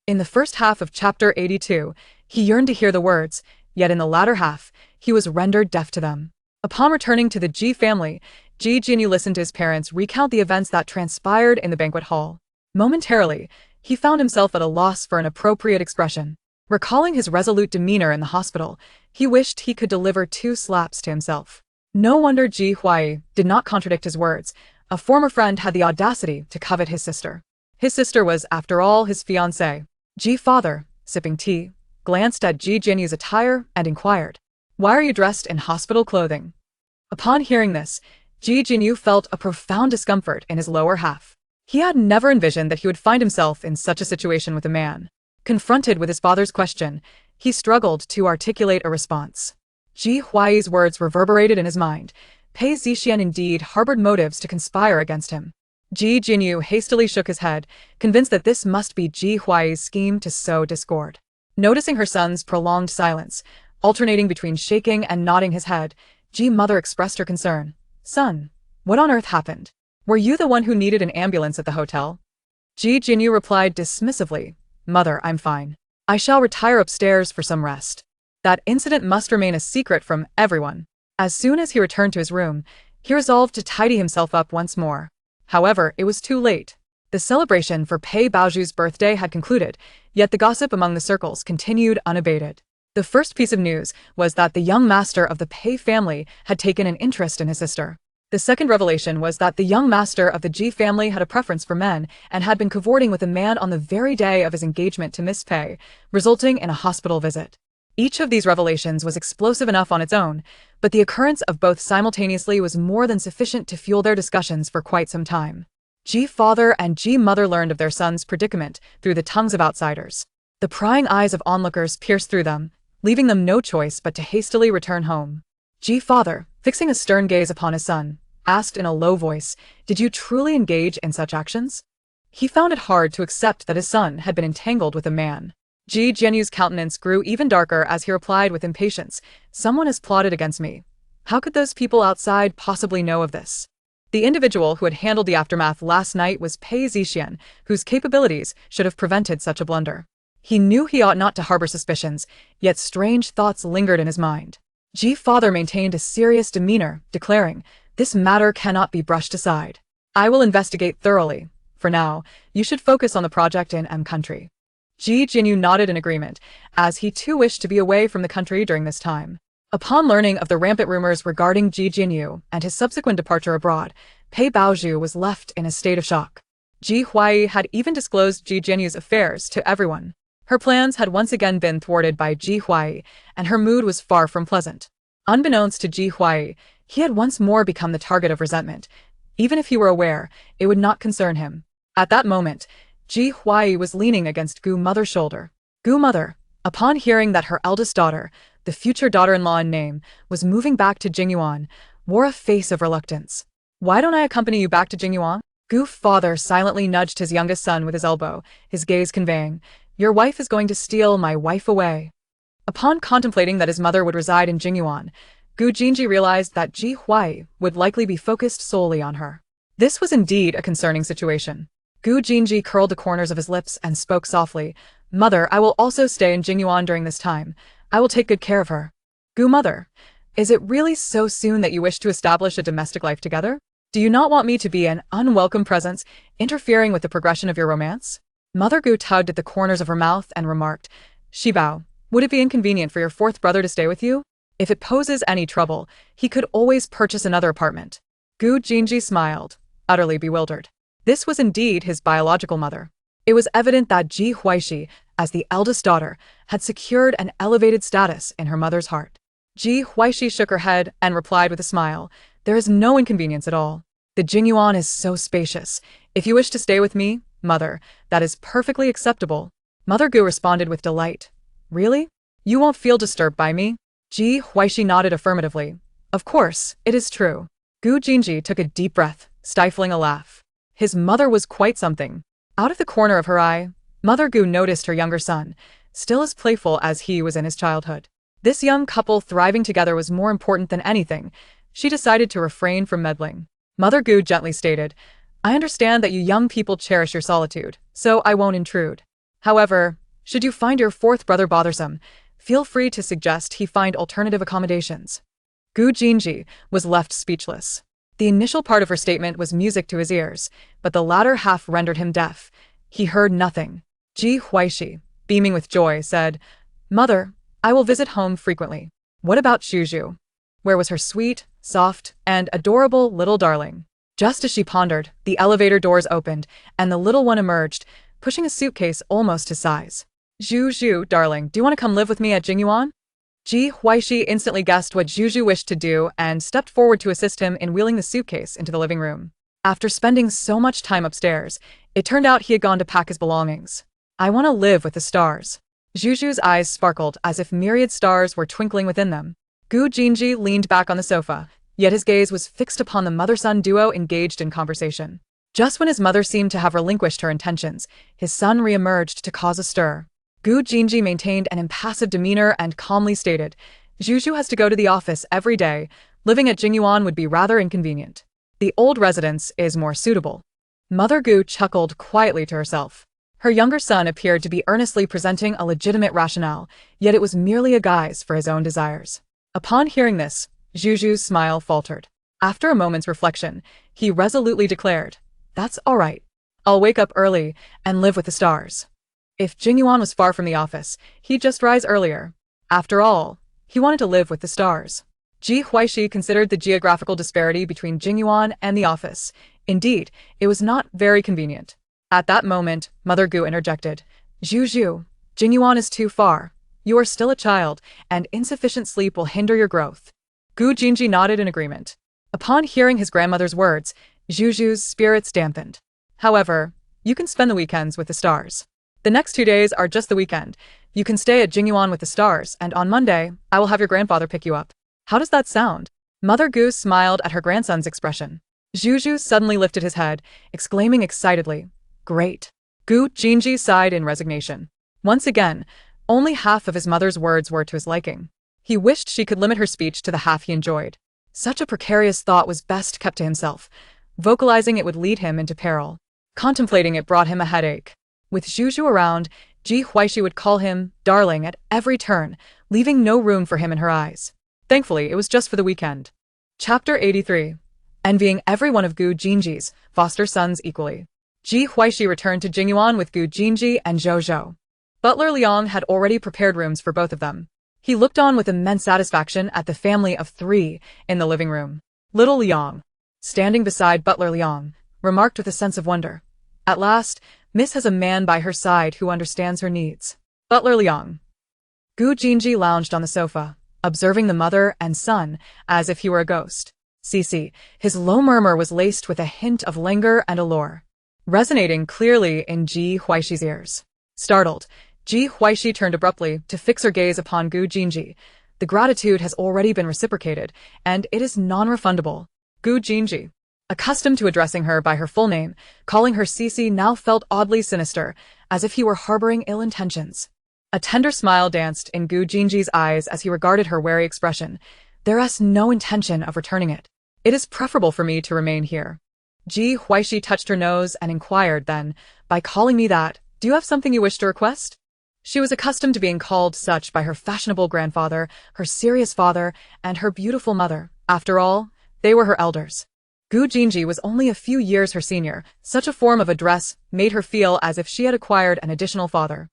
In the first half of chapter 82, he yearned to hear the words, yet in the latter half, he was rendered deaf to them. Upon returning to the Ji family, Ji Jinyu listened to his parents recount the events that transpired in the banquet hall. Momentarily, he found himself at a loss for an appropriate expression. Recalling his resolute demeanor in the hospital, he wished he could deliver 2 slaps to himself. No wonder Ji Huaixi did not contradict his words. A former friend had the audacity to covet his sister. His sister was, after all, his fiancée. Ji father, sipping tea, glanced at Ji Jinyu's attire and inquired, "Why are you dressed in hospital clothing?" Upon hearing this, Ji Jinyu felt a profound discomfort in his lower half. He had never envisioned that he would find himself in such a situation with a man. Confronted with his father's question, he struggled to articulate a response. Ji Huaixi's words reverberated in his mind. Pei Zixian indeed harbored motives to conspire against him. Ji Jinyu hastily shook his head, convinced that this must be Ji Huaixi's scheme to sow discord. Noticing her son's prolonged silence, alternating between shaking and nodding his head, Ji mother expressed her concern. "Son, what on earth happened? Were you the one who needed an ambulance at the hotel?" Ji Jinyu replied dismissively, "Mother, I'm fine. I shall retire upstairs for some rest." That incident must remain a secret from everyone. As soon as he returned to his room, he resolved to tidy himself up once more. However, it was too late. The celebration for Pei Baoju's birthday had concluded, yet the gossip among the circles continued unabated. The first piece of news was that the young master of the Pei family had taken an interest in his sister. The second revelation was that the young master of the Ji family had a preference for men and had been cavorting with a man on the very day of his engagement to Miss Pei, resulting in a hospital visit. Each of these revelations was explosive enough on its own, but the occurrence of both simultaneously was more than sufficient to fuel their discussions for quite some time. Ji father and Ji mother learned of their son's predicament through the tongues of outsiders. The prying eyes of onlookers pierced through them, leaving them no choice but to hastily return home. Ji father, fixing a stern gaze upon his son, asked in a low voice, "Did you truly engage in such actions?" He found it hard to accept that his son had been entangled with a man. Ji Jinyu's countenance grew even darker as he replied with impatience, "Someone has plotted against me. How could those people outside possibly know of this?" The individual who had handled the aftermath last night was Pei Zixian, whose capabilities should have prevented such a blunder. He knew he ought not to harbor suspicions, yet strange thoughts lingered in his mind. Ji father maintained a serious demeanor, declaring, "This matter cannot be brushed aside. I will investigate thoroughly. For now, you should focus on the project in M country." Ji Jinyu nodded in agreement, as he too wished to be away from the country during this time. Upon learning of the rampant rumors regarding Ji Jinyu and his subsequent departure abroad, Pei Baoju was left in a state of shock. Ji Huaixi had even disclosed Ji Jinyu's affairs to everyone. Her plans had once again been thwarted by Ji Huaixi, and her mood was far from pleasant. Unbeknownst to Ji Huaixi, he had once more become the target of resentment. Even if he were aware, it would not concern him. At that moment, Ji Huaixi was leaning against Gu Mother's shoulder. Gu Mother, upon hearing that her eldest daughter, the future daughter-in-law in name, was moving back to Jingyuan, wore a face of reluctance. "Why don't I accompany you back to Jingyuan?" Gu father silently nudged his youngest son with his elbow, his gaze conveying, "Your wife is going to steal my wife away." Upon contemplating that his mother would reside in Jingyuan, Gu Jinji realized that Ji Huaixi would likely be focused solely on her. This was indeed a concerning situation. Gu Jinji curled the corners of his lips and spoke softly, "Mother, I will also stay in Jingyuan during this time. I will take good care of her." "Gu Mother, is it really so soon that you wish to establish a domestic life together? Do you not want me to be an unwelcome presence, interfering with the progression of your romance?" Mother Gu tugged at the corners of her mouth and remarked, "Shibao, would it be inconvenient for your fourth brother to stay with you? If it poses any trouble, he could always purchase another apartment." Gu Jinji smiled, utterly bewildered. This was indeed his biological mother. It was evident that Ji Huaixi, as the eldest daughter, had secured an elevated status in her mother's heart. Ji Huaixi shook her head and replied with a smile, "There is no inconvenience at all. The Jingyuan is so spacious. If you wish to stay with me, Mother, that is perfectly acceptable." Mother Gu responded with delight, "Really? You won't feel disturbed by me?" Ji Huaixi nodded affirmatively. "Of course, it is true." Gu Jinji took a deep breath, stifling a laugh. His mother was quite something. Out of the corner of her eye, Mother Gu noticed her younger son, still as playful as he was in his childhood. This young couple thriving together was more important than anything. She decided to refrain from meddling. Mother Gu gently stated, "I understand that you young people cherish your solitude, so I won't intrude. However, should you find your fourth brother bothersome, feel free to suggest he find alternative accommodations. Gu Jinji was left speechless. The initial part of her statement was music to his ears, but the latter half rendered him deaf. He heard nothing. Ji Huaixi, beaming with joy, said, "Mother, I will visit home frequently. What about Zhu? Where was her sweet, soft, and adorable little darling?" Just as she pondered, the elevator doors opened, and the little one emerged, pushing a suitcase almost his size. "Zhu, darling, do you want to come live with me at Jingyuan?" Ji Huaixi instantly guessed what Zhu wished to do and stepped forward to assist him in wheeling the suitcase into the living room. After spending so much time upstairs, it turned out he had gone to pack his belongings. "I want to live with the stars." Zhu's eyes sparkled as if myriad stars were twinkling within them. Gu Jinji leaned back on the sofa, yet his gaze was fixed upon the mother-son duo engaged in conversation. Just when his mother seemed to have relinquished her intentions, his son re-emerged to cause a stir. Gu Jinji maintained an impassive demeanor and calmly stated, "Zhu has to go to the office every day. Living at Jingyuan would be rather inconvenient. The old residence is more suitable." Mother Gu chuckled quietly to herself. Her younger son appeared to be earnestly presenting a legitimate rationale, yet it was merely a guise for his own desires. Upon hearing this, Zhu's smile faltered. After a moment's reflection, he resolutely declared, "That's all right. I'll wake up early and live with the stars." If Jingyuan was far from the office, he'd just rise earlier. After all, he wanted to live with the stars. Ji Huaixi considered the geographical disparity between Jingyuan and the office. Indeed, it was not very convenient. At that moment, Mother Gu interjected, "Zhu, Jingyuan is too far. You are still a child, and insufficient sleep will hinder your growth." Gu Jinji nodded in agreement. Upon hearing his grandmother's words, Zhu's spirits dampened. "However, you can spend the weekends with the stars. The next 2 days are just the weekend. You can stay at Jingyuan with the stars, and on Monday, I will have your grandfather pick you up. How does that sound?" Mother Gu smiled at her grandson's expression. Zhu suddenly lifted his head, exclaiming excitedly, "Great." Gu Jinji sighed in resignation. Once again, only half of his mother's words were to his liking. He wished she could limit her speech to the half he enjoyed. Such a precarious thought was best kept to himself. Vocalizing it would lead him into peril. Contemplating it brought him a headache. With Zhu around, Ji Huaixi would call him darling at every turn, leaving no room for him in her eyes. Thankfully, it was just for the weekend. Chapter 83. Envying every one of Gu Jinji's foster sons equally. Ji Huaixi returned to Jingyuan with Gu Jinji and Zhou. Butler Liang had already prepared rooms for both of them. He looked on with immense satisfaction at the family of 3 in the living room. Little Liang, standing beside Butler Liang, remarked with a sense of wonder, "At last, Miss has a man by her side who understands her needs." Butler Liang. Gu Jinji lounged on the sofa, observing the mother and son as if he were a ghost. Cece, his low murmur was laced with a hint of languor and allure, resonating clearly in Ji Huaixi's ears. Startled, Ji Huaixi turned abruptly to fix her gaze upon Gu Jinji. The gratitude has already been reciprocated, and it is non-refundable. Gu Jinji, accustomed to addressing her by her full name, calling her Cece now felt oddly sinister, as if he were harboring ill intentions. A tender smile danced in Gu Jinji's eyes as he regarded her wary expression. "There is no intention of returning it. It is preferable for me to remain here." Ji Huaixi touched her nose and inquired then, "By calling me that, do you have something you wish to request?" She was accustomed to being called such by her fashionable grandfather, her serious father, and her beautiful mother. After all, they were her elders. Gu Jinji was only a few years her senior. Such a form of address made her feel as if she had acquired an additional father.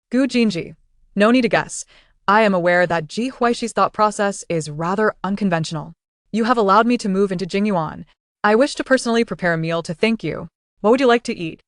"Gu Jinji, no need to guess. I am aware that Ji Huaixi's thought process is rather unconventional. You have allowed me to move into Jingyuan. I wish to personally prepare a meal to thank you. What would you like to eat?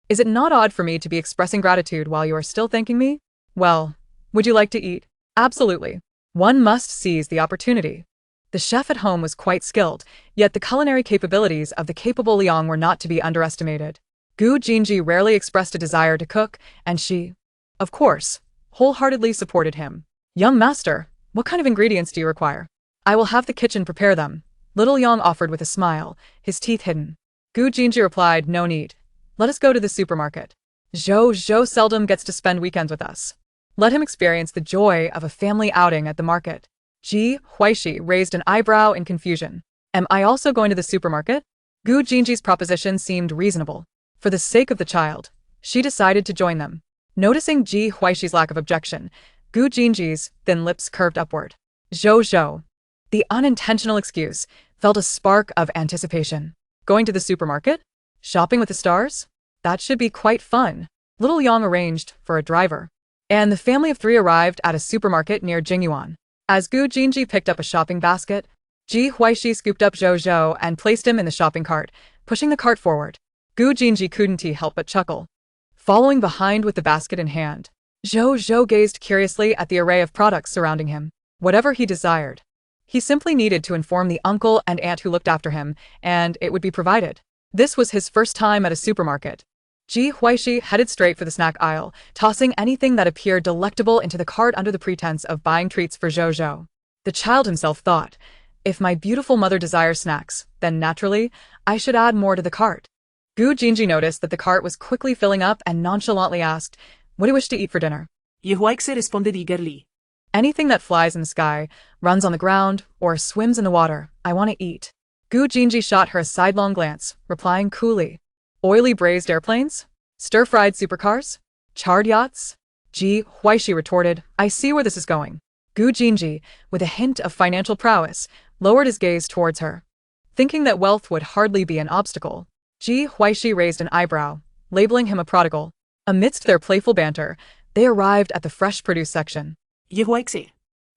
Is it not odd for me to be expressing gratitude while you are still thanking me? Well, would you like to eat?" "Absolutely. One must seize the opportunity." The chef at home was quite skilled, yet the culinary capabilities of the capable Liang were not to be underestimated. Gu Jinji rarely expressed a desire to cook, and she, of course, wholeheartedly supported him. "Young master, what kind of ingredients do you require?" "I will have the kitchen prepare them," Little Liang offered with a smile, his teeth hidden. Gu Jinji replied, "No need. Let us go to the supermarket. Zhou seldom gets to spend weekends with us. Let him experience the joy of a family outing at the market." Ji Huaixi raised an eyebrow in confusion. "Am I also going to the supermarket?" Gu Jinji's proposition seemed reasonable. For the sake of the child, she decided to join them. Noticing Ji Huaixi's lack of objection, Gu Jinji's thin lips curved upward. Zhou. The unintentional excuse felt a spark of anticipation. Going to the supermarket? Shopping with the stars? That should be quite fun. Little Yang arranged for a driver. And the family of three arrived at a supermarket near Jingyuan. As Gu Jinji picked up a shopping basket, Ji Huaixi scooped up Zhou and placed him in the shopping cart, pushing the cart forward. Gu Jinji couldn't help but chuckle. Following behind with the basket in hand, Zhou gazed curiously at the array of products surrounding him. Whatever he desired, he simply needed to inform the uncle and aunt who looked after him, and it would be provided. This was his first time at a supermarket. Ji Huaixi headed straight for the snack aisle, tossing anything that appeared delectable into the cart under the pretense of buying treats for Zhou. The child himself thought, if my beautiful mother desires snacks, then naturally, I should add more to the cart. Gu Jinji noticed that the cart was quickly filling up and nonchalantly asked, what do you wish to eat for dinner? Ji Huaixi responded eagerly. Anything that flies in the sky, runs on the ground, or swims in the water, I want to eat. Gu Jinji shot her a sidelong glance, replying coolly. Oily braised airplanes? Stir-fried supercars? Charred yachts? Ji Huaixi retorted, I see where this is going. Gu Jinji, with a hint of financial prowess, lowered his gaze towards her. Thinking that wealth would hardly be an obstacle, Ji Huaixi raised an eyebrow, labeling him a prodigal. Amidst their playful banter, they arrived at the fresh produce section. Ji Huaixi,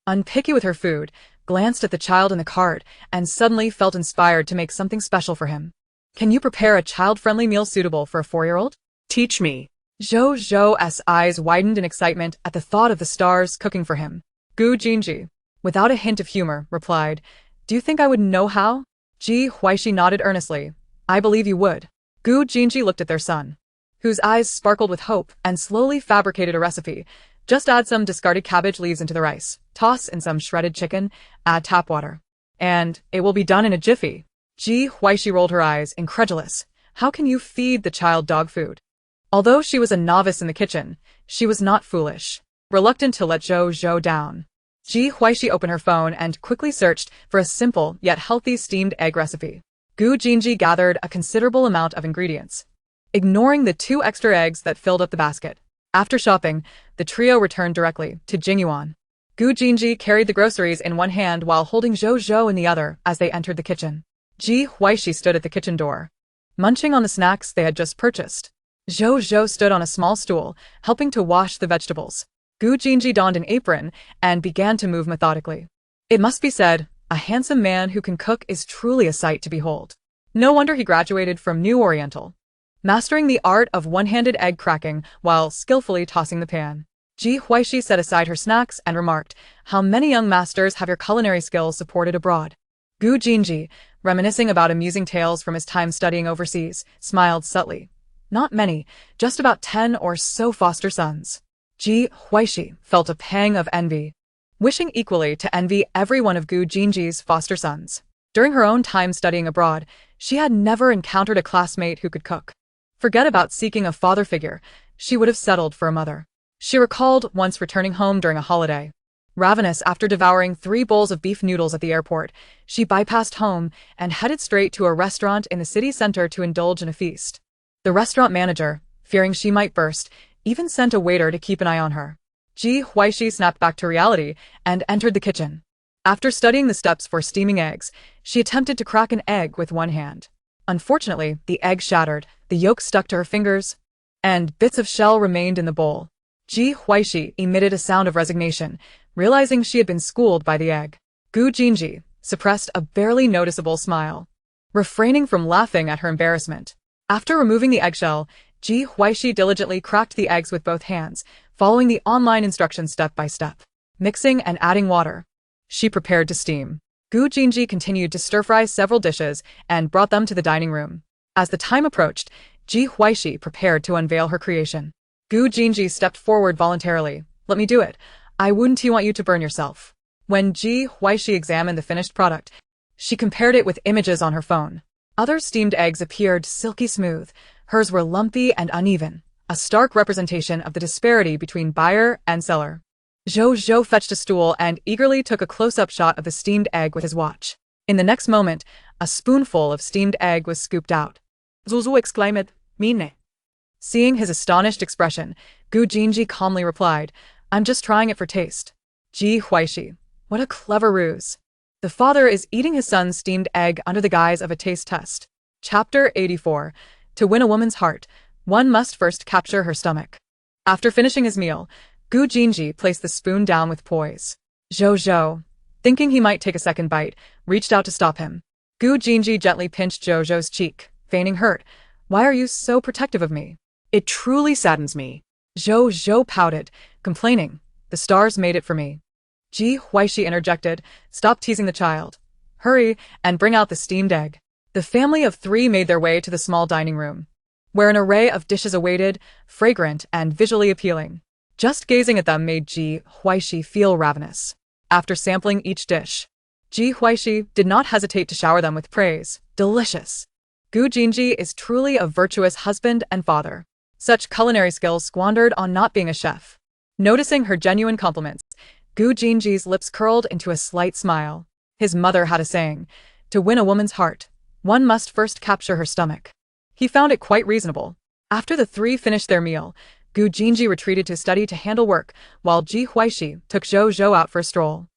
unpicky with her food, glanced at the child in the cart, and suddenly felt inspired to make something special for him. Can you prepare a child-friendly meal suitable for a 4-year-old? Teach me. Zhou's eyes widened in excitement at the thought of the stars cooking for him. Gu Jinji, without a hint of humor, replied, do you think I would know how? Ji Huaixi nodded earnestly. I believe you would. Gu Jinji looked at their son, whose eyes sparkled with hope, and slowly fabricated a recipe. Just add some discarded cabbage leaves into the rice, toss in some shredded chicken, add tap water, and it will be done in a jiffy. Ji Huaixi rolled her eyes, incredulous. How can you feed the child dog food? Although she was a novice in the kitchen, she was not foolish. Reluctant to let Zhou down, Ji Huaixi opened her phone and quickly searched for a simple yet healthy steamed egg recipe. Gu Jinji gathered a considerable amount of ingredients, ignoring the 2 extra eggs that filled up the basket. After shopping, the trio returned directly to Jingyuan. Gu Jinji carried the groceries in one hand while holding Zhou in the other as they entered the kitchen. Ji Huaixi stood at the kitchen door, munching on the snacks they had just purchased. Zhou stood on a small stool, helping to wash the vegetables. Gu Jinji donned an apron and began to move methodically. It must be said, a handsome man who can cook is truly a sight to behold. No wonder he graduated from New Oriental, mastering the art of one-handed egg cracking while skillfully tossing the pan. Ji Huaixi set aside her snacks and remarked, how many young masters have your culinary skills supported abroad? Gu Jinji, reminiscing about amusing tales from his time studying overseas, smiled subtly. Not many, just about 10 or so foster sons. Ji Huaixi felt a pang of envy, wishing equally to envy every one of Gu Jinji's foster sons. During her own time studying abroad, she had never encountered a classmate who could cook. Forget about seeking a father figure, she would have settled for a mother. She recalled once returning home during a holiday. Ravenous after devouring 3 bowls of beef noodles at the airport, she bypassed home and headed straight to a restaurant in the city center to indulge in a feast. The restaurant manager, fearing she might burst, even sent a waiter to keep an eye on her. Ji Huaixi snapped back to reality and entered the kitchen. After studying the steps for steaming eggs, she attempted to crack an egg with one hand. Unfortunately, the egg shattered, the yolk stuck to her fingers, and bits of shell remained in the bowl. Ji Huaixi emitted a sound of resignation, realizing she had been schooled by the egg. Gu Jinji suppressed a barely noticeable smile, refraining from laughing at her embarrassment. After removing the eggshell, Ji Huaixi diligently cracked the eggs with both hands, following the online instructions step by step. Mixing and adding water, she prepared to steam. Gu Jinji continued to stir-fry several dishes and brought them to the dining room. As the time approached, Ji Huaixi prepared to unveil her creation. Gu Jinji stepped forward voluntarily. Let me do it. I wouldn't want you to burn yourself. When Ji Huaixi examined the finished product, she compared it with images on her phone. Other steamed eggs appeared silky smooth. Hers were lumpy and uneven, a stark representation of the disparity between buyer and seller. Zhou fetched a stool and eagerly took a close-up shot of the steamed egg with his watch. In the next moment, a spoonful of steamed egg was scooped out. Zuzu exclaimed, Mine. Seeing his astonished expression, Gu Jinji calmly replied, I'm just trying it for taste. Ji Huaixi. What a clever ruse. The father is eating his son's steamed egg under the guise of a taste test. Chapter 84. To win a woman's heart, one must first capture her stomach. After finishing his meal, Gu Jinji placed the spoon down with poise. Zhou, thinking he might take a second bite, reached out to stop him. Gu Jinji gently pinched Zhou's cheek, feigning hurt. Why are you so protective of me? It truly saddens me. Zhou pouted, complaining. The stars made it for me. Ji Huaixi interjected, stop teasing the child. Hurry and bring out the steamed egg. The family of 3 made their way to the small dining room, where an array of dishes awaited, fragrant and visually appealing. Just gazing at them made Ji Huaixi feel ravenous. After sampling each dish, Ji Huaixi did not hesitate to shower them with praise. Delicious. Gu Jinji is truly a virtuous husband and father. Such culinary skills squandered on not being a chef. Noticing her genuine compliments, Gu Jinji's lips curled into a slight smile. His mother had a saying, to win a woman's heart, one must first capture her stomach. He found it quite reasonable. After the 3 finished their meal, Gu Jinji retreated to study to handle work, while Ji Huaixi took Zhou out for a stroll.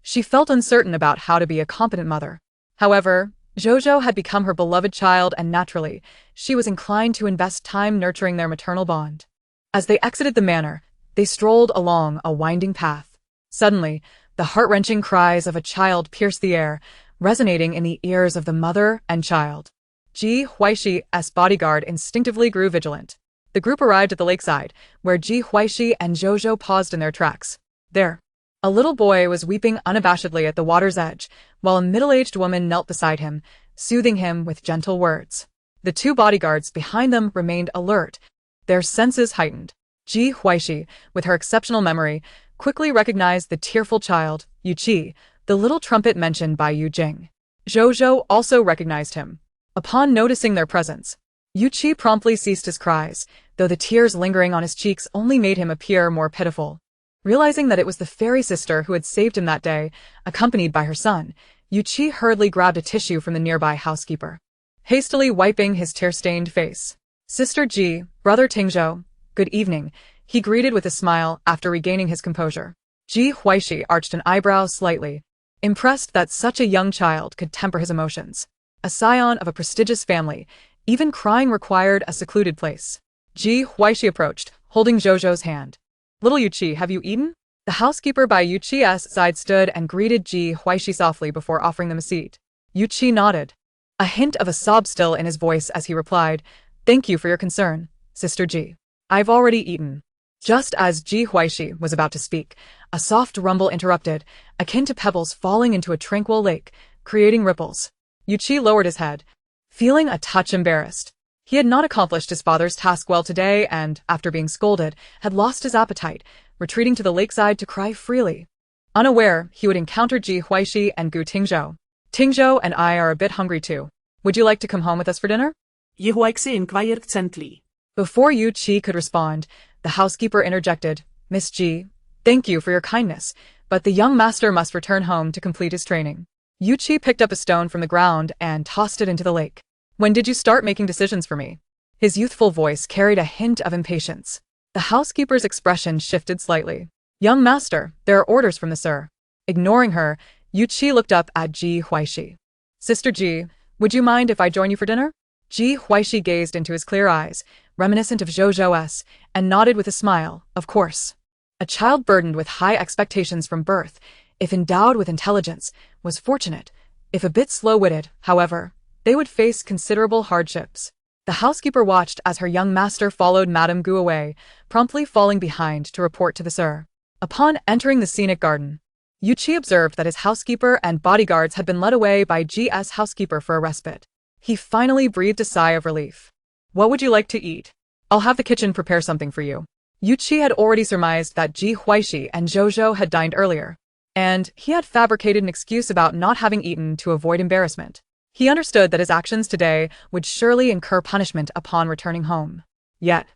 She felt uncertain about how to be a competent mother. However, Zhou had become her beloved child and naturally, she was inclined to invest time nurturing their maternal bond. As they exited the manor, they strolled along a winding path. Suddenly, the heart-wrenching cries of a child pierced the air, resonating in the ears of the mother and child. Ji Huaixi's bodyguard instinctively grew vigilant. The group arrived at the lakeside, where Ji Huaixi and Zhou paused in their tracks. There, a little boy was weeping unabashedly at the water's edge, while a middle-aged woman knelt beside him, soothing him with gentle words. The 2 bodyguards behind them remained alert, their senses heightened. Ji Huaixi, with her exceptional memory, quickly recognized the tearful child, Yu Qi, the little trumpet mentioned by Yu Jing. Zhou also recognized him. Upon noticing their presence, Yu Qi promptly ceased his cries, though the tears lingering on his cheeks only made him appear more pitiful. Realizing that it was the fairy sister who had saved him that day, accompanied by her son, Yu Qi hurriedly grabbed a tissue from the nearby housekeeper, hastily wiping his tear-stained face. Sister Ji, Brother Tingzhou, good evening, he greeted with a smile after regaining his composure. Ji Huaixi arched an eyebrow slightly, impressed that such a young child could temper his emotions. A scion of a prestigious family, even crying required a secluded place. Ji Huaixi approached, holding Zhou's hand. Little Yu Qi, have you eaten? The housekeeper by Yu Qi's side stood and greeted Ji Huaixi softly before offering them a seat. Yu Qi nodded, a hint of a sob still in his voice as he replied, thank you for your concern, Sister Ji. I've already eaten. Just as Ji Huaixi was about to speak, a soft rumble interrupted, akin to pebbles falling into a tranquil lake, creating ripples. Yu Qi lowered his head, feeling a touch embarrassed. He had not accomplished his father's task well today and, after being scolded, had lost his appetite, retreating to the lakeside to cry freely. Unaware, he would encounter Ji Huaixi and Gu Tingzhou. Tingzhou and I are a bit hungry too. Would you like to come home with us for dinner? Ji Huaixi inquired gently. Before Yu Qi could respond, the housekeeper interjected, Miss Ji, thank you for your kindness, but the young master must return home to complete his training. Yu Qi picked up a stone from the ground and tossed it into the lake. When did you start making decisions for me? His youthful voice carried a hint of impatience. The housekeeper's expression shifted slightly. Young master, there are orders from the sir. Ignoring her, Yu Qi looked up at Ji Huaixi. Sister Ji, would you mind if I join you for dinner? Ji Huaixi gazed into his clear eyes, reminiscent of Zhou's, and nodded with a smile, of course. A child burdened with high expectations from birth, if endowed with intelligence, was fortunate. If a bit slow-witted, however, they would face considerable hardships. The housekeeper watched as her young master followed Madame Gu away, promptly falling behind to report to the sir. Upon entering the scenic garden, Yu Qi observed that his housekeeper and bodyguards had been led away by Ji's housekeeper for a respite. He finally breathed a sigh of relief. What would you like to eat? I'll have the kitchen prepare something for you. Yu Qi had already surmised that Ji Huaixi and Zhou had dined earlier, and he had fabricated an excuse about not having eaten to avoid embarrassment. He understood that his actions today would surely incur punishment upon returning home. Yet,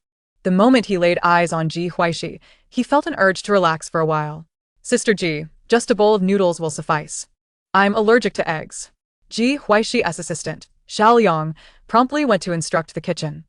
the moment he laid eyes on Ji Huaixi, he felt an urge to relax for a while. Sister Ji, just a bowl of noodles will suffice. I'm allergic to eggs. Ji Huaixi's assistant, Xiao Liang, promptly went to instruct the kitchen.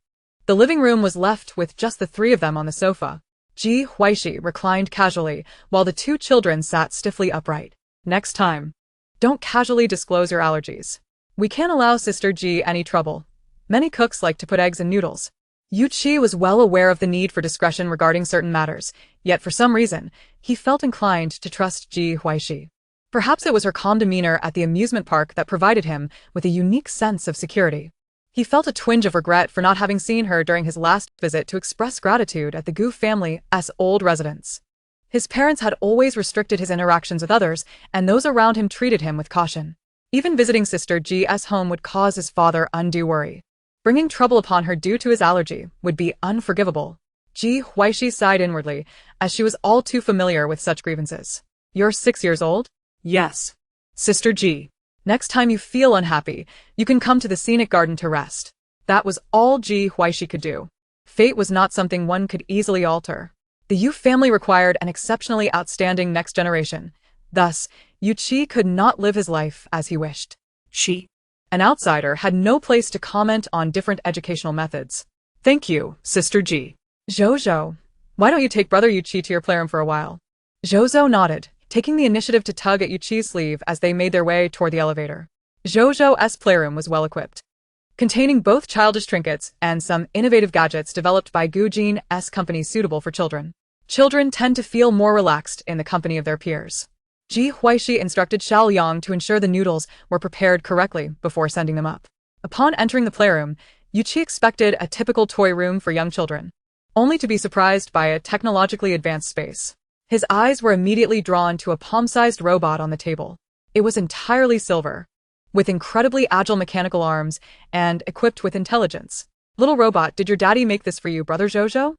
The living room was left with just the three of them on the sofa. Ji Huaixi reclined casually, while the two children sat stiffly upright. Next time, don't casually disclose your allergies. We can't allow Sister Ji any trouble. Many cooks like to put eggs in noodles. Yuqi was well aware of the need for discretion regarding certain matters, yet for some reason, he felt inclined to trust Ji Huaixi. Perhaps it was her calm demeanor at the amusement park that provided him with a unique sense of security. He felt a twinge of regret for not having seen her during his last visit to express gratitude at the Gu family's old residence. His parents had always restricted his interactions with others, and those around him treated him with caution. Even visiting Sister Ji's home would cause his father undue worry. Bringing trouble upon her due to his allergy would be unforgivable. Ji Huaixi sighed inwardly, as she was all too familiar with such grievances. You're 6 years old? Yes. Sister Ji. Next time you feel unhappy, you can come to the scenic garden to rest. That was all Ji Huaixi could do. Fate was not something one could easily alter. The Yu family required an exceptionally outstanding next generation. Thus, Yuqi could not live his life as he wished. An outsider had no place to comment on different educational methods. Thank you, Sister Ji. Zhozhou, why don't you take Brother Yuqi to your playroom for a while? Zhozhou nodded, taking the initiative to tug at Yuqi's sleeve as they made their way toward the elevator. Zhozhou's playroom was well equipped, containing both childish trinkets and some innovative gadgets developed by Gu Jin's company suitable for children. Children tend to feel more relaxed in the company of their peers. Ji Huaixi instructed Xiao Yang to ensure the noodles were prepared correctly before sending them up. Upon entering the playroom, Yuqi expected a typical toy room for young children, only to be surprised by a technologically advanced space. His eyes were immediately drawn to a palm-sized robot on the table. It was entirely silver, with incredibly agile mechanical arms and equipped with intelligence. Little robot, did your daddy make this for you, Brother Zhozhou?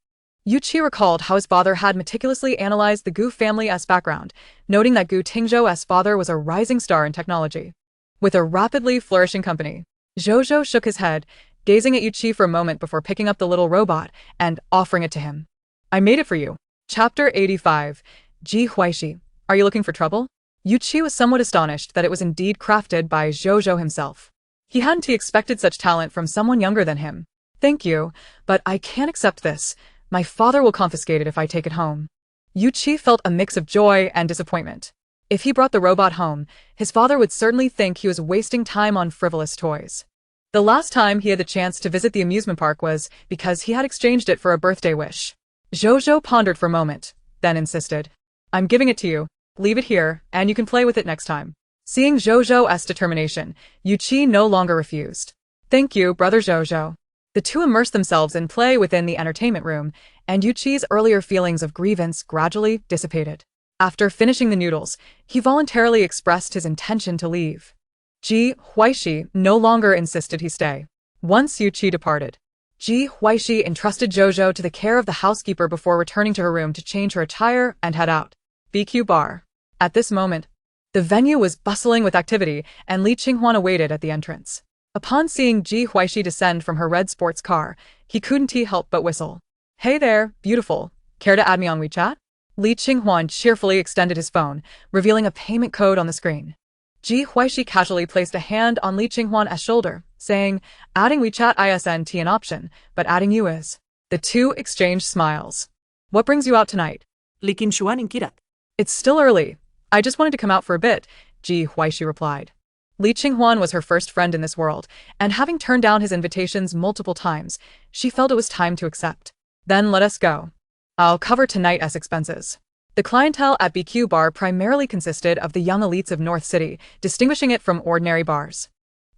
Yuqi recalled how his father had meticulously analyzed the Gu family's background, noting that Gu Tingzhou's father was a rising star in technology, with a rapidly flourishing company. Zhozhou shook his head, gazing at Yuqi for a moment before picking up the little robot and offering it to him. I made it for you. Chapter 85. Ji Huaixi, are you looking for trouble? Yuqi was somewhat astonished that it was indeed crafted by Zhozhou himself. He hadn't expected such talent from someone younger than him. Thank you, but I can't accept this. My father will confiscate it if I take it home. Yuqi felt a mix of joy and disappointment. If he brought the robot home, his father would certainly think he was wasting time on frivolous toys. The last time he had the chance to visit the amusement park was because he had exchanged it for a birthday wish. Zhozhou pondered for a moment, then insisted. I'm giving it to you. Leave it here, and you can play with it next time. Seeing Zhozhou's determination, Yuqi no longer refused. Thank you, Brother Zhozhou. The two immersed themselves in play within the entertainment room, and Yuqi's earlier feelings of grievance gradually dissipated. After finishing the noodles, he voluntarily expressed his intention to leave. Ji Huaixi no longer insisted he stay. Once Yuqi departed, Ji Huaixi entrusted Zhozhou to the care of the housekeeper before returning to her room to change her attire and head out. BQ Bar. At this moment, the venue was bustling with activity, and Li Qinghuan awaited at the entrance. Upon seeing Ji Huaixi descend from her red sports car, he couldn't help but whistle. Hey there, beautiful. Care to add me on WeChat? Li Qinghuan cheerfully extended his phone, revealing a payment code on the screen. Ji Huaixi casually placed a hand on Li Qinghuan's shoulder, saying, adding WeChat isn't an option, but adding you is. The two exchanged smiles. What brings you out tonight? Li Qinghuan inquirat. It's still early. I just wanted to come out for a bit, Ji Huaixi replied. Li Qinghuan was her first friend in this world, and having turned down his invitations multiple times, she felt it was time to accept. Then let us go. I'll cover tonight's expenses. The clientele at BQ Bar primarily consisted of the young elites of North City, distinguishing it from ordinary bars.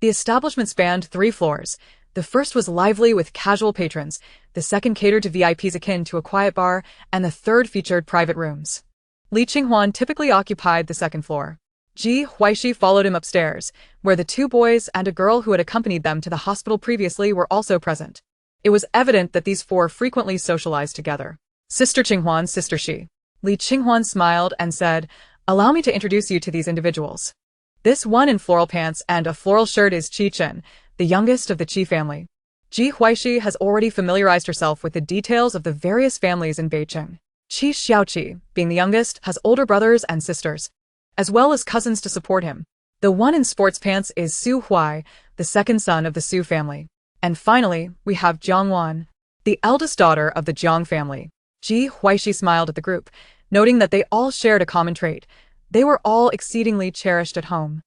The establishment spanned 3 floors. The first was lively with casual patrons, the second catered to VIPs akin to a quiet bar, and the third featured private rooms. Li Qinghuan typically occupied the second floor. Ji Huaixi followed him upstairs, where the 2 boys and a girl who had accompanied them to the hospital previously were also present. It was evident that these 4 frequently socialized together. Sister Qinghuan, Sister Shi. Li Qinghuan smiled and said, allow me to introduce you to these individuals. This one in floral pants and a floral shirt is Qi Chen, the youngest of the Qi family. Ji Huaixi has already familiarized herself with the details of the various families in Beicheng. Qi Xiaoqi, being the youngest, has older brothers and sisters, as well as cousins to support him. The one in sports pants is Su Huai, the second son of the Su family. And finally, we have Jiang Wan. the eldest daughter of the Jiang family. Ji Huaixi smiled at the group, noting that they all shared a common trait. They were all exceedingly cherished at home.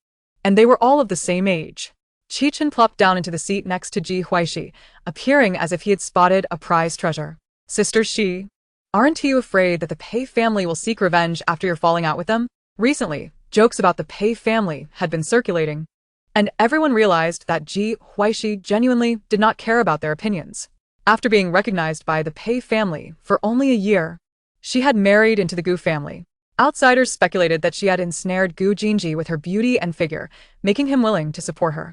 And they were all of the same age. Qi Chen plopped down into the seat next to Ji Huaixi, appearing as if he had spotted a prized treasure. Sister Shi, aren't you afraid that the Pei family will seek revenge after your falling out with them? Recently, jokes about the Pei family had been circulating, and everyone realized that Ji Huaixi genuinely did not care about their opinions. After being recognized by the Pei family for only a year, she had married into the Gu family. Outsiders speculated that she had ensnared Gu Jinji with her beauty and figure, making him willing to support her.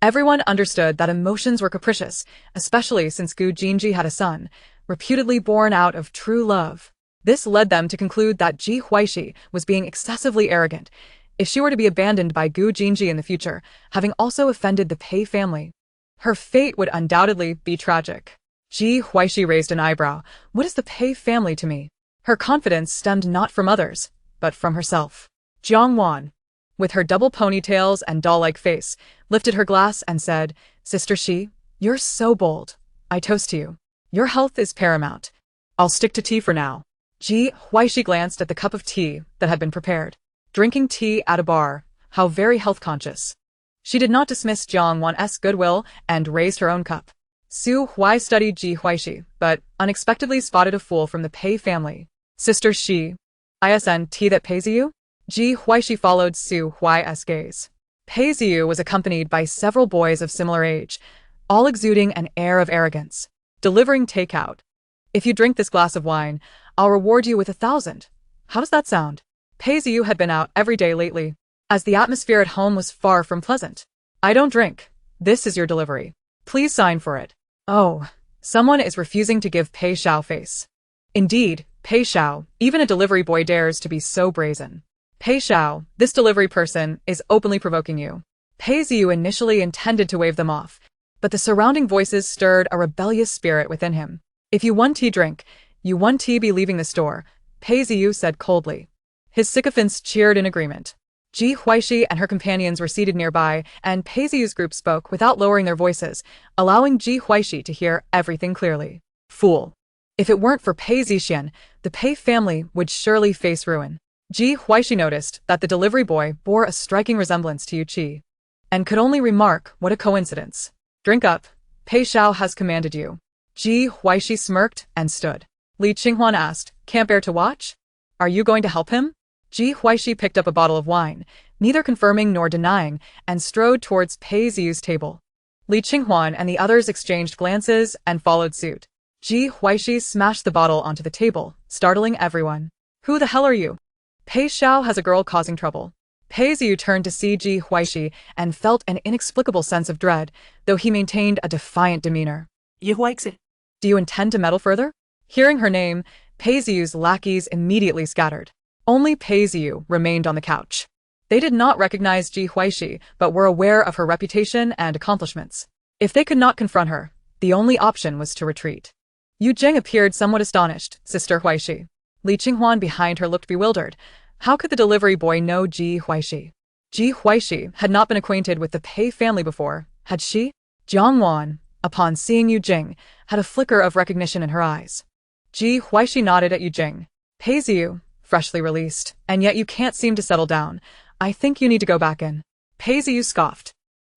Everyone understood that emotions were capricious, especially since Gu Jinji had a son, reputedly born out of true love. This led them to conclude that Ji Huaixi was being excessively arrogant if she were to be abandoned by Gu Jinji in the future, having also offended the Pei family. Her fate would undoubtedly be tragic. Ji Huaixi raised an eyebrow. What is the Pei family to me? Her confidence stemmed not from others, but from herself. Jiang Wan, with her double ponytails and doll-like face, lifted her glass and said, Sister Shi, you're so bold. I toast to you. Your health is paramount. I'll stick to tea for now. Ji Huaixi glanced at the cup of tea that had been prepared. Drinking tea at a bar, how very health-conscious. She did not dismiss Jiang Wan's goodwill and raised her own cup. Su Hui studied Ji Huaixi, but unexpectedly spotted a fool from the Pei family. Sister Shi, isn't tea that pays you? Ji Huaixi followed Su Hui's gaze. Pei Ziyu was accompanied by several boys of similar age, all exuding an air of arrogance. Delivering takeout. If you drink this glass of wine, I'll reward you with 1,000. How does that sound? Pei Ziyu had been out every day lately, as the atmosphere at home was far from pleasant. I don't drink. This is your delivery. Please sign for it. Oh, someone is refusing to give Pei Xiao face. Indeed, Pei Xiao, even a delivery boy dares to be so brazen. Pei Xiao, this delivery person is openly provoking you. Pei Ziyu initially intended to wave them off, but the surrounding voices stirred a rebellious spirit within him. If you want tea drink, you want tea be leaving the store, Pei Ziyu said coldly. His sycophants cheered in agreement. Ji Huaixi and her companions were seated nearby, and Pei Ziyu's group spoke without lowering their voices, allowing Ji Huaixi to hear everything clearly. Fool. If it weren't for Pei Zixian, the Pei family would surely face ruin. Ji Huaixi noticed that the delivery boy bore a striking resemblance to Yu Qi, and could only remark what a coincidence. Drink up. Pei Xiao has commanded you. Ji Huaixi smirked and stood. Li Qinghuan asked, can't bear to watch? Are you going to help him? Ji Huaixi picked up a bottle of wine, neither confirming nor denying, and strode towards Pei Ziyu's table. Li Qinghuan and the others exchanged glances and followed suit. Ji Huaixi smashed the bottle onto the table, startling everyone. Who the hell are you? Pei Xiao has a girl causing trouble. Pei Ziyu turned to see Ji Huaixi and felt an inexplicable sense of dread, though he maintained a defiant demeanor. Ji Huaixi. Do you intend to meddle further? Hearing her name, Pei Ziyu's lackeys immediately scattered. Only Pei Ziyu remained on the couch. They did not recognize Ji Huaixi, but were aware of her reputation and accomplishments. If they could not confront her, the only option was to retreat. Yu Jing appeared somewhat astonished. Sister Huaixi. Li Qinghuan behind her looked bewildered. How could the delivery boy know Ji Huaixi? Ji Huaixi had not been acquainted with the Pei family before, had she? Jiang Wan, upon seeing Yu Jing, had a flicker of recognition in her eyes. Ji Huaixi nodded at Yu Jing. Pei Ziyu, freshly released, and yet you can't seem to settle down. I think you need to go back in. Pei Ziyu scoffed.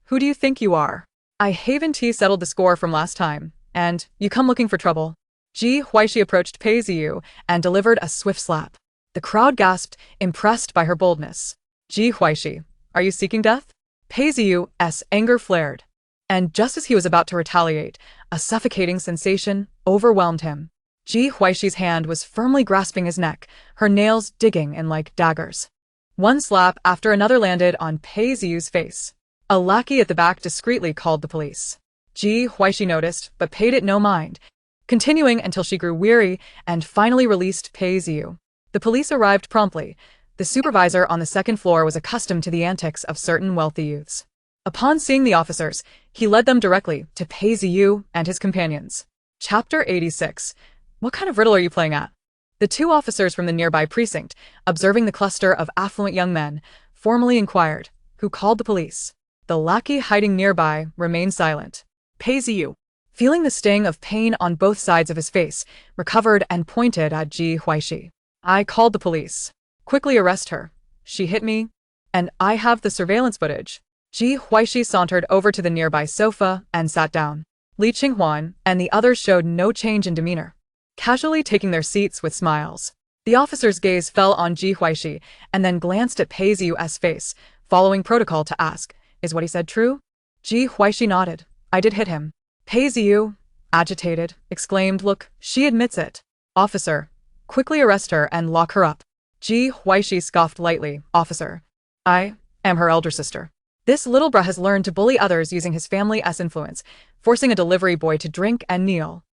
Who do you think you are? I Haven Tea settled the score from last time, and you come looking for trouble. Ji Huaixi approached Pei Ziyu and delivered a swift slap. The crowd gasped, impressed by her boldness. Ji Huaixi, are you seeking death? Pei Ziyu's anger flared. And just as he was about to retaliate, a suffocating sensation overwhelmed him. Ji Huaixi's hand was firmly grasping his neck, her nails digging in like daggers. One slap after another landed on Pei Ziyu's face. A lackey at the back discreetly called the police. Ji Huaixi noticed, but paid it no mind, continuing until she grew weary and finally released Pei Ziyu. The police arrived promptly. The supervisor on the second floor was accustomed to the antics of certain wealthy youths. Upon seeing the officers, he led them directly to Pei Ziyu and his companions. Chapter 86. What kind of riddle are you playing at? The two officers from the nearby precinct, observing the cluster of affluent young men, formally inquired, who called the police. The lackey hiding nearby remained silent. Pei Ziyu. feeling the sting of pain on both sides of his face, recovered and pointed at Ji Huaixi. I called the police. Quickly arrest her. She hit me. And I have the surveillance footage. Ji Huaixi sauntered over to the nearby sofa and sat down. Li Qinghuan and the others showed no change in demeanor, casually taking their seats with smiles. The officer's gaze fell on Ji Huaixi and then glanced at Pei Ziyu's face, following protocol to ask, "Is what he said true?" Ji Huaixi nodded. "I did hit him." Pei Ziyu, agitated, exclaimed, "Look, she admits it." "Officer, quickly arrest her and lock her up." Ji Huaixi scoffed lightly. "Officer, I am her elder sister. This little brat has learned to bully others using his family's influence, forcing a delivery boy to drink and kneel.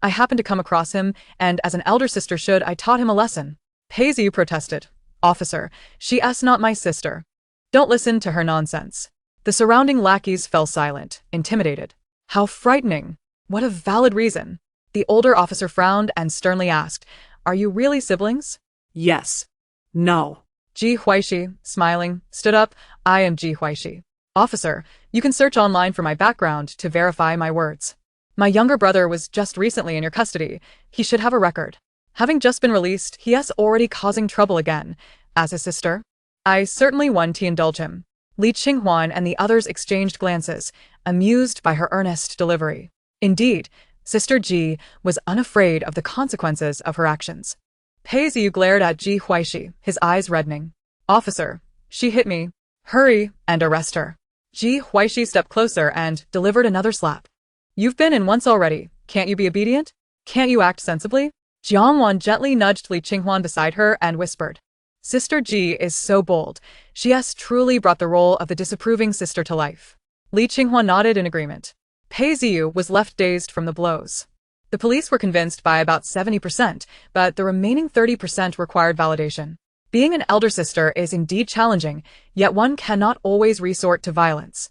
I happened to come across him, and as an elder sister should, I taught him a lesson." Pei Ziyu protested. "Officer, she's not my sister. Don't listen to her nonsense." The surrounding lackeys fell silent, intimidated. How frightening! What a valid reason! The older officer frowned and sternly asked, "Are you really siblings?" Yes. No. Ji Huaixi, smiling, stood up. "I am Ji Huaixi. Officer, you can search online for my background to verify my words. My younger brother was just recently in your custody. He should have a record. Having just been released, he is already causing trouble again. As his sister, I certainly want to indulge him." Li Qinghuan and the others exchanged glances, amused by her earnest delivery. Indeed, Sister Ji was unafraid of the consequences of her actions. Pei Ziyu glared at Ji Huaixi, his eyes reddening. "Officer, she hit me. Hurry and arrest her." Ji Huaixi stepped closer and delivered another slap. "You've been in once already. Can't you be obedient? Can't you act sensibly?" Jiangwan gently nudged Li Qinghuan beside her and whispered, "Sister Ji is so bold. She has truly brought the role of the disapproving sister to life." Li Qinghuan nodded in agreement. Pei Ziyu was left dazed from the blows. The police were convinced by about 70%, but the remaining 30% required validation. Being an elder sister is indeed challenging, yet one cannot always resort to violence.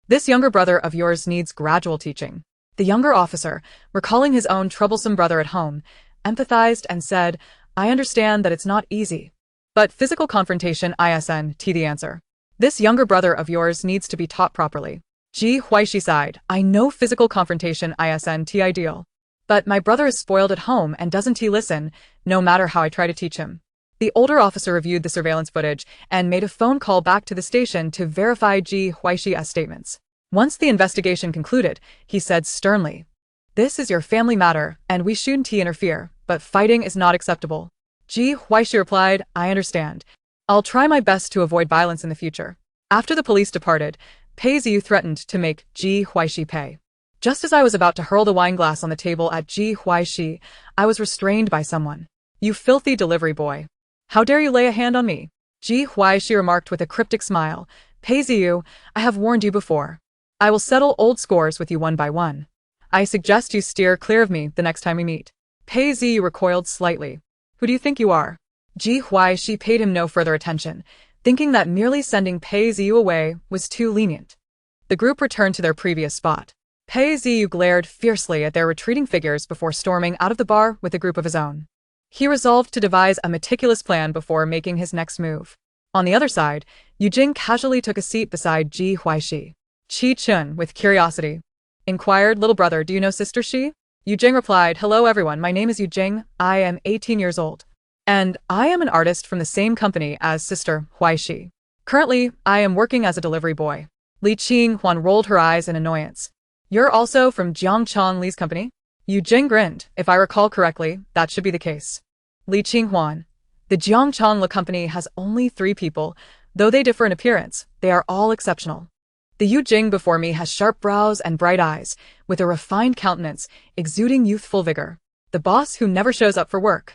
"This younger brother of yours needs gradual teaching." The younger officer, recalling his own troublesome brother at home, empathized and said, "I understand that it's not easy. But physical confrontation isn't the answer. This younger brother of yours needs to be taught properly." Ji Huaixi sighed. "I know physical confrontation isn't ideal. But my brother is spoiled at home and doesn't listen, no matter how I try to teach him." The older officer reviewed the surveillance footage and made a phone call back to the station to verify Ji Huaixi's statements. Once the investigation concluded, he said sternly, "This is your family matter, and we shouldn't interfere, but fighting is not acceptable." Ji Huaixi replied, "I understand. I'll try my best to avoid violence in the future." After the police departed, Pei Ziyu threatened to make Ji Huaixi pay. Just as I was about to hurl the wine glass on the table at Ji Huaixi, I was restrained by someone. "You filthy delivery boy. How dare you lay a hand on me?" Ji Huaixi remarked with a cryptic smile. "Pei Ziyu, I have warned you before. I will settle old scores with you one by one. I suggest you steer clear of me the next time we meet." Pei Ziyu recoiled slightly. "Who do you think you are?" Ji Huaixi paid him no further attention, thinking that merely sending Pei Ziyu away was too lenient. The group returned to their previous spot. Pei Ziyu glared fiercely at their retreating figures before storming out of the bar with a group of his own. He resolved to devise a meticulous plan before making his next move. On the other side, Yu Jing casually took a seat beside Ji Huaixi. Qi Chun, with curiosity, inquired, "Little brother, do you know Sister Shi?" Yu Jing replied, "Hello everyone, my name is Yu Jing, I am 18 years old. And I am an artist from the same company as Sister Huaixi. Currently, I am working as a delivery boy." Li Qinghuan rolled her eyes in annoyance. "You're also from Jiangchong Li's company?" Yu Jing grinned. "If I recall correctly, that should be the case." Li Qinghuan. "The Jiangchong Li company has only 3 people. Though they differ in appearance, they are all exceptional. The Yu Jing before me has sharp brows and bright eyes, with a refined countenance, exuding youthful vigor. The boss who never shows up for work.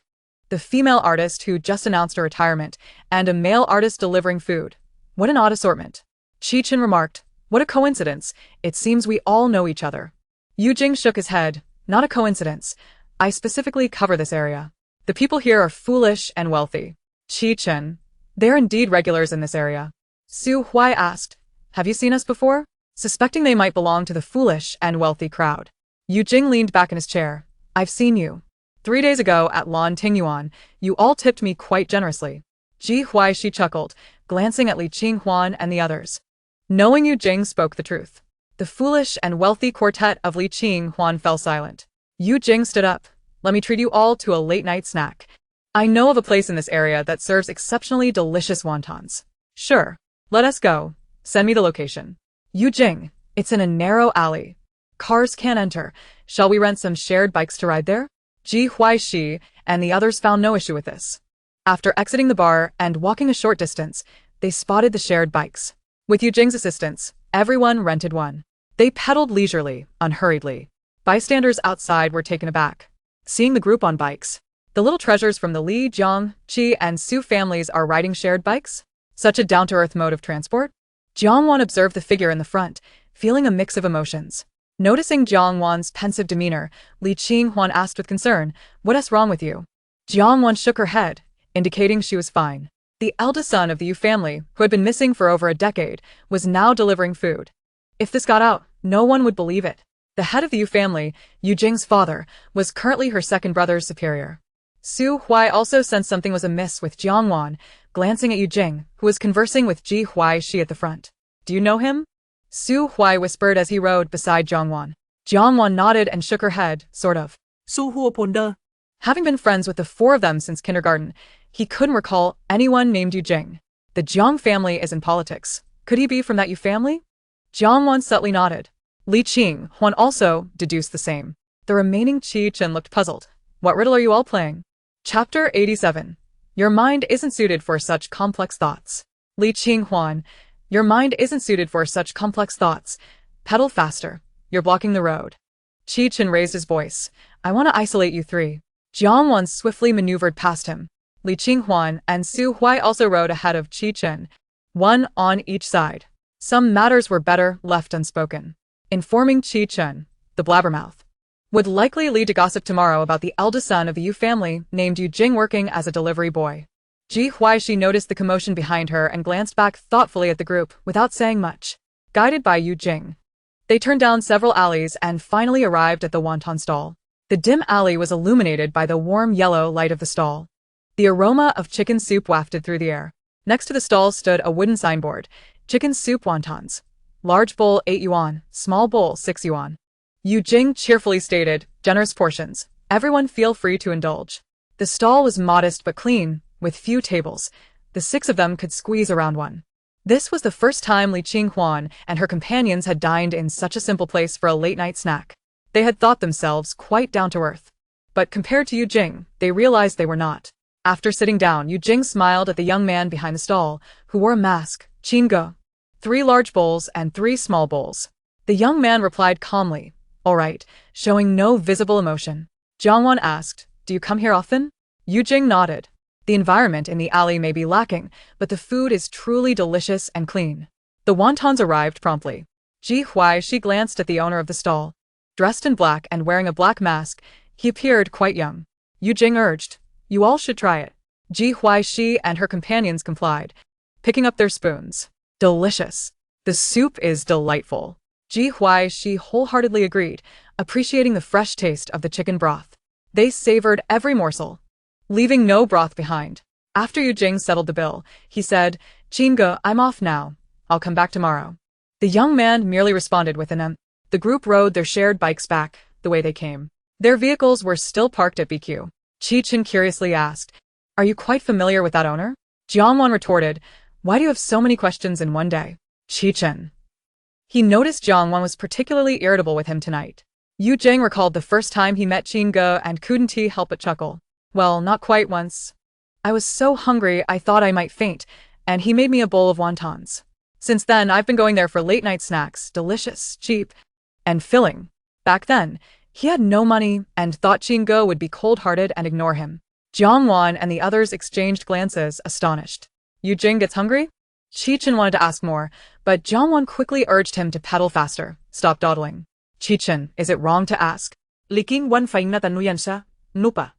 The female artist who just announced her retirement, and a male artist delivering food. What an odd assortment." Qi Chun remarked, "What a coincidence. It seems we all know each other." Yu Jing shook his head. "Not a coincidence. I specifically cover this area. The people here are foolish and wealthy." Qi Chun. "They're indeed regulars in this area." Su Hui asked, "Have you seen us before?" Suspecting they might belong to the foolish and wealthy crowd. Yu Jing leaned back in his chair. "I've seen you. 3 days ago at Lan Tingyuan, you all tipped me quite generously." Ji Huaixi chuckled, glancing at Li Qinghuan and the others. Knowing Yu Jing spoke the truth. The foolish and wealthy quartet of Li Qing Huan fell silent. Yu Jing stood up. Let me treat you all to a late-night snack. I know of a place in this area that serves exceptionally delicious wontons. Sure. Let us go. Send me the location. Yu Jing, it's in a narrow alley. Cars can't enter. Shall we rent some shared bikes to ride there? Ji Huaixi and the others found no issue with this. After exiting the bar and walking a short distance, they spotted the shared bikes. With Yu Jing's assistance, everyone rented one. They pedaled leisurely, unhurriedly. Bystanders outside were taken aback. Seeing the group on bikes, the little treasures from the Li, Jiang, Qi, and Su families are riding shared bikes? Such a down-to-earth mode of transport? Jiang Wan observed the figure in the front, feeling a mix of emotions. Noticing Jiang Wan's pensive demeanor, Li Qing Huan asked with concern, "What is wrong with you?" Jiang Wan shook her head, indicating she was fine. The eldest son of the Yu family, who had been missing for over a decade, was now delivering food. If this got out, no one would believe it. The head of the Yu family, Yu Jing's father, was currently her second brother's superior. Su Huai also sensed something was amiss with Jiang Wan, glancing at Yu Jing, who was conversing with Ji Huaixi at the front. "Do you know him?" Su Huai whispered as he rode beside Jiang Wan. Jiang Wan nodded and shook her head, sort of. Su Huaponda. Having been friends with the four of them since kindergarten, he couldn't recall anyone named Yu Jing. The Jiang family is in politics. Could he be from that Yu family? Jiang Wan subtly nodded. Li Qing Huan also deduced the same. The remaining Qi Chen looked puzzled. What riddle are you all playing? Chapter 87. Your mind isn't suited for such complex thoughts. Li Qing Huan, your mind isn't suited for such complex thoughts. Pedal faster. You're blocking the road. Qi Chen raised his voice. I want to isolate you three. Jiang Wan swiftly maneuvered past him. Li Qing Huan and Su Huai also rode ahead of Qi Chen, one on each side. Some matters were better left unspoken. Informing Qi Chen, the blabbermouth, would likely lead to gossip tomorrow about the eldest son of the Yu family named Yu Jing working as a delivery boy. Ji Huaixi noticed the commotion behind her and glanced back thoughtfully at the group without saying much. Guided by Yu Jing, they turned down several alleys and finally arrived at the wonton stall. The dim alley was illuminated by the warm yellow light of the stall. The aroma of chicken soup wafted through the air. Next to the stall stood a wooden signboard, chicken soup wontons. Large bowl 8 yuan, small bowl 6 yuan. Yu Jing cheerfully stated, generous portions. Everyone feel free to indulge. The stall was modest but clean, with few tables. The 6 of them could squeeze around one. This was the first time Li Qing Huan and her companions had dined in such a simple place for a late-night snack. They had thought themselves quite down-to-earth. But compared to Yu Jing, they realized they were not. After sitting down, Yu Jing smiled at the young man behind the stall, who wore a mask. Qingge. 3 large bowls and 3 small bowls. The young man replied calmly, all right, showing no visible emotion. Jiang Wan asked, do you come here often? Yu Jing nodded. The environment in the alley may be lacking, but the food is truly delicious and clean. The wontons arrived promptly. Ji Huaixi glanced at the owner of the stall. Dressed in black and wearing a black mask, he appeared quite young. Yu Jing urged, you all should try it. Ji Huaixi and her companions complied, picking up their spoons. Delicious. The soup is delightful. Ji Huaixi wholeheartedly agreed, appreciating the fresh taste of the chicken broth. They savored every morsel, leaving no broth behind. After Yu Jing settled the bill, he said, Qingge, I'm off now. I'll come back tomorrow. The young man merely responded with an The group rode their shared bikes back, the way they came. Their vehicles were still parked at BQ. Qi Chen curiously asked, are you quite familiar with that owner? Jiang Wan retorted, why do you have so many questions in one day? Qi Chen. He noticed Jiang Wan was particularly irritable with him tonight. Yu Jing recalled the first time he met Qingge and couldn't he help but chuckle. Well, not quite once. I was so hungry I thought I might faint, and he made me a bowl of wontons. Since then, I've been going there for late-night snacks, delicious, cheap, and filling. Back then, he had no money and thought Qingge would be cold-hearted and ignore him. Jiang Wan and the others exchanged glances, astonished. Yu Jing gets hungry? Qi Chen wanted to ask more, but Jiang Wan quickly urged him to pedal faster. Stop dawdling. Qi Chen, is it wrong to ask? Li Qing Wan phanh na tanuyan siya, nupa.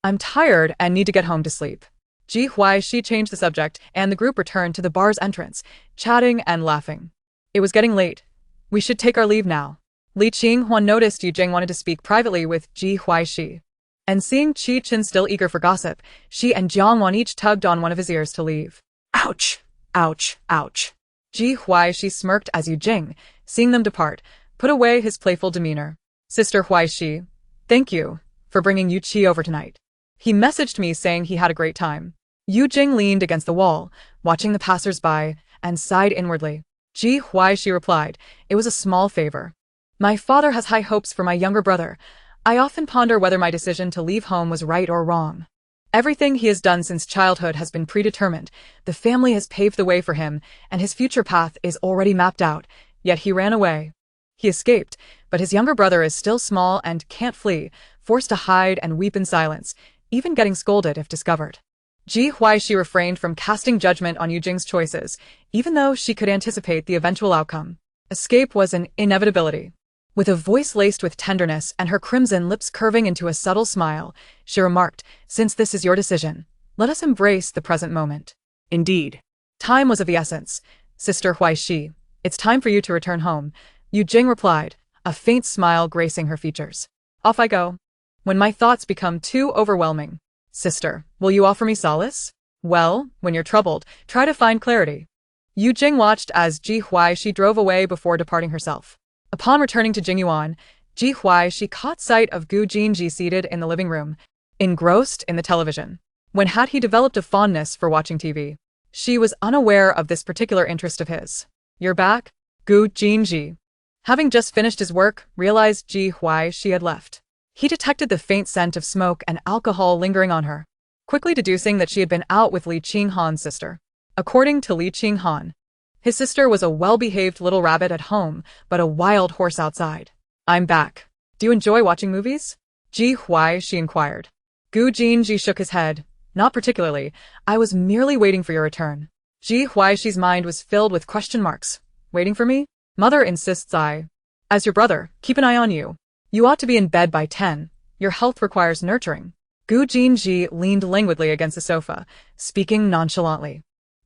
I'm tired and need to get home to sleep. Ji Huaixi changed the subject, and the group returned to the bar's entrance, chatting and laughing. It was getting late. We should take our leave now. Li Qing Huan noticed Yu Jing wanted to speak privately with Ji Huaixi. And seeing Qi Chen still eager for gossip, she and Jiang Wan each tugged on one of his ears to leave. Ouch, ouch, ouch. Ji Huaixi smirked as Yu Jing, seeing them depart, put away his playful demeanor. Sister Huaixi, thank you for bringing Yu Qi over tonight. He messaged me saying he had a great time. Yu Jing leaned against the wall, watching the passers-by, and sighed inwardly. Ji Huaixi replied, it was a small favor. My father has high hopes for my younger brother. I often ponder whether my decision to leave home was right or wrong. Everything he has done since childhood has been predetermined. The family has paved the way for him, and his future path is already mapped out, yet he ran away. He escaped, but his younger brother is still small and can't flee, forced to hide and weep in silence, even getting scolded if discovered. Ji Huaixi refrained from casting judgment on Yu Jing's choices, even though she could anticipate the eventual outcome. Escape was an inevitability. With a voice laced with tenderness and her crimson lips curving into a subtle smile, she remarked, since this is your decision, let us embrace the present moment. Indeed. Time was of the essence. Sister Huaixi, it's time for you to return home, Yu Jing replied, a faint smile gracing her features. Off I go. When my thoughts become too overwhelming. Sister, will you offer me solace? Well, when you're troubled, try to find clarity. Yu Jing watched as Ji Huaixi drove away before departing herself. Upon returning to Jingyuan, Ji Huaixi caught sight of Gu Jinji seated in the living room, engrossed in the television. When had he developed a fondness for watching TV? She was unaware of this particular interest of his. You're back? Gu Jinji, having just finished his work, realized Ji Huaixi had left. He detected the faint scent of smoke and alcohol lingering on her, quickly deducing that she had been out with Li Qinghan's sister. According to Li Qinghan, his sister was a well-behaved little rabbit at home, but a wild horse outside. I'm back. Do you enjoy watching movies? Ji Huaixi inquired. Gu Jinji shook his head. Not particularly. I was merely waiting for your return. Ji Huaixi's mind was filled with question marks. Waiting for me? Mother insists I. As your brother, keep an eye on you. You ought to be in bed by 10. Your health requires nurturing. Gu Jinji leaned languidly against the sofa, speaking nonchalantly.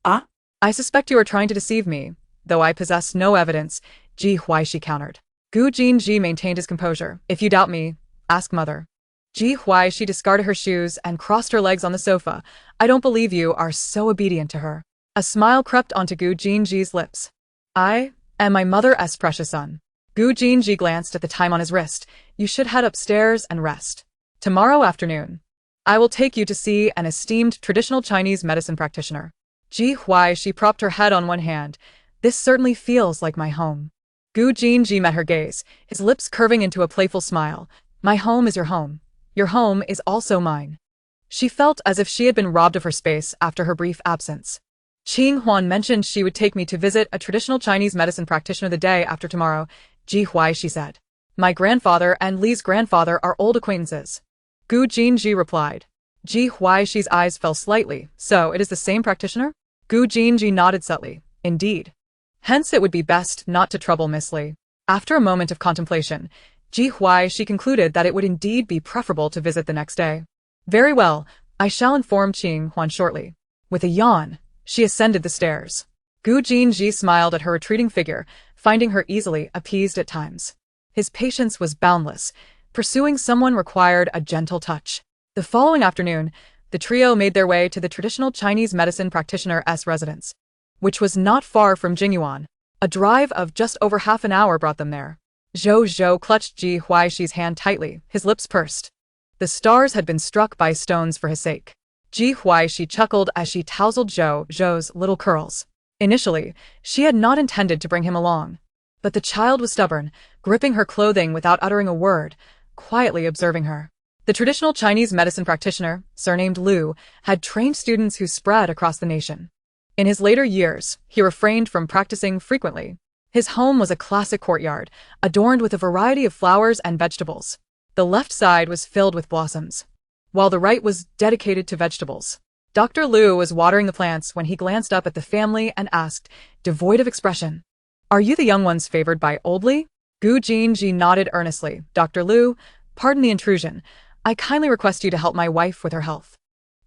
Ah? I suspect you are trying to deceive me, though I possess no evidence, Ji Huaixi countered. Gu Jinji maintained his composure. If you doubt me, ask mother. Ji Huaixi discarded her shoes and crossed her legs on the sofa. I don't believe you are so obedient to her. A smile crept onto Gu Jinji's lips. I am my mother's precious son. Gu Jinji glanced at the time on his wrist. You should head upstairs and rest. Tomorrow afternoon, I will take you to see an esteemed traditional Chinese medicine practitioner. Ji Huaixi propped her head on one hand. This certainly feels like my home. Gu Jinji met her gaze, his lips curving into a playful smile. My home is your home. Your home is also mine. She felt as if she had been robbed of her space after her brief absence. Qing Huan mentioned she would take me to visit a traditional Chinese medicine practitioner the day after tomorrow, Ji Huaixi said. My grandfather and Li's grandfather are old acquaintances. Gu Jinji replied. Ji Huaixi's eyes fell slightly. So, it is the same practitioner? Gu Jinji nodded subtly. Indeed. Hence it would be best not to trouble Miss Li. After a moment of contemplation, Ji Huaixi concluded that it would indeed be preferable to visit the next day. Very well, I shall inform Qing Huan shortly. With a yawn, she ascended the stairs. Gu Jinji smiled at her retreating figure, finding her easily appeased at times. His patience was boundless. Pursuing someone required a gentle touch. The following afternoon, the trio made their way to the traditional Chinese medicine practitioner's residence, which was not far from Jingyuan. A drive of just over half an hour brought them there. Zhou clutched Ji Huaixi's hand tightly, his lips pursed. The stars had been struck by stones for his sake. Ji Huaixi chuckled as she tousled Zhou's little curls. Initially, she had not intended to bring him along. But the child was stubborn, gripping her clothing without uttering a word, quietly observing her. The traditional Chinese medicine practitioner, surnamed Lu, had trained students who spread across the nation. In his later years, he refrained from practicing frequently. His home was a classic courtyard, adorned with a variety of flowers and vegetables. The left side was filled with blossoms, while the right was dedicated to vegetables. Dr. Lu was watering the plants when he glanced up at the family and asked, devoid of expression, Are you the young ones favored by old Li? Gu Jinji nodded earnestly. Dr. Lu, pardon the intrusion. I kindly request you to help my wife with her health.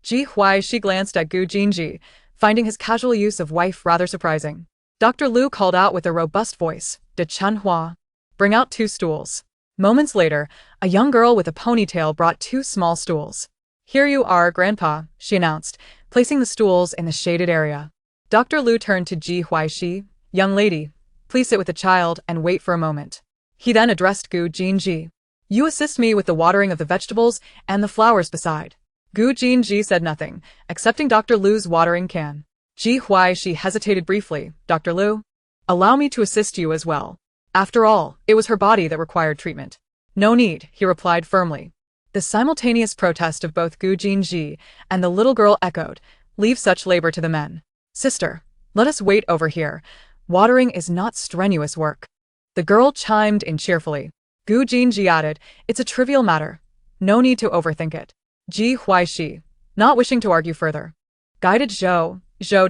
Ji Huaixi glanced at Gu Jinji, finding his casual use of wife rather surprising. Dr. Lu called out with a robust voice, De Chen Hua, bring out 2 stools. Moments later, a young girl with a ponytail brought 2 small stools. Here you are, Grandpa, she announced, placing the stools in the shaded area. Dr. Lu turned to Ji Huaixi. Young lady, Please sit with the child and wait for a moment. He then addressed Gu Jinji. You assist me with the watering of the vegetables and the flowers beside. Gu Jinji said nothing, accepting Dr. Lu's watering can. Ji Huaixi hesitated briefly. Dr. Lu? Allow me to assist you as well. After all, it was her body that required treatment. No need, he replied firmly. The simultaneous protest of both Gu Jinji and the little girl echoed, leave such labor to the men. Sister, let us wait over here. Watering is not strenuous work. The girl chimed in cheerfully. Gu Jinji added, it's a trivial matter. No need to overthink it. Ji Huaixi, not wishing to argue further, guided Zhou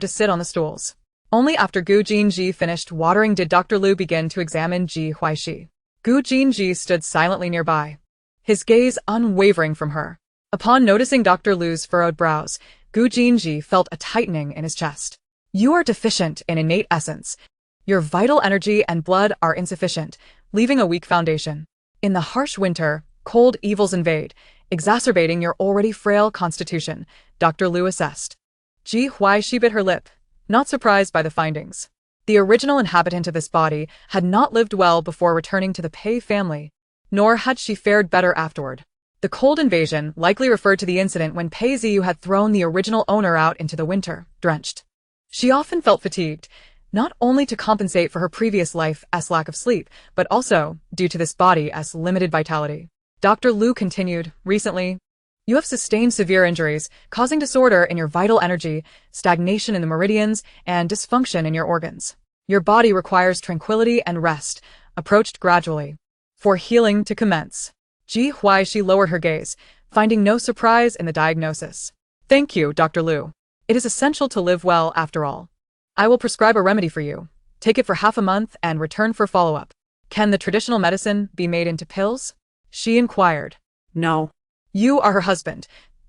to sit on the stools. Only after Gu Jinji finished watering did Dr. Lu begin to examine Ji Huaixi. Gu Jinji stood silently nearby, his gaze unwavering from her. Upon noticing Dr. Lu's furrowed brows, Gu Jinji felt a tightening in his chest. You are deficient in innate essence. Your vital energy and blood are insufficient, leaving a weak foundation. In the harsh winter, cold evils invade, exacerbating your already frail constitution, Dr. Lu assessed. Ji Huaixi bit her lip, not surprised by the findings. The original inhabitant of this body had not lived well before returning to the Pei family, nor had she fared better afterward. The cold invasion likely referred to the incident when Pei Ziyu had thrown the original owner out into the winter, drenched. She often felt fatigued, not only to compensate for her previous life's lack of sleep, but also due to this body's limited vitality. Dr. Lu continued, recently, you have sustained severe injuries, causing disorder in your vital energy, stagnation in the meridians, and dysfunction in your organs. Your body requires tranquility and rest, approached gradually. For healing to commence. Ji Huaixi lowered her gaze, finding no surprise in the diagnosis. Thank you, Dr. Lu. It is essential to live well after all. I will prescribe a remedy for you. Take it for half a month and return for follow-up. Can the traditional medicine be made into pills? She inquired. No. You are her husband.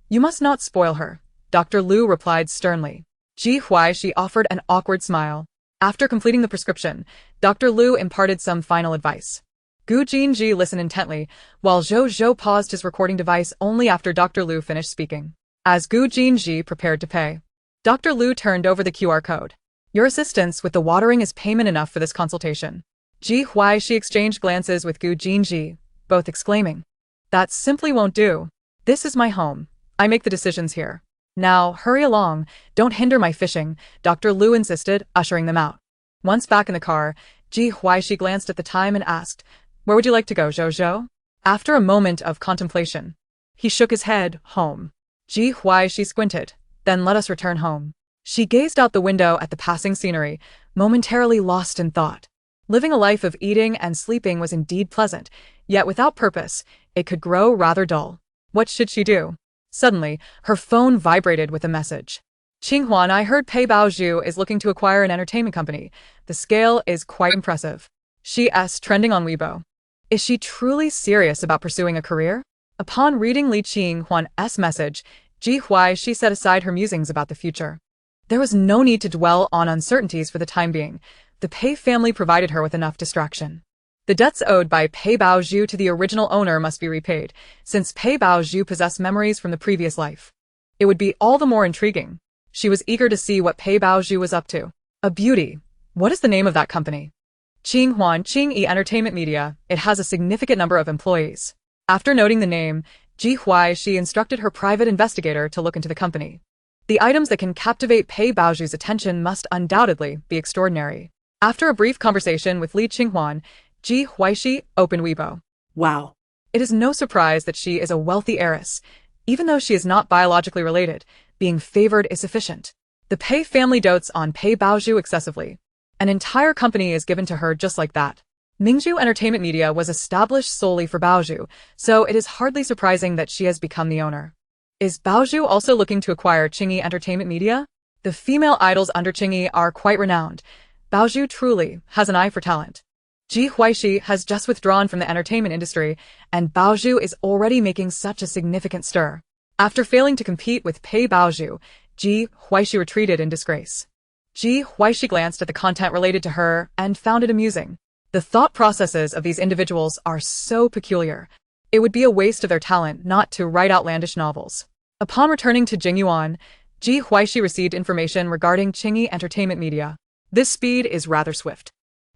You must not spoil her, Dr. Lu replied sternly. Ji Huaixi offered an awkward smile. After completing the prescription, Dr. Lu imparted some final advice. Gu Jinji listened intently, while Zhou paused his recording device only after Dr. Lu finished speaking. As Gu Jinji prepared to pay, Dr. Lu turned over the QR code. Your assistance with the watering is payment enough for this consultation. Ji Huaixi exchanged glances with Gu Jinji, both exclaiming, that simply won't do. This is my home. I make the decisions here. Now, hurry along. Don't hinder my fishing, Dr. Lu insisted, ushering them out. Once back in the car, Ji Huaixi glanced at the time and asked, where would you like to go, Zhou? After a moment of contemplation, he shook his head, home. Ji Huaixi squinted, then let us return home. She gazed out the window at the passing scenery, momentarily lost in thought. Living a life of eating and sleeping was indeed pleasant, yet without purpose, it could grow rather dull. What should she do? Suddenly, her phone vibrated with a message. Qinghuan, I heard Pei Baozhu is looking to acquire an entertainment company. The scale is quite impressive. She's trending on Weibo. Is she truly serious about pursuing a career? Upon reading Li Qinghuan's message, Ji Huaixi set aside her musings about the future. There was no need to dwell on uncertainties for the time being. The Pei family provided her with enough distraction. The debts owed by Pei Baozhu to the original owner must be repaid, since Pei Baozhu possessed memories from the previous life. It would be all the more intriguing. She was eager to see what Pei Baozhu was up to. A beauty. What is the name of that company? Qingyi Entertainment Media. It has a significant number of employees. After noting the name, Ji Huaixi instructed her private investigator to look into the company. The items that can captivate Pei Baozhu's attention must undoubtedly be extraordinary. After a brief conversation with Li Qinghuan, Ji Huaixi opened Weibo. Wow. It is no surprise that she is a wealthy heiress. Even though she is not biologically related, being favored is sufficient. The Pei family dotes on Pei Baozhu excessively. An entire company is given to her just like that. Mingzhu Entertainment Media was established solely for Baozhu, so it is hardly surprising that she has become the owner. Is Baozhu also looking to acquire Qingyi Entertainment Media? The female idols under Qingyi are quite renowned. Baozhu truly has an eye for talent. Ji Huaixi has just withdrawn from the entertainment industry, and Baozhu is already making such a significant stir. After failing to compete with Pei Baozhu, Ji Huaixi retreated in disgrace. Ji Huaixi glanced at the content related to her and found it amusing. The thought processes of these individuals are so peculiar. It would be a waste of their talent not to write outlandish novels. Upon returning to Jingyuan, Ji Huaixi received information regarding Qingyi Entertainment Media. This speed is rather swift.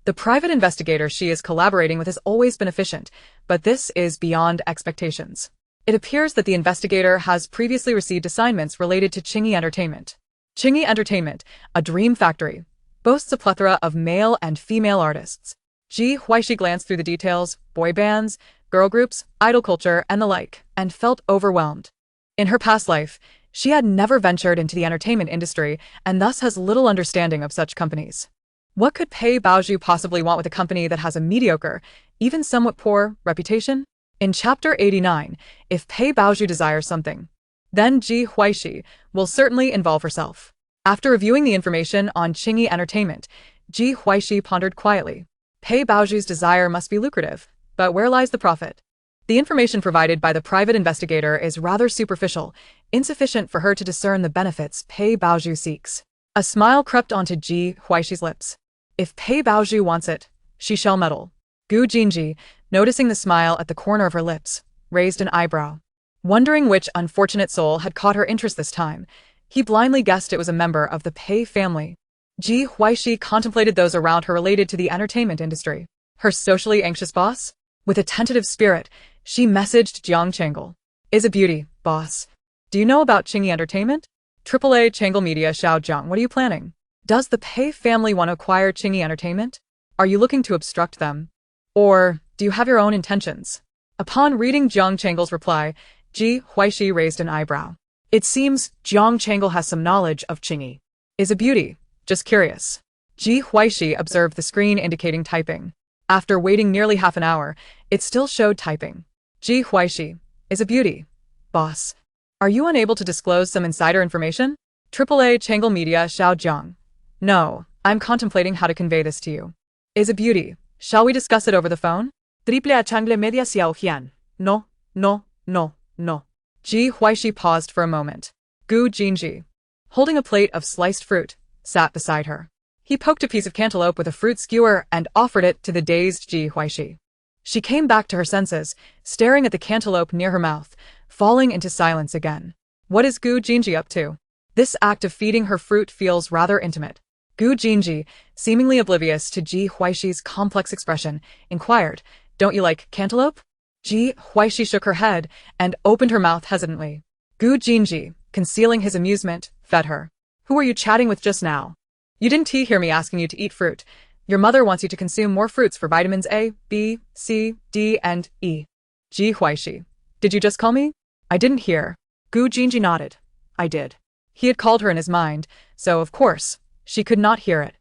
The private investigator she is collaborating with has always been efficient, but this is beyond expectations. It appears that the investigator has previously received assignments related to Qingyi Entertainment. Qingyi Entertainment, a dream factory, boasts a plethora of male and female artists. Ji Huaixi glanced through the details, boy bands, girl groups, idol culture, and the like, and felt overwhelmed. In her past life, she had never ventured into the entertainment industry and thus has little understanding of such companies. What could Pei Baozhu possibly want with a company that has a mediocre, even somewhat poor, reputation? In Chapter 89, if Pei Baozhu desires something, then Ji Huaixi will certainly involve herself. After reviewing the information on Qingyi Entertainment, Ji Huaixi pondered quietly. Pei Baozhu's desire must be lucrative, but where lies the profit? The information provided by the private investigator is rather superficial, insufficient for her to discern the benefits Pei Baozhu seeks. A smile crept onto Ji Huaixi's lips. If Pei Baozhu wants it, she shall meddle. Gu Jinji, noticing the smile at the corner of her lips, raised an eyebrow. Wondering which unfortunate soul had caught her interest this time, he blindly guessed it was a member of the Pei family. Ji Huaixi contemplated those around her related to the entertainment industry. Her socially anxious boss? With a tentative spirit, she messaged Jiang Changle. Is a beauty, boss. Do you know about Qingyi Entertainment? AAA Changle Media Xiao Jiang, what are you planning? Does the Pei family want to acquire Qingyi Entertainment? Are you looking to obstruct them? Or do you have your own intentions? Upon reading Jiang Changle's reply, Ji Huaixi raised an eyebrow. It seems Jiang Changle has some knowledge of Qingyi. Is a beauty. Just curious. Ji Huaixi observed the screen indicating typing. After waiting nearly half an hour, it still showed typing. Ji Huaixi, is a beauty. Boss. Are you unable to disclose some insider information? AAA Changle Media Xiao Jiang. No, I'm contemplating how to convey this to you. Is a beauty. Shall we discuss it over the phone? Triple A Changle Media Xiao Jian. No, no, no, no. Ji Huaixi paused for a moment. Gu Jinji, holding a plate of sliced fruit, sat beside her. He poked a piece of cantaloupe with a fruit skewer and offered it to the dazed Ji Huaixi. She came back to her senses, staring at the cantaloupe near her mouth, falling into silence again. What is Gu Jinji up to? This act of feeding her fruit feels rather intimate. Gu Jinji, seemingly oblivious to Ji Huaixi's complex expression, inquired, Don't you like cantaloupe? Ji Huaixi shook her head and opened her mouth hesitantly. Gu Jinji, concealing his amusement, fed her. Who were you chatting with just now? You didn't hear me asking you to eat fruit. Your mother wants you to consume more fruits for vitamins A, B, C, D, and E. Ji Huaixi, did you just call me? I didn't hear. Gu Jinji nodded. I did. He had called her in his mind, so of course, she could not hear it.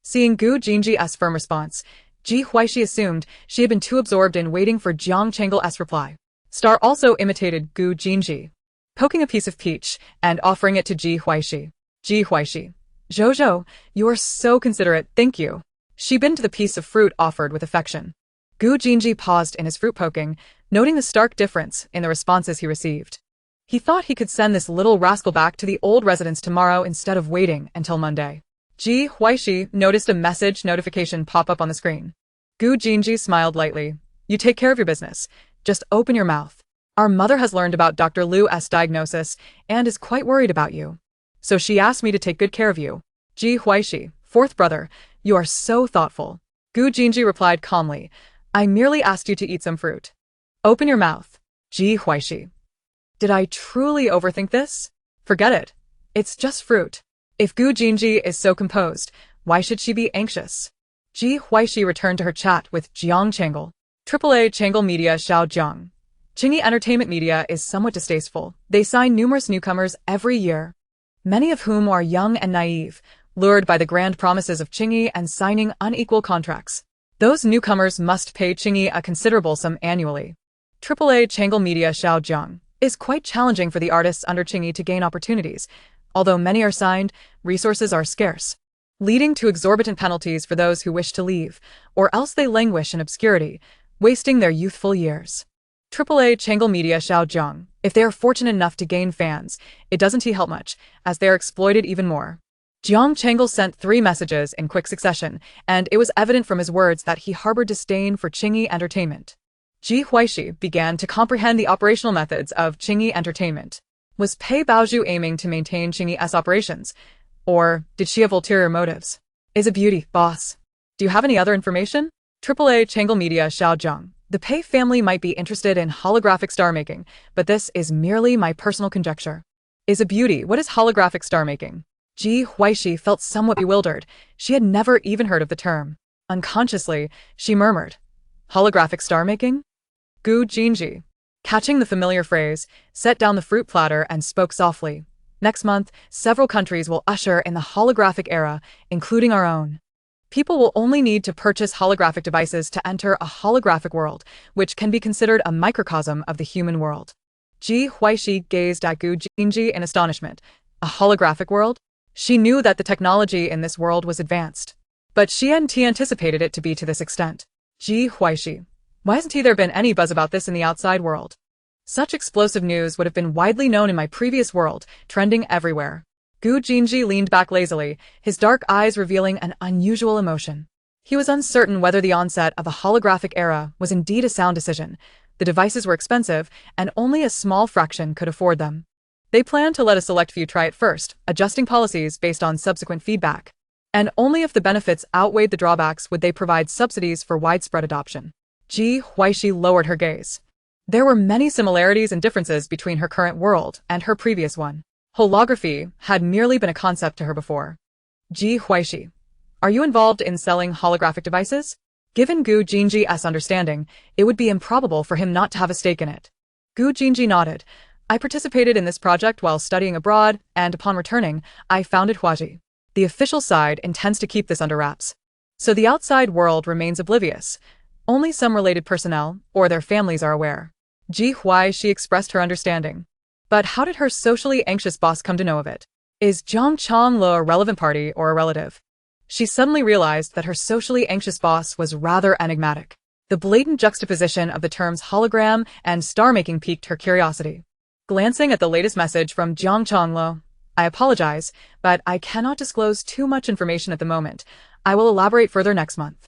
Seeing Gu Jinji's firm response, Ji Huaixi assumed she had been too absorbed in waiting for Jiang Changle's reply. Star also imitated Gu Jinji, poking a piece of peach and offering it to Ji Huaixi. Ji Huaixi, Zhou, you are so considerate, thank you. She bit into the piece of fruit offered with affection. Gu Jinji paused in his fruit poking, noting the stark difference in the responses he received. He thought he could send this little rascal back to the old residence tomorrow instead of waiting until Monday. Ji Huaixi noticed a message notification pop up on the screen. Gu Jinji smiled lightly. You take care of your business. Just open your mouth. Our mother has learned about Dr. Lu's diagnosis and is quite worried about you. So she asked me to take good care of you. Ji Huaixi, fourth brother, you are so thoughtful. Gu Jinji replied calmly. I merely asked you to eat some fruit. Open your mouth. Ji Huaixi. Did I truly overthink this? Forget it. It's just fruit. If Gu Jinji is so composed, why should she be anxious? Ji Huaixi returned to her chat with Jiang Changle. AAA Changle Media Xiao Jiang. Qingyi Entertainment Media is somewhat distasteful. They sign numerous newcomers every year, many of whom are young and naive, lured by the grand promises of Qingyi and signing unequal contracts. Those newcomers must pay Qingyi a considerable sum annually. AAA Changle Media Xiao Jiang is quite challenging for the artists under Qingyi to gain opportunities. Although many are signed, resources are scarce, leading to exorbitant penalties for those who wish to leave, or else they languish in obscurity, wasting their youthful years. AAA Changle Media Xiao Jiang, if they are fortunate enough to gain fans, it doesn't help much, as they are exploited even more. Jiang Changle sent 3 messages in quick succession, and it was evident from his words that he harbored disdain for Qingyi Entertainment. Ji Huaixi began to comprehend the operational methods of Qingyi Entertainment. Was Pei Baozhu aiming to maintain Qingyi's operations, or did she have ulterior motives? Is a beauty, boss. Do you have any other information? AAA Changle Media Xiaozheng. The Pei family might be interested in holographic star making, but this is merely my personal conjecture. Is a beauty. What is holographic star making? Ji Huaixi felt somewhat bewildered. She had never even heard of the term. Unconsciously, she murmured, "Holographic star making?" Gu Jinji, catching the familiar phrase, set down the fruit platter and spoke softly. Next month, several countries will usher in the holographic era, including our own. People will only need to purchase holographic devices to enter a holographic world, which can be considered a microcosm of the human world. Ji Huaixi gazed at Gu Jinji in astonishment. A holographic world? She knew that the technology in this world was advanced, but she hadn't anticipated it to be to this extent. Ji Huaixi. Why hasn't there been any buzz about this in the outside world? Such explosive news would have been widely known in my previous world, trending everywhere. Gu Jinji leaned back lazily, his dark eyes revealing an unusual emotion. He was uncertain whether the onset of a holographic era was indeed a sound decision. The devices were expensive, and only a small fraction could afford them. They planned to let a select few try it first, adjusting policies based on subsequent feedback. And only if the benefits outweighed the drawbacks would they provide subsidies for widespread adoption. Ji Huaixi lowered her gaze. There were many similarities and differences between her current world and her previous one. Holography had merely been a concept to her before. Ji Huaixi. Are you involved in selling holographic devices? Given Gu Jinji's understanding, it would be improbable for him not to have a stake in it. Gu Jinji nodded. I participated in this project while studying abroad, and upon returning, I founded Huaixi. The official side intends to keep this under wraps. So the outside world remains oblivious. Only some related personnel, or their families, are aware. Ji Huaixi expressed her understanding. But how did her socially anxious boss come to know of it? Is Zhang Changlo a relevant party or a relative? She suddenly realized that her socially anxious boss was rather enigmatic. The blatant juxtaposition of the terms hologram and star-making piqued her curiosity. Glancing at the latest message from Zhang Changlo, I apologize, but I cannot disclose too much information at the moment. I will elaborate further next month.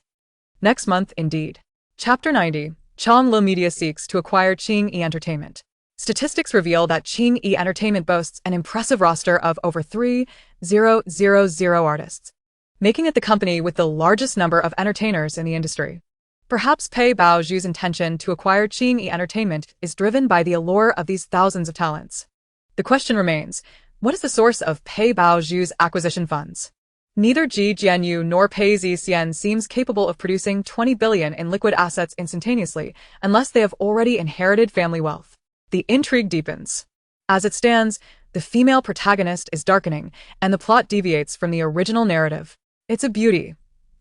Next month, indeed. Chapter 90. Changlo Media seeks to acquire Qingyi Entertainment. Statistics reveal that Qingyi Entertainment boasts an impressive roster of over 3,000 artists, making it the company with the largest number of entertainers in the industry. Perhaps Pei Baozhu's intention to acquire Qingyi Entertainment is driven by the allure of these thousands of talents. The question remains, what is the source of Pei Baozhu's acquisition funds? Neither Ji Jianyu nor Pei Zixian seems capable of producing 20 billion in liquid assets instantaneously, unless they have already inherited family wealth. The intrigue deepens. As it stands, the female protagonist is darkening, and the plot deviates from the original narrative. It's a beauty.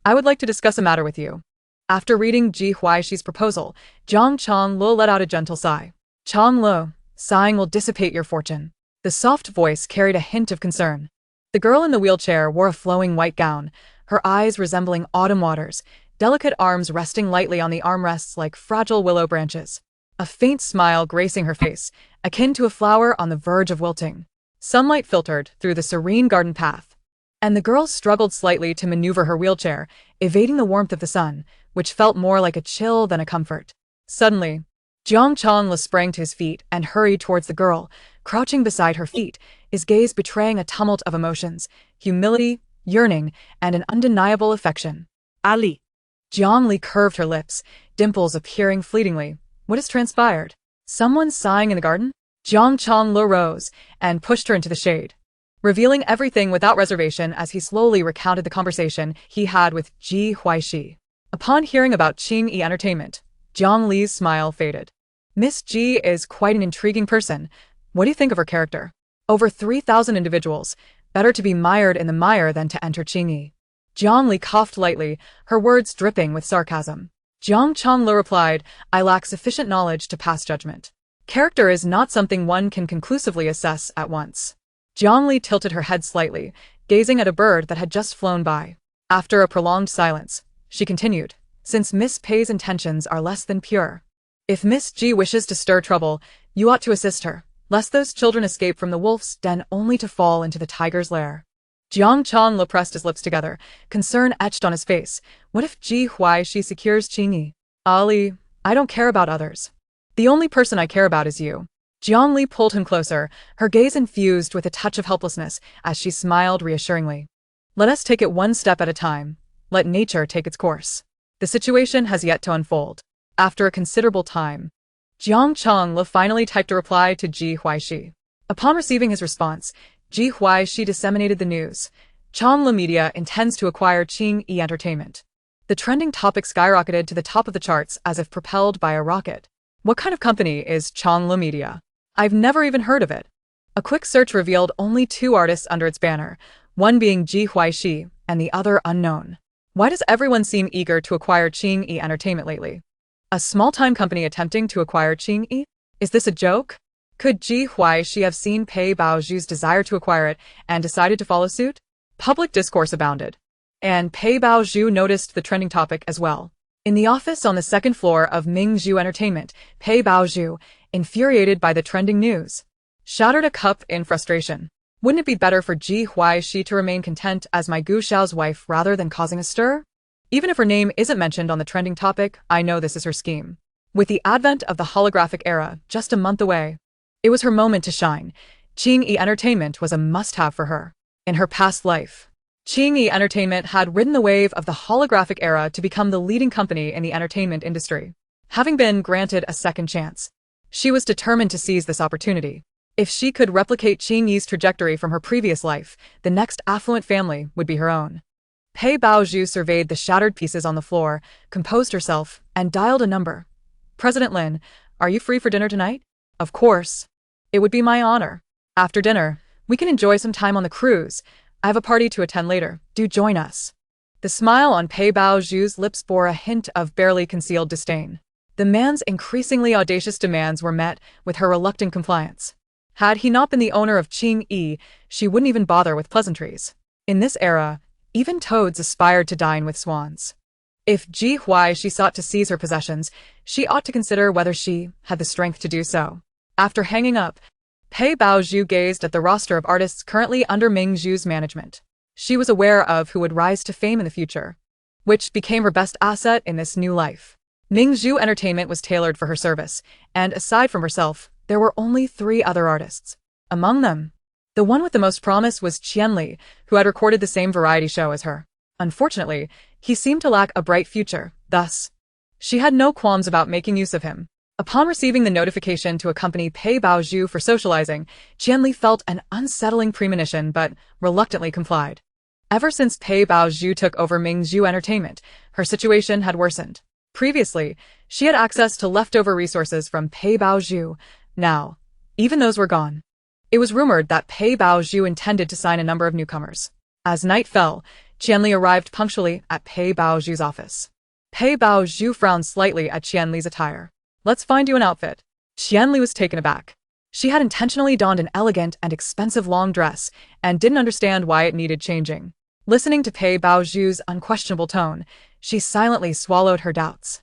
I would like to discuss a matter with you. After reading Ji Huaixi's proposal, Zhang Changlo let out a gentle sigh. Changlo, sighing will dissipate your fortune. The soft voice carried a hint of concern. The girl in the wheelchair wore a flowing white gown, her eyes resembling autumn waters, delicate arms resting lightly on the armrests like fragile willow branches. A faint smile gracing her face, akin to a flower on the verge of wilting. Sunlight filtered through the serene garden path, and the girl struggled slightly to maneuver her wheelchair, evading the warmth of the sun, which felt more like a chill than a comfort. Suddenly, Zhang Changla sprang to his feet and hurried towards the girl, crouching beside her feet, his gaze betraying a tumult of emotions, humility, yearning, and an undeniable affection. Ali. Jiang Li curved her lips, dimples appearing fleetingly. What has transpired? Someone sighing in the garden? Zhang Changlo rose and pushed her into the shade, revealing everything without reservation as he slowly recounted the conversation he had with Ji Huaixi. Upon hearing about Qingyi Entertainment, Jiang Li's smile faded. Miss Ji is quite an intriguing person. What do you think of her character? Over 3,000 individuals. Better to be mired in the mire than to enter Qingyi. Jiang Li coughed lightly, her words dripping with sarcasm. Zhang Changlo replied, I lack sufficient knowledge to pass judgment. Character is not something one can conclusively assess at once. Jiang Li tilted her head slightly, gazing at a bird that had just flown by. After a prolonged silence, she continued, since Miss Pei's intentions are less than pure. If Miss Ji wishes to stir trouble, you ought to assist her, lest those children escape from the wolf's den only to fall into the tiger's lair. Jiang Changlo pressed his lips together, concern etched on his face. What if Ji Huaixi secures Qingyi? Ali, I don't care about others. The only person I care about is you. Jiang Li pulled him closer, her gaze infused with a touch of helplessness as she smiled reassuringly. Let us take it one step at a time. Let nature take its course. The situation has yet to unfold. After a considerable time, Jiang Changla finally typed a reply to Ji Huaixi. Upon receiving his response, Ji Huaixi disseminated the news. Changla Media intends to acquire Qingyi Entertainment. The trending topic skyrocketed to the top of the charts as if propelled by a rocket. What kind of company is Changla Media? I've never even heard of it. A quick search revealed only 2 artists under its banner, one being Ji Huaixi and the other unknown. Why does everyone seem eager to acquire Qingyi Entertainment lately? A small-time company attempting to acquire Qingyi? Is this a joke? Could Ji Huaixi have seen Pei Baozhu's desire to acquire it and decided to follow suit? Public discourse abounded. And Pei Baozhu noticed the trending topic as well. In the office on the 2nd floor of Mingzhu Entertainment, Pei Baozhu, infuriated by the trending news, shattered a cup in frustration. Wouldn't it be better for Ji Huaixi to remain content as my Gu Xiao's wife rather than causing a stir? Even if her name isn't mentioned on the trending topic, I know this is her scheme. With the advent of the holographic era just a month away, it was her moment to shine. Qingyi Entertainment was a must-have for her. In her past life, Qingyi Entertainment had ridden the wave of the holographic era to become the leading company in the entertainment industry. Having been granted a second chance, she was determined to seize this opportunity. If she could replicate Qingyi's trajectory from her previous life, the next affluent family would be her own. Pei Baozhu surveyed the shattered pieces on the floor, composed herself, and dialed a number. President Lin, are you free for dinner tonight? Of course. It would be my honor. After dinner, we can enjoy some time on the cruise. I have a party to attend later. Do join us. The smile on Pei Baozhu's lips bore a hint of barely concealed disdain. The man's increasingly audacious demands were met with her reluctant compliance. Had he not been the owner of Qingyi, she wouldn't even bother with pleasantries. In this era, even toads aspired to dine with swans. If Ji Huaixi sought to seize her possessions, she ought to consider whether she had the strength to do so. After hanging up, Pei Baozhu gazed at the roster of artists currently under Mingzhu's management. She was aware of who would rise to fame in the future, which became her best asset in this new life. Mingzhu Entertainment was tailored for her service, and aside from herself, there were only 3 other artists. Among them, the one with the most promise was Qianli, who had recorded the same variety show as her. Unfortunately, he seemed to lack a bright future, thus, she had no qualms about making use of him. Upon receiving the notification to accompany Pei Baozhu for socializing, Qianli felt an unsettling premonition but reluctantly complied. Ever since Pei Baozhu took over Mingzhu Entertainment, her situation had worsened. Previously, she had access to leftover resources from Pei Baozhu. Now, even those were gone. It was rumored that Pei Baozhu intended to sign a number of newcomers. As night fell, Qianli arrived punctually at Pei Baozhu's office. Pei Baozhu frowned slightly at Qianli's attire. Let's find you an outfit. Qianli was taken aback. She had intentionally donned an elegant and expensive long dress and didn't understand why it needed changing. Listening to Pei Baozhu's unquestionable tone, she silently swallowed her doubts.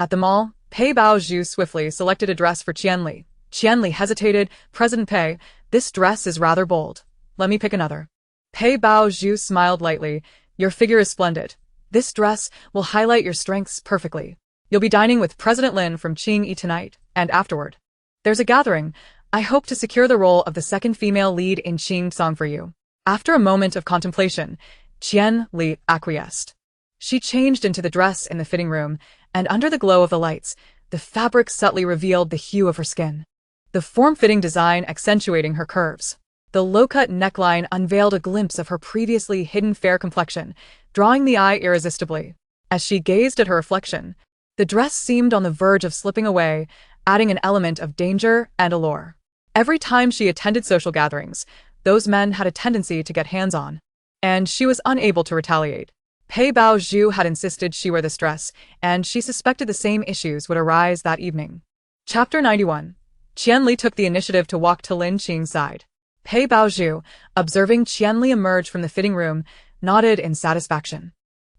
At the mall, Pei Baozhu swiftly selected a dress for Qianli. Qianli hesitated. President Pei, this dress is rather bold. Let me pick another. Pei Baozhu smiled lightly. Your figure is splendid. This dress will highlight your strengths perfectly. You'll be dining with President Lin from Qingyi tonight, and afterward. There's a gathering. I hope to secure the role of the second female lead in Qingdong for you. After a moment of contemplation, Qianli acquiesced. She changed into the dress in the fitting room, and under the glow of the lights, the fabric subtly revealed the hue of her skin, the form-fitting design accentuating her curves. The low-cut neckline unveiled a glimpse of her previously hidden fair complexion, drawing the eye irresistibly. As she gazed at her reflection, the dress seemed on the verge of slipping away, adding an element of danger and allure. Every time she attended social gatherings, those men had a tendency to get hands-on, and she was unable to retaliate. Pei Baozhu had insisted she wear this dress, and she suspected the same issues would arise that evening. Chapter 91. Qianli took the initiative to walk to Lin Qing's side. Pei Baozhu, observing Qianli emerge from the fitting room, nodded in satisfaction.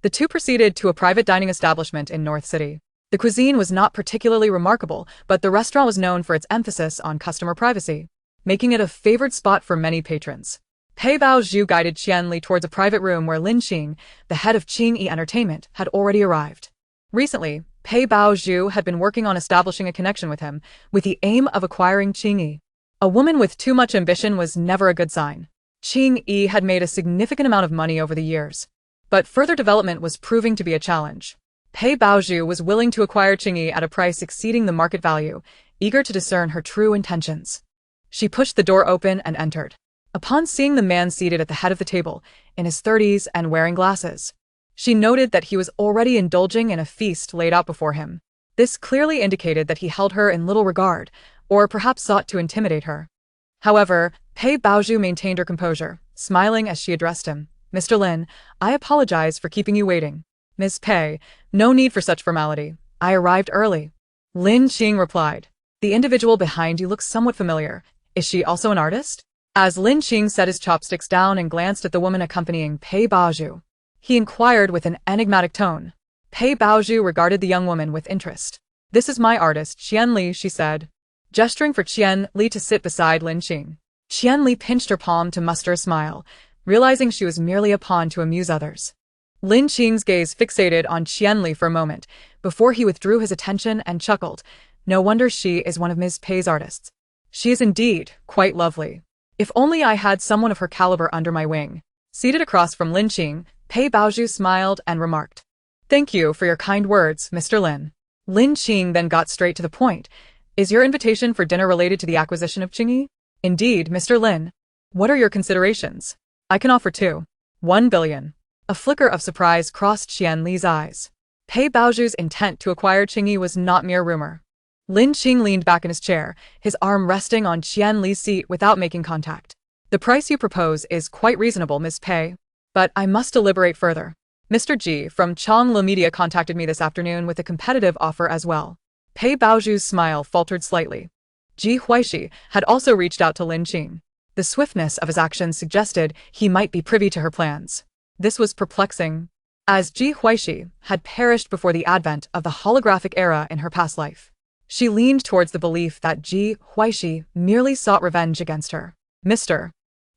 The two proceeded to a private dining establishment in North City. The cuisine was not particularly remarkable, but the restaurant was known for its emphasis on customer privacy, making it a favored spot for many patrons. Pei Baozhu guided Qianli towards a private room where Lin Qing, the head of Qingyi Entertainment, had already arrived. Recently, Pei Baozhu had been working on establishing a connection with him, with the aim of acquiring Qingyi. A woman with too much ambition was never a good sign. Qingyi had made a significant amount of money over the years. But further development was proving to be a challenge. Pei Baozhu was willing to acquire Qingyi at a price exceeding the market value, eager to discern her true intentions. She pushed the door open and entered. Upon seeing the man seated at the head of the table, in his 30s and wearing glasses, she noted that he was already indulging in a feast laid out before him. This clearly indicated that he held her in little regard, or perhaps sought to intimidate her. However, Pei Baozhu maintained her composure, smiling as she addressed him. "Mr. Lin, I apologize for keeping you waiting." "Miss Pei, no need for such formality. I arrived early." Lin Qing replied. "The individual behind you looks somewhat familiar. Is she also an artist?" As Lin Qing set his chopsticks down and glanced at the woman accompanying Pei Baozhu, he inquired with an enigmatic tone. Pei Baozhu regarded the young woman with interest. "This is my artist, Qian Li," she said, gesturing for Qian Li to sit beside Lin Qing. Qian Li pinched her palm to muster a smile, realizing she was merely a pawn to amuse others. Lin Qing's gaze fixated on Qian Li for a moment, before he withdrew his attention and chuckled. "No wonder she is one of Ms. Pei's artists. She is indeed quite lovely. If only I had someone of her caliber under my wing." Seated across from Lin Qing, Pei Baozhu smiled and remarked, "Thank you for your kind words, Mr. Lin." Lin Qing then got straight to the point. "Is your invitation for dinner related to the acquisition of Qingyi?" "Indeed, Mr. Lin. What are your considerations?" "I can offer 1 billion. A flicker of surprise crossed Qian Li's eyes. Pei Baozhu's intent to acquire Qingyi was not mere rumor. Lin Qing leaned back in his chair, his arm resting on Qian Li's seat without making contact. "The price you propose is quite reasonable, Miss Pei. But I must deliberate further. Mr. Ji from Changla Media contacted me this afternoon with a competitive offer as well." Pei Baozhu's smile faltered slightly. Ji Huaixi had also reached out to Lin Qing. The swiftness of his actions suggested he might be privy to her plans. This was perplexing, as Ji Huaixi had perished before the advent of the holographic era in her past life. She leaned towards the belief that Ji Huaixi merely sought revenge against her. "Mr.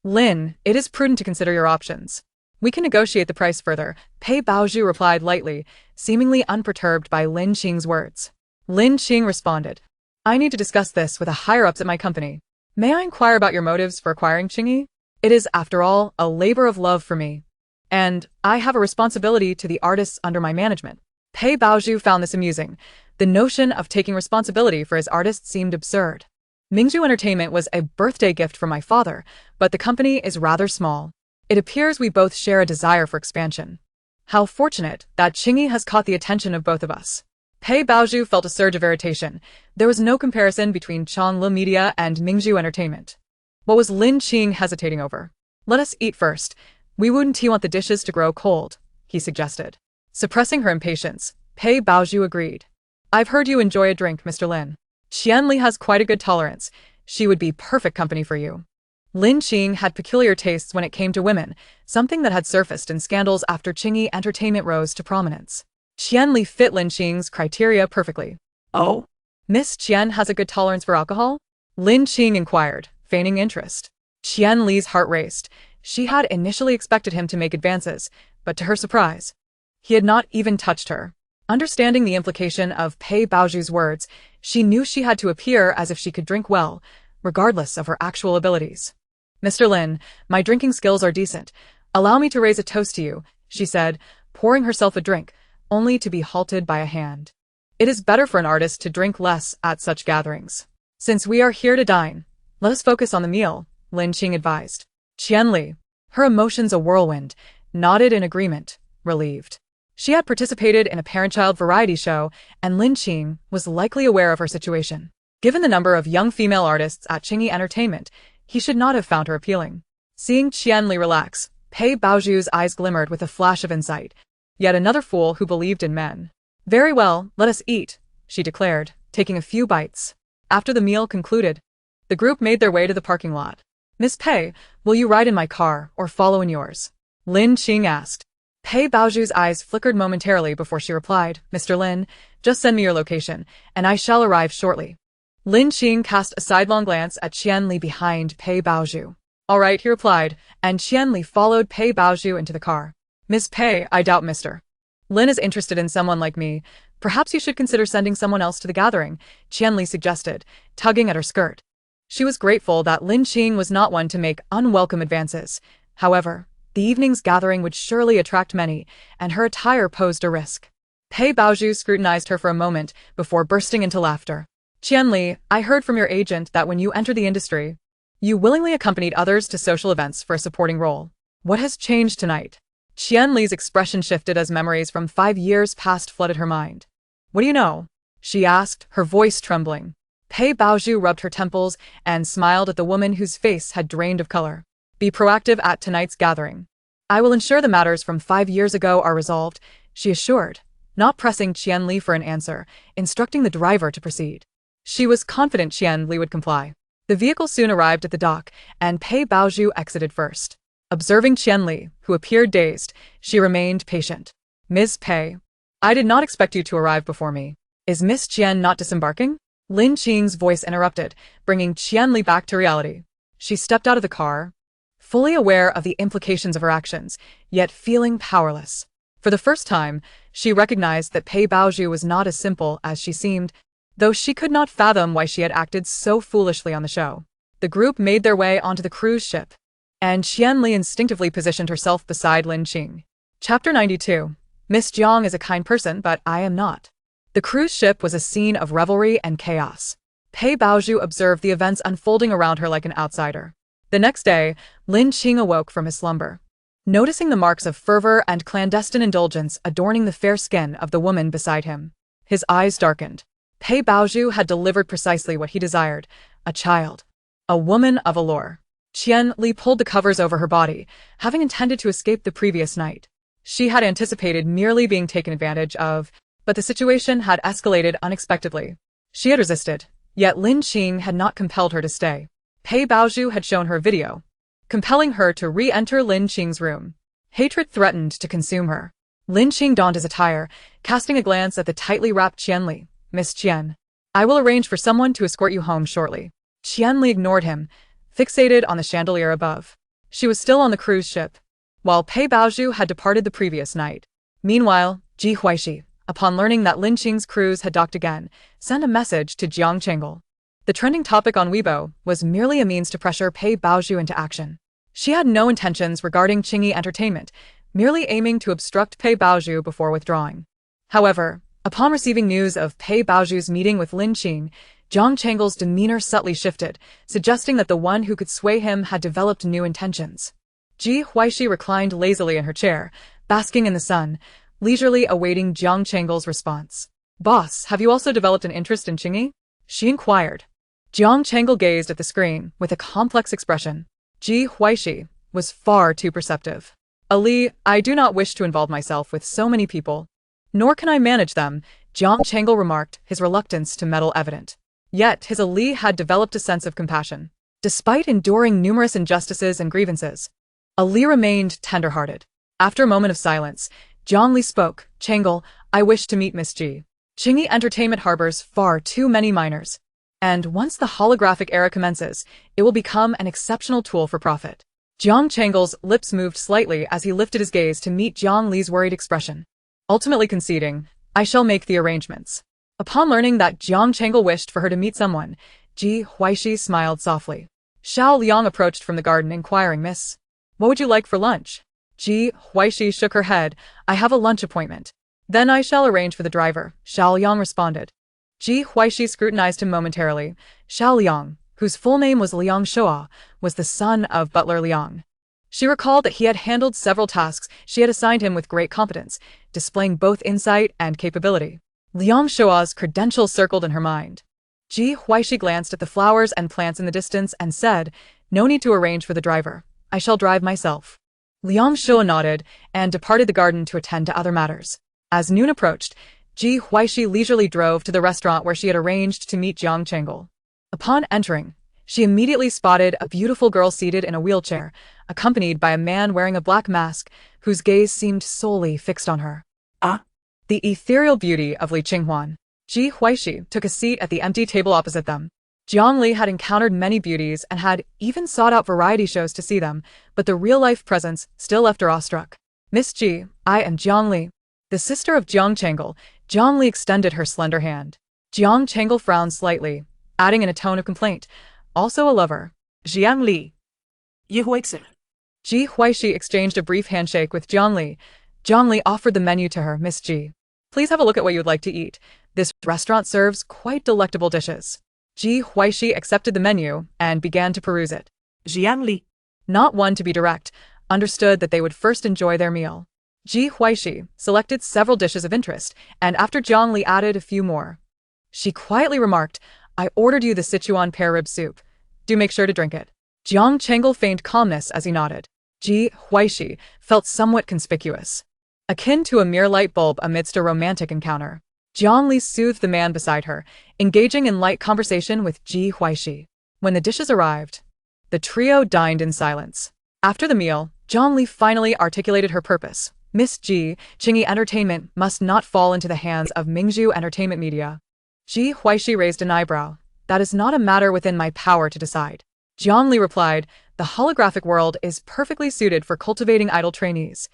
Lin, it is prudent to consider your options. We can negotiate the price further," Pei Baozhu replied lightly, seemingly unperturbed by Lin Qing's words. Lin Qing responded, "I need to discuss this with the higher-ups at my company. May I inquire about your motives for acquiring Qingyi? It is, after all, a labor of love for me. And I have a responsibility to the artists under my management." Pei Baozhu found this amusing. The notion of taking responsibility for his artists seemed absurd. "Mingzhu Entertainment was a birthday gift from my father, but the company is rather small. It appears we both share a desire for expansion. How fortunate that Qingyi has caught the attention of both of us." Pei Baozhu felt a surge of irritation. There was no comparison between Changla Media and Mingzhu Entertainment. What was Lin Qing hesitating over? "Let us eat first. We wouldn't want the dishes to grow cold," he suggested. Suppressing her impatience, Pei Baozhu agreed. "I've heard you enjoy a drink, Mr. Lin. Qian Li has quite a good tolerance. She would be perfect company for you." Lin Qing had peculiar tastes when it came to women, something that had surfaced in scandals after Qingyi Entertainment rose to prominence. Qian Li fit Lin Qing's criteria perfectly. "Oh? Miss Qian has a good tolerance for alcohol?" Lin Qing inquired, feigning interest. Qian Li's heart raced. She had initially expected him to make advances, but to her surprise, he had not even touched her. Understanding the implication of Pei Baozhu's words, she knew she had to appear as if she could drink well, regardless of her actual abilities. "Mr. Lin, my drinking skills are decent. Allow me to raise a toast to you," she said, pouring herself a drink, only to be halted by a hand. "It is better for an artist to drink less at such gatherings. Since we are here to dine, let us focus on the meal," Lin Qing advised. Qian Li, her emotions a whirlwind, nodded in agreement, relieved. She had participated in a parent-child variety show, and Lin Qing was likely aware of her situation. Given the number of young female artists at Qingyi Entertainment, he should not have found her appealing. Seeing Qian Li relax, Pei Baozhu's eyes glimmered with a flash of insight. Yet another fool who believed in men. "Very well, let us eat," she declared, taking a few bites. After the meal concluded, the group made their way to the parking lot. "Miss Pei, will you ride in my car or follow in yours?" Lin Qing asked. Pei Baozhu's eyes flickered momentarily before she replied, "Mr. Lin, just send me your location, and I shall arrive shortly." Lin Qing cast a sidelong glance at Qian Li behind Pei Baozhu. "All right," he replied, and Qian Li followed Pei Baozhu into the car. "Miss Pei, I doubt Mr. Lin is interested in someone like me. Perhaps you should consider sending someone else to the gathering," Qian Li suggested, tugging at her skirt. She was grateful that Lin Qing was not one to make unwelcome advances. However, The evening's gathering would surely attract many, and her attire posed a risk. Pei Baozhu scrutinized her for a moment before bursting into laughter. Qianli, I heard from your agent that when you entered the industry, you willingly accompanied others to social events for a supporting role. What has changed tonight? Qianli's expression shifted as memories from 5 years past flooded her mind. What do you know? She asked, her voice trembling. Pei Baozhu rubbed her temples and smiled at the woman whose face had drained of color. Be proactive at tonight's gathering. I will ensure the matters from 5 years ago are resolved, she assured, not pressing Qianli for an answer, instructing the driver to proceed. She was confident Qianli would comply. The vehicle soon arrived at the dock, and Pei Baozhu exited first. Observing Qianli, who appeared dazed, she remained patient. Ms. Pei, I did not expect you to arrive before me. Is Miss Qian not disembarking? Lin Qing's voice interrupted, bringing Qianli back to reality. She stepped out of the car, fully aware of the implications of her actions, yet feeling powerless. For the first time, she recognized that Pei Baozhu was not as simple as she seemed, though she could not fathom why she had acted so foolishly on the show. The group made their way onto the cruise ship, and Qianli instinctively positioned herself beside Lin Qing. Chapter 92. Miss Jiang is a kind person, but I am not. The cruise ship was a scene of revelry and chaos. Pei Baozhu observed the events unfolding around her like an outsider. The next day, Lin Qing awoke from his slumber, noticing the marks of fervor and clandestine indulgence adorning the fair skin of the woman beside him. His eyes darkened. Pei Baozhu had delivered precisely what he desired, a child. A woman of allure. Qianli pulled the covers over her body, having intended to escape the previous night. She had anticipated merely being taken advantage of, but the situation had escalated unexpectedly. She had resisted, yet Lin Qing had not compelled her to stay. Pei Baozhu had shown her a video, compelling her to re-enter Lin Qing's room. Hatred threatened to consume her. Lin Qing donned his attire, casting a glance at the tightly wrapped Qianli. Miss Qian, I will arrange for someone to escort you home shortly. Qianli ignored him, fixated on the chandelier above. She was still on the cruise ship, while Pei Baozhu had departed the previous night. Meanwhile, Ji Huaixi, upon learning that Lin Qing's cruise had docked again, sent a message to Jiang Chengel. The trending topic on Weibo was merely a means to pressure Pei Baozhu into action. She had no intentions regarding Qingyi entertainment, merely aiming to obstruct Pei Baozhu before withdrawing. However, upon receiving news of Pei Baozhu's meeting with Lin Qing, Jiang Chengel's demeanor subtly shifted, suggesting that the one who could sway him had developed new intentions. Ji Huaixi reclined lazily in her chair, basking in the sun, leisurely awaiting Jiang Chengel's response. Boss, have you also developed an interest in Qingyi? She inquired. Jiang Chengel gazed at the screen with a complex expression. Ji Huaixi was far too perceptive. Ali, I do not wish to involve myself with so many people, nor can I manage them, Jiang Chengel remarked, his reluctance to meddle evident. Yet his Ali had developed a sense of compassion. Despite enduring numerous injustices and grievances, Ali remained tender-hearted. After a moment of silence, Jiang Li spoke. Chengel, I wish to meet Miss Ji. Qingyi Entertainment harbors far too many minors, and once the holographic era commences, it will become an exceptional tool for profit. Jiang Chengel's lips moved slightly as he lifted his gaze to meet Jiang Li's worried expression. Ultimately conceding, I shall make the arrangements. Upon learning that Jiang Chengel wished for her to meet someone, Ji Huaixi smiled softly. Xiao Liang approached from the garden inquiring, Miss, what would you like for lunch? Ji Huaixi shook her head. I have a lunch appointment. Then I shall arrange for the driver, Xiao Liang responded. Ji Huaixi scrutinized him momentarily. Xiao Liang, whose full name was Liang Shoa, was the son of butler Liang. She recalled that he had handled several tasks she had assigned him with great competence, displaying both insight and capability. Liang Shoa's credentials circled in her mind. Ji Huaixi glanced at the flowers and plants in the distance and said, No need to arrange for the driver. I shall drive myself. Liang Shoa nodded and departed the garden to attend to other matters. As noon approached, Ji Huaixi leisurely drove to the restaurant where she had arranged to meet Jiang Chengel. Upon entering, she immediately spotted a beautiful girl seated in a wheelchair, accompanied by a man wearing a black mask, whose gaze seemed solely fixed on her. The ethereal beauty of Li Qinghuan. Ji Huaixi took a seat at the empty table opposite them. Jiang Li had encountered many beauties and had even sought out variety shows to see them, but the real-life presence still left her awestruck. Miss Ji, I am Jiang Li. The sister of Jiang Chengel, Jiang Li extended her slender hand. Jiang Chengel frowned slightly, adding in a tone of complaint, also a lover. Jiang Li. Ji Huaixi. Ji Huaixi exchanged a brief handshake with Jiang Li. Jiang Li offered the menu to her. Miss Ji, please have a look at what you would like to eat. This restaurant serves quite delectable dishes. Ji Huaixi accepted the menu and began to peruse it. Jiang Li, not one to be direct, understood that they would first enjoy their meal. Ji Huaixi selected several dishes of interest, and after Jiang Li added a few more. She quietly remarked, I ordered you the Sichuan pear rib soup. Do make sure to drink it. Jiang Chengel feigned calmness as he nodded. Ji Huaixi felt somewhat conspicuous, akin to a mere light bulb amidst a romantic encounter. Jiang Li soothed the man beside her, engaging in light conversation with Ji Huaixi. When the dishes arrived, the trio dined in silence. After the meal, Jiang Li finally articulated her purpose. Miss Ji, Qingyi Entertainment must not fall into the hands of Mingzhu Entertainment Media. Ji Huaixi raised an eyebrow. That is not a matter within my power to decide. Jiang Li replied, the holographic world is perfectly suited for cultivating idle trainees.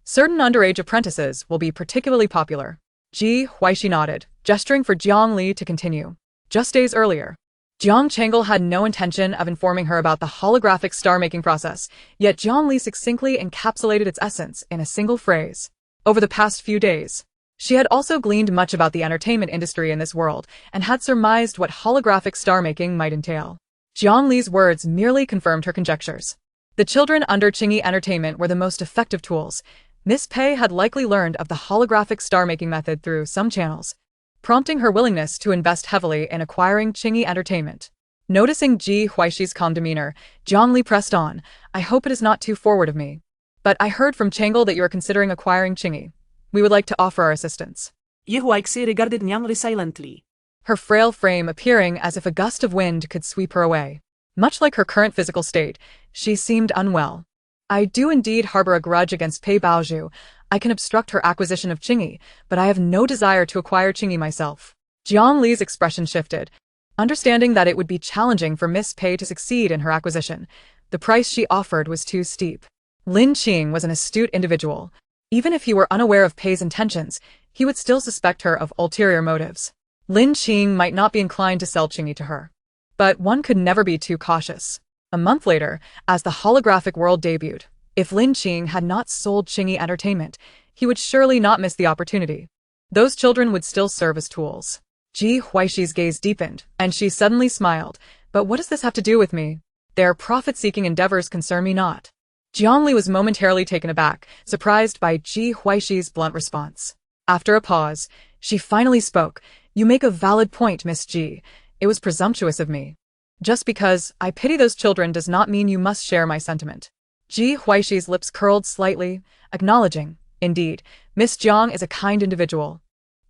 Certain underage apprentices will be particularly popular. Ji Huaixi nodded, gesturing for Jiang Li to continue. Just days earlier, Jiang Chengel had no intention of informing her about the holographic star-making process, yet Jiang Li succinctly encapsulated its essence in a single phrase. Over the past few days, she had also gleaned much about the entertainment industry in this world and had surmised what holographic star-making might entail. Jiang Li's words merely confirmed her conjectures. The children under Qingyi Entertainment were the most effective tools. Miss Pei had likely learned of the holographic star-making method through some channels, prompting her willingness to invest heavily in acquiring Qingyi Entertainment. Noticing Ji Huaixi's calm demeanor, Jiang Li pressed on, I hope it is not too forward of me. But I heard from Chengel that you are considering acquiring Qingyi. We would like to offer our assistance. Ji Huaixi regarded Jiang Li silently, her frail frame appearing as if a gust of wind could sweep her away. Much like her current physical state, she seemed unwell. I do indeed harbor a grudge against Pei Baozhu. I can obstruct her acquisition of Qingyi, but I have no desire to acquire Qingyi myself. Jiang Li's expression shifted. Understanding that it would be challenging for Miss Pei to succeed in her acquisition, the price she offered was too steep. Lin Qing was an astute individual. Even if he were unaware of Pei's intentions, he would still suspect her of ulterior motives. Lin Qing might not be inclined to sell Qingyi to her. But one could never be too cautious. A month later, as the holographic world debuted, if Lin Qing had not sold Qingyi Entertainment, he would surely not miss the opportunity. Those children would still serve as tools. Ji Huaixi's gaze deepened, and she suddenly smiled. But what does this have to do with me? Their profit-seeking endeavors concern me not. Jiang Li was momentarily taken aback, surprised by Ji Huaixi's blunt response. After a pause, she finally spoke. You make a valid point, Miss Ji. It was presumptuous of me. Just because I pity those children does not mean you must share my sentiment. Ji Huaixi's lips curled slightly, acknowledging, indeed, Miss Jiang is a kind individual.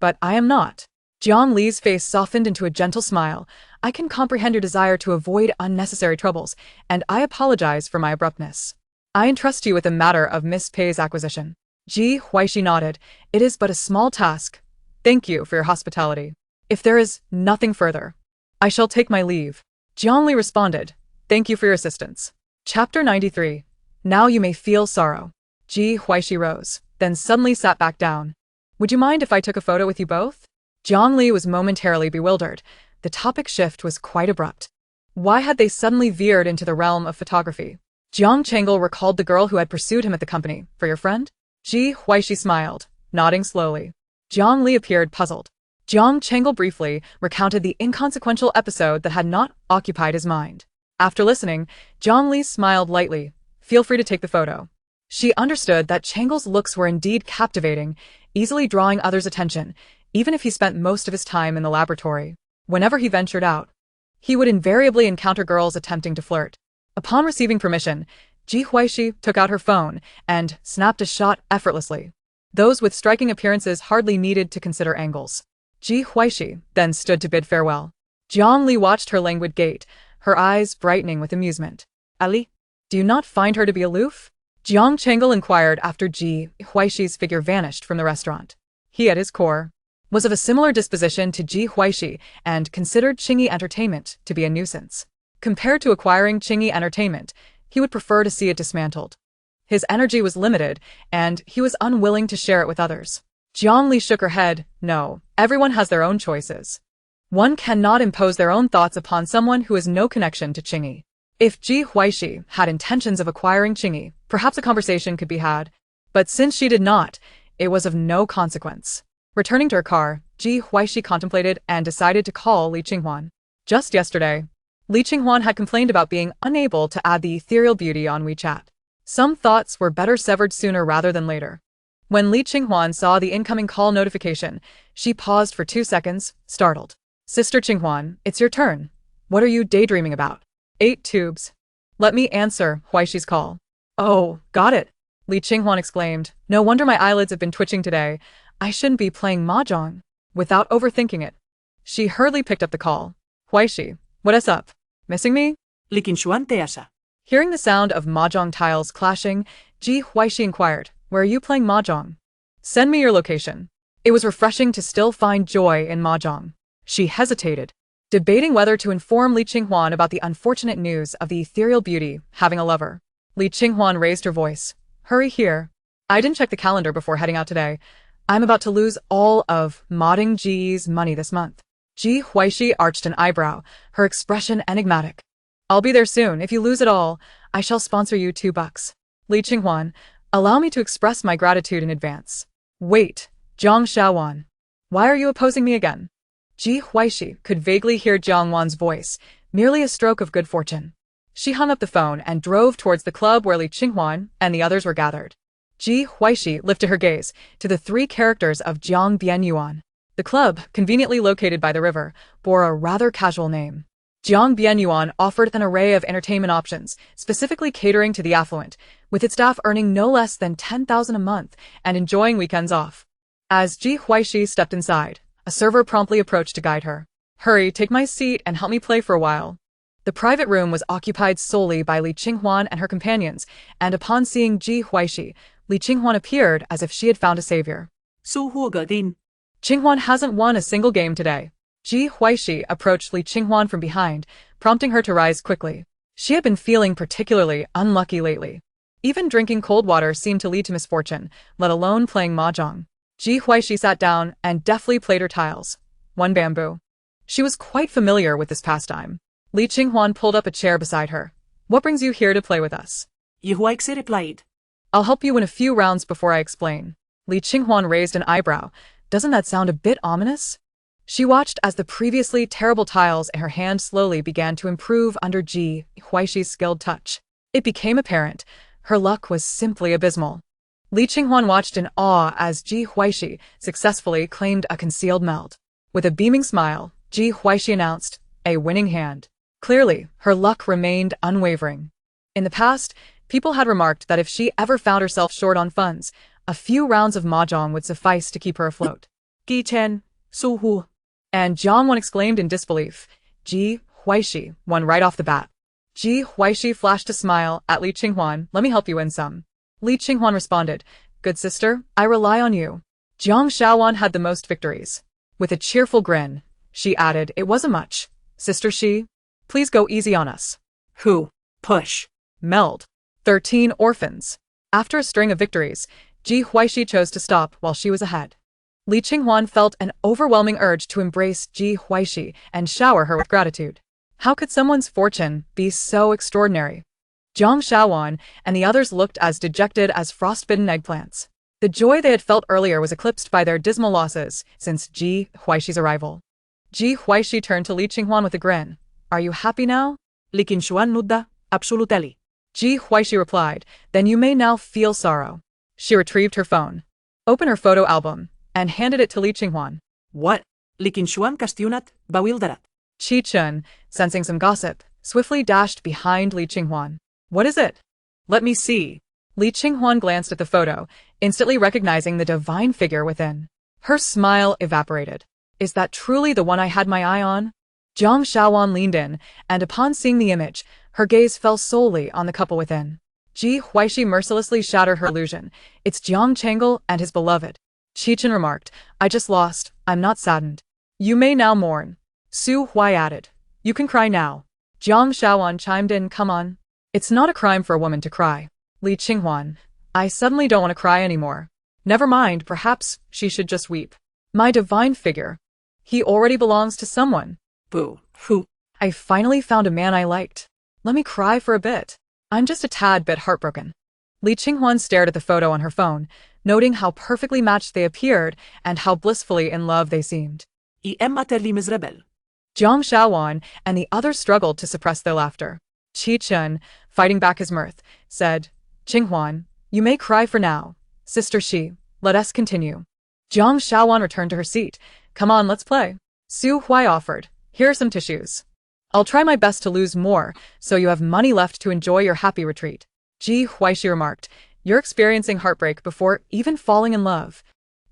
But I am not. Jiang Li's face softened into a gentle smile. I can comprehend your desire to avoid unnecessary troubles, and I apologize for my abruptness. I entrust you with the matter of Miss Pei's acquisition. Ji Huaixi nodded. It is but a small task. Thank you for your hospitality. If there is nothing further, I shall take my leave. Jiang Li responded. Thank you for your assistance. Chapter 93. Now you may feel sorrow. Ji Huaixi rose, then suddenly sat back down. Would you mind if I took a photo with you both? Jiang Li was momentarily bewildered. The topic shift was quite abrupt. Why had they suddenly veered into the realm of photography? Jiang Chengel recalled the girl who had pursued him at the company. For your friend? Ji Huaixi smiled, nodding slowly. Jiang Li appeared puzzled. Jiang Chengel briefly recounted the inconsequential episode that had not occupied his mind. After listening, Jiang Li smiled lightly. Feel free to take the photo. She understood that Chengel's looks were indeed captivating, easily drawing others' attention, even if he spent most of his time in the laboratory. Whenever he ventured out, he would invariably encounter girls attempting to flirt. Upon receiving permission, Ji Huaixi took out her phone and snapped a shot effortlessly. Those with striking appearances hardly needed to consider angles. Ji Huaixi then stood to bid farewell. Jiang Li watched her languid gait, her eyes brightening with amusement. Ali, do you not find her to be aloof? Jiang Chengel inquired after Ji Huaixi's figure vanished from the restaurant. He, at his core, was of a similar disposition to Ji Huaixi and considered Qingyi Entertainment to be a nuisance. Compared to acquiring Qingyi Entertainment, he would prefer to see it dismantled. His energy was limited, and he was unwilling to share it with others. Jiang Li shook her head. No, everyone has their own choices. One cannot impose their own thoughts upon someone who has no connection to Qingyi. If Ji Huaixi had intentions of acquiring Qingyi, Perhaps a conversation could be had. But since she did not, it was of no consequence. Returning to her car, Ji Huaixi contemplated and decided to call Li Qinghuan. Just yesterday, Li Qinghuan had complained about being unable to add the ethereal beauty on WeChat. Some thoughts were better severed sooner rather than later. When Li Qinghuan saw the incoming call notification, she paused for 2 seconds, startled. Sister Qinghuan, it's your turn. What are you daydreaming about? 8 tubes. Let me answer Huaixi's call. Oh, got it. Li Qinghuan exclaimed. No wonder my eyelids have been twitching today. I shouldn't be playing mahjong. Without overthinking it, she hurriedly picked up the call. Huaixi, what is up? Missing me? Li Qinghuan te asa. Hearing the sound of mahjong tiles clashing, Ji Huaixi inquired, where are you playing mahjong? Send me your location. It was refreshing to still find joy in mahjong. She hesitated, debating whether to inform Li Qinghuan about the unfortunate news of the ethereal beauty having a lover. Li Qinghuan raised her voice. Hurry here. I didn't check the calendar before heading out today. I'm about to lose all of modding Ji's money this month. Ji Huaixi arched an eyebrow, her expression enigmatic. I'll be there soon. If you lose it all, I shall sponsor you $2. Li Qinghuan, allow me to express my gratitude in advance. Wait, Jiang Xiaowan. Why are you opposing me again? Ji Huaixi could vaguely hear Jiang Wan's voice, merely a stroke of good fortune. She hung up the phone and drove towards the club where Li Qinghuan and the others were gathered. Ji Huaixi lifted her gaze to the 3 characters of Jiang Bianyuan. The club, conveniently located by the river, bore a rather casual name. Jiang Bianyuan offered an array of entertainment options, specifically catering to the affluent, with its staff earning no less than 10,000 a month and enjoying weekends off. As Ji Huaixi stepped inside, a server promptly approached to guide her. Hurry, take my seat and help me play for a while. The private room was occupied solely by Li Qinghuan and her companions, and upon seeing Ji Huaixi, Li Qinghuan appeared as if she had found a savior. Su Hu Ge Din. Qinghuan hasn't won a single game today. Ji Huaixi approached Li Qinghuan from behind, prompting her to rise quickly. She had been feeling particularly unlucky lately. Even drinking cold water seemed to lead to misfortune, let alone playing mahjong. Ji Huaixi sat down and deftly played her tiles. 1 bamboo. She was quite familiar with this pastime. Li Qinghuan pulled up a chair beside her. What brings you here to play with us? Ji Huaixi replied. I'll help you win a few rounds before I explain. Li Qinghuan raised an eyebrow. Doesn't that sound a bit ominous? She watched as the previously terrible tiles in her hand slowly began to improve under Ji Huaixi's skilled touch. It became apparent. Her luck was simply abysmal. Li Qinghuan watched in awe as Ji Huaixi successfully claimed a concealed meld. With a beaming smile, Ji Huaixi announced, a winning hand. Clearly, her luck remained unwavering. In the past, people had remarked that if she ever found herself short on funds, a few rounds of mahjong would suffice to keep her afloat. Gi Chen, Su Hu. And Jiang Wan exclaimed in disbelief. Ji Huaixi won right off the bat. Ji Huaixi flashed a smile at Li Qinghuan. Let me help you win some. Li Qinghuan responded. Good sister, I rely on you. Jiang Xiaowan had the most victories. With a cheerful grin, she added, it wasn't much. Sister Shi, please go easy on us. Who? Push. Meld. 13 orphans. After a string of victories, Ji Huaixi chose to stop while she was ahead. Li Qinghuan felt an overwhelming urge to embrace Ji Huaixi and shower her with gratitude. How could someone's fortune be so extraordinary? Jiang Xiaowan and the others looked as dejected as frostbitten eggplants. The joy they had felt earlier was eclipsed by their dismal losses since Ji Huaixi's arrival. Ji Huaixi turned to Li Qinghuan with a grin. Are you happy now? Li Qinghuan nudda, absolutely. Ji Huaixi replied, then you may now feel sorrow. She retrieved her phone, opened her photo album, and handed it to Li Qinghuan. What? Li Qinghuan kastionat, bewildered. Qi Chun, sensing some gossip, swiftly dashed behind Li Qinghuan. What is it? Let me see. Li Qinghuan glanced at the photo, instantly recognizing the divine figure within. Her smile evaporated. Is that truly the one I had my eye on? Jiang Xiaowan leaned in, and upon seeing the image, her gaze fell solely on the couple within. Ji Huaixi mercilessly shattered her illusion. It's Jiang Changel and his beloved. Qi Chen remarked, I just lost. I'm not saddened. You may now mourn. Su Huai added, you can cry now. Jiang Xiaowan chimed in, come on. It's not a crime for a woman to cry. Li Qinghuan, I suddenly don't want to cry anymore. Never mind, perhaps she should just weep. My divine figure. He already belongs to someone. Boo. Who? I finally found a man I liked. Let me cry for a bit. I'm just a tad bit heartbroken. Li Qinghuan stared at the photo on her phone, noting how perfectly matched they appeared and how blissfully in love they seemed. I am atterly miserable. Jiang Shaowan and the others struggled to suppress their laughter. Qi Chen, fighting back his mirth, said, Qinghuan, you may cry for now. Sister Shi, let us continue. Jiang Shaowan returned to her seat. Come on, let's play. Su Huai offered, here are some tissues. I'll try my best to lose more, so you have money left to enjoy your happy retreat. Ji Huaixi remarked, you're experiencing heartbreak before even falling in love.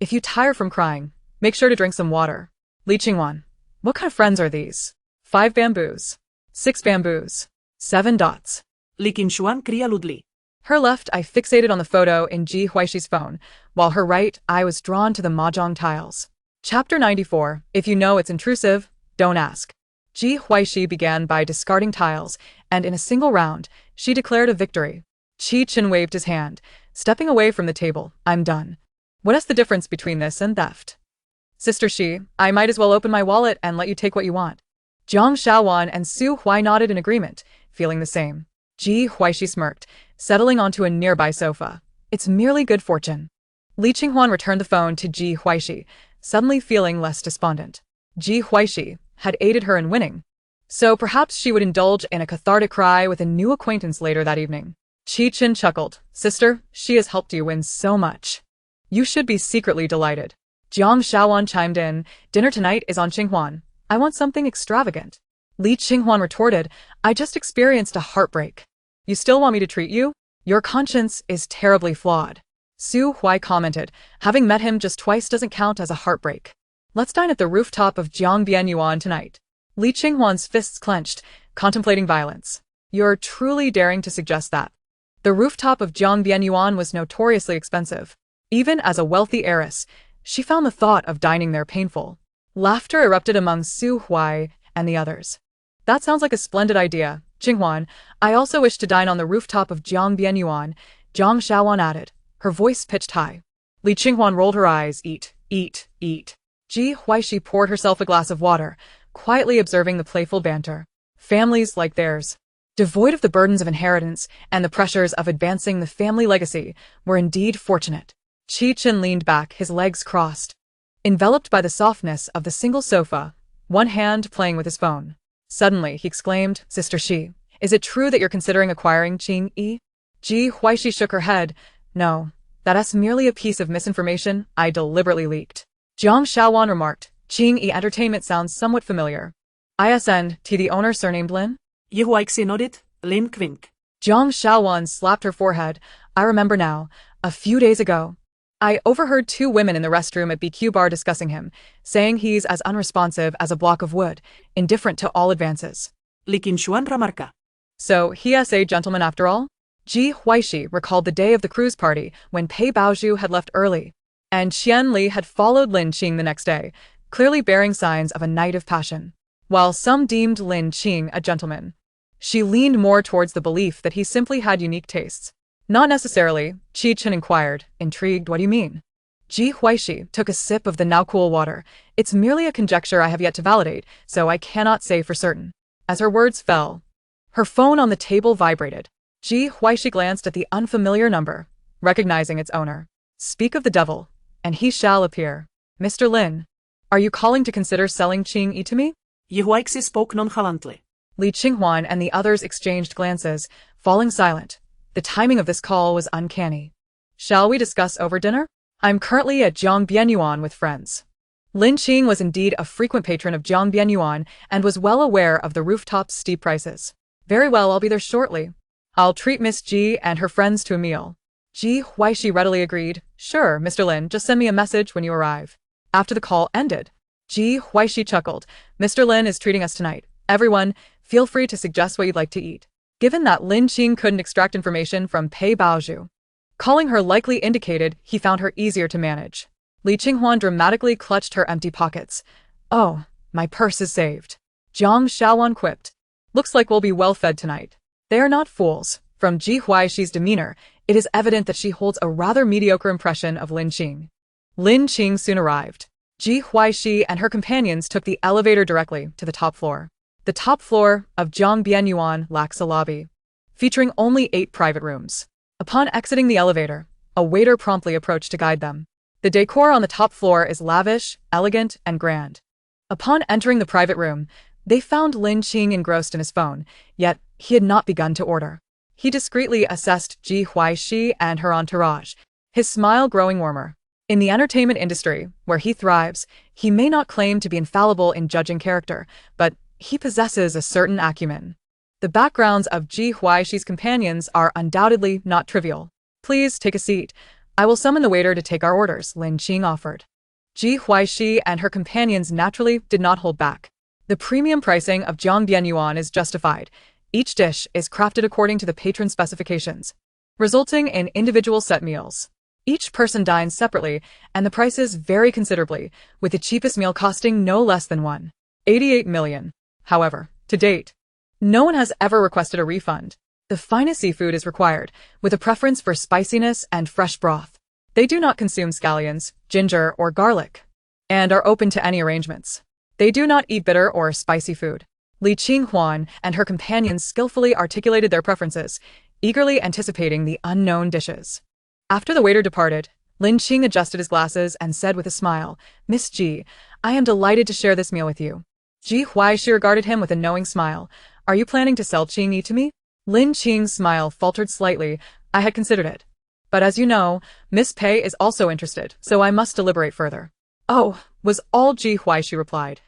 If you tire from crying, make sure to drink some water. Li Qinghuan, what kind of friends are these? 5 bamboos. 6 bamboos. 7 dots. Li Qinshuan cria ludli. Her left eye fixated on the photo in Ji Huaixi's phone, while her right eye was drawn to the mahjong tiles. Chapter 94, If you know it's intrusive, don't ask. Ji Huaixi began by discarding tiles, and in a single round, she declared a victory. Qi Chen waved his hand, stepping away from the table. I'm done. What is the difference between this and theft? Sister Shi, I might as well open my wallet and let you take what you want. Jiang Shaowan and Su Huai nodded in agreement, feeling the same. Ji Huaixi smirked, settling onto a nearby sofa. It's merely good fortune. Li Qinghuan returned the phone to Ji Huaixi, suddenly feeling less despondent. Ji Huaixi had aided her in winning, so perhaps she would indulge in a cathartic cry with a new acquaintance later that evening. Qi Chen chuckled. Sister, she has helped you win so much. You should be secretly delighted. Jiang Shaowan chimed in. Dinner tonight is on Qinghuan. I want something extravagant. Li Qinghuan retorted, I just experienced a heartbreak. You still want me to treat you? Your conscience is terribly flawed. Su Huai commented, having met him just twice doesn't count as a heartbreak. Let's dine at the rooftop of Jiangbianyuan tonight. Li Qinghuan's fists clenched, contemplating violence. You're truly daring to suggest that. The rooftop of Jiangbianyuan was notoriously expensive. Even as a wealthy heiress, she found the thought of dining there painful. Laughter erupted among Su Huai and the others. That sounds like a splendid idea, Qinghuan. I also wish to dine on the rooftop of Jiangbianyuan, Jiang Shaowan added, her voice pitched high. Li Qinghuan rolled her eyes. Eat, eat, eat. Ji Huaixi poured herself a glass of water, quietly observing the playful banter. Families like theirs, devoid of the burdens of inheritance and the pressures of advancing the family legacy, were indeed fortunate. Qi Chen leaned back, his legs crossed, enveloped by the softness of the single sofa, one hand playing with his phone. Suddenly, he exclaimed, Sister Shi, is it true that you're considering acquiring Qing Yi? Ji Huaixi shook her head. No, that's merely a piece of misinformation I deliberately leaked. Jiang Shaowan remarked, Qing Yi Entertainment sounds somewhat familiar. ISN, to the owner surnamed Lin? Ji Huaixi nodded, Lin Quink. Jiang Shaowan slapped her forehead. I remember now. A few days ago, I overheard 2 women in the restroom at BQ Bar discussing him, saying he's as unresponsive as a block of wood, indifferent to all advances. Li Qinshuan remarca. So he is a gentleman after all? Ji Huaixi recalled the day of the cruise party when Pei Baozhu had left early, and Qian Li had followed Lin Qing the next day, clearly bearing signs of a night of passion. While some deemed Lin Qing a gentleman, she leaned more towards the belief that he simply had unique tastes. Not necessarily, Qi Chen inquired, intrigued. What do you mean? Ji Huaixi took a sip of the now cool water. It's merely a conjecture I have yet to validate, so I cannot say for certain. As her words fell, her phone on the table vibrated. Ji Huaixi glanced at the unfamiliar number, recognizing its owner. Speak of the devil, and he shall appear. Mr. Lin, are you calling to consider selling Qing Yi to me? Ji Huaixi spoke nonchalantly. Li Qinghuan and the others exchanged glances, falling silent. The timing of this call was uncanny. Shall we discuss over dinner? I'm currently at Jiangbianyuan with friends. Lin Qing was indeed a frequent patron of Jiangbianyuan and was well aware of the rooftop's steep prices. Very well, I'll be there shortly. I'll treat Miss Ji and her friends to a meal. Ji Huaixi readily agreed. Sure, Mr. Lin, just send me a message when you arrive. After the call ended, Ji Huaixi chuckled. Mr. Lin is treating us tonight. Everyone, feel free to suggest what you'd like to eat. Given that Lin Qing couldn't extract information from Pei Baozhu, calling her likely indicated he found her easier to manage. Li Qinghuan dramatically clutched her empty pockets. Oh, my purse is saved. Jiang Shaowan quipped. Looks like we'll be well fed tonight. They are not fools. From Ji Huaixi's demeanor, it is evident that she holds a rather mediocre impression of Lin Qing. Lin Qing soon arrived. Ji Huaixi and her companions took the elevator directly to the top floor. The top floor of Jiangbianyuan lacks a lobby, featuring only 8 private rooms. Upon exiting the elevator, a waiter promptly approached to guide them. The decor on the top floor is lavish, elegant, and grand. Upon entering the private room, they found Lin Qing engrossed in his phone, yet he had not begun to order. He discreetly assessed Ji Huaixi and her entourage, his smile growing warmer. In the entertainment industry, where he thrives, he may not claim to be infallible in judging character, but he possesses a certain acumen. The backgrounds of Ji Huaixi's companions are undoubtedly not trivial. Please take a seat. I will summon the waiter to take our orders, Lin Qing offered. Ji Huaixi and her companions naturally did not hold back. The premium pricing of Jiangbian Yuan is justified. Each dish is crafted according to the patron specifications, resulting in individual set meals. Each person dines separately, and the prices vary considerably, with the cheapest meal costing no less than 1.88 million. However, to date, no one has ever requested a refund. The finest seafood is required, with a preference for spiciness and fresh broth. They do not consume scallions, ginger, or garlic, and are open to any arrangements. They do not eat bitter or spicy food. Li Qinghuan and her companions skillfully articulated their preferences, eagerly anticipating the unknown dishes. After the waiter departed, Lin Qing adjusted his glasses and said with a smile, "Miss Ji, I am delighted to share this meal with you." Ji Huaixi regarded him with a knowing smile. "Are you planning to sell Qingyi to me?" Lin Qing's smile faltered slightly. "I had considered it. But as you know, Miss Pei is also interested, so I must deliberate further." "Oh," was all Ji Huaixi replied,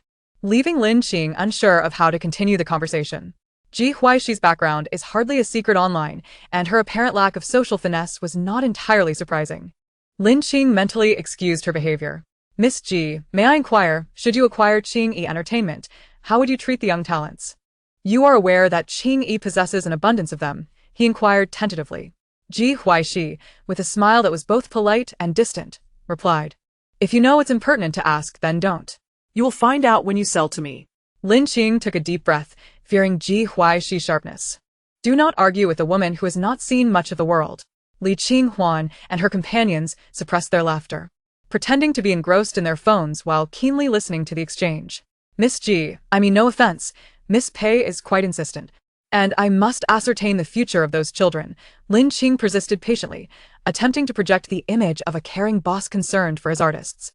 leaving Lin Qing unsure of how to continue the conversation. Ji Huaixi's background is hardly a secret online, and her apparent lack of social finesse was not entirely surprising. Lin Qing mentally excused her behavior. "Miss Ji, may I inquire, should you acquire Qingyi Entertainment, how would you treat the young talents?" "You are aware that Qingyi possesses an abundance of them," he inquired tentatively. Ji Huaixi, with a smile that was both polite and distant, replied, "If you know it's impertinent to ask, then don't. You will find out when you sell to me." Lin Qing took a deep breath, fearing Ji Huaixi's sharpness. Do not argue with a woman who has not seen much of the world. Li Qinghuan and her companions suppressed their laughter, pretending to be engrossed in their phones while keenly listening to the exchange. "Miss Ji, I mean no offense, Miss Pei is quite insistent, and I must ascertain the future of those children." Lin Qing persisted patiently, attempting to project the image of a caring boss concerned for his artists.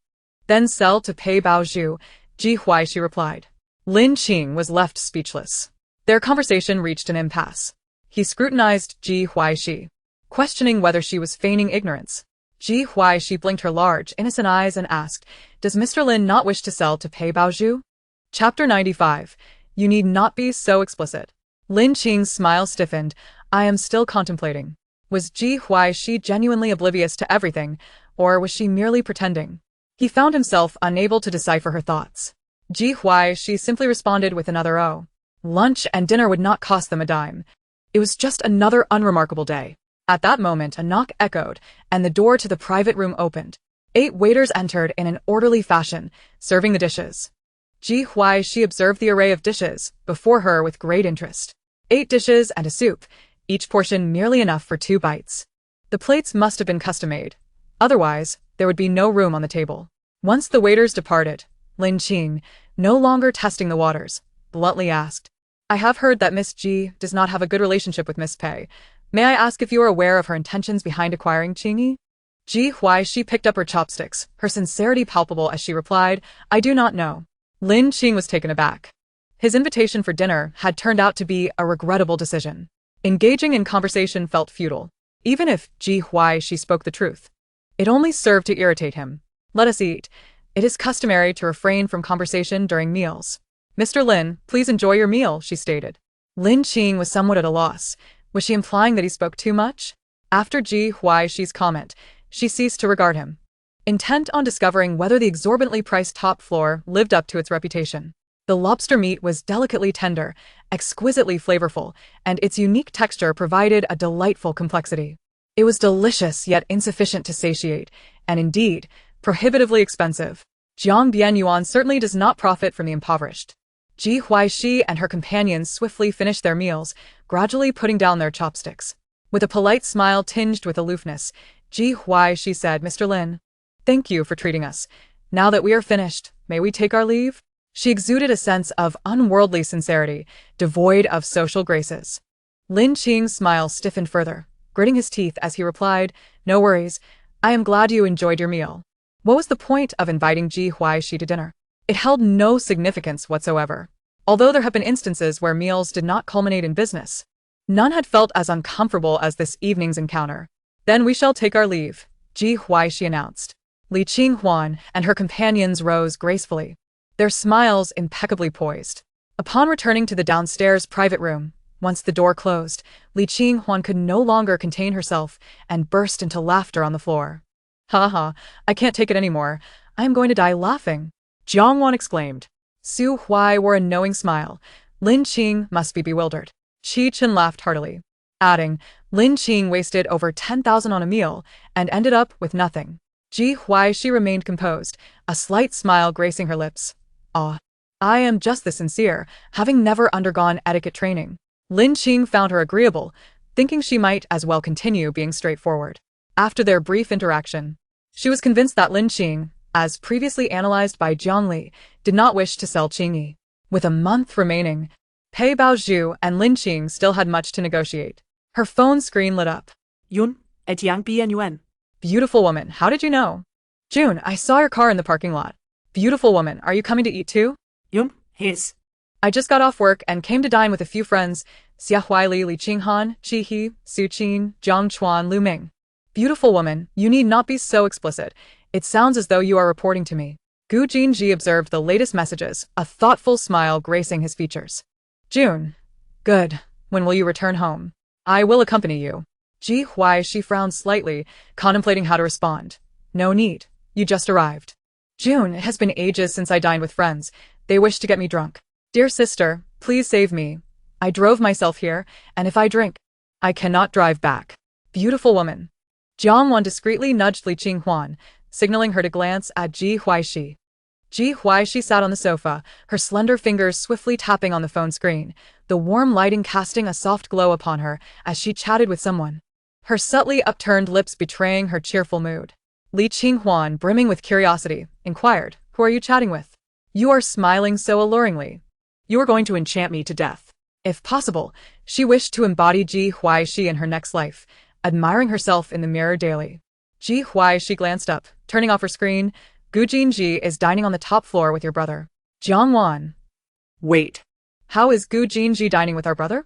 "Then sell to Pei Baozhu," Ji Huaixi replied. Lin Qing was left speechless. Their conversation reached an impasse. He scrutinized Ji Huaixi, questioning whether she was feigning ignorance. Ji Huaixi blinked her large, innocent eyes and asked, "Does Mr. Lin not wish to sell to Pei Baozhu?" Chapter 95. You need not be so explicit. Lin Qing's smile stiffened. "I am still contemplating." Was Ji Huaixi genuinely oblivious to everything, or was she merely pretending? He found himself unable to decipher her thoughts. Ji Huaixi simply responded with another "oh." Lunch and dinner would not cost them a dime. It was just another unremarkable day. At that moment a knock echoed, and the door to the private room opened. 8 waiters entered in an orderly fashion, serving the dishes. Ji Huaixi observed the array of dishes before her with great interest. 8 dishes and a soup, each portion merely enough for 2 bites. The plates must have been custom-made. Otherwise, there would be no room on the table. Once the waiters departed, Lin Qing, no longer testing the waters, bluntly asked, "I have heard that Miss Ji does not have a good relationship with Miss Pei. May I ask if you are aware of her intentions behind acquiring Qingyi?" Ji Huaixi picked up her chopsticks, her sincerity palpable as she replied, "I do not know." Lin Qing was taken aback. His invitation for dinner had turned out to be a regrettable decision. Engaging in conversation felt futile, even if Ji Huaixi spoke the truth. It only served to irritate him. "Let us eat. It is customary to refrain from conversation during meals." "Mr. Lin, please enjoy your meal," she stated. Lin Qing was somewhat at a loss. Was she implying that he spoke too much? After Ji Huaixi's comment, she ceased to regard him, intent on discovering whether the exorbitantly priced top floor lived up to its reputation. The lobster meat was delicately tender, exquisitely flavorful, and its unique texture provided a delightful complexity. It was delicious yet insufficient to satiate, and indeed, prohibitively expensive. Jiangbian Yuan certainly does not profit from the impoverished. Ji Huaixi and her companions swiftly finished their meals, gradually putting down their chopsticks. With a polite smile tinged with aloofness, Ji Huaixi said, "Mr. Lin, thank you for treating us. Now that we are finished, may we take our leave?" She exuded a sense of unworldly sincerity, devoid of social graces. Lin Qing's smile stiffened further. gritting his teeth as he replied, "No worries. I am glad you enjoyed your meal." What was the point of inviting Ji Huaixi to dinner? It held no significance whatsoever. Although there have been instances where meals did not culminate in business, none had felt as uncomfortable as this evening's encounter. "Then we shall take our leave," Ji Huaixi announced. Li Qinghuan and her companions rose gracefully, their smiles impeccably poised. Upon returning to the downstairs private room, once the door closed, Li Qinghuan could no longer contain herself and burst into laughter on the floor. "Ha ha, I can't take it anymore. I am going to die laughing," Jiangwan exclaimed. Su Huai wore a knowing smile. Lin Qing must be bewildered. Qi Chen laughed heartily, adding, "Lin Qing wasted over 10,000 on a meal and ended up with nothing." Ji Huaixi remained composed, a slight smile gracing her lips. "Ah, I am just this sincere, having never undergone etiquette training." Lin Qing found her agreeable, thinking she might as well continue being straightforward. After their brief interaction, she was convinced that Lin Qing, as previously analyzed by Jiang Li, did not wish to sell Qingyi. With a month remaining, Pei Baozhu and Lin Qing still had much to negotiate. Her phone screen lit up. Yun, et yang bien yuen. "Beautiful woman, how did you know?" "June, I saw your car in the parking lot." "Beautiful woman, are you coming to eat too?" Yun, his. "I just got off work and came to dine with a few friends, Xia Huaili, Li Qinghan, Qi He, Su Qin, Zhang Chuan, Lu Ming." "Beautiful woman, you need not be so explicit. It sounds as though you are reporting to me." Gu Jinji observed the latest messages, a thoughtful smile gracing his features. "June. Good. When will you return home?" "I will accompany you." Ji Huaixi frowned slightly, contemplating how to respond. "No need. You just arrived." "June, it has been ages since I dined with friends. They wish to get me drunk." "Dear sister, please save me. I drove myself here, and if I drink, I cannot drive back." "Beautiful woman." Jiang Wan discreetly nudged Li Qinghuan, signaling her to glance at Ji Huaixi. Ji Huaixi sat on the sofa, her slender fingers swiftly tapping on the phone screen, the warm lighting casting a soft glow upon her as she chatted with someone, her subtly upturned lips betraying her cheerful mood. Li Qinghuan, brimming with curiosity, inquired, "Who are you chatting with? You are smiling so alluringly." "You are going to enchant me to death." If possible, she wished to embody Ji Huaixi in her next life, admiring herself in the mirror daily. Ji Huaixi glanced up, turning off her screen. "Gu Jinji is dining on the top floor with your brother." "Jiang Wan." "Wait. "How is Gu Jinji dining with our brother?"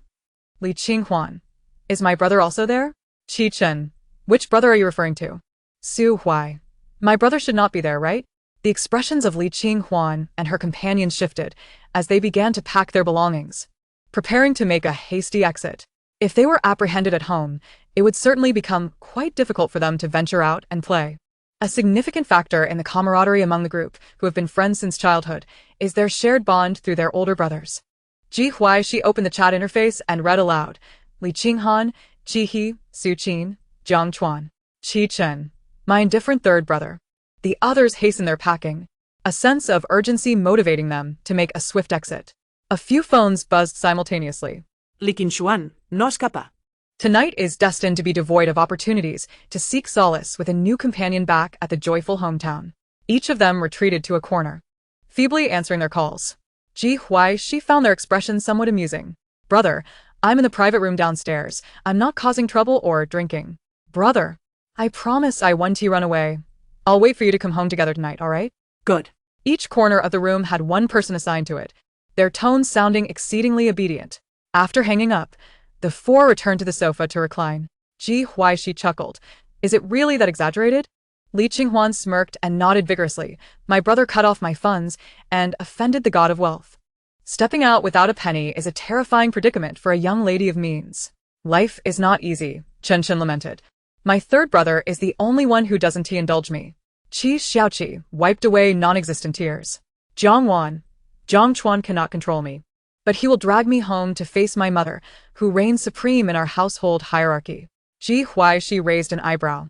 "Li Qinghuan. Is my brother also there?" "Qi Chen. Which brother are you referring to?" "Su Huai. My brother should not be there, right?" The expressions of Li Qinghuan and her companions shifted as they began to pack their belongings, preparing to make a hasty exit. If they were apprehended at home, it would certainly become quite difficult for them to venture out and play. A significant factor in the camaraderie among the group, who have been friends since childhood, is their shared bond through their older brothers. Ji Huaixi opened the chat interface and read aloud, "Li Qinghan, Qi He, Su Qin, Zhang Chuan, Qi Chen, my indifferent third brother." The others hastened their packing, a sense of urgency motivating them to make a swift exit. A few phones buzzed simultaneously. Li Qinshuan, no escapa. Tonight is destined to be devoid of opportunities to seek solace with a new companion back at the joyful hometown. Each of them retreated to a corner, feebly answering their calls. Ji Huaixi found their expressions somewhat amusing. "Brother, I'm in the private room downstairs. I'm not causing trouble or drinking." "Brother, I promise I won't run away. I'll wait for you to come home together tonight, all right?" "Good." Each corner of the room had one person assigned to it, their tones sounding exceedingly obedient. After hanging up, the four returned to the sofa to recline. Ji Huaixi chuckled. "Is it really that exaggerated?" Li Qinghuan smirked and nodded vigorously. "My brother cut off my funds and offended the god of wealth. Stepping out without a penny is a terrifying predicament for a young lady of means." "Life is not easy," Chen Chen lamented. "My third brother is the only one who doesn't indulge me." Qi Xiaoqi wiped away non-existent tears. "Zhang Chuan cannot control me, but he will drag me home to face my mother, who reigns supreme in our household hierarchy." Ji Huaixi raised an eyebrow.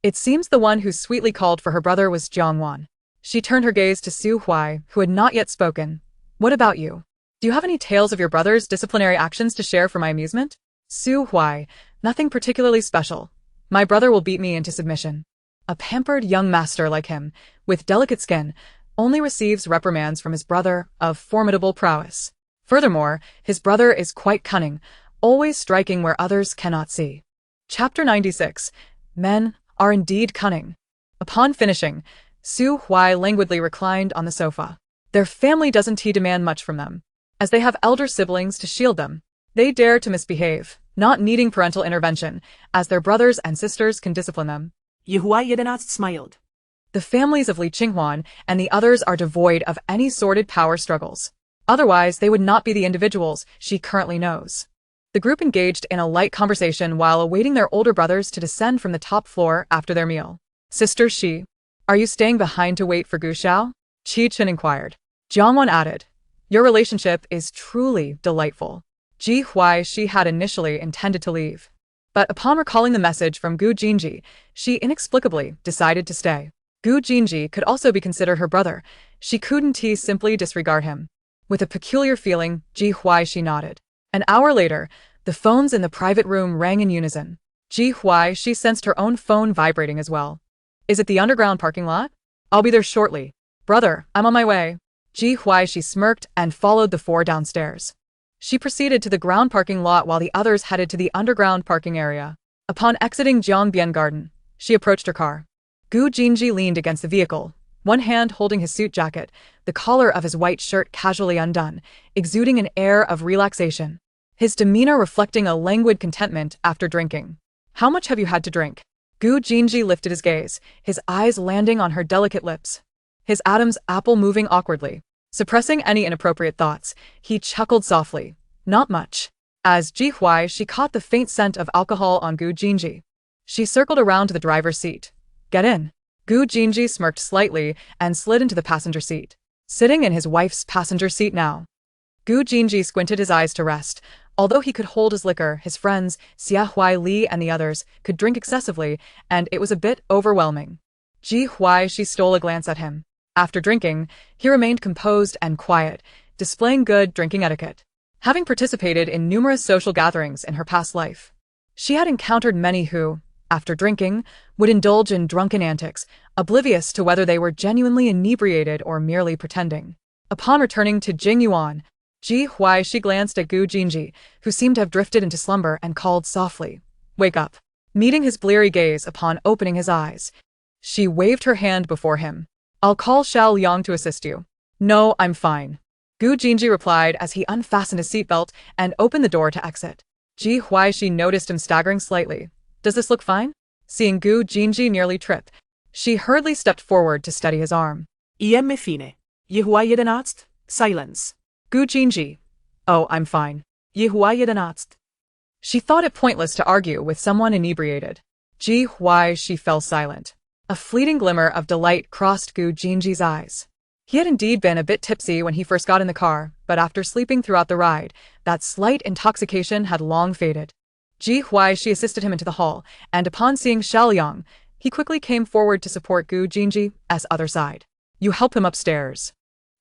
It seems the one who sweetly called for her brother was Jiang Wan. She turned her gaze to Su Huai, who had not yet spoken. "What about you? Do you have any tales of your brother's disciplinary actions to share for my amusement?" Su Huai, "Nothing particularly special. My brother will beat me into submission. A pampered young master like him, with delicate skin, only receives reprimands from his brother of formidable prowess. Furthermore, his brother is quite cunning, always striking where others cannot see." Chapter 96. Men are indeed cunning. Upon finishing, Su Huai languidly reclined on the sofa. Their family doesn't demand much from them. As they have elder siblings to shield them, they dare to misbehave, not needing parental intervention, as their brothers and sisters can discipline them. Ji Huaixi smiled. The families of Li Qinghuan and the others are devoid of any sordid power struggles. Otherwise, they would not be the individuals she currently knows. The group engaged in a light conversation while awaiting their older brothers to descend from the top floor after their meal. Sister Shi, are you staying behind to wait for Gu Xiao? Qi Chen inquired. Jiangwan added, your relationship is truly delightful. Ji Huaixi had initially intended to leave, but upon recalling the message from Gu Jinji, she inexplicably decided to stay. Gu Jinji could also be considered her brother. She couldn't simply disregard him. With a peculiar feeling, Ji Huaixi nodded. An hour later, the phones in the private room rang in unison. Ji Huaixi sensed her own phone vibrating as well. Is it the underground parking lot? I'll be there shortly. Brother, I'm on my way. Ji Huaixi smirked and followed the four downstairs. She proceeded to the ground parking lot while the others headed to the underground parking area. Upon exiting Jiangbian Garden, she approached her car. Gu Jinji leaned against the vehicle, one hand holding his suit jacket, the collar of his white shirt casually undone, exuding an air of relaxation. His demeanor reflecting a languid contentment after drinking. How much have you had to drink? Gu Jinji lifted his gaze, his eyes landing on her delicate lips. His Adam's apple moving awkwardly. Suppressing any inappropriate thoughts, he chuckled softly. Not much. As Ji Huaixi caught the faint scent of alcohol on Gu Jinji, she circled around to the driver's seat. Get in. Gu Jinji smirked slightly and slid into the passenger seat. Sitting in his wife's passenger seat now. Gu Jinji squinted his eyes to rest. Although he could hold his liquor, his friends, Xia Huai Li and the others, could drink excessively, and it was a bit overwhelming. Ji Huaixi stole a glance at him. After drinking, he remained composed and quiet, displaying good drinking etiquette. Having participated in numerous social gatherings in her past life, she had encountered many who, after drinking, would indulge in drunken antics, oblivious to whether they were genuinely inebriated or merely pretending. Upon returning to Jingyuan, Ji Huaixi glanced at Gu Jinji, who seemed to have drifted into slumber, and called softly, "Wake up." Meeting his bleary gaze upon opening his eyes, she waved her hand before him. I'll call Xiao Liang to assist you. No, I'm fine. Gu Jinji replied as he unfastened his seatbelt and opened the door to exit. Ji Huaixi noticed him staggering slightly. Does this look fine? Seeing Gu Jinji nearly trip, she hurriedly stepped forward to steady his arm. Iemme fine. Ji Huaixi silence. Gu Jinji. Oh, I'm fine. Ji Huaixi. She thought it pointless to argue with someone inebriated. Ji Huaixi fell silent. A fleeting glimmer of delight crossed Gu Jinji's eyes. He had indeed been a bit tipsy when he first got in the car, but after sleeping throughout the ride, that slight intoxication had long faded. Ji Huaixi assisted him into the hall, and upon seeing Xiao Liang, he quickly came forward to support Gu Jinji's other side. You help him upstairs.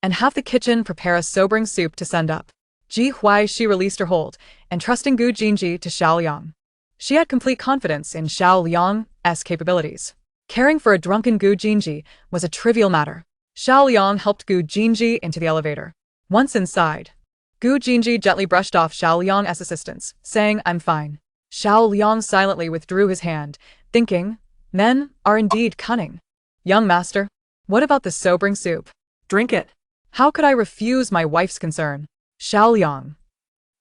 And have the kitchen prepare a sobering soup to send up. Ji Huaixi released her hold, entrusting Gu Jinji to Xiao Liang. She had complete confidence in Xiao Liang's capabilities. Caring for a drunken Gu Jinji was a trivial matter. Xiao Liang helped Gu Jinji into the elevator. Once inside, Gu Jinji gently brushed off Xiao Liang's assistance, saying, I'm fine. Xiao Liang silently withdrew his hand, thinking, men are indeed cunning. Young master, what about the sobering soup? Drink it. How could I refuse my wife's concern? Xiao Liang.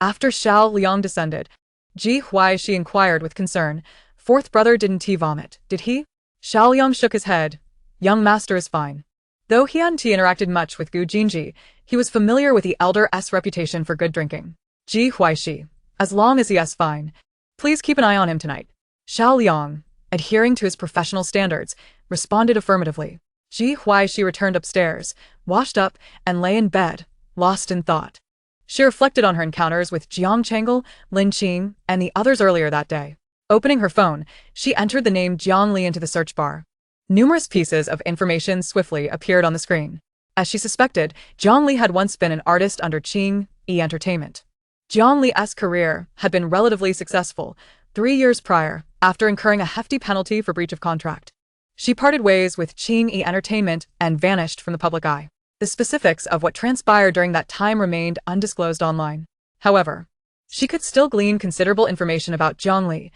After Xiao Liang descended, Ji Huaixi inquired with concern, fourth brother didn't he vomit, did he? Xiao Liang shook his head. Young master is fine. Though he hadn't interacted much with Gu Jinji, he was familiar with the elder's reputation for good drinking. Ji Huaixi. As long as he is fine. Please keep an eye on him tonight. Xiao Liang, adhering to his professional standards, responded affirmatively. Ji Huaixi returned upstairs, washed up, and lay in bed, lost in thought. She reflected on her encounters with Jiang Changel, Lin Qing, and the others earlier that day. Opening her phone, she entered the name Jiang Li into the search bar. Numerous pieces of information swiftly appeared on the screen. As she suspected, Jiang Li had once been an artist under Qing Yi Entertainment. Jiang Li's career had been relatively successful 3 years prior, after incurring a hefty penalty for breach of contract. She parted ways with Qing Yi Entertainment and vanished from the public eye. The specifics of what transpired during that time remained undisclosed online. However, she could still glean considerable information about Jiang Li.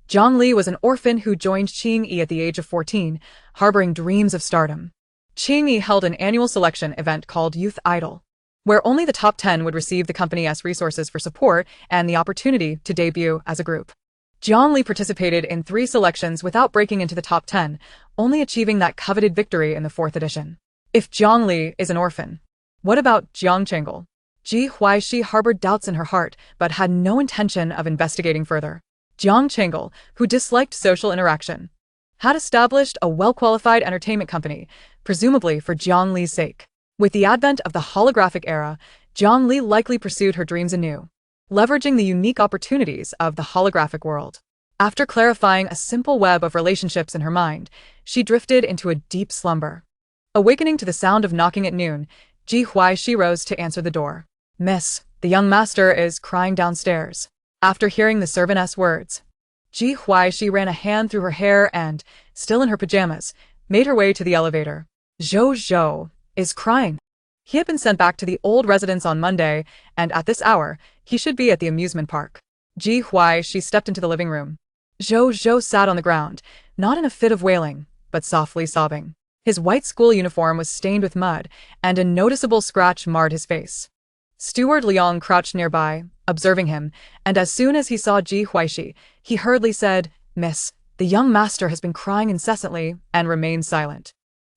Jiang Li was an orphan who joined Qing Yi at the age of 14, harboring dreams of stardom. Qing Yi held an annual selection event called Youth Idol, where only the top 10 would receive the company's resources for support and the opportunity to debut as a group. Jiang Li participated in 3 selections without breaking into the top 10, only achieving that coveted victory in the 4th edition. If Jiang Li is an orphan, what about Jiang Chang'e? Ji Huaixi harbored doubts in her heart, but had no intention of investigating further. Jiang Chang'e, who disliked social interaction, had established a well-qualified entertainment company, presumably for Jiang Li's sake. With the advent of the holographic era, Jiang Li likely pursued her dreams anew, leveraging the unique opportunities of the holographic world. After clarifying a simple web of relationships in her mind, she drifted into a deep slumber. Awakening to the sound of knocking at noon, Ji Huaixi rose to answer the door. "Miss, the young master is crying downstairs." After hearing the servantess' words, Ji Huaixi ran a hand through her hair and, still in her pajamas, made her way to the elevator. Zhou is crying. He had been sent back to the old residence on Monday, and at this hour, he should be at the amusement park. Ji Huaixi stepped into the living room. Zhou sat on the ground, not in a fit of wailing, but softly sobbing. His white school uniform was stained with mud, and a noticeable scratch marred his face. Steward Liang crouched nearby, observing him, and as soon as he saw Ji Huaixi, he hurriedly said, "Miss, the young master has been crying incessantly," and remained silent.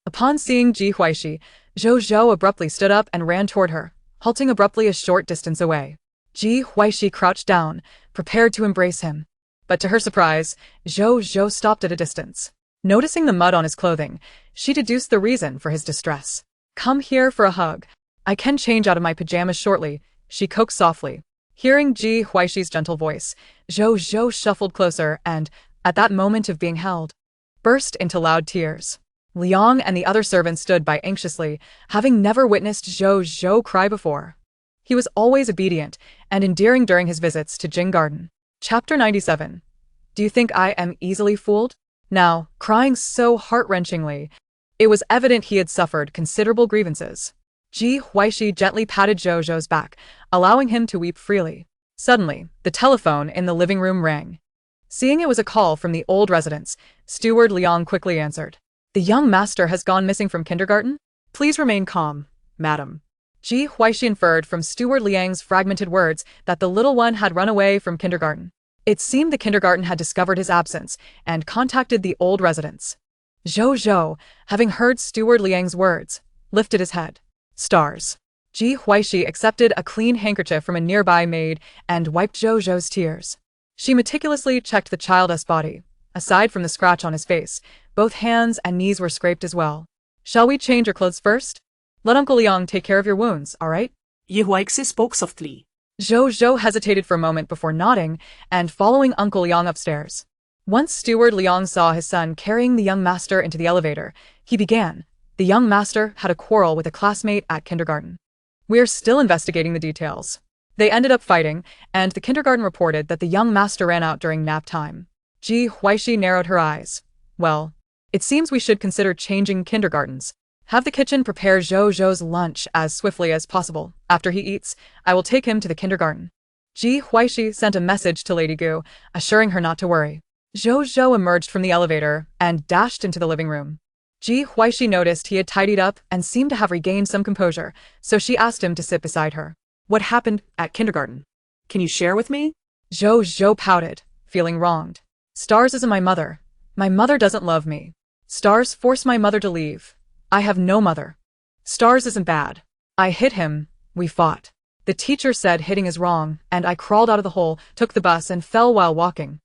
Upon seeing Ji Huaixi, Zhou abruptly stood up and ran toward her, halting abruptly a short distance away. Ji Huaixi crouched down, prepared to embrace him. But to her surprise, Zhou stopped at a distance. Noticing the mud on his clothing, she deduced the reason for his distress. "Come here for a hug. I can change out of my pajamas shortly," she coaxed softly. Hearing Ji Huaixi's gentle voice, Zhou shuffled closer and, at that moment of being held, burst into loud tears. Liang and the other servants stood by anxiously, having never witnessed Zhou cry before. He was always obedient and endearing during his visits to Jing Garden. Chapter 97. Do you think I am easily fooled? Now, crying so heart-wrenchingly, it was evident he had suffered considerable grievances. Ji Huaixi gently patted Zhou's back, allowing him to weep freely. Suddenly, the telephone in the living room rang. Seeing it was a call from the old residence, Steward Liang quickly answered. "The young master has gone missing from kindergarten? Please remain calm, madam." Ji Huaixi inferred from Steward Liang's fragmented words that the little one had run away from kindergarten. It seemed the kindergarten had discovered his absence and contacted the old residence. Zhou, having heard Steward Liang's words, lifted his head. Stars. Ji Huaixi accepted a clean handkerchief from a nearby maid and wiped Zhou's tears. She meticulously checked the child's body. Aside from the scratch on his face, both hands and knees were scraped as well. "Shall we change your clothes first? Let Uncle Liang take care of your wounds, all right?" Ji Huaixi spoke softly. Zhou hesitated for a moment before nodding and following Uncle Liang upstairs. Once Steward Liang saw his son carrying the young master into the elevator, he began. The young master had a quarrel with a classmate at kindergarten. "We're still investigating the details. They ended up fighting, and the kindergarten reported that the young master ran out during nap time." Ji Huaixi narrowed her eyes. "Well, it seems we should consider changing kindergartens. Have the kitchen prepare Zhou's lunch as swiftly as possible. After he eats, I will take him to the kindergarten." Ji Huaixi sent a message to Lady Gu, assuring her not to worry. Zhou emerged from the elevator and dashed into the living room. Ji Huaixi noticed he had tidied up and seemed to have regained some composure, so she asked him to sit beside her. "What happened at kindergarten? Can you share with me?" Zhou pouted, feeling wronged. "Stars isn't my mother. My mother doesn't love me. Stars forced my mother to leave. I have no mother. Stars isn't bad. I hit him. We fought. The teacher said hitting is wrong, and I crawled out of the hole, took the bus, and fell while walking."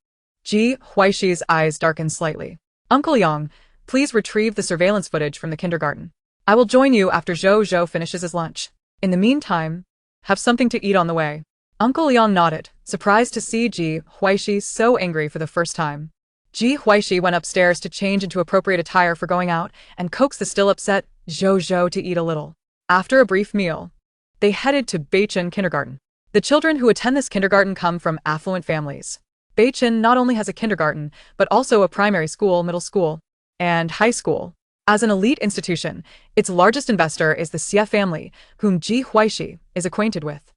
Ji Huaixi's eyes darkened slightly. "Uncle Yang, please retrieve the surveillance footage from the kindergarten. I will join you after Zhou finishes his lunch. In the meantime, have something to eat on the way." Uncle Yang nodded, surprised to see Ji Huaixi so angry for the first time. Ji Huaixi went upstairs to change into appropriate attire for going out and coaxed the still upset Zhou to eat a little. After a brief meal, they headed to Beichen Kindergarten. The children who attend this kindergarten come from affluent families. Beichen not only has a kindergarten, but also a primary school, middle school, and high school. As an elite institution, its largest investor is the Xie family, whom Ji Huaixi is acquainted with.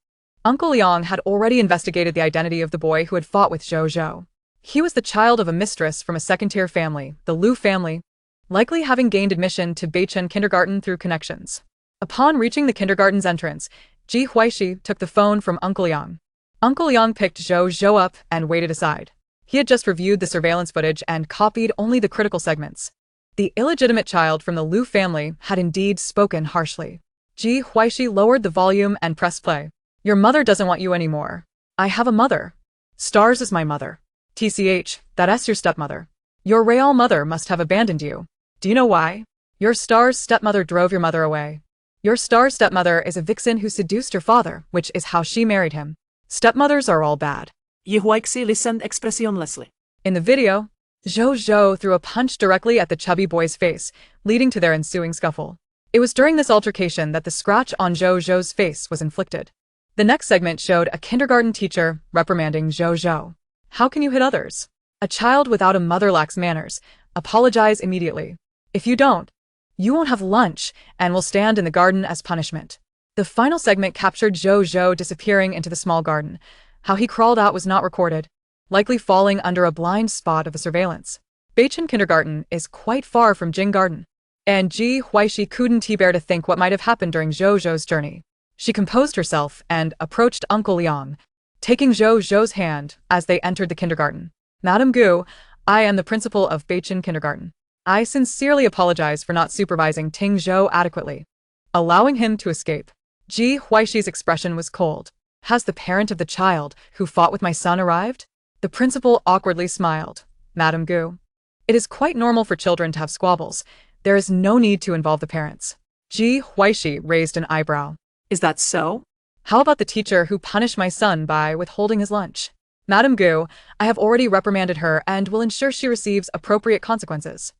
Uncle Liang had already investigated the identity of the boy who had fought with Zhou. He was the child of a mistress from a second-tier family, the Liu family, likely having gained admission to Beichen kindergarten through connections. Upon reaching the kindergarten's entrance, Ji Huaixi took the phone from Uncle Yang. Uncle Yang picked Zhou Zhou up and waited aside. He had just reviewed the surveillance footage and copied only the critical segments. The illegitimate child from the Liu family had indeed spoken harshly. Ji Huaixi lowered the volume and pressed play. Your mother doesn't want you anymore. I have a mother. Stars is my mother. TCH, that's your stepmother. Your real mother must have abandoned you. Do you know why? Your Star's stepmother drove your mother away. Your Star's stepmother is a vixen who seduced your father, which is how she married him. Stepmothers are all bad. Ji Huaixi listened expressionlessly. In the video, Zhou Zhou threw a punch directly at the chubby boy's face, leading to their ensuing scuffle. It was during this altercation that the scratch on Zhou Zhou's face was inflicted. The next segment showed a kindergarten teacher reprimanding Zhou Zhou. How can you hit others? A child without a mother lacks manners. Apologize immediately. If you don't, you won't have lunch and will stand in the garden as punishment. The final segment captured Zhou Zhou disappearing into the small garden. How he crawled out was not recorded, likely falling under a blind spot of the surveillance. Beichen kindergarten is quite far from Jing garden, and Ji Huaixi couldn't bear to think what might have happened during Zhou Zhou's journey. She composed herself and approached Uncle Liang, taking Zhou Zhou's hand as they entered the kindergarten. Madam Gu, I am the principal of Beichen kindergarten. I sincerely apologize for not supervising Ting Zhou adequately, allowing him to escape. Ji Huaixi's expression was cold. Has the parent of the child who fought with my son arrived? The principal awkwardly smiled. Madam Gu, it is quite normal for children to have squabbles. There is no need to involve the parents. Ji Huaixi raised an eyebrow. Is that so? How about the teacher who punished my son by withholding his lunch? Madam Gu, I have already reprimanded her and will ensure she receives appropriate consequences.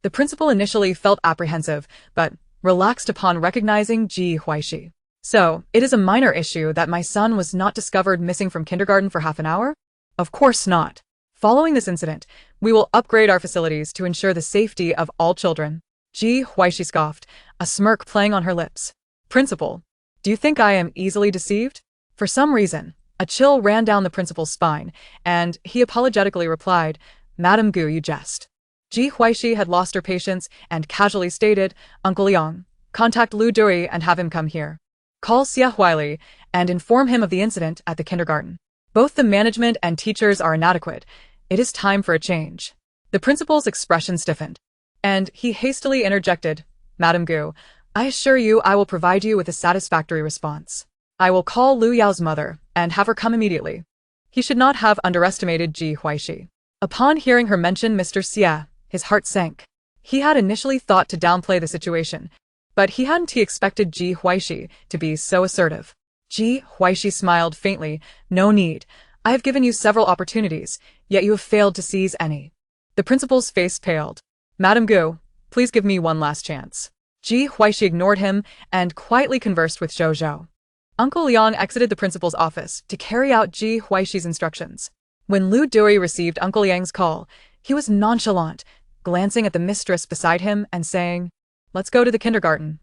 The principal initially felt apprehensive, but relaxed upon recognizing Ji Huaixi. So, it is a minor issue that my son was not discovered missing from kindergarten for half an hour? Of course not. Following this incident, we will upgrade our facilities to ensure the safety of all children. Ji Huaixi scoffed, a smirk playing on her lips. Principal, do you think I am easily deceived? For some reason, a chill ran down the principal's spine, and he apologetically replied, Madam Gu, you jest. Ji Huaixi had lost her patience and casually stated, Uncle Yang, contact Lu Dui and have him come here. Call Xia Huili and inform him of the incident at the kindergarten. Both the management and teachers are inadequate. It is time for a change. The principal's expression stiffened, and he hastily interjected, Madam Gu, I assure you I will provide you with a satisfactory response. I will call Lu Yao's mother and have her come immediately. He should not have underestimated Ji Huaixi. Upon hearing her mention Mr. Xia, his heart sank. He had initially thought to downplay the situation, but he hadn't expected Ji Huaixi to be so assertive. Ji Huaixi smiled faintly. No need. I have given you several opportunities, yet you have failed to seize any. The principal's face paled. Madam Gu, please give me one last chance. Ji Huaixi ignored him and quietly conversed with Zhou Zhou. Uncle Liang exited the principal's office to carry out Ji Huaixi's instructions. When Lu Dui received Uncle Liang's call, he was nonchalant, glancing at the mistress beside him and saying, Let's go to the kindergarten.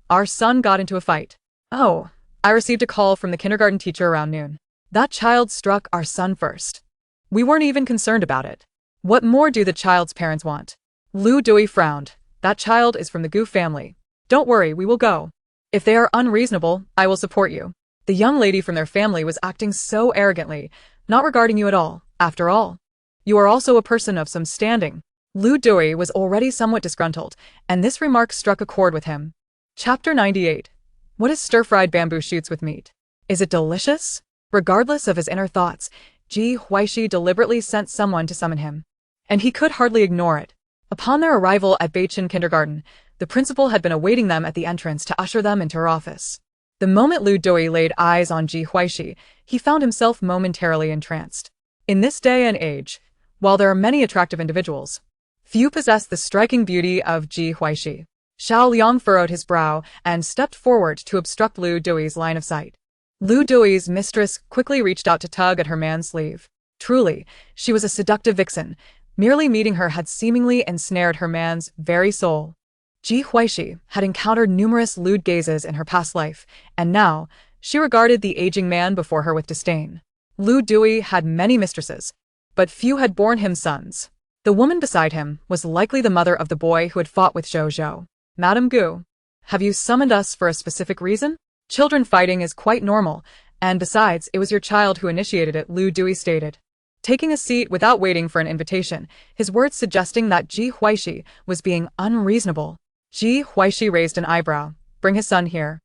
Our son got into a fight. Oh, I received a call from the kindergarten teacher around noon. That child struck our son first. We weren't even concerned about it. What more do the child's parents want? Lu Dui frowned. That child is from the Gu family. Don't worry, we will go. If they are unreasonable, I will support you. The young lady from their family was acting so arrogantly, not regarding you at all. After all, you are also a person of some standing. Lu Dui was already somewhat disgruntled, and this remark struck a chord with him. Chapter 98. What is stir-fried bamboo shoots with meat? Is it delicious? Regardless of his inner thoughts, Ji Huaixi deliberately sent someone to summon him, and he could hardly ignore it. Upon their arrival at Beichen kindergarten, the principal had been awaiting them at the entrance to usher them into her office. The moment Lu Dui laid eyes on Ji Huaixi, he found himself momentarily entranced. In this day and age, while there are many attractive individuals, few possess the striking beauty of Ji Huaixi. Xiao Liang furrowed his brow and stepped forward to obstruct Lu Dui's line of sight. Lu Dui's mistress quickly reached out to tug at her man's sleeve. Truly, she was a seductive vixen. Merely meeting her had seemingly ensnared her man's very soul. Ji Huaixi had encountered numerous lewd gazes in her past life, and now, she regarded the aging man before her with disdain. Lu Dui had many mistresses, but few had borne him sons. The woman beside him was likely the mother of the boy who had fought with Zhou Zhou. Madame Gu, have you summoned us for a specific reason? Children fighting is quite normal, and besides, it was your child who initiated it, Lu Dui stated. Taking a seat without waiting for an invitation, his words suggesting that Ji Huaixi was being unreasonable. Ji Huaixi raised an eyebrow. Bring his son here.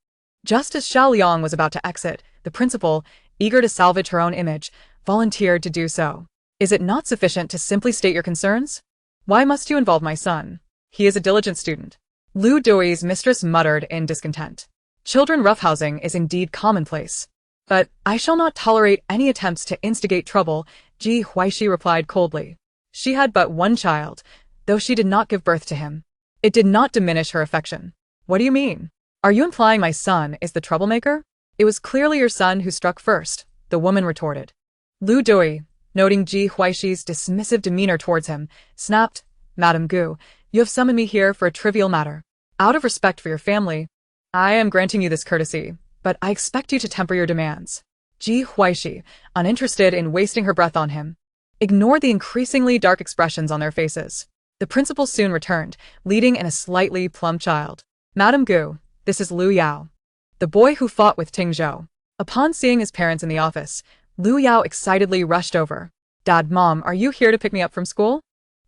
Just as Xiao Liang was about to exit, the principal, eager to salvage her own image, volunteered to do so. Is it not sufficient to simply state your concerns? Why must you involve my son? He is a diligent student. Lu Dui's mistress muttered in discontent. Children roughhousing is indeed commonplace. But I shall not tolerate any attempts to instigate trouble, Ji Huaixi replied coldly. She had but one child, though she did not give birth to him. It did not diminish her affection. What do you mean? Are you implying my son is the troublemaker? It was clearly your son who struck first, the woman retorted. Lu Dui, noting Ji Huaixi's dismissive demeanor towards him, snapped, Madame Gu, you have summoned me here for a trivial matter. Out of respect for your family, I am granting you this courtesy, but I expect you to temper your demands. Ji Huaixi, uninterested in wasting her breath on him, ignored the increasingly dark expressions on their faces. The principal soon returned, leading in a slightly plump child. Madame Gu, this is Lu Yao, the boy who fought with Ting Zhou. Upon seeing his parents in the office, Lu Yao excitedly rushed over. Dad, Mom, are you here to pick me up from school?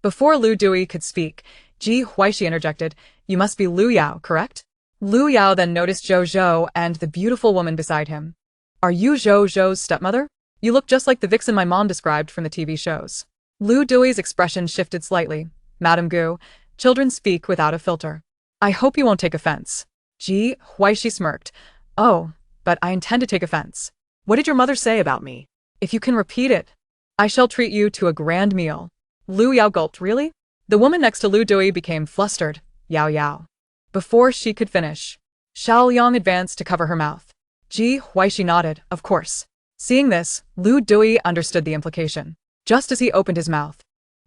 Before Lu Dui could speak, Ji Huaixi interjected, you must be Lu Yao, correct? Lu Yao then noticed Zhou Zhou and the beautiful woman beside him. Are you Zhou Zhou's stepmother? You look just like the vixen my mom described from the TV shows. Lu Dui's expression shifted slightly. Madame Gu, children speak without a filter. I hope you won't take offense. Ji Huaixi smirked. Oh, but I intend to take offense. What did your mother say about me? If you can repeat it, I shall treat you to a grand meal. Lu Yao gulped. Really? The woman next to Lu Dui became flustered. Yao Yao. Before she could finish, Xiao Liang advanced to cover her mouth. Ji Huaixi nodded, of course. Seeing this, Lu Dui understood the implication. Just as he opened his mouth,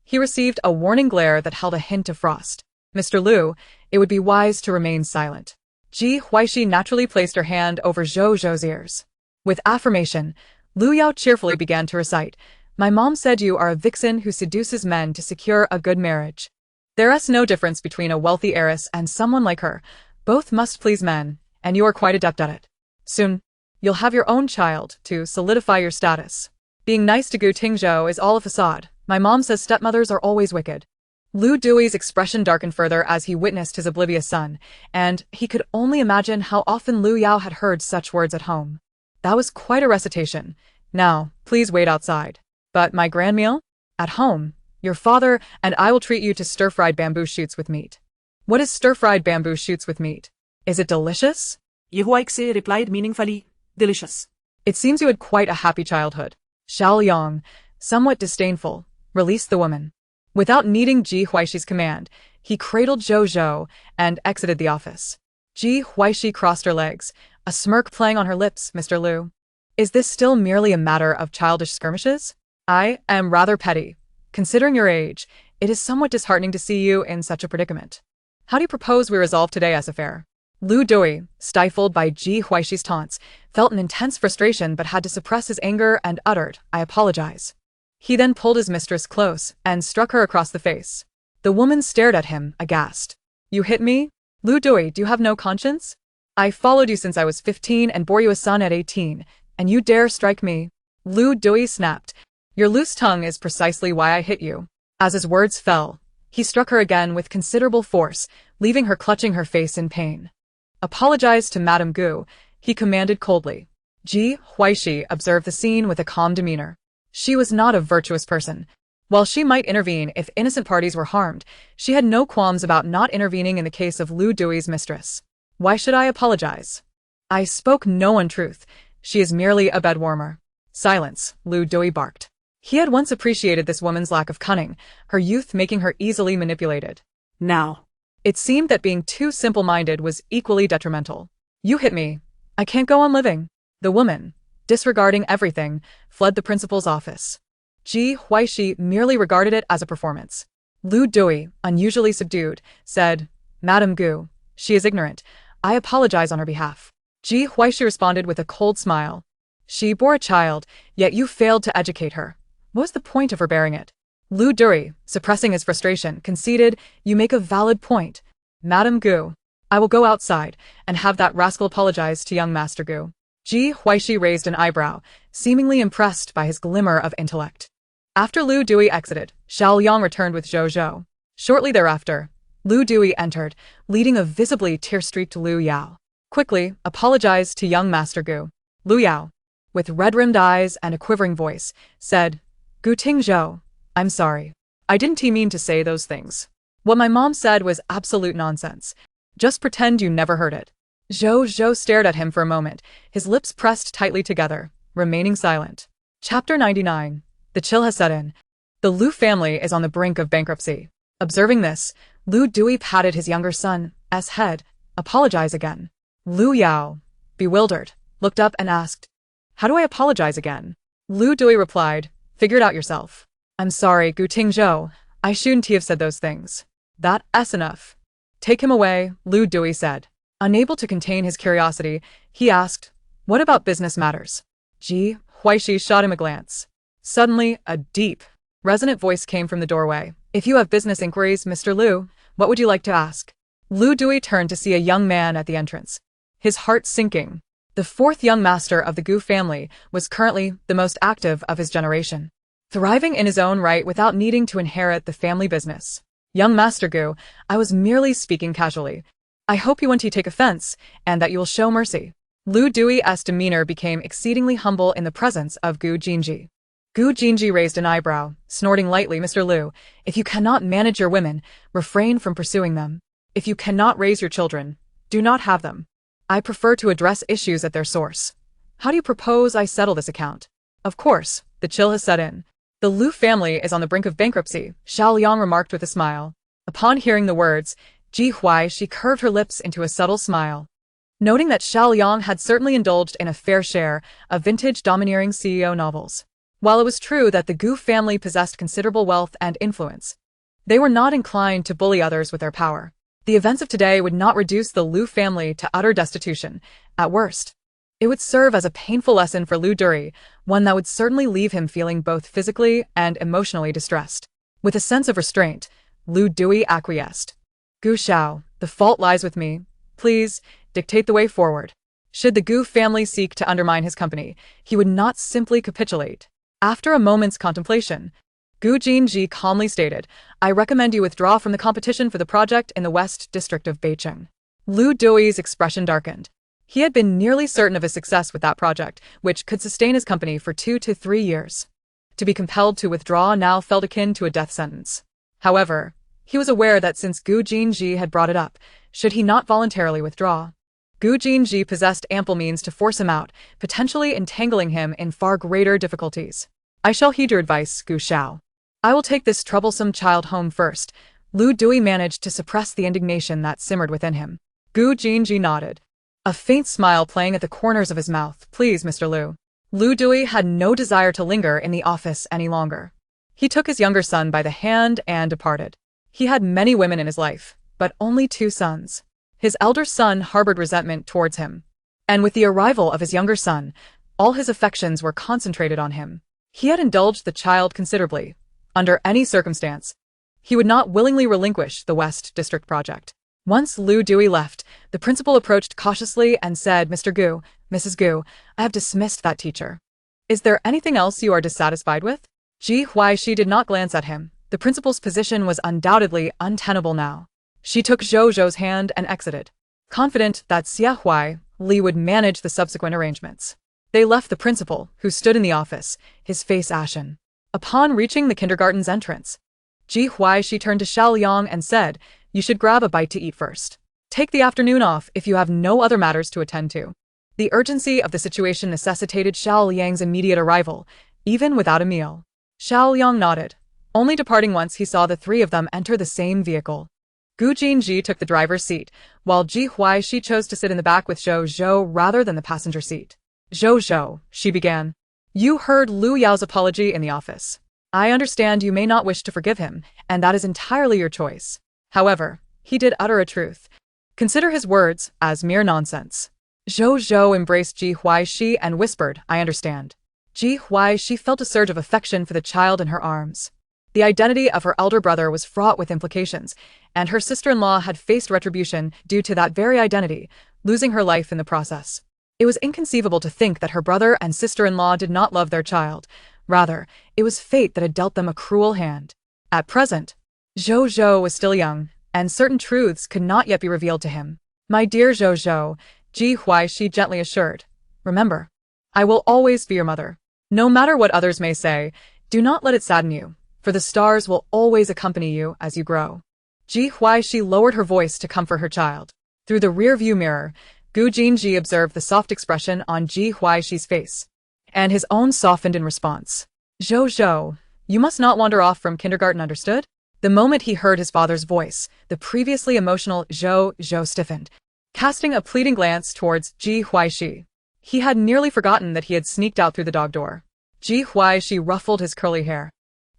he received a warning glare that held a hint of frost. Mr. Lu, it would be wise to remain silent. Ji Huaixi naturally placed her hand over Zhou Zhou's ears. With affirmation, Lu Yao cheerfully began to recite, My mom said you are a vixen who seduces men to secure a good marriage. There is no difference between a wealthy heiress and someone like her. Both must please men, and you are quite adept at it. Soon, you'll have your own child to solidify your status. Being nice to Gu Tingzhou is all a facade. My mom says stepmothers are always wicked. Lu Dui's expression darkened further as he witnessed his oblivious son, and he could only imagine how often Lu Yao had heard such words at home. That was quite a recitation. Now, please wait outside. But my grand meal? At home, your father and I will treat you to stir-fried bamboo shoots with meat. What is stir-fried bamboo shoots with meat? Is it delicious? Ji Huaixi replied meaningfully, delicious. It seems you had quite a happy childhood. Xiao Liang, somewhat disdainful, released the woman. Without needing Ji Huaixi's command, he cradled Zhou Zhou and exited the office. Ji Huaixi crossed her legs, a smirk playing on her lips. Mr. Lu, is this still merely a matter of childish skirmishes? I am rather petty. Considering your age, it is somewhat disheartening to see you in such a predicament. How do you propose we resolve today's affair? Lu Dui, stifled by Ji Huaixi's taunts, felt an intense frustration but had to suppress his anger and uttered, I apologize. He then pulled his mistress close and struck her across the face. The woman stared at him, aghast. You hit me? Lu Dui, do you have no conscience? I followed you since I was 15 and bore you a son at 18, and you dare strike me? Lu Dui snapped. Your loose tongue is precisely why I hit you. As his words fell, he struck her again with considerable force, leaving her clutching her face in pain. Apologize to Madame Gu, he commanded coldly. Ji Huaixi observed the scene with a calm demeanor. She was not a virtuous person. While she might intervene if innocent parties were harmed, she had no qualms about not intervening in the case of Lu Dui's mistress. Why should I apologize? I spoke no untruth. She is merely a bedwarmer. Silence, Lu Dui barked. He had once appreciated this woman's lack of cunning, her youth making her easily manipulated. Now, it seemed that being too simple-minded was equally detrimental. You hit me. I can't go on living. The woman, disregarding everything, fled the principal's office. Ji Huaixi merely regarded it as a performance. Lu Dui, unusually subdued, said, Madame Gu, she is ignorant. I apologize on her behalf. Ji Huaixi responded with a cold smile. She bore a child, yet you failed to educate her. What was the point of her bearing it? Lu Duri, suppressing his frustration, conceded, "You make a valid point. Madam Gu, I will go outside and have that rascal apologize to young Master Gu." Ji Huaixi raised an eyebrow, seemingly impressed by his glimmer of intellect. After Lu Dui exited, Xiao Yang returned with Zhou Zhou. Shortly thereafter, Lu Dui entered, leading a visibly tear-streaked Lu Yao. Quickly, apologized to young Master Gu. Lu Yao, with red-rimmed eyes and a quivering voice, said, "Gu Ting Zhou, I'm sorry. I didn't mean to say those things. What my mom said was absolute nonsense. Just pretend you never heard it." Zhou Zhou stared at him for a moment, his lips pressed tightly together, remaining silent. Chapter 99. The chill has set in. The Lu family is on the brink of bankruptcy. Observing this, Lu Dui patted his younger son's head. "Apologize again." Lu Yao, bewildered, looked up and asked, "How do I apologize again?" Lu Dui replied, "Figure it out yourself." "I'm sorry, Gu Ting Zhou. I shouldn't have said those things." "That's enough. Take him away," Lu Dui said. Unable to contain his curiosity, he asked, "What about business matters?" Ji Huaixi shot him a glance. Suddenly, a deep, resonant voice came from the doorway. "If you have business inquiries, Mr. Lu, what would you like to ask?" Lu Dui turned to see a young man at the entrance, his heart sinking. The fourth young master of the Gu family was currently the most active of his generation, thriving in his own right without needing to inherit the family business. "Young Master Gu, I was merely speaking casually. I hope you won't take offense, and that you will show mercy." Lu Dui's demeanor became exceedingly humble in the presence of Gu Jinji. Gu Jinji raised an eyebrow, snorting lightly. "Mr. Lu, if you cannot manage your women, refrain from pursuing them. If you cannot raise your children, do not have them. I prefer to address issues at their source. How do you propose I settle this account?" "Of course, the chill has set in. The Lu family is on the brink of bankruptcy," Xiao Yang remarked with a smile. Upon hearing the words, Ji Huaixi curved her lips into a subtle smile. Noting that Xiao Yang had certainly indulged in a fair share of vintage domineering CEO novels. While it was true that the Gu family possessed considerable wealth and influence, they were not inclined to bully others with their power. The events of today would not reduce the Lu family to utter destitution. At worst, it would serve as a painful lesson for Lu Duri, one that would certainly leave him feeling both physically and emotionally distressed. With a sense of restraint, Lu Dui acquiesced. "Gu Xiao, the fault lies with me. Please, dictate the way forward." Should the Gu family seek to undermine his company, he would not simply capitulate. After a moment's contemplation, Gu Jinji calmly stated, "I recommend you withdraw from the competition for the project in the West District of Beicheng." Lu Dui's expression darkened. He had been nearly certain of his success with that project, which could sustain his company for 2 to 3 years. To be compelled to withdraw now felt akin to a death sentence. However, he was aware that since Gu Jinji had brought it up, should he not voluntarily withdraw, Gu Jinji possessed ample means to force him out, potentially entangling him in far greater difficulties. "I shall heed your advice, Gu Xiao. I will take this troublesome child home first." Lu Dui managed to suppress the indignation that simmered within him. Gu Jinji nodded, a faint smile playing at the corners of his mouth. "Please, Mr. Lu." Lu Dui had no desire to linger in the office any longer. He took his younger son by the hand and departed. He had many women in his life, but only 2 sons. His elder son harbored resentment towards him, and with the arrival of his younger son, all his affections were concentrated on him. He had indulged the child considerably. Under any circumstance, he would not willingly relinquish the West District project. Once Lu Dui left, the principal approached cautiously and said, "Mr. Gu, Mrs. Gu, I have dismissed that teacher. Is there anything else you are dissatisfied with?" Ji Huaixi did not glance at him. The principal's position was undoubtedly untenable now. She took Zhou Zhou's hand and exited, confident that Xia Huai Li would manage the subsequent arrangements. They left the principal, who stood in the office, his face ashen. Upon reaching the kindergarten's entrance, Ji Huaixi turned to Xiao Yang and said, "You should grab a bite to eat first. Take the afternoon off if you have no other matters to attend to." The urgency of the situation necessitated Xiao Yang's immediate arrival, even without a meal. Xiao Yang nodded, only departing once he saw the 3 of them enter the same vehicle. Gu Jinji took the driver's seat, while Ji Huaixi chose to sit in the back with Zhou Zhou rather than the passenger seat. "Zhou Zhou," she began. "You heard Lu Yao's apology in the office. I understand you may not wish to forgive him, and that is entirely your choice. However, he did utter a truth. Consider his words as mere nonsense." Zhou Zhou embraced Ji Huaixi and whispered, "I understand." Ji Huaixi felt a surge of affection for the child in her arms. The identity of her elder brother was fraught with implications, and her sister-in-law had faced retribution due to that very identity, losing her life in the process. It was inconceivable to think that her brother and sister-in-law did not love their child. Rather, it was fate that had dealt them a cruel hand. At present, Zhou was still young, and certain truths could not yet be revealed to him. "My dear Zhou," Ji Huaixi gently assured, "remember, I will always be your mother. No matter what others may say, do not let it sadden you, for the stars will always accompany you as you grow." Ji Huaixi lowered her voice to comfort her child. Through the rear-view mirror, Gu Jinji observed the soft expression on Ji Huaixi's face, and his own softened in response. "Zhou, you must not wander off from kindergarten, understood?" The moment he heard his father's voice, the previously emotional Zhou stiffened, casting a pleading glance towards Ji Huaixi. He had nearly forgotten that he had sneaked out through the dog door. Ji Huaixi ruffled his curly hair,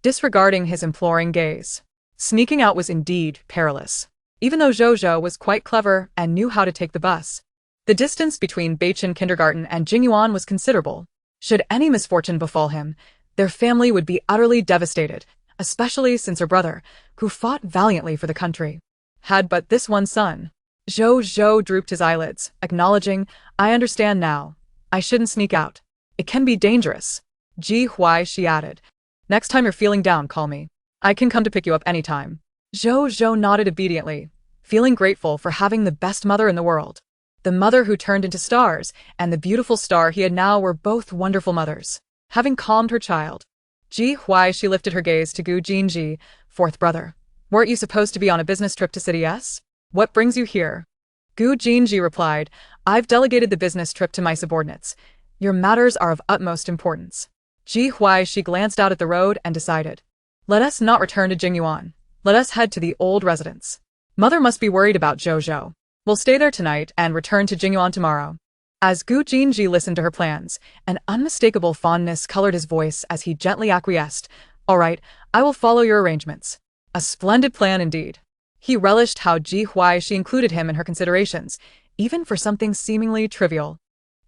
disregarding his imploring gaze. Sneaking out was indeed perilous. Even though Zhou was quite clever and knew how to take the bus, the distance between Beichin Kindergarten and Jingyuan was considerable. Should any misfortune befall him, their family would be utterly devastated, especially since her brother, who fought valiantly for the country, had but this one son. Zhou drooped his eyelids, acknowledging, "I understand now. I shouldn't sneak out. It can be dangerous." Ji Huaixi added, "Next time you're feeling down, call me. I can come to pick you up anytime." Zhou nodded obediently, feeling grateful for having the best mother in the world. The mother who turned into stars and the beautiful star he had now were both wonderful mothers. Having calmed her child, Ji Huaixi lifted her gaze to Gu Jinji, "Fourth brother. Weren't you supposed to be on a business trip to City S? What brings you here?" Gu Jinji replied, "I've delegated the business trip to my subordinates. Your matters are of utmost importance." Ji Huaixi glanced out at the road and decided, "Let us not return to Jingyuan. Let us head to the old residence. Mother must be worried about Zhou. We'll stay there tonight and return to Jingyuan tomorrow." As Gu Jinji listened to her plans, an unmistakable fondness colored his voice as he gently acquiesced. "All right, I will follow your arrangements." A splendid plan indeed. He relished how Ji Huaixi included him in her considerations, even for something seemingly trivial.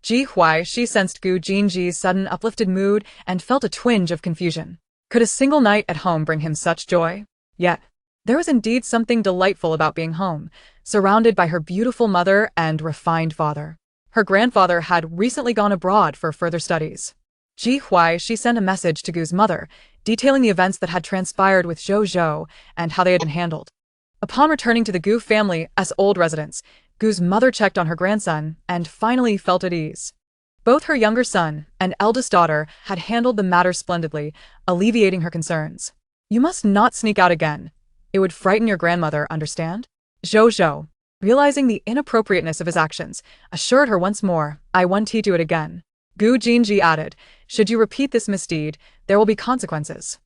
Ji Huaixi sensed Gu Jinji's sudden uplifted mood and felt a twinge of confusion. Could a single night at home bring him such joy? Yet, there was indeed something delightful about being home, surrounded by her beautiful mother and refined father. Her grandfather had recently gone abroad for further studies. Ji Huaixi sent a message to Gu's mother, detailing the events that had transpired with Zhou and how they had been handled. Upon returning to the Gu family's old residence, Gu's mother checked on her grandson and finally felt at ease. Both her younger son and eldest daughter had handled the matter splendidly, alleviating her concerns. "You must not sneak out again. It would frighten your grandmother, understand?" Zhou, realizing the inappropriateness of his actions, assured her once more, "I won't do it again." Gu Jinji added, "Should you repeat this misdeed, there will be consequences."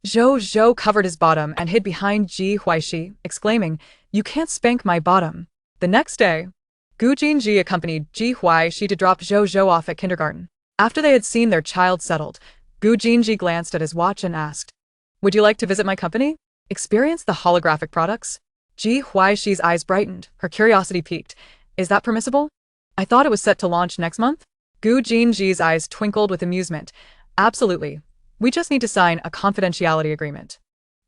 Zhou covered his bottom and hid behind Ji Huaixi, exclaiming, "You can't spank my bottom." The next day, Gu Jinji accompanied Ji Huaixi to drop Zhou off at kindergarten. After they had seen their child settled, Gu Jinji glanced at his watch and asked, "Would you like to visit my company? Experience the holographic products?" Ji Huaixi's eyes brightened, her curiosity piqued. "Is that permissible? I thought it was set to launch next month?" Gu Jinji's eyes twinkled with amusement. "Absolutely. We just need to sign a confidentiality agreement."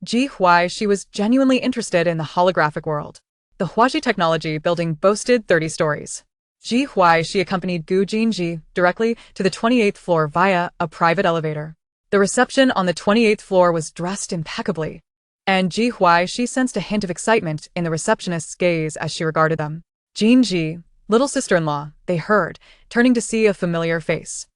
Ji Huaixi was genuinely interested in the holographic world. The Huaixi technology building boasted 30 stories. Ji Huaixi accompanied Gu Jinji directly to the 28th floor via a private elevator. The reception on the 28th floor was dressed impeccably, and Ji Huaixi sensed a hint of excitement in the receptionist's gaze as she regarded them. "Jinji, little sister-in-law," they heard, turning to see a familiar face.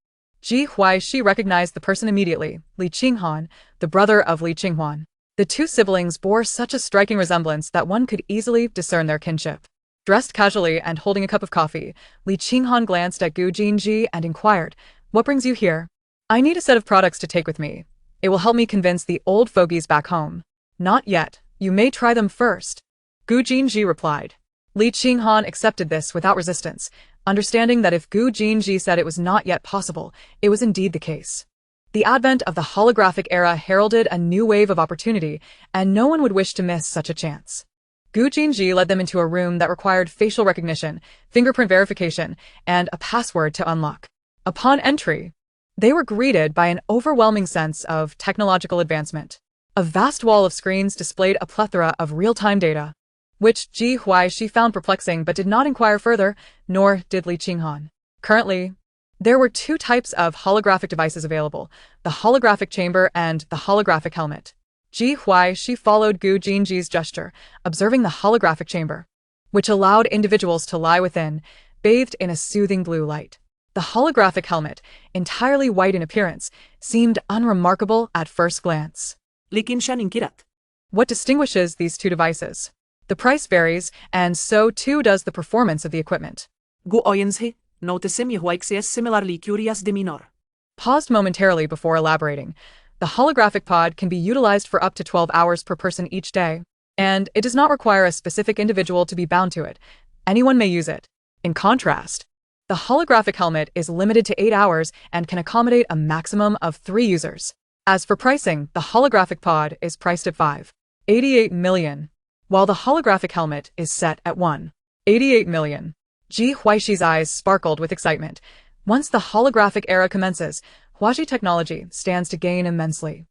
Ji Huaixi recognized the person immediately, Li Qinghan, the brother of Li Qinghuan. The two siblings bore such a striking resemblance that one could easily discern their kinship. Dressed casually and holding a cup of coffee, Li Qinghan glanced at Gu Jinji and inquired, "What brings you here?" "I need a set of products to take with me. It will help me convince the old fogies back home." "Not yet. You may try them first," Gu Jinji replied. Li Qinghan accepted this without resistance, understanding that if Gu Jinji said it was not yet possible, it was indeed the case. The advent of the holographic era heralded a new wave of opportunity, and no one would wish to miss such a chance. Gu Jinji led them into a room that required facial recognition, fingerprint verification, and a password to unlock. Upon entry, They were greeted by an overwhelming sense of technological advancement. A vast wall of screens displayed a plethora of real-time data, which Ji Huaixi found perplexing but did not inquire further, nor did Li Qinghan. Currently, there were two types of holographic devices available, the holographic chamber and the holographic helmet. Ji Huaixi followed Gu Jinji's gesture, observing the holographic chamber, which allowed individuals to lie within, bathed in a soothing blue light. The holographic helmet, entirely white in appearance, seemed unremarkable at first glance. Likin siya ningkirat. What distinguishes these two devices? The price varies, and so too does the performance of the equipment. Gu oyenshe, notisim Ji Huaixi es similarly curious de minor. Paused momentarily before elaborating. The holographic pod can be utilized for up to 12 hours per person each day, and it does not require a specific individual to be bound to it. Anyone may use it. In contrast, the holographic helmet is limited to 8 hours and can accommodate a maximum of 3 users. As for pricing, the holographic pod is priced at 5.88 million, while the holographic helmet is set at 1.88 million. Ji Huaixi's eyes sparkled with excitement. Once the holographic era commences, Huaixi technology stands to gain immensely.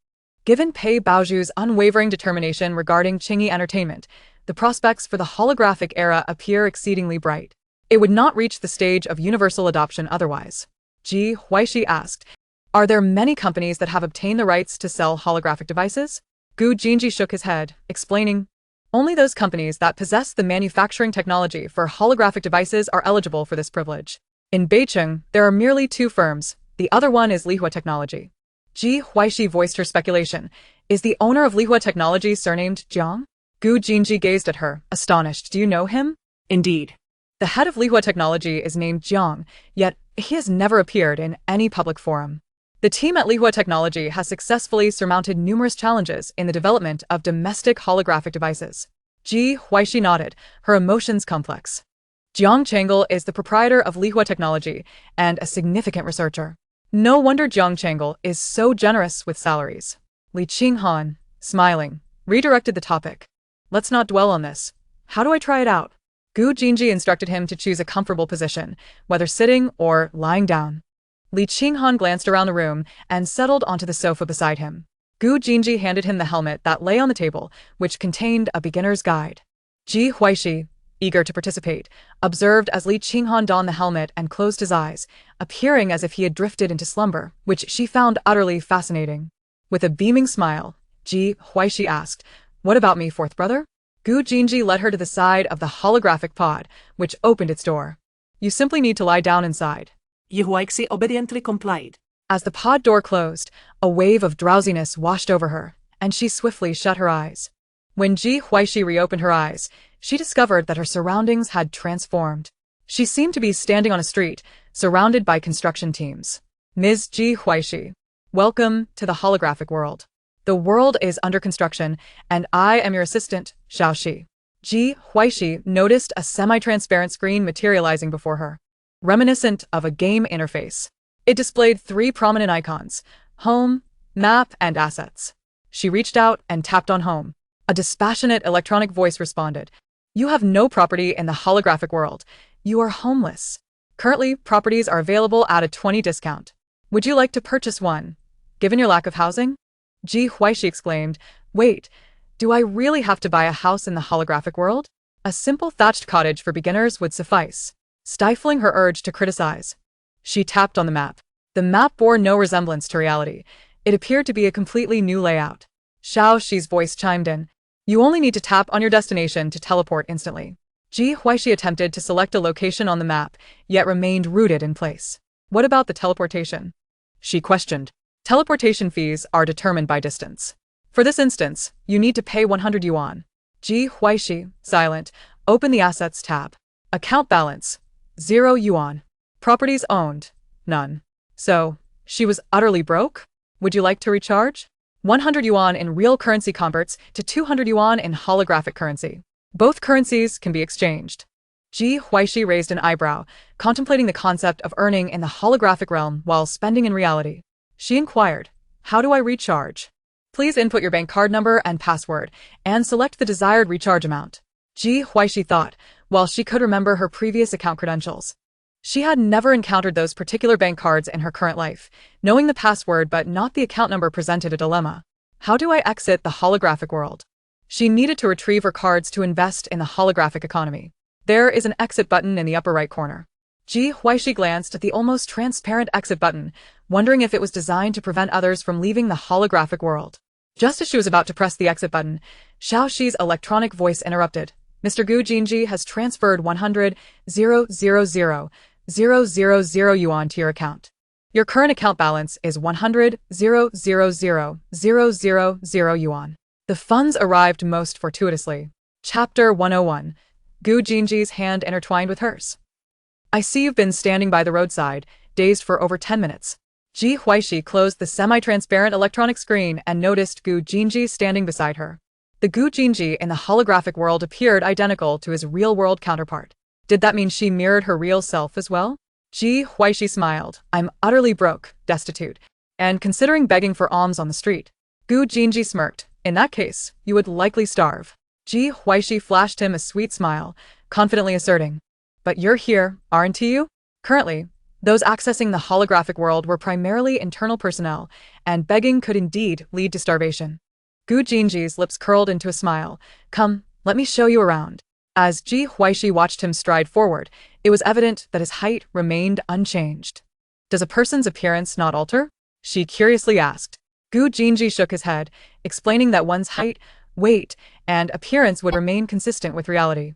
Given Pei Baoju's unwavering determination regarding Qingyi entertainment, the prospects for the holographic era appear exceedingly bright. It would not reach the stage of universal adoption otherwise. Ji Huaixi asked, "Are there many companies that have obtained the rights to sell holographic devices?" Gu Jinji shook his head, explaining, "Only those companies that possess the manufacturing technology for holographic devices are eligible for this privilege. In Beijing, there are merely 2 firms. The other one is Lihua Technology." Ji Huaixi voiced her speculation. "Is the owner of Lihua Technology surnamed Jiang?" Gu Jinji gazed at her, astonished. "Do you know him?" Indeed. The head of Lihua Technology is named Jiang, yet he has never appeared in any public forum. The team at Lihua Technology has successfully surmounted numerous challenges in the development of domestic holographic devices. Ji Huaixi nodded, her emotions complex. Jiang Changel is the proprietor of Lihua Technology and a significant researcher. No wonder Jiang Changel is so generous with salaries. Li Qinghan, smiling, redirected the topic. "Let's not dwell on this. How do I try it out?" Gu Jinji instructed him to choose a comfortable position, whether sitting or lying down. Li Qinghan glanced around the room and settled onto the sofa beside him. Gu Jinji handed him the helmet that lay on the table, which contained a beginner's guide. Ji Huaixi, eager to participate, observed as Li Qinghan donned the helmet and closed his eyes, appearing as if he had drifted into slumber, which she found utterly fascinating. With a beaming smile, Ji Huaixi asked, "What about me, fourth brother?" Gu Jinji led her to the side of the holographic pod, which opened its door. "You simply need to lie down inside." Ji Huaixi obediently complied. As the pod door closed, a wave of drowsiness washed over her, and she swiftly shut her eyes. When Ji Huaixi reopened her eyes, she discovered that her surroundings had transformed. She seemed to be standing on a street, surrounded by construction teams. "Ms. Ji Huaixi, welcome to the holographic world. The world is under construction, and I am your assistant, Shaoxi." Ji Huaixi noticed a semi-transparent screen materializing before her, reminiscent of a game interface. It displayed 3 prominent icons: Home, Map, and Assets. She reached out and tapped on Home. A dispassionate electronic voice responded, "You have no property in the holographic world. You are homeless. Currently, properties are available at a 20% discount. Would you like to purchase one, given your lack of housing?" Ji Huaixi exclaimed, "Wait, do I really have to buy a house in the holographic world? A simple thatched cottage for beginners would suffice." Stifling her urge to criticize, she tapped on the map. The map bore no resemblance to reality. It appeared to be a completely new layout. Shaoxi's voice chimed in, "You only need to tap on your destination to teleport instantly." Ji Huaixi attempted to select a location on the map, yet remained rooted in place. "What about the teleportation?" she questioned. "Teleportation fees are determined by distance. For this instance, you need to pay 100 yuan. Ji Huaixi, silent, opened the Assets tab. Account balance, 0 yuan. Properties owned, none. So, she was utterly broke? Would you like to recharge? 100 yuan in real currency converts to 200 yuan in holographic currency. Both currencies can be exchanged." Ji Huaixi raised an eyebrow, contemplating the concept of earning in the holographic realm while spending in reality. She inquired, "How do I recharge?" "Please input your bank card number and password, and select the desired recharge amount." Ji Huaixi thought, while she could remember her previous account credentials. She had never encountered those particular bank cards in her current life. Knowing the password but not the account number presented a dilemma. How do I exit the holographic world? She needed to retrieve her cards to invest in the holographic economy. There is an exit button in the upper right corner. Ji Huaixi glanced at the almost transparent exit button, wondering if it was designed to prevent others from leaving the holographic world. Just as she was about to press the exit button, Xiaoxi's electronic voice interrupted. Mr. Gu Jinji has transferred 100,000,000 yuan to your account. Your current account balance is 100,000,000 yuan. The funds arrived most fortuitously. Chapter 101. Gu Jinji's hand intertwined with hers. I see you've been standing by the roadside, dazed for over 10 minutes. Ji Huaixi closed the semi-transparent electronic screen and noticed Gu Jinji standing beside her. The Gu Jinji in the holographic world appeared identical to his real-world counterpart. Did that mean she mirrored her real self as well? Ji Huaixi smiled. I'm utterly broke, destitute, and considering begging for alms on the street. Gu Jinji smirked. In that case, you would likely starve. Ji Huaixi flashed him a sweet smile, confidently asserting. But you're here, aren't you? Currently, those accessing the holographic world were primarily internal personnel, and begging could indeed lead to starvation. Gu Jinji's lips curled into a smile. Come, let me show you around. As Ji Huaixi watched him stride forward, it was evident that his height remained unchanged. Does a person's appearance not alter? She curiously asked. Gu Jinji shook his head, explaining that one's height, weight, and appearance would remain consistent with reality.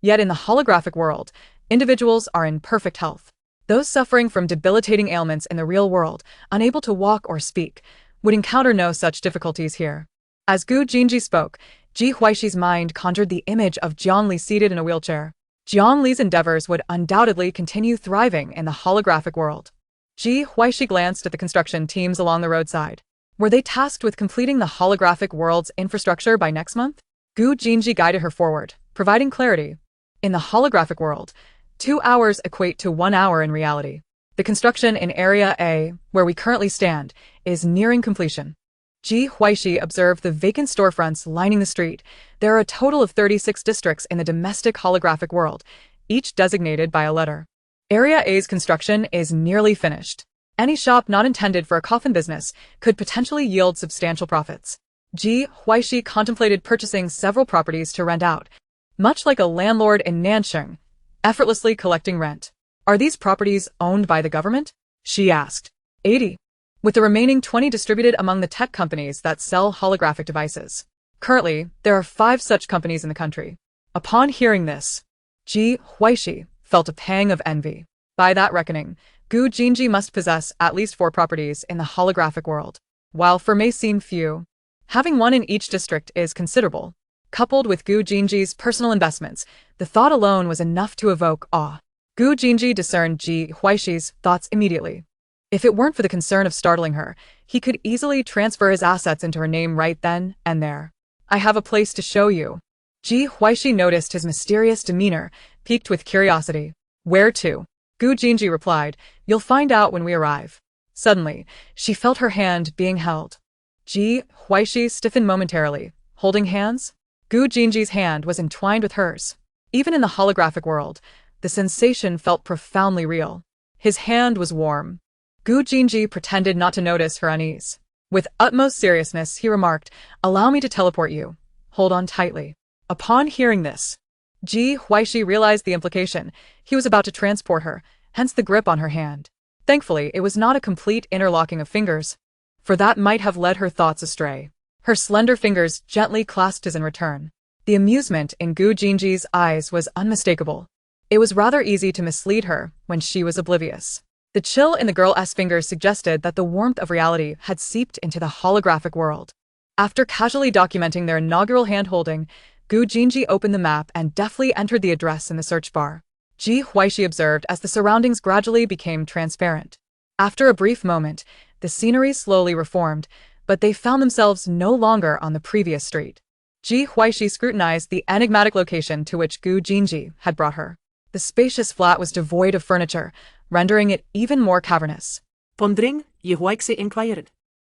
Yet in the holographic world, individuals are in perfect health. Those suffering from debilitating ailments in the real world, unable to walk or speak, would encounter no such difficulties here. As Gu Jinji spoke, Ji Huaixi's mind conjured the image of Jiang Li seated in a wheelchair. Jiang Li's endeavors would undoubtedly continue thriving in the holographic world. Ji Huaixi glanced at the construction teams along the roadside. Were they tasked with completing the holographic world's infrastructure by next month? Gu Jinji guided her forward, providing clarity. In the holographic world, 2 hours equate to 1 hour in reality. The construction in Area A, where we currently stand, is nearing completion. Ji Huaixi observed the vacant storefronts lining the street. There are a total of 36 districts in the domestic holographic world, each designated by a letter. Area A's construction is nearly finished. Any shop not intended for a coffin business could potentially yield substantial profits. Ji Huaixi contemplated purchasing several properties to rent out, much like a landlord in Nancheng, effortlessly collecting rent. Are these properties owned by the government? She asked. 80. With the remaining 20 distributed among the tech companies that sell holographic devices. Currently, there are 5 such companies in the country. Upon hearing this, Ji Huaixi felt a pang of envy. By that reckoning, Gu Jinji must possess at least 4 properties in the holographic world. While 4 may seem few, having 1 in each district is considerable. Coupled with Gu Jinji's personal investments, the thought alone was enough to evoke awe. Gu Jinji discerned Ji Huaixi's thoughts immediately. If it weren't for the concern of startling her, he could easily transfer his assets into her name right then and there. I have a place to show you. Ji Huaixi noticed his mysterious demeanor, piqued with curiosity. Where to? Gu Jinji replied, You'll find out when we arrive. Suddenly, she felt her hand being held. Ji Huaixi stiffened momentarily. Holding hands? Gu Jinji's hand was entwined with hers. Even in the holographic world, the sensation felt profoundly real. His hand was warm. Gu Jinji pretended not to notice her unease. With utmost seriousness, he remarked, Allow me to teleport you. Hold on tightly. Upon hearing this, Ji Huaixi realized the implication. He was about to transport her, hence the grip on her hand. Thankfully, it was not a complete interlocking of fingers, for that might have led her thoughts astray. Her slender fingers gently clasped his in return. The amusement in Gu Jinji's eyes was unmistakable. It was rather easy to mislead her when she was oblivious. The chill in the girl's fingers suggested that the warmth of reality had seeped into the holographic world. After casually documenting their inaugural hand-holding, Gu Jinji opened the map and deftly entered the address in the search bar. Ji Huaixi observed as the surroundings gradually became transparent. After a brief moment, the scenery slowly reformed, but they found themselves no longer on the previous street. Ji Huaixi scrutinized the enigmatic location to which Gu Jinji had brought her. The spacious flat was devoid of furniture, rendering it even more cavernous. Pondering, Ji Huaixi inquired.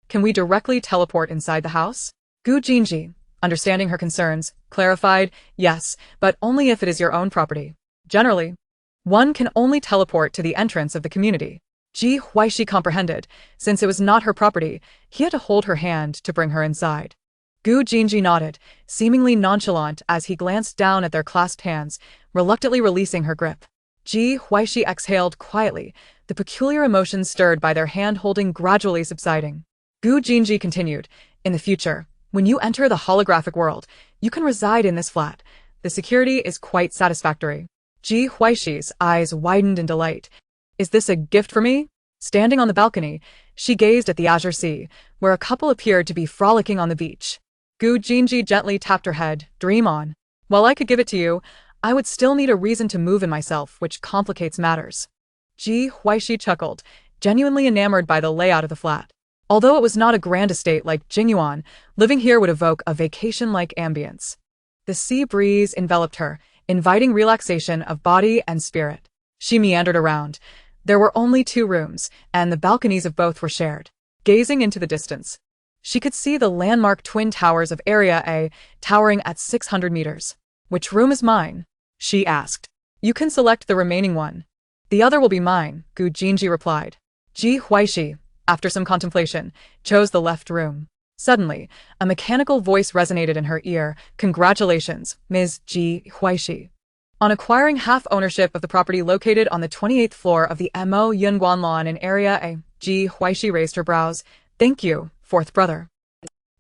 Can we directly teleport inside the house? Gu Jinji, understanding her concerns, clarified, yes, but only if it is your own property. Generally, One can only teleport to the entrance of the community. Ji Huaixi comprehended. Since it was not her property, he had to hold her hand to bring her inside. Gu Jinji nodded, seemingly nonchalant as he glanced down at their clasped hands, reluctantly releasing her grip. Ji Huaixi exhaled quietly, the peculiar emotions stirred by their hand-holding gradually subsiding. Gu Jinji continued, "In the future, when you enter the holographic world, you can reside in this flat. The security is quite satisfactory." Ji Huaixi's eyes widened in delight. "Is this a gift for me?" Standing on the balcony, she gazed at the azure sea, where a couple appeared to be frolicking on the beach. Gu Jinji gently tapped her head. "Dream on. While I could give it to you, I would still need a reason to move in myself, which complicates matters." Ji Huaixi chuckled, genuinely enamored by the layout of the flat. Although it was not a grand estate like Jingyuan, living here would evoke a vacation-like ambience. The sea breeze enveloped her, inviting relaxation of body and spirit. She meandered around. There were only 2 rooms, and the balconies of both were shared. Gazing into the distance, she could see the landmark twin towers of Area A, towering at 600 meters. "Which room is mine?" she asked. "You can select the remaining one." "The other will be mine," Gu Jinji replied. Ji Huaixi, after some contemplation, chose the left room. Suddenly, a mechanical voice resonated in her ear. "Congratulations, Ms. Ji Huaixi, on acquiring half ownership of the property located on the 28th floor of the Mo Yunguan Lawn in Area A." Ji Huaixi raised her brows. "Thank you, fourth brother."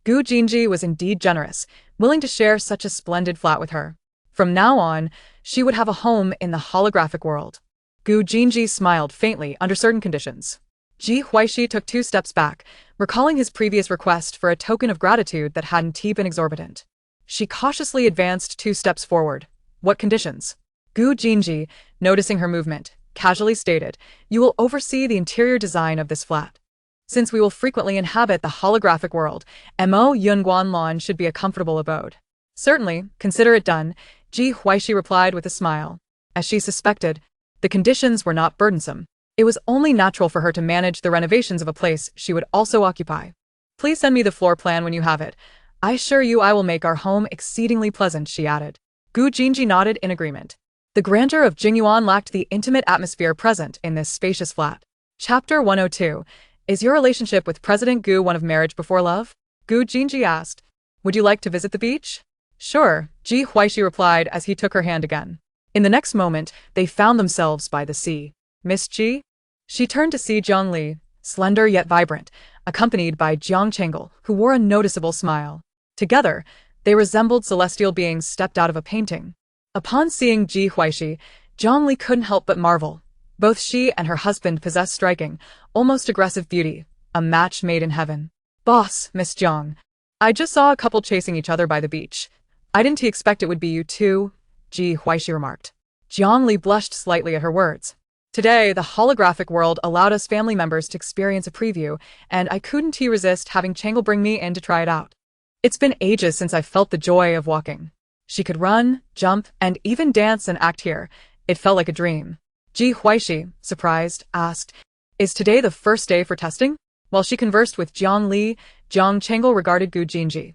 Gu Jinji was indeed generous, willing to share such a splendid flat with her. From now on, she would have a home in the holographic world. Gu Jinji smiled faintly under certain conditions. Ji Huaixi took 2 steps back, recalling his previous request for a token of gratitude that hadn't been exorbitant. She cautiously advanced 2 steps forward. "What conditions?" Gu Jinji, noticing her movement, casually stated, "You will oversee the interior design of this flat. Since we will frequently inhabit the holographic world, Mo Yunguan Lawn should be a comfortable abode." "Certainly, consider it done," Ji Huaixi replied with a smile. As she suspected, the conditions were not burdensome. It was only natural for her to manage the renovations of a place she would also occupy. "Please send me the floor plan when you have it. I assure you I will make our home exceedingly pleasant," she added. Gu Jinji nodded in agreement. The grandeur of Jingyuan lacked the intimate atmosphere present in this spacious flat. Chapter 102. Is your relationship with President Gu one of marriage before love? Gu Jinji asked. "Would you like to visit the beach?" "Sure," Ji Huaixi replied as he took her hand again. In the next moment, they found themselves by the sea. "Miss Ji?" She turned to see Zhongli, slender yet vibrant, accompanied by Jiang Chengle, who wore a noticeable smile. Together, they resembled celestial beings stepped out of a painting. Upon seeing Ji Huaixi, Zhongli couldn't help but marvel. Both she and her husband possessed striking, almost aggressive beauty, a match made in heaven. "Boss, Miss Jiang, I just saw a couple chasing each other by the beach. I didn't expect it would be you too," Ji Huaixi remarked. Zhongli blushed slightly at her words. "Today, the holographic world allowed us family members to experience a preview, and I couldn't resist having Changle bring me in to try it out. It's been ages since I felt the joy of walking. She could run, jump, and even dance and act here. It felt like a dream." Ji Huaixi, surprised, asked, "Is today the first day for testing?" While she conversed with Jiang Li, Jiang Changle regarded Gu Jinji.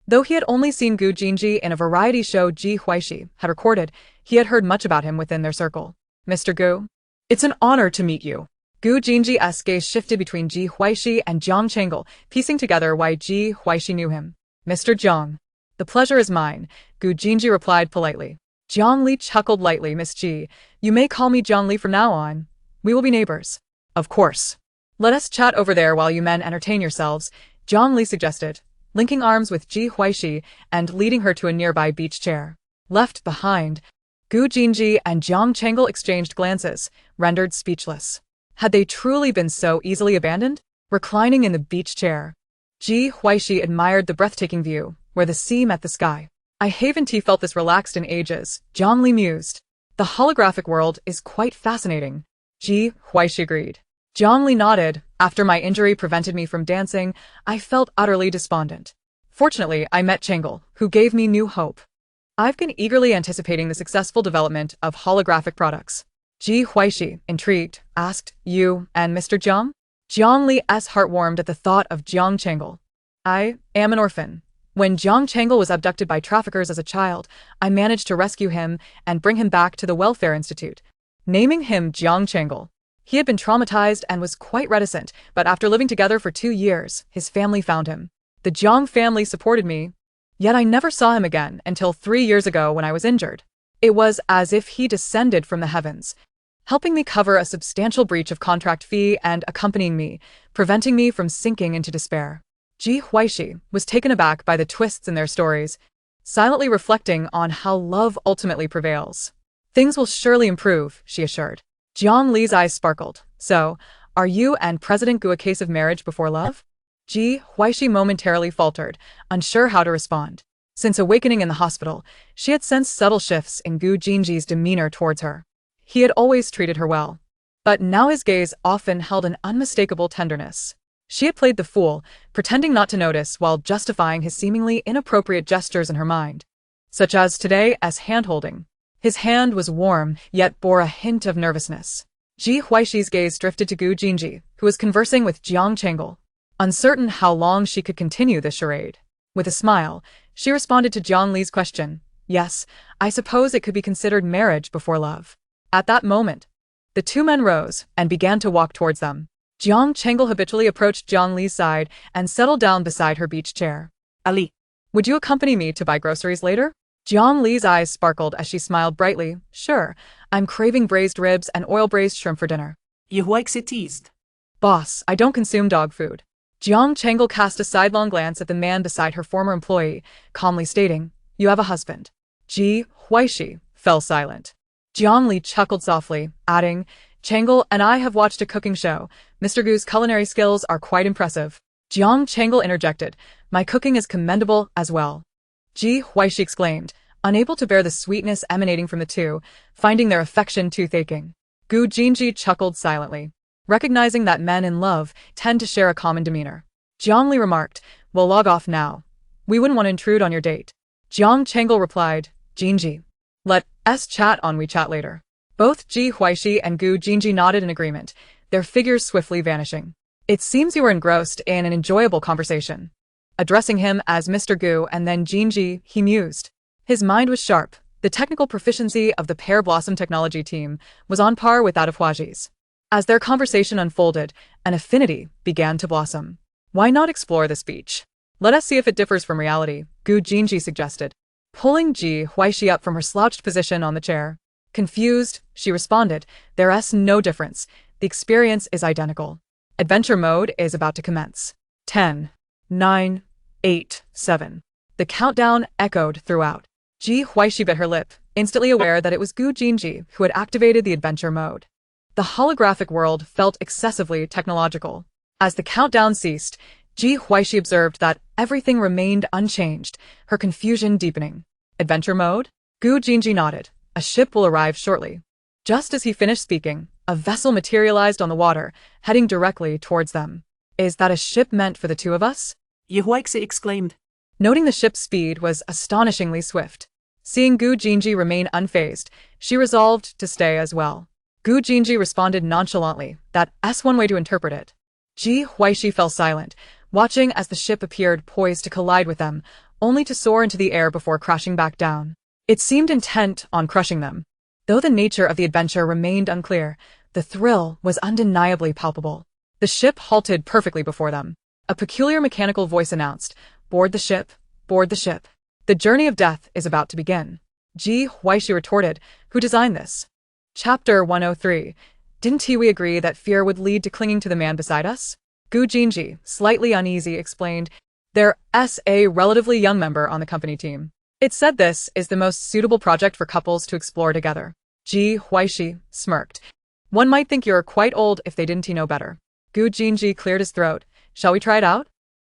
Though he had only seen Gu Jinji in a variety show Ji Huaixi had recorded, he had heard much about him within their circle. "Mr. Gu? It's an honor to meet you." Gu Jinji's gaze shifted between Ji Huaixi and Jiang Changle, piecing together why Ji Huaixi knew him. "Mr. Jiang, the pleasure is mine," Gu Jinji replied politely. Jiang Li chuckled lightly. "Miss Ji, you may call me Jiang Li from now on. We will be neighbors." "Of course. Let us chat over there while you men entertain yourselves," Jiang Li suggested, linking arms with Ji Huaixi and leading her to a nearby beach chair. Left behind, Gu Jinji and Jiang Changle exchanged glances, rendered speechless. Had they truly been so easily abandoned? Reclining in the beach chair, Ji Huaixi admired the breathtaking view, where the sea met the sky. "I haven't felt this relaxed in ages," Zhang Li mused. "The holographic world is quite fascinating," Ji Huaixi agreed. Zhang Li nodded. "After my injury prevented me from dancing, I felt utterly despondent. Fortunately, I met Changle, who gave me new hope. I've been eagerly anticipating the successful development of holographic products." Ji Huaixi, intrigued, asked, "You and Mr. Jiang?" Jiang Li's heart warmed at the thought of Jiang Changle. "I am an orphan. When Jiang Changle was abducted by traffickers as a child, I managed to rescue him and bring him back to the Welfare Institute. naming him Jiang Changle. He had been traumatized and was quite reticent, but after living together for 2 years, his family found him. The Jiang family supported me, yet I never saw him again until 3 years ago when I was injured. It was as if he descended from the heavens, helping me cover a substantial breach of contract fee and accompanying me, preventing me from sinking into despair. Ji Huaixi was taken aback by the twists in their stories, silently reflecting on how love ultimately prevails. Things will surely improve, she assured. Jiang Li's eyes sparkled. So, are you and President Gu a case of marriage before love? Ji Huaixi momentarily faltered, unsure how to respond. Since awakening in the hospital, she had sensed subtle shifts in Gu Jinji's demeanor towards her. He had always treated her well, but now his gaze often held an unmistakable tenderness. She had played the fool, pretending not to notice while justifying his seemingly inappropriate gestures in her mind, such as today as hand-holding. His hand was warm, yet bore a hint of nervousness. Ji Huaixi's gaze drifted to Gu Jinji, who was conversing with Jiang Changle, uncertain how long she could continue this charade. With a smile, she responded to Jiang Li's question. Yes, I suppose it could be considered marriage before love. At that moment, the two men rose and began to walk towards them. Jiang Changle habitually approached Jiang Li's side and settled down beside her beach chair. Ali, Would you accompany me to buy groceries later? Jiang Li's eyes sparkled as she smiled brightly. Sure, I'm craving braised ribs and oil-braised shrimp for dinner. Ji Huaixi teased. Boss, I don't consume dog food. Jiang Changle cast a sidelong glance at the man beside her former employee, calmly stating, You have a husband. Ji Huaixi fell silent. Jiang Li chuckled softly, adding, Changle and I have watched a cooking show. Mr. Gu's culinary skills are quite impressive. Jiang Changle interjected, My cooking is commendable as well. Ji Huaixi exclaimed, unable to bear the sweetness emanating from the two, finding their affection toothaking. Gu Jinji chuckled silently, recognizing that men in love tend to share a common demeanor. Jiang Li remarked, We'll log off now. We wouldn't want to intrude on your date. Jiang Changle replied, Jinji. Let's chat on WeChat later. Both Ji Huaixi and Gu Jinji nodded in agreement, their figures swiftly vanishing. It seems you were engrossed in an enjoyable conversation. Addressing him as Mr. Gu and then Jinji, he mused. His mind was sharp. The technical proficiency of the Pear Blossom technology team was on par with that of Huaxi's. As their conversation unfolded, an affinity began to blossom. Why not explore this beach? Let us see if it differs from reality, Gu Jinji suggested, pulling Ji Huaixi up from her slouched position on the chair. Confused, she responded, There's no difference. The experience is identical. Adventure mode is about to commence. 10, 9, 8, 7. The countdown echoed throughout. Ji Huaixi bit her lip, instantly aware that it was Gu Jinji who had activated the adventure mode. The holographic world felt excessively technological. As the countdown ceased, Ji Huaixi observed that everything remained unchanged, her confusion deepening. Adventure mode? Gu Jinji nodded. A ship will arrive shortly. Just as he finished speaking, a vessel materialized on the water, heading directly towards them. Is that a ship meant for the two of us? Ji Huaixi exclaimed. Noting the ship's speed was astonishingly swift. Seeing Gu Jinji remain unfazed, she resolved to stay as well. Gu Jinji responded nonchalantly, that's one way to interpret it. Ji Huaixi fell silent, watching as the ship appeared poised to collide with them, only to soar into the air before crashing back down. It seemed intent on crushing them. Though the nature of the adventure remained unclear, the thrill was undeniably palpable. The ship halted perfectly before them. A peculiar mechanical voice announced, Board the ship, board the ship. The journey of death is about to begin. Ji Huaixi retorted, Who designed this? Chapter 103. Didn't we agree that fear would lead to clinging to the man beside us? Gu Jinji, slightly uneasy, explained, There's a relatively young member on the company team. It said this is the most suitable project for couples to explore together. Ji Huaixi smirked. One might think you're quite old if they didn't know better. Gu Jinji cleared his throat. Shall we try it out?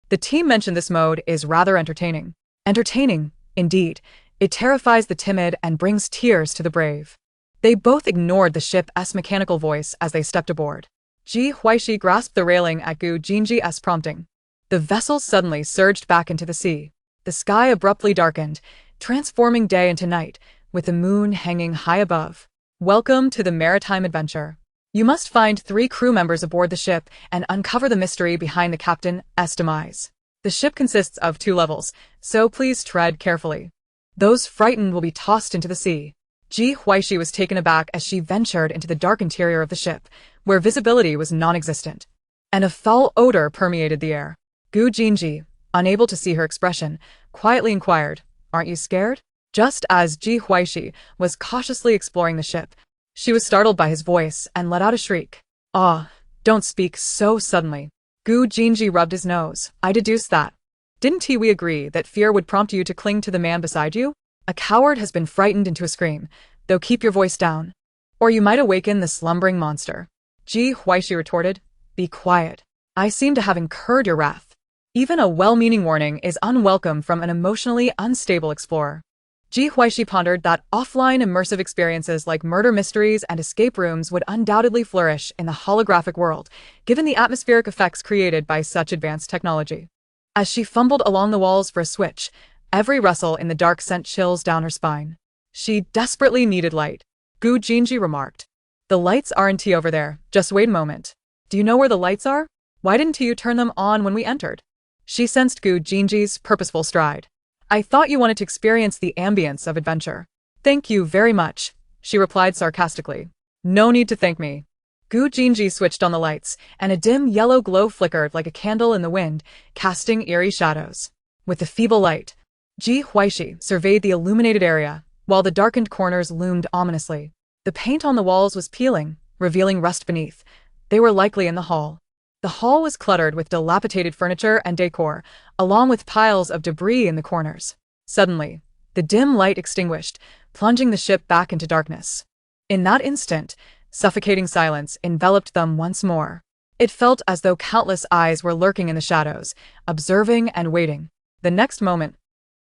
The team mentioned this mode is rather entertaining. Entertaining, indeed. It terrifies the timid and brings tears to the brave. They both ignored the ship's mechanical voice as they stepped aboard. Ji Huaixi grasped the railing at Gu Jinji's prompting. The vessel suddenly surged back into the sea. The sky abruptly darkened, transforming day into night, with the moon hanging high above. Welcome to the maritime adventure. You must find 3 crew members aboard the ship and uncover the mystery behind the captain's demise. The ship consists of 2 levels, so please tread carefully. Those frightened will be tossed into the sea. Ji Huaixi was taken aback as she ventured into the dark interior of the ship, where visibility was non-existent, and a foul odor permeated the air. Gu Jinji, unable to see her expression, quietly inquired, "Aren't you scared?" Just as Ji Huaixi was cautiously exploring the ship, she was startled by his voice and let out a shriek. "Ah, don't speak so suddenly." Gu Jinji rubbed his nose. "I deduced that. Didn't we agree that fear would prompt you to cling to the man beside you? A coward has been frightened into a scream, though keep your voice down, or you might awaken the slumbering monster." Ji Huaixi retorted, "Be quiet. I seem to have incurred your wrath." Even a well-meaning warning is unwelcome from an emotionally unstable explorer. Ji Huaixi pondered that offline immersive experiences like murder mysteries and escape rooms would undoubtedly flourish in the holographic world, given the atmospheric effects created by such advanced technology. As she fumbled along the walls for a switch, every rustle in the dark sent chills down her spine. She desperately needed light. Gu Jinji remarked, "The lights aren't over there, just wait a moment. Do you know where the lights are? Why didn't you turn them on when we entered?" She sensed Gu Jinji's purposeful stride. "I thought you wanted to experience the ambience of adventure." "Thank you very much," she replied sarcastically. "No need to thank me." Gu Jinji switched on the lights, and a dim yellow glow flickered like a candle in the wind, casting eerie shadows. With the feeble light, Ji Huaixi surveyed the illuminated area, while the darkened corners loomed ominously. The paint on the walls was peeling, revealing rust beneath. They were likely in the hall. The hall was cluttered with dilapidated furniture and decor, along with piles of debris in the corners. Suddenly, the dim light extinguished, plunging the ship back into darkness. In that instant, suffocating silence enveloped them once more. It felt as though countless eyes were lurking in the shadows, observing and waiting. The next moment,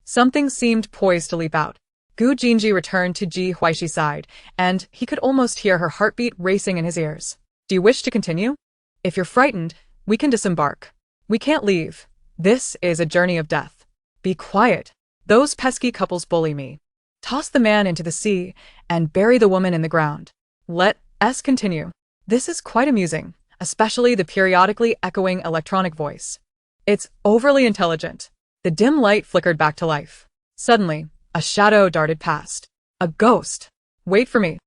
something seemed poised to leap out. Gu Jinji returned to Ji Huaixi's side, and he could almost hear her heartbeat racing in his ears. "Do you wish to continue? If you're frightened, we can disembark. We can't leave. This is a journey of death." "Be quiet. Those pesky couples bully me. Toss the man into the sea and bury the woman in the ground. Let us continue." This is quite amusing, especially the periodically echoing electronic voice. "It's overly intelligent." The dim light flickered back to life. Suddenly, a shadow darted past. A ghost. "Wait for me."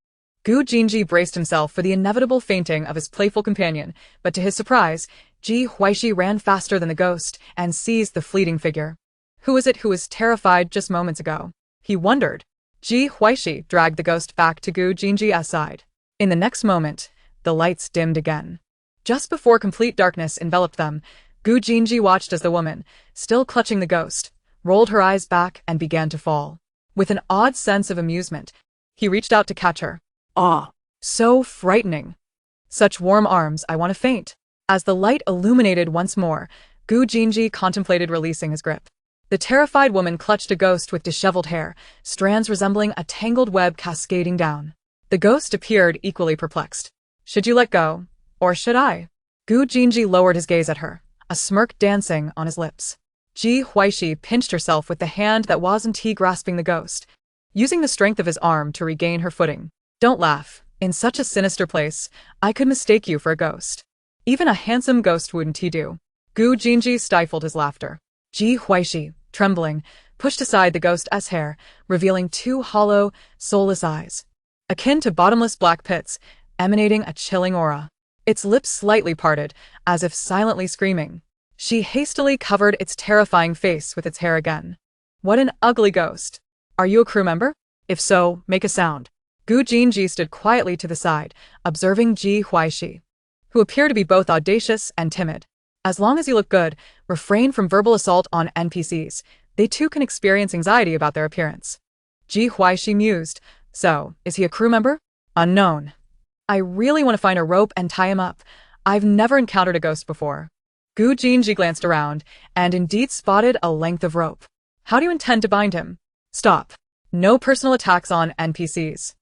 Gu Jinji braced himself for the inevitable fainting of his playful companion, but to his surprise, Ji Huaixi ran faster than the ghost and seized the fleeting figure. Who was it who was terrified just moments ago? He wondered. Ji Huaixi dragged the ghost back to Gu Jinji's side. In the next moment, the lights dimmed again. Just before complete darkness enveloped them, Gu Jinji watched as the woman, still clutching the ghost, rolled her eyes back and began to fall. With an odd sense of amusement, he reached out to catch her. "Ah, so frightening. Such warm arms, I want to faint." As the light illuminated once more, Gu Jinji contemplated releasing his grip. The terrified woman clutched a ghost with disheveled hair, strands resembling a tangled web cascading down. The ghost appeared equally perplexed. "Should you let go, or should I?" Gu Jinji lowered his gaze at her, a smirk dancing on his lips. Ji Huaixi pinched herself with the hand that wasn't he grasping the ghost, using the strength of his arm to regain her footing. "Don't laugh. In such a sinister place, I could mistake you for a ghost. Even a handsome ghost wouldn't he do." Gu Jinji stifled his laughter. Ji Huaixi, trembling, pushed aside the ghost's hair, revealing two hollow, soulless eyes, akin to bottomless black pits, emanating a chilling aura. Its lips slightly parted, as if silently screaming. She hastily covered its terrifying face with its hair again. "What an ugly ghost. Are you a crew member? If so, make a sound." Gu Jinji stood quietly to the side, observing Ji Huaixi, who appeared to be both audacious and timid. As long as you look good, refrain from verbal assault on NPCs. They too can experience anxiety about their appearance. Ji Huaixi mused. "So, is he a crew member?" "Unknown. I really want to find a rope and tie him up. I've never encountered a ghost before." Gu Jinji glanced around, and indeed spotted a length of rope. "How do you intend to bind him?" "Stop. No personal attacks on NPCs.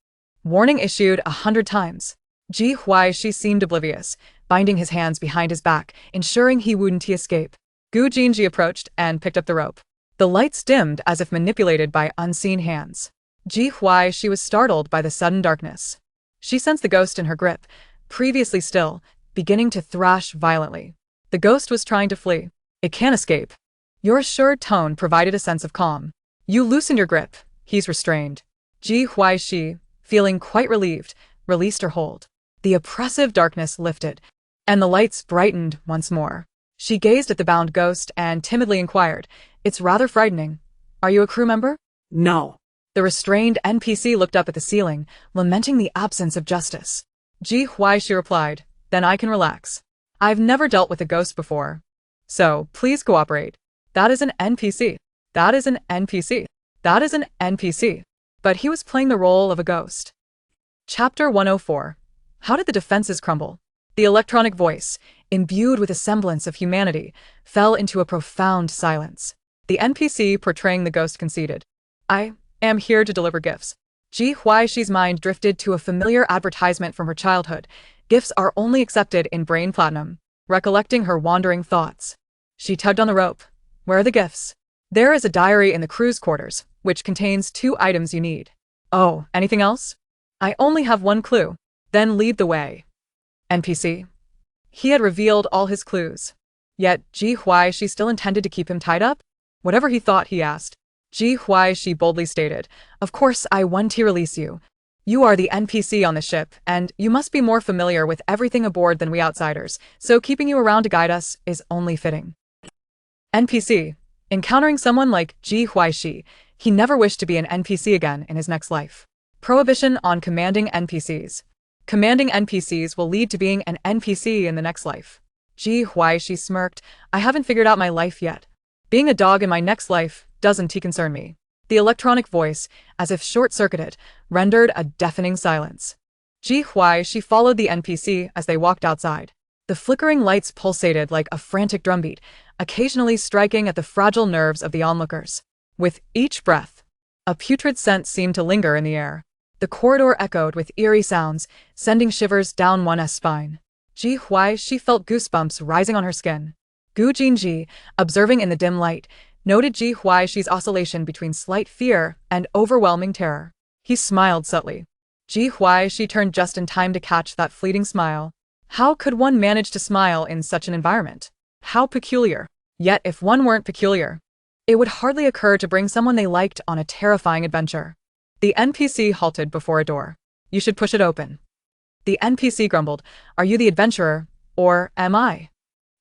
Warning issued 100 times. Ji Huaixi seemed oblivious, binding his hands behind his back, ensuring he wouldn't escape. Gu Jinji approached and picked up the rope. The lights dimmed as if manipulated by unseen hands. Ji Huaixi was startled by the sudden darkness. She sensed the ghost in her grip, previously still, beginning to thrash violently. The ghost was trying to flee. "It can't escape." Your assured tone provided a sense of calm. "You loosen your grip. He's restrained." Ji Huaixi feeling quite relieved, released her hold. The oppressive darkness lifted, and the lights brightened once more. She gazed at the bound ghost and timidly inquired, "It's rather frightening. Are you a crew member?" No. The restrained NPC looked up at the ceiling, lamenting the absence of justice. Ji Huaixi replied, "Then I can relax. I've never dealt with a ghost before. So, please cooperate. That is an NPC. That is an NPC. That is an NPC." But he was playing the role of a ghost. Chapter 104. How did the defenses crumble? The electronic voice, imbued with a semblance of humanity, fell into a profound silence. The NPC portraying the ghost conceded, "I am here to deliver gifts." Ji Huaixi's mind drifted to a familiar advertisement from her childhood. Gifts are only accepted in Brain Platinum. Recollecting her wandering thoughts, she tugged on the rope. "Where are the gifts?" "There is a diary in the crew's quarters, which contains 2 items you need." "Oh, anything else?" "I only have 1 clue." "Then lead the way." NPC. He had revealed all his clues. Yet Ji Huaixi still intended to keep him tied up? Whatever he thought, he asked. Ji Huaixi boldly stated, "Of course I want to release you. You are the NPC on the ship, and you must be more familiar with everything aboard than we outsiders, so keeping you around to guide us is only fitting." NPC. Encountering someone like Ji Huaixi, he never wished to be an NPC again in his next life. Prohibition on commanding NPCs. Commanding NPCs will lead to being an NPC in the next life. Ji Huaixi smirked, "I haven't figured out my life yet. Being a dog in my next life doesn't concern me." The electronic voice, as if short-circuited, rendered a deafening silence. Ji Huaixi followed the NPC as they walked outside. The flickering lights pulsated like a frantic drumbeat, occasionally striking at the fragile nerves of the onlookers. With each breath, a putrid scent seemed to linger in the air. The corridor echoed with eerie sounds, sending shivers down one's spine. Ji Huaixi felt goosebumps rising on her skin. Gu Jinji, observing in the dim light, noted Ji Huaixi's oscillation between slight fear and overwhelming terror. He smiled subtly. Ji Huaixi turned just in time to catch that fleeting smile. How could one manage to smile in such an environment? How peculiar. Yet if one weren't peculiar, it would hardly occur to bring someone they liked on a terrifying adventure. The NPC halted before a door. "You should push it open." The NPC grumbled, "Are you the adventurer, or am I?"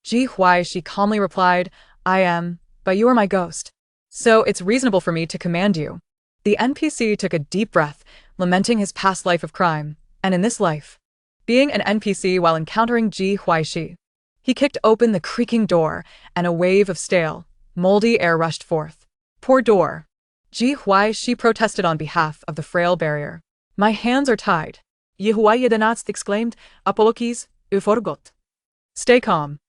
Ji Huaixi calmly replied, "I am, but you are my ghost. So it's reasonable for me to command you." The NPC took a deep breath, lamenting his past life of crime, and in this life, being an NPC while encountering Ji Huaixi. He kicked open the creaking door, and a wave of stale, moldy air rushed forth. "Poor door." Ji Huaixi protested on behalf of the frail barrier. "My hands are tied." Ji Huaixi exclaimed, "Apologies, I forgot." "Stay calm."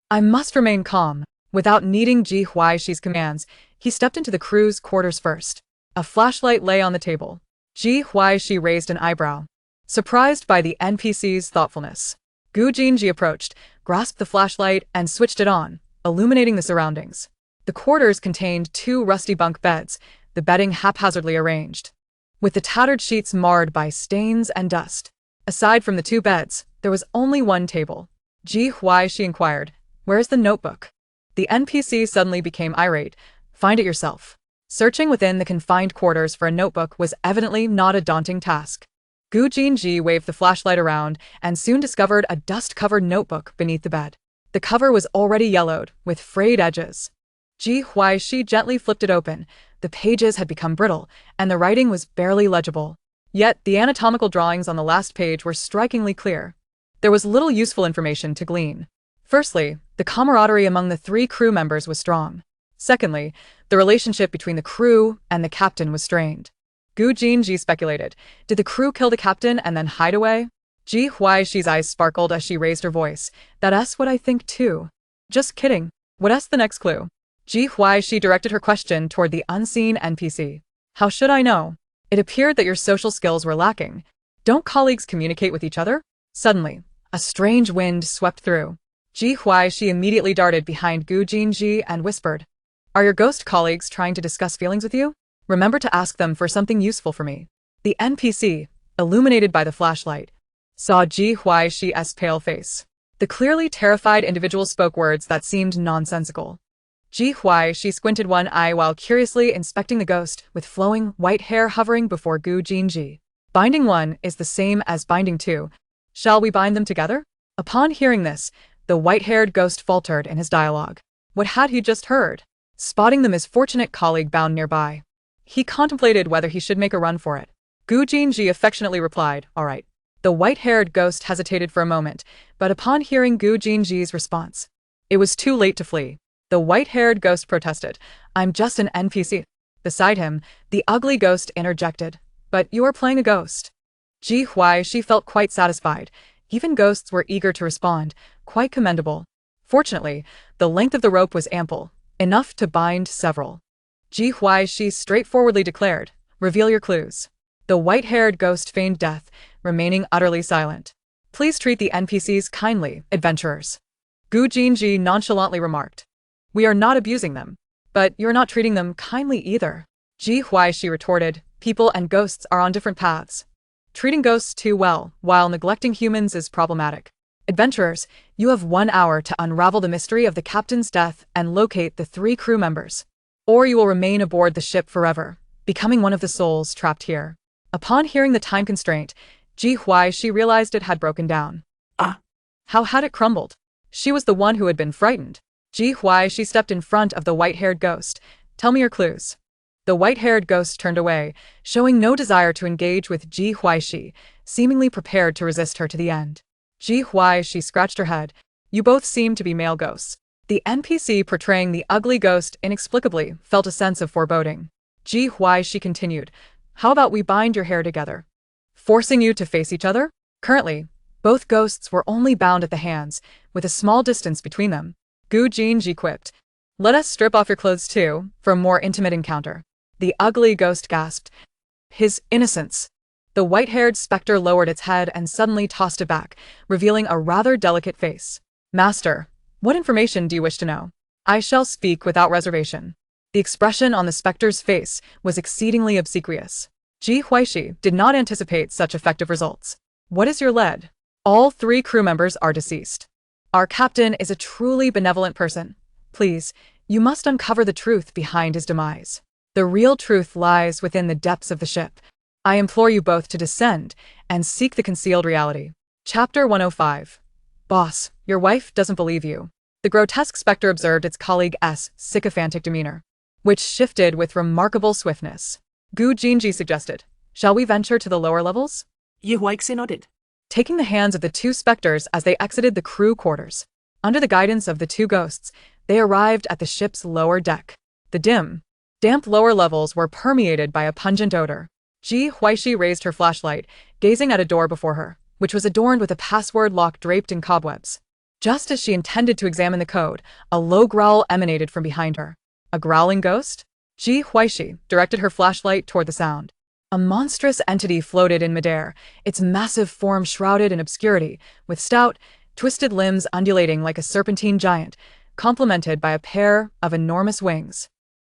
"I must remain calm." Without needing Ji Huaixi's commands, he stepped into the crew's quarters first. A flashlight lay on the table. Ji Huaixi raised an eyebrow, surprised by the NPC's thoughtfulness. Gu Jinji approached, grasped the flashlight, and switched it on, illuminating the surroundings. The quarters contained 2 rusty bunk beds, the bedding haphazardly arranged, with the tattered sheets marred by stains and dust. Aside from the 2 beds, there was only 1 table. Ji Huaixi inquired, "Where's the notebook?" The NPC suddenly became irate. "Find it yourself." Searching within the confined quarters for a notebook was evidently not a daunting task. Gu Jinji waved the flashlight around and soon discovered a dust-covered notebook beneath the bed. The cover was already yellowed, with frayed edges. Ji Huaixi gently flipped it open. The pages had become brittle, and the writing was barely legible. Yet the anatomical drawings on the last page were strikingly clear. There was little useful information to glean. Firstly, the camaraderie among the 3 crew members was strong. Secondly, the relationship between the crew and the captain was strained. Gu Jinji speculated, did the crew kill the captain and then hide away? Ji Huaixi's eyes sparkled as she raised her voice. That's what I think too. Just kidding. What's the next clue? Ji Huaixi directed her question toward the unseen NPC. How should I know? It appeared that your social skills were lacking. Don't colleagues communicate with each other? Suddenly, a strange wind swept through. Ji Huaixi immediately darted behind Gu Jinji and whispered, "Are your ghost colleagues trying to discuss feelings with you? Remember to ask them for something useful for me." The NPC, illuminated by the flashlight, saw Ji Huaixi's pale face. The clearly terrified individual spoke words that seemed nonsensical. Ji Huaixi squinted one eye while curiously inspecting the ghost, with flowing white hair hovering before Gu Jinji. Binding one is the same as binding two. Shall we bind them together? Upon hearing this, the white-haired ghost faltered in his dialogue. What had he just heard? Spotting the misfortunate colleague bound nearby, he contemplated whether he should make a run for it. Gu Jinji affectionately replied, "All right." The white-haired ghost hesitated for a moment, but upon hearing Gu Jinji's response, it was too late to flee. The white-haired ghost protested, "I'm just an NPC." Beside him, the ugly ghost interjected, "But you are playing a ghost." Ji Huaixi felt quite satisfied. Even ghosts were eager to respond, quite commendable. Fortunately, the length of the rope was ample, enough to bind several. Ji Huaixi straightforwardly declared, "Reveal your clues." The white-haired ghost feigned death, remaining utterly silent. "Please treat the NPCs kindly, adventurers," Gu Jinji nonchalantly remarked. "We are not abusing them. But you're not treating them kindly either." Ji Huaixi retorted, "People and ghosts are on different paths. Treating ghosts too well, while neglecting humans, is problematic. Adventurers, you have 1 hour to unravel the mystery of the captain's death and locate the 3 crew members. Or you will remain aboard the ship forever, becoming one of the souls trapped here." Upon hearing the time constraint, Ji Huaixi realized it had broken down. How had it crumbled? She was the one who had been frightened. Ji Huaixi stepped in front of the white-haired ghost. "Tell me your clues." The white-haired ghost turned away, showing no desire to engage with Ji Huaixi, seemingly prepared to resist her to the end. Ji Huaixi scratched her head. "You both seem to be male ghosts." The NPC portraying the ugly ghost inexplicably felt a sense of foreboding. Ji Huaixi continued, "How about we bind your hair together, forcing you to face each other?" Currently, both ghosts were only bound at the hands, with a small distance between them. Gu Jinji quipped, "Let us strip off your clothes too, for a more intimate encounter." The ugly ghost gasped, "His innocence." The white-haired specter lowered its head and suddenly tossed it back, revealing a rather delicate face. "Master, what information do you wish to know?" "I shall speak without reservation." The expression on the specter's face was exceedingly obsequious. Ji Huaixi did not anticipate such effective results. "What is your lead?" "All 3 crew members are deceased. Our captain is a truly benevolent person. Please, you must uncover the truth behind his demise. The real truth lies within the depths of the ship. I implore you both to descend and seek the concealed reality." Chapter 105. "Boss, your wife doesn't believe you." The grotesque specter observed its colleague's sycophantic demeanor, which shifted with remarkable swiftness. Gu Jinji suggested, "Shall we venture to the lower levels?" Ji Huaixi nodded, taking the hands of the 2 specters as they exited the crew quarters. Under the guidance of the 2 ghosts, they arrived at the ship's lower deck. The dim, damp lower levels were permeated by a pungent odor. Ji Huaixi raised her flashlight, gazing at a door before her, which was adorned with a password lock draped in cobwebs. Just as she intended to examine the code, a low growl emanated from behind her. A growling ghost? Ji Huaixi directed her flashlight toward the sound. A monstrous entity floated in midair, its massive form shrouded in obscurity, with stout, twisted limbs undulating like a serpentine giant, complemented by a pair of enormous wings.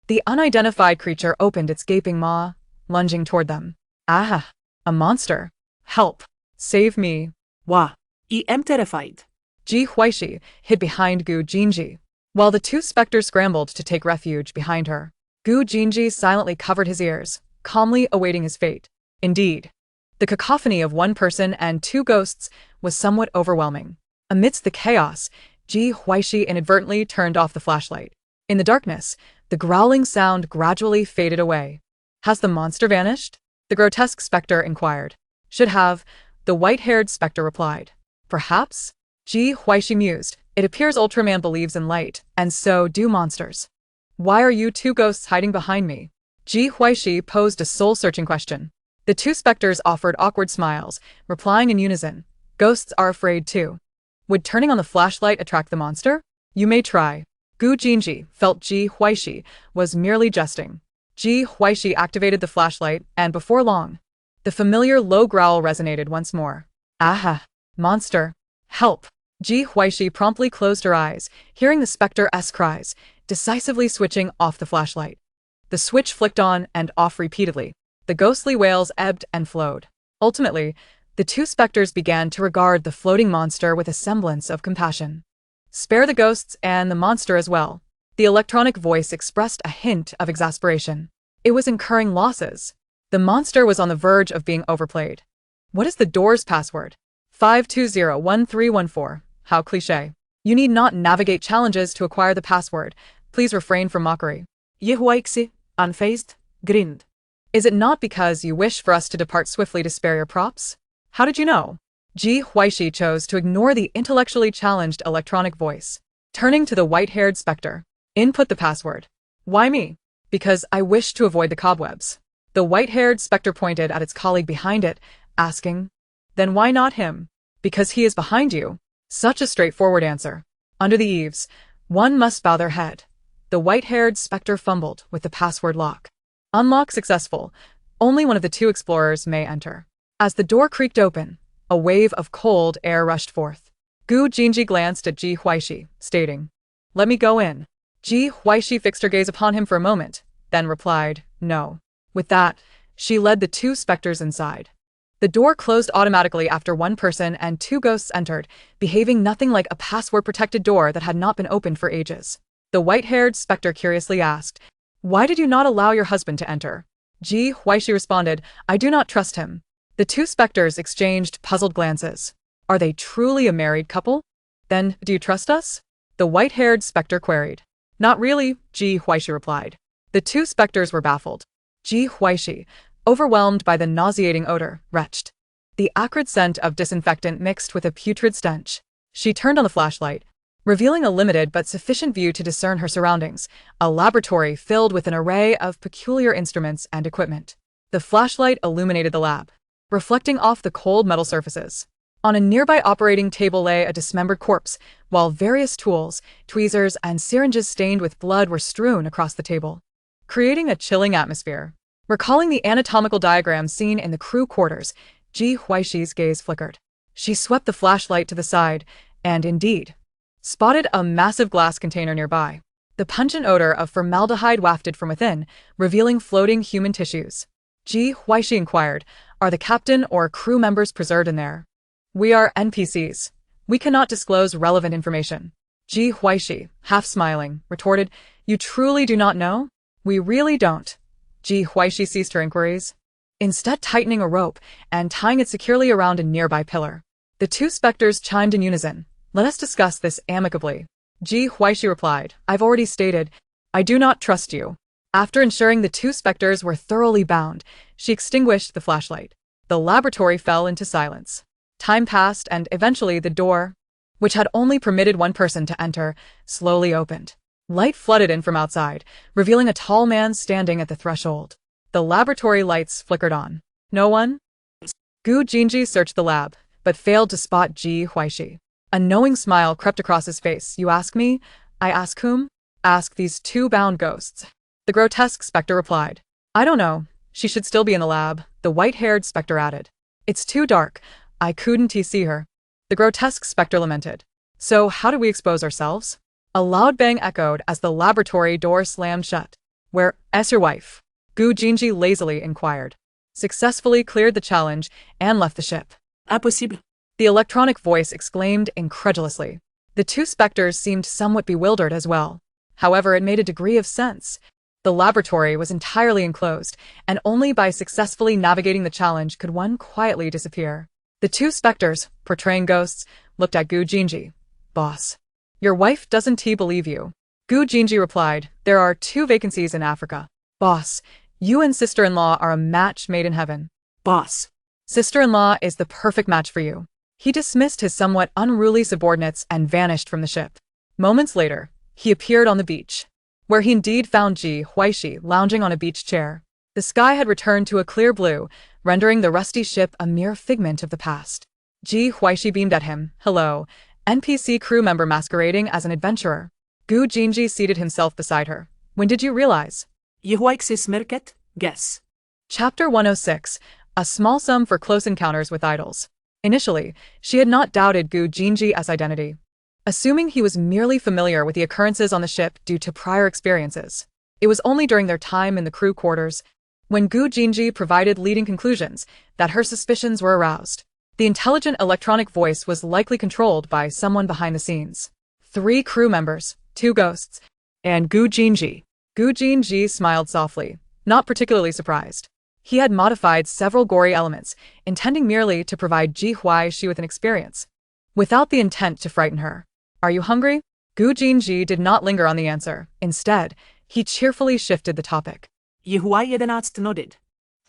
The unidentified creature opened its gaping maw, lunging toward them. "Ah! A monster! Help! Save me!" "Wah! I am terrified." Ji Huaixi hid behind Gu Jinji, while the 2 specters scrambled to take refuge behind her. Gu Jinji silently covered his ears, calmly awaiting his fate. Indeed, the cacophony of 1 person and 2 ghosts was somewhat overwhelming. Amidst the chaos, Ji Huaixi inadvertently turned off the flashlight. In the darkness, the growling sound gradually faded away. "Has the monster vanished?" the grotesque specter inquired. "Should have," the white-haired specter replied. "Perhaps?" Ji Huaixi mused. "It appears Ultraman believes in light, and so do monsters. Why are you 2 ghosts hiding behind me?" Ji Huaixi posed a soul-searching question. The 2 specters offered awkward smiles, replying in unison, "Ghosts are afraid too." Would turning on the flashlight attract the monster? "You may try." Gu Jinji felt Ji Huaixi was merely jesting. Ji Huaixi activated the flashlight, and before long, the familiar low growl resonated once more. "Aha! Monster! Help!" Ji Huaixi promptly closed her eyes, hearing the specter's cries, decisively switching off the flashlight. The switch flicked on and off repeatedly. The ghostly wails ebbed and flowed. Ultimately, the 2 specters began to regard the floating monster with a semblance of compassion. "Spare the ghosts and the monster as well." The electronic voice expressed a hint of exasperation. It was incurring losses. The monster was on the verge of being overplayed. What is the door's password? 5201314. How cliché. You need not navigate challenges to acquire the password. Please refrain from mockery. Ji Huaixi, unfazed, grinned. Is it not because you wish for us to depart swiftly to spare your props? How did you know? Ji Huaixi chose to ignore the intellectually challenged electronic voice. Turning to the white-haired specter. Input the password. Why me? Because I wish to avoid the cobwebs. The white-haired specter pointed at its colleague behind it, asking, Then why not him? Because he is behind you. Such a straightforward answer. Under the eaves, one must bow their head. The white-haired specter fumbled with the password lock. Unlock successful. Only one of the two explorers may enter. As the door creaked open, a wave of cold air rushed forth. Gu Jinji glanced at Ji Huaixi, stating, Let me go in. Ji Huaixi fixed her gaze upon him for a moment, then replied, No. With that, she led the two specters inside. The door closed automatically after one person and two ghosts entered, behaving nothing like a password-protected door that had not been opened for ages. The white-haired specter curiously asked, Why did you not allow your husband to enter? Ji Huaixi responded, I do not trust him. The two specters exchanged puzzled glances. Are they truly a married couple? Then, do you trust us? The white-haired specter queried. Not really, Ji Huaixi replied. The two specters were baffled. Ji Huaixi, overwhelmed by the nauseating odor, retched. The acrid scent of disinfectant mixed with a putrid stench. She turned on the flashlight, revealing a limited but sufficient view to discern her surroundings, a laboratory filled with an array of peculiar instruments and equipment. The flashlight illuminated the lab, reflecting off the cold metal surfaces. On a nearby operating table lay a dismembered corpse, while various tools, tweezers, and syringes stained with blood were strewn across the table, creating a chilling atmosphere. Recalling the anatomical diagram seen in the crew quarters, Ji Huaixi's gaze flickered. She swept the flashlight to the side, and indeed, spotted a massive glass container nearby. The pungent odor of formaldehyde wafted from within, revealing floating human tissues. Ji Huaixi inquired, Are the captain or crew members preserved in there? We are NPCs. We cannot disclose relevant information. Ji Huaixi, half smiling, retorted, You truly do not know? We really don't. Ji Huaixi ceased her inquiries, instead tightening a rope and tying it securely around a nearby pillar. The two specters chimed in unison. Let us discuss this amicably. Ji Huaixi replied, I've already stated, I do not trust you. After ensuring the two specters were thoroughly bound, she extinguished the flashlight. The laboratory fell into silence. Time passed and eventually the door, which had only permitted one person to enter, slowly opened. Light flooded in from outside, revealing a tall man standing at the threshold. The laboratory lights flickered on. No one? Gu Jinji searched the lab, but failed to spot Ji Huaixi. A knowing smile crept across his face. You ask me? I ask whom? Ask these two bound ghosts. The grotesque specter replied. I don't know. She should still be in the lab, the white-haired specter added. It's too dark. I couldn't see her. The grotesque specter lamented. So how do we expose ourselves? A loud bang echoed as the laboratory door slammed shut. Where's your wife? Gu Jinji lazily inquired. Successfully cleared the challenge and left the ship. Impossible. The electronic voice exclaimed incredulously. The two specters seemed somewhat bewildered as well. However, it made a degree of sense. The laboratory was entirely enclosed, and only by successfully navigating the challenge could one quietly disappear. The two specters, portraying ghosts, looked at Gu Jinji. Boss. Your wife doesn't believe you. Gu Jinji replied, There are 2 vacancies in Africa. Boss, you and sister-in-law are a match made in heaven. Boss. Sister-in-law is the perfect match for you. He dismissed his somewhat unruly subordinates and vanished from the ship. Moments later, he appeared on the beach, where he indeed found Ji Huaixi lounging on a beach chair. The sky had returned to a clear blue, rendering the rusty ship a mere figment of the past. Ji Huaixi beamed at him. Hello, NPC crew member masquerading as an adventurer. Gu Jinji seated himself beside her. When did you realize? Ji Huaixi's market? Guess. Chapter 106, A Small Sum for Close Encounters with Idols. Initially, she had not doubted Gu Jinji's identity, assuming he was merely familiar with the occurrences on the ship due to prior experiences. It was only during their time in the crew quarters, when Gu Jinji provided leading conclusions, that her suspicions were aroused. The intelligent electronic voice was likely controlled by someone behind the scenes. 3 crew members, 2 ghosts, and Gu Jinji. Gu Jinji smiled softly, not particularly surprised. He had modified several gory elements, intending merely to provide Ji Huaixi with an experience, without the intent to frighten her. Are you hungry? Gu Jinji did not linger on the answer. Instead, he cheerfully shifted the topic. Ji Huaixi nodded.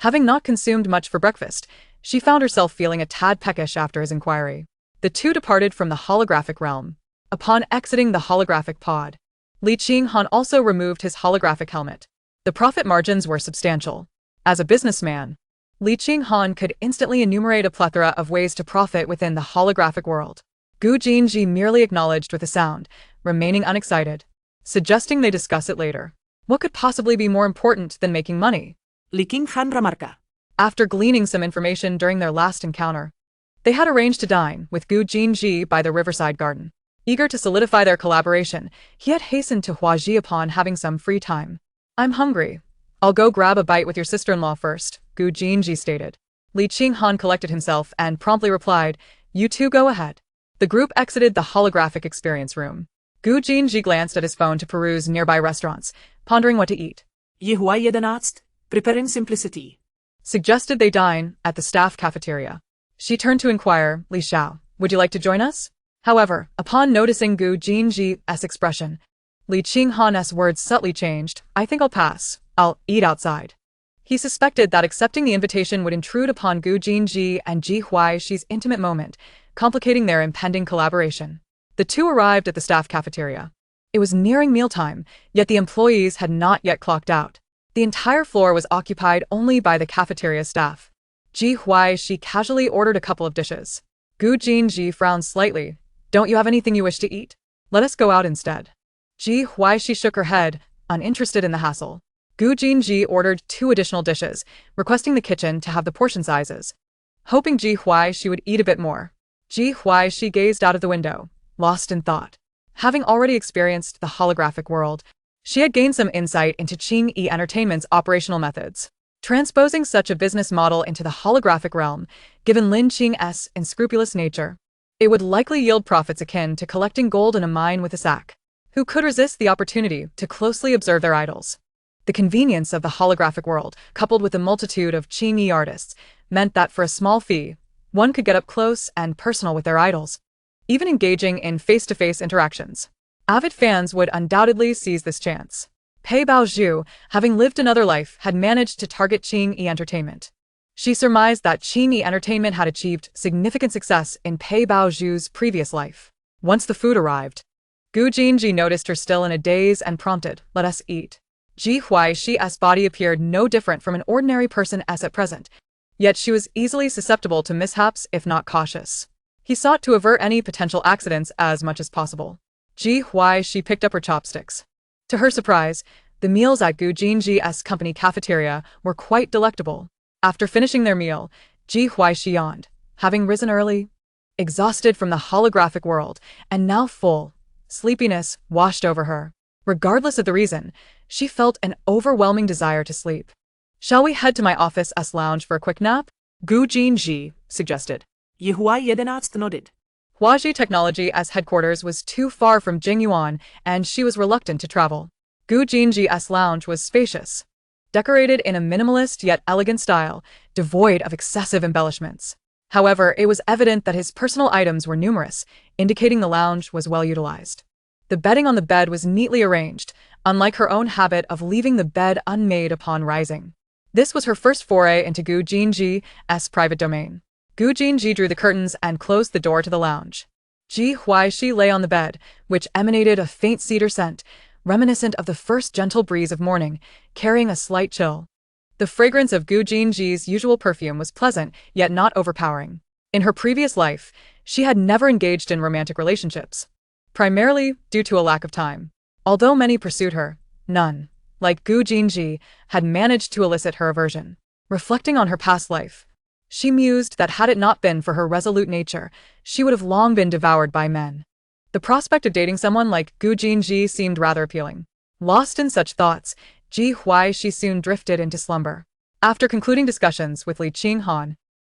Having not consumed much for breakfast, she found herself feeling a tad peckish after his inquiry. The two departed from the holographic realm. Upon exiting the holographic pod, Li Qinghan also removed his holographic helmet. The profit margins were substantial. As a businessman, Li Qinghan could instantly enumerate a plethora of ways to profit within the holographic world. Gu Jinji merely acknowledged with a sound, remaining unexcited, suggesting they discuss it later. What could possibly be more important than making money? Li Qinghan remarca. After gleaning some information during their last encounter, they had arranged to dine with Gu Jinji by the riverside garden. Eager to solidify their collaboration, he had hastened to Huaji upon having some free time. I'm hungry. I'll go grab a bite with your sister-in-law first, Gu Jinji stated. Li Qinghan collected himself and promptly replied, You two go ahead. The group exited the holographic experience room. Gu Jinji glanced at his phone to peruse nearby restaurants, pondering what to eat. Ji Huaixi preparing simplicity. Suggested they dine at the staff cafeteria. She turned to inquire, Li Xiao, would you like to join us? However, upon noticing Gu Jinji's expression, Li Qinghan's words subtly changed. I think I'll pass. I'll eat outside. He suspected that accepting the invitation would intrude upon Gu Jinji and Ji Huaixi's intimate moment, complicating their impending collaboration. The two arrived at the staff cafeteria. It was nearing mealtime, yet the employees had not yet clocked out. The entire floor was occupied only by the cafeteria staff. Ji Huaixi casually ordered a couple of dishes. Gu Jinji frowned slightly. Don't you have anything you wish to eat? Let us go out instead. Ji Huaixi shook her head, uninterested in the hassle. Gu Jinji ordered 2 additional dishes, requesting the kitchen to have the portion sizes, hoping Ji Huaixi would eat a bit more. Ji Huaixi gazed out of the window, lost in thought. Having already experienced the holographic world, she had gained some insight into Qingyi Entertainment's operational methods. Transposing such a business model into the holographic realm, given Lin Qing's unscrupulous nature, it would likely yield profits akin to collecting gold in a mine with a sack. Who could resist the opportunity to closely observe their idols? The convenience of the holographic world, coupled with the multitude of Qingyi artists, meant that for a small fee, one could get up close and personal with their idols, even engaging in face-to-face interactions. Avid fans would undoubtedly seize this chance. Pei Baozhu, having lived another life, had managed to target Qingyi Entertainment. She surmised that Qingyi Entertainment had achieved significant success in Pei Baozhu's previous life. Once the food arrived, Gu Jinji noticed her still in a daze and prompted, Let us eat. Ji Huaixi's body appeared no different from an ordinary person as at present, yet she was easily susceptible to mishaps if not cautious. He sought to avert any potential accidents as much as possible. Ji Huaixi picked up her chopsticks. To her surprise, the meals at Gu Jinji's company cafeteria were quite delectable. After finishing their meal, Ji Huaixi yawned, having risen early, exhausted from the holographic world, and now full. Sleepiness washed over her. Regardless of the reason, she felt an overwhelming desire to sleep. Shall we head to my office lounge for a quick nap? Gu Jinji suggested. Ji Huaixi nodded. Huaji Technology's headquarters was too far from Jingyuan, and she was reluctant to travel. Gu Jinji's lounge was spacious, decorated in a minimalist yet elegant style, devoid of excessive embellishments. However, it was evident that his personal items were numerous, indicating the lounge was well utilized. The bedding on the bed was neatly arranged, unlike her own habit of leaving the bed unmade upon rising. This was her first foray into Gu Jinji's private domain. Gu Jinji drew the curtains and closed the door to the lounge. Ji Huaixi lay on the bed, which emanated a faint cedar scent, reminiscent of the first gentle breeze of morning, carrying a slight chill. The fragrance of Gu Jinji's usual perfume was pleasant, yet not overpowering. In her previous life, she had never engaged in romantic relationships, primarily due to a lack of time. Although many pursued her, none, like Gu Jinji, had managed to elicit her aversion. Reflecting on her past life, she mused that had it not been for her resolute nature, she would have long been devoured by men. The prospect of dating someone like Gu Jinji seemed rather appealing. Lost in such thoughts, Ji Huaixi soon drifted into slumber. After concluding discussions with Li Qinghan,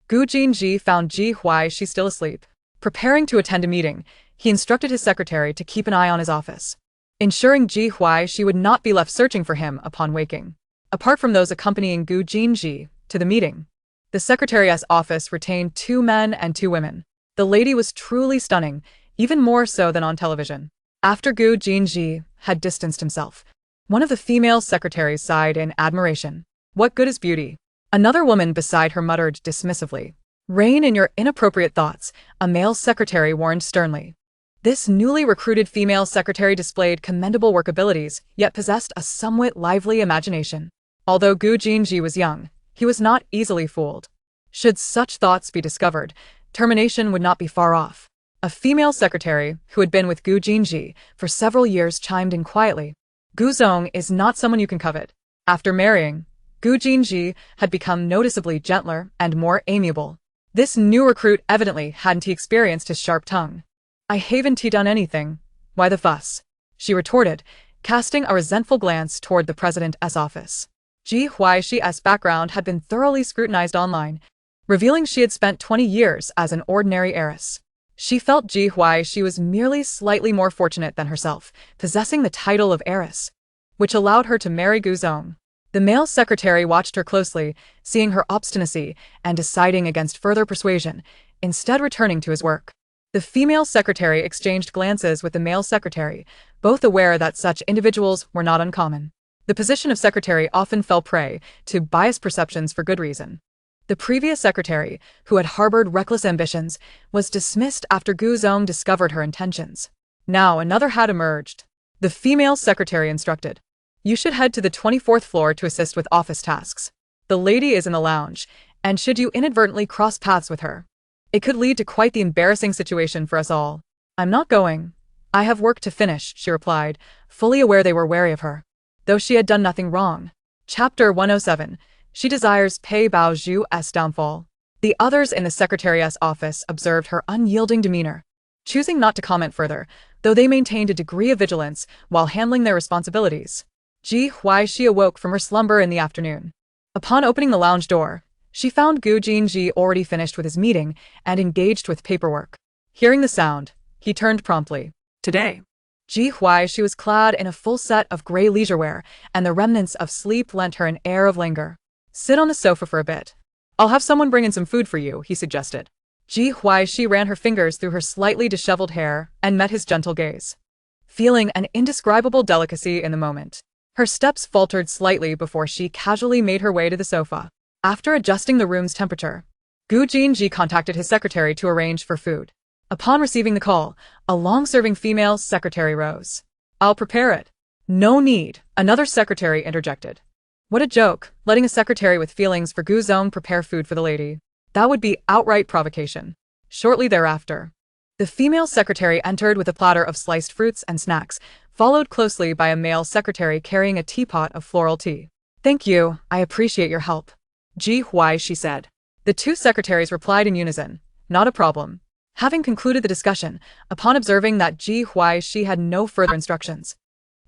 Gu Jinji found Ji Huaixi still asleep. Preparing to attend a meeting, he instructed his secretary to keep an eye on his office, ensuring Ji Huaixi would not be left searching for him upon waking. Apart from those accompanying Gu Jinji, to the meeting. The secretariat's office retained 2 men and 2 women. The lady was truly stunning, even more so than on television. After Gu Jinji had distanced himself, one of the female secretaries sighed in admiration. What good is beauty? Another woman beside her muttered dismissively. Rein in your inappropriate thoughts, a male secretary warned sternly. This newly recruited female secretary displayed commendable work abilities, yet possessed a somewhat lively imagination. Although Gu Jinji was young, he was not easily fooled. Should such thoughts be discovered, termination would not be far off. A female secretary, who had been with Gu Jinji for several years, chimed in quietly. Gu Zong is not someone you can covet. After marrying, Gu Jinji had become noticeably gentler and more amiable. This new recruit evidently hadn't experienced his sharp tongue. I haven't done anything. Why the fuss? She retorted, casting a resentful glance toward the president's office. Ji Huaixi's background had been thoroughly scrutinized online, revealing she had spent 20 years as an ordinary heiress. She felt Ji Huaixi was merely slightly more fortunate than herself, possessing the title of heiress, which allowed her to marry Gu Zong. The male secretary watched her closely, seeing her obstinacy and deciding against further persuasion, instead returning to his work. The female secretary exchanged glances with the male secretary, both aware that such individuals were not uncommon. The position of secretary often fell prey to biased perceptions for good reason. The previous secretary, who had harbored reckless ambitions, was dismissed after Gu Zong discovered her intentions. Now another had emerged. The female secretary instructed. You should head to the 24th floor to assist with office tasks. The lady is in the lounge, and should you inadvertently cross paths with her, it could lead to quite the embarrassing situation for us all. I'm not going. I have work to finish, she replied, fully aware they were wary of her, though she had done nothing wrong. Chapter 107. She desires Pei Bao Zhu's downfall. The others in the secretariat's office observed her unyielding demeanor, choosing not to comment further, though they maintained a degree of vigilance while handling their responsibilities. Ji Huaixi awoke from her slumber in the afternoon. Upon opening the lounge door, she found Gu Jinji already finished with his meeting and engaged with paperwork. Hearing the sound, he turned promptly. Today, Ji Huaixi was clad in a full set of gray leisure wear, and the remnants of sleep lent her an air of languor. Sit on the sofa for a bit. I'll have someone bring in some food for you, he suggested. Ji Huaixi ran her fingers through her slightly disheveled hair and met his gentle gaze, feeling an indescribable delicacy in the moment. Her steps faltered slightly before she casually made her way to the sofa. After adjusting the room's temperature, Gu Jinji contacted his secretary to arrange for food. Upon receiving the call, a long-serving female secretary rose. I'll prepare it. No need, another secretary interjected. What a joke, letting a secretary with feelings for Gu Zong prepare food for the lady. That would be outright provocation. Shortly thereafter, the female secretary entered with a platter of sliced fruits and snacks, followed closely by a male secretary carrying a teapot of floral tea. Thank you, I appreciate your help, Ji Huaixi said. The 2 secretaries replied in unison, not a problem. Having concluded the discussion, upon observing that Ji Huaixi had no further instructions,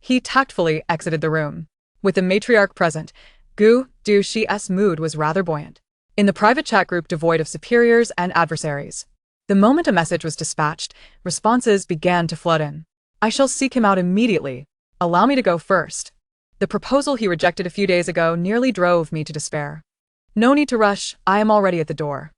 he tactfully exited the room. With the matriarch present, Gu Duxi's mood was rather buoyant. In the private chat group devoid of superiors and adversaries, the moment a message was dispatched, responses began to flood in. I shall seek him out immediately. Allow me to go first. The proposal he rejected a few days ago nearly drove me to despair. No need to rush, I am already at the door.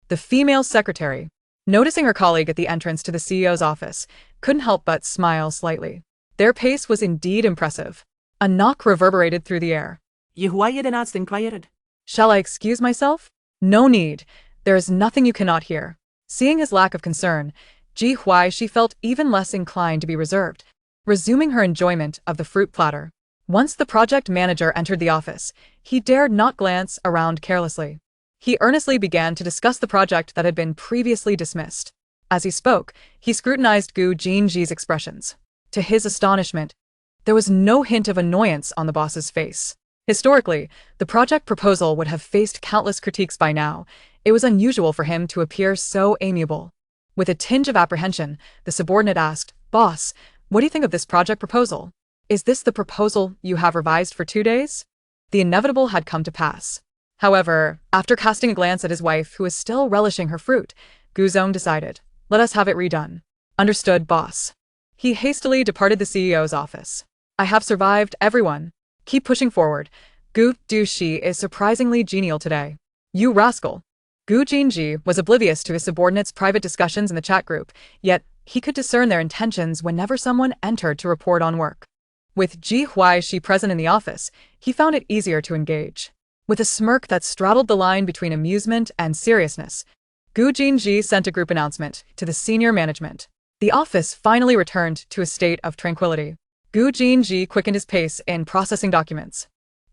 The female secretary, noticing her colleague at the entrance to the CEO's office, couldn't help but smile slightly. Their pace was indeed impressive. A knock reverberated through the air. Ji Huaixi inquired. Shall I excuse myself? No need. There is nothing you cannot hear. Seeing his lack of concern, Ji Huaixi felt even less inclined to be reserved, resuming her enjoyment of the fruit platter. Once the project manager entered the office, he dared not glance around carelessly. He earnestly began to discuss the project that had been previously dismissed. As he spoke, he scrutinized Gu Jinji's expressions. To his astonishment, there was no hint of annoyance on the boss's face. Historically, the project proposal would have faced countless critiques by now. It was unusual for him to appear so amiable. With a tinge of apprehension, the subordinate asked, Boss, what do you think of this project proposal? Is this the proposal you have revised for 2 days? The inevitable had come to pass. However, after casting a glance at his wife who was still relishing her fruit, Gu Zong decided, let us have it redone. Understood, boss. He hastily departed the CEO's office. I have survived, everyone. Keep pushing forward. Gu Dushi is surprisingly genial today. You rascal. Gu Jinji was oblivious to his subordinates' private discussions in the chat group, yet he could discern their intentions whenever someone entered to report on work. With Ji Huaixi present in the office, he found it easier to engage. With a smirk that straddled the line between amusement and seriousness, Gu Jinji sent a group announcement to the senior management. The office finally returned to a state of tranquility. Gu Jinji quickened his pace in processing documents.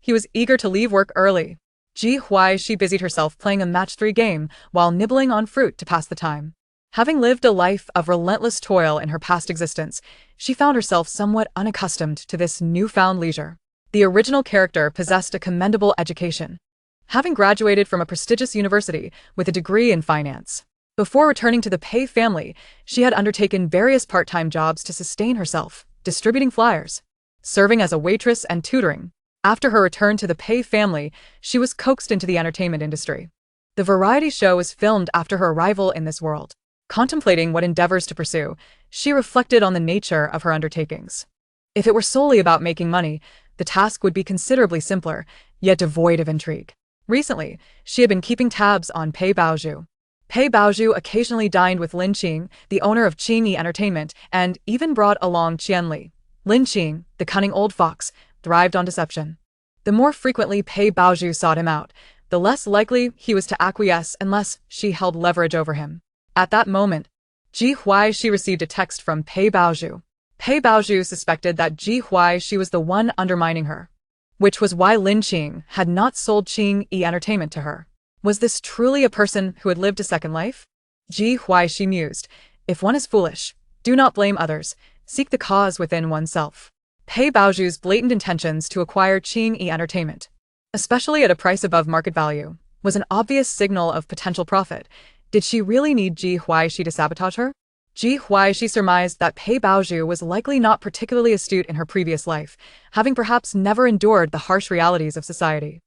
He was eager to leave work early. Ji Huaixi busied herself playing a match-3 game while nibbling on fruit to pass the time. Having lived a life of relentless toil in her past existence, she found herself somewhat unaccustomed to this newfound leisure. The original character possessed a commendable education, having graduated from a prestigious university with a degree in finance. Before returning to the Pei family, she had undertaken various part-time jobs to sustain herself, distributing flyers, serving as a waitress and tutoring. After her return to the Pei family, she was coaxed into the entertainment industry. The variety show was filmed after her arrival in this world. Contemplating what endeavors to pursue, she reflected on the nature of her undertakings. If it were solely about making money, the task would be considerably simpler, yet devoid of intrigue. Recently, she had been keeping tabs on Pei Baozhu. Pei Baozhu occasionally dined with Lin Qing, the owner of Qingyi Entertainment, and even brought along Qianli. Lin Qing, the cunning old fox, thrived on deception. The more frequently Pei Baozhu sought him out, the less likely he was to acquiesce unless she held leverage over him. At that moment, Ji Huaixi received a text from Pei Baozhu. Pei Baozhu suspected that Ji Huaixi was the one undermining her, which was why Lin Qing had not sold Qingyi Entertainment to her. Was this truly a person who had lived a second life? Ji Huaixi mused, if one is foolish, do not blame others, seek the cause within oneself. Pei Baozhu's blatant intentions to acquire Qingyi Entertainment, especially at a price above market value, was an obvious signal of potential profit. Did she really need Ji Huaixi to sabotage her? Ji Huaixi surmised that Pei Baozhu was likely not particularly astute in her previous life, having perhaps never endured the harsh realities of society.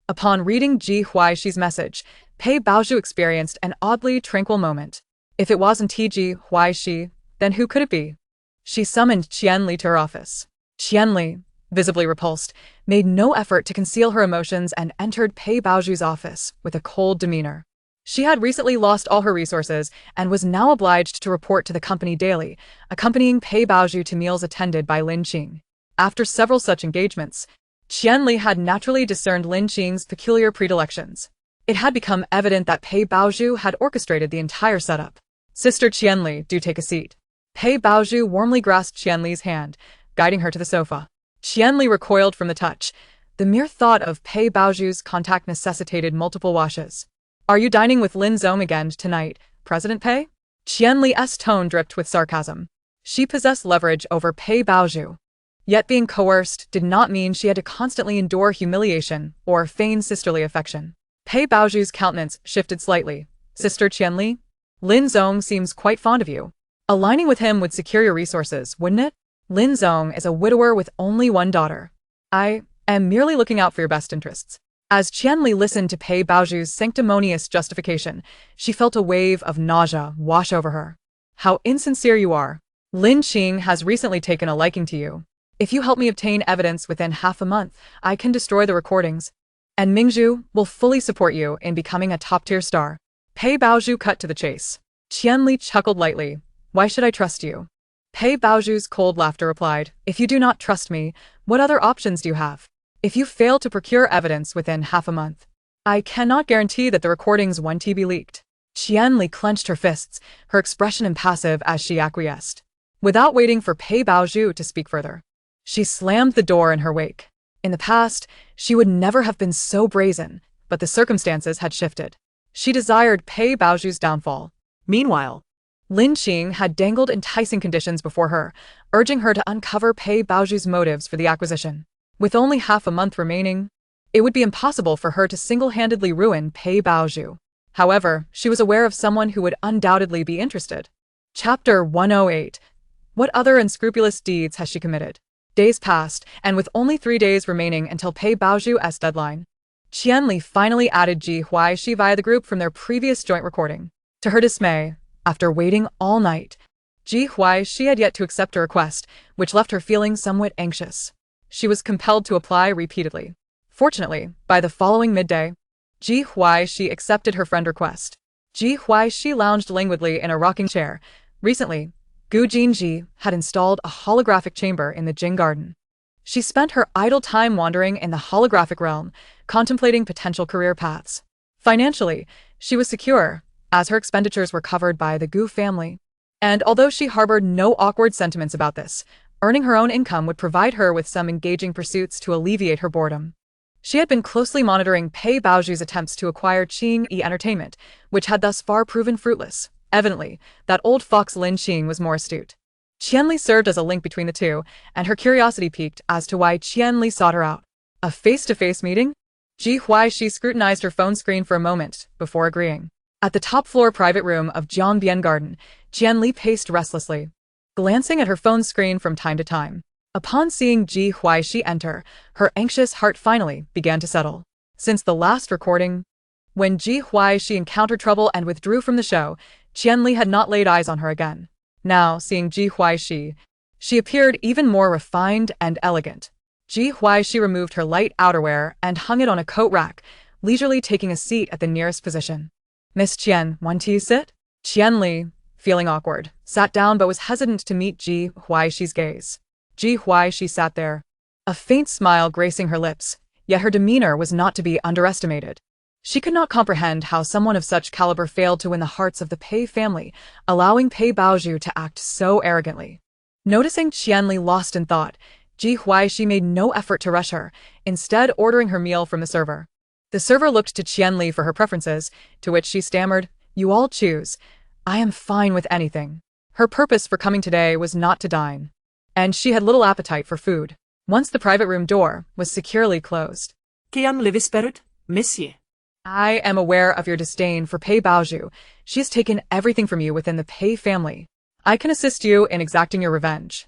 Upon reading Ji Huaixi's message, Pei Baozhu experienced an oddly tranquil moment. If it wasn't Ji Huaixi, then who could it be? She summoned Qianli to her office. Qianli, visibly repulsed, made no effort to conceal her emotions and entered Pei Baozhu's office with a cold demeanor. She had recently lost all her resources and was now obliged to report to the company daily, accompanying Pei Baozhu to meals attended by Lin Qing. After several such engagements, Qianli had naturally discerned Lin Qing's peculiar predilections. It had become evident that Pei Baozhu had orchestrated the entire setup. Sister Qianli, do take a seat. Pei Baozhu warmly grasped Qianli's hand, guiding her to the sofa. Qianli recoiled from the touch. The mere thought of Pei Baozhu's contact necessitated multiple washes. Are you dining with Lin Zong again tonight, President Pei? Qianli's tone dripped with sarcasm. She possessed leverage over Pei Baozhu. Yet being coerced did not mean she had to constantly endure humiliation or feign sisterly affection. Pei Baozhu's countenance shifted slightly. Sister Qianli? Lin Zong seems quite fond of you. Aligning with him would secure your resources, wouldn't it? Lin Zong is a widower with only one daughter. I am merely looking out for your best interests. As Qianli listened to Pei Baozhu's sanctimonious justification, she felt a wave of nausea wash over her. How insincere you are. Lin Qing has recently taken a liking to you. If you help me obtain evidence within half a month, I can destroy the recordings. And Mingzhu will fully support you in becoming a top-tier star. Pei Baozhu cut to the chase. Qianli chuckled lightly. Why should I trust you? Pei Baozhu's cold laughter replied, if you do not trust me, what other options do you have? If you fail to procure evidence within half a month, I cannot guarantee that the recordings won't be leaked. Qianli clenched her fists, her expression impassive as she acquiesced. Without waiting for Pei Baozhu to speak further, she slammed the door in her wake. In the past, she would never have been so brazen, but the circumstances had shifted. She desired Pei Baozhu's downfall. Meanwhile, Lin Qing had dangled enticing conditions before her, urging her to uncover Pei Baozhu's motives for the acquisition. With only half a month remaining, it would be impossible for her to single-handedly ruin Pei Baozhu. However, she was aware of someone who would undoubtedly be interested. Chapter 108. What other unscrupulous deeds has she committed? Days passed, and with only 3 days remaining until Pei Baozhu's deadline, Qianli finally added Ji Huaixi via the group from their previous joint recording. To her dismay, after waiting all night, Ji Huaixi had yet to accept her request, which left her feeling somewhat anxious. She was compelled to apply repeatedly. Fortunately, by the following midday, Ji Huaixi accepted her friend's request. Ji Huaixi lounged languidly in a rocking chair. Recently, Gu Jinji had installed a holographic chamber in the Jing Garden. She spent her idle time wandering in the holographic realm, contemplating potential career paths. Financially, she was secure, as her expenditures were covered by the Gu family. And although she harbored no awkward sentiments about this, earning her own income would provide her with some engaging pursuits to alleviate her boredom. She had been closely monitoring Pei Baoju's attempts to acquire Qing-yi Entertainment, which had thus far proven fruitless. Evidently, that old fox Lin Qing was more astute. Qianli served as a link between the two, and her curiosity piqued as to why Qianli sought her out. A face-to-face meeting? Ji Huaixi scrutinized her phone screen for a moment before agreeing. At the top-floor private room of Jiangbian Garden, Qianli paced restlessly, glancing at her phone screen from time to time. Upon seeing Ji Huaixi enter, her anxious heart finally began to settle. Since the last recording, when Ji Huaixi encountered trouble and withdrew from the show, Qianli had not laid eyes on her again. Now, seeing Ji Huaixi, she appeared even more refined and elegant. Ji Huaixi removed her light outerwear and hung it on a coat rack, leisurely taking a seat at the nearest position. "Miss Qian, want to sit?" Qianli, feeling awkward, sat down but was hesitant to meet Ji Huaixi's gaze. Ji Huaixi sat there, a faint smile gracing her lips, yet her demeanor was not to be underestimated. She could not comprehend how someone of such caliber failed to win the hearts of the Pei family, allowing Pei Baoju to act so arrogantly. Noticing Qianli lost in thought, Ji Huaixi made no effort to rush her, instead ordering her meal from the server. The server looked to Qianli for her preferences, to which she stammered, "You all choose. I am fine with anything." Her purpose for coming today was not to dine, and she had little appetite for food. Once the private room door was securely closed. Kiam live spirit, monsieur. "I am aware of your disdain for Pei Baoju. She has taken everything from you within the Pei family. I can assist you in exacting your revenge."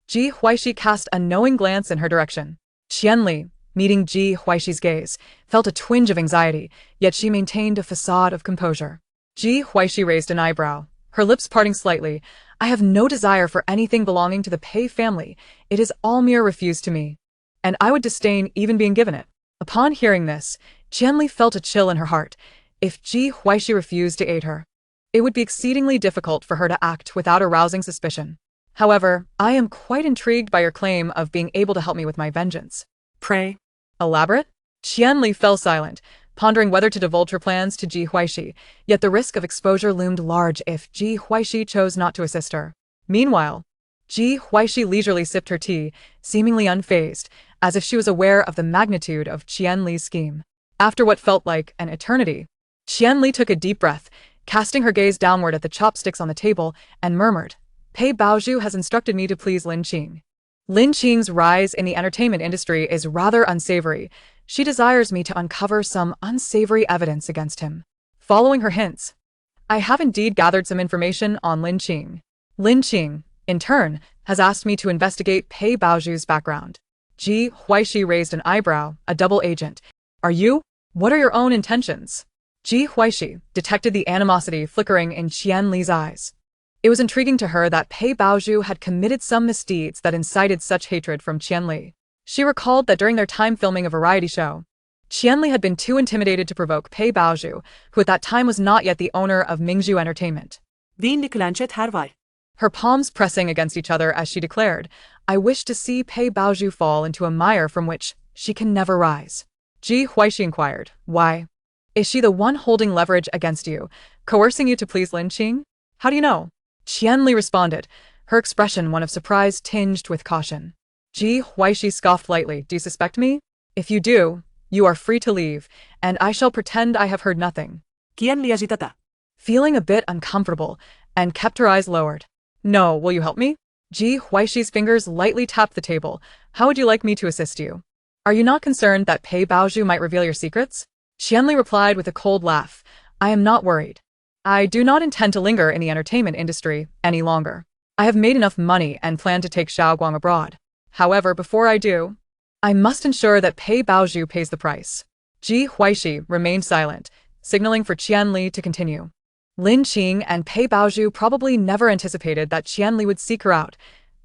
Ji Huaixi cast a knowing glance in her direction. Qianli, meeting Ji Huaixi's gaze, felt a twinge of anxiety, yet she maintained a facade of composure. Ji Huaixi raised an eyebrow, her lips parting slightly. "I have no desire for anything belonging to the Pei family. It is all mere refused to me, and I would disdain even being given it." Upon hearing this, Qianli felt a chill in her heart. If Ji Huaixi refused to aid her, it would be exceedingly difficult for her to act without arousing suspicion. "However, I am quite intrigued by your claim of being able to help me with my vengeance." Pray. "Elaborate?" Qianli fell silent, pondering whether to divulge her plans to Ji Huaixi, yet the risk of exposure loomed large if Ji Huaixi chose not to assist her. Meanwhile, Ji Huaixi leisurely sipped her tea, seemingly unfazed, as if she was aware of the magnitude of Qianli's scheme. After what felt like an eternity, Qianli took a deep breath, casting her gaze downward at the chopsticks on the table, and murmured, "Pei Baoju has instructed me to please Lin Qing. Lin Qing's rise in the entertainment industry is rather unsavory. She desires me to uncover some unsavory evidence against him." Following her hints, I have indeed gathered some information on Lin Qing. Lin Qing, in turn, has asked me to investigate Pei Baoju's background. Ji Huaixi raised an eyebrow, a double agent. "Are you? What are your own intentions?" Ji Huaixi detected the animosity flickering in Qianli's eyes. It was intriguing to her that Pei Baoju had committed some misdeeds that incited such hatred from Qianli. She recalled that during their time filming a variety show, Qianli had been too intimidated to provoke Pei Baoju, who at that time was not yet the owner of Mingzhu Entertainment. Her palms pressing against each other as she declared, "I wish to see Pei Baoju fall into a mire from which she can never rise." Ji Huaixi inquired, "Why? Is she the one holding leverage against you, coercing you to please Lin Qing? How do you know?" Qianli responded, her expression one of surprise tinged with caution. Ji Huaixi scoffed lightly, "Do you suspect me? If you do, you are free to leave, and I shall pretend I have heard nothing." Feeling a bit uncomfortable, and kept her eyes lowered. "No, will you help me?" Ji Huaixi's fingers lightly tapped the table. "How would you like me to assist you? Are you not concerned that Pei Baoju might reveal your secrets?" Qianli replied with a cold laugh, "I am not worried. I do not intend to linger in the entertainment industry any longer. I have made enough money and plan to take Xiaoguang abroad. However, before I do, I must ensure that Pei Baoju pays the price." Ji Huaixi remained silent, signaling for Qianli to continue. Lin Qing and Pei Baoju probably never anticipated that Qianli would seek her out.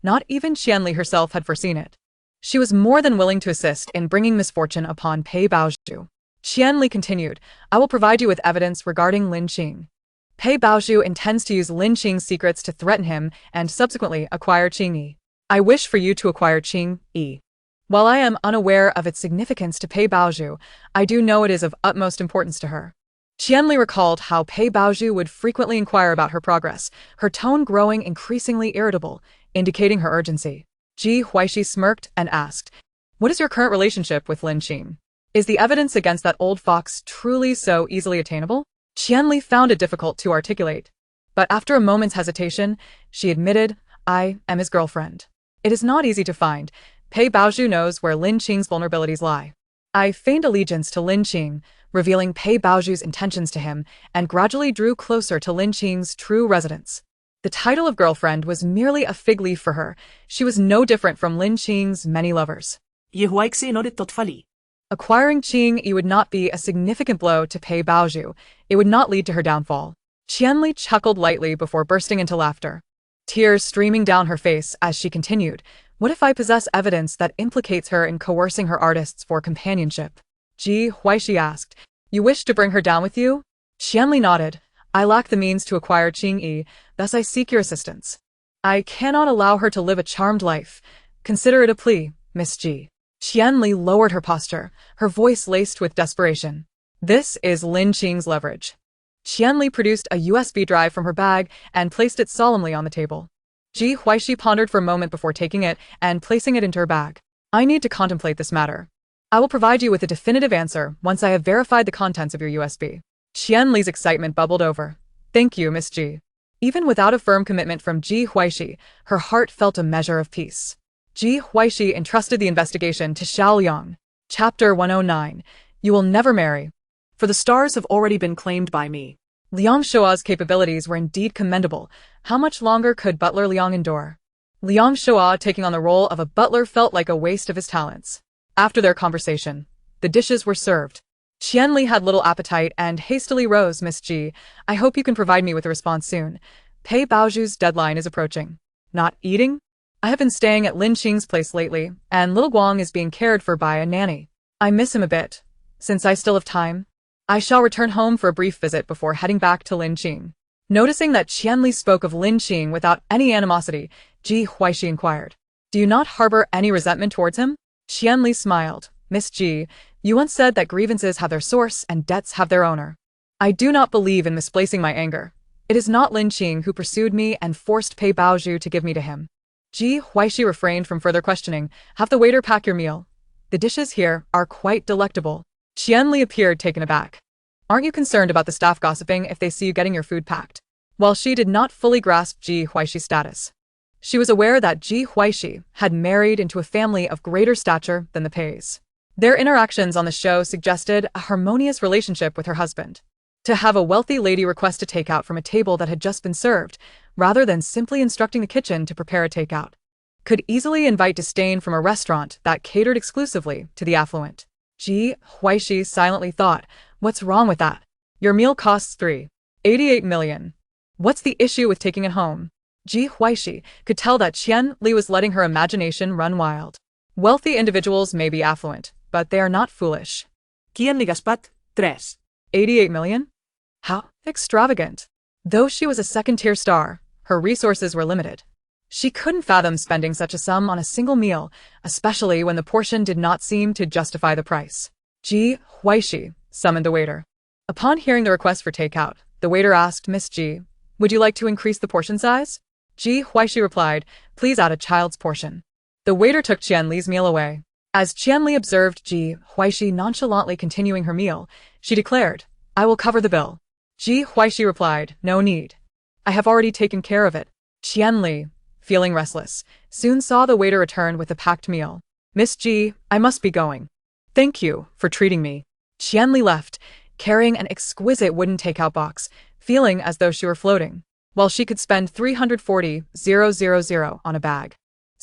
Not even Qianli herself had foreseen it. She was more than willing to assist in bringing misfortune upon Pei Baozhu. Qian Li continued, I will provide you with evidence regarding Lin Qing. Pei Baozhu intends to use Lin Qing's secrets to threaten him and subsequently acquire Qing Yi. I wish for you to acquire Qing Yi. While I am unaware of its significance to Pei Baozhu, I do know it is of utmost importance to her. Qian Li recalled how Pei Baozhu would frequently inquire about her progress, her tone growing increasingly irritable, indicating her urgency. Ji Huaixi smirked and asked, What is your current relationship with Lin Qing? Is the evidence against that old fox truly so easily attainable? Qian Li found it difficult to articulate. But after a moment's hesitation, she admitted, I am his girlfriend. It is not easy to find. Pei Baozhu knows where Lin Qing's vulnerabilities lie. I feigned allegiance to Lin Qing, revealing Pei Baozhu's intentions to him, and gradually drew closer to Lin Qing's true residence. The title of girlfriend was merely a fig leaf for her. She was no different from Lin Qing's many lovers. Ji Huaixi nodded thoughtfully. Acquiring Qing Yi would not be a significant blow to Pei Baozhu. It would not lead to her downfall. Qian Li chuckled lightly before bursting into laughter, tears streaming down her face as she continued, What if I possess evidence that implicates her in coercing her artists for companionship? Ji Huaixi asked, You wish to bring her down with you? Qian Li nodded. I lack the means to acquire Qing Yi, thus I seek your assistance. I cannot allow her to live a charmed life. Consider it a plea, Miss Ji. Qian Li lowered her posture, her voice laced with desperation. This is Lin Qing's leverage. Qian Li produced a USB drive from her bag and placed it solemnly on the table. Ji Huaixi pondered for a moment before taking it and placing it into her bag. I need to contemplate this matter. I will provide you with a definitive answer once I have verified the contents of your USB. Qian Li's excitement bubbled over. Thank you, Miss Ji. Even without a firm commitment from Ji Huaixi, her heart felt a measure of peace. Ji Huaixi entrusted the investigation to Xiao Liang. Chapter 109. You will never marry. For the stars have already been claimed by me. Liang Shua's capabilities were indeed commendable. How much longer could butler Liang endure? Liang Shua taking on the role of a butler felt like a waste of his talents. After their conversation, the dishes were served. Qian Li had little appetite and hastily rose, Miss Ji. I hope you can provide me with a response soon. Pei Baozhu's deadline is approaching. Not eating? I have been staying at Lin Qing's place lately, and little Guang is being cared for by a nanny. I miss him a bit. Since I still have time, I shall return home for a brief visit before heading back to Lin Qing. Noticing that Qian Li spoke of Lin Qing without any animosity, Ji Huaixi inquired, Do you not harbor any resentment towards him? Qian Li smiled. Miss Ji, you once said that grievances have their source and debts have their owner. I do not believe in misplacing my anger. It is not Lin Qing who pursued me and forced Pei Baozhu to give me to him. Ji Huaixi refrained from further questioning. Have the waiter pack your meal. The dishes here are quite delectable. Qian Li appeared taken aback. Aren't you concerned about the staff gossiping if they see you getting your food packed? While she did not fully grasp Ji Huaixi's status, she was aware that Ji Huaixi had married into a family of greater stature than the Peis. Their interactions on the show suggested a harmonious relationship with her husband. To have a wealthy lady request a takeout from a table that had just been served, rather than simply instructing the kitchen to prepare a takeout, could easily invite disdain from a restaurant that catered exclusively to the affluent. Ji Huaixi silently thought, What's wrong with that? Your meal costs 3.88 million. What's the issue with taking it home? Ji Huaixi could tell that Qian Li was letting her imagination run wild. Wealthy individuals may be affluent, but they are not foolish. Qian Li gaspat, 3.88 million? How extravagant. Though she was a second-tier star, her resources were limited. She couldn't fathom spending such a sum on a single meal, especially when the portion did not seem to justify the price. Ji Huaixi summoned the waiter. Upon hearing the request for takeout, the waiter asked Miss Ji, Would you like to increase the portion size? Ji Huaixi replied, Please add a child's portion. The waiter took Qian Li's meal away. As Qian Li observed Ji Huaixi nonchalantly continuing her meal, she declared, I will cover the bill. Ji Huaixi replied, No need. I have already taken care of it. Qian Li, feeling restless, soon saw the waiter return with a packed meal. Miss Ji, I must be going. Thank you for treating me. Qian Li left, carrying an exquisite wooden takeout box, feeling as though she were floating, while she could spend 340,000 on a bag.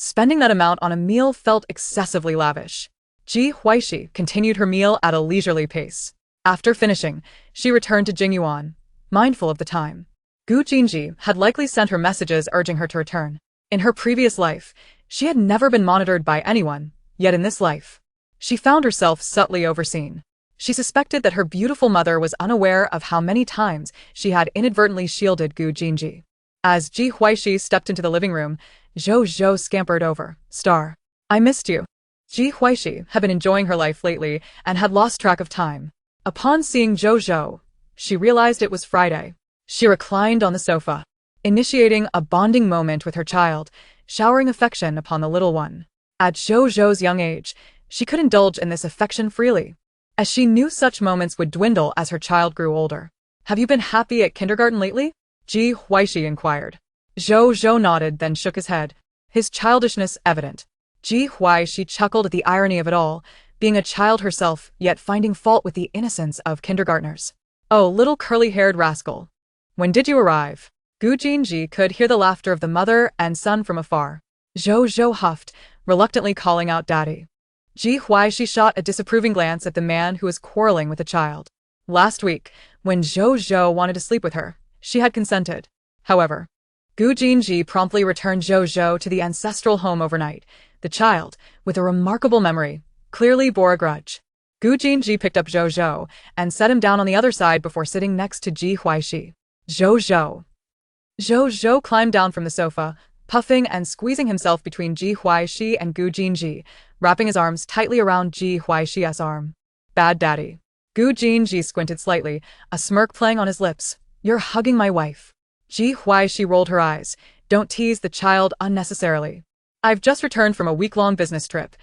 Spending that amount on a meal felt excessively lavish. Ji Huaixi continued her meal at a leisurely pace. After finishing, she returned to Jingyuan, mindful of the time. Gu Jinji had likely sent her messages urging her to return. In her previous life, she had never been monitored by anyone, Yet in this life, she found herself subtly overseen. She suspected that her beautiful mother was unaware of how many times she had inadvertently shielded Gu Jinji. As Ji Huaixi stepped into the living room, Zhou Zhou scampered over. Star. I missed you. Ji Huaixi had been enjoying her life lately and had lost track of time. Upon seeing Zhou Zhou, she realized it was Friday. She reclined on the sofa, initiating a bonding moment with her child, showering affection upon the little one. At Zhou Zhou's young age, she could indulge in this affection freely, as she knew such moments would dwindle as her child grew older. Have you been happy at kindergarten lately? Ji Huaixi inquired. Zhou Zhou nodded, then shook his head, his childishness evident. Ji Huaixi chuckled at the irony of it all, being a child herself, yet finding fault with the innocence of kindergartners. Oh, little curly-haired rascal. When did you arrive? Gu Jinji could hear the laughter of the mother and son from afar. Zhou Zhou huffed, reluctantly calling out daddy. Ji Huaixi shot a disapproving glance at the man who was quarreling with the child. Last week, when Zhou Zhou wanted to sleep with her, she had consented. However, Gu Jinji promptly returned Zhou Zhou to the ancestral home overnight. The child, with a remarkable memory, clearly bore a grudge. Gu Jinji picked up Zhou Zhou and set him down on the other side before sitting next to Ji Huaixi. Zhou Zhou. Zhou Zhou climbed down from the sofa, puffing and squeezing himself between Ji Huaixi and Gu Jinji, wrapping his arms tightly around Ji Huaixi's arm. Bad daddy. Gu Jinji squinted slightly, a smirk playing on his lips. You're hugging my wife. Ji Huaixi rolled her eyes. Don't tease the child unnecessarily. I've just returned from a week-long business trip.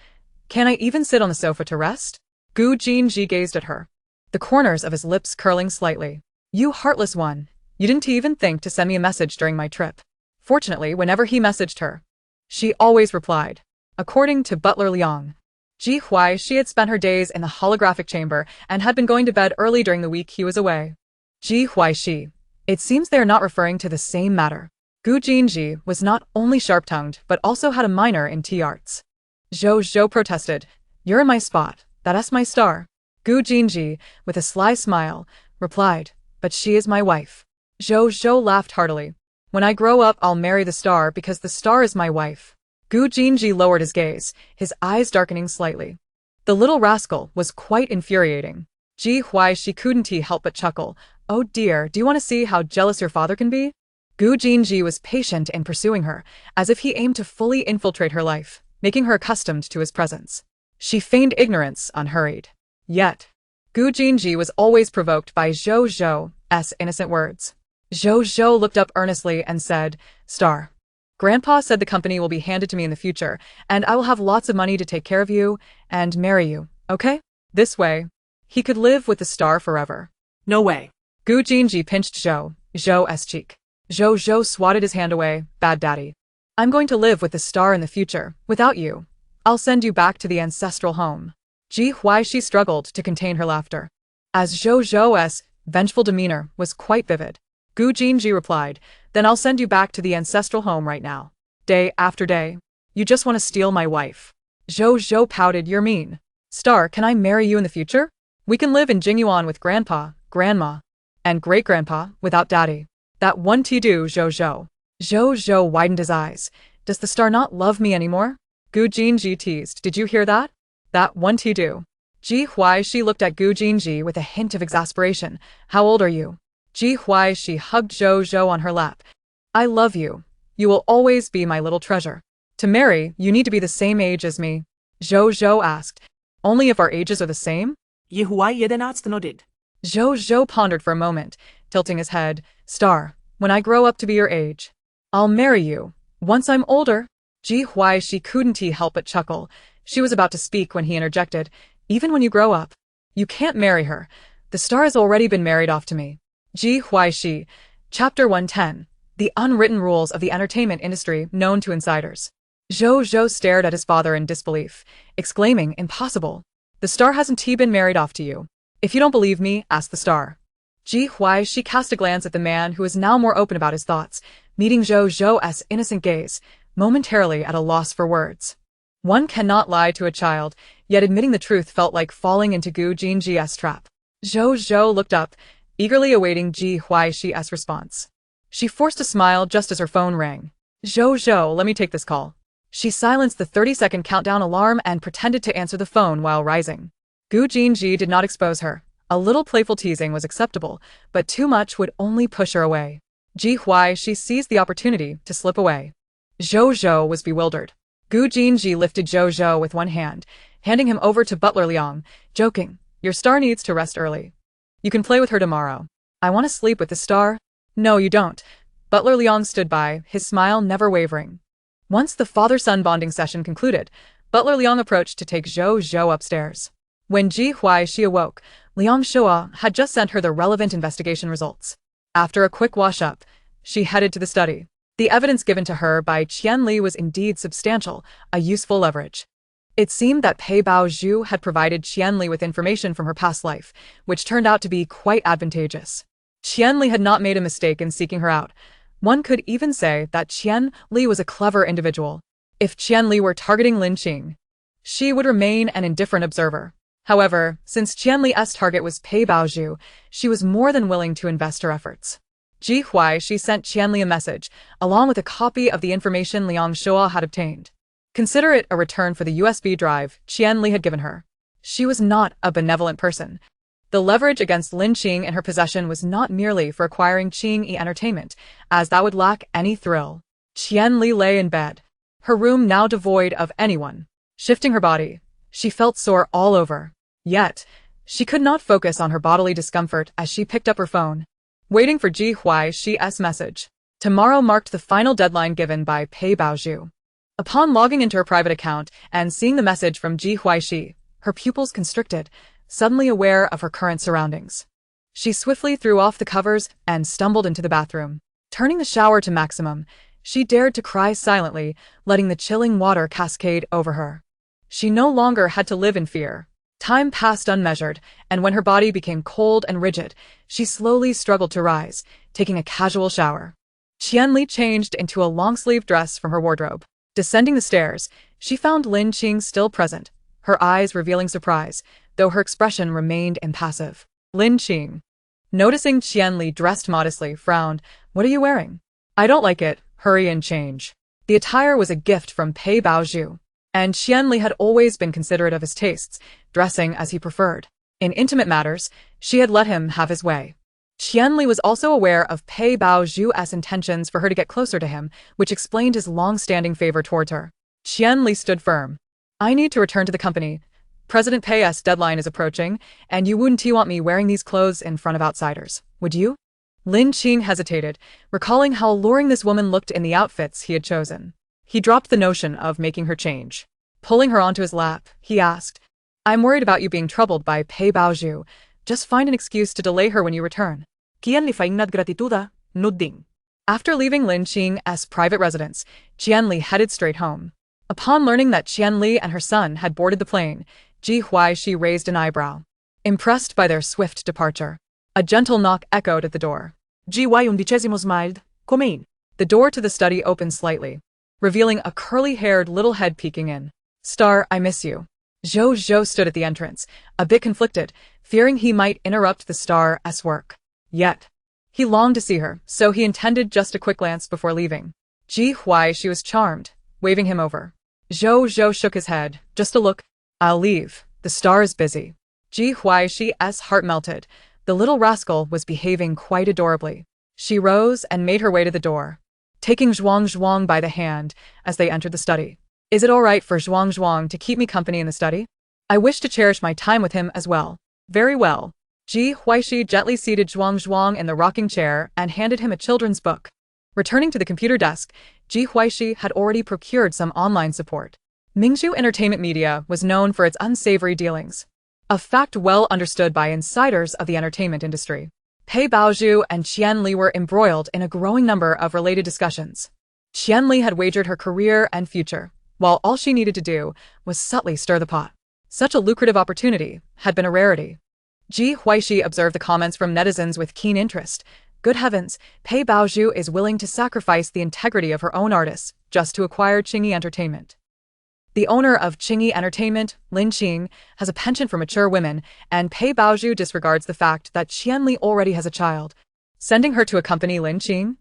Can I even sit on the sofa to rest? Gu Jinji gazed at her, the corners of his lips curling slightly. You heartless one. You didn't even think to send me a message during my trip. Fortunately, whenever he messaged her, she always replied. According to Butler Liang, Ji Huaixi had spent her days in the holographic chamber and had been going to bed early during the week he was away. Ji Huaixi. It seems they are not referring to the same matter. Gu Jinji was not only sharp-tongued but also had a minor in tea arts. Zhou Zhou protested. You're in my spot. That's my star. Gu Jinji, with a sly smile, replied. But she is my wife. Zhou Zhou laughed heartily. When I grow up, I'll marry the star because the star is my wife. Gu Jinji lowered his gaze, his eyes darkening slightly. The little rascal was quite infuriating. Ji Huaixi couldn't help but chuckle. Oh dear, do you want to see how jealous your father can be? Gu Jinji was patient in pursuing her, as if he aimed to fully infiltrate her life, making her accustomed to his presence. She feigned ignorance, unhurried. Yet, Gu Jinji was always provoked by Zhou Zhou's innocent words. Zhou Zhou looked up earnestly and said, Star. Grandpa said the company will be handed to me in the future, and I will have lots of money to take care of you and marry you, okay? This way, he could live with the star forever. No way. Gu Jinji pinched Zhou Zhou's cheek. Zhou Zhou swatted his hand away. Bad daddy. I'm going to live with the star in the future, without you. I'll send you back to the ancestral home. Ji Huaixi struggled to contain her laughter, as Zhou Zhou's vengeful demeanor was quite vivid. Gu Jinji replied, then I'll send you back to the ancestral home right now. Day after day. You just want to steal my wife. Zhou Zhou pouted. You're mean. Star, can I marry you in the future? We can live in Jingyuan with grandpa, grandma, and great-grandpa without daddy. That one do, Zhou Zhou. Zhou Zhou widened his eyes. Does the star not love me anymore? Gu Jinji teased. Did you hear that? That one do. Ji Huaixi looked at Gu Jinji with a hint of exasperation. How old are you? Ji Huaixi hugged Zhou Zhou on her lap. I love you. You will always be my little treasure. To marry, you need to be the same age as me. Zhou Zhou asked. Only if our ages are the same? Ji Huaixi nodded. Zhou Zhou pondered for a moment, tilting his head. Star, when I grow up to be your age, I'll marry you. Once I'm older. Ji Huaixi couldn't help but chuckle. She was about to speak when he interjected. Even when you grow up, you can't marry her. The star has already been married off to me. Ji Huaixi. Chapter 110. The unwritten rules of the entertainment industry known to insiders. Zhou Zhou stared at his father in disbelief, exclaiming, Impossible. The star hasn't been married off to you. If you don't believe me, ask the star. Ji Huaixi cast a glance at the man who was now more open about his thoughts, meeting Zhou Zhou's innocent gaze, momentarily at a loss for words. One cannot lie to a child, yet admitting the truth felt like falling into Gu Jinji's trap. Zhou Zhou looked up, eagerly awaiting Ji Huaixi's response. She forced a smile just as her phone rang. Zhou Zhou, let me take this call. She silenced the 30-second countdown alarm and pretended to answer the phone while rising. Gu Jinji did not expose her. A little playful teasing was acceptable, but too much would only push her away. Ji Huaixi seized the opportunity to slip away. Zhou Zhou was bewildered. Gu Jinji lifted Zhou Zhou with one hand, handing him over to Butler Liang, joking, "Your star needs to rest early. You can play with her tomorrow." "I want to sleep with the star." "No, you don't." Butler Liang stood by, his smile never wavering. Once the father-son bonding session concluded, Butler Liang approached to take Zhou Zhou upstairs. When Ji Huaixi awoke, Liang Shua had just sent her the relevant investigation results. After a quick wash-up, she headed to the study. The evidence given to her by Qian Li was indeed substantial, a useful leverage. It seemed that Pei Bao Zhu had provided Qian Li with information from her past life, which turned out to be quite advantageous. Qian Li had not made a mistake in seeking her out. One could even say that Qian Li was a clever individual. If Qian Li were targeting Lin Qing, she would remain an indifferent observer. However, since Qian Li's target was Pei Bao Zhu, she was more than willing to invest her efforts. Ji Huaixi sent Qian Li a message, along with a copy of the information Liang Shua had obtained. Consider it a return for the USB drive Qian Li had given her. She was not a benevolent person. The leverage against Lin Qing in her possession was not merely for acquiring Qing-yi entertainment, as that would lack any thrill. Qian Li lay in bed, her room now devoid of anyone. Shifting her body, she felt sore all over. Yet, she could not focus on her bodily discomfort as she picked up her phone. Waiting for Ji Huaxi's message. Tomorrow marked the final deadline given by Pei Bao Zhu. Upon logging into her private account and seeing the message from Ji Huaixi, her pupils constricted, suddenly aware of her current surroundings. She swiftly threw off the covers and stumbled into the bathroom. Turning the shower to maximum, she dared to cry silently, letting the chilling water cascade over her. She no longer had to live in fear. Time passed unmeasured, and when her body became cold and rigid, she slowly struggled to rise, taking a casual shower. Qian Li changed into a long-sleeved dress from her wardrobe. Descending the stairs, she found Lin Qing still present, her eyes revealing surprise, though her expression remained impassive. Lin Qing, noticing Qian Li dressed modestly, frowned. "What are you wearing?" "I don't like it. Hurry and change." The attire was a gift from Pei Bao Zhu, and Qian Li had always been considerate of his tastes, dressing as he preferred. In intimate matters, she had let him have his way. Qian Li was also aware of Pei Bao Zhu's intentions for her to get closer to him, which explained his long-standing favor towards her. Qian Li stood firm. "I need to return to the company. President Pei's deadline is approaching, and you wouldn't want me wearing these clothes in front of outsiders, would you?" Lin Qing hesitated, recalling how alluring this woman looked in the outfits he had chosen. He dropped the notion of making her change. Pulling her onto his lap, he asked, "I'm worried about you being troubled by Pei Bao Zhu. Just find an excuse to delay her when you return." Qian Li feigned gratitude, nodding. After leaving Lin Qing's private residence, Qian Li headed straight home. Upon learning that Qian Li and her son had boarded the plane, Ji Huaixi raised an eyebrow. Impressed by their swift departure, a gentle knock echoed at the door. Gi smiled. "Come in." The door to the study opened slightly, revealing a curly-haired little head peeking in. "Star, I miss you." Zhou Zhou stood at the entrance, a bit conflicted, fearing he might interrupt the star's work. Yet, he longed to see her, so he intended just a quick glance before leaving. Ji Huaixi was charmed, waving him over. Zhou Zhou shook his head. "Just a look. I'll leave. The star is busy." Ji Huaxi's heart melted. The little rascal was behaving quite adorably. She rose and made her way to the door, taking Zhuang Zhuang by the hand as they entered the study. "Is it all right for Zhuang Zhuang to keep me company in the study? I wish to cherish my time with him as well." "Very well." Ji Huaixi gently seated Zhuang Zhuang in the rocking chair and handed him a children's book. Returning to the computer desk, Ji Huaixi had already procured some online support. Mingzhu Entertainment Media was known for its unsavory dealings, a fact well understood by insiders of the entertainment industry. Pei Bao Zhu and Qian Li were embroiled in a growing number of related discussions. Qian Li had wagered her career and future, while all she needed to do was subtly stir the pot. Such a lucrative opportunity had been a rarity. Ji Huaixi observed the comments from netizens with keen interest. Good heavens, Pei Bao Zhu is willing to sacrifice the integrity of her own artists just to acquire Qingyi Entertainment. The owner of Qingyi Entertainment, Lin Qing, has a penchant for mature women, and Pei Bao Zhu disregards the fact that Qian Li already has a child. Sending her to accompany Lin Qing?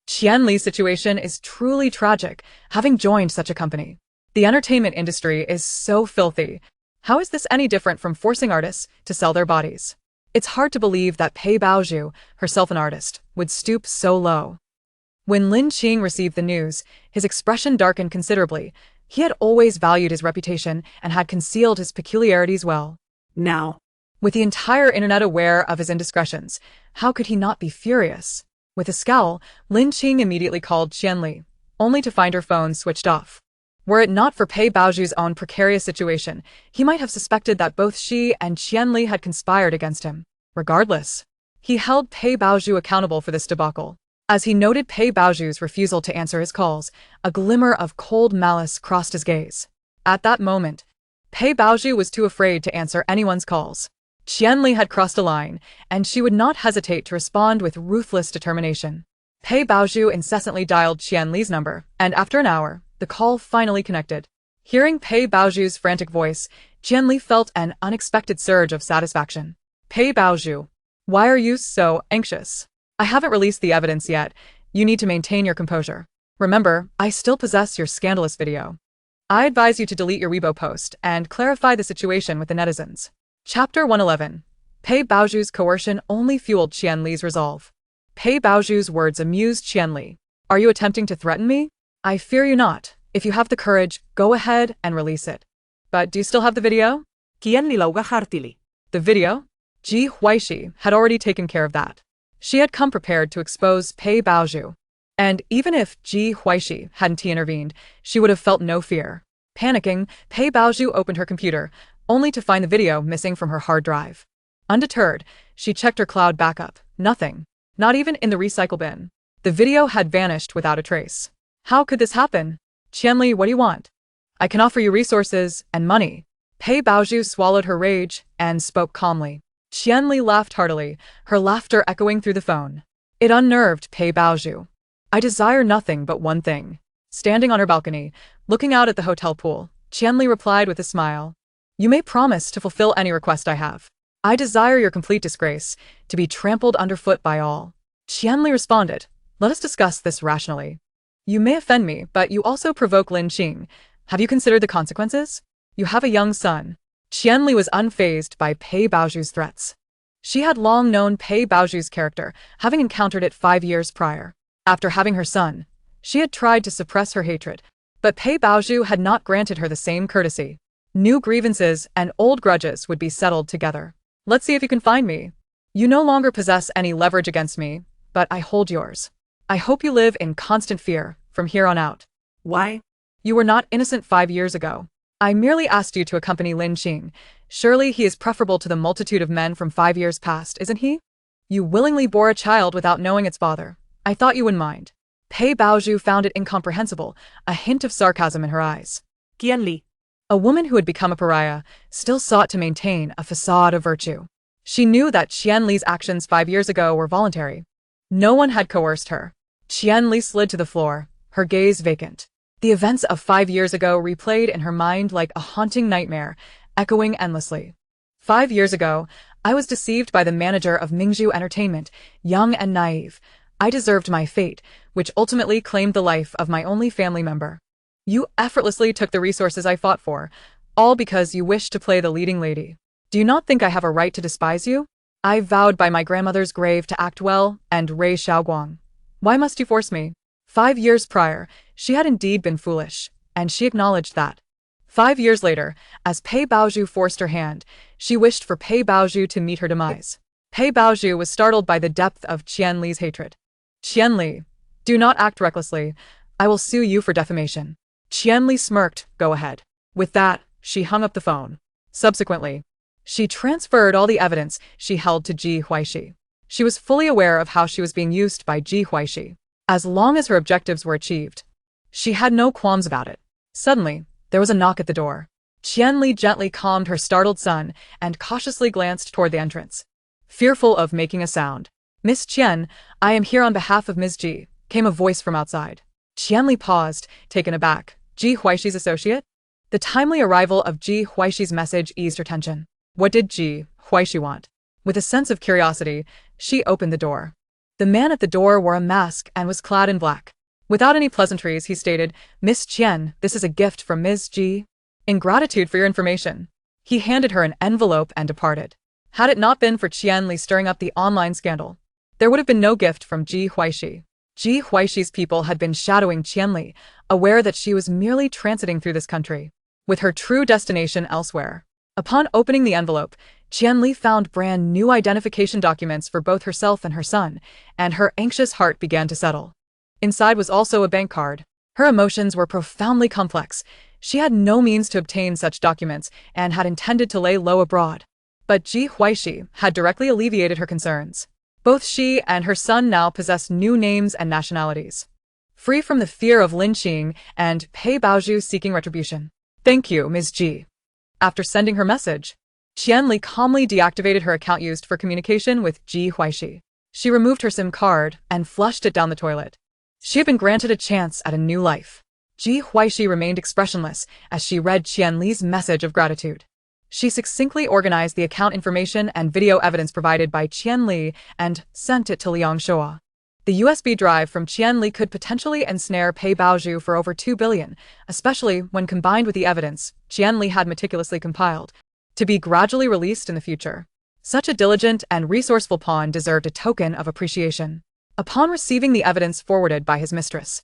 Qianli's situation is truly tragic, having joined such a company. The entertainment industry is so filthy. How is this any different from forcing artists to sell their bodies? It's hard to believe that Pei Baozhu, herself an artist, would stoop so low. When Lin Qing received the news, his expression darkened considerably. He had always valued his reputation and had concealed his peculiarities well. Now, With the entire internet aware of his indiscretions, how could he not be furious? With a scowl, Lin Qing immediately called Qianli, only to find her phone switched off. Were it not for Pei Baozhu's own precarious situation, he might have suspected that both she and Qianli had conspired against him. Regardless, he held Pei Baozhu accountable for this debacle. As he noted Pei Baozhu's refusal to answer his calls, a glimmer of cold malice crossed his gaze. At that moment, Pei Baozhu was too afraid to answer anyone's calls. Qianli had crossed a line, and she would not hesitate to respond with ruthless determination. Pei Baozhu incessantly dialed Qianli's number, and after an hour, the call finally connected. Hearing Pei Baozhu's frantic voice, Qianli felt an unexpected surge of satisfaction. Pei Baozhu, why are you so anxious? I haven't released the evidence yet. You need to maintain your composure. Remember, I still possess your scandalous video. I advise you to delete your Weibo post and clarify the situation with the netizens. Chapter 111. Pei Baozhu's coercion only fueled Qianli's resolve. Pei Baozhu's words amused Qianli. Are you attempting to threaten me? I fear you not. If you have the courage, go ahead and release it. But do you still have the video? Qianli lauga heartily. The video? Ji Huaixi had already taken care of that. She had come prepared to expose Pei Baozhu. And even if Ji Huaixi hadn't intervened, she would have felt no fear. Panicking, Pei Baozhu opened her computer, only to find the video missing from her hard drive. Undeterred, she checked her cloud backup. Nothing. Not even in the recycle bin. The video had vanished without a trace. How could this happen? Qianli, what do you want? I can offer you resources and money. Pei Baozhu swallowed her rage and spoke calmly. Qianli laughed heartily, her laughter echoing through the phone. It unnerved Pei Baozhu. I desire nothing but one thing. Standing on her balcony, looking out at the hotel pool, Qianli replied with a smile. You may promise to fulfill any request I have. I desire your complete disgrace, to be trampled underfoot by all. Qianli responded. Let us discuss this rationally. You may offend me, but you also provoke Lin Qing. Have you considered the consequences? You have a young son. Qianli was unfazed by Pei Baozhu's threats. She had long known Pei Baozhu's character, having encountered it 5 years prior. After having her son, she had tried to suppress her hatred, but Pei Baozhu had not granted her the same courtesy. New grievances and old grudges would be settled together. Let's see if you can find me. You no longer possess any leverage against me, but I hold yours. I hope you live in constant fear from here on out. Why? You were not innocent 5 years ago. I merely asked you to accompany Lin Qing. Surely he is preferable to the multitude of men from 5 years past, isn't he? You willingly bore a child without knowing its father. I thought you wouldn't mind. Pei Baozhu found it incomprehensible, a hint of sarcasm in her eyes. Qianli. A woman who had become a pariah still sought to maintain a facade of virtue. She knew that Qianli's actions 5 years ago were voluntary. No one had coerced her. Qianli slid to the floor, her gaze vacant. The events of 5 years ago replayed in her mind like a haunting nightmare, echoing endlessly. 5 years ago, I was deceived by the manager of Mingzhu Entertainment, young and naive. I deserved my fate, which ultimately claimed the life of my only family member. You effortlessly took the resources I fought for, all because you wished to play the leading lady. Do you not think I have a right to despise you? I vowed by my grandmother's grave to act well and raise Xiaoguang. Why must you force me? 5 years prior, she had indeed been foolish, and she acknowledged that. 5 years later, as Pei Baozhu forced her hand, she wished for Pei Baozhu to meet her demise. Pei Baozhu was startled by the depth of Qianli's hatred. Qianli, do not act recklessly. I will sue you for defamation. Qianli smirked. Go ahead. With that, she hung up the phone. Subsequently, she transferred all the evidence she held to Ji Huaixi. She was fully aware of how she was being used by Ji Huaixi. As long as her objectives were achieved, she had no qualms about it. Suddenly, there was a knock at the door. Qianli gently calmed her startled son and cautiously glanced toward the entrance. Fearful of making a sound. Miss Qian, I am here on behalf of Ms. Ji, came a voice from outside. Qianli paused, taken aback. Ji Huaixi's associate? The timely arrival of Ji Huaixi's message eased her tension. What did Ji Huaixi want? With a sense of curiosity, she opened the door. The man at the door wore a mask and was clad in black. Without any pleasantries, he stated, "Miss Qian, this is a gift from Ms. Ji. In gratitude for your information." He handed her an envelope and departed. Had it not been for Qianli stirring up the online scandal, there would have been no gift from Ji Huaixi. Ji Huaixi's people had been shadowing Qianli, aware that she was merely transiting through this country, with her true destination elsewhere. Upon opening the envelope, Qianli found brand new identification documents for both herself and her son, and her anxious heart began to settle. Inside was also a bank card. Her emotions were profoundly complex. She had no means to obtain such documents and had intended to lay low abroad. But Ji Huaixi had directly alleviated her concerns. Both she and her son now possessed new names and nationalities, free from the fear of lynching and Pei Baozhu seeking retribution. "Thank you, Ms. Ji." After sending her message, Qianli calmly deactivated her account used for communication with Ji Huaixi. She removed her SIM card and flushed it down the toilet. She had been granted a chance at a new life. Ji Huaixi remained expressionless as she read Qianli's message of gratitude. She succinctly organized the account information and video evidence provided by Qianli and sent it to Liang Shua. The USB drive from Qianli could potentially ensnare Pei Baozhu for over 2 billion, especially when combined with the evidence Qianli had meticulously compiled, to be gradually released in the future. Such a diligent and resourceful pawn deserved a token of appreciation. Upon receiving the evidence forwarded by his mistress,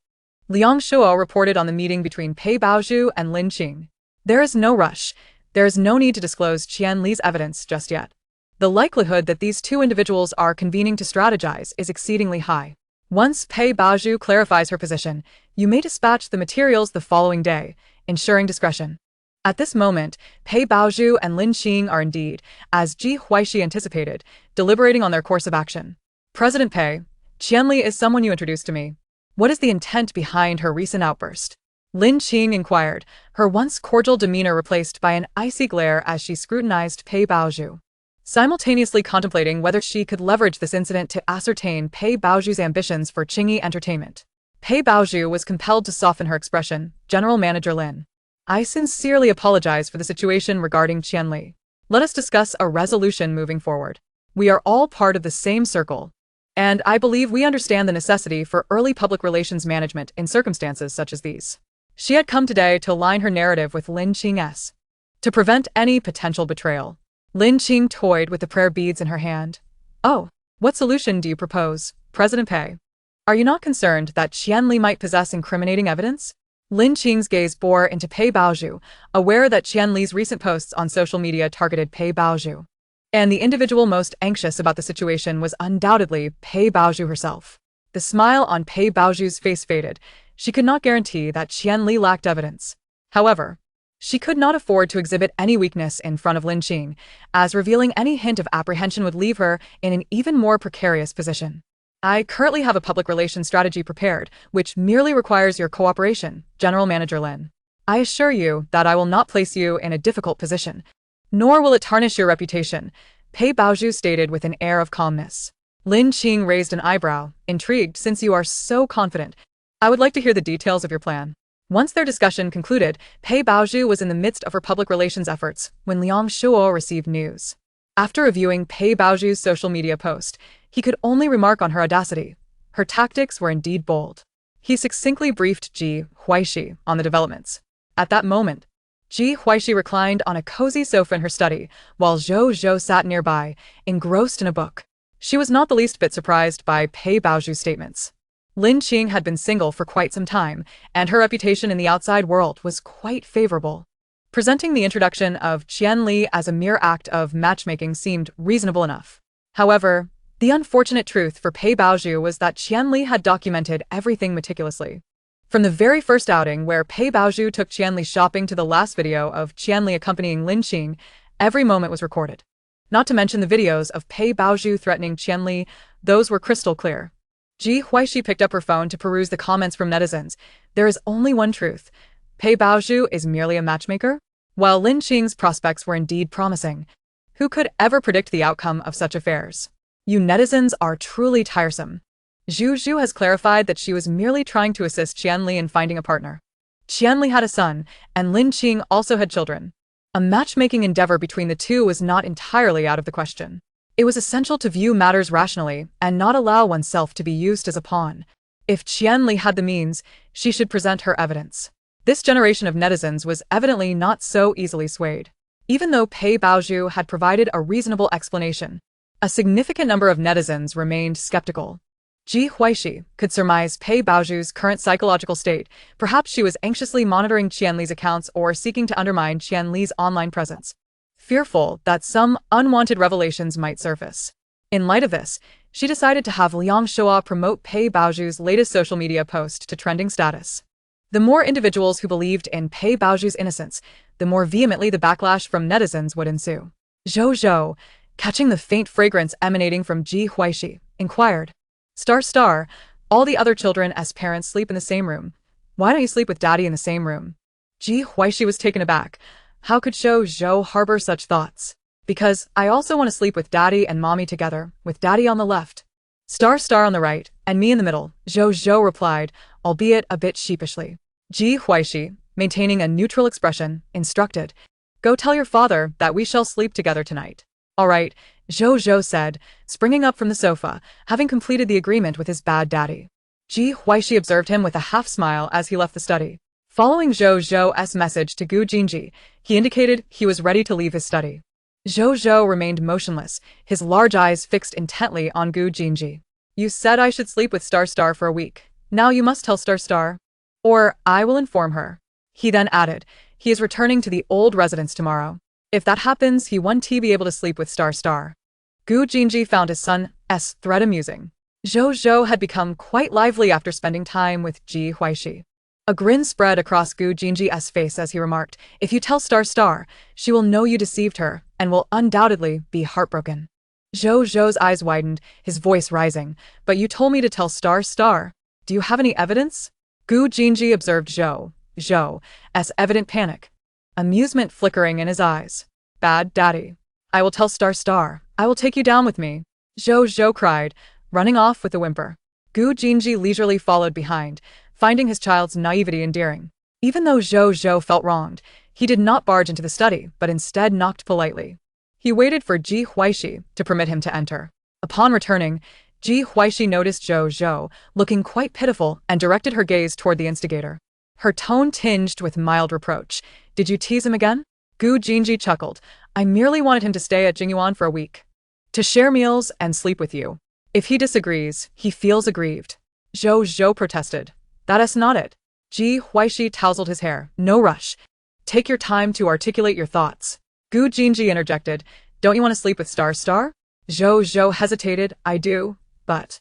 Liang Shua reported on the meeting between Pei Baozhu and Lin Qing. "There is no rush. There is no need to disclose Qianli's evidence just yet. The likelihood that these two individuals are convening to strategize is exceedingly high. Once Pei Baozhu clarifies her position, you may dispatch the materials the following day, ensuring discretion." At this moment, Pei Baozhu and Lin Qing are indeed, as Ji Huaixi anticipated, deliberating on their course of action. "President Pei, Qianli is someone you introduced to me. What is the intent behind her recent outburst?" Lin Qing inquired, her once cordial demeanor replaced by an icy glare as she scrutinized Pei Baozhu, simultaneously contemplating whether she could leverage this incident to ascertain Pei Baozhu's ambitions for Qingyi entertainment. Pei Baozhu was compelled to soften her expression. "General Manager Lin, I sincerely apologize for the situation regarding Qianli. Let us discuss a resolution moving forward. We are all part of the same circle, and I believe we understand the necessity for early public relations management in circumstances such as these." She had come today to align her narrative with Lin Qing's, to prevent any potential betrayal. Lin Qing toyed with the prayer beads in her hand. "Oh, what solution do you propose, President Pei? Are you not concerned that Qianli might possess incriminating evidence?" Lin Qing's gaze bore into Pei Baozhu, aware that Qianli's recent posts on social media targeted Pei Baozhu. And the individual most anxious about the situation was undoubtedly Pei Baozhu herself. The smile on Pei Baozhu's face faded. She could not guarantee that Qianli lacked evidence. However, she could not afford to exhibit any weakness in front of Lin Qing, as revealing any hint of apprehension would leave her in an even more precarious position. "I currently have a public relations strategy prepared, which merely requires your cooperation, General Manager Lin. I assure you that I will not place you in a difficult position, nor will it tarnish your reputation," Pei Baozhu stated with an air of calmness. Lin Qing raised an eyebrow, intrigued. "Since you are so confident, I would like to hear the details of your plan." Once their discussion concluded, Pei Baozhu was in the midst of her public relations efforts when Liang Shua received news. After reviewing Pei Baozhu's social media post, he could only remark on her audacity. Her tactics were indeed bold. He succinctly briefed Ji Huaixi on the developments. At that moment, Ji Huaixi reclined on a cozy sofa in her study, while Zhou Zhou sat nearby, engrossed in a book. She was not the least bit surprised by Pei Baozhu's statements. Lin Qing had been single for quite some time, and her reputation in the outside world was quite favorable. Presenting the introduction of Qianli as a mere act of matchmaking seemed reasonable enough. However, the unfortunate truth for Pei Baozhu was that Qianli had documented everything meticulously. From the very first outing where Pei Baozhu took Qianli shopping to the last video of Qianli accompanying Lin Qing, every moment was recorded. Not to mention the videos of Pei Baozhu threatening Qianli, those were crystal clear. Ji Huaixi picked up her phone to peruse the comments from netizens. There is only one truth. Pei Baozhu is merely a matchmaker? While Lin Qing's prospects were indeed promising, who could ever predict the outcome of such affairs? You netizens are truly tiresome. Zhu Zhu has clarified that she was merely trying to assist Qianli in finding a partner. Qianli had a son, and Lin Qing also had children. A matchmaking endeavor between the two was not entirely out of the question. It was essential to view matters rationally and not allow oneself to be used as a pawn. If Qianli had the means, she should present her evidence. This generation of netizens was evidently not so easily swayed. Even though Pei Baozhu had provided a reasonable explanation, a significant number of netizens remained skeptical. Ji Huaixi could surmise Pei Baozhu's current psychological state. Perhaps she was anxiously monitoring Qianli's accounts or seeking to undermine Qianli's online presence, fearful that some unwanted revelations might surface. In light of this, she decided to have Liang Shua promote Pei Baozhu's latest social media post to trending status. The more individuals who believed in Pei Baozhu's innocence, the more vehemently the backlash from netizens would ensue. Zhou, catching the faint fragrance emanating from Ji Huaixi, inquired, Star, all the other children as parents sleep in the same room. Why don't you sleep with daddy in the same room? Ji Huaixi was taken aback. How could Zhou harbor such thoughts? Because I also want to sleep with daddy and mommy together, with daddy on the left, Star on the right, and me in the middle, Zhou replied, albeit a bit sheepishly. Ji Huaixi, maintaining a neutral expression, instructed, Go tell your father that we shall sleep together tonight. All right, Zhou said, springing up from the sofa, having completed the agreement with his bad daddy. Ji Huaixi observed him with a half-smile as he left the study. Following Zhou's message to Gu Jinji, he indicated he was ready to leave his study. Zhou remained motionless, his large eyes fixed intently on Gu Jinji. You said I should sleep with Star for a week. Now you must tell Star. Or I will inform her. He then added, he is returning to the old residence tomorrow. If that happens, he won't be able to sleep with Star. Gu Jinji found his son's threat amusing. Zhou had become quite lively after spending time with Ji Huaixi. A grin spread across Gu Jinji's face as he remarked, if you tell Star, she will know you deceived her, and will undoubtedly be heartbroken. Zhou's eyes widened, his voice rising, but you told me to tell Star. Do you have any evidence? Gu Jinji observed Zhou's evident panic, amusement flickering in his eyes. Bad daddy. I will tell Star. I will take you down with me. Zhou cried, running off with a whimper. Gu Jinji leisurely followed behind, finding his child's naivety endearing. Even though Zhou felt wronged, he did not barge into the study, but instead knocked politely. He waited for Ji Huaixi to permit him to enter. Upon returning, Ji Huaixi noticed Zhou looking quite pitiful and directed her gaze toward the instigator. Her tone tinged with mild reproach. Did you tease him again? Gu Jinji chuckled. I merely wanted him to stay at Jingyuan for a week, to share meals and sleep with you. If he disagrees, he feels aggrieved. Zhou protested. That's not it. Ji Huaixi tousled his hair. No rush. Take your time to articulate your thoughts. Gu Jinji interjected. Don't you want to sleep with Star? Zhou hesitated. I do, but.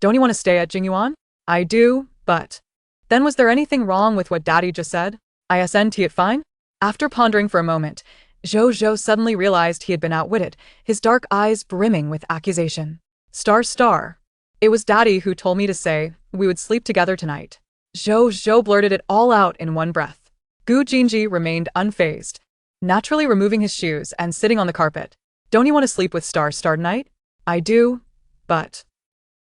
Don't you want to stay at Jingyuan? I do, but. Then was there anything wrong with what daddy just said? Isn't it fine? After pondering for a moment, Zhou suddenly realized he had been outwitted, his dark eyes brimming with accusation. Star. It was daddy who told me to say we would sleep together tonight. Zhou blurted it all out in one breath. Gu Jinji remained unfazed, naturally removing his shoes and sitting on the carpet. Don't you want to sleep with Star tonight? I do, but.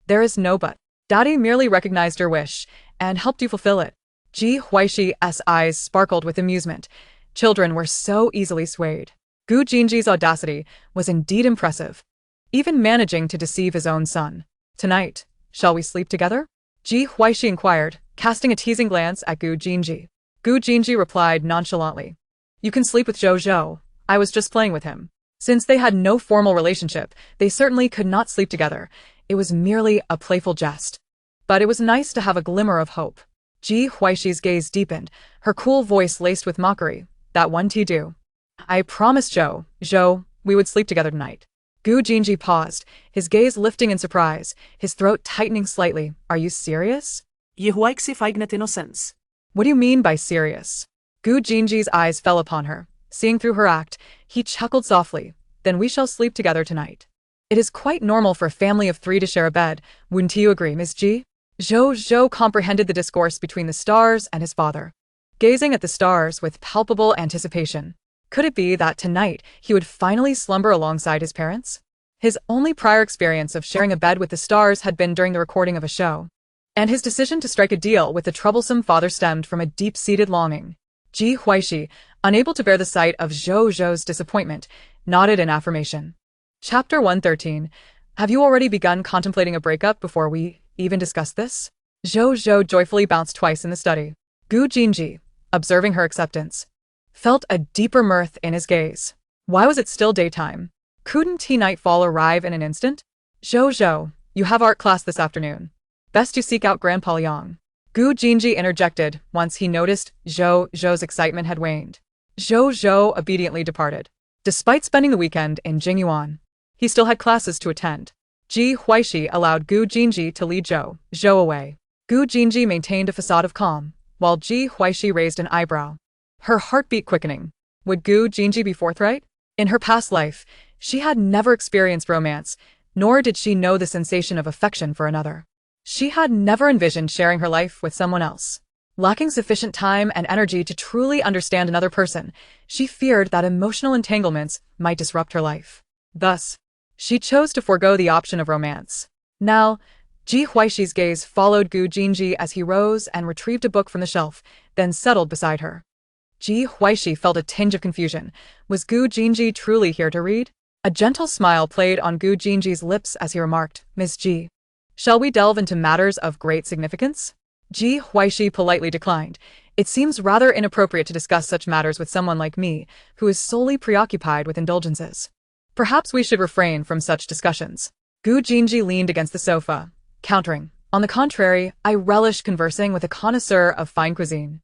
There is no but. Daddy merely recognized your wish and helped you fulfill it. Ji Huaixi's eyes sparkled with amusement. Children were so easily swayed. Gu Jinji's audacity was indeed impressive, even managing to deceive his own son. Tonight, shall we sleep together? Ji Huaixi inquired, casting a teasing glance at Gu Jinji. Gu Jinji replied nonchalantly. You can sleep with Zhou. I was just playing with him. Since they had no formal relationship, they certainly could not sleep together. It was merely a playful jest. But it was nice to have a glimmer of hope. Ji Huaixi's gaze deepened, her cool voice laced with mockery. That won't do. I promised Zhou, we would sleep together tonight. Gu Jinji paused, his gaze lifting in surprise, his throat tightening slightly. Are you serious? Ji Huaixi feignet innocence. What do you mean by serious? Gu Jinji's eyes fell upon her. Seeing through her act, he chuckled softly. Then we shall sleep together tonight. It is quite normal for a family of 3 to share a bed, wouldn't you agree, Miss Ji? Zhou comprehended the discourse between the stars and his father, gazing at the stars with palpable anticipation. Could it be that tonight he would finally slumber alongside his parents? His only prior experience of sharing a bed with the stars had been during the recording of a show, and his decision to strike a deal with the troublesome father stemmed from a deep-seated longing. Ji Huaixi, unable to bear the sight of Zhou's disappointment, nodded in affirmation. Chapter 113. Have you already begun contemplating a breakup before we even discuss this? Zhou joyfully bounced twice in the study. Gu Jinji, observing her acceptance, felt a deeper mirth in his gaze. Why was it still daytime? Couldn't nightfall arrive in an instant? Zhou, you have art class this afternoon. Best you seek out Grandpa Liang. Gu Jinji interjected once he noticed Zhou's excitement had waned. Zhou obediently departed. Despite spending the weekend in Jingyuan, he still had classes to attend. Ji Huaixi allowed Gu Jinji to lead Zhou away. Gu Jinji maintained a facade of calm, while Ji Huaixi raised an eyebrow, her heartbeat quickening. Would Gu Jinji be forthright? In her past life, she had never experienced romance, nor did she know the sensation of affection for another. She had never envisioned sharing her life with someone else. Lacking sufficient time and energy to truly understand another person, she feared that emotional entanglements might disrupt her life. Thus, she chose to forego the option of romance. Now, Ji Huaixi's gaze followed Gu Jinji as he rose and retrieved a book from the shelf, then settled beside her. Ji Huaixi felt a tinge of confusion. Was Gu Jinji truly here to read? A gentle smile played on Gu Jinji's lips as he remarked, "Miss Ji, shall we delve into matters of great significance?" Ji Huaixi politely declined. It seems rather inappropriate to discuss such matters with someone like me, who is solely preoccupied with indulgences. Perhaps we should refrain from such discussions. Gu Jinji leaned against the sofa, countering, "On the contrary, I relish conversing with a connoisseur of fine cuisine."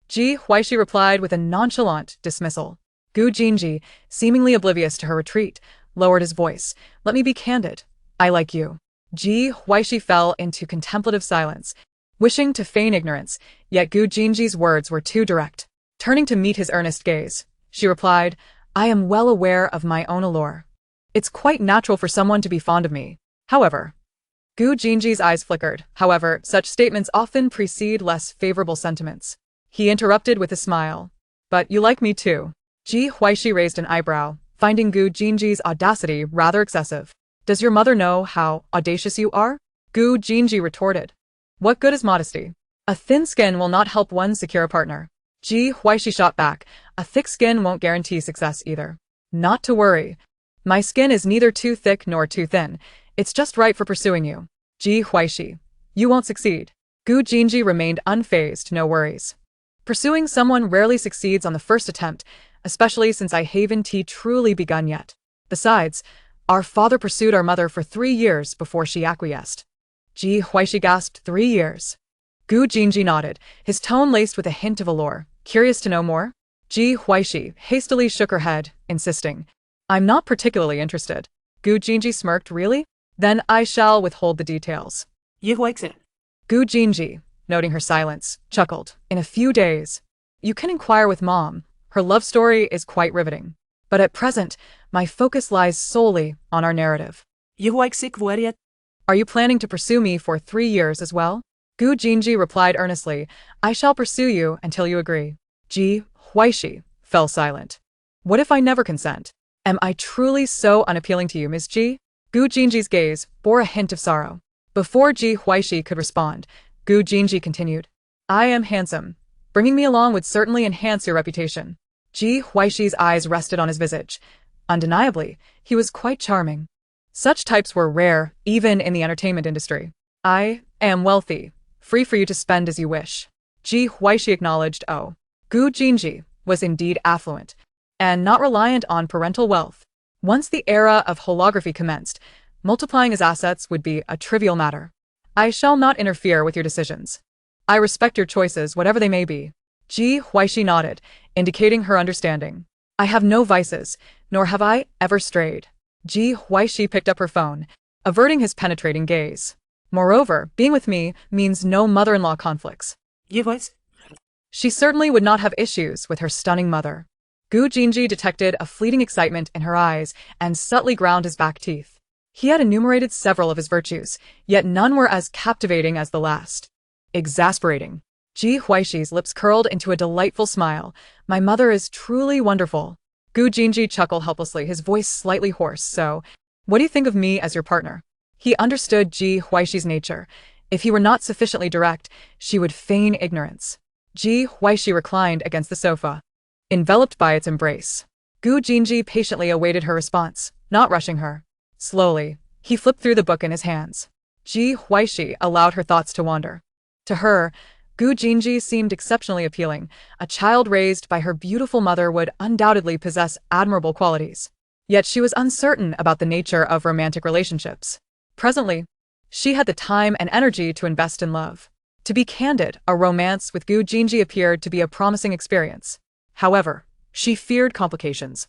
Ji Huaixi replied with a nonchalant dismissal. Gu Jinji, seemingly oblivious to her retreat, lowered his voice. "Let me be candid. I like you." Ji Huaixi fell into contemplative silence, wishing to feign ignorance, yet Gu Jinji's words were too direct. Turning to meet his earnest gaze, she replied, "I am well aware of my own allure. It's quite natural for someone to be fond of me. However," Gu Jinji's eyes flickered. However, such statements often precede less favorable sentiments. He interrupted with a smile. "But you like me too." Ji Huaixi raised an eyebrow, finding Gu Jinji's audacity rather excessive. "Does your mother know how audacious you are?" Gu Jinji retorted. "What good is modesty? A thin skin will not help one secure a partner." Ji Huaixi shot back. "A thick skin won't guarantee success either." "Not to worry. My skin is neither too thick nor too thin. It's just right for pursuing you." "Ji Huaixi, you won't succeed." Gu Jinji remained unfazed, no worries. "Pursuing someone rarely succeeds on the first attempt, especially since I haven't truly begun yet. Besides, our father pursued our mother for 3 years before she acquiesced." Ji Huaixi gasped. 3 years. Gu Jinji nodded, his tone laced with a hint of allure. "Curious to know more?" Ji Huaixi hastily shook her head, insisting, "I'm not particularly interested." Gu Jinji smirked. "Really? Then I shall withhold the details." Ji Huaixi. Gu Jinji, noting her silence, chuckled. "In a few days. You can inquire with Mom. Her love story is quite riveting. But at present, my focus lies solely on our narrative." Ji Huaixi queried. "Are you planning to pursue me for 3 years as well?" Gu Jinji replied earnestly, "I shall pursue you until you agree." Ji Huaixi fell silent. "What if I never consent? Am I truly so unappealing to you, Miss Ji?" Gu Jinji's gaze bore a hint of sorrow. Before Ji Huaixi could respond, Gu Jinji continued, "I am handsome. Bringing me along would certainly enhance your reputation." Ji Huaixi's eyes rested on his visage. Undeniably, he was quite charming. Such types were rare, even in the entertainment industry. "I am wealthy, free for you to spend as you wish." Ji Huaixi acknowledged. Gu Jinji was indeed affluent, and not reliant on parental wealth. Once the era of holography commenced, multiplying his assets would be a trivial matter. "I shall not interfere with your decisions. I respect your choices, whatever they may be." Ji Huaixi nodded, indicating her understanding. "I have no vices, nor have I ever strayed." Ji Huaixi picked up her phone, averting his penetrating gaze. "Moreover, being with me means no mother-in-law conflicts." Ji Huaixi. She certainly would not have issues with her stunning mother. Gu Jinji detected a fleeting excitement in her eyes and subtly ground his back teeth. He had enumerated several of his virtues, yet none were as captivating as the last. Exasperating. Ji Huaixi's lips curled into a delightful smile. "My mother is truly wonderful." Gu Jinji chuckled helplessly, his voice slightly hoarse. "So, what do you think of me as your partner?" He understood Ji Huaixi's nature. If he were not sufficiently direct, she would feign ignorance. Ji Huaixi reclined against the sofa, enveloped by its embrace. Gu Jinji patiently awaited her response, not rushing her. Slowly, he flipped through the book in his hands. Ji Huaixi allowed her thoughts to wander. To her, Gu Jinji seemed exceptionally appealing. A child raised by her beautiful mother would undoubtedly possess admirable qualities. Yet she was uncertain about the nature of romantic relationships. Presently, she had the time and energy to invest in love. To be candid, a romance with Gu Jinji appeared to be a promising experience. However, she feared complications.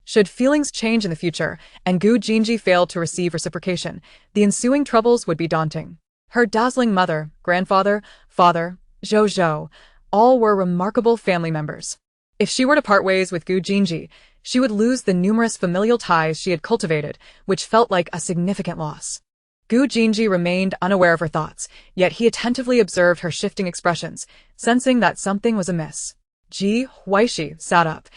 Should feelings change in the future, and Gu Jinji failed to receive reciprocation, the ensuing troubles would be daunting. Her dazzling mother, grandfather, father, Zhou, all were remarkable family members. If she were to part ways with Gu Jinji, she would lose the numerous familial ties she had cultivated, which felt like a significant loss. Gu Jinji remained unaware of her thoughts, yet he attentively observed her shifting expressions, sensing that something was amiss. Ji Huaixi sat up,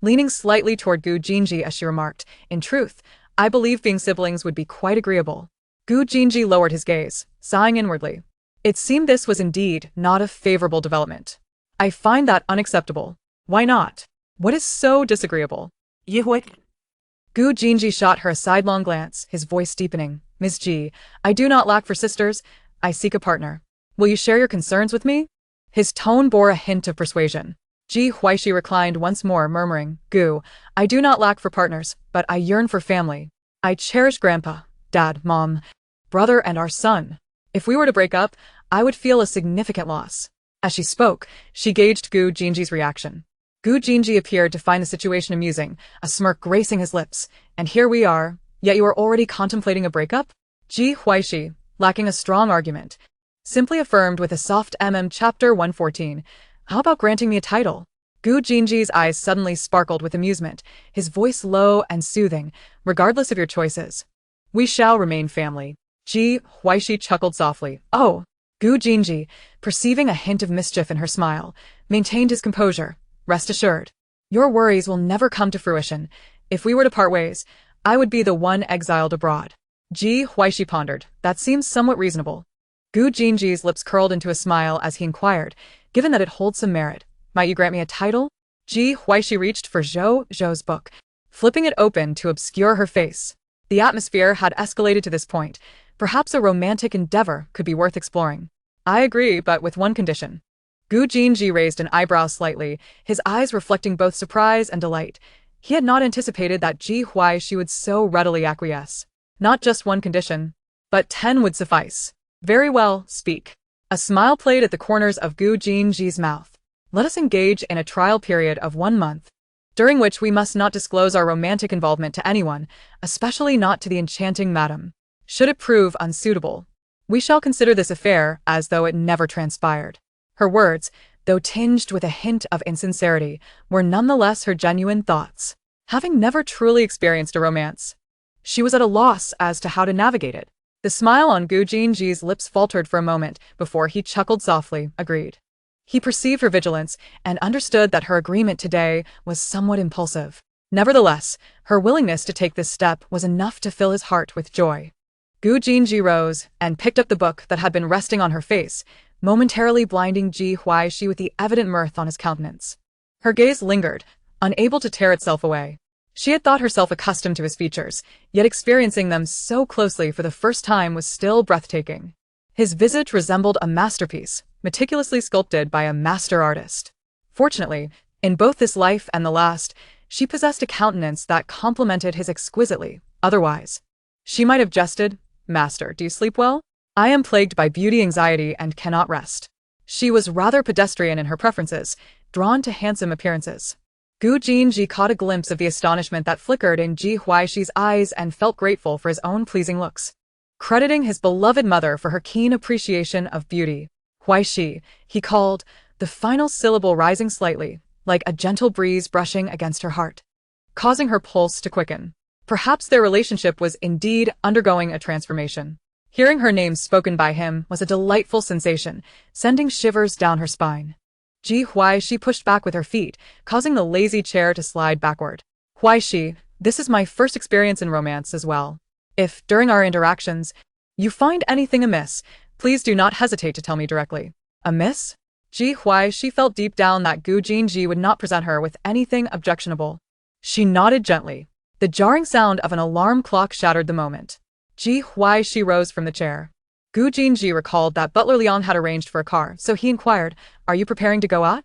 leaning slightly toward Gu Jinji as she remarked, "In truth, I believe being siblings would be quite agreeable." Gu Jinji lowered his gaze, sighing inwardly. It seemed this was indeed not a favorable development. "I find that unacceptable." "Why not? What is so disagreeable?" Ji Huaixi. Gu Jinji shot her a sidelong glance, his voice deepening. "Miss Ji, I do not lack for sisters. I seek a partner. Will you share your concerns with me?" His tone bore a hint of persuasion. Ji Huaixi reclined once more, murmuring, "Gu, I do not lack for partners, but I yearn for family. I cherish grandpa, dad, mom, brother, and our son. If we were to break up, I would feel a significant loss." As she spoke, she gauged Gu Jinji's reaction. Gu Jinji appeared to find the situation amusing, a smirk gracing his lips. "And here we are, yet you are already contemplating a breakup?" Ji Huaixi, lacking a strong argument, simply affirmed with a soft Chapter 114, "How about granting me a title?" Gu Jinji's eyes suddenly sparkled with amusement, his voice low and soothing. "Regardless of your choices, we shall remain family." Ji Huaixi chuckled softly. "Oh!" Gu Jinji, perceiving a hint of mischief in her smile, maintained his composure. "Rest assured, your worries will never come to fruition. If we were to part ways, I would be the one exiled abroad." Ji Huaixi pondered. "That seems somewhat reasonable." Gu Jinji's lips curled into a smile as he inquired, "Given that it holds some merit, might you grant me a title?" Ji Huaixi reached for Zhou's book, flipping it open to obscure her face. The atmosphere had escalated to this point. Perhaps a romantic endeavor could be worth exploring. "I agree, but with one condition." Gu Jinji raised an eyebrow slightly, his eyes reflecting both surprise and delight. He had not anticipated that Ji Huaixi would so readily acquiesce. Not just one condition, but 10 would suffice. "Very well, speak." A smile played at the corners of Gu Jinji's mouth. "Let us engage in a trial period of 1 month, during which we must not disclose our romantic involvement to anyone, especially not to the enchanting madam. Should it prove unsuitable, we shall consider this affair as though it never transpired." Her words, though tinged with a hint of insincerity, were nonetheless her genuine thoughts. Having never truly experienced a romance, she was at a loss as to how to navigate it. The smile on Gu Jinji's lips faltered for a moment before he chuckled softly, agreed. He perceived her vigilance and understood that her agreement today was somewhat impulsive. Nevertheless, her willingness to take this step was enough to fill his heart with joy. Gu Jinji rose and picked up the book that had been resting on her face, momentarily blinding Ji Huaixi with the evident mirth on his countenance. Her gaze lingered, unable to tear itself away. She had thought herself accustomed to his features, yet experiencing them so closely for the first time was still breathtaking. His visage resembled a masterpiece, meticulously sculpted by a master artist. Fortunately, in both this life and the last, she possessed a countenance that complemented his exquisitely. Otherwise, she might have jested, "Master, do you sleep well? I am plagued by beauty anxiety and cannot rest." She was rather pedestrian in her preferences, drawn to handsome appearances. Gu Jinji caught a glimpse of the astonishment that flickered in Ji Huaixi's eyes and felt grateful for his own pleasing looks. Crediting his beloved mother for her keen appreciation of beauty, "Huaixi," he called, the final syllable rising slightly, like a gentle breeze brushing against her heart, causing her pulse to quicken. Perhaps their relationship was indeed undergoing a transformation. Hearing her name spoken by him was a delightful sensation, sending shivers down her spine. Ji Huaixi pushed back with her feet, causing the lazy chair to slide backward. "Huaixi, this is my first experience in romance as well. If, during our interactions, you find anything amiss, please do not hesitate to tell me directly." "Amiss?" Ji Huaixi felt deep down that Gu Jinji would not present her with anything objectionable. She nodded gently. The jarring sound of an alarm clock shattered the moment. Ji Huaixi rose from the chair. Gu Jinji recalled that Butler Liang had arranged for a car, so he inquired, "Are you preparing to go out?"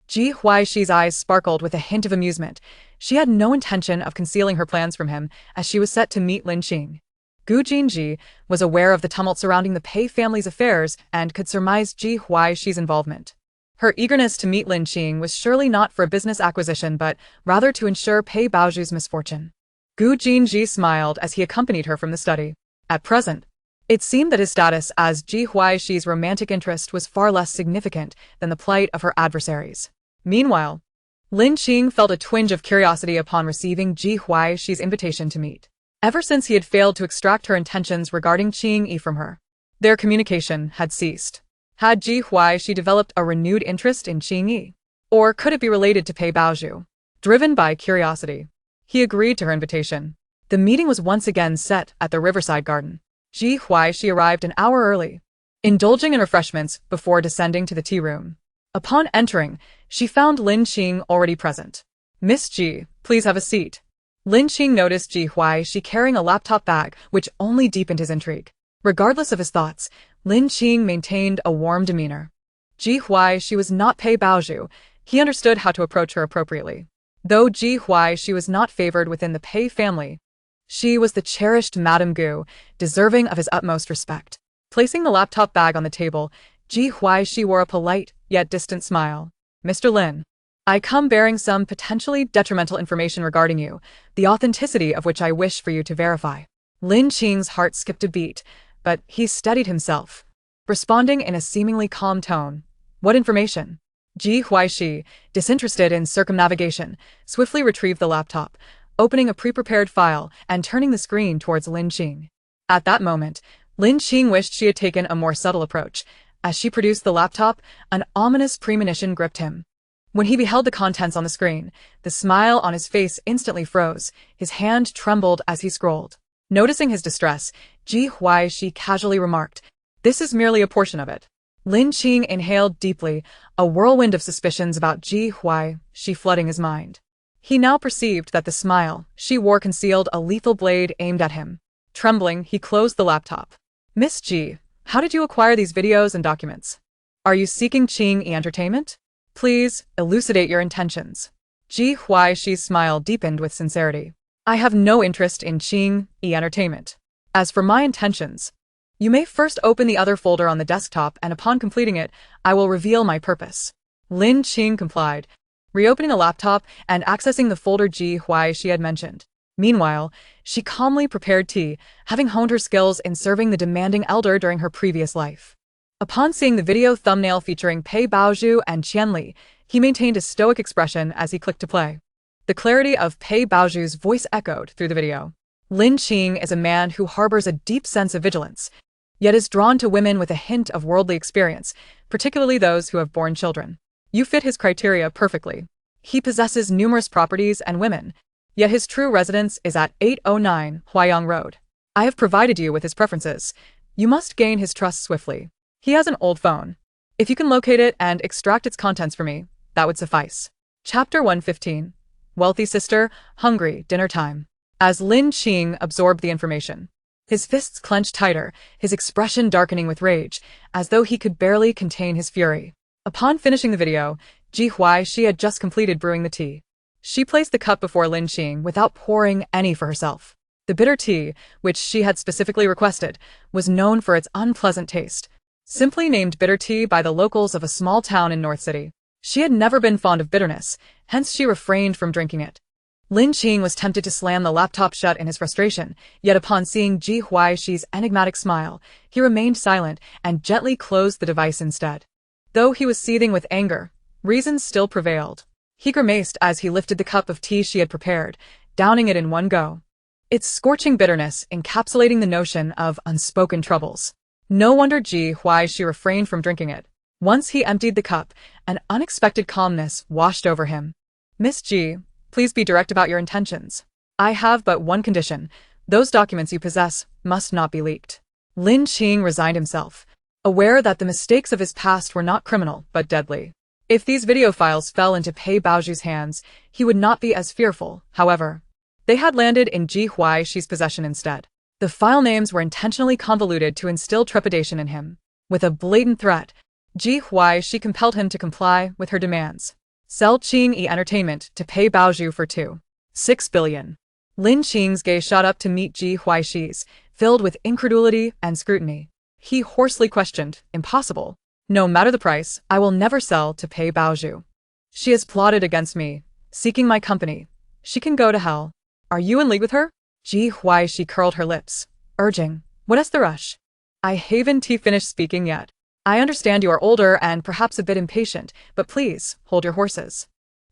Ji Huaixi's eyes sparkled with a hint of amusement. She had no intention of concealing her plans from him, as she was set to meet Lin Qing. Gu Jinji was aware of the tumult surrounding the Pei family's affairs and could surmise Ji Huaixi's involvement. Her eagerness to meet Lin Qing was surely not for a business acquisition but rather to ensure Pei Baozhu's misfortune. Gu Jinji smiled as he accompanied her from the study. At present, it seemed that his status as Ji Huaixi's romantic interest was far less significant than the plight of her adversaries. Meanwhile, Lin Qing felt a twinge of curiosity upon receiving Ji Huaixi's invitation to meet. Ever since he had failed to extract her intentions regarding Qing Yi from her, their communication had ceased. Had Ji Huaixi developed a renewed interest in Qing Yi? Or could it be related to Pei Baozhu? Driven by curiosity, he agreed to her invitation. The meeting was once again set at the Riverside Garden. Ji Huaixi arrived an hour early, indulging in refreshments before descending to the tea room. Upon entering, she found Lin Qing already present. "Miss Ji, please have a seat." Lin Qing noticed Ji Huaixi carrying a laptop bag, which only deepened his intrigue. Regardless of his thoughts, Lin Qing maintained a warm demeanor. Ji Huaixi was not Pei Baozhu. He understood how to approach her appropriately. Though Ji Huaixi was not favored within the Pei family, she was the cherished Madame Gu, deserving of his utmost respect. Placing the laptop bag on the table, Ji Huaixi wore a polite, yet distant smile. "Mr. Lin, I come bearing some potentially detrimental information regarding you, the authenticity of which I wish for you to verify." Lin Qing's heart skipped a beat, but he steadied himself, responding in a seemingly calm tone. "What information?" Ji Huaixi, disinterested in circumnavigation, swiftly retrieved the laptop, opening a pre-prepared file and turning the screen towards Lin Qing. At that moment, Lin Qing wished she had taken a more subtle approach. As she produced the laptop, an ominous premonition gripped him. When he beheld the contents on the screen, the smile on his face instantly froze. His hand trembled as he scrolled. Noticing his distress, Ji Huaixi casually remarked, "This is merely a portion of it." Lin Qing inhaled deeply, a whirlwind of suspicions about Ji Huaixi flooding his mind. He now perceived that the smile she wore concealed a lethal blade aimed at him. Trembling, he closed the laptop. "Miss Ji, how did you acquire these videos and documents? Are you seeking Qing Yi entertainment? Please, elucidate your intentions." Ji Huaixi's smile deepened with sincerity. "I have no interest in Qing Yi entertainment. As for my intentions, you may first open the other folder on the desktop and upon completing it, I will reveal my purpose." Lin Qing complied, reopening the laptop and accessing the folder Ji Huaixi had mentioned. Meanwhile, she calmly prepared tea, having honed her skills in serving the demanding elder during her previous life. Upon seeing the video thumbnail featuring Pei Baozhu and Qianli, he maintained a stoic expression as he clicked to play. The clarity of Pei Baozhu's voice echoed through the video. Lin Qing is a man who harbors a deep sense of vigilance, yet is drawn to women with a hint of worldly experience, particularly those who have borne children. You fit his criteria perfectly. He possesses numerous properties and women, yet his true residence is at 809 Huayang Road. I have provided you with his preferences. You must gain his trust swiftly. He has an old phone. If you can locate it and extract its contents for me, that would suffice. Chapter 115. Wealthy Sister, Hungry, Dinner Time. As Lin Qing absorbed the information, his fists clenched tighter, his expression darkening with rage, as though he could barely contain his fury. Upon finishing the video, Ji Huaixi had just completed brewing the tea. She placed the cup before Lin Qing without pouring any for herself. The bitter tea, which she had specifically requested, was known for its unpleasant taste. Simply named bitter tea by the locals of a small town in North City. She had never been fond of bitterness, hence she refrained from drinking it. Lin Qing was tempted to slam the laptop shut in his frustration, yet upon seeing Ji Huaixi's enigmatic smile, he remained silent and gently closed the device instead. Though he was seething with anger, reason still prevailed. He grimaced as he lifted the cup of tea she had prepared, downing it in one go. Its scorching bitterness encapsulating the notion of unspoken troubles. No wonder Ji Huaixi refrained from drinking it. Once he emptied the cup, an unexpected calmness washed over him. "Miss Ji, please be direct about your intentions. I have but one condition. Those documents you possess must not be leaked." Lin Qing resigned himself, aware that the mistakes of his past were not criminal but deadly. If these video files fell into Pei Baozhu's hands, he would not be as fearful, however. They had landed in Ji Huaixi's possession instead. The file names were intentionally convoluted to instill trepidation in him. With a blatant threat, Ji Huaixi compelled him to comply with her demands. Sell Qing Entertainment to pay Baozhu for 2.6 billion. Lin Qing's gaze shot up to meet Ji Huaixi's, filled with incredulity and scrutiny. He hoarsely questioned, impossible. No matter the price, I will never sell to pay Baozhu. She has plotted against me, seeking my company. She can go to hell. Are you in league with her? Ji Huaixi curled her lips, urging, what is the rush? I haven't finished speaking yet. I understand you are older and perhaps a bit impatient, but please, hold your horses.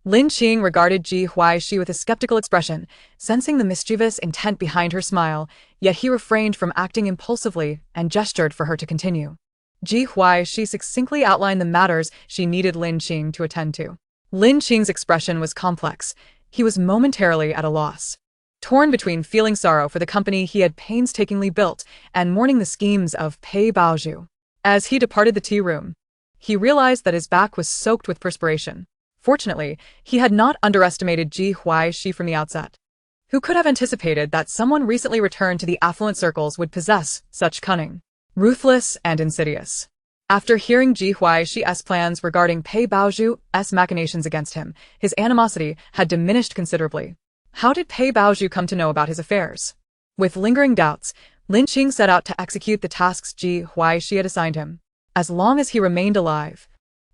Lin Qing regarded Ji Huaixi with a skeptical expression, sensing the mischievous intent behind her smile, yet he refrained from acting impulsively and gestured for her to continue. Ji Huaixi succinctly outlined the matters she needed Lin Qing to attend to. Lin Qing's expression was complex. He was momentarily at a loss. Torn between feeling sorrow for the company he had painstakingly built and mourning the schemes of Pei Baozhu. As he departed the tea room, he realized that his back was soaked with perspiration. Fortunately, he had not underestimated Ji Huaixi from the outset. Who could have anticipated that someone recently returned to the affluent circles would possess such cunning? Ruthless and insidious. After hearing Ji Huaixi's plans regarding Pei Baozhu's machinations against him, his animosity had diminished considerably. How did Pei Baozhu come to know about his affairs? With lingering doubts, Lin Qing set out to execute the tasks Ji Huaixi had assigned him. As long as he remained alive,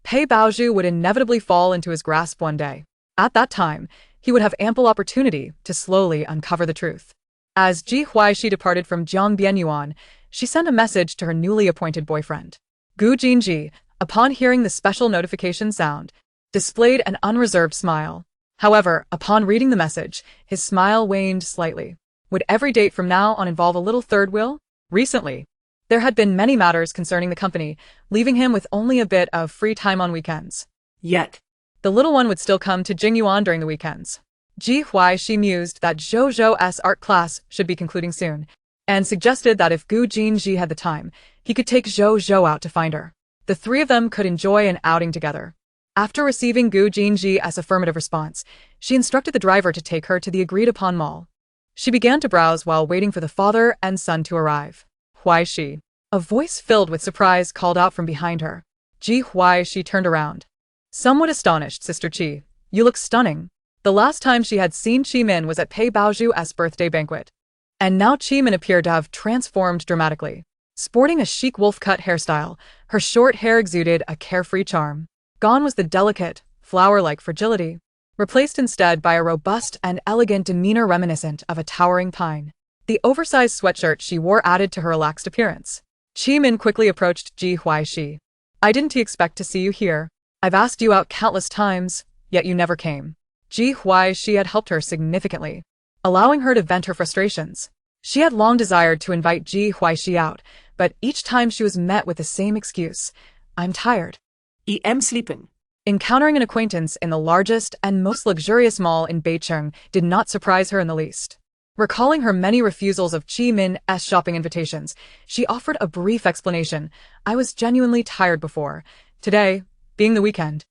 Pei Baozhu would inevitably fall into his grasp one day. At that time, he would have ample opportunity to slowly uncover the truth. As Ji Huaixi departed from Jiangbianyuan, she sent a message to her newly appointed boyfriend. Gu Jinji, upon hearing the special notification sound, displayed an unreserved smile. However, upon reading the message, his smile waned slightly. Would every date from now on involve a little third wheel? Recently, there had been many matters concerning the company, leaving him with only a bit of free time on weekends. Yet, the little one would still come to Jingyuan during the weekends. Ji Huaixi mused that Zhou's art class should be concluding soon, and suggested that if Gu Jinji had the time, he could take Zhou out to find her. The three of them could enjoy an outing together. After receiving Gu Jinji's affirmative response, she instructed the driver to take her to the agreed-upon mall. She began to browse while waiting for the father and son to arrive. Huaixi. A voice filled with surprise called out from behind her. Ji Huaixi turned around. Somewhat astonished, Sister Qi. You look stunning. The last time she had seen Qimin was at Pei Baozhu's birthday banquet. And now Qimin appeared to have transformed dramatically. Sporting a chic wolf-cut hairstyle, her short hair exuded a carefree charm. Gone was the delicate, flower-like fragility, replaced instead by a robust and elegant demeanor reminiscent of a towering pine. The oversized sweatshirt she wore added to her relaxed appearance. Qimin quickly approached Ji Huaixi. I didn't expect to see you here. I've asked you out countless times, yet you never came. Ji Huaixi had helped her significantly, allowing her to vent her frustrations. She had long desired to invite Ji Huaixi out, but each time she was met with the same excuse. I'm tired. I'm sleeping. Encountering an acquaintance in the largest and most luxurious mall in Beicheng did not surprise her in the least. Recalling her many refusals of Qimin's shopping invitations, she offered a brief explanation. I was genuinely tired before. Today, being the weekend,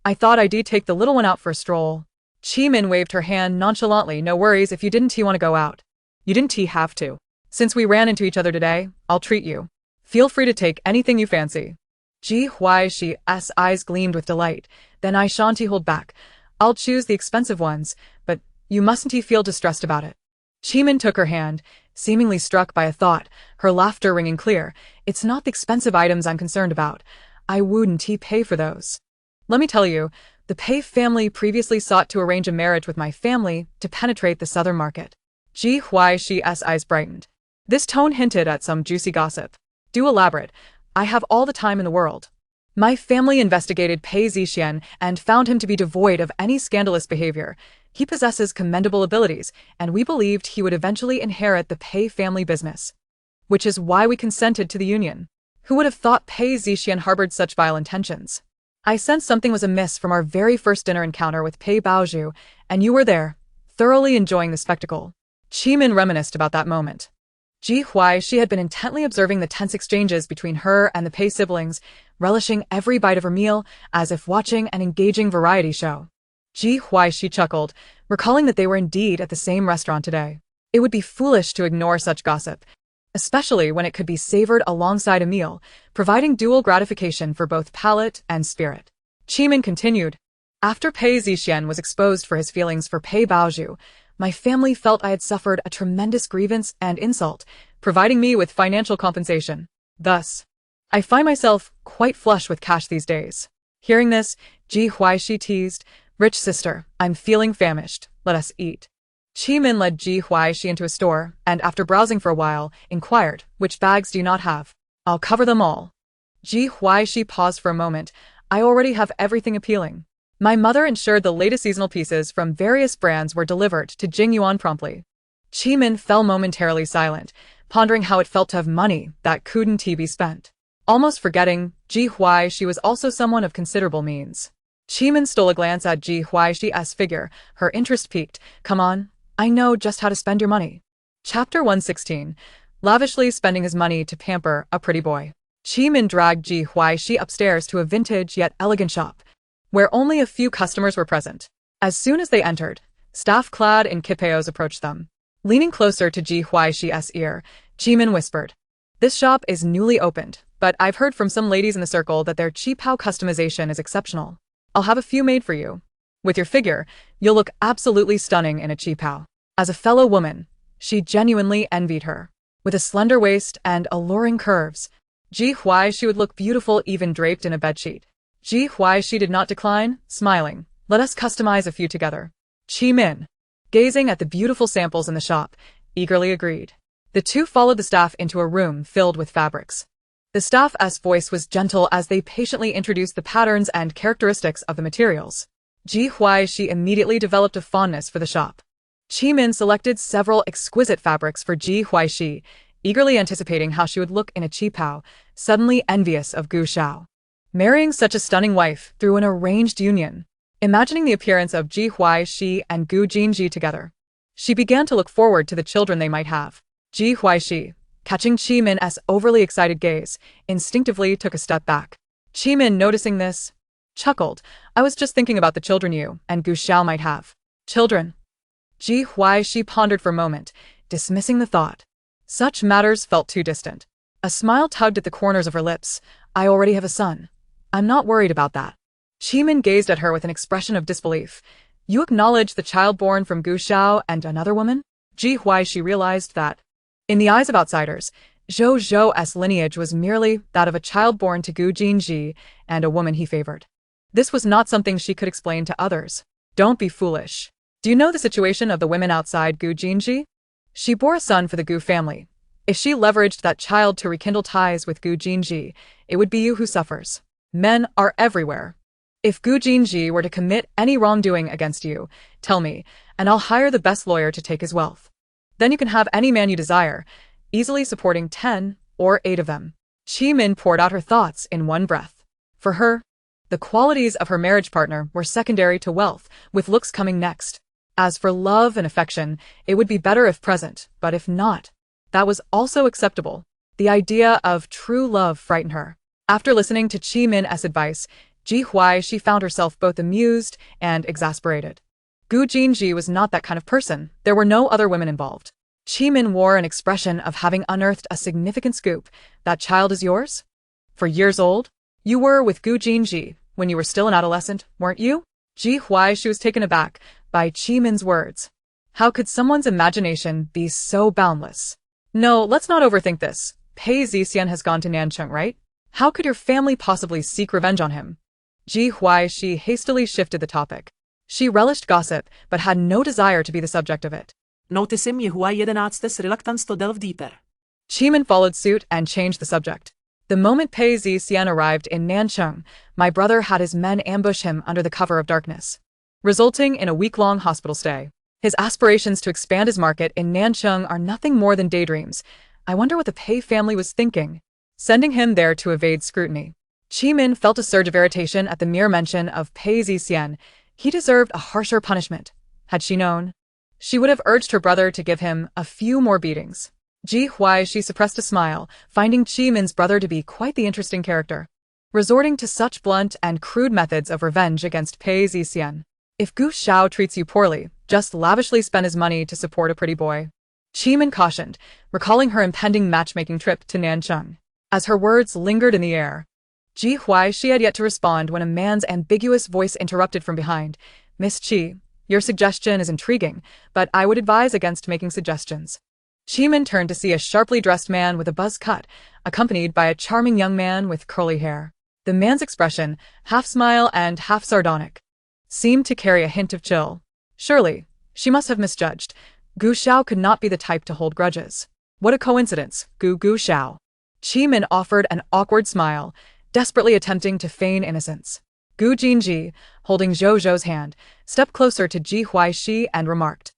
I thought I'd take the little one out for a stroll. Qimin waved her hand nonchalantly. No worries if you didn't want to go out. You didn't have to. Since we ran into each other today, I'll treat you. Feel free to take anything you fancy. Ji Huaixi's eyes gleamed with delight. Then I shan't hold back. I'll choose the expensive ones, but you mustn't feel distressed about it. Qimin took her hand, seemingly struck by a thought, her laughter ringing clear. It's not the expensive items I'm concerned about. I wouldn't pay for those. Let me tell you, the Pei family previously sought to arrange a marriage with my family to penetrate the southern market. Ji Huaixi's eyes brightened. This tone hinted at some juicy gossip. Do elaborate. I have all the time in the world. My family investigated Pei Zixian and found him to be devoid of any scandalous behavior. He possesses commendable abilities, and we believed he would eventually inherit the Pei family business. Which is why we consented to the union. Who would have thought Pei Zixian harbored such vile intentions? I sensed something was amiss from our very first dinner encounter with Pei Baozhu, and you were there, thoroughly enjoying the spectacle. Qimin reminisced about that moment. Ji Huaixi had been intently observing the tense exchanges between her and the Pei siblings, relishing every bite of her meal as if watching an engaging variety show. Ji Huaixi chuckled, recalling that they were indeed at the same restaurant today. It would be foolish to ignore such gossip, especially when it could be savored alongside a meal, providing dual gratification for both palate and spirit. Qimin continued. After Pei Zixian was exposed for his feelings for Pei Baozhu, my family felt I had suffered a tremendous grievance and insult, providing me with financial compensation. Thus, I find myself quite flush with cash these days. Hearing this, Ji Huaixi teased, "Rich sister, I'm feeling famished. Let us eat." Qimin led Ji Huaixi into a store, and after browsing for a while, inquired, "Which bags do you not have? I'll cover them all." Ji Huaixi paused for a moment. "I already have everything appealing." My mother ensured the latest seasonal pieces from various brands were delivered to Jingyuan promptly. Qimin fell momentarily silent, pondering how it felt to have money that couldn't be spent. Almost forgetting, Ji Huaixi was also someone of considerable means. Qimin stole a glance at Ji Huaixi's figure, her interest piqued. "Come on, I know just how to spend your money." Chapter 116. Lavishly spending his money to pamper a pretty boy. Qimin dragged Ji Huaixi upstairs to a vintage yet elegant shop, where only a few customers were present. As soon as they entered, staff clad in kipeos approached them. Leaning closer to Ji Huaixi's ear, Qimin whispered, "This shop is newly opened, but I've heard from some ladies in the circle that their qipao customization is exceptional. I'll have a few made for you. With your figure, you'll look absolutely stunning in a qipao." As a fellow woman, she genuinely envied her. With a slender waist and alluring curves, Ji Huaixi would look beautiful even draped in a bedsheet. Ji Huaixi did not decline, smiling, "Let us customize a few together." Qimin, gazing at the beautiful samples in the shop, eagerly agreed. The two followed the staff into a room filled with fabrics. The staff's voice was gentle as they patiently introduced the patterns and characteristics of the materials. Ji Huaixi immediately developed a fondness for the shop. Qimin selected several exquisite fabrics for Ji Huaixi, eagerly anticipating how she would look in a qipao, suddenly envious of Gu Xiao. Marrying such a stunning wife through an arranged union. Imagining the appearance of Ji Huaixi and Gu Jinji together, she began to look forward to the children they might have. Ji Huaixi, catching Qimin's overly excited gaze, instinctively took a step back. Qimin, noticing this, chuckled, "I was just thinking about the children you and Gu Xiao might have." Children? Ji Huaixi pondered for a moment, dismissing the thought. Such matters felt too distant. A smile tugged at the corners of her lips. "I already have a son. I'm not worried about that." Qimin gazed at her with an expression of disbelief. "You acknowledge the child born from Gu Xiao and another woman?" Ji Huaixi realized that, in the eyes of outsiders, Zhou Zhou's lineage was merely that of a child born to Gu Jinji and a woman he favored. This was not something she could explain to others. "Don't be foolish. Do you know the situation of the women outside Gu Jinji? She bore a son for the Gu family. If she leveraged that child to rekindle ties with Gu Jinji, it would be you who suffers. Men are everywhere. If Gu Jinji were to commit any wrongdoing against you, tell me, and I'll hire the best lawyer to take his wealth. Then you can have any man you desire, easily supporting 10 or 8 of them." Qimin poured out her thoughts in one breath. For her, the qualities of her marriage partner were secondary to wealth, with looks coming next. As for love and affection, it would be better if present, but if not, that was also acceptable. The idea of true love frightened her. After listening to Qimin's advice, Ji Huaixi found herself both amused and exasperated. Gu Jinji was not that kind of person. There were no other women involved. Qimin wore an expression of having unearthed a significant scoop. "That child is yours? For years old? You were with Gu Jinji when you were still an adolescent, weren't you?" Ji Huaixi was taken aback by Qimin's words. How could someone's imagination be so boundless? "No, let's not overthink this. Pei Zixian has gone to Nancheng, right? How could your family possibly seek revenge on him?" Ji Huaixi hastily shifted the topic. She relished gossip, but had no desire to be the subject of it. Noticing Ji Huaixi reluctance to delve deeper. Qimin followed suit and changed the subject. "The moment Pei Zixian arrived in Nancheng, my brother had his men ambush him under the cover of darkness, resulting in a week-long hospital stay. His aspirations to expand his market in Nancheng are nothing more than daydreams. I wonder what the Pei family was thinking, sending him there to evade scrutiny." Qimin felt a surge of irritation at the mere mention of Pei Zixian. He deserved a harsher punishment. Had she known, she would have urged her brother to give him a few more beatings. Ji Huaixi suppressed a smile, finding Qimin's brother to be quite the interesting character, resorting to such blunt and crude methods of revenge against Pei Zixian. If Gu Xiao treats you poorly, just lavishly spend his money to support a pretty boy. Min cautioned, recalling her impending matchmaking trip to Nancheng. As her words lingered in the air, Ji Huaixi had yet to respond when a man's ambiguous voice interrupted from behind. Miss Qi, your suggestion is intriguing, but I would advise against making suggestions. Min turned to see a sharply dressed man with a buzz cut, accompanied by a charming young man with curly hair. The man's expression, half smile and half sardonic, seemed to carry a hint of chill. Surely, she must have misjudged. Gu Xiao could not be the type to hold grudges. What a coincidence, Gu Xiao. Min offered an awkward smile, desperately attempting to feign innocence. Gu Jinji, holding Zhou Zhou's hand, stepped closer to Ji Huaixi and remarked,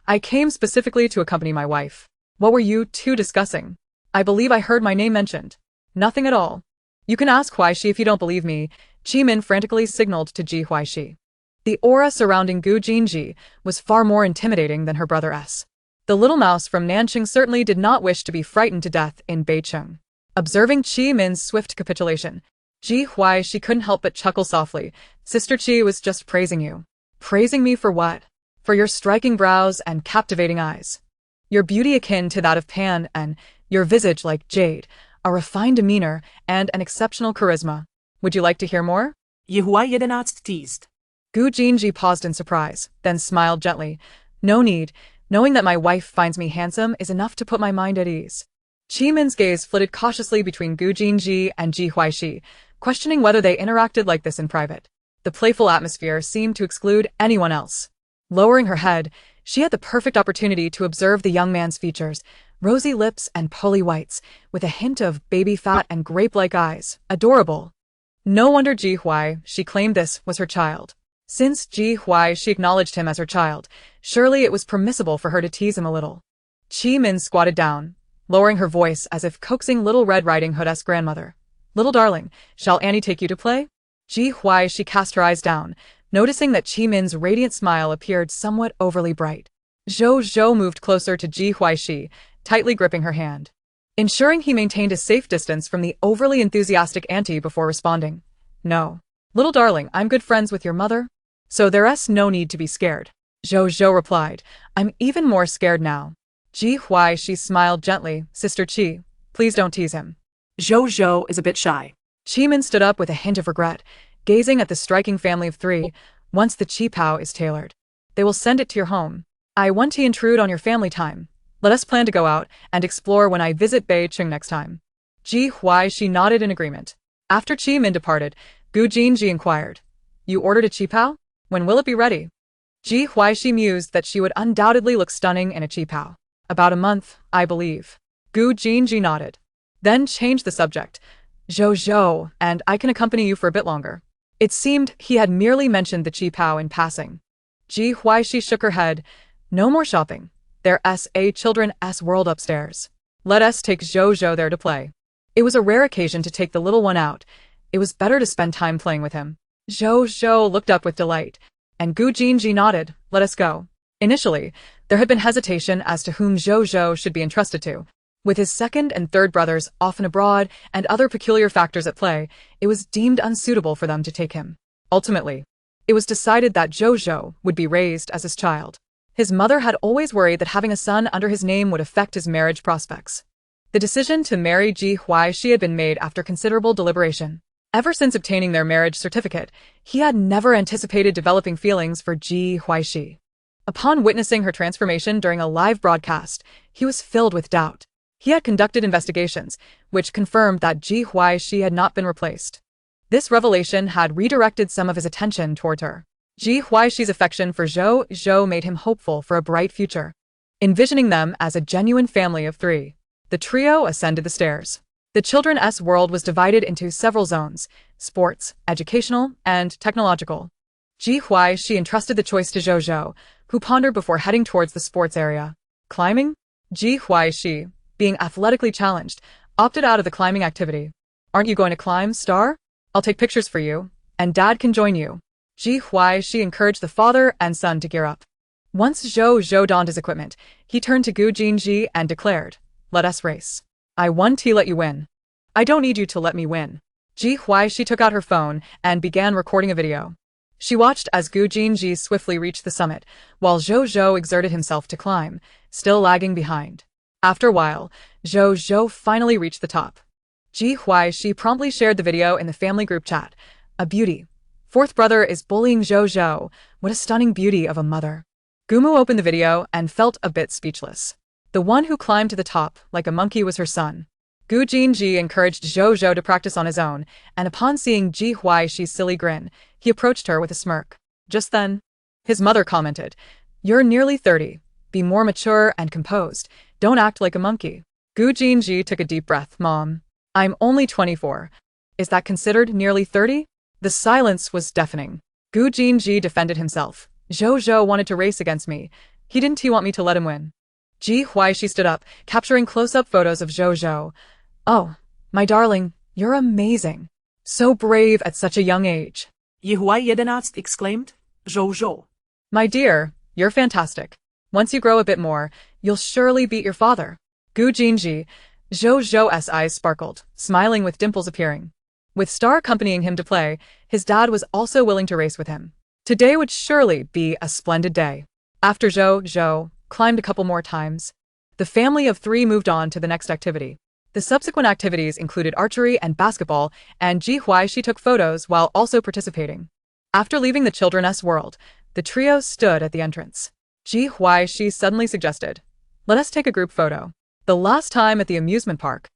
I came specifically to accompany my wife. What were you two discussing? I believe I heard my name mentioned. Nothing at all. You can ask Huaixi if you don't believe me. Min frantically signaled to Ji Huaixi. The aura surrounding Gu Jinji was far more intimidating than her brother S. The little mouse from Nancheng certainly did not wish to be frightened to death in Beicheng. Observing Min's swift capitulation, Ji Huaixi couldn't help but chuckle softly. Sister Qi was just praising you. Praising me for what? For your striking brows and captivating eyes. Your beauty akin to that of Pan and your visage like jade, a refined demeanor and an exceptional charisma. Would you like to hear more? Ji Huaixi teased. Gu Jinji paused in surprise, then smiled gently. No need. Knowing that my wife finds me handsome is enough to put my mind at ease. Min's gaze flitted cautiously between Gu Jinji and Ji Huaixi, questioning whether they interacted like this in private. The playful atmosphere seemed to exclude anyone else. Lowering her head, she had the perfect opportunity to observe the young man's features, rosy lips and pearly whites, with a hint of baby fat and grape-like eyes. Adorable. No wonder Ji Huaixi claimed this was her child. Since Ji Huaixi acknowledged him as her child, surely it was permissible for her to tease him a little. Min squatted down, lowering her voice as if coaxing Little Red Riding Hood's grandmother. Little darling, shall Annie take you to play? Ji Huaixi cast her eyes down, noticing that Min's radiant smile appeared somewhat overly bright. Zhou Zhou moved closer to Ji Huaixi, tightly gripping her hand, ensuring he maintained a safe distance from the overly enthusiastic auntie before responding. No. Little darling, I'm good friends with your mother, so there's no need to be scared. Zhou Zhou replied, I'm even more scared now. Ji Huaixi smiled gently. Sister Qi, please don't tease him. Zhou Zhou is a bit shy. Min stood up with a hint of regret, gazing at the striking family of three. Once the qipao is tailored, they will send it to your home. I want to intrude on your family time. Let us plan to go out and explore when I visit Beicheng next time. Ji Huaixi nodded in agreement. After Min departed, Gu Jinji inquired, You ordered a qipao? When will it be ready? Ji Huaixi mused that she would undoubtedly look stunning in a qipao. About a month, I believe. Gu Jinji nodded. Then changed the subject. Zhou Zhou, and I can accompany you for a bit longer. It seemed he had merely mentioned the qipao in passing. Ji Huaixi shook her head. No more shopping. There's a children's world upstairs. Let us take Zhou Zhou there to play. It was a rare occasion to take the little one out. It was better to spend time playing with him. Zhou Zhou looked up with delight, and Gu Jinji nodded. Let us go. Initially, there had been hesitation as to whom Zhou Zhou should be entrusted to. With his second and third brothers often abroad and other peculiar factors at play, it was deemed unsuitable for them to take him. Ultimately, it was decided that Zhou Zhou would be raised as his child. His mother had always worried that having a son under his name would affect his marriage prospects. The decision to marry Ji Huaixi had been made after considerable deliberation. Ever since obtaining their marriage certificate, he had never anticipated developing feelings for Ji Huaixi. Upon witnessing her transformation during a live broadcast, he was filled with doubt. He had conducted investigations, which confirmed that Ji Huaixi had not been replaced. This revelation had redirected some of his attention toward her. Ji Huaixi's affection for Zhou Zhou made him hopeful for a bright future. Envisioning them as a genuine family of three, the trio ascended the stairs. The children's world was divided into several zones: sports, educational, and technological. Ji Huaixi entrusted the choice to Zhou Zhou, who pondered before heading towards the sports area. Climbing? Ji Huaixi, being athletically challenged, opted out of the climbing activity. Aren't you going to climb, Star? I'll take pictures for you, and Dad can join you. Ji Huaixi encouraged the father and son to gear up. Once Zhou Zhou donned his equipment, he turned to Gu Jinji and declared, Let us race. I won to let you win. I don't need you to let me win. Ji Huaixi took out her phone and began recording a video. She watched as Gu Jinji swiftly reached the summit, while Zhou Zhou exerted himself to climb, still lagging behind. After a while, Zhou Zhou finally reached the top. Ji Huaixi promptly shared the video in the family group chat. A beauty. Fourth brother is bullying Zhou Zhou. What a stunning beauty of a mother. Gumu opened the video and felt a bit speechless. The one who climbed to the top like a monkey was her son. Gu Jinji encouraged Zhou Zhou to practice on his own, and upon seeing Ji Huaixi's silly grin, he approached her with a smirk. Just then, his mother commented, "You're nearly 30. Be more mature and composed. Don't act like a monkey." Gu Jinji took a deep breath. "Mom, I'm only 24. Is that considered nearly 30? The silence was deafening. Gu Jinji defended himself. "Zhou Zhou wanted to race against me. Didn't he want me to let him win?" Ji Huaixi stood up, capturing close-up photos of Zhou Zhou. "Oh, my darling, you're amazing. So brave at such a young age." Ji Huaixi exclaimed. "Zhou Zhou. "My dear, you're fantastic. Once you grow a bit more, you'll surely beat your father." Gu Jinji, Zhou Zhou's eyes sparkled, smiling with dimples appearing. With Star accompanying him to play, his dad was also willing to race with him. Today would surely be a splendid day. After Zhou Zhou climbed a couple more times, the family of three moved on to the next activity. The subsequent activities included archery and basketball, and Ji Huaixi took photos while also participating. After leaving the children's world, the trio stood at the entrance. Ji Huaixi suddenly suggested, "Let us take a group photo." The last time at the amusement park,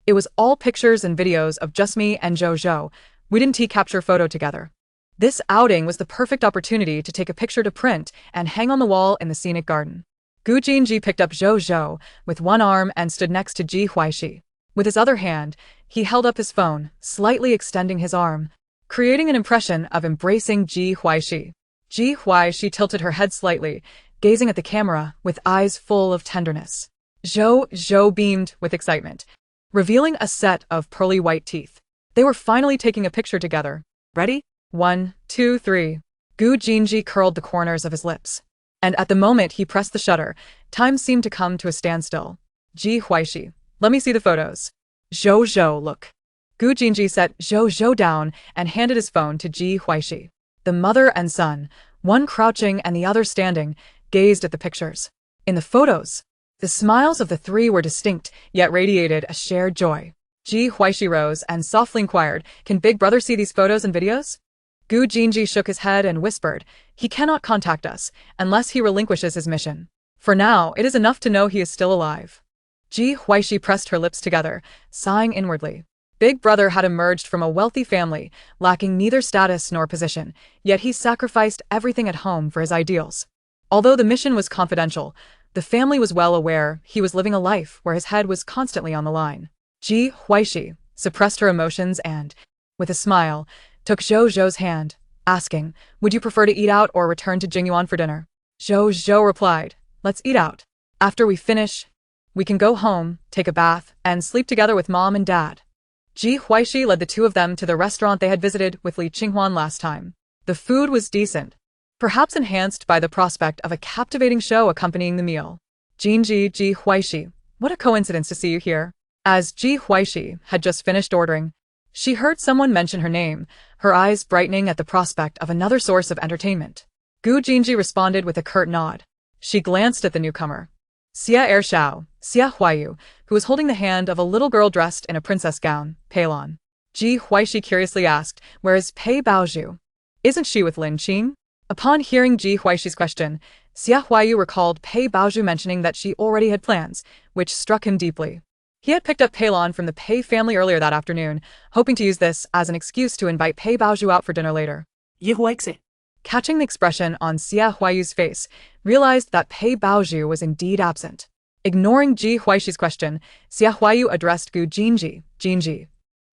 it was all pictures and videos of just me and Zhou Zhou. We didn't capture photo together. This outing was the perfect opportunity to take a picture to print and hang on the wall in the scenic garden. Gu Jinji picked up Zhou Zhou with one arm and stood next to Ji Huaixi. With his other hand, he held up his phone, slightly extending his arm, creating an impression of embracing Ji Huaixi. Ji Huaixi tilted her head slightly, gazing at the camera with eyes full of tenderness. Zhou Zhou beamed with excitement, revealing a set of pearly white teeth. They were finally taking a picture together. "Ready? 1, 2, 3. Gu Jinji curled the corners of his lips. And at the moment he pressed the shutter, time seemed to come to a standstill. "Ji Huaixi, let me see the photos." "Zhou Zhou, look." Gu Jinji set Zhou Zhou down and handed his phone to Ji Huaixi. The mother and son, one crouching and the other standing, gazed at the pictures. In the photos, the smiles of the three were distinct, yet radiated a shared joy. Ji Huaixi rose and softly inquired, "Can Big Brother see these photos and videos?" Gu Jinji shook his head and whispered, "He cannot contact us, unless he relinquishes his mission. For now, it is enough to know he is still alive." Ji Huaixi pressed her lips together, sighing inwardly. Big Brother had emerged from a wealthy family, lacking neither status nor position, yet he sacrificed everything at home for his ideals. Although the mission was confidential, the family was well aware he was living a life where his head was constantly on the line. Ji Huaixi suppressed her emotions and, with a smile, took Zhou Zhou's hand, asking, "Would you prefer to eat out or return to Jingyuan for dinner?" Zhou Zhou replied, "Let's eat out. After we finish, we can go home, take a bath, and sleep together with Mom and Dad." Ji Huaixi led the two of them to the restaurant they had visited with Li Qinghuan last time. The food was decent, perhaps enhanced by the prospect of a captivating show accompanying the meal. "Jinji, Ji Huaixi, what a coincidence to see you here." As Ji Huaixi had just finished ordering, she heard someone mention her name, her eyes brightening at the prospect of another source of entertainment. Gu Jinji responded with a curt nod. She glanced at the newcomer. Xia Ershao, Xia Huayu, who was holding the hand of a little girl dressed in a princess gown, Peilon. Ji Huaixi curiously asked, "Where is Pei Baozhu? Isn't she with Lin Qing?" Upon hearing Ji Huaixi's question, Xia Huayu recalled Pei Baozhu mentioning that she already had plans, which struck him deeply. He had picked up Peilon from the Pei family earlier that afternoon, hoping to use this as an excuse to invite Pei Baozhu out for dinner later. Ji Huaixi, Catching the expression on Xia Huayu's face, realized that Pei Baozhu was indeed absent. Ignoring Ji Huaixi's question, Xia Huayu addressed Gu Jinji, "Jinji,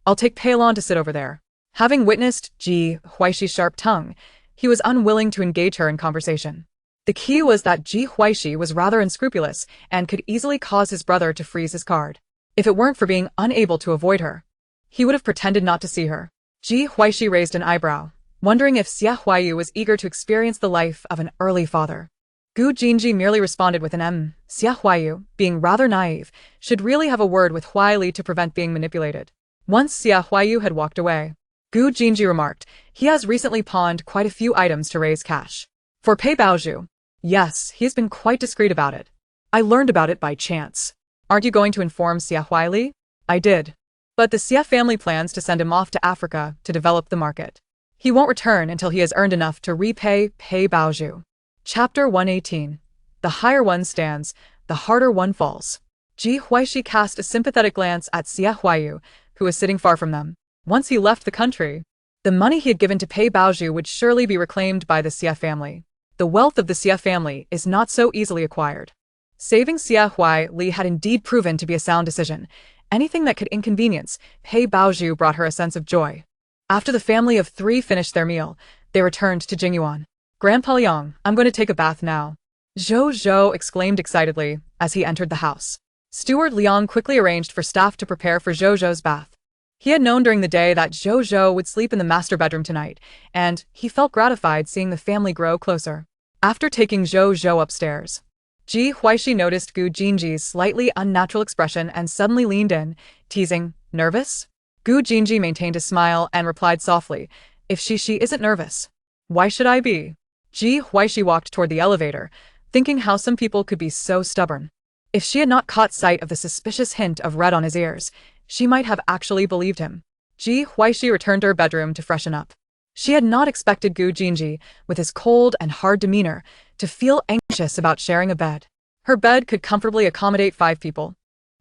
I'll take Peilon to sit over there." Having witnessed Ji Huaixi's sharp tongue, he was unwilling to engage her in conversation. The key was that Ji Huaixi was rather unscrupulous and could easily cause his brother to freeze his card. If it weren't for being unable to avoid her, he would have pretended not to see her. Ji Huaixi raised an eyebrow, wondering if Xia Huayu was eager to experience the life of an early father. Gu Jinji merely responded with an Xia Huayu, being rather naive, should really have a word with Huai Li to prevent being manipulated. Once Xia Huayu had walked away, Gu Jinji remarked. He has recently pawned quite a few items to raise cash. For Pei Baozhu. Yes, he has been quite discreet about it. I learned about it by chance. Aren't you going to inform Ji Huaixi? I did. But the Xie family plans to send him off to Africa to develop the market. He won't return until he has earned enough to repay Pei Baozhu. Chapter 118. The higher one stands, the harder one falls. Ji Huaixi cast a sympathetic glance at Ji Huaixi, who was sitting far from them. Once he left the country, the money he had given to Pei Baozhu would surely be reclaimed by the Xie family. The wealth of the Xie family is not so easily acquired. Saving Ji Huaixi had indeed proven to be a sound decision. Anything that could inconvenience Pei Baozhu brought her a sense of joy. After the family of three finished their meal, they returned to Jingyuan. Grandpa Liang, I'm going to take a bath now. Zhou Zhou exclaimed excitedly as he entered the house. Steward Liang quickly arranged for staff to prepare for Zhou Zhou's bath. He had known during the day that Zhou Zhou would sleep in the master bedroom tonight, and he felt gratified seeing the family grow closer. After taking Zhou Zhou upstairs, Ji Huaixi noticed Gu Jinji's slightly unnatural expression and suddenly leaned in, teasing, "Nervous?" Gu Jinji maintained a smile and replied softly, "If she isn't nervous, why should I be?" Ji Huaixi walked toward the elevator, thinking how some people could be so stubborn. If she had not caught sight of the suspicious hint of red on his ears, she might have actually believed him. Ji Huaixi returned to her bedroom to freshen up. She had not expected Gu Jinji, with his cold and hard demeanor, to feel anxious about sharing a bed. Her bed could comfortably accommodate 5 people,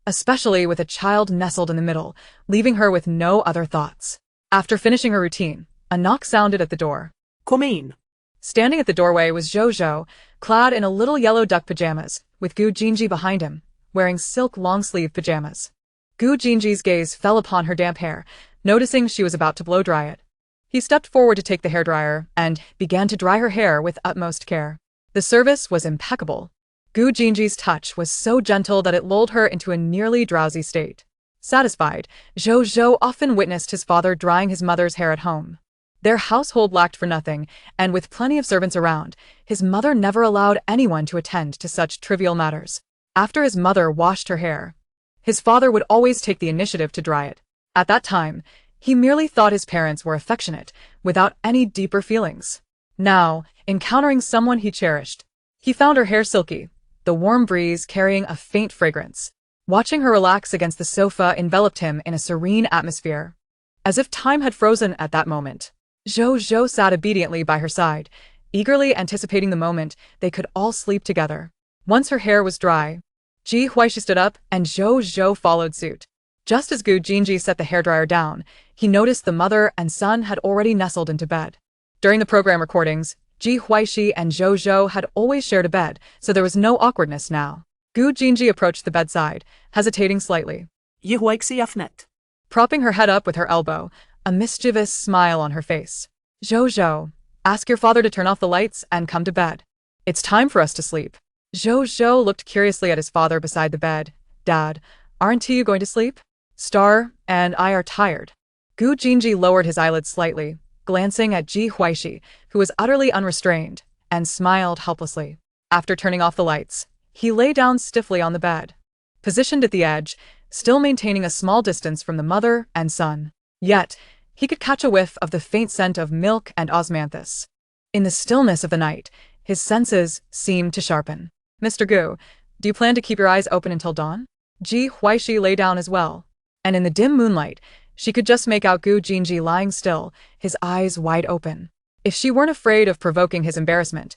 especially with a child nestled in the middle, leaving her with no other thoughts. After finishing her routine, a knock sounded at the door. Come in. Standing at the doorway was Zhou Zhou, clad in a little yellow duck pajamas, with Gu Jinji behind him, wearing silk long-sleeve pajamas. Gu Jinji's gaze fell upon her damp hair, noticing she was about to blow-dry it. He stepped forward to take the hairdryer and began to dry her hair with utmost care. The service was impeccable. Gu Jinji's touch was so gentle that it lulled her into a nearly drowsy state. Satisfied, Zhou Zhou often witnessed his father drying his mother's hair at home. Their household lacked for nothing, and with plenty of servants around, his mother never allowed anyone to attend to such trivial matters. After his mother washed her hair, his father would always take the initiative to dry it. At that time, he merely thought his parents were affectionate, without any deeper feelings. Now, encountering someone he cherished, he found her hair silky, the warm breeze carrying a faint fragrance. Watching her relax against the sofa enveloped him in a serene atmosphere, as if time had frozen at that moment. Zhou Zhou sat obediently by her side, eagerly anticipating the moment they could all sleep together. Once her hair was dry, Ji Huaixi stood up and Zhou Zhou followed suit. Just as Gu Jinji set the hairdryer down, he noticed the mother and son had already nestled into bed. During the program recordings, Ji Huaixi and Zhou Zhou had always shared a bed, so there was no awkwardness now. Gu Jinji approached the bedside, hesitating slightly. Ji Huaixi afnet. Propping her head up with her elbow, a mischievous smile on her face. Zhou Zhou, ask your father to turn off the lights and come to bed. It's time for us to sleep. Zhou Zhou looked curiously at his father beside the bed. Dad, aren't you going to sleep? Star and I are tired. Gu Jinji lowered his eyelids slightly, glancing at Ji Huaixi, who was utterly unrestrained, and smiled helplessly. After turning off the lights, he lay down stiffly on the bed, positioned at the edge, still maintaining a small distance from the mother and son. Yet, he could catch a whiff of the faint scent of milk and osmanthus. In the stillness of the night, his senses seemed to sharpen. Mr. Gu, do you plan to keep your eyes open until dawn? Ji Huaixi lay down as well, and in the dim moonlight, she could just make out Gu Jinji lying still, his eyes wide open. If she weren't afraid of provoking his embarrassment,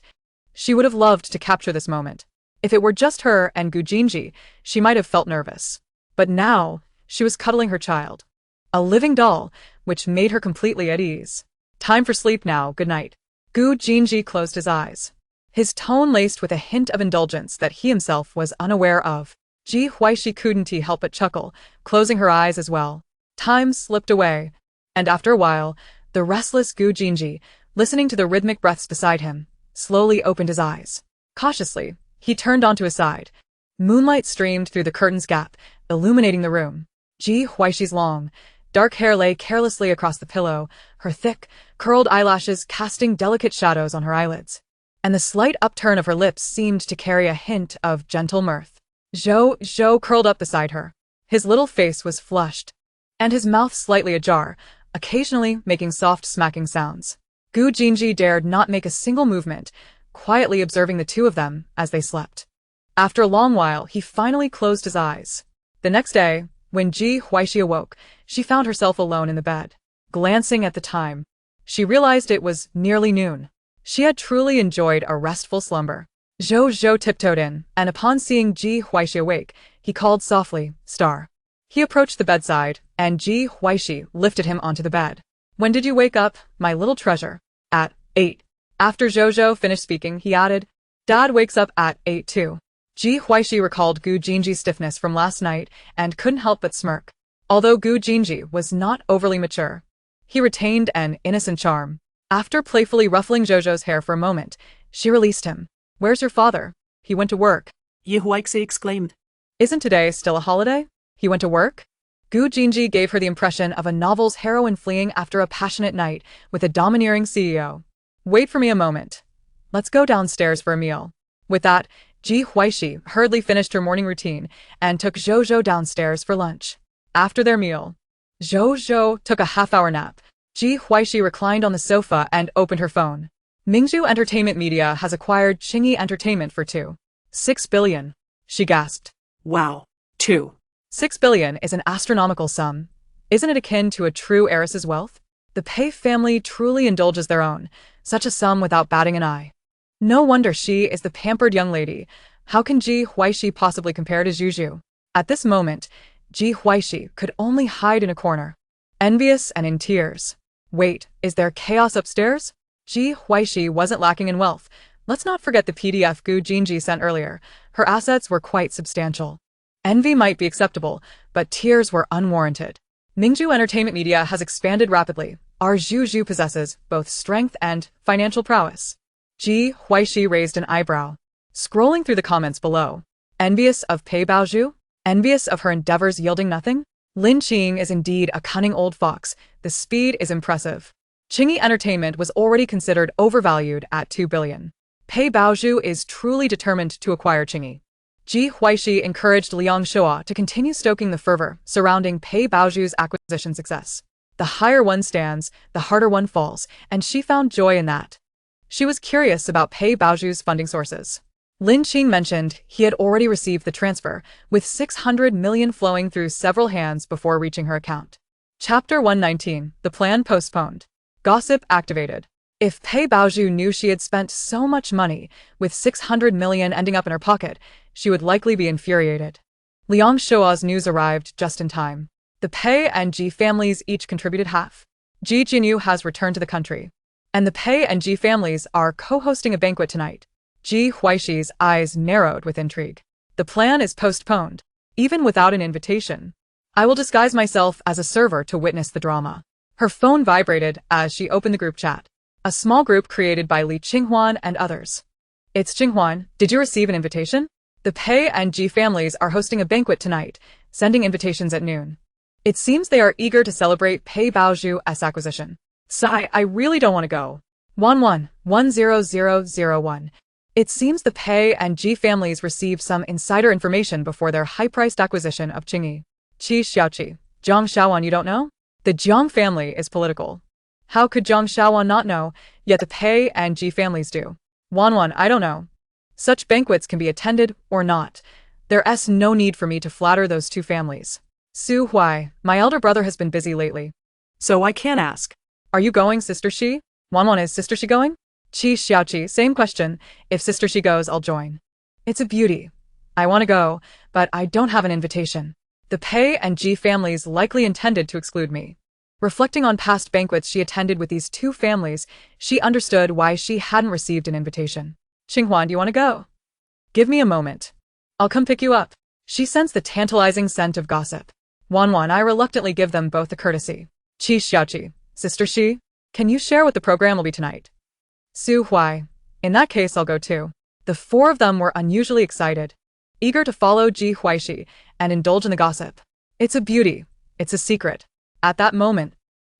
she would have loved to capture this moment. If it were just her and Gu Jinji, she might have felt nervous. But now, she was cuddling her child. A living doll, which made her completely at ease. Time for sleep now, good night. Gu Jinji closed his eyes, his tone laced with a hint of indulgence that he himself was unaware of. Ji Huaixi couldn't help but chuckle, closing her eyes as well. Time slipped away, and after a while, the restless Gu Jinji, listening to the rhythmic breaths beside him, slowly opened his eyes. Cautiously, he turned onto his side. Moonlight streamed through the curtain's gap, illuminating the room. Ji Huaixi's long, dark hair lay carelessly across the pillow, her thick, curled eyelashes casting delicate shadows on her eyelids, and the slight upturn of her lips seemed to carry a hint of gentle mirth. Zhou Zhou curled up beside her. His little face was flushed, and his mouth slightly ajar, occasionally making soft smacking sounds. Gu Jinji dared not make a single movement, quietly observing the two of them as they slept. After a long while, he finally closed his eyes. The next day, when Ji Huaixi awoke, she found herself alone in the bed. Glancing at the time, she realized it was nearly noon. She had truly enjoyed a restful slumber. Zhou tiptoed in, and upon seeing Ji Huaixi awake, he called softly, "Star." He approached the bedside, and Ji Huaixi lifted him onto the bed. "When did you wake up, my little treasure?" "At 8. After Zhou finished speaking, he added, "Dad wakes up at 8 too." Ji Huaixi recalled Gu Jinji's stiffness from last night and couldn't help but smirk. Although Gu Jinji was not overly mature, he retained an innocent charm. After playfully ruffling Zhou's hair for a moment, she released him. "Where's your father?" "He went to work," Ji Huaixi exclaimed. "Isn't today still a holiday?" "He went to work?" Gu Jinji gave her the impression of a novel's heroine fleeing after a passionate night with a domineering CEO. "Wait for me a moment. Let's go downstairs for a meal." With that, Ji Huaixi hurriedly finished her morning routine and took Zhou downstairs for lunch. After their meal, Zhou took a half-hour nap. Ji Huaixi reclined on the sofa and opened her phone. Mingzhu Entertainment Media has acquired Qingyi Entertainment for 2.6 billion, she gasped. Wow. 2.6 billion is an astronomical sum. Isn't it akin to a true heiress's wealth? The Pei family truly indulges their own, such a sum without batting an eye. No wonder she is the pampered young lady. How can Ji Huaixi possibly compare to Zhu? At this moment, Ji Huaixi could only hide in a corner, envious and in tears. Wait, is there chaos upstairs? Ji Huaixi wasn't lacking in wealth. Let's not forget the PDF Gu Jinji sent earlier. Her assets were quite substantial. Envy might be acceptable, but tears were unwarranted. Mingzhu Entertainment Media has expanded rapidly. Our Zhu possesses both strength and financial prowess. Ji Huaixi raised an eyebrow, scrolling through the comments below. Envious of Pei Baozhu? Envious of her endeavors yielding nothing? Lin Qing is indeed a cunning old fox. The speed is impressive. Qingyi Entertainment was already considered overvalued at 2 billion. Pei Baozhu is truly determined to acquire Qingyi. Ji Huaixi encouraged Liang Shua to continue stoking the fervor surrounding Pei Baozhu's acquisition success. The higher one stands, the harder one falls, and she found joy in that. She was curious about Pei Baozhu's funding sources. Lin Qing mentioned he had already received the transfer, with 600 million flowing through several hands before reaching her account. Chapter 119, The Plan Postponed. Gossip activated. If Pei Baozhu knew she had spent so much money, with 600 million ending up in her pocket, she would likely be infuriated. Liang Shua's news arrived just in time. The Pei and Ji families each contributed half. Ji Jinyu has returned to the country, and the Pei and Ji families are co-hosting a banquet tonight. Ji Huaixi's eyes narrowed with intrigue. The plan is postponed, even without an invitation. I will disguise myself as a server to witness the drama. Her phone vibrated as she opened the group chat. A small group created by Li Qinghuan and others. It's Qinghuan, did you receive an invitation? The Pei and Ji families are hosting a banquet tonight, sending invitations at noon. It seems they are eager to celebrate Pei Baozhu's acquisition. Sigh, I really don't want to go. 11-10001. It seems the Pei and Ji families received some insider information before their high-priced acquisition of Qingyi. Ji Huaixi, Zhang Xiaowan, you don't know? The Jiang family is political. How could Zhang Xiaowan not know, yet the Pei and Ji families do? Wan, I don't know. Such banquets can be attended or not. There's no need for me to flatter those two families. Su Hui, my elder brother has been busy lately. So I can't ask. Are you going, Sister Shi? Wan, is Sister Shi going? Ji Huaixi, same question. If Sister Shi goes, I'll join. It's a beauty. I want to go, but I don't have an invitation. The Pei and Ji families likely intended to exclude me. Reflecting on past banquets she attended with these two families, she understood why she hadn't received an invitation. Qinghuan, do you want to go? Give me a moment. I'll come pick you up. She sensed the tantalizing scent of gossip. Wan, I reluctantly give them both a courtesy. Ji Huaixi, Sister Shi, can you share what the program will be tonight? Su Hui, in that case I'll go too. The four of them were unusually excited, eager to follow Ji Huaixi and indulge in the gossip. It's a beauty. It's a secret. At that moment,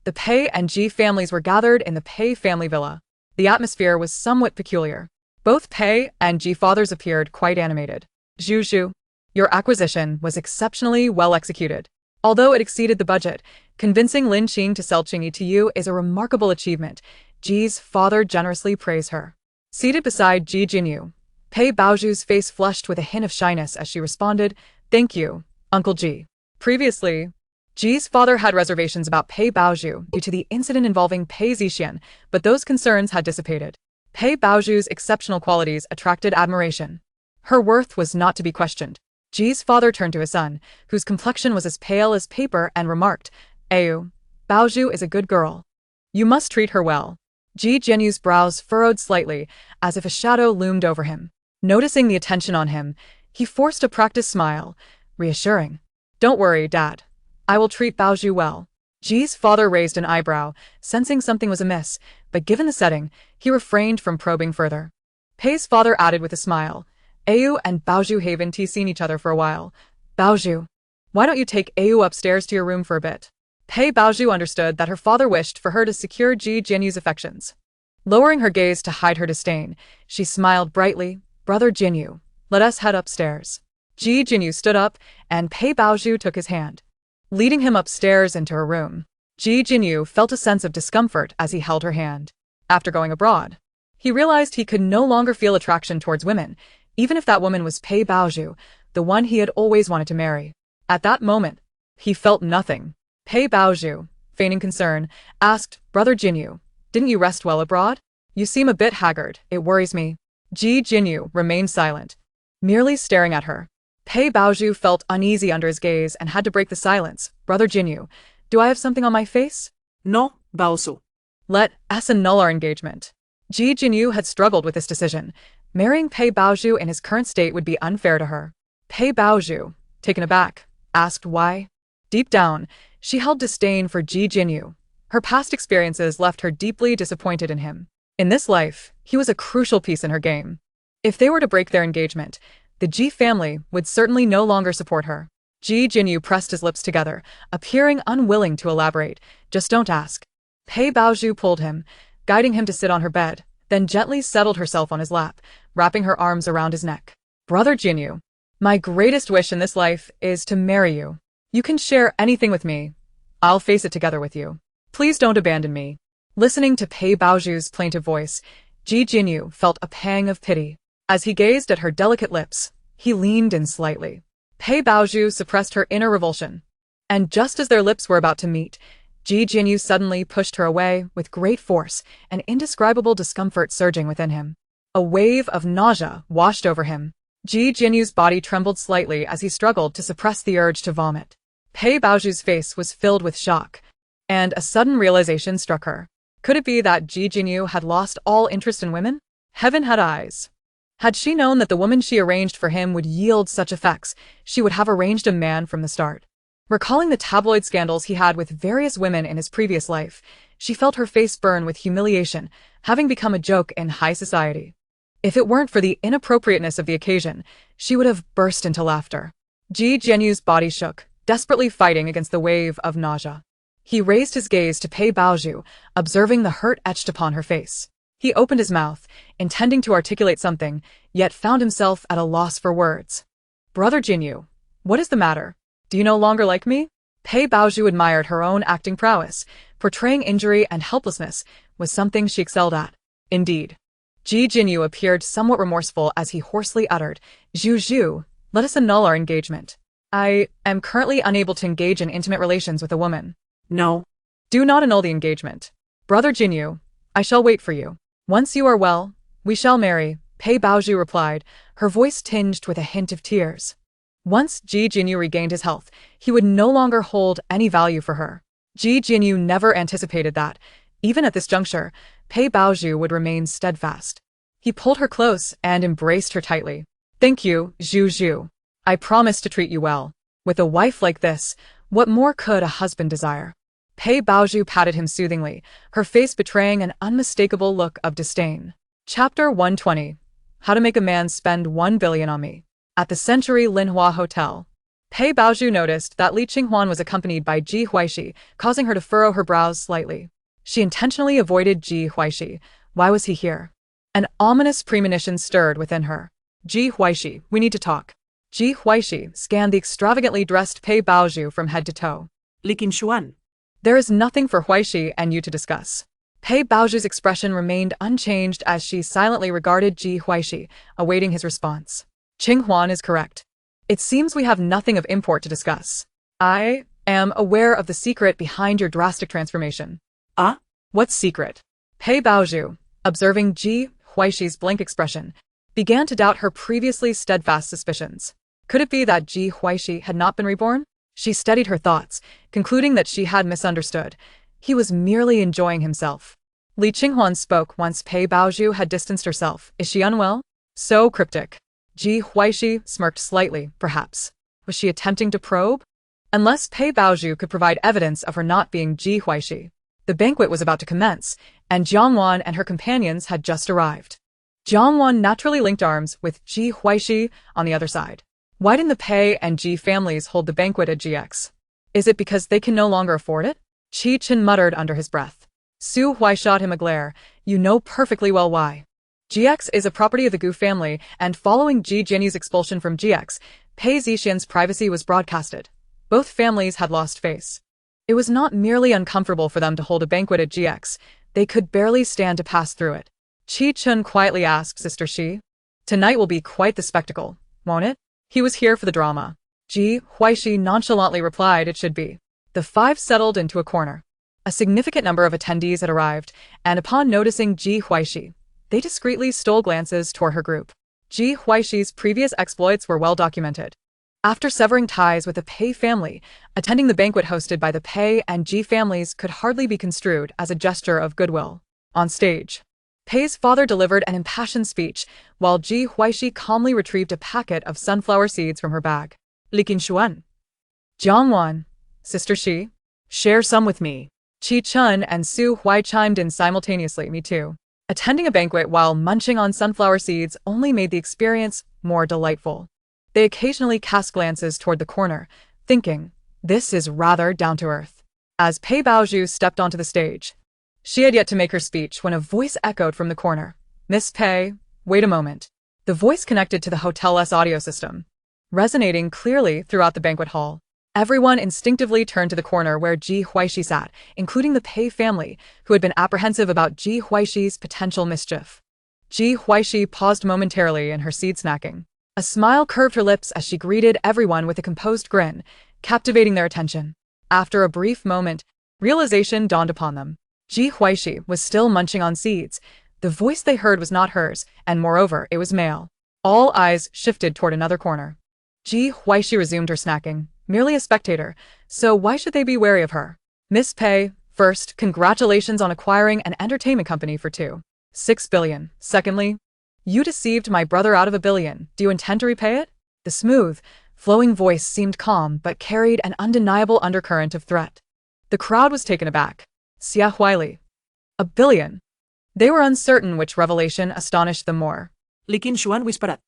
the Pei and Ji families were gathered in the Pei family villa. The atmosphere was somewhat peculiar. Both Pei and Ji fathers appeared quite animated. Zhu, your acquisition was exceptionally well executed. Although it exceeded the budget, convincing Lin Qing to sell Qingyi to you is a remarkable achievement. Ji's father generously praised her. Seated beside Ji Jinyu, Pei Baoju's face flushed with a hint of shyness as she responded, "Thank you, Uncle Ji." Previously, Ji's father had reservations about Pei Baoju due to the incident involving Pei Zixian, but those concerns had dissipated. Pei Baoju's exceptional qualities attracted admiration. Her worth was not to be questioned. Ji's father turned to his son, whose complexion was as pale as paper, and remarked, "Ayu, Baoju is a good girl. You must treat her well." Ji Jinyu's brows furrowed slightly, as if a shadow loomed over him. Noticing the attention on him, he forced a practiced smile, reassuring. "Don't worry, Dad. I will treat Baoju well." Ji's father raised an eyebrow, sensing something was amiss, but given the setting, he refrained from probing further. Pei's father added with a smile, "Ayu and Baoju haven't seen each other for a while. Baoju, why don't you take Ayu upstairs to your room for a bit?" Pei Baoju understood that her father wished for her to secure Ji Jinyu's affections. Lowering her gaze to hide her disdain, she smiled brightly, "Brother Jinyu, let us head upstairs." Ji Jinyu stood up, and Pei Baoju took his hand, leading him upstairs into her room. Ji Jinyu felt a sense of discomfort as he held her hand. After going abroad, he realized he could no longer feel attraction towards women, even if that woman was Pei Baoju, the one he had always wanted to marry. At that moment, he felt nothing. Pei Baoju, feigning concern, asked, "Brother Jinyu, didn't you rest well abroad? You seem a bit haggard, it worries me." Ji Jinyu remained silent, merely staring at her. Pei Baoju felt uneasy under his gaze and had to break the silence. "Brother Jinyu, do I have something on my face?" No, Baozu. Let us annul our engagement. Ji Jinyu had struggled with this decision. Marrying Pei Baoju in his current state would be unfair to her. Pei Baoju, taken aback, asked why. Deep down, she held disdain for Ji Jinyu. Her past experiences left her deeply disappointed in him. In this life, he was a crucial piece in her game. If they were to break their engagement, the Ji family would certainly no longer support her. Ji Jinyu pressed his lips together, appearing unwilling to elaborate. "Just don't ask." Pei Baoju pulled him, guiding him to sit on her bed, then gently settled herself on his lap, wrapping her arms around his neck. "Brother Jinyu, my greatest wish in this life is to marry you. You can share anything with me. I'll face it together with you. Please don't abandon me." Listening to Pei Baoju's plaintive voice, Ji Jinyu felt a pang of pity. As he gazed at her delicate lips, he leaned in slightly. Pei Baoju suppressed her inner revulsion. And just as their lips were about to meet, Ji Jinyu suddenly pushed her away with great force, an indescribable discomfort surging within him. A wave of nausea washed over him. Ji Jinyu's body trembled slightly as he struggled to suppress the urge to vomit. Pei Baoju's face was filled with shock, and a sudden realization struck her. Could it be that Ji Jinyu had lost all interest in women? Heaven had eyes. Had she known that the woman she arranged for him would yield such effects, she would have arranged a man from the start. Recalling the tabloid scandals he had with various women in his previous life, she felt her face burn with humiliation, having become a joke in high society. If it weren't for the inappropriateness of the occasion, she would have burst into laughter. Ji Jinyu's body shook, desperately fighting against the wave of nausea. He raised his gaze to Pei Baoju, observing the hurt etched upon her face. He opened his mouth, intending to articulate something, yet found himself at a loss for words. "Brother Jinyu, what is the matter? Do you no longer like me?" Pei Baoju admired her own acting prowess. Portraying injury and helplessness was something she excelled at. Indeed. Ji Jinyu appeared somewhat remorseful as he hoarsely uttered, "Zhu, let us annul our engagement. I am currently unable to engage in intimate relations with a woman." No. "Do not annul the engagement. Brother Jinyu, I shall wait for you. Once you are well, we shall marry," Pei Baoju replied, her voice tinged with a hint of tears. Once Ji Jinyu regained his health, he would no longer hold any value for her. Ji Jinyu never anticipated that, even at this juncture, Pei Baoju would remain steadfast. He pulled her close and embraced her tightly. "Thank you, Zhu. I promise to treat you well. With a wife like this, what more could a husband desire?" Pei Baoju patted him soothingly, her face betraying an unmistakable look of disdain. Chapter 120. How to Make a Man Spend 1 Billion on Me. At the Century Linhua Hotel, Pei Baoju noticed that Li Qinghuan was accompanied by Ji Huaixi, causing her to furrow her brows slightly. She intentionally avoided Ji Huaixi. Why was he here? An ominous premonition stirred within her. "Ji Huaixi, we need to talk." Ji Huaixi scanned the extravagantly dressed Pei Baozhu from head to toe. Li Qinshuan. There is nothing for Huaixi and you to discuss. Pei Baozhu's expression remained unchanged as she silently regarded Ji Huaixi, awaiting his response. Qing Huan is correct. It seems we have nothing of import to discuss. I am aware of the secret behind your drastic transformation. Ah? What secret? Pei Baozhu, observing Ji Huaixi's blank expression, began to doubt her previously steadfast suspicions. Could it be that Ji Huaixi had not been reborn? She steadied her thoughts, concluding that she had misunderstood. He was merely enjoying himself. Li Qinghuan spoke once Pei Baozhu had distanced herself. Is she unwell? So cryptic. Ji Huaixi smirked slightly, perhaps. Was she attempting to probe? Unless Pei Baozhu could provide evidence of her not being Ji Huaixi. The banquet was about to commence, and Jiang Wan and her companions had just arrived. Jiang Wan naturally linked arms with Ji Huaixi on the other side. Why didn't the Pei and Ji families hold the banquet at GX? Is it because they can no longer afford it? Qi Chen muttered under his breath. Su Hui shot him a glare. You know perfectly well why. GX is a property of the Gu family, and following Ji Jinyi's expulsion from GX, Pei Zixian's privacy was broadcasted. Both families had lost face. It was not merely uncomfortable for them to hold a banquet at GX, they could barely stand to pass through it. Qi Chen quietly asked Sister Shi. Tonight will be quite the spectacle, won't it? He was here for the drama. Ji Huaixi nonchalantly replied it should be. The five settled into a corner. A significant number of attendees had arrived, and upon noticing Ji Huaixi, they discreetly stole glances toward her group. Ji Huaixi's previous exploits were well documented. After severing ties with the Pei family, attending the banquet hosted by the Pei and Ji families could hardly be construed as a gesture of goodwill. On stage, Pei's father delivered an impassioned speech, while Ji Huaixi calmly retrieved a packet of sunflower seeds from her bag. Li Qinshuan. Jiang Wan. Sister Shi. Share some with me. Qi Chen and Su Hui chimed in simultaneously. Me too. Attending a banquet while munching on sunflower seeds only made the experience more delightful. They occasionally cast glances toward the corner, thinking, this is rather down-to-earth. As Pei Baozhu stepped onto the stage, she had yet to make her speech when a voice echoed from the corner. Miss Pei, wait a moment. The voice connected to the hotel's audio system, resonating clearly throughout the banquet hall. Everyone instinctively turned to the corner where Ji Huaixi sat, including the Pei family, who had been apprehensive about Ji Huaixi's potential mischief. Ji Huaixi paused momentarily in her seed snacking. A smile curved her lips as she greeted everyone with a composed grin, captivating their attention. After a brief moment, realization dawned upon them. Ji Huaixi was still munching on seeds. The voice they heard was not hers, and moreover, it was male. All eyes shifted toward another corner. Ji Huaixi resumed her snacking, merely a spectator, so why should they be wary of her? Miss Pei, first, congratulations on acquiring an entertainment company for 2.6 billion. Secondly, you deceived my brother out of $1 billion. Do you intend to repay it? The smooth, flowing voice seemed calm but carried an undeniable undercurrent of threat. The crowd was taken aback. Xia Huaili. $1 billion. They were uncertain which revelation astonished them more. Li Qinshuan whispered.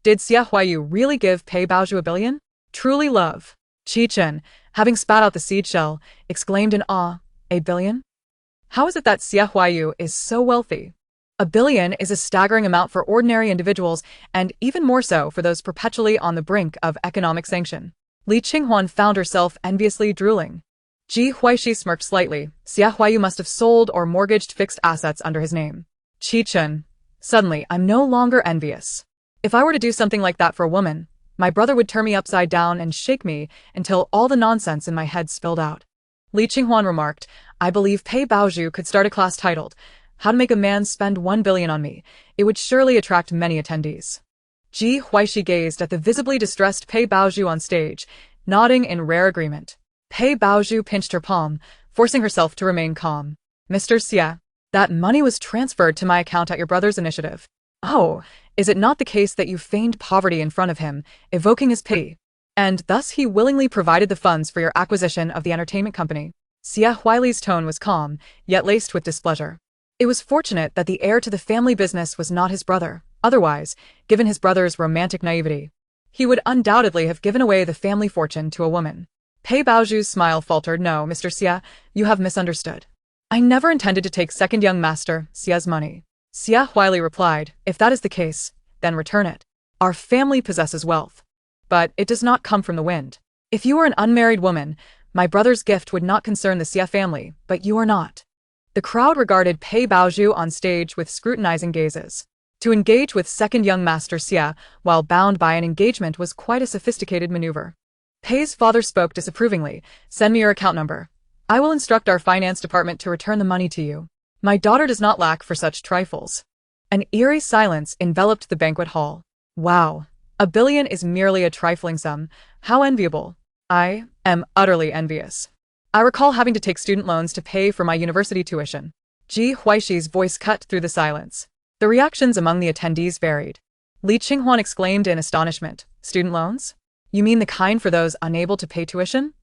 Did Xia Huayu really give Pei Baozhu $1 billion? Truly love. Qi Chen, having spat out the seed shell, exclaimed in awe, $1 billion? How is it that Xia Huayu is so wealthy? $1 billion is a staggering amount for ordinary individuals, and even more so for those perpetually on the brink of economic sanction. Li Qinghuan found herself enviously drooling. Ji Huaixi smirked slightly. Xia Huayu must have sold or mortgaged fixed assets under his name. Qi Chen. Suddenly, I'm no longer envious. If I were to do something like that for a woman, my brother would turn me upside down and shake me until all the nonsense in my head spilled out. Li Qinghuan remarked, I believe Pei Baozhu could start a class titled, How to Make a Man Spend $1 billion on Me. It would surely attract many attendees. Ji Huaixi gazed at the visibly distressed Pei Baozhu on stage, nodding in rare agreement. Pei Baozhu pinched her palm, forcing herself to remain calm. Mr. Xia, that money was transferred to my account at your brother's initiative. Oh, is it not the case that you feigned poverty in front of him, evoking his pity, and thus he willingly provided the funds for your acquisition of the entertainment company? Xia Huaili's tone was calm, yet laced with displeasure. It was fortunate that the heir to the family business was not his brother. Otherwise, given his brother's romantic naivety, he would undoubtedly have given away the family fortune to a woman. Pei Baozhu's smile faltered. No, Mr. Xia, you have misunderstood. I never intended to take second young master Xia's money. Xia Huaili replied, if that is the case, then return it. Our family possesses wealth. but it does not come from the wind. If you were an unmarried woman, my brother's gift would not concern the Xie family, but you are not. The crowd regarded Pei Baozhu on stage with scrutinizing gazes. To engage with second young master Xie while bound by an engagement was quite a sophisticated maneuver. Pei's father spoke disapprovingly. Send me your account number. I will instruct our finance department to return the money to you. My daughter does not lack for such trifles. An eerie silence enveloped the banquet hall. Wow. $1 billion is merely a trifling sum. How enviable. I am utterly envious. I recall having to take student loans to pay for my university tuition. Ji Huaixi's voice cut through the silence. The reactions among the attendees varied. Li Qinghuan exclaimed in astonishment. Student loans? You mean the kind for those unable to pay tuition?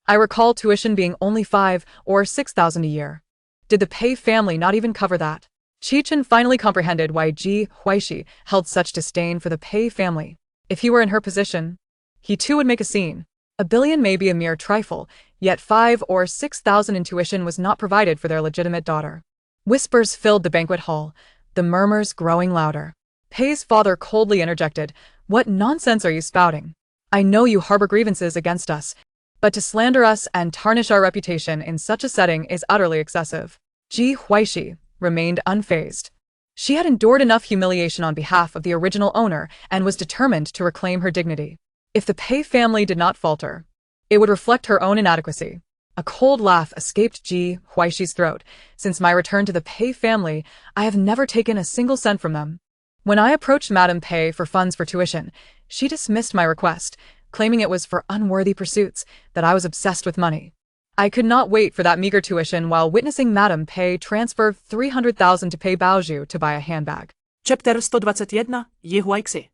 I recall tuition being only 5 or 6,000 a year. Did the Pei family not even cover that? Qi Chen finally comprehended why Ji Huaixi held such disdain for the Pei family. If he were in her position, he too would make a scene. $1 billion may be a mere trifle, yet 5 or 6,000 in tuition was not provided for their legitimate daughter. Whispers filled the banquet hall, the murmurs growing louder. Pei's father coldly interjected, What nonsense are you spouting? I know you harbor grievances against us, but to slander us and tarnish our reputation in such a setting is utterly excessive. Ji Huaixi remained unfazed. She had endured enough humiliation on behalf of the original owner and was determined to reclaim her dignity. If the Pei family did not falter, it would reflect her own inadequacy. A cold laugh escaped Ji Huaixi's throat. Since my return to the Pei family, I have never taken a single cent from them. When I approached Madame Pei for funds for tuition, she dismissed my request, claiming it was for unworthy pursuits, that I was obsessed with money. I could not wait for that meager tuition while witnessing Madame Pei transfer 300,000 to Pei Baozhu to buy a handbag. Chapter 121. Ji Huaixi.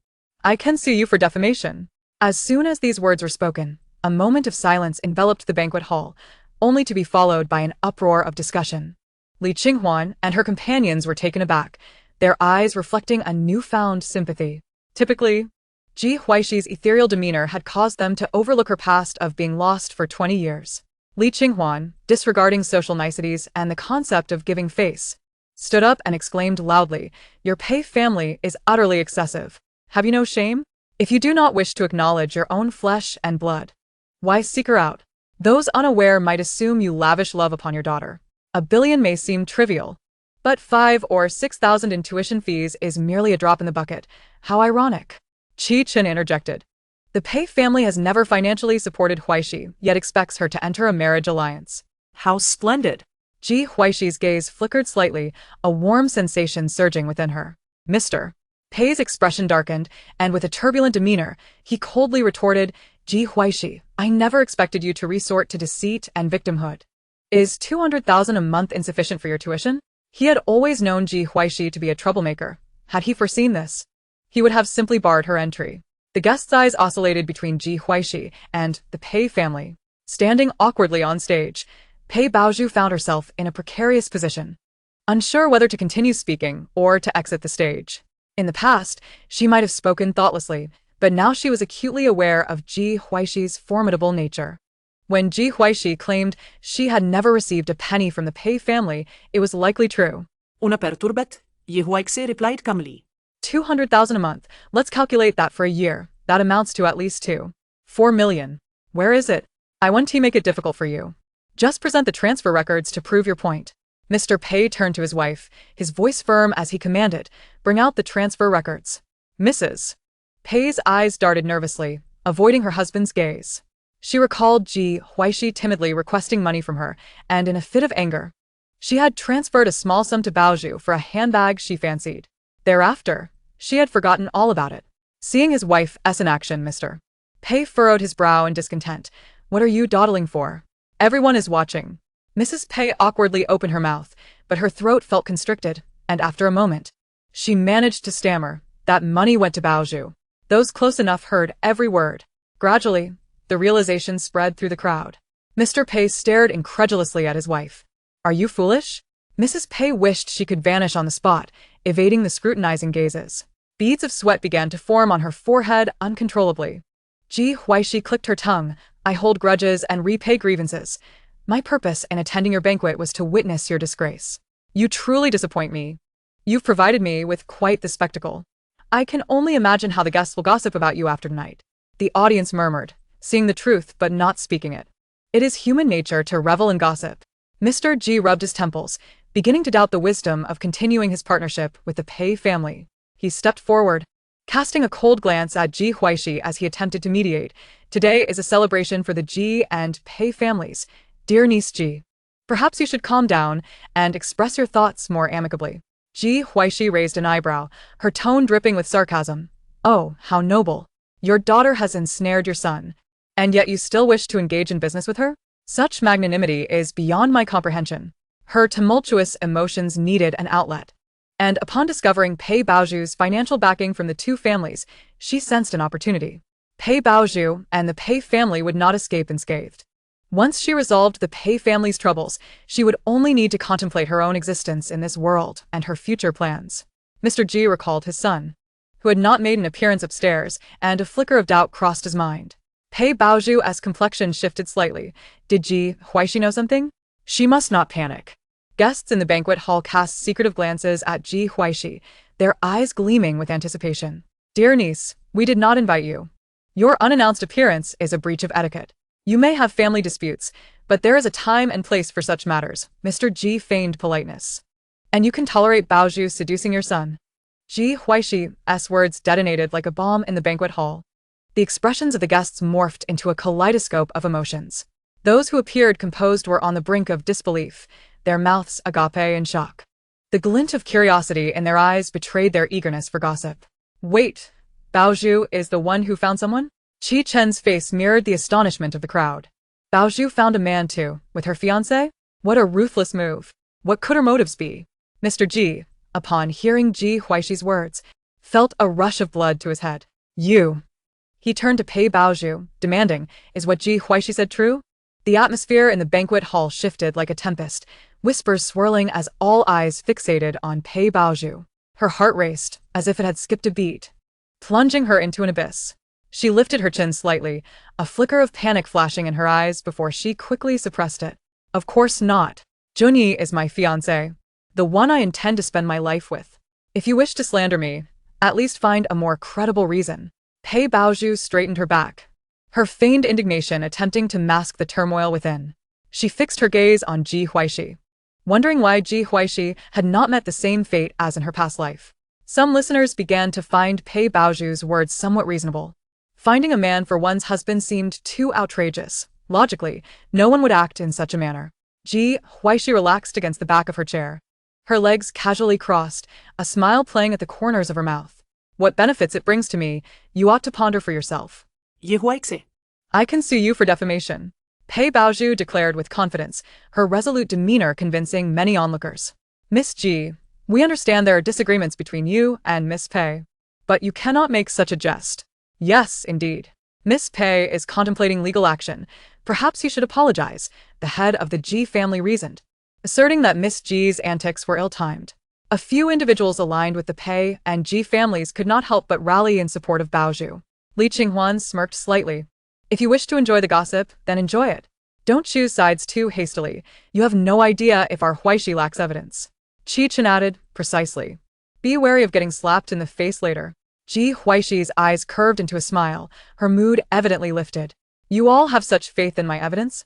I can sue you for defamation. As soon as these words were spoken, a moment of silence enveloped the banquet hall, only to be followed by an uproar of discussion. Li Qinghuan and her companions were taken aback, their eyes reflecting a newfound sympathy. Typically, Ji Huaixi's ethereal demeanor had caused them to overlook her past of being lost for 20 years. Li Qinghuan, disregarding social niceties and the concept of giving face, stood up and exclaimed loudly, Your Pei family is utterly excessive. Have you no shame? If you do not wish to acknowledge your own flesh and blood, why seek her out? Those unaware might assume you lavish love upon your daughter. $1 billion may seem trivial, but 5 or 6,000 in tuition fees is merely a drop in the bucket. How ironic. Qi Chen interjected. The Pei family has never financially supported Huaixi, yet expects her to enter a marriage alliance. How splendid. Ji Huaixi's gaze flickered slightly, a warm sensation surging within her. Mr. Pei's expression darkened, and with a turbulent demeanor, he coldly retorted, Ji Huaixi, I never expected you to resort to deceit and victimhood. Is 200,000 a month insufficient for your tuition? He had always known Ji Huaixi to be a troublemaker. Had he foreseen this, he would have simply barred her entry. The guest's eyes oscillated between Ji Huaixi and the Pei family. Standing awkwardly on stage, Pei Baozhu found herself in a precarious position, unsure whether to continue speaking or to exit the stage. In the past, she might have spoken thoughtlessly, but now she was acutely aware of Ji Huaixi's formidable nature. When Ji Huaixi claimed she had never received a penny from the Pei family, it was likely true. Una perturbet, Ji Huaixi replied calmly. 200,000 a month. Let's calculate that for a year. That amounts to at least 4 million. Where is it? I won't make it difficult for you. Just present the transfer records to prove your point. Mr. Pei turned to his wife, his voice firm as he commanded, Bring out the transfer records. Mrs. Pei's eyes darted nervously, avoiding her husband's gaze. She recalled Ji Huaixi timidly requesting money from her, and in a fit of anger, she had transferred a small sum to Baozhu for a handbag she fancied. Thereafter, she had forgotten all about it. Seeing his wife's in action, Mr. Pei furrowed his brow in discontent. What are you dawdling for? Everyone is watching. Mrs. Pei awkwardly opened her mouth, but her throat felt constricted, and after a moment, she managed to stammer, That money went to Baozhu. Those close enough heard every word. Gradually, the realization spread through the crowd. Mr. Pei stared incredulously at his wife. Are you foolish? Mrs. Pei wished she could vanish on the spot, evading the scrutinizing gazes. Beads of sweat began to form on her forehead uncontrollably. Ji Huaixi clicked her tongue. I hold grudges and repay grievances. My purpose in attending your banquet was to witness your disgrace. You truly disappoint me. You've provided me with quite the spectacle. I can only imagine how the guests will gossip about you after tonight. The audience murmured, seeing the truth but not speaking it. It is human nature to revel in gossip. Mr. Ji rubbed his temples, beginning to doubt the wisdom of continuing his partnership with the Pei family. He stepped forward, casting a cold glance at Ji Huaixi as he attempted to mediate. Today is a celebration for the Ji and Pei families. Dear niece Ji, perhaps you should calm down and express your thoughts more amicably. Ji Huaixi raised an eyebrow, her tone dripping with sarcasm. Oh, how noble. Your daughter has ensnared your son, and yet you still wish to engage in business with her? Such magnanimity is beyond my comprehension. Her tumultuous emotions needed an outlet. And upon discovering Pei Baoju's financial backing from the two families, she sensed an opportunity. Pei Baoju and the Pei family would not escape unscathed. Once she resolved the Pei family's troubles, she would only need to contemplate her own existence in this world and her future plans. Mr. Ji recalled his son, who had not made an appearance upstairs, and a flicker of doubt crossed his mind. Pei Baoju's complexion shifted slightly. Did Ji Huaixi know something? She must not panic. Guests in the banquet hall cast secretive glances at Ji Huaixi, their eyes gleaming with anticipation. Dear niece, we did not invite you. Your unannounced appearance is a breach of etiquette. You may have family disputes, but there is a time and place for such matters. Mr. Ji feigned politeness. And you can tolerate Baoju seducing your son. Ji Huaishi's words detonated like a bomb in the banquet hall. The expressions of the guests morphed into a kaleidoscope of emotions. Those who appeared composed were on the brink of disbelief, their mouths agape in shock. The glint of curiosity in their eyes betrayed their eagerness for gossip. Wait, Baoju is the one who found someone? Qi Chen's face mirrored the astonishment of the crowd. Baoju found a man too, with her fiancé? What a ruthless move. What could her motives be? Mr. Ji, upon hearing Ji Huaishi's words, felt a rush of blood to his head. You. He turned to Pei Baoju, demanding, is what Ji Huaixi said true? The atmosphere in the banquet hall shifted like a tempest, whispers swirling as all eyes fixated on Pei Baoju. Her heart raced, as if it had skipped a beat, plunging her into an abyss. She lifted her chin slightly, a flicker of panic flashing in her eyes before she quickly suppressed it. Of course not. Junyi is my fiancé, the one I intend to spend my life with. If you wish to slander me, at least find a more credible reason. Pei Baoju straightened her back, her feigned indignation attempting to mask the turmoil within. She fixed her gaze on Ji Huaixi, wondering why Ji Huaixi had not met the same fate as in her past life. Some listeners began to find Pei Baoju's words somewhat reasonable. Finding a man for one's husband seemed too outrageous. Logically, no one would act in such a manner. Ji Huaixi relaxed against the back of her chair, her legs casually crossed, a smile playing at the corners of her mouth. What benefits it brings to me, you ought to ponder for yourself. Ji Huaixi. I can sue you for defamation, Pei Baoju declared with confidence, her resolute demeanor convincing many onlookers. Miss Ji, we understand there are disagreements between you and Miss Pei, but you cannot make such a jest. Yes, indeed. Miss Pei is contemplating legal action. Perhaps you should apologize, the head of the Ji family reasoned, asserting that Miss Ji's antics were ill-timed. A few individuals aligned with the Pei and Ji families could not help but rally in support of Baoju. Li Qinghuan smirked slightly. If you wish to enjoy the gossip, then enjoy it. Don't choose sides too hastily. You have no idea if our Huaixi lacks evidence. Qi Chen added, precisely. Be wary of getting slapped in the face later. Ji Huaishi's eyes curved into a smile, her mood evidently lifted. You all have such faith in my evidence?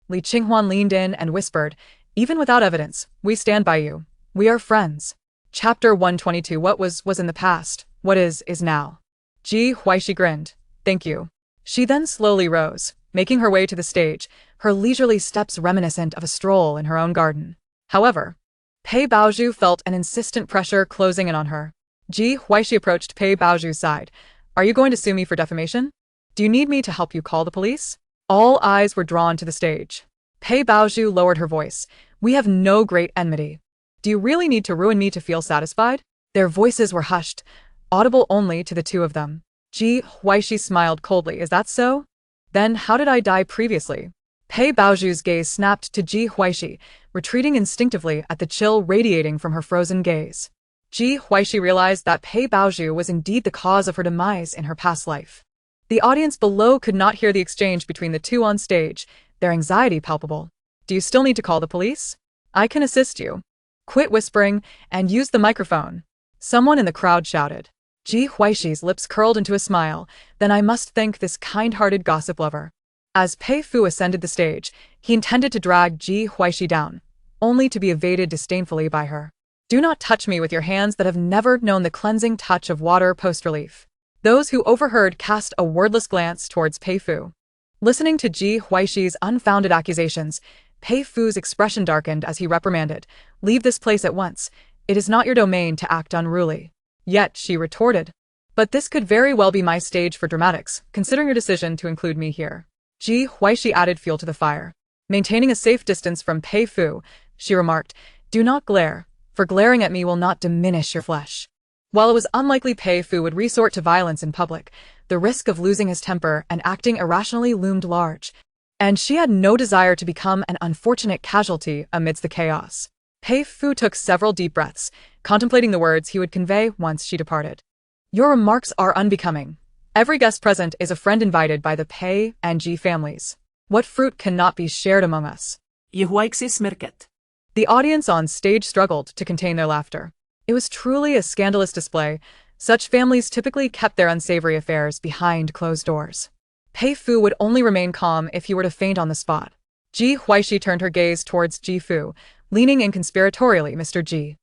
Li Qinghuan leaned in and whispered, even without evidence, we stand by you. We are friends. Chapter 122. What was in the past, what is now. Ji Huaixi grinned. Thank you. She then slowly rose, making her way to the stage, her leisurely steps reminiscent of a stroll in her own garden. However, Pei Baoju felt an insistent pressure closing in on her. Ji Huaixi approached Pei Baoju's side. Are you going to sue me for defamation? Do you need me to help you call the police? All eyes were drawn to the stage. Pei Baoju lowered her voice. We have no great enmity. Do you really need to ruin me to feel satisfied? Their voices were hushed, audible only to the two of them. Ji Huaixi smiled coldly. Is that so? Then how did I die previously? Pei Baoju's gaze snapped to Ji Huaixi, retreating instinctively at the chill radiating from her frozen gaze. Ji Huaixi realized that Pei Baoju was indeed the cause of her demise in her past life. The audience below could not hear the exchange between the two on stage, their anxiety palpable. Do you still need to call the police? I can assist you. Quit whispering and use the microphone. Someone in the crowd shouted. Ji Huaixi's lips curled into a smile. Then I must thank this kind-hearted gossip lover. As Pei Fu ascended the stage, he intended to drag Ji Huaixi down, only to be evaded disdainfully by her. Do not touch me with your hands that have never known the cleansing touch of water post-relief. Those who overheard cast a wordless glance towards Pei Fu. Listening to Ji Huaixi's unfounded accusations, Pei Fu's expression darkened as he reprimanded, "Leave this place at once. It is not your domain to act unruly." Yet she retorted, "But this could very well be my stage for dramatics, considering your decision to include me here." Ji Huaixi added fuel to the fire. Maintaining a safe distance from Pei Fu, she remarked, "Do not glare, for glaring at me will not diminish your flesh." While it was unlikely Pei Fu would resort to violence in public, the risk of losing his temper and acting irrationally loomed large, and she had no desire to become an unfortunate casualty amidst the chaos. Pei Fu took several deep breaths, contemplating the words he would convey once she departed. "Your remarks are unbecoming. Every guest present is a friend invited by the Pei and Ji families. What fruit cannot be shared among us?" Ji Huaixi smirket. The audience on stage struggled to contain their laughter. It was truly a scandalous display. Such families typically kept their unsavory affairs behind closed doors. Pei Fu would only remain calm if he were to faint on the spot. Ji Huaixi turned her gaze towards Ji Fu, leaning in conspiratorially, "Mr. Ji,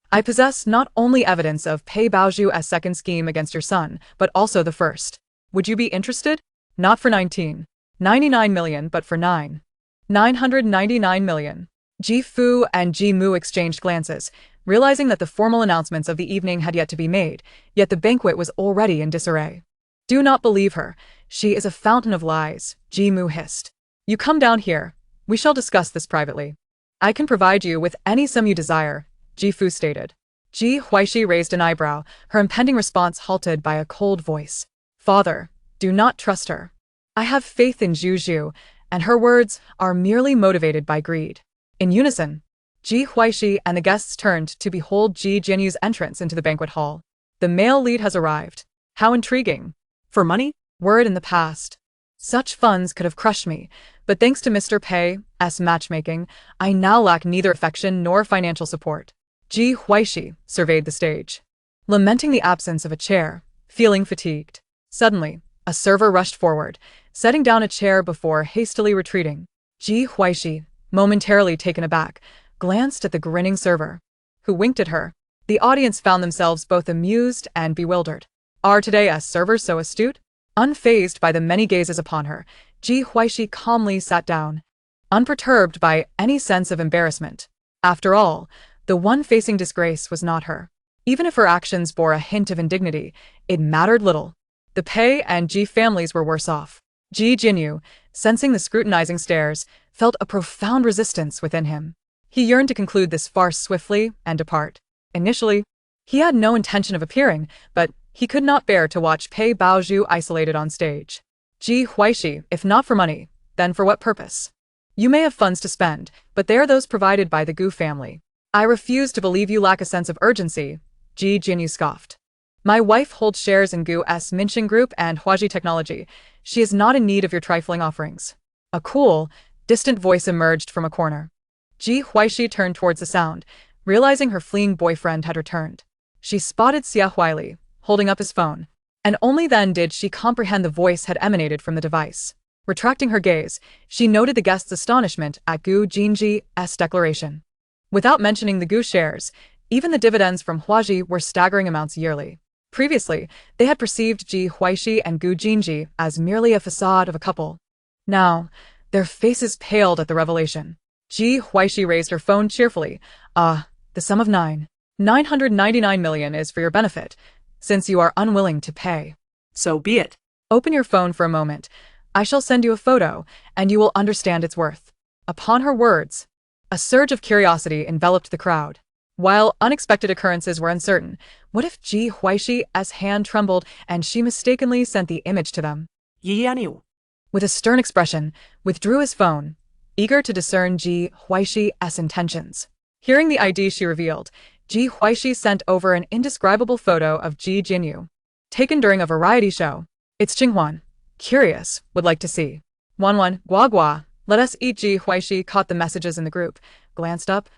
I possess not only evidence of Pei Baoju's second scheme against your son, but also the first. Would you be interested? Not for 19.99 million, but for 9.999 million. Ji Fu and Ji Mu exchanged glances, realizing that the formal announcements of the evening had yet to be made, yet the banquet was already in disarray. "Do not believe her. She is a fountain of lies," Ji Mu hissed. "You come down here. We shall discuss this privately." "I can provide you with any sum you desire," Ji Fu stated. Ji Huaixi raised an eyebrow, her impending response halted by a cold voice. "Father, do not trust her. I have faith in Zhu, and her words are merely motivated by greed." In unison, Ji Huaixi and the guests turned to behold Ji Jianyu's entrance into the banquet hall. "The male lead has arrived. How intriguing." For money? Word in the past. "Such funds could have crushed me, but thanks to Mr. Pei's matchmaking, I now lack neither affection nor financial support." Ji Huaixi surveyed the stage, lamenting the absence of a chair, feeling fatigued. Suddenly, a server rushed forward, setting down a chair before hastily retreating. Ji Huaixi, momentarily taken aback, glanced at the grinning server, who winked at her. The audience found themselves both amused and bewildered. Are today's servers so astute? Unfazed by the many gazes upon her, Ji Huaixi calmly sat down, unperturbed by any sense of embarrassment. After all, the one facing disgrace was not her. Even if her actions bore a hint of indignity, it mattered little. The Pei and Ji families were worse off. Ji Jianyu, sensing the scrutinizing stares, felt a profound resistance within him. He yearned to conclude this farce swiftly and depart. Initially, he had no intention of appearing, but he could not bear to watch Pei Baoju isolated on stage. "Ji Huaixi, if not for money, then for what purpose? You may have funds to spend, but they are those provided by the Gu family. I refuse to believe you lack a sense of urgency," Ji Jianyu scoffed. "My wife holds shares in Gu's Minxin Group and Huaji Technology. She is not in need of your trifling offerings." A cool, distant voice emerged from a corner. Ji Huaixi turned towards the sound, realizing her fleeing boyfriend had returned. She spotted Xia Huili, holding up his phone, and only then did she comprehend the voice had emanated from the device. Retracting her gaze, she noted the guest's astonishment at Gu Jinji's declaration. Without mentioning the Gu shares, even the dividends from Huaji were staggering amounts yearly. Previously, they had perceived Ji Huaixi and Gu Jinji as merely a facade of a couple. Now, their faces paled at the revelation. Ji Huaixi raised her phone cheerfully. The sum of 999 million is for your benefit, since you are unwilling to pay." "So be it." "Open your phone for a moment. I shall send you a photo, and you will understand its worth." Upon her words, a surge of curiosity enveloped the crowd. While unexpected occurrences were uncertain, what if Ji Huaixi' hand trembled and she mistakenly sent the image to them? Ji Jianyu, With a stern expression, withdrew his phone, eager to discern Ji Huaixi' intentions. Hearing the ID she revealed, Ji Huaixi sent over an indescribable photo of Ji Jianyu, taken during a variety show. "It's Qinghuan. Curious, would like to see. Wanwan, Guagua, let us eat." Ji Huaixi caught the messages in the group, glanced up,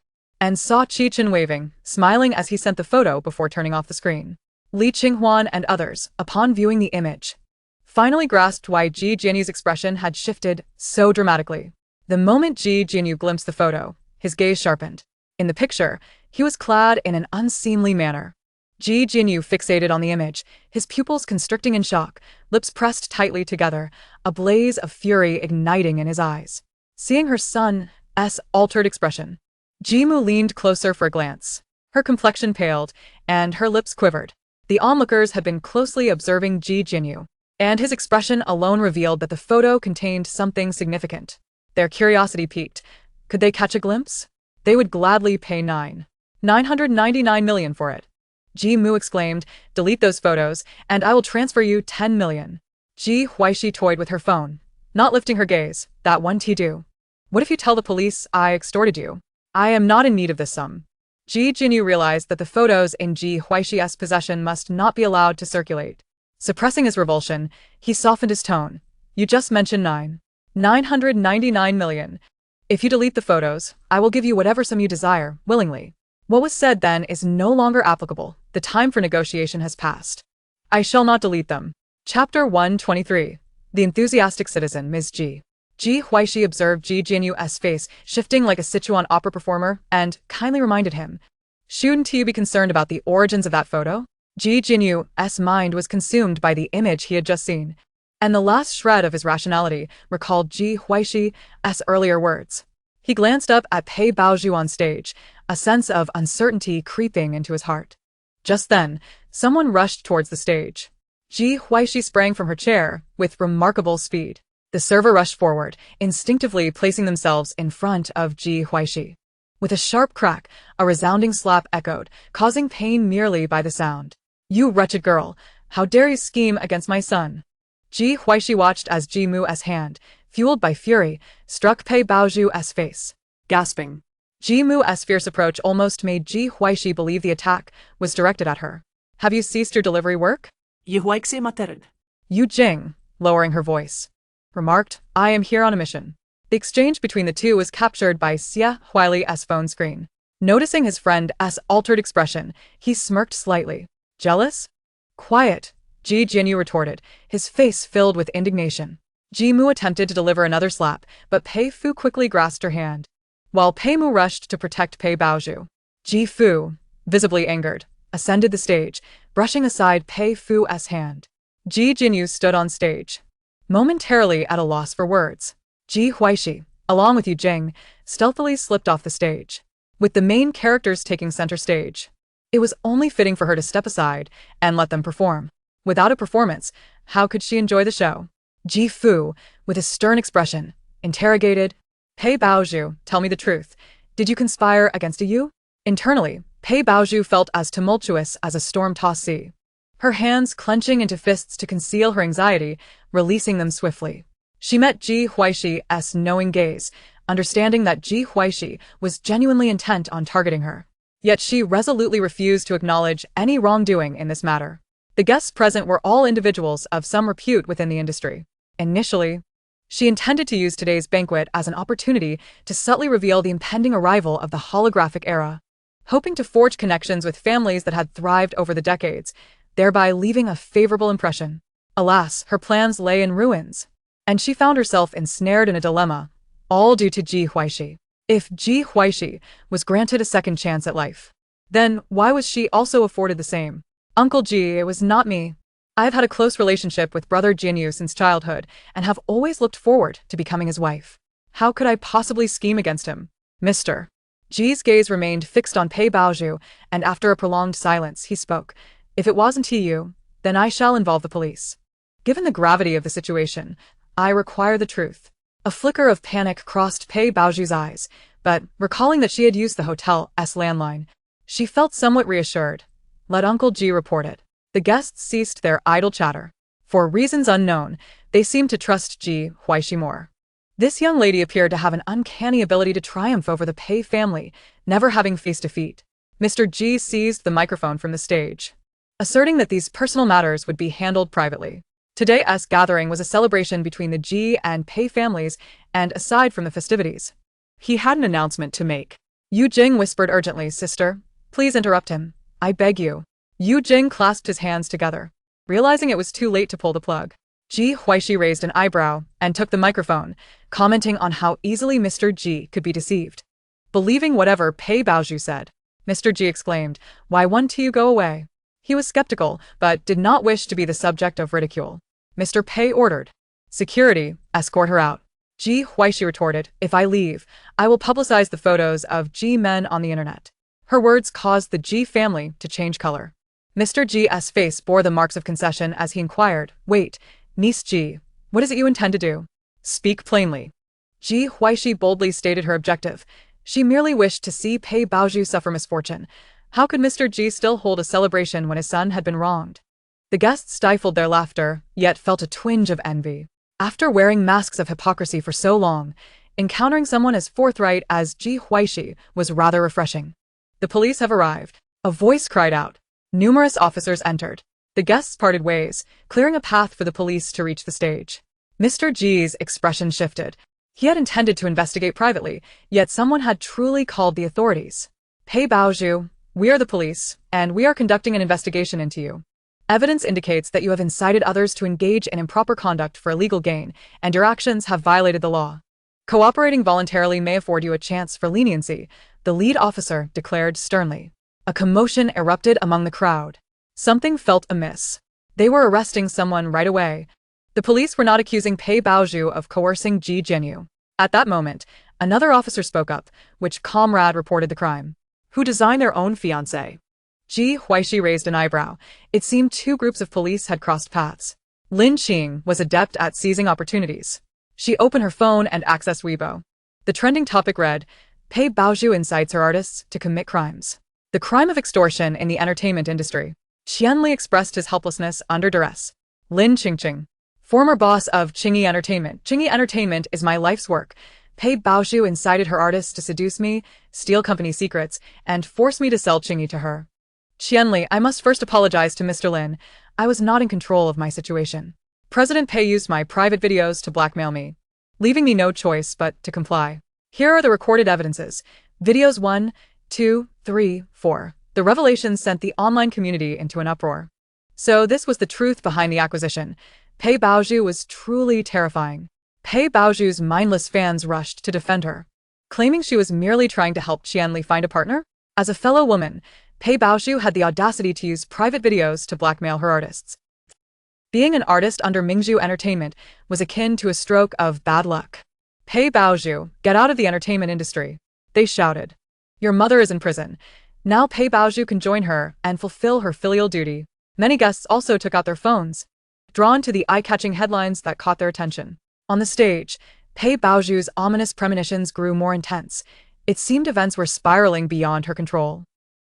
and saw Qi Chen waving, smiling as he sent the photo before turning off the screen. Li Qinghuan and others, upon viewing the image, finally grasped why Ji Jianyu's expression had shifted so dramatically. The moment Ji Jianyu glimpsed the photo, his gaze sharpened. In the picture, he was clad in an unseemly manner. Ji Jianyu fixated on the image, his pupils constricting in shock, lips pressed tightly together, a blaze of fury igniting in his eyes. Seeing her son's altered expression, Jimu leaned closer for a glance. Her complexion paled, and her lips quivered. The onlookers had been closely observing Ji Jianyu, and his expression alone revealed that the photo contained something significant. Their curiosity piqued. Could they catch a glimpse? They would gladly pay 999 million for it. Ji Mu exclaimed, delete those photos, and I will transfer you 10 million. Ji Huaixi toyed with her phone, not lifting her gaze. That one do. What if you tell the police I extorted you? I am not in need of this sum. Ji Jianyu realized that the photos in Ji Huaixi's possession must not be allowed to circulate. Suppressing his revulsion, he softened his tone. You just mentioned 999 million. If you delete the photos, I will give you whatever sum you desire, willingly. What was said then is no longer applicable. The time for negotiation has passed. I shall not delete them. Chapter 123. The enthusiastic citizen, Ms. Ji. Ji Huaixi observed Ji Jianyu's face shifting like a Sichuan opera performer and kindly reminded him, shouldn't you be concerned about the origins of that photo? Ji Jianyu's mind was consumed by the image he had just seen, and the last shred of his rationality recalled Ji Huaixi's earlier words. He glanced up at Pei Baozhu on stage, a sense of uncertainty creeping into his heart. Just then, someone rushed towards the stage. Ji Huaixi sprang from her chair with remarkable speed. The server rushed forward, instinctively placing themselves in front of Ji Huaixi. With a sharp crack, a resounding slap echoed, causing pain merely by the sound. You wretched girl, how dare you scheme against my son? Ji Huaixi watched as Ji Mu's hand, fueled by fury, struck Pei Baozhu's face. Gasping, Ji Mu's fierce approach almost made Ji Huaixi believe the attack was directed at her. Have you ceased your delivery work? Ji Huaixi mattered. Yu Jing, lowering her voice, remarked, I am here on a mission. The exchange between the two was captured by Xia Huili's phone screen. Noticing his friend's altered expression, he smirked slightly. Jealous? Quiet, Ji Jianyu retorted, his face filled with indignation. Ji Mu attempted to deliver another slap, but Pei Fu quickly grasped her hand. While Pei Mu rushed to protect Pei Baozhu, Ji Fu, visibly angered, ascended the stage, brushing aside Pei Fu's hand. Ji Jianyu stood on stage, momentarily at a loss for words. Ji Huaixi, along with Yu Jing, stealthily slipped off the stage. With the main characters taking center stage, it was only fitting for her to step aside and let them perform. Without a performance, how could she enjoy the show? Ji Fu, with a stern expression, interrogated, Pei Baozhu, tell me the truth. Did you conspire against Yu? Internally, Pei Baozhu felt as tumultuous as a storm-tossed sea. Her hands clenching into fists to conceal her anxiety, releasing them swiftly. She met Ji Huaixi's knowing gaze, understanding that Ji Huaixi was genuinely intent on targeting her. Yet she resolutely refused to acknowledge any wrongdoing in this matter. The guests present were all individuals of some repute within the industry. Initially, she intended to use today's banquet as an opportunity to subtly reveal the impending arrival of the holographic era, hoping to forge connections with families that had thrived over the decades, thereby leaving a favorable impression. Alas, her plans lay in ruins, and she found herself ensnared in a dilemma, all due to Ji Huaixi. If Ji Huaixi was granted a second chance at life, then why was she also afforded the same? Uncle Ji, it was not me. I've had a close relationship with brother Jianyu since childhood and have always looked forward to becoming his wife. How could I possibly scheme against him? Mr. Ji's gaze remained fixed on Pei Baozhu, and after a prolonged silence, he spoke. If it wasn't you, then I shall involve the police. Given the gravity of the situation, I require the truth. A flicker of panic crossed Pei Baozhu's eyes, but, recalling that she had used the hotel's landline, she felt somewhat reassured. Let Uncle Ji report it. The guests ceased their idle chatter. For reasons unknown, they seemed to trust Ji Huaixi more. This young lady appeared to have an uncanny ability to triumph over the Pei family, never having faced defeat. Mr. Ji seized the microphone from the stage, asserting that these personal matters would be handled privately. Today's gathering was a celebration between the Ji and Pei families, and aside from the festivities, he had an announcement to make. Yu Jing whispered urgently, Sister, please interrupt him. I beg you. Yu Jing clasped his hands together, realizing it was too late to pull the plug. Ji Huaixi raised an eyebrow and took the microphone, commenting on how easily Mr. Ji could be deceived. Believing whatever Pei Baozhu said, Mr. Ji exclaimed, "Why won't you go away?" He was skeptical, but did not wish to be the subject of ridicule. Mr. Pei ordered, "Security, escort her out." Ji Huaixi retorted, "If I leave, I will publicize the photos of Ji men on the internet." Her words caused the Ji family to change color. Mr. Ji's face bore the marks of concession as he inquired, "Wait, Niece Ji, what is it you intend to do? Speak plainly." Ji Huaixi boldly stated her objective. She merely wished to see Pei Baozhu suffer misfortune. How could Mr. Ji still hold a celebration when his son had been wronged? The guests stifled their laughter, yet felt a twinge of envy. After wearing masks of hypocrisy for so long, encountering someone as forthright as Ji Huaixi was rather refreshing. "The police have arrived," a voice cried out. Numerous officers entered. The guests parted ways, clearing a path for the police to reach the stage. Mr. Ji's expression shifted. He had intended to investigate privately, yet someone had truly called the authorities. "Pei Baozhu, we are the police, and we are conducting an investigation into you. Evidence indicates that you have incited others to engage in improper conduct for illegal gain, and your actions have violated the law. Cooperating voluntarily may afford you a chance for leniency," the lead officer declared sternly. A commotion erupted among the crowd. Something felt amiss. They were arresting someone right away. The police were not accusing Pei Baozhu of coercing Ji Jianyu. At that moment, another officer spoke up, which comrade reported the crime. Who designed their own fiancé? Ji Huaixi raised an eyebrow. It seemed two groups of police had crossed paths. Lin Qing was adept at seizing opportunities. She opened her phone and accessed Weibo. The trending topic read, "Pei Baozhu incites her artists to commit crimes." The crime of extortion in the entertainment industry. Qianli expressed his helplessness under duress. Lin Qingqing, former boss of Qingyi Entertainment. "Qingyi Entertainment is my life's work. Pei Baozhu incited her artists to seduce me, steal company secrets, and force me to sell Qingyi to her. Qianli, I must first apologize to Mr. Lin. I was not in control of my situation. President Pei used my private videos to blackmail me, leaving me no choice but to comply. Here are the recorded evidences. Videos 1, 2, 3, 4. The revelations sent the online community into an uproar. So this was the truth behind the acquisition. Pei Baozhu was truly terrifying. Pei Baozhu's mindless fans rushed to defend her, claiming she was merely trying to help Qianli find a partner. As a fellow woman, Pei Baozhu had the audacity to use private videos to blackmail her artists. Being an artist under Mingzhu Entertainment was akin to a stroke of bad luck. "Pei Baozhu, get out of the entertainment industry," they shouted. "Your mother is in prison. Now Pei Baozhu can join her and fulfill her filial duty." Many guests also took out their phones, drawn to the eye-catching headlines that caught their attention. On the stage, Pei Baozhu's ominous premonitions grew more intense. It seemed events were spiraling beyond her control.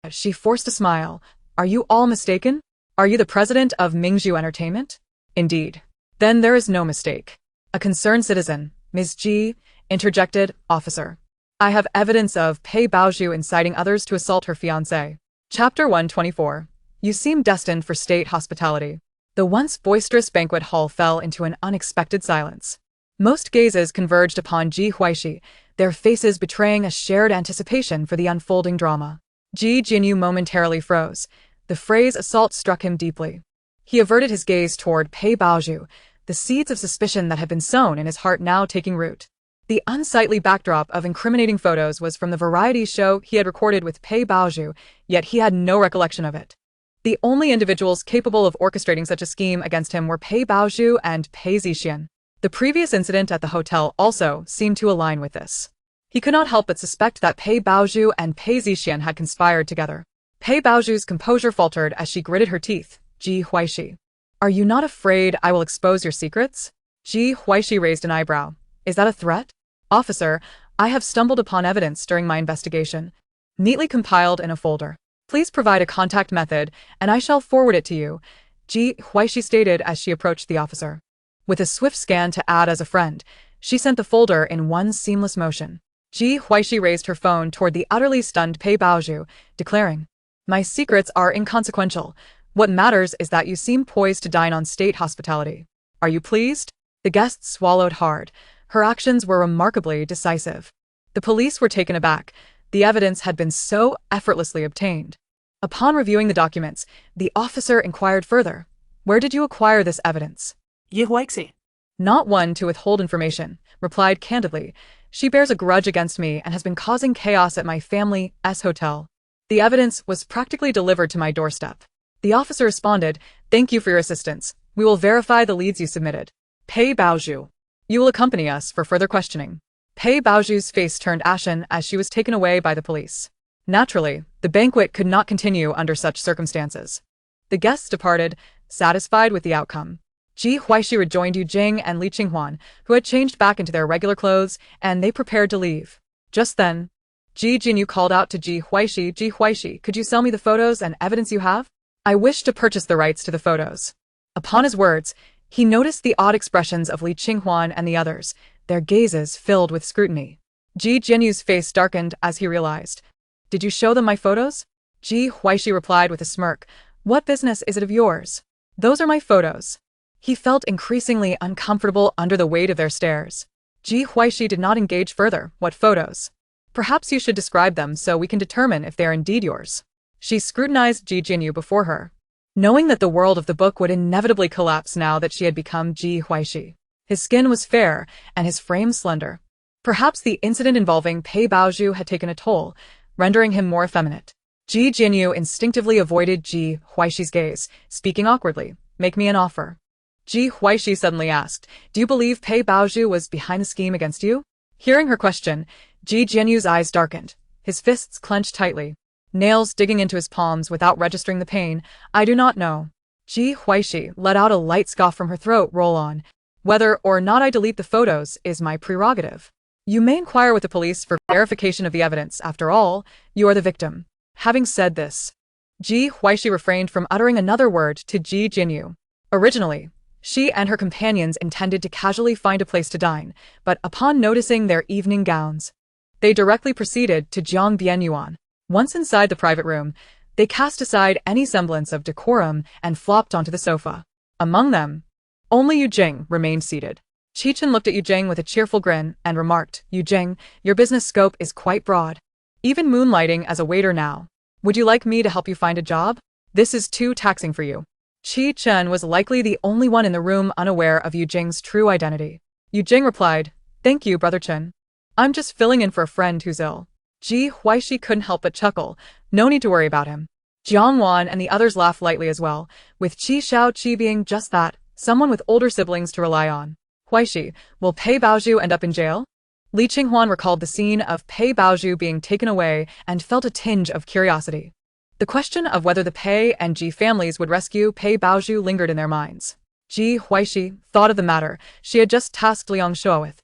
She forced a smile. "Are you all mistaken? Are you the president of Mingzhu Entertainment?" "Indeed. Then there is no mistake." A concerned citizen, Ms. Ji, interjected, "Officer, I have evidence of Pei Baozhu inciting others to assault her fiancé." Chapter 124. You seem destined for state hospitality. The once boisterous banquet hall fell into an unexpected silence. Most gazes converged upon Ji Huaixi, their faces betraying a shared anticipation for the unfolding drama. Ji Jianyu momentarily froze. The phrase assault struck him deeply. He averted his gaze toward Pei Baozhu, the seeds of suspicion that had been sown in his heart now taking root. The unsightly backdrop of incriminating photos was from the variety show he had recorded with Pei Baozhu, yet he had no recollection of it. The only individuals capable of orchestrating such a scheme against him were Pei Baozhu and Pei Zixian. The previous incident at the hotel also seemed to align with this. He could not help but suspect that Pei Baozhu and Pei Zixian had conspired together. Pei Baozhu's composure faltered as she gritted her teeth. "Ji Huaixi, are you not afraid I will expose your secrets?" Ji Huaixi raised an eyebrow. "Is that a threat?" "Officer, I have stumbled upon evidence during my investigation, neatly compiled in a folder. Please provide a contact method, and I shall forward it to you," Ji Huaixi stated as she approached the officer. With a swift scan to add as a friend, she sent the folder in one seamless motion. Ji Huaixi raised her phone toward the utterly stunned Pei Baozhu, declaring, "My secrets are inconsequential. What matters is that you seem poised to dine on state hospitality. Are you pleased?" The guests swallowed hard. Her actions were remarkably decisive. The police were taken aback. The evidence had been so effortlessly obtained. Upon reviewing the documents, the officer inquired further. Where did you acquire this evidence? Ji Huaixi. Not one to withhold information, replied candidly. She bears a grudge against me and has been causing chaos at my family's hotel. The evidence was practically delivered to my doorstep. The officer responded, Thank you for your assistance. We will verify the leads you submitted. Pei Baozhu. You will accompany us for further questioning. Pei Baozhu's face turned ashen as she was taken away by the police. Naturally, the banquet could not continue under such circumstances. The guests departed, satisfied with the outcome. Ji Huaixi rejoined Yu Jing and Li Qinghuan, who had changed back into their regular clothes, and they prepared to leave. Just then, Ji Jinyu called out to Ji Huaixi, Ji Huaixi, could you sell me the photos and evidence you have? I wish to purchase the rights to the photos. Upon his words, he noticed the odd expressions of Li Qinghuan and the others, their gazes filled with scrutiny. Ji Jinyu's face darkened as he realized. Did you show them my photos? Ji Huaixi replied with a smirk. What business is it of yours? Those are my photos. He felt increasingly uncomfortable under the weight of their stares. Ji Huaixi did not engage further. What photos? Perhaps you should describe them so we can determine if they are indeed yours. She scrutinized Ji Jinyu before her, knowing that the world of the book would inevitably collapse now that she had become Ji Huaixi. His skin was fair and his frame slender. Perhaps the incident involving Pei Baozhu had taken a toll, rendering him more effeminate. Ji Jinyu instinctively avoided Ji Huaixi's gaze, speaking awkwardly. Make me an offer. Ji Huaixi suddenly asked, Do you believe Pei Baozhu was behind the scheme against you? Hearing her question, Ji Jinyu's eyes darkened. His fists clenched tightly, nails digging into his palms without registering the pain. I do not know. Ji Huaixi let out a light scoff from her throat. Roll on. Whether or not I delete the photos is my prerogative. You may inquire with the police for verification of the evidence. After all, you are the victim. Having said this, Ji Huaixi refrained from uttering another word to Ji Jinyu. Originally, she and her companions intended to casually find a place to dine, but upon noticing their evening gowns, they directly proceeded to Jiang Bianyuan. Once inside the private room, they cast aside any semblance of decorum and flopped onto the sofa. Among them, only Yu Jing remained seated. Qichen looked at Yu Jing with a cheerful grin and remarked, Yu Jing, your business scope is quite broad. Even moonlighting as a waiter now. Would you like me to help you find a job? This is too taxing for you. Qi Chen was likely the only one in the room unaware of Yu Jing's true identity. Yu Jing replied, Thank you, Brother Chen. I'm just filling in for a friend who's ill. Ji Huaixi couldn't help but chuckle. No need to worry about him. Jiang Wan and the others laughed lightly as well, with Qi Shaoqi being just that, someone with older siblings to rely on. Huaixi, will Pei Baozhu end up in jail? Li Qinghuan recalled the scene of Pei Baozhu being taken away and felt a tinge of curiosity. The question of whether the Pei and Ji families would rescue Pei Baozhu lingered in their minds. Ji Huaixi thought of the matter she had just tasked Liang Shuo with,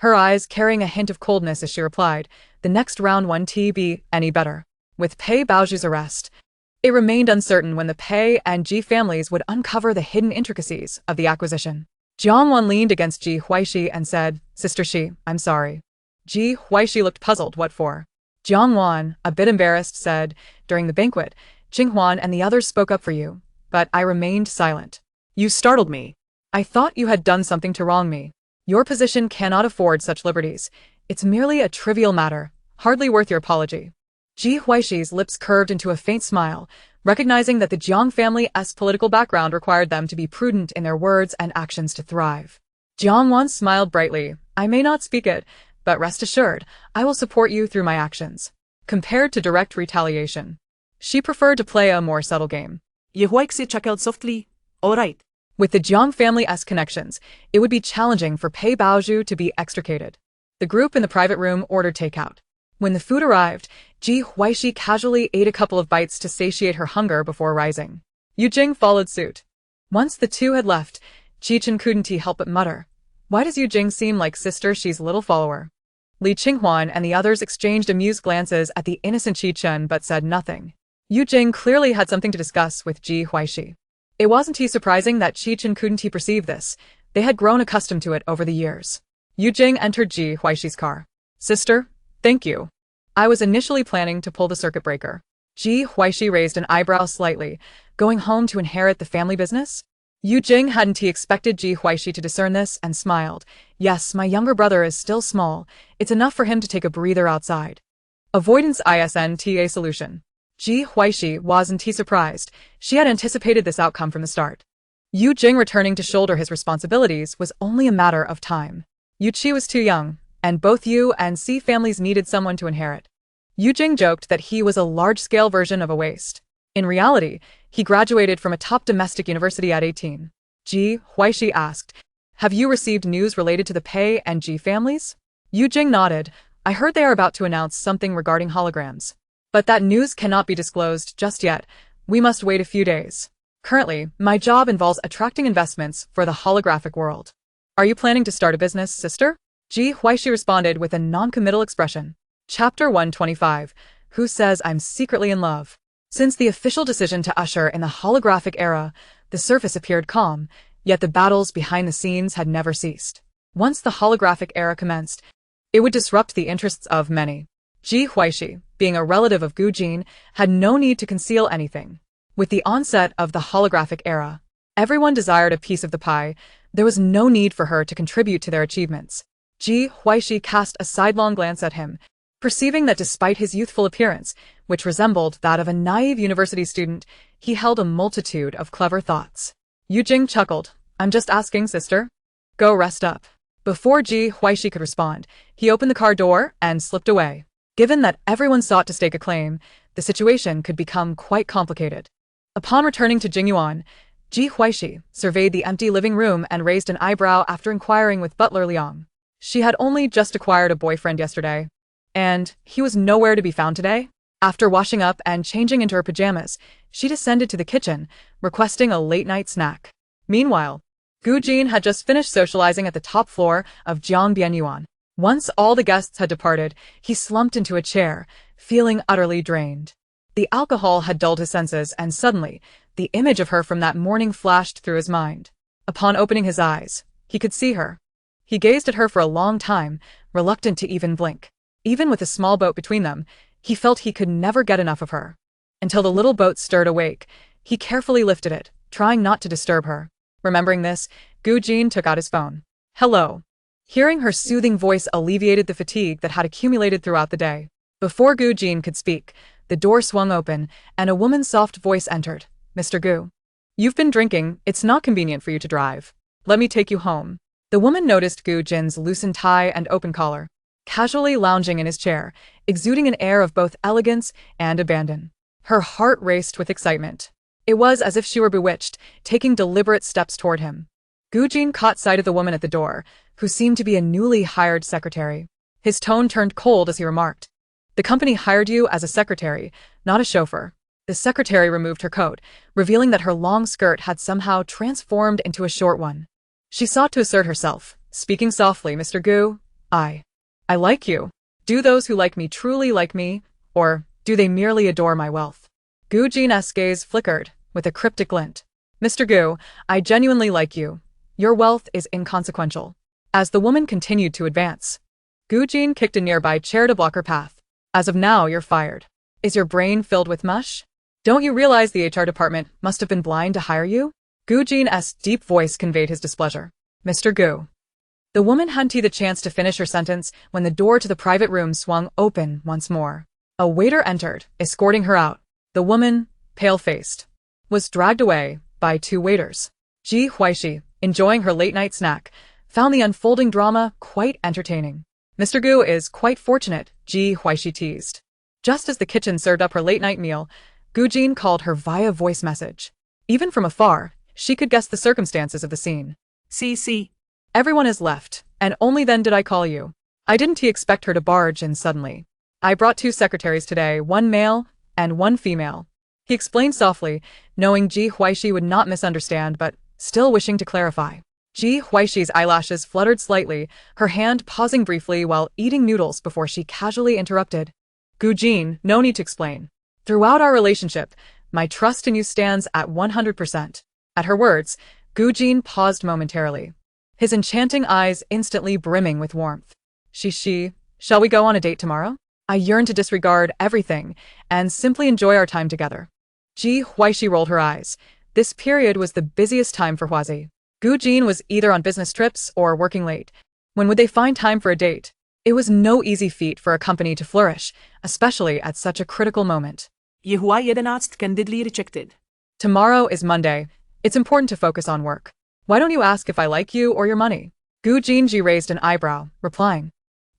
her eyes carrying a hint of coldness as she replied, the next round won't be any better. With Pei Baozhu's arrest, it remained uncertain when the Pei and Ji families would uncover the hidden intricacies of the acquisition. Jiang Wan leaned against Ji Huaixi and said, Sister Shi, I'm sorry. Ji Huaixi looked puzzled. What for? Jiang Wan, a bit embarrassed, said, During the banquet, Qinghuan and the others spoke up for you, but I remained silent. You startled me. I thought you had done something to wrong me. Your position cannot afford such liberties. It's merely a trivial matter, hardly worth your apology. Ji Huaixi's lips curved into a faint smile, recognizing that the Jiang family's political background required them to be prudent in their words and actions to thrive. Jiang Wan smiled brightly. I may not speak it, but rest assured, I will support you through my actions. Compared to direct retaliation, she preferred to play a more subtle game. Ji Huaixi chuckled softly. All right. With the Jiang family's connections, it would be challenging for Pei Baozhu to be extricated. The group in the private room ordered takeout. When the food arrived, Ji Huaixi casually ate a couple of bites to satiate her hunger before rising. Yu Jing followed suit. Once the two had left, Qichen couldn't help but mutter, Why does Yu Jing seem like Sister Shi's little follower? Li Qinghuan and the others exchanged amused glances at the innocent Qichen but said nothing. Yu Jing clearly had something to discuss with Ji Huaixi. It wasn't surprising that Qichen couldn't perceive this. They had grown accustomed to it over the years. Yu Jing entered Ji Huaixi's car. Sister, thank you. I was initially planning to pull the circuit breaker. Ji Huaixi raised an eyebrow slightly. Going home to inherit the family business? Yu Jing hadn't expected Ji Huaixi to discern this and smiled. Yes, my younger brother is still small. It's enough for him to take a breather outside. Avoidance isn't a solution. Ji Huaixi wasn't surprised. She had anticipated this outcome from the start. Yu Jing returning to shoulder his responsibilities was only a matter of time. Yu Qi was too young, and both Yu and Si families needed someone to inherit. Yu Jing joked that he was a large-scale version of a waste. In reality, he graduated from a top domestic university at 18. Ji Huaixi asked, "Have you received news related to the Pei and Ji families?" Yu Jing nodded. "I heard they are about to announce something regarding holograms. But that news cannot be disclosed just yet. We must wait a few days. Currently, my job involves attracting investments for the holographic world." "Are you planning to start a business, sister?" Ji Huaixi responded with a non-committal expression. Chapter 125. Who Says I'm Secretly in Love? Since the official decision to usher in the holographic era, the surface appeared calm, yet the battles behind the scenes had never ceased. Once the holographic era commenced, it would disrupt the interests of many. Ji Huaixi, being a relative of Gu Jin, had no need to conceal anything. With the onset of the holographic era, everyone desired a piece of the pie. There was no need for her to contribute to their achievements. Ji Huaixi cast a sidelong glance at him, perceiving that despite his youthful appearance, which resembled that of a naive university student, he held a multitude of clever thoughts. Yu Jing chuckled. "I'm just asking, sister. Go rest up." Before Ji Huaixi could respond, he opened the car door and slipped away. Given that everyone sought to stake a claim, the situation could become quite complicated. Upon returning to Jingyuan, Ji Huaixi surveyed the empty living room and raised an eyebrow after inquiring with butler Liang. She had only just acquired a boyfriend yesterday, and he was nowhere to be found today. After washing up and changing into her pajamas, she descended to the kitchen, requesting a late-night snack. Meanwhile, Gu Jin had just finished socializing at the top floor of Jiangbianyuan. Once all the guests had departed, he slumped into a chair, feeling utterly drained. The alcohol had dulled his senses, and suddenly, the image of her from that morning flashed through his mind. Upon opening his eyes, he could see her. He gazed at her for a long time, reluctant to even blink. Even with a small boat between them, he felt he could never get enough of her. Until the little boat stirred awake, he carefully lifted it, trying not to disturb her. Remembering this, Gu Jin took out his phone. "Hello." Hearing her soothing voice alleviated the fatigue that had accumulated throughout the day. Before Gu Jin could speak, the door swung open, and a woman's soft voice entered. "Mr. Gu, you've been drinking. It's not convenient for you to drive. Let me take you home." The woman noticed Gu Jin's loosened tie and open collar, casually lounging in his chair, exuding an air of both elegance and abandon. Her heart raced with excitement. It was as if she were bewitched, taking deliberate steps toward him. Gu Jin caught sight of the woman at the door, who seemed to be a newly hired secretary. His tone turned cold as he remarked, "The company hired you as a secretary, not a chauffeur." The secretary removed her coat, revealing that her long skirt had somehow transformed into a short one. She sought to assert herself, speaking softly. "Mr. Gu, I like you. Do those who like me truly like me, or do they merely adore my wealth?" Gu Jin's gaze flickered, with a cryptic glint. "Mr. Gu, I genuinely like you. Your wealth is inconsequential." As the woman continued to advance, Gu Jin kicked a nearby chair to block her path. "As of now, you're fired. Is your brain filled with mush? Don't you realize the HR department must have been blind to hire you?" Gu Jin's deep voice conveyed his displeasure. "Mr. Gu." The woman hadn't the chance to finish her sentence when the door to the private room swung open once more. A waiter entered, escorting her out. The woman, pale-faced, was dragged away by two waiters. Ji Huaixi, enjoying her late-night snack, found the unfolding drama quite entertaining. "Mr. Gu is quite fortunate," Ji Huaixi teased. Just as the kitchen served up her late-night meal, Gu Jin called her via voice message. Even from afar, she could guess the circumstances of the scene. See. "Everyone has left, and only then did I call you. I didn't expect her to barge in suddenly. I brought two secretaries today, one male and one female." He explained softly, knowing Ji Huaixi would not misunderstand but still wishing to clarify. Ji Huaixi's eyelashes fluttered slightly, her hand pausing briefly while eating noodles before she casually interrupted. "Gu Jin, no need to explain. Throughout our relationship, my trust in you stands at 100%. At her words, Gu Jin paused momentarily, his enchanting eyes instantly brimming with warmth. Shall we go on a date tomorrow? I yearn to disregard everything and simply enjoy our time together." Ji Huaixi rolled her eyes. This period was the busiest time for Huazi. Gu Jin was either on business trips or working late. When would they find time for a date? It was no easy feat for a company to flourish, especially at such a critical moment. Ji Huaixi candidly rejected. Tomorrow is Monday. It's important to focus on work. Why don't you ask if I like you or your money? Gu Jinji raised an eyebrow, replying,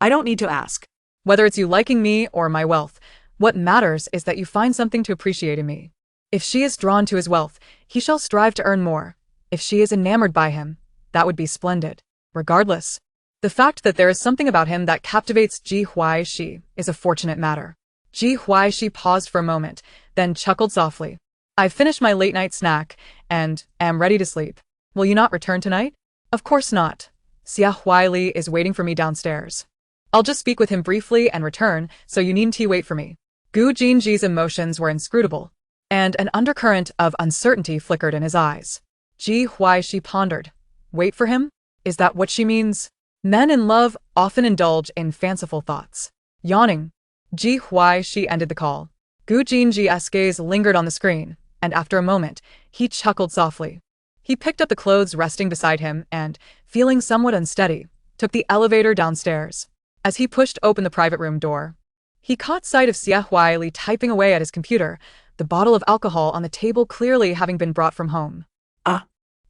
I don't need to ask. Whether it's you liking me or my wealth, what matters is that you find something to appreciate in me. If she is drawn to his wealth, he shall strive to earn more. If she is enamored by him, that would be splendid. Regardless, the fact that there is something about him that captivates Ji Huaixi is a fortunate matter. Ji Huaixi paused for a moment, then chuckled softly. I've finished my late-night snack, and am ready to sleep. Will you not return tonight? Of course not. Xia Huaili is waiting for me downstairs. I'll just speak with him briefly and return, so you needn't wait for me. Gu Jinji's emotions were inscrutable, and an undercurrent of uncertainty flickered in his eyes. Ji Huaixi pondered. Wait for him? Is that what she means? Men in love often indulge in fanciful thoughts. Yawning, Ji Huaixi ended the call. Gu Jinji's gaze lingered on the screen, and after a moment, he chuckled softly. He picked up the clothes resting beside him and, feeling somewhat unsteady, took the elevator downstairs. As he pushed open the private room door, he caught sight of Xia Huaili typing away at his computer, the bottle of alcohol on the table clearly having been brought from home.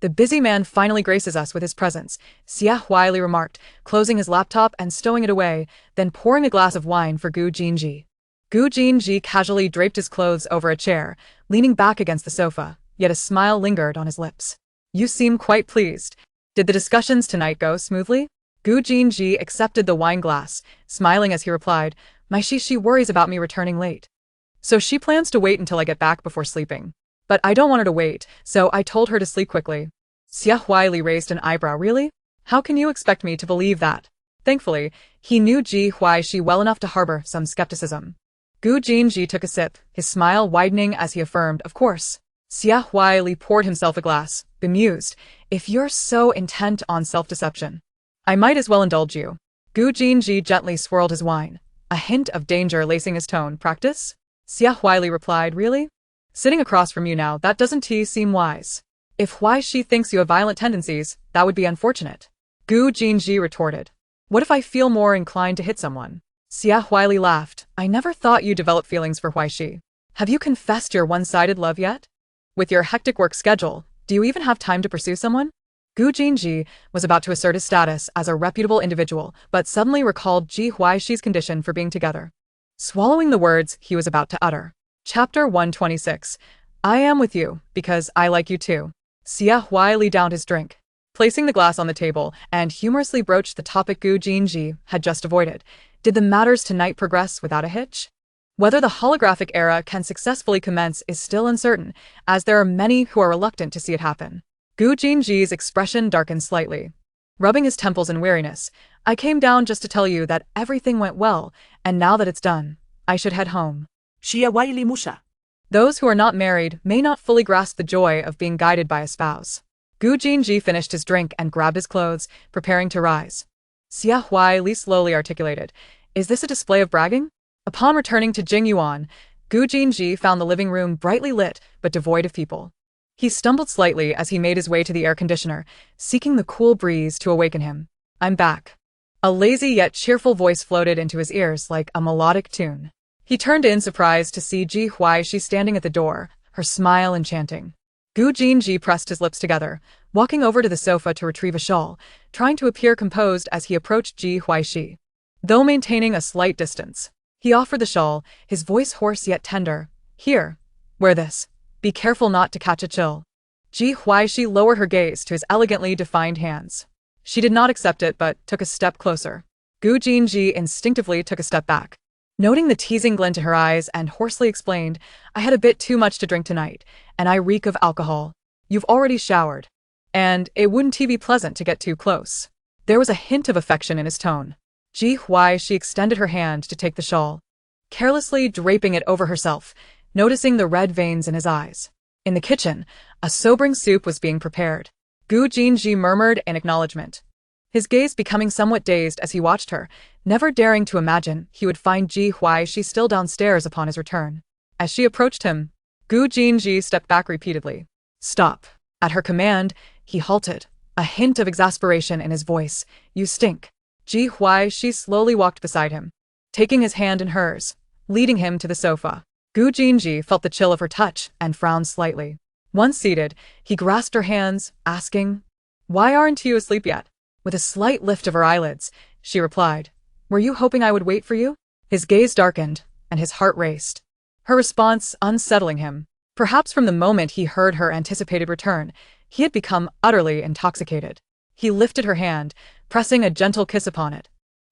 The busy man finally graces us with his presence, Xia Huaili remarked, closing his laptop and stowing it away, then pouring a glass of wine for Gu Jinji. Gu Jinji casually draped his clothes over a chair, leaning back against the sofa, yet a smile lingered on his lips. You seem quite pleased. Did the discussions tonight go smoothly? Gu Jinji accepted the wine glass, smiling as he replied, My she worries about me returning late. So she plans to wait until I get back before sleeping. But I don't want her to wait, so I told her to sleep quickly. Xia Huaili raised an eyebrow. Really? How can you expect me to believe that? Thankfully, he knew Ji Huaixi well enough to harbor some skepticism. Gu Jinji took a sip, his smile widening as he affirmed, Of course. Xia Huaili poured himself a glass, bemused. If you're so intent on self-deception, I might as well indulge you. Gu Jinji gently swirled his wine, a hint of danger lacing his tone. Practice? Xia Huaili replied, Really? Sitting across from you now, that doesn't seem wise. If Huaixi thinks you have violent tendencies, that would be unfortunate. Gu Jinji retorted. What if I feel more inclined to hit someone? Xia Huaili laughed. I never thought you developed feelings for Huaixi. Have you confessed your one-sided love yet? With your hectic work schedule, do you even have time to pursue someone? Gu Jinji was about to assert his status as a reputable individual, but suddenly recalled Ji Huaixi's condition for being together. Swallowing the words he was about to utter. Chapter 126. I am with you, because I like you too. Xia Huaili downed his drink, placing the glass on the table, and humorously broached the topic Gu Jinji had just avoided. Did the matters tonight progress without a hitch? Whether the holographic era can successfully commence is still uncertain, as there are many who are reluctant to see it happen. Gu Jinji's expression darkened slightly. Rubbing his temples in weariness, I came down just to tell you that everything went well, and now that it's done, I should head home. Xia Huaili musha. Those who are not married may not fully grasp the joy of being guided by a spouse. Gu Jinji finished his drink and grabbed his clothes, preparing to rise. Xia Huaili slowly articulated, Is this a display of bragging? Upon returning to Jingyuan, Gu Jinji found the living room brightly lit but devoid of people. He stumbled slightly as he made his way to the air conditioner, seeking the cool breeze to awaken him. I'm back. A lazy yet cheerful voice floated into his ears like a melodic tune. He turned in surprised to see Ji Huaixi standing at the door, her smile enchanting. Gu Jinji pressed his lips together, walking over to the sofa to retrieve a shawl, trying to appear composed as he approached Ji Huaixi. Though maintaining a slight distance, he offered the shawl, his voice hoarse yet tender. Here, wear this. Be careful not to catch a chill. Ji Huaixi lowered her gaze to his elegantly defined hands. She did not accept it but took a step closer. Gu Jinji instinctively took a step back. Noting the teasing glint in her eyes and hoarsely explained, I had a bit too much to drink tonight, and I reek of alcohol. You've already showered. And it wouldn't be pleasant to get too close. There was a hint of affection in his tone. Ji Huaixi extended her hand to take the shawl, carelessly draping it over herself, noticing the red veins in his eyes. In the kitchen, a sobering soup was being prepared. Gu Jinji murmured in acknowledgement, his gaze becoming somewhat dazed as he watched her, never daring to imagine he would find Ji Huaixi still downstairs upon his return. As she approached him, Gu Jinji stepped back repeatedly. Stop. At her command, he halted, a hint of exasperation in his voice. You stink. Ji Huaixi slowly walked beside him, taking his hand in hers, leading him to the sofa. Gu Jinji felt the chill of her touch and frowned slightly. Once seated, he grasped her hands, asking, "Why aren't you asleep yet?" With a slight lift of her eyelids, she replied, "Were you hoping I would wait for you?" His gaze darkened, and his heart raced. Her response unsettling him. Perhaps from the moment he heard her anticipated return, he had become utterly intoxicated. He lifted her hand, pressing a gentle kiss upon it.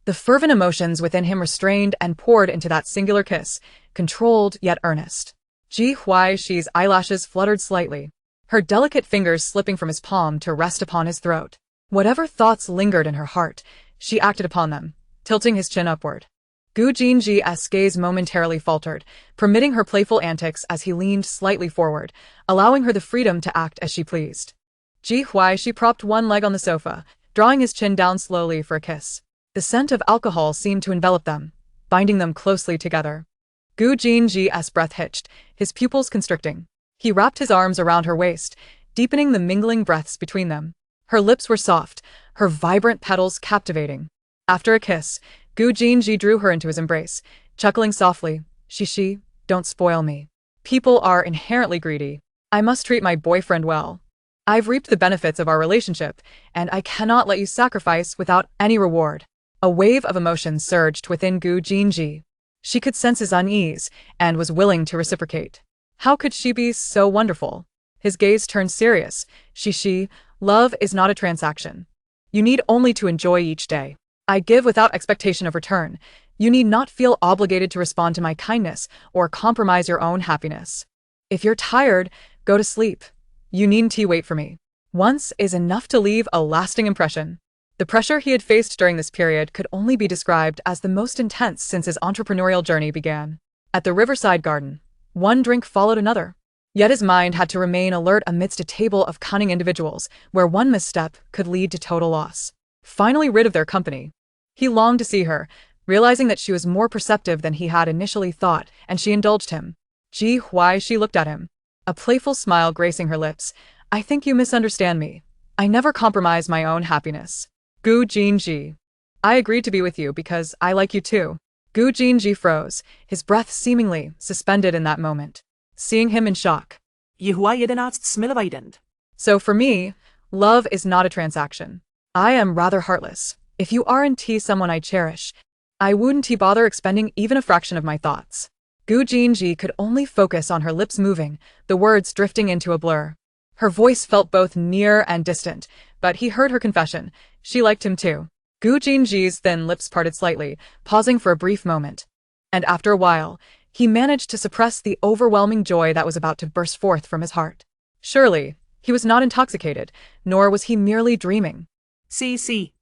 The fervent emotions within him restrained and poured into that singular kiss, controlled yet earnest. Ji Huaixi's eyelashes fluttered slightly, her delicate fingers slipping from his palm to rest upon his throat. Whatever thoughts lingered in her heart, she acted upon them, tilting his chin upward. Gu Jinji's gaze momentarily faltered, permitting her playful antics as he leaned slightly forward, allowing her the freedom to act as she pleased. Ji Huaixi propped one leg on the sofa, drawing his chin down slowly for a kiss. The scent of alcohol seemed to envelop them, binding them closely together. Gu Jinji's breath hitched, his pupils constricting. He wrapped his arms around her waist, deepening the mingling breaths between them. Her lips were soft, her vibrant petals captivating. After a kiss, Gu Jinji drew her into his embrace, chuckling softly, "Shishi, don't spoil me. People are inherently greedy. I must treat my boyfriend well. I've reaped the benefits of our relationship, and I cannot let you sacrifice without any reward." A wave of emotion surged within Gu Jinji. She could sense his unease, and was willing to reciprocate. How could she be so wonderful? His gaze turned serious. "Shishi, love is not a transaction. You need only to enjoy each day. I give without expectation of return. You need not feel obligated to respond to my kindness or compromise your own happiness. If you're tired, go to sleep. You needn't wait for me. Once is enough to leave a lasting impression." The pressure he had faced during this period could only be described as the most intense since his entrepreneurial journey began. At the riverside garden, one drink followed another. Yet his mind had to remain alert amidst a table of cunning individuals, where one misstep could lead to total loss. Finally rid of their company, he longed to see her, realizing that she was more perceptive than he had initially thought, and she indulged him. Ji Huaixi looked at him, a playful smile gracing her lips. "I think you misunderstand me. I never compromise my own happiness." Gu Jinji. "I agreed to be with you because I like you too." Gu Jinji froze, his breath seemingly suspended in that moment, seeing him in shock. Ji 11 smilowidend. "So for me, love is not a transaction. I am rather heartless. If you aren't someone I cherish, I wouldn't bother expending even a fraction of my thoughts." Gu Jinji could only focus on her lips moving, the words drifting into a blur. Her voice felt both near and distant, but he heard her confession. She liked him too. Gu Jinji's thin lips parted slightly, pausing for a brief moment. And after a while, he managed to suppress the overwhelming joy that was about to burst forth from his heart. Surely, he was not intoxicated, nor was he merely dreaming. CC.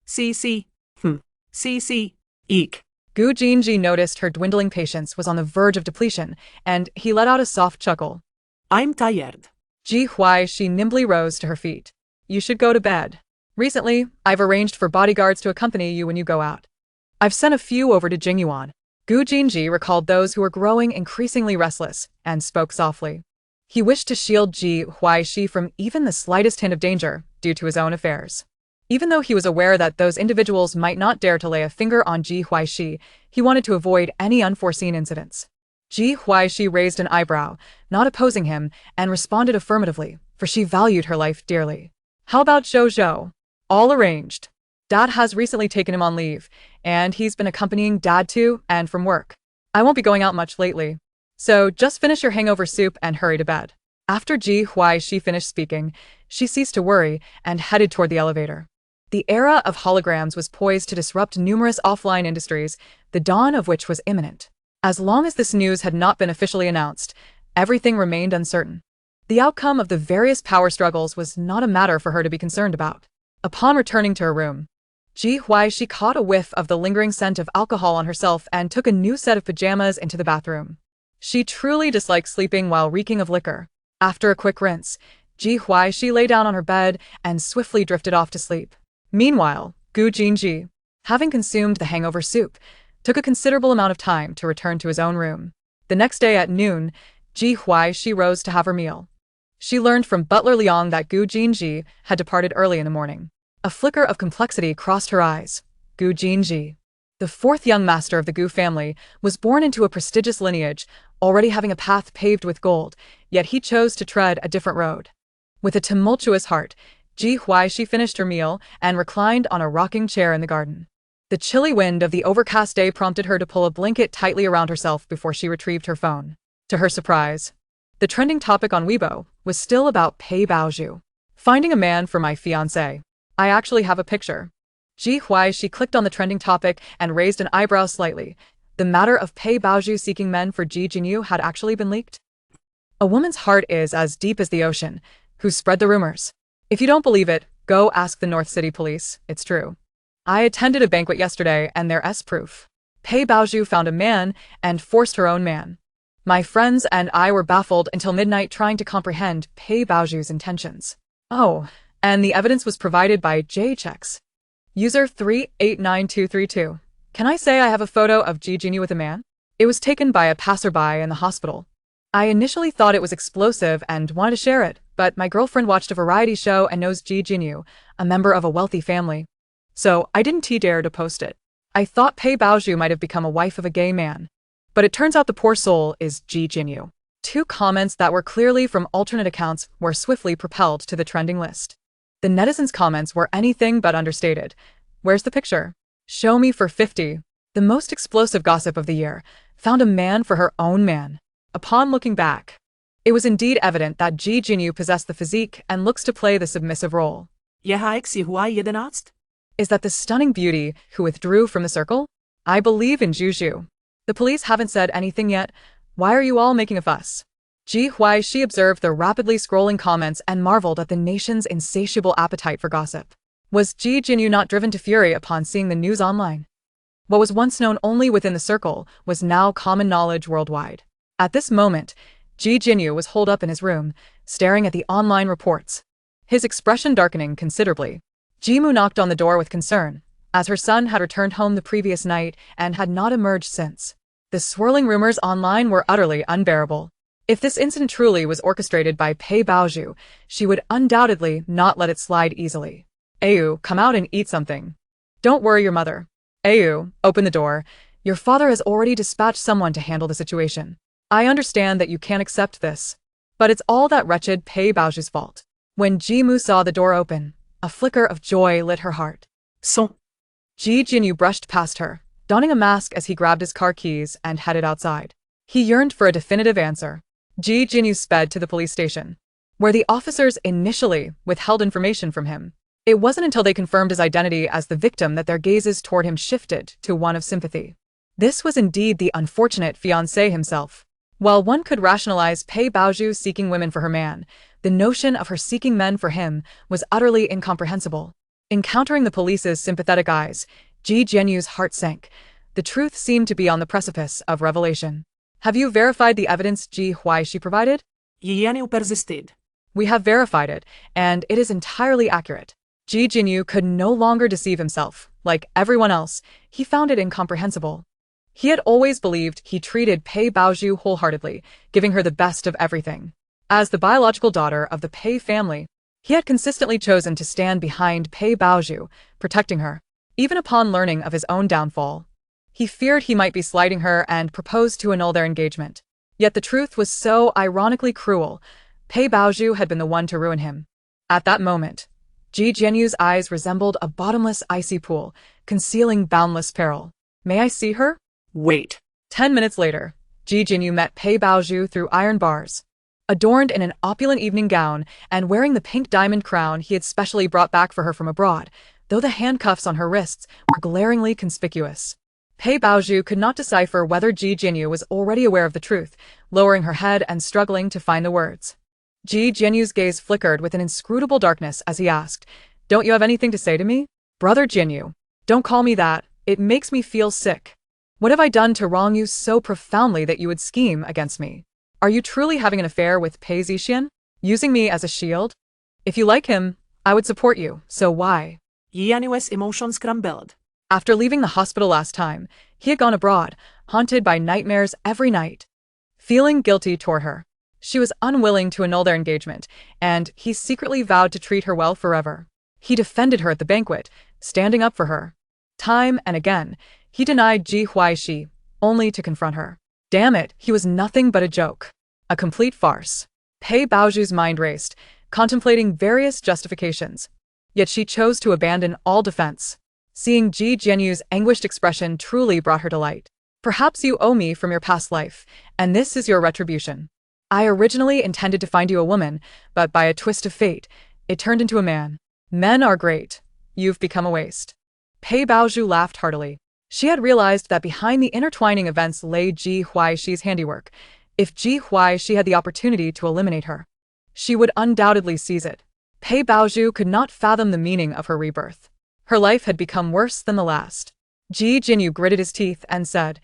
CC. CC. Eek. Gu Jinji noticed her dwindling patience was on the verge of depletion, and he let out a soft chuckle. I'm tired. Ji Huaixi nimbly rose to her feet. "You should go to bed. Recently, I've arranged for bodyguards to accompany you when you go out. I've sent a few over to Jingyuan." Gu Jinji recalled those who were growing increasingly restless, and spoke softly. He wished to shield Ji Huaixi from even the slightest hint of danger, due to his own affairs. Even though he was aware that those individuals might not dare to lay a finger on Ji Huaixi, he wanted to avoid any unforeseen incidents. Ji Huaixi raised an eyebrow, not opposing him, and responded affirmatively, for she valued her life dearly. "How about Zhou? All arranged. Dad has recently taken him on leave, and he's been accompanying Dad to and from work. I won't be going out much lately. So just finish your hangover soup and hurry to bed." After Ji Huaixi finished speaking, she ceased to worry and headed toward the elevator. The era of holograms was poised to disrupt numerous offline industries, the dawn of which was imminent. As long as this news had not been officially announced, everything remained uncertain. The outcome of the various power struggles was not a matter for her to be concerned about. Upon returning to her room, Ji Huaixi caught a whiff of the lingering scent of alcohol on herself and took a new set of pajamas into the bathroom. She truly disliked sleeping while reeking of liquor. After a quick rinse, Ji Huaixi lay down on her bed and swiftly drifted off to sleep. Meanwhile, Gu Jinji, having consumed the hangover soup, took a considerable amount of time to return to his own room. The next day at noon, Ji Huaixi rose to have her meal. She learned from butler Liang that Gu Jinji had departed early in the morning. A flicker of complexity crossed her eyes. Gu Jinji, the fourth young master of the Gu family, was born into a prestigious lineage, already having a path paved with gold, yet he chose to tread a different road. With a tumultuous heart, Ji Huaixi finished her meal and reclined on a rocking chair in the garden. The chilly wind of the overcast day prompted her to pull a blanket tightly around herself before she retrieved her phone. To her surprise, the trending topic on Weibo was still about Pei Baozhu. Finding a man for my fiancé. I actually have a picture. Ji Huaixi clicked on the trending topic and raised an eyebrow slightly. The matter of Pei Baozhu seeking men for Ji Jinyu had actually been leaked? A woman's heart is as deep as the ocean. Who spread the rumors? If you don't believe it, go ask the North City police. It's true. I attended a banquet yesterday and there's proof. Pei Baozhu found a man and forced her own man. My friends and I were baffled until midnight trying to comprehend Pei Baozhu's intentions. Oh, and the evidence was provided by JChecks. User 389232. Can I say I have a photo of Ji Jinyu with a man? It was taken by a passerby in the hospital. I initially thought it was explosive and wanted to share it, but my girlfriend watched a variety show and knows Ji Jinyu, a member of a wealthy family. So I didn't dare to post it. I thought Pei Baozhu might have become a wife of a gay man. But it turns out the poor soul is Ji Jinyu. 2 comments that were clearly from alternate accounts were swiftly propelled to the trending list. The netizens' comments were anything but understated. Where's the picture? Show me for 50. The most explosive gossip of the year found a man for her own man. Upon looking back, it was indeed evident that Ji Jinyu possessed the physique and looks to play the submissive role. Ji Huaixi. Is that the stunning beauty who withdrew from the circle? I believe in Juju. The police haven't said anything yet. Why are you all making a fuss? Ji Huaixi observed the rapidly scrolling comments and marveled at the nation's insatiable appetite for gossip. Was Ji Jinyu not driven to fury upon seeing the news online? What was once known only within the circle was now common knowledge worldwide. At this moment, Ji Jinyu was holed up in his room, staring at the online reports. His expression darkening considerably. Jimu knocked on the door with concern, as her son had returned home the previous night and had not emerged since. The swirling rumors online were utterly unbearable. If this incident truly was orchestrated by Pei Baozhu, she would undoubtedly not let it slide easily. Ayu, come out and eat something. Don't worry your mother. Ayu, open the door. Your father has already dispatched someone to handle the situation. I understand that you can't accept this, but it's all that wretched Pei Baozhu's fault. When Jimu saw the door open, a flicker of joy lit her heart. So, Ji Jinyu brushed past her, donning a mask as he grabbed his car keys and headed outside. He yearned for a definitive answer. Ji Jinyu sped to the police station, where the officers initially withheld information from him. It wasn't until they confirmed his identity as the victim that their gazes toward him shifted to one of sympathy. This was indeed the unfortunate fiancé himself. While one could rationalize Pei Baozhu seeking women for her man, the notion of her seeking men for him was utterly incomprehensible. Encountering the police's sympathetic eyes, Ji Jinyu's heart sank. The truth seemed to be on the precipice of revelation. Have you verified the evidence Ji Huaixi provided? Jianyu persisted. We have verified it, and it is entirely accurate. Ji Jinyu could no longer deceive himself. Like everyone else, he found it incomprehensible. He had always believed he treated Pei Baozhu wholeheartedly, giving her the best of everything. As the biological daughter of the Pei family, he had consistently chosen to stand behind Pei Baozhu, protecting her. Even upon learning of his own downfall, he feared he might be slighting her and proposed to annul their engagement. Yet the truth was so ironically cruel. Pei Baozhu had been the one to ruin him. At that moment, Ji Jinyu's eyes resembled a bottomless icy pool, concealing boundless peril. May I see her? Wait. 10 minutes later, Ji Jinyu met Pei Baozhu through iron bars. Adorned in an opulent evening gown and wearing the pink diamond crown he had specially brought back for her from abroad, though the handcuffs on her wrists were glaringly conspicuous. Pei Baozhu could not decipher whether Ji Jinyu was already aware of the truth, lowering her head and struggling to find the words. Ji Jinyu's gaze flickered with an inscrutable darkness as he asked, "Don't you have anything to say to me? Brother Jinyu, don't call me that, it makes me feel sick. What have I done to wrong you so profoundly that you would scheme against me? Are you truly having an affair with Pei Zixian? Using me as a shield? If you like him, I would support you, so why?" Jianyu's emotions crumbled. After leaving the hospital last time, he had gone abroad, haunted by nightmares every night. Feeling guilty toward her, she was unwilling to annul their engagement, and he secretly vowed to treat her well forever. He defended her at the banquet, standing up for her. Time and again, he denied Ji Huaixi, only to confront her. Damn it, he was nothing but a joke. A complete farce. Pei Baoju's mind raced, contemplating various justifications. Yet she chose to abandon all defense. Seeing Ji Jianyu's anguished expression truly brought her delight. Perhaps you owe me from your past life, and this is your retribution. I originally intended to find you a woman, but by a twist of fate, it turned into a man. Men are great. You've become a waste. Pei Baoju laughed heartily. She had realized that behind the intertwining events lay Ji Huaixi's handiwork. If Ji Huaixi had the opportunity to eliminate her, she would undoubtedly seize it. Pei Baoju could not fathom the meaning of her rebirth. Her life had become worse than the last. Ji Jinyu gritted his teeth and said,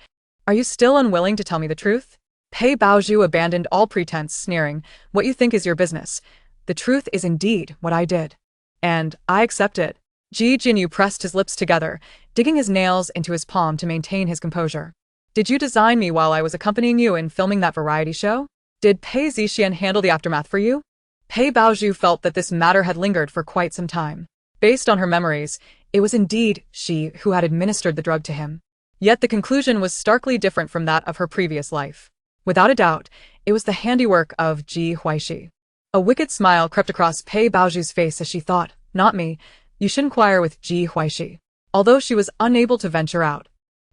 "Are you still unwilling to tell me the truth?" Pei Baoju abandoned all pretense, sneering, "What you think is your business. The truth is indeed what I did. And I accept it." Ji Jinyu pressed his lips together, digging his nails into his palm to maintain his composure. "Did you design me while I was accompanying you in filming that variety show? Did Pei Zixian handle the aftermath for you?" Pei Baoju felt that this matter had lingered for quite some time. Based on her memories, it was indeed she who had administered the drug to him. Yet the conclusion was starkly different from that of her previous life. Without a doubt, it was the handiwork of Ji Huaixi. A wicked smile crept across Pei Baoju's face as she thought, "Not me. You should inquire with Ji Huaixi." Although she was unable to venture out,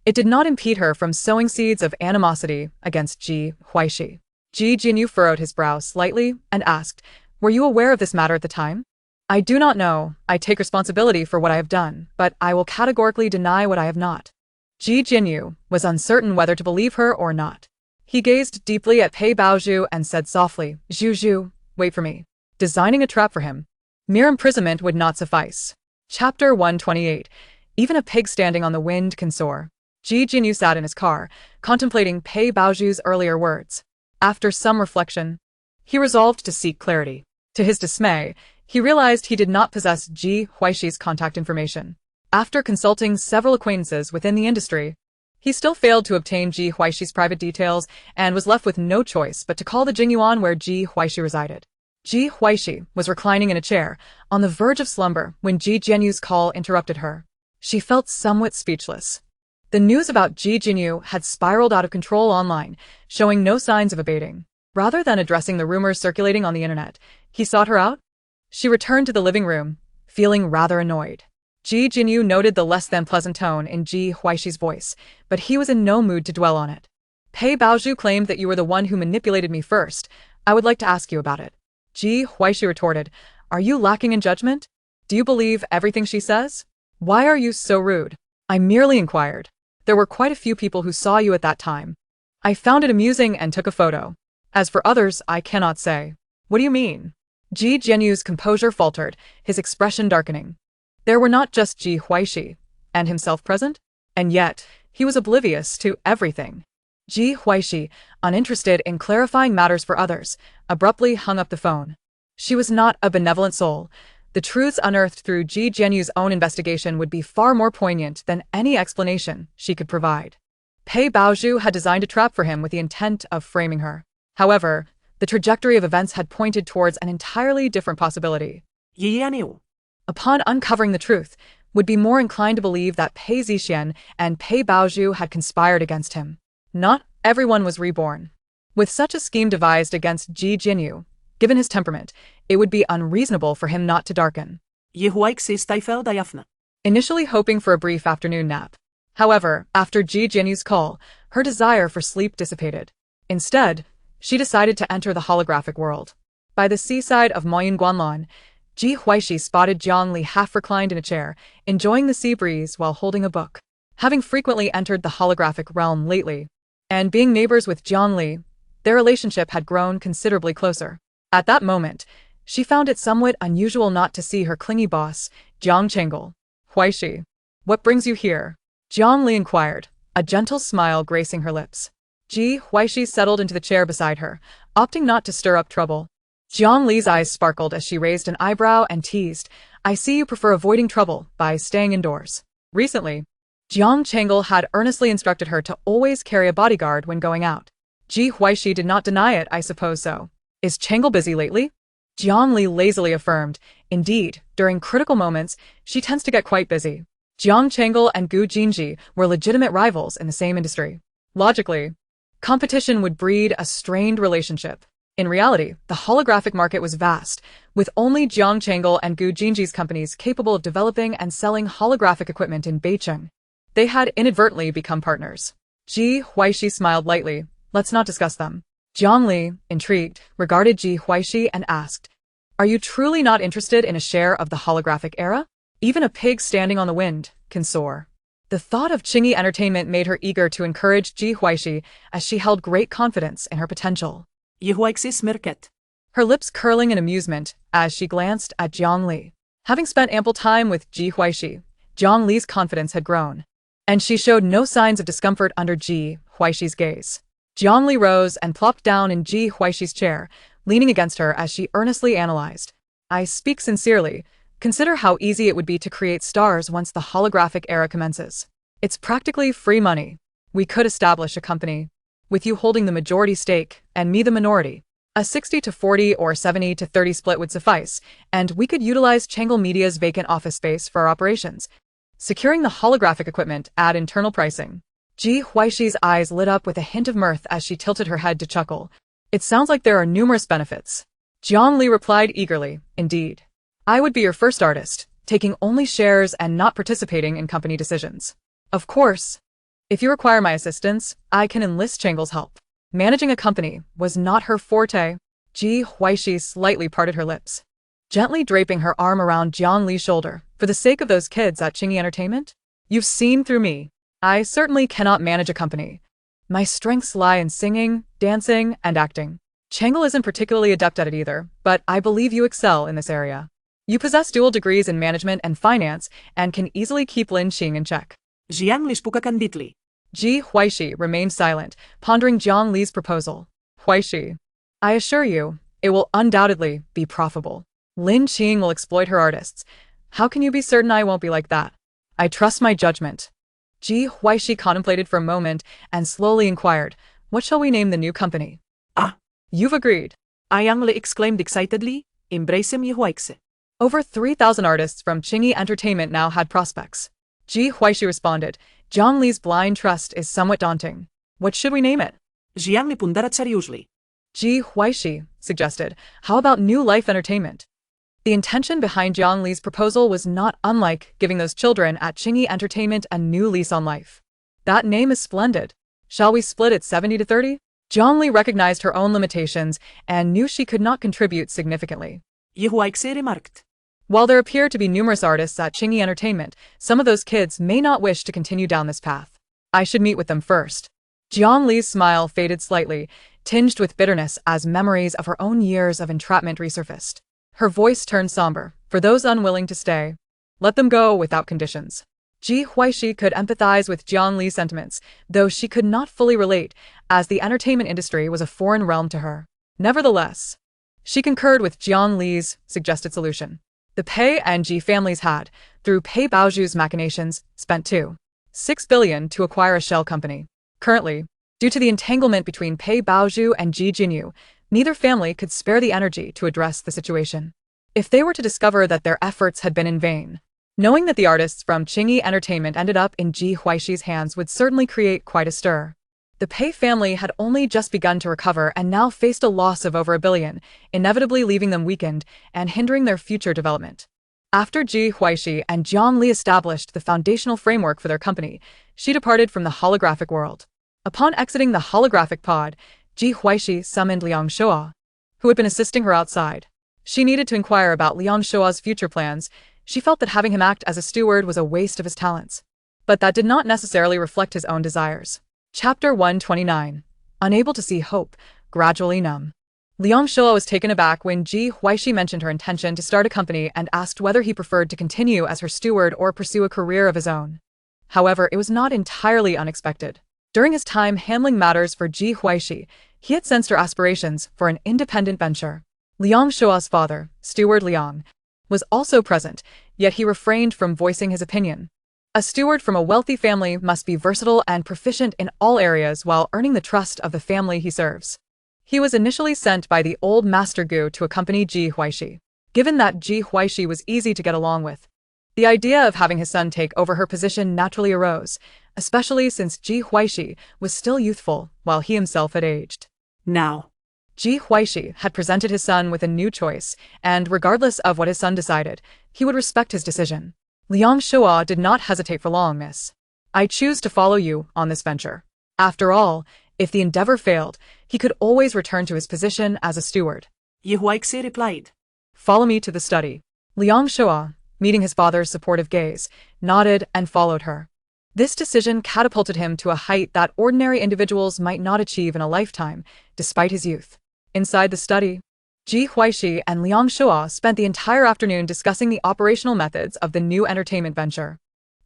it did not impede her from sowing seeds of animosity against Ji Huaixi. Ji Jinyu furrowed his brow slightly and asked, "Were you aware of this matter at the time?" "I do not know. I take responsibility for what I have done, but I will categorically deny what I have not." Ji Jinyu was uncertain whether to believe her or not. He gazed deeply at Pei Baoju and said softly, "Zhu, wait for me." Designing a trap for him. Mere imprisonment would not suffice. Chapter 128. Even a pig standing on the wind can soar. Ji Jinyu sat in his car, contemplating Pei Baoju's earlier words. After some reflection, he resolved to seek clarity. To his dismay, he realized he did not possess Ji Huaixi's contact information. After consulting several acquaintances within the industry, he still failed to obtain Ji Huaixi's private details and was left with no choice but to call the Jingyuan where Ji Huaixi resided. Ji Huaixi was reclining in a chair, on the verge of slumber, when Ji Jianyu's call interrupted her. She felt somewhat speechless. The news about Ji Jinyu had spiraled out of control online, showing no signs of abating. Rather than addressing the rumors circulating on the internet, he sought her out. She returned to the living room, feeling rather annoyed. Ji Jinyu noted the less-than-pleasant tone in Ji Huaixi's voice, but he was in no mood to dwell on it. "Pei Baoju claimed that you were the one who manipulated me first. I would like to ask you about it." Ji Huaixi retorted, "Are you lacking in judgment? Do you believe everything she says? Why are you so rude?" "I merely inquired. There were quite a few people who saw you at that time. I found it amusing and took a photo. As for others, I cannot say." "What do you mean?" Ji Jianyu's composure faltered, his expression darkening. There were not just Ji Huaixi and himself present, and yet he was oblivious to everything. Ji Huaixi, uninterested in clarifying matters for others, abruptly hung up the phone. She was not a benevolent soul. The truths unearthed through Ji Jianyu's own investigation would be far more poignant than any explanation she could provide. Pei Baoju had designed a trap for him with the intent of framing her. However, the trajectory of events had pointed towards an entirely different possibility. Upon uncovering the truth, would be more inclined to believe that Pei Zixian and Pei Baoju had conspired against him. Not everyone was reborn. With such a scheme devised against Ji Jinyu, given his temperament, it would be unreasonable for him not to darken. Initially hoping for a brief afternoon nap. However, after Ji Jianyu's call, her desire for sleep dissipated. Instead, she decided to enter the holographic world. By the seaside of Moyun Guanlan, Ji Huaixi spotted Jiang Li half reclined in a chair, enjoying the sea breeze while holding a book. Having frequently entered the holographic realm lately, and being neighbors with Jiang Li, their relationship had grown considerably closer. At that moment, she found it somewhat unusual not to see her clingy boss, Jiang Chengel. "Huaixi, what brings you here?" Jiang Li inquired, a gentle smile gracing her lips. Ji Huaixi settled into the chair beside her, opting not to stir up trouble. Jiang Li's eyes sparkled as she raised an eyebrow and teased, "I see you prefer avoiding trouble by staying indoors." Recently, Jiang Chengel had earnestly instructed her to always carry a bodyguard when going out. Ji Huaixi did not deny it. "I suppose so. Is Chengel busy lately?" Jiang Li lazily affirmed, "Indeed, during critical moments, she tends to get quite busy." Jiang Chengel and Gu Jinji were legitimate rivals in the same industry. Logically, Competition would breed a strained relationship. In reality, the holographic market was vast, with only Jiang Changle and Gu Jinji's companies capable of developing and selling holographic equipment in Beijing. They had inadvertently become partners. Ji Huaixi smiled lightly. Let's not discuss them. Jiang Li, intrigued, regarded Ji Huaixi and asked, "Are you truly not interested in a share of the holographic era? Even a pig standing on the wind can soar." The thought of Qingyi Entertainment made her eager to encourage Ji Huaixi as she held great confidence in her potential. Ji Huaixi smirked, Her lips curling in amusement as she glanced at Jiang Li. Having spent ample time with Ji Huaixi, Jiang Li's confidence had grown, and she showed no signs of discomfort under Ji Huaixi's gaze. Jiang Li rose and plopped down in Ji Huaixi's chair, leaning against her as she earnestly analyzed. "I speak sincerely. Consider how easy it would be to create stars once the holographic era commences. It's practically free money. We could establish a company, with you holding the majority stake and me the minority. A 60-40 or 70-30 split would suffice, and we could utilize Changle Media's vacant office space for our operations, securing the holographic equipment at internal pricing." Ji Huaixi's eyes lit up with a hint of mirth as she tilted her head to chuckle. "It sounds like there are numerous benefits." Jiang Li replied eagerly, "Indeed. I would be your first artist, taking only shares and not participating in company decisions. Of course, if you require my assistance, I can enlist Changle's help." Managing a company was not her forte. Ji Huaixi slightly parted her lips, gently draping her arm around Jiang Li's shoulder. "For the sake of those kids at Qingyi Entertainment, you've seen through me. I certainly cannot manage a company. My strengths lie in singing, dancing, and acting. Changle isn't particularly adept at it either, but I believe you excel in this area. You possess dual degrees in management and finance and can easily keep Lin Qing in check." Jiang Li spoke candidly. Ji Huaixi remained silent, pondering Jiang Li's proposal. "Huaixi, I assure you, it will undoubtedly be profitable. Lin Qing will exploit her artists. How can you be certain I won't be like that? I trust my judgment." Ji Huaixi contemplated for a moment and slowly inquired, "What shall we name the new company?" "Ah, "You've agreed." Jiang Li exclaimed excitedly, embracing Ji Huaixi. Over 3,000 artists from Qingyi Entertainment now had prospects. Ji Huaixi responded, "Jiang Li's blind trust is somewhat daunting. What should we name it?" Jiang Li pondered seriously. Ji Huaixi suggested, "How about New Life Entertainment?" The intention behind Jiang Li's proposal was not unlike giving those children at Qingyi Entertainment a new lease on life. "That name is splendid. Shall we split it 70-30? Jiang Li recognized her own limitations and knew she could not contribute significantly. Ji Huaixi remarked, "While there appear to be numerous artists at Qingyi Entertainment, some of those kids may not wish to continue down this path. I should meet with them first." Jiang Li's smile faded slightly, tinged with bitterness as memories of her own years of entrapment resurfaced. Her voice turned somber. "For those unwilling to stay, let them go without conditions." Ji Huaixi could empathize with Jiang Li's sentiments, though she could not fully relate, as the entertainment industry was a foreign realm to her. Nevertheless, she concurred with Jiang Li's suggested solution. The Pei and Ji families had, through Pei Baoju's machinations, spent 2.6 billion to acquire a shell company. Currently, due to the entanglement between Pei Baoju and Ji Jinyu, neither family could spare the energy to address the situation. If they were to discover that their efforts had been in vain, knowing that the artists from Qingyi Entertainment ended up in Ji Huaixi's hands would certainly create quite a stir. The Pei family had only just begun to recover and now faced a loss of over 1 billion, inevitably leaving them weakened and hindering their future development. After Ji Huaixi and Jiang Li established the foundational framework for their company, she departed from the holographic world. Upon exiting the holographic pod, Ji Huaixi summoned Liang Shoa, who had been assisting her outside. She needed to inquire about Liang Shoa's future plans. She felt that having him act as a steward was a waste of his talents. But that did not necessarily reflect his own desires. Chapter 129. Unable to see hope, gradually numb. Liang Shoa was taken aback when Ji Huaixi mentioned her intention to start a company and asked whether he preferred to continue as her steward or pursue a career of his own. However, it was not entirely unexpected. During his time handling matters for Ji Huaixi, he had sensed her aspirations for an independent venture. Liang Shoa's father, Steward Liang, was also present, yet he refrained from voicing his opinion. A steward from a wealthy family must be versatile and proficient in all areas while earning the trust of the family he serves. He was initially sent by the old Master Gu to accompany Ji Huaixi. Given that Ji Huaixi was easy to get along with, the idea of having his son take over her position naturally arose. especially since Ji Huaixi was still youthful while he himself had aged. Now, Ji Huaixi had presented his son with a new choice, and regardless of what his son decided, he would respect his decision. Liang Shua did not hesitate for long, miss. I choose to follow you on this venture. After all, if the endeavor failed, he could always return to his position as a steward. Ji Huaixi replied. Follow me to the study. Liang Shua, meeting his father's supportive gaze, nodded and followed her. This decision catapulted him to a height that ordinary individuals might not achieve in a lifetime, despite his youth. Inside the study, Ji Huaixi and Liang Shua spent the entire afternoon discussing the operational methods of the new entertainment venture.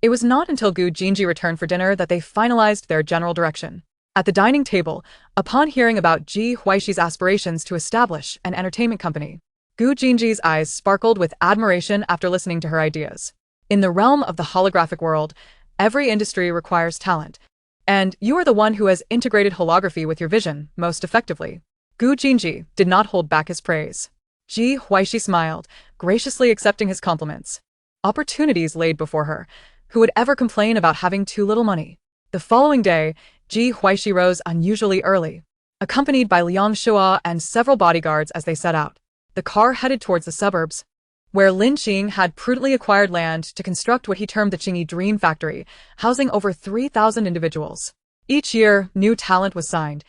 It was not until Gu Jinji returned for dinner that they finalized their general direction. At the dining table, upon hearing about Ji Huaixi's aspirations to establish an entertainment company, Gu Jinji's eyes sparkled with admiration after listening to her ideas. In the realm of the holographic world, every industry requires talent, and you are the one who has integrated holography with your vision most effectively. Gu Jinji did not hold back his praise. Ji Huaixi smiled, graciously accepting his compliments. Opportunities laid before her. Who would ever complain about having too little money? The following day, Ji Huaixi rose unusually early. Accompanied by Liang Shua and several bodyguards as they set out, the car headed towards the suburbs, where Lin Qing had prudently acquired land to construct what he termed the Qingyi Dream Factory, housing over 3,000 individuals. Each year, new talent was signed,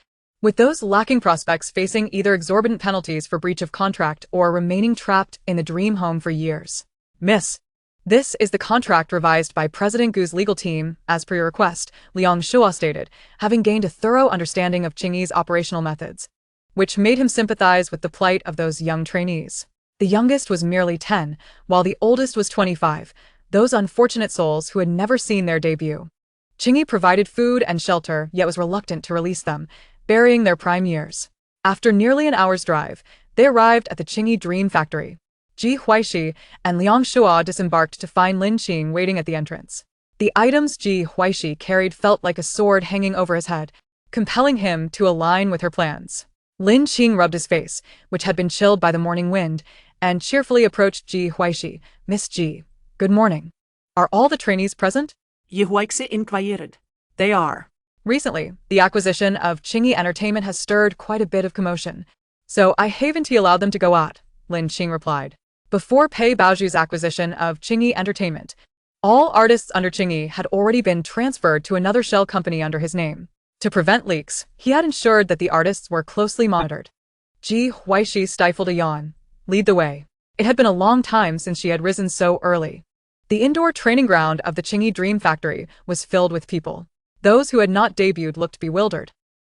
with those lacking prospects facing either exorbitant penalties for breach of contract or remaining trapped in the dream home for years. Miss, this is the contract revised by President Gu's legal team, as per your request, Liang Shua stated, having gained a thorough understanding of Qingyi's operational methods, which made him sympathize with the plight of those young trainees. The youngest was merely 10, while the oldest was 25, those unfortunate souls who had never seen their debut. Qingyi provided food and shelter, yet was reluctant to release them, burying their prime years. After nearly an hour's drive, they arrived at the Qingyi Dream Factory. Ji Huaixi and Liang Shua disembarked to find Lin Qing waiting at the entrance. The items Ji Huaixi carried felt like a sword hanging over his head, compelling him to align with her plans. Lin Qing rubbed his face, which had been chilled by the morning wind, and cheerfully approached Ji Huaixi. Miss Ji, good morning. Are all the trainees present? Ji Huaixi inquired. They are. Recently, the acquisition of Qingyi Entertainment has stirred quite a bit of commotion, so I haven't allowed them to go out, Lin Qing replied. Before Pei Baoju's acquisition of Qingyi Entertainment, all artists under Qingyi had already been transferred to another shell company under his name. To prevent leaks, he had ensured that the artists were closely monitored. Ji Huaixi stifled a yawn. Lead the way. It had been a long time since she had risen so early. The indoor training ground of the Qingyi Dream Factory was filled with people. Those who had not debuted looked bewildered,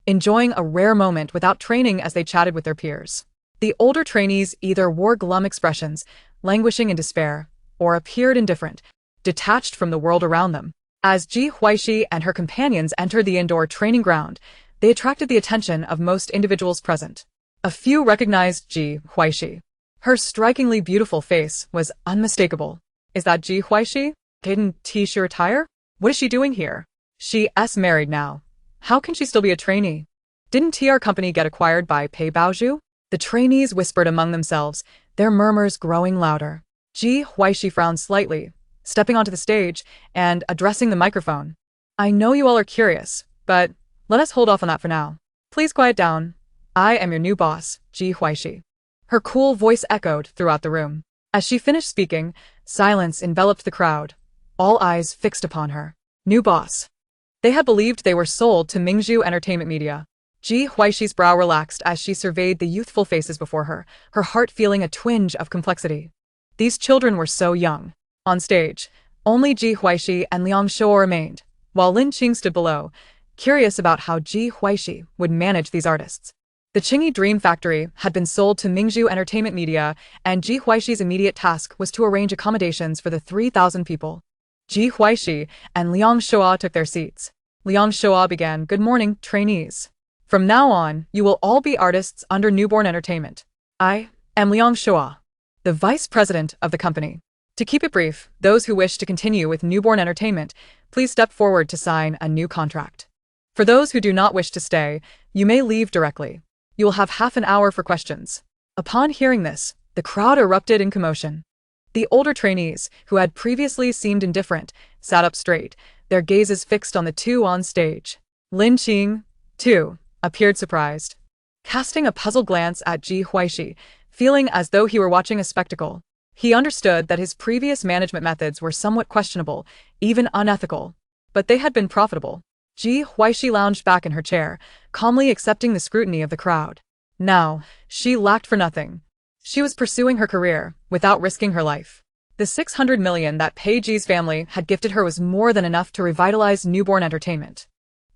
enjoying a rare moment without training as they chatted with their peers. The older trainees either wore glum expressions, languishing in despair, or appeared indifferent, detached from the world around them. As Ji Huaixi and her companions entered the indoor training ground, they attracted the attention of most individuals present. A few recognized Ji Huaixi. Her strikingly beautiful face was unmistakable. Is that Ji Huaixi? Didn't she retire? What is she doing here? She's married now. How can she still be a trainee? Didn't our company get acquired by Pei Baoju? The trainees whispered among themselves, their murmurs growing louder. Ji Huaixi frowned slightly, stepping onto the stage and addressing the microphone. I know you all are curious, but let us hold off on that for now. Please quiet down. I am your new boss, Ji Huaixi. Her cool voice echoed throughout the room. As she finished speaking, silence enveloped the crowd, all eyes fixed upon her. New boss. They had believed they were sold to Mingzhu Entertainment Media. Ji Huaixi's brow relaxed as she surveyed the youthful faces before her, her heart feeling a twinge of complexity. These children were so young. On stage, only Ji Huaixi and Liang Shua remained, while Lin Qing stood below, curious about how Ji Huaixi would manage these artists. The Qingyi Dream Factory had been sold to Mingzhu Entertainment Media, and Ji Huaixi's immediate task was to arrange accommodations for the 3,000 people. Ji Huaixi and Liang Shua took their seats. Liang Shua began, Good morning, trainees. From now on, you will all be artists under Newborn Entertainment. I am Liang Shua, the vice president of the company. To keep it brief, those who wish to continue with Newborn Entertainment, please step forward to sign a new contract. For those who do not wish to stay, you may leave directly. You will have half an hour for questions. Upon hearing this, the crowd erupted in commotion. The older trainees, who had previously seemed indifferent, sat up straight, their gazes fixed on the two on stage. Lin Qing, too, appeared surprised, casting a puzzled glance at Ji Huaixi, feeling as though he were watching a spectacle. He understood that his previous management methods were somewhat questionable, even unethical, but they had been profitable. Ji Huaixi lounged back in her chair, calmly accepting the scrutiny of the crowd. Now, she lacked for nothing. She was pursuing her career, without risking her life. The 600 million that Pei Ji's family had gifted her was more than enough to revitalize newborn entertainment.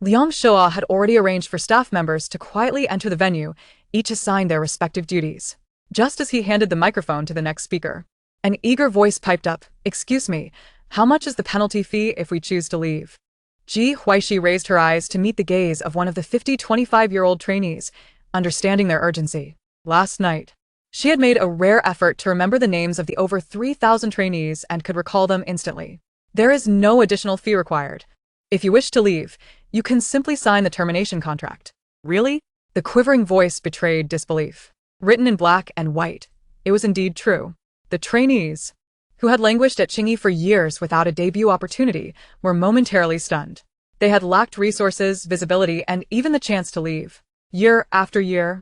Liang Shua had already arranged for staff members to quietly enter the venue, each assigned their respective duties. Just as he handed the microphone to the next speaker, an eager voice piped up, "Excuse me, how much is the penalty fee if we choose to leave?" Ji Huaixi raised her eyes to meet the gaze of one of the 25-year-old trainees, understanding their urgency. Last night, she had made a rare effort to remember the names of the over 3,000 trainees and could recall them instantly. There is no additional fee required. If you wish to leave, you can simply sign the termination contract. Really? The quivering voice betrayed disbelief. Written in black and white, it was indeed true. The trainees, who had languished at Qingyi for years without a debut opportunity, were momentarily stunned. They had lacked resources, visibility, and even the chance to leave. Year after year,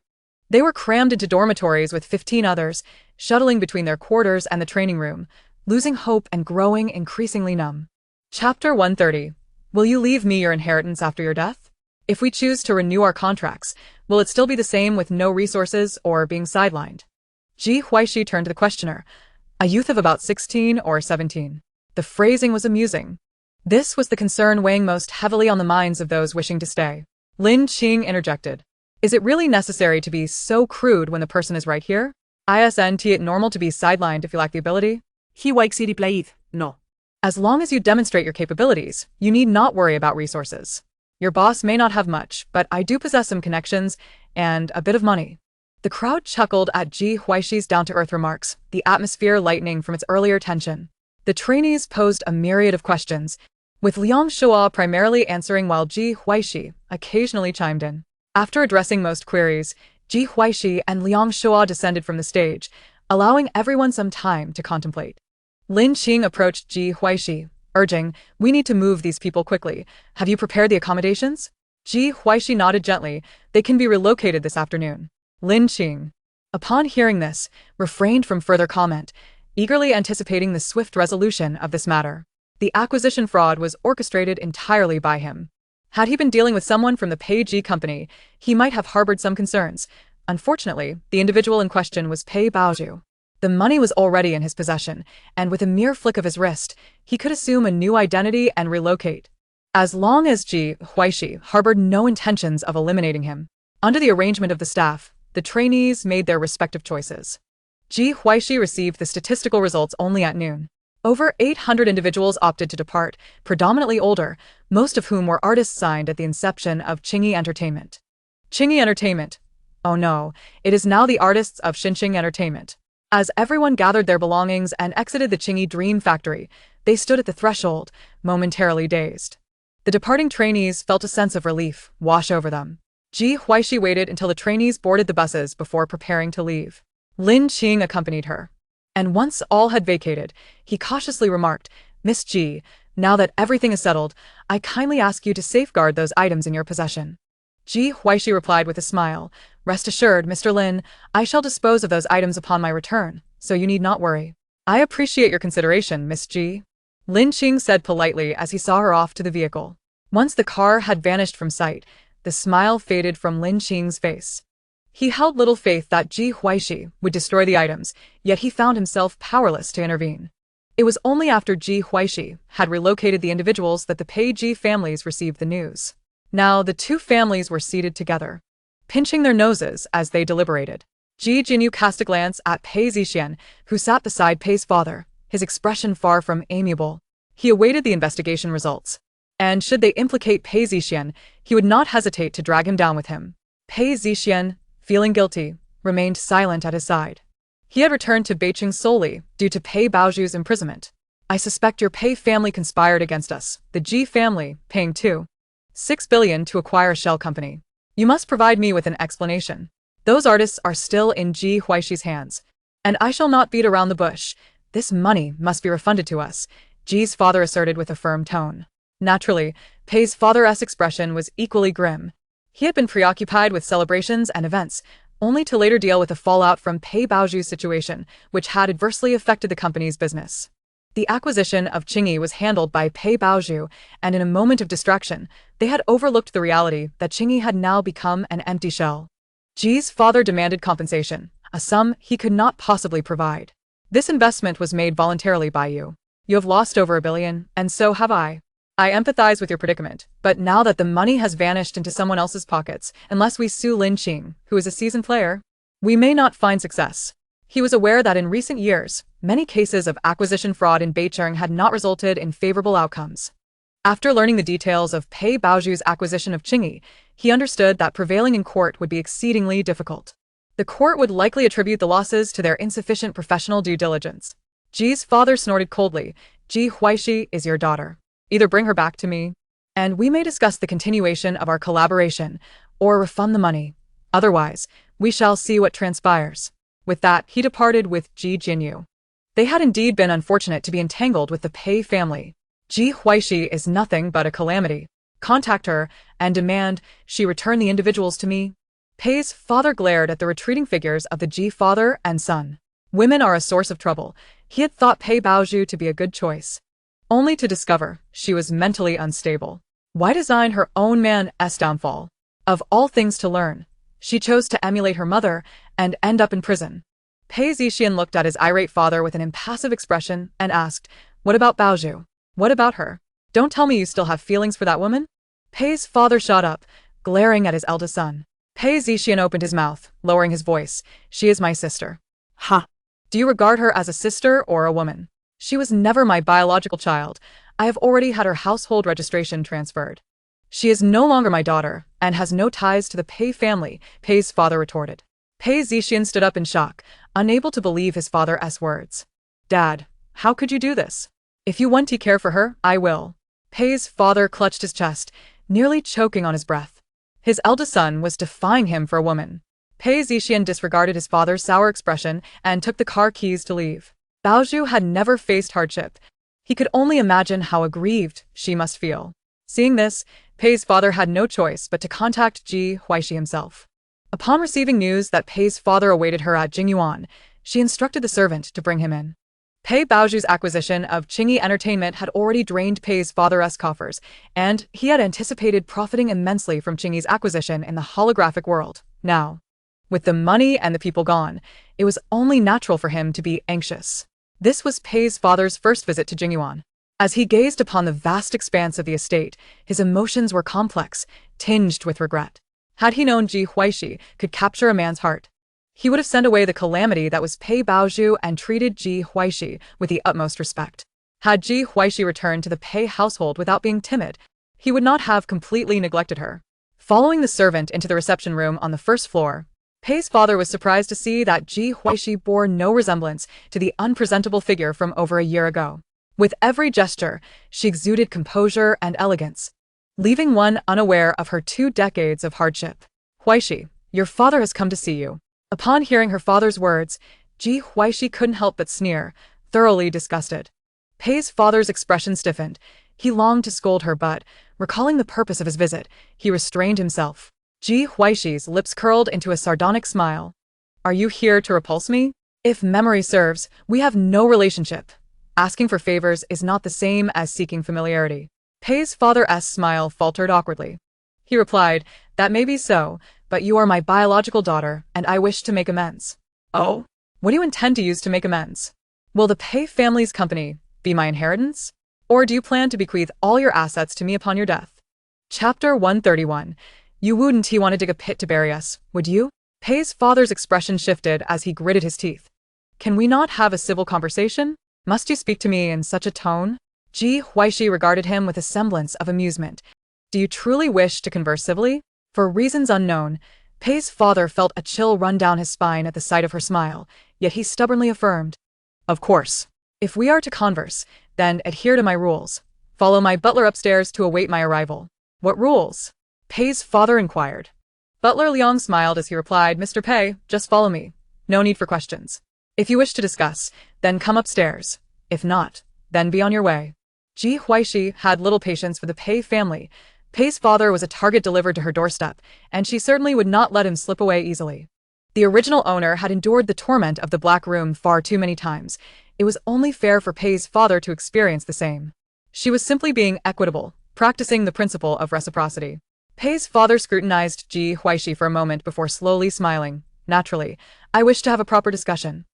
they were crammed into dormitories with 15 others, shuttling between their quarters and the training room, losing hope and growing increasingly numb. Chapter 130. Will you leave me your inheritance after your death? If we choose to renew our contracts, will it still be the same with no resources or being sidelined? Ji Huaixi turned to the questioner, a youth of about 16 or 17. The phrasing was amusing. This was the concern weighing most heavily on the minds of those wishing to stay. Lin Qing interjected. Is it really necessary to be so crude when the person is right here? Isn't it normal to be sidelined if you lack the ability? Ji Huaixi replied, "No." As long as you demonstrate your capabilities, you need not worry about resources. Your boss may not have much, but I do possess some connections and a bit of money. The crowd chuckled at Ji Huaixi's down-to-earth remarks, the atmosphere lightening from its earlier tension. The trainees posed a myriad of questions, with Liang Shua primarily answering while Ji Huaixi occasionally chimed in. After addressing most queries, Ji Huaixi and Liang Shua descended from the stage, allowing everyone some time to contemplate. Lin Qing approached Ji Huaixi, urging, "We need to move these people quickly. Have you prepared the accommodations?" Ji Huaixi nodded gently. "They can be relocated this afternoon." Lin Qing, upon hearing this, refrained from further comment, eagerly anticipating the swift resolution of this matter. The acquisition fraud was orchestrated entirely by him. Had he been dealing with someone from the Pei Ji company, he might have harbored some concerns. Unfortunately, the individual in question was Pei Baozhu. The money was already in his possession, and with a mere flick of his wrist, he could assume a new identity and relocate. As long as Ji Huaixi harbored no intentions of eliminating him. Under the arrangement of the staff, the trainees made their respective choices. Ji Huaixi received the statistical results only at noon. Over 800 individuals opted to depart, predominantly older, most of whom were artists signed at the inception of Qingyi Entertainment. Qingyi Entertainment. Oh no, it is now the artists of Xinqing Entertainment. As everyone gathered their belongings and exited the Qingyi Dream Factory, they stood at the threshold, momentarily dazed. The departing trainees felt a sense of relief wash over them. Ji Huaixi waited until the trainees boarded the buses before preparing to leave. Lin Qing accompanied her. And once all had vacated, he cautiously remarked, "Miss Ji, now that everything is settled, I kindly ask you to safeguard those items in your possession." Ji Huaixi replied with a smile, "Rest assured, Mr. Lin, I shall dispose of those items upon my return, so you need not worry." "I appreciate your consideration, Miss Ji," Lin Qing said politely as he saw her off to the vehicle. Once the car had vanished from sight, the smile faded from Lin Qing's face. He held little faith that Ji Huaixi would destroy the items, yet he found himself powerless to intervene. It was only after Ji Huaixi had relocated the individuals that the Pei Ji families received the news. Now the two families were seated together, pinching their noses as they deliberated. Ji Jinyu cast a glance at Pei Zixian, who sat beside Pei's father, his expression far from amiable. He awaited the investigation results, and should they implicate Pei Zixian, he would not hesitate to drag him down with him. Pei Zixian, feeling guilty, remained silent at his side. He had returned to Beijing solely due to Pei Baozhu's imprisonment. "I suspect your Pei family conspired against us, the Ji family, paying 2.6 billion to acquire a shell company. You must provide me with an explanation. Those artists are still in Ji Huaixi's hands, and I shall not beat around the bush. This money must be refunded to us," Ji's father asserted with a firm tone. Naturally, Pei's father's expression was equally grim. He had been preoccupied with celebrations and events, only to later deal with the fallout from Pei Baoju's situation, which had adversely affected the company's business. The acquisition of Qingyi was handled by Pei Baoju, and in a moment of distraction, they had overlooked the reality that Qingyi had now become an empty shell. Ji's father demanded compensation, a sum he could not possibly provide. This investment was made voluntarily by you. You have lost over 1 billion, and so have I. I empathize with your predicament, but now that the money has vanished into someone else's pockets, unless we sue Lin Qing, who is a seasoned player, we may not find success. He was aware that in recent years, many cases of acquisition fraud in Beicheng had not resulted in favorable outcomes. After learning the details of Pei Baoju's acquisition of Qingyi, he understood that prevailing in court would be exceedingly difficult. The court would likely attribute the losses to their insufficient professional due diligence. Ji's father snorted coldly. Ji Huaixi is your daughter. Either bring her back to me, and we may discuss the continuation of our collaboration, or refund the money. Otherwise, we shall see what transpires. With that, he departed with Ji Jinyu. They had indeed been unfortunate to be entangled with the Pei family. Ji Huaixi is nothing but a calamity. Contact her, and demand she return the individuals to me. Pei's father glared at the retreating figures of the Ji father and son. Women are a source of trouble. He had thought Pei Baoju to be a good choice, only to discover she was mentally unstable. Why design her own man's downfall? Of all things to learn, she chose to emulate her mother and end up in prison. Pei Zixian looked at his irate father with an impassive expression and asked, "What about Baoju? What about her? Don't tell me you still have feelings for that woman?" Pei's father shot up, glaring at his eldest son. Pei Zixian opened his mouth, lowering his voice. "She is my sister." "Ha! Do you regard her as a sister or a woman?" "She was never my biological child. I have already had her household registration transferred." "She is no longer my daughter, and has no ties to the Pei family," Pei's father retorted. Pei Zixian stood up in shock, unable to believe his father's words. "Dad, how could you do this? If you want to care for her, I will." Pei's father clutched his chest, nearly choking on his breath. His eldest son was defying him for a woman. Pei Zixian disregarded his father's sour expression and took the car keys to leave. Baoju had never faced hardship. He could only imagine how aggrieved she must feel. Seeing this, Pei's father had no choice but to contact Ji Huaixi himself. Upon receiving news that Pei's father awaited her at Jingyuan, she instructed the servant to bring him in. Pei Baoju's acquisition of Qingyi Entertainment had already drained Pei's father's coffers, and he had anticipated profiting immensely from Qingyi's acquisition in the holographic world. Now, with the money and the people gone, it was only natural for him to be anxious. This was Pei's father's first visit to Jingyuan. As he gazed upon the vast expanse of the estate, his emotions were complex, tinged with regret. Had he known Ji Huaixi could capture a man's heart, he would have sent away the calamity that was Pei Baoju and treated Ji Huaixi with the utmost respect. Had Ji Huaixi returned to the Pei household without being timid, he would not have completely neglected her. Following the servant into the reception room on the first floor, Pei's father was surprised to see that Ji Huaixi bore no resemblance to the unpresentable figure from over a year ago. With every gesture, she exuded composure and elegance, leaving one unaware of her 2 decades of hardship. "Huaixi, your father has come to see you." Upon hearing her father's words, Ji Huaixi couldn't help but sneer, thoroughly disgusted. Pei's father's expression stiffened. He longed to scold her, but, recalling the purpose of his visit, he restrained himself. Ji Huaixi's lips curled into a sardonic smile. "Are you here to repulse me? If memory serves, we have no relationship. Asking for favors is not the same as seeking familiarity." Pei's father's smile faltered awkwardly. He replied, "That may be so, but you are my biological daughter, and I wish to make amends." "Oh? What do you intend to use to make amends? Will the Pei family's company be my inheritance? Or do you plan to bequeath all your assets to me upon your death?" Chapter 131. "You wouldn't want to dig a pit to bury us, would you?" Pei's father's expression shifted as he gritted his teeth. "Can we not have a civil conversation? Must you speak to me in such a tone?" Ji Huaixi regarded him with a semblance of amusement. "Do you truly wish to converse civilly?" For reasons unknown, Pei's father felt a chill run down his spine at the sight of her smile, yet he stubbornly affirmed, "Of course. If we are to converse, then adhere to my rules. Follow my butler upstairs to await my arrival." "What rules?" Pei's father inquired. Butler Liang smiled as he replied, "Mr. Pei, just follow me. No need for questions. If you wish to discuss, then come upstairs. If not, then be on your way." Ji Huaixi had little patience for the Pei family. Pei's father was a target delivered to her doorstep, and she certainly would not let him slip away easily. The original owner had endured the torment of the Black Room far too many times. It was only fair for Pei's father to experience the same. She was simply being equitable, practicing the principle of reciprocity. Pei's father scrutinized Ji Huaixi for a moment before slowly smiling. Naturally, I wish to have a proper discussion.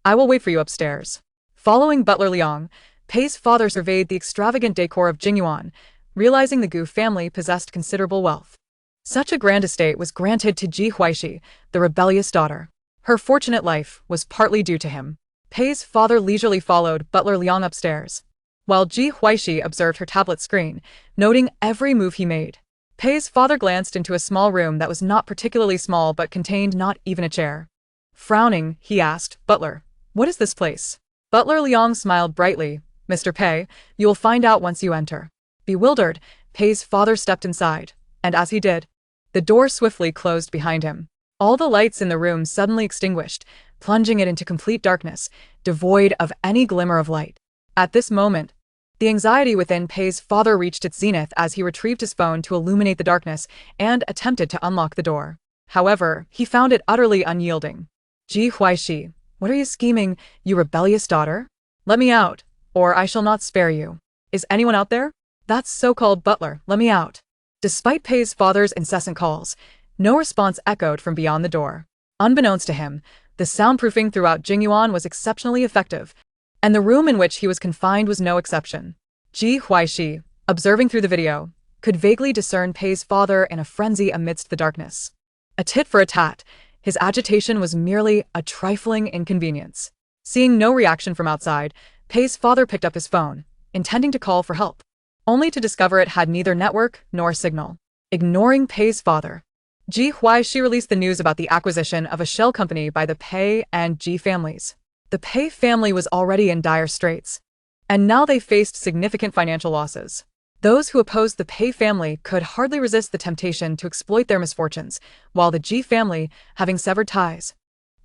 I will wait for you upstairs. Following butler Liang, Pei's father surveyed the extravagant decor of Jingyuan, realizing the Gu family possessed considerable wealth. Such a grand estate was granted to Ji Huaixi, the rebellious daughter. Her fortunate life was partly due to him. Pei's father leisurely followed butler Liang upstairs, while Ji Huaixi observed her tablet screen, noting every move he made. Pei's father glanced into a small room that was not particularly small but contained not even a chair. Frowning, he asked, "Butler, what is this place?" Butler Liang smiled brightly. "Mr. Pei, you will find out once you enter." Bewildered, Pei's father stepped inside, and as he did, the door swiftly closed behind him. All the lights in the room suddenly extinguished, plunging it into complete darkness, devoid of any glimmer of light. At this moment, the anxiety within Pei's father reached its zenith as he retrieved his phone to illuminate the darkness and attempted to unlock the door. However, he found it utterly unyielding. "Ji Huaixi, what are you scheming, you rebellious daughter? Let me out, or I shall not spare you. Is anyone out there? That so-called butler, let me out." Despite Pei's father's incessant calls, no response echoed from beyond the door. Unbeknownst to him, the soundproofing throughout Jingyuan was exceptionally effective, and the room in which he was confined was no exception. Ji Huaixi, observing through the video, could vaguely discern Pei's father in a frenzy amidst the darkness. A tit for a tat, his agitation was merely a trifling inconvenience. Seeing no reaction from outside, Pei's father picked up his phone, intending to call for help, only to discover it had neither network nor signal. Ignoring Pei's father, Ji Huaixi released the news about the acquisition of a shell company by the Pei and Ji families. The Pei family was already in dire straits, and now they faced significant financial losses. Those who opposed the Pei family could hardly resist the temptation to exploit their misfortunes, while the Ji family, having severed ties,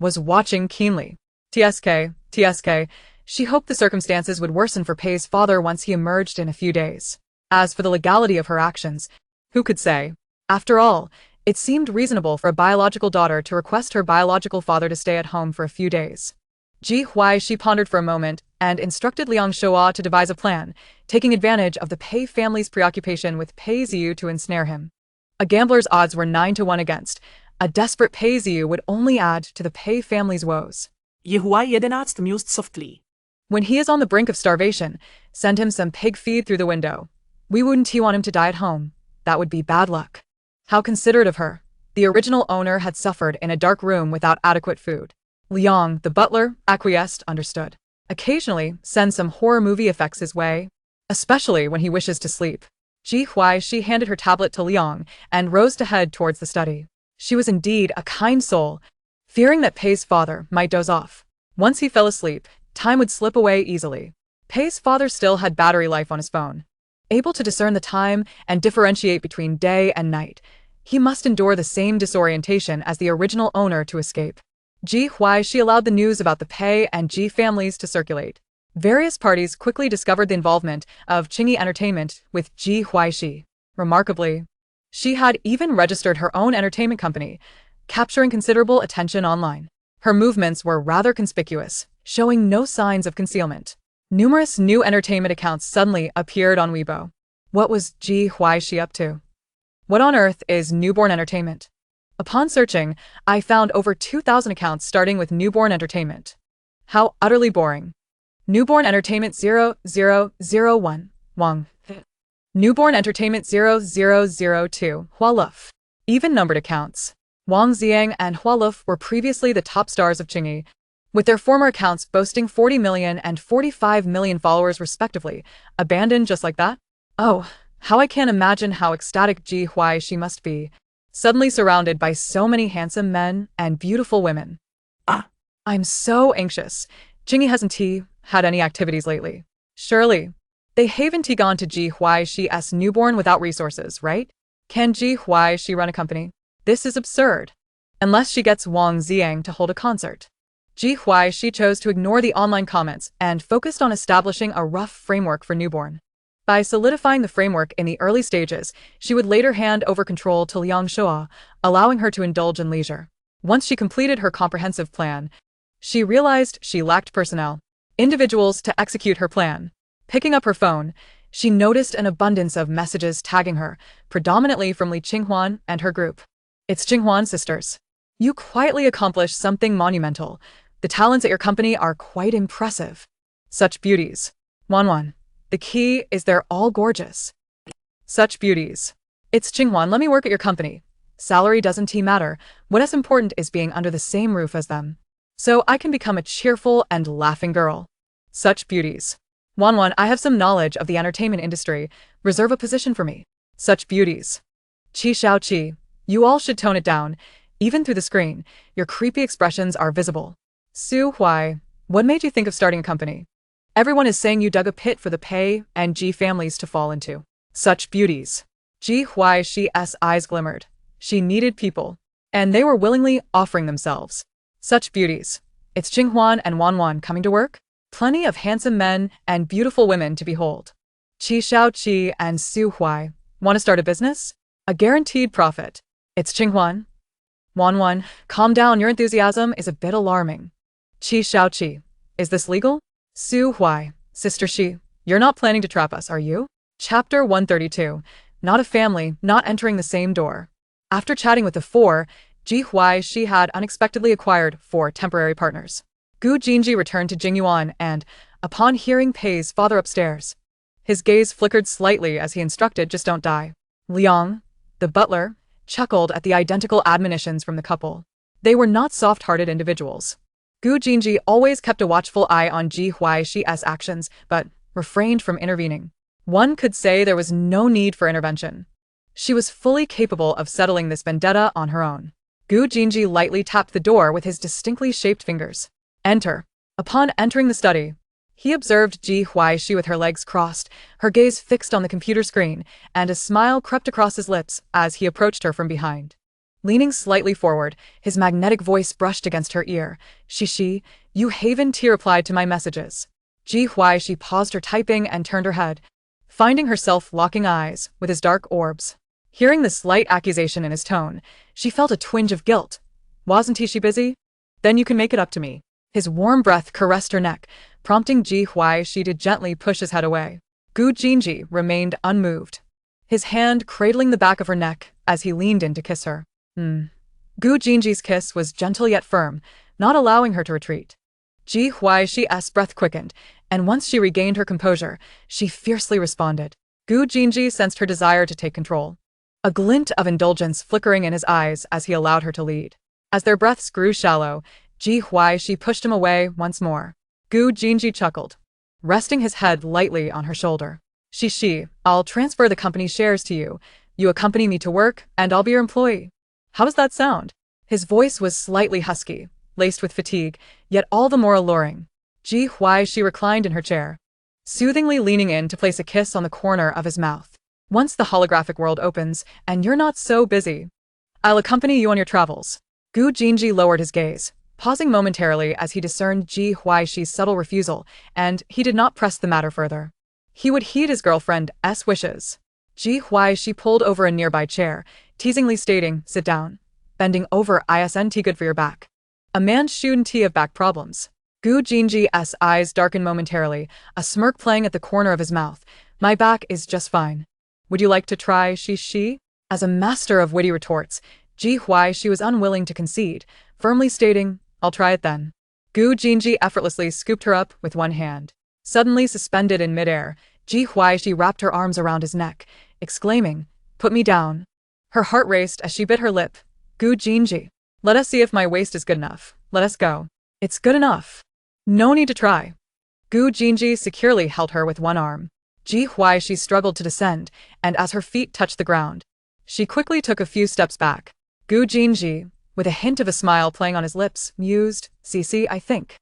was watching keenly. TSK, she hoped the circumstances would worsen for Pei's father once he emerged in a few days. As for the legality of her actions, who could say? After all, it seemed reasonable for a biological daughter to request her biological father to stay at home for a few days. Ji Huaixi pondered for a moment and instructed Liang Shua to devise a plan, taking advantage of the Pei family's preoccupation with Pei Ziyu to ensnare him. A gambler's odds were 9-1 against. A desperate Pei Ziyu would only add to the Pei family's woes. Ji Huaixi mused softly. When he is on the brink of starvation, send him some pig feed through the window. We wouldn't want him to die at home. That would be bad luck. How considerate of her. The original owner had suffered in a dark room without adequate food. Liang, the butler, acquiesced, understood. Occasionally, send some horror movie effects his way, especially when he wishes to sleep. Ji Huaixi handed her tablet to Liang and rose to head towards the study. She was indeed a kind soul, fearing that Pei's father might doze off. Once he fell asleep, time would slip away easily. Pei's father still had battery life on his phone. Able to discern the time and differentiate between day and night, he must endure the same disorientation as the original owner to escape. Ji Huaixi allowed the news about the Pei and Ji families to circulate. Various parties quickly discovered the involvement of Qingyi Entertainment with Ji Huaixi. Remarkably, she had even registered her own entertainment company, capturing considerable attention online. Her movements were rather conspicuous, showing no signs of concealment. Numerous new entertainment accounts suddenly appeared on Weibo. What was Ji Huaixi up to? What on earth is Newborn Entertainment? Upon searching, I found over 2,000 accounts starting with Newborn Entertainment. How utterly boring. Newborn Entertainment 0001, Wang. Newborn Entertainment 0002, Hualuf. Even-numbered accounts. Wang Xiang and Hualuf were previously the top stars of Qingyi, with their former accounts boasting 40 million and 45 million followers respectively, abandoned just like that? Oh, how I can't imagine how ecstatic Ji Huaixi must be, suddenly surrounded by so many handsome men and beautiful women. I'm so anxious. Qingyi hasn't had any activities lately. Surely, they haven't gone to Ji Huaxi's newborn without resources, right? Can Ji Huaixi run a company? This is absurd. Unless she gets Wang Xiang to hold a concert. Ji Huaixi chose to ignore the online comments and focused on establishing a rough framework for Newborn. By solidifying the framework in the early stages, she would later hand over control to Liang Shua, allowing her to indulge in leisure. Once she completed her comprehensive plan, she realized she lacked personnel, individuals to execute her plan. Picking up her phone, she noticed an abundance of messages tagging her, predominantly from Li Qinghuan and her group. It's Qinghuan sisters. You quietly accomplished something monumental. The talents at your company are quite impressive. Such beauties. Wanwan. The key is they're all gorgeous. Such beauties. It's Qinghuan, let me work at your company. Salary doesn't matter. What is important is being under the same roof as them. So I can become a cheerful and laughing girl. Such beauties. Wanwan, I have some knowledge of the entertainment industry. Reserve a position for me. Such beauties. Ji Huaixi. You all should tone it down. Even through the screen, your creepy expressions are visible. Su Hui. What made you think of starting a company? Everyone is saying you dug a pit for the Pei and Ji families to fall into. Such beauties. Ji Huaixi's eyes glimmered. She needed people, and they were willingly offering themselves. Such beauties. It's Qinghuan and Wanwan coming to work? Plenty of handsome men and beautiful women to behold. Ji Huaixi and Su Hui. Want to start a business? A guaranteed profit. It's Qinghuan. Wanwan, calm down, your enthusiasm is a bit alarming. Ji Huaixi. Is this legal? Su Hui. Sister Shi, you're not planning to trap us, are you? Chapter 132. Not a family, not entering the same door. After chatting with the four, Ji Huaixi had unexpectedly acquired 4 temporary partners. Gu Jinji returned to Jingyuan and, upon hearing Pei's father upstairs, his gaze flickered slightly as he instructed, just don't die. Liang, the butler, chuckled at the identical admonitions from the couple. They were not soft-hearted individuals. Gu Jinji always kept a watchful eye on Ji Huaixi's actions, but refrained from intervening. One could say there was no need for intervention. She was fully capable of settling this vendetta on her own. Gu Jinji lightly tapped the door with his distinctly shaped fingers. Enter. Upon entering the study, he observed Ji Huaixi with her legs crossed, her gaze fixed on the computer screen, and a smile crept across his lips as he approached her from behind. Leaning slightly forward, his magnetic voice brushed against her ear. Shi, you haven't replied to my messages. Ji Huaixi paused her typing and turned her head, finding herself locking eyes with his dark orbs. Hearing the slight accusation in his tone, she felt a twinge of guilt. Wasn't she busy? Then you can make it up to me. His warm breath caressed her neck, prompting Ji Huaixi to gently push his head away. Gu Jinji remained unmoved, his hand cradling the back of her neck as he leaned in to kiss her. Gu Jinji's kiss was gentle yet firm, not allowing her to retreat. Ji Huaixi's breath quickened, and once she regained her composure, she fiercely responded. Gu Jinji sensed her desire to take control, a glint of indulgence flickering in his eyes as he allowed her to lead. As their breaths grew shallow, Ji Huaixi pushed him away once more. Gu Jinji chuckled, resting his head lightly on her shoulder. Shi, I'll transfer the company's shares to you. You accompany me to work, and I'll be your employee. How does that sound? His voice was slightly husky, laced with fatigue, yet all the more alluring. Ji Huaixi reclined in her chair, soothingly leaning in to place a kiss on the corner of his mouth. Once the holographic world opens, and you're not so busy, I'll accompany you on your travels. Gu Jinji lowered his gaze, pausing momentarily as he discerned Ji Huaixi's subtle refusal, and he did not press the matter further. He would heed his girlfriend's wishes. Ji Huaixi pulled over a nearby chair, teasingly stating, sit down. Bending over isn't good for your back. A man shouldn't have back problems. Gu Jinji's eyes darkened momentarily, a smirk playing at the corner of his mouth. My back is just fine. Would you like to try Shi? As a master of witty retorts, Ji Huaixi was unwilling to concede, firmly stating, I'll try it then. Gu Jinji effortlessly scooped her up with one hand. Suddenly suspended in midair, Ji Huaixi wrapped her arms around his neck, exclaiming, put me down. Her heart raced as she bit her lip. Gu Jinji, let us see if my waist is good enough. Let us go. It's good enough. No need to try. Gu Jinji securely held her with one arm. Ji Huaixi struggled to descend, and as her feet touched the ground, she quickly took a few steps back. Gu Jinji, with a hint of a smile playing on his lips, mused, Cici, I think.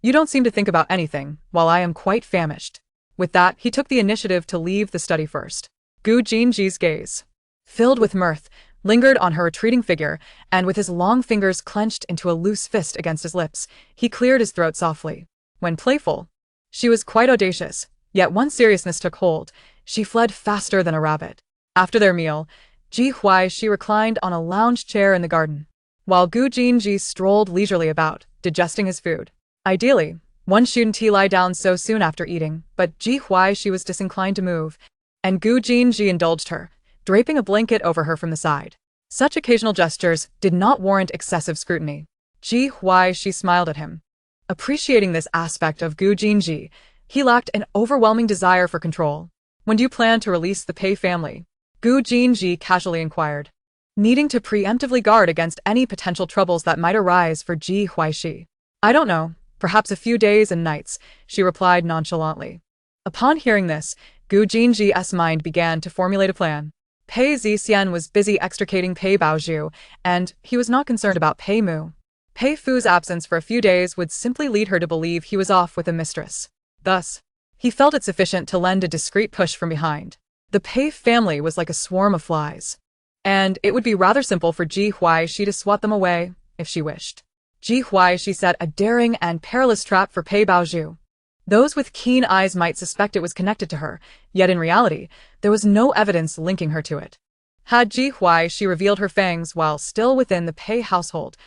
You don't seem to think about anything, while I am quite famished. With that, he took the initiative to leave the study first. Gu Jinji's gaze, filled with mirth, lingered on her retreating figure, and with his long fingers clenched into a loose fist against his lips, he cleared his throat softly. When playful, she was quite audacious, yet once seriousness took hold, She fled faster than a rabbit. After their meal, Ji Huaixi reclined on a lounge chair in the garden, while Gu Jinji strolled leisurely about, digesting his food. Ideally, one shouldn't lie down so soon after eating, but Ji Huaixi was disinclined to move, and Gu Jinji indulged her, draping a blanket over her from the side. Such occasional gestures did not warrant excessive scrutiny. Ji Huaixi smiled at him. Appreciating this aspect of Gu Jinji, he lacked an overwhelming desire for control. When do you plan to release the Pei family? Gu Jinji casually inquired, needing to preemptively guard against any potential troubles that might arise for Ji Huaixi. I don't know, perhaps a few days and nights, she replied nonchalantly. Upon hearing this, Gu Jinji's mind began to formulate a plan. Pei Zixian was busy extricating Pei Baozhu, and he was not concerned about Pei Mu. Pei Fu's absence for a few days would simply lead her to believe he was off with a mistress. Thus, he felt it sufficient to lend a discreet push from behind. The Pei family was like a swarm of flies, and it would be rather simple for Ji Huaixi to swat them away, if she wished. Ji Huaixi set a daring and perilous trap for Pei Baozhu. Those with keen eyes might suspect it was connected to her, yet in reality, there was no evidence linking her to it. Had Ji Huaixi revealed her fangs while still within the Pei household,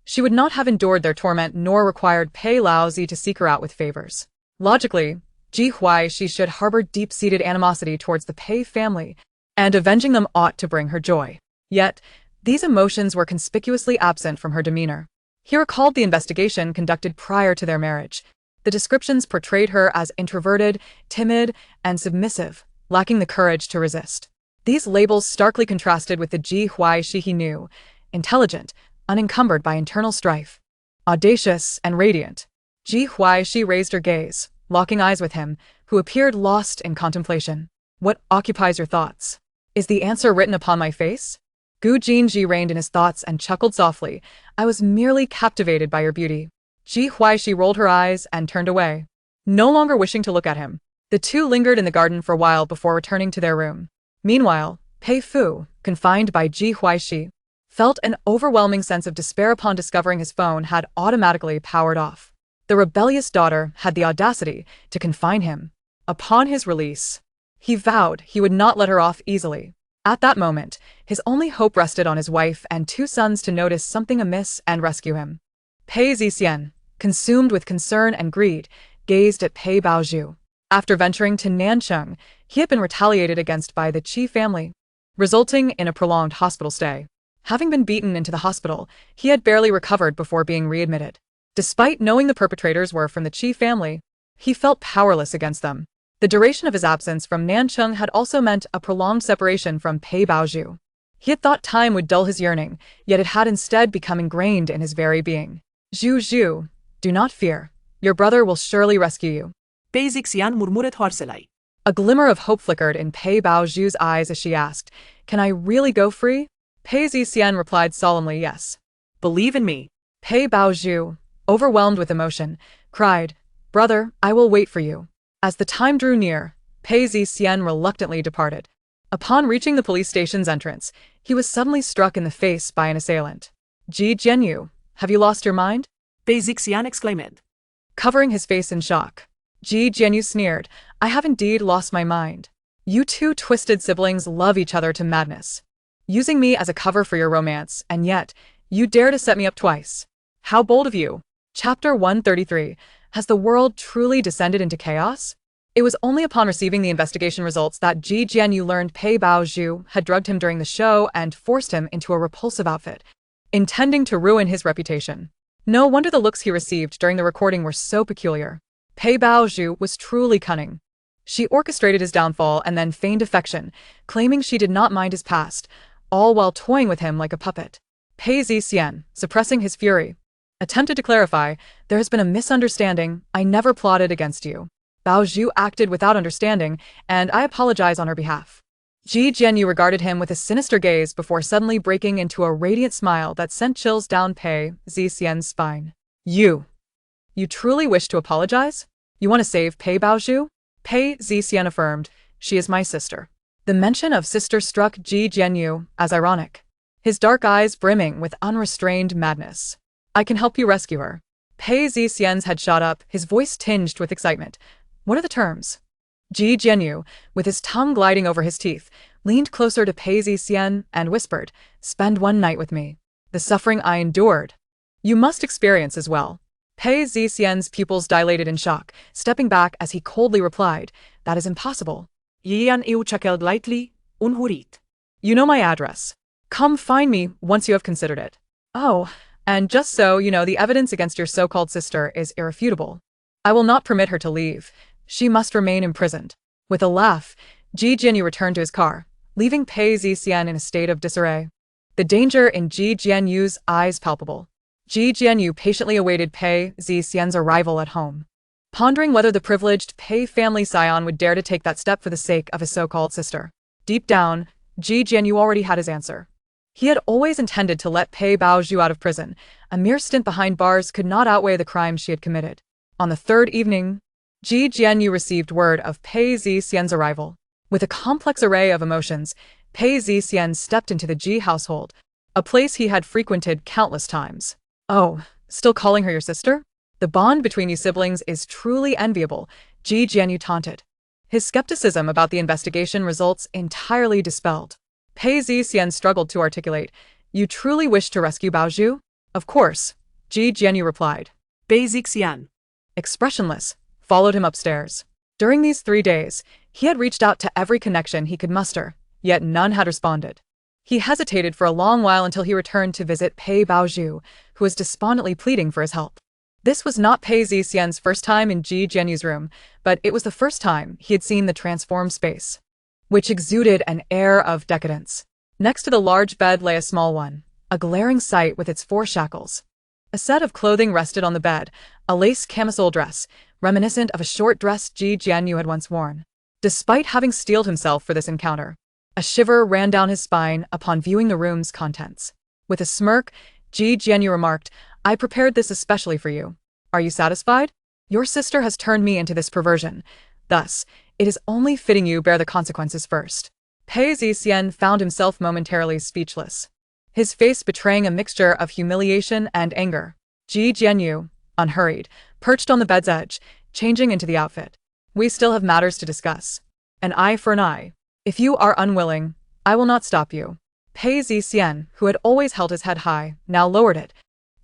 she would not have endured their torment nor required Pei Laozi to seek her out with favors. Logically, Ji Huaixi should harbor deep-seated animosity towards the Pei family, and avenging them ought to bring her joy. Yet, these emotions were conspicuously absent from her demeanor. He recalled the investigation conducted prior to their marriage. The descriptions portrayed her as introverted, timid, and submissive, lacking the courage to resist. These labels starkly contrasted with the Ji Huaixi he knew, intelligent, unencumbered by internal strife, audacious and radiant. Ji Huaixi raised her gaze, locking eyes with him, who appeared lost in contemplation. What occupies your thoughts? Is the answer written upon my face? Gu Jinji reined in his thoughts and chuckled softly. I was merely captivated by your beauty. Ji Huaixi rolled her eyes and turned away, no longer wishing to look at him. The two lingered in the garden for a while before returning to their room. Meanwhile, Pei Fu, confined by Ji Huaixi, felt an overwhelming sense of despair upon discovering his phone had automatically powered off. The rebellious daughter had the audacity to confine him. Upon his release, he vowed he would not let her off easily. At that moment, his only hope rested on his wife and two sons to notice something amiss and rescue him. Pei Zixian, consumed with concern and greed, gazed at Pei Baozhu. After venturing to Nancheng, he had been retaliated against by the Qi family, resulting in a prolonged hospital stay. Having been beaten into the hospital, he had barely recovered before being readmitted. Despite knowing the perpetrators were from the Qi family, he felt powerless against them. The duration of his absence from Nancheng had also meant a prolonged separation from Pei Baozhu. He had thought time would dull his yearning, yet it had instead become ingrained in his very being. Zhu, do not fear. Your brother will surely rescue you. Pei Zixian murmuret hoarsely. A glimmer of hope flickered in Pei Baozhu's eyes as she asked, Can I really go free? Pei Zixian replied solemnly, Yes. Believe in me. Pei Baozhu, overwhelmed with emotion, cried, Brother, I will wait for you. As the time drew near, Pei Zixian reluctantly departed. Upon reaching the police station's entrance, he was suddenly struck in the face by an assailant. Ji Jianyu, have you lost your mind? Pei Zixian exclaimed. Covering his face in shock, Ji Jianyu sneered, I have indeed lost my mind. You two twisted siblings love each other to madness, using me as a cover for your romance, and yet, you dare to set me up twice. How bold of you! Chapter 133. Has the world truly descended into chaos? It was only upon receiving the investigation results that Ji Jianyu learned Pei Baozhu had drugged him during the show and forced him into a repulsive outfit, intending to ruin his reputation. No wonder the looks he received during the recording were so peculiar. Pei Baozhu was truly cunning. She orchestrated his downfall and then feigned affection, claiming she did not mind his past, all while toying with him like a puppet. Pei Zixian, suppressing his fury, attempted to clarify, There has been a misunderstanding, I never plotted against you. Baozhu acted without understanding, and I apologize on her behalf. Ji Jianyu regarded him with a sinister gaze before suddenly breaking into a radiant smile that sent chills down Pei Zixian's spine. You truly wish to apologize? You want to save Pei Baozhu? Pei Zixian affirmed, She is my sister. The mention of sister struck Ji Jianyu as ironic, his dark eyes brimming with unrestrained madness. I can help you rescue her. Pei Zixian's head shot up, his voice tinged with excitement. What are the terms? Ji Jianyu, with his tongue gliding over his teeth, leaned closer to Pei Zixian and whispered, "Spend one night with me. The suffering I endured, you must experience as well." Pei Zixian's pupils dilated in shock, stepping back as he coldly replied, "That is impossible. Yian eu chakeld lightly, unhurit. You know my address. Come find me once you have considered it. Oh, and just so you know, the evidence against your so-called sister is irrefutable. I will not permit her to leave. She must remain imprisoned." With a laugh, Ji Jianyu returned to his car, leaving Pei Zixian in a state of disarray. The danger in Ji Jianyu's eyes palpable. Ji Jianyu patiently awaited Pei Zixian's arrival at home, pondering whether the privileged Pei family scion would dare to take that step for the sake of his so-called sister. Deep down, Ji Jianyu already had his answer. He had always intended to let Pei Baozhu out of prison. A mere stint behind bars could not outweigh the crimes she had committed. On the third evening, Ji Jianyu received word of Pei Zixian's arrival. With a complex array of emotions, Pei Zixian stepped into the Ji household, a place he had frequented countless times. "Oh, still calling her your sister? The bond between you siblings is truly enviable," Ji Jianyu taunted. His skepticism about the investigation results entirely dispelled. Pei Zixian struggled to articulate, "You truly wish to rescue Baozhu?" "Of course," Ji Jianyu replied. Pei Zixian, Expressionless, followed him upstairs. During these 3 days, he had reached out to every connection he could muster, yet none had responded. He hesitated for a long while until he returned to visit Pei Baozhu, who was despondently pleading for his help. This was not Pei Zixian's first time in Ji Jianyu's room, but it was the first time he had seen the transformed space, which exuded an air of decadence. Next to the large bed lay a small one, a glaring sight with its 4 shackles. A set of clothing rested on the bed, a lace camisole dress, reminiscent of a short dress Ji Jianyu had once worn. Despite having steeled himself for this encounter, a shiver ran down his spine upon viewing the room's contents. With a smirk, Ji Jianyu remarked, "I prepared this especially for you. Are you satisfied? Your sister has turned me into this perversion. Thus, it is only fitting you bear the consequences first." Pei Zixian found himself momentarily speechless, his face betraying a mixture of humiliation and anger. Ji Jianyu, unhurried, perched on the bed's edge, changing into the outfit. "We still have matters to discuss. An eye for an eye. If you are unwilling, I will not stop you." Pei Zixian, who had always held his head high, now lowered it,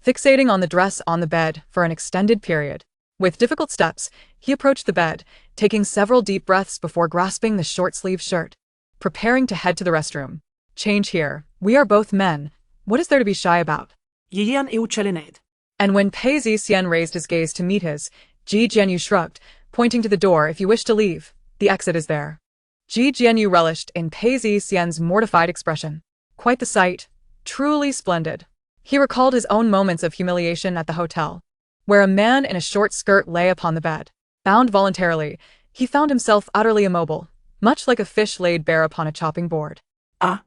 fixating on the dress on the bed for an extended period. With difficult steps, he approached the bed, taking several deep breaths before grasping the short-sleeved shirt, preparing to head to the restroom. "Change here. We are both men. What is there to be shy about?" Yian eu chelined. And when Pei Zixian raised his gaze to meet his, Ji Jianyu shrugged, pointing to the door. "If you wish to leave, the exit is there." Ji Jianyu relished in Pei Zixian's mortified expression. Quite the sight. Truly splendid. He recalled his own moments of humiliation at the hotel, where a man in a short skirt lay upon the bed. Bound voluntarily, he found himself utterly immobile, much like a fish laid bare upon a chopping board. Ah,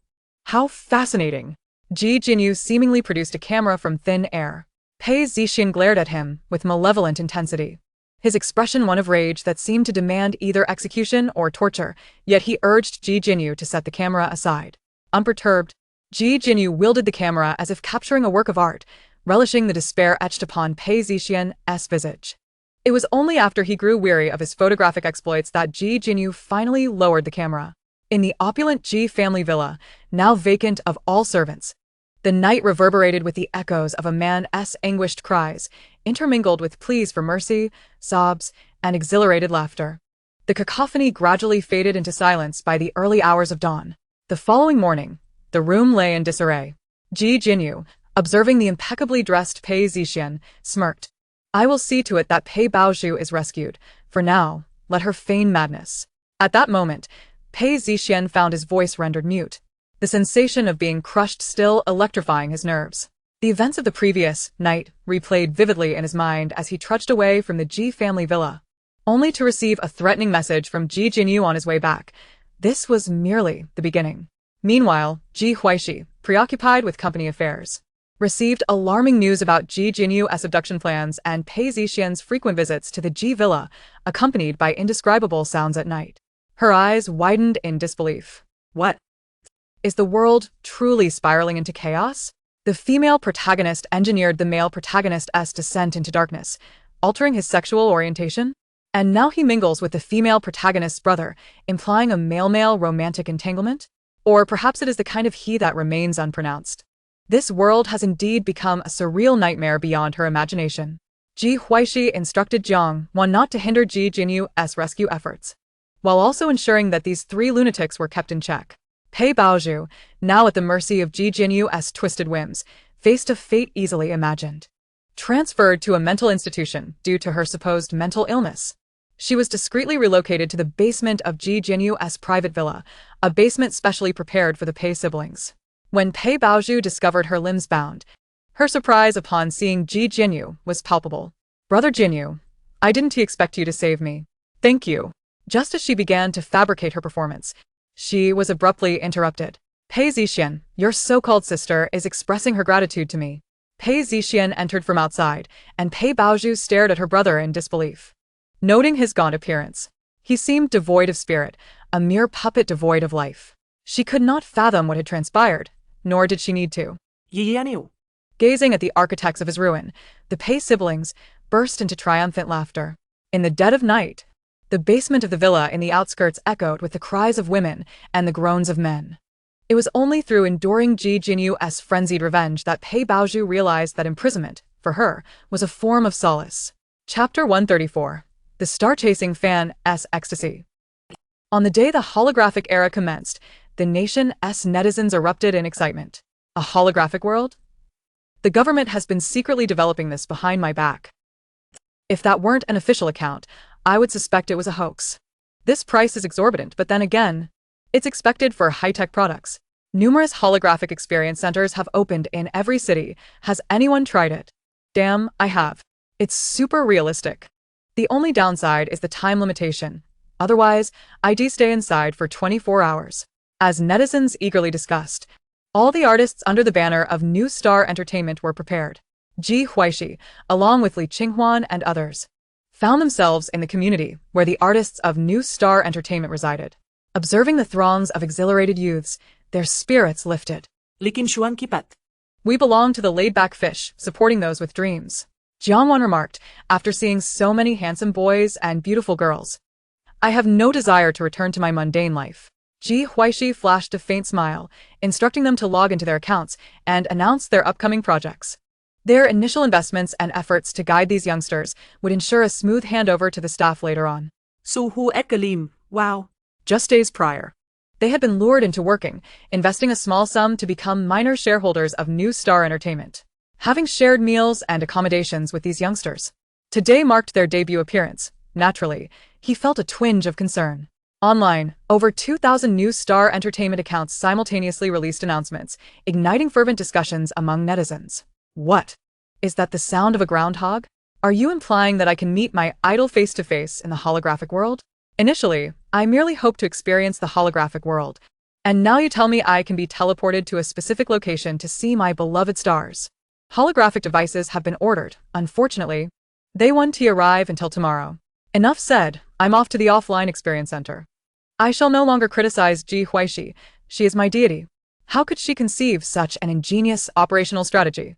How fascinating! Ji Jianyu seemingly produced a camera from thin air. Pei Zixian glared at him with malevolent intensity, his expression one of rage that seemed to demand either execution or torture, yet he urged Ji Jianyu to set the camera aside. Unperturbed, Ji Jianyu wielded the camera as if capturing a work of art, relishing the despair etched upon Pei Zixian's visage. It was only after he grew weary of his photographic exploits that Ji Jianyu finally lowered the camera. In the opulent Ji family villa, now vacant of all servants, the night reverberated with the echoes of a man's anguished cries, intermingled with pleas for mercy, sobs, and exhilarated laughter. The cacophony gradually faded into silence by the early hours of dawn. The following morning, the room lay in disarray. Ji Jianyu, observing the impeccably dressed Pei Zixian, smirked. "I will see to it that Pei Baozhu is rescued. For now, let her feign madness." At that moment, Pei Zixian found his voice rendered mute, the sensation of being crushed still electrifying his nerves. The events of the previous night replayed vividly in his mind as he trudged away from the Ji family villa, only to receive a threatening message from Ji Jianyu on his way back. This was merely the beginning. Meanwhile, Ji Huaixi, preoccupied with company affairs, received alarming news about Ji Jianyu's abduction plans and Pei Zixian's frequent visits to the Ji villa, accompanied by indescribable sounds at night. Her eyes widened in disbelief. What? Is the world truly spiraling into chaos? The female protagonist engineered the male protagonist's descent into darkness, altering his sexual orientation? And now he mingles with the female protagonist's brother, implying a male-male romantic entanglement? Or perhaps it is the kind of he that remains unpronounced. This world has indeed become a surreal nightmare beyond her imagination. Ji Huaixi instructed Jiang Wan not to hinder Ji Jinyu's rescue efforts, while also ensuring that these three lunatics were kept in check. Pei Baozhu, now at the mercy of Ji Jinyu's twisted whims, faced a fate easily imagined. Transferred to a mental institution due to her supposed mental illness, she was discreetly relocated to the basement of Ji Jinyu's private villa, a basement specially prepared for the Pei siblings. When Pei Baozhu discovered her limbs bound, her surprise upon seeing Ji Jinyu was palpable. "Brother Jinyu, I didn't expect you to save me. Thank you." Just as she began to fabricate her performance, she was abruptly interrupted. "Pei Zixian, your so-called sister, is expressing her gratitude to me." Pei Zixian entered from outside, and Pei Baozhu stared at her brother in disbelief. Noting his gaunt appearance, he seemed devoid of spirit, a mere puppet devoid of life. She could not fathom what had transpired, nor did she need to. Yiyianiu. Gazing at the architects of his ruin, the Pei siblings burst into triumphant laughter. In the dead of night, the basement of the villa in the outskirts echoed with the cries of women and the groans of men. It was only through enduring Ji Jinyu's frenzied revenge that Pei Baozhu realized that imprisonment, for her, was a form of solace. Chapter 134. The Star-Chasing Fan's Ecstasy. On the day the holographic era commenced, the nation's netizens erupted in excitement. A holographic world? The government has been secretly developing this behind my back. If that weren't an official account, I would suspect it was a hoax. This price is exorbitant, but then again, it's expected for high-tech products. Numerous holographic experience centers have opened in every city. Has anyone tried it? Damn, I have. It's super realistic. The only downside is the time limitation. Otherwise, I'd stay inside for 24 hours. As netizens eagerly discussed, all the artists under the banner of New Star Entertainment were prepared. Ji Huaixi, along with Li Qinghuan and others, found themselves in the community where the artists of New Star Entertainment resided. Observing the throngs of exhilarated youths, their spirits lifted. Likinshuan kipat. We belong to the laid-back fish, supporting those with dreams. Jiang Wan remarked, after seeing so many handsome boys and beautiful girls. I have no desire to return to my mundane life. Ji Huaixi flashed a faint smile, instructing them to log into their accounts and announce their upcoming projects. Their initial investments and efforts to guide these youngsters would ensure a smooth handover to the staff later on. Suhu Ekalim, wow. Just days prior, they had been lured into working, investing a small sum to become minor shareholders of New Star Entertainment. Having shared meals and accommodations with these youngsters, today marked their debut appearance. Naturally, he felt a twinge of concern. Online, over 2,000 New Star Entertainment accounts simultaneously released announcements, igniting fervent discussions among netizens. What? Is that the sound of a groundhog? Are you implying that I can meet my idol face-to-face in the holographic world? Initially, I merely hoped to experience the holographic world, and now you tell me I can be teleported to a specific location to see my beloved stars. Holographic devices have been ordered. Unfortunately, they won't arrive until tomorrow. Enough said, I'm off to the offline experience center. I shall no longer criticize Ji Huaixi. She is my deity. How could she conceive such an ingenious operational strategy?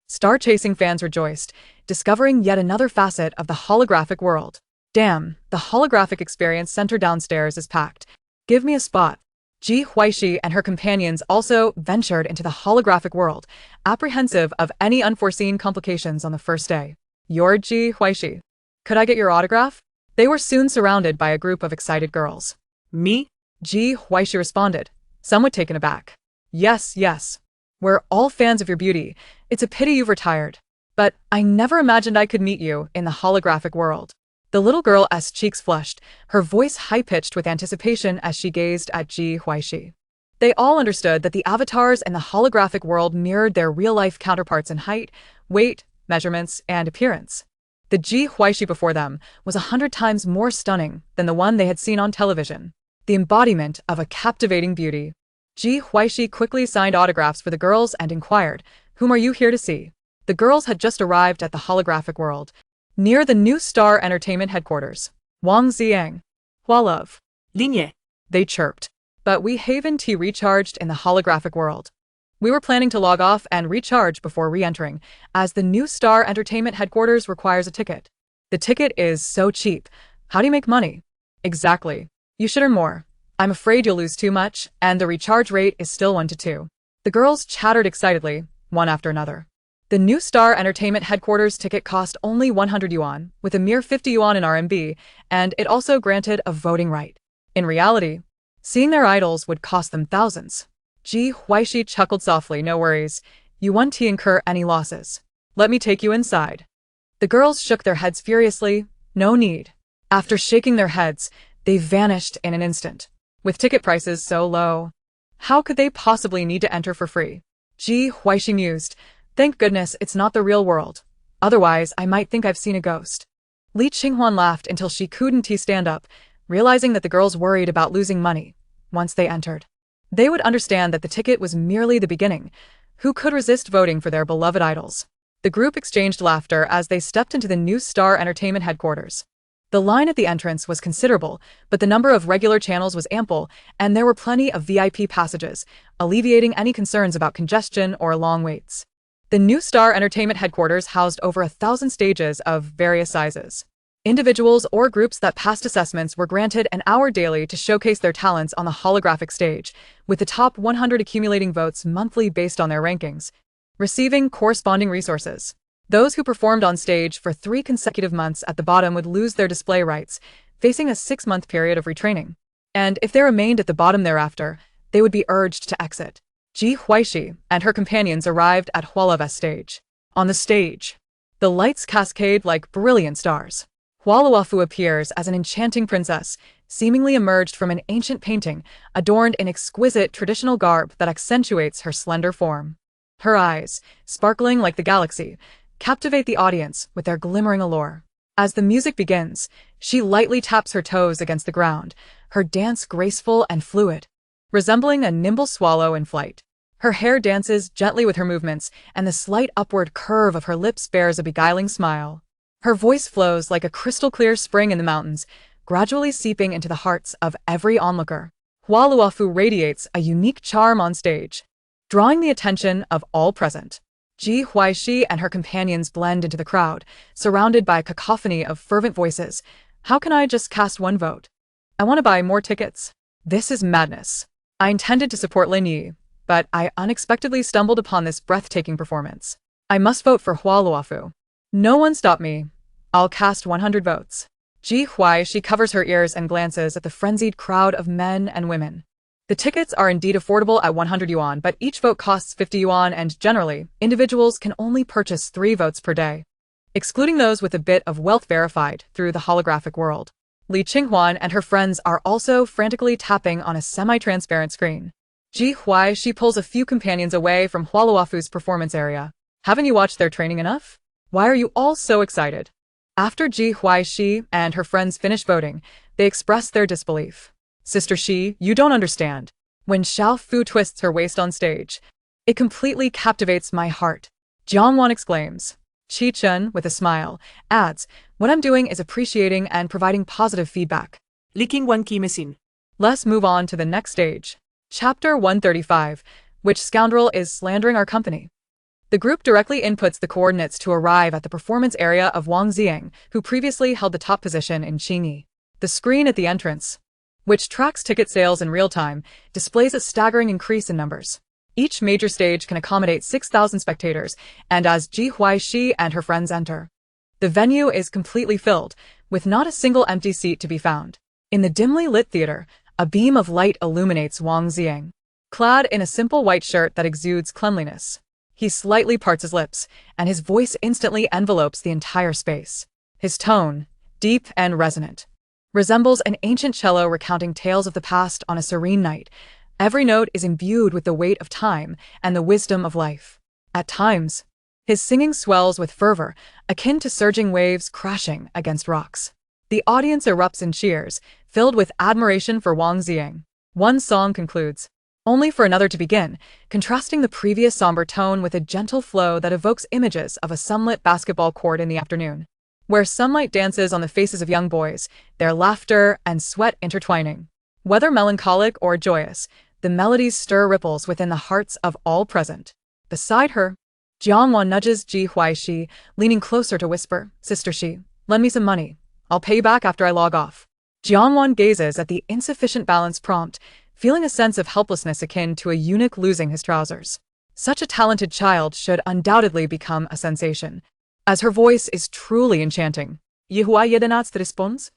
Star-chasing fans rejoiced, discovering yet another facet of the holographic world. Damn, the holographic experience center downstairs is packed. Give me a spot. Ji Huaixi and her companions also ventured into the holographic world, apprehensive of any unforeseen complications on the first day. You're Ji Huaixi. Could I get your autograph? They were soon surrounded by a group of excited girls. Me? Ji Huaixi responded, somewhat taken aback. Yes, yes. We're all fans of your beauty. It's a pity you've retired. But I never imagined I could meet you in the holographic world. The little girl's cheeks flushed, her voice high-pitched with anticipation as she gazed at Ji Huaixi. They all understood that the avatars in the holographic world mirrored their real-life counterparts in height, weight, measurements, and appearance. The Ji Huaixi before them was 100 times more stunning than the one they had seen on television, the embodiment of a captivating beauty. Ji Huaixi quickly signed autographs for the girls and inquired, "Whom are you here to see?" The girls had just arrived at the holographic world, near the New Star Entertainment headquarters. Wang Xiang. Hua Love. Linye. They chirped. But we haven't recharged in the holographic world. We were planning to log off and recharge before re-entering, as the New Star Entertainment headquarters requires a ticket. The ticket is so cheap, How do you make money? Exactly. You should earn more. I'm afraid you'll lose too much, and the recharge rate is still 1 to 2. The girls chattered excitedly, one after another. The New Star Entertainment headquarters ticket cost only 100 yuan, with a mere 50 yuan in RMB, and it also granted a voting right. In reality, seeing their idols would cost them thousands. Ji Huaixi chuckled softly. No worries. You won't incur any losses. Let me take you inside. The girls shook their heads furiously. No need. After shaking their heads, they vanished in an instant. With ticket prices so low, how could they possibly need to enter for free? Ji Huaixi mused. Thank goodness it's not the real world. Otherwise, I might think I've seen a ghost. Li Qinghuan laughed until she couldn't stand up, realizing that the girls worried about losing money. Once they entered, they would understand that the ticket was merely the beginning. Who could resist voting for their beloved idols? The group exchanged laughter as they stepped into the New Star Entertainment headquarters. The line at the entrance was considerable, but the number of regular channels was ample, and there were plenty of VIP passages, alleviating any concerns about congestion or long waits. The New Star Entertainment headquarters housed over 1,000 stages of various sizes. Individuals or groups that passed assessments were granted an hour daily to showcase their talents on the holographic stage, with the top 100 accumulating votes monthly based on their rankings, receiving corresponding resources. Those who performed on stage for 3 consecutive months at the bottom would lose their display rights, facing a 6-month period of retraining. And if they remained at the bottom thereafter, they would be urged to exit. Ji Huaixi and her companions arrived at Hualave's stage. On the stage, the lights cascade like brilliant stars. Hualawafu appears as an enchanting princess, seemingly emerged from an ancient painting, adorned in exquisite traditional garb that accentuates her slender form. Her eyes, sparkling like the galaxy, captivate the audience with their glimmering allure. As the music begins, she lightly taps her toes against the ground, her dance graceful and fluid, resembling a nimble swallow in flight. Her hair dances gently with her movements, and the slight upward curve of her lips bears a beguiling smile. Her voice flows like a crystal-clear spring in the mountains, gradually seeping into the hearts of every onlooker. Hualuafu radiates a unique charm on stage, drawing the attention of all present. Ji Huaixi and her companions blend into the crowd, surrounded by a cacophony of fervent voices. How can I just cast one vote? I want to buy more tickets. This is madness. I intended to support Lin Yi, but I unexpectedly stumbled upon this breathtaking performance. I must vote for Hualuafu. No one stop me. I'll cast 100 votes. Ji Huaixi covers her ears and glances at the frenzied crowd of men and women. The tickets are indeed affordable at 100 yuan, but each vote costs 50 yuan, and generally, individuals can only purchase 3 votes per day, excluding those with a bit of wealth verified through the holographic world. Li Qinghuan and her friends are also frantically tapping on a semi-transparent screen. Ji Huaixi pulls a few companions away from Hualuafu's performance area. Haven't you watched their training enough? Why are you all so excited? After Ji Huaixi and her friends finish voting, they express their disbelief. Sister Shi, you don't understand. When Xiao Fu twists her waist on stage, it completely captivates my heart. Jiangwan exclaims. Qi Chen, with a smile, adds, what I'm doing is appreciating and providing positive feedback. Li Qinghuan ki missing. Let's move on to the next stage. Chapter 135. Which scoundrel is slandering our company? The group directly inputs the coordinates to arrive at the performance area of Wang Ziang, who previously held the top position in Qingyi. The screen at the entrance, which tracks ticket sales in real time, displays a staggering increase in numbers. Each major stage can accommodate 6,000 spectators, and as Ji Huaixi and her friends enter, the venue is completely filled, with not a single empty seat to be found. In the dimly lit theater, a beam of light illuminates Wang Ziang. Clad in a simple white shirt that exudes cleanliness, he slightly parts his lips, and his voice instantly envelopes the entire space. His tone, deep and resonant, resembles an ancient cello recounting tales of the past on a serene night. Every note is imbued with the weight of time and the wisdom of life. At times, his singing swells with fervor, akin to surging waves crashing against rocks. The audience erupts in cheers, filled with admiration for Wang Ziang. One song concludes, only for another to begin, contrasting the previous somber tone with a gentle flow that evokes images of a sunlit basketball court in the afternoon, where sunlight dances on the faces of young boys, their laughter and sweat intertwining. Whether melancholic or joyous, the melodies stir ripples within the hearts of all present. Beside her, Jiangwan nudges Ji Huaixi, leaning closer to whisper, Sister Shi, lend me some money. I'll pay you back after I log off. Jiangwan gazes at the insufficient balance prompt, feeling a sense of helplessness akin to a eunuch losing his trousers. Such a talented child should undoubtedly become a sensation, as her voice is truly enchanting. Ji Huaixi responds?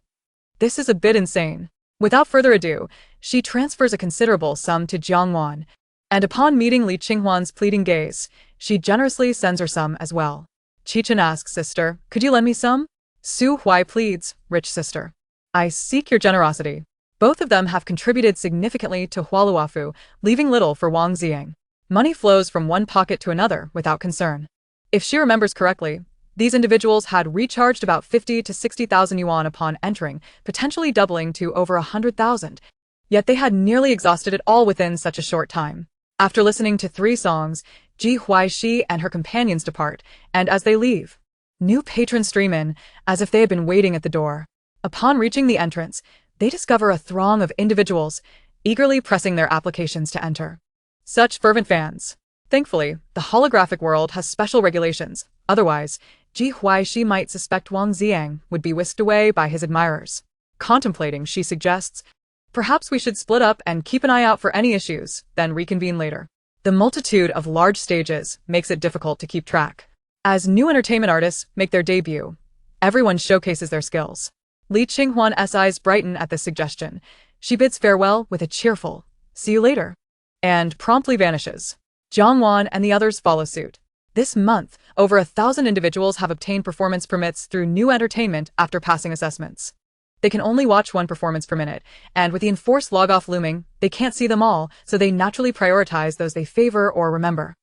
This is a bit insane. Without further ado, she transfers a considerable sum to Jiangwan, and upon meeting Li Qinghuan's pleading gaze, she generously sends her some as well. Qichen asks, sister, could you lend me some? Su Huai pleads, rich sister. I seek your generosity. Both of them have contributed significantly to Hualuafu, leaving little for Wang Xiang. Money flows from one pocket to another without concern. If she remembers correctly, these individuals had recharged about 50 to 60,000 yuan upon entering, potentially doubling to over 100,000. Yet they had nearly exhausted it all within such a short time. After listening to 3 songs, Ji Huaixi and her companions depart, and as they leave, new patrons stream in, as if they had been waiting at the door. Upon reaching the entrance, they discover a throng of individuals, eagerly pressing their applications to enter. Such fervent fans. Thankfully, the holographic world has special regulations, otherwise, Ji Huaixi might suspect Wang Xiang would be whisked away by his admirers. Contemplating, she suggests, perhaps we should split up and keep an eye out for any issues, then reconvene later. The multitude of large stages makes it difficult to keep track. As new entertainment artists make their debut, everyone showcases their skills. Li Qinghuan's eyes brighten at this suggestion. She bids farewell with a cheerful, see you later, and promptly vanishes. Jiangwan and the others follow suit. This month, over 1,000 individuals have obtained performance permits through new entertainment after passing assessments. They can only watch 1 performance per minute, and with the enforced log-off looming, they can't see them all, so they naturally prioritize those they favor or remember.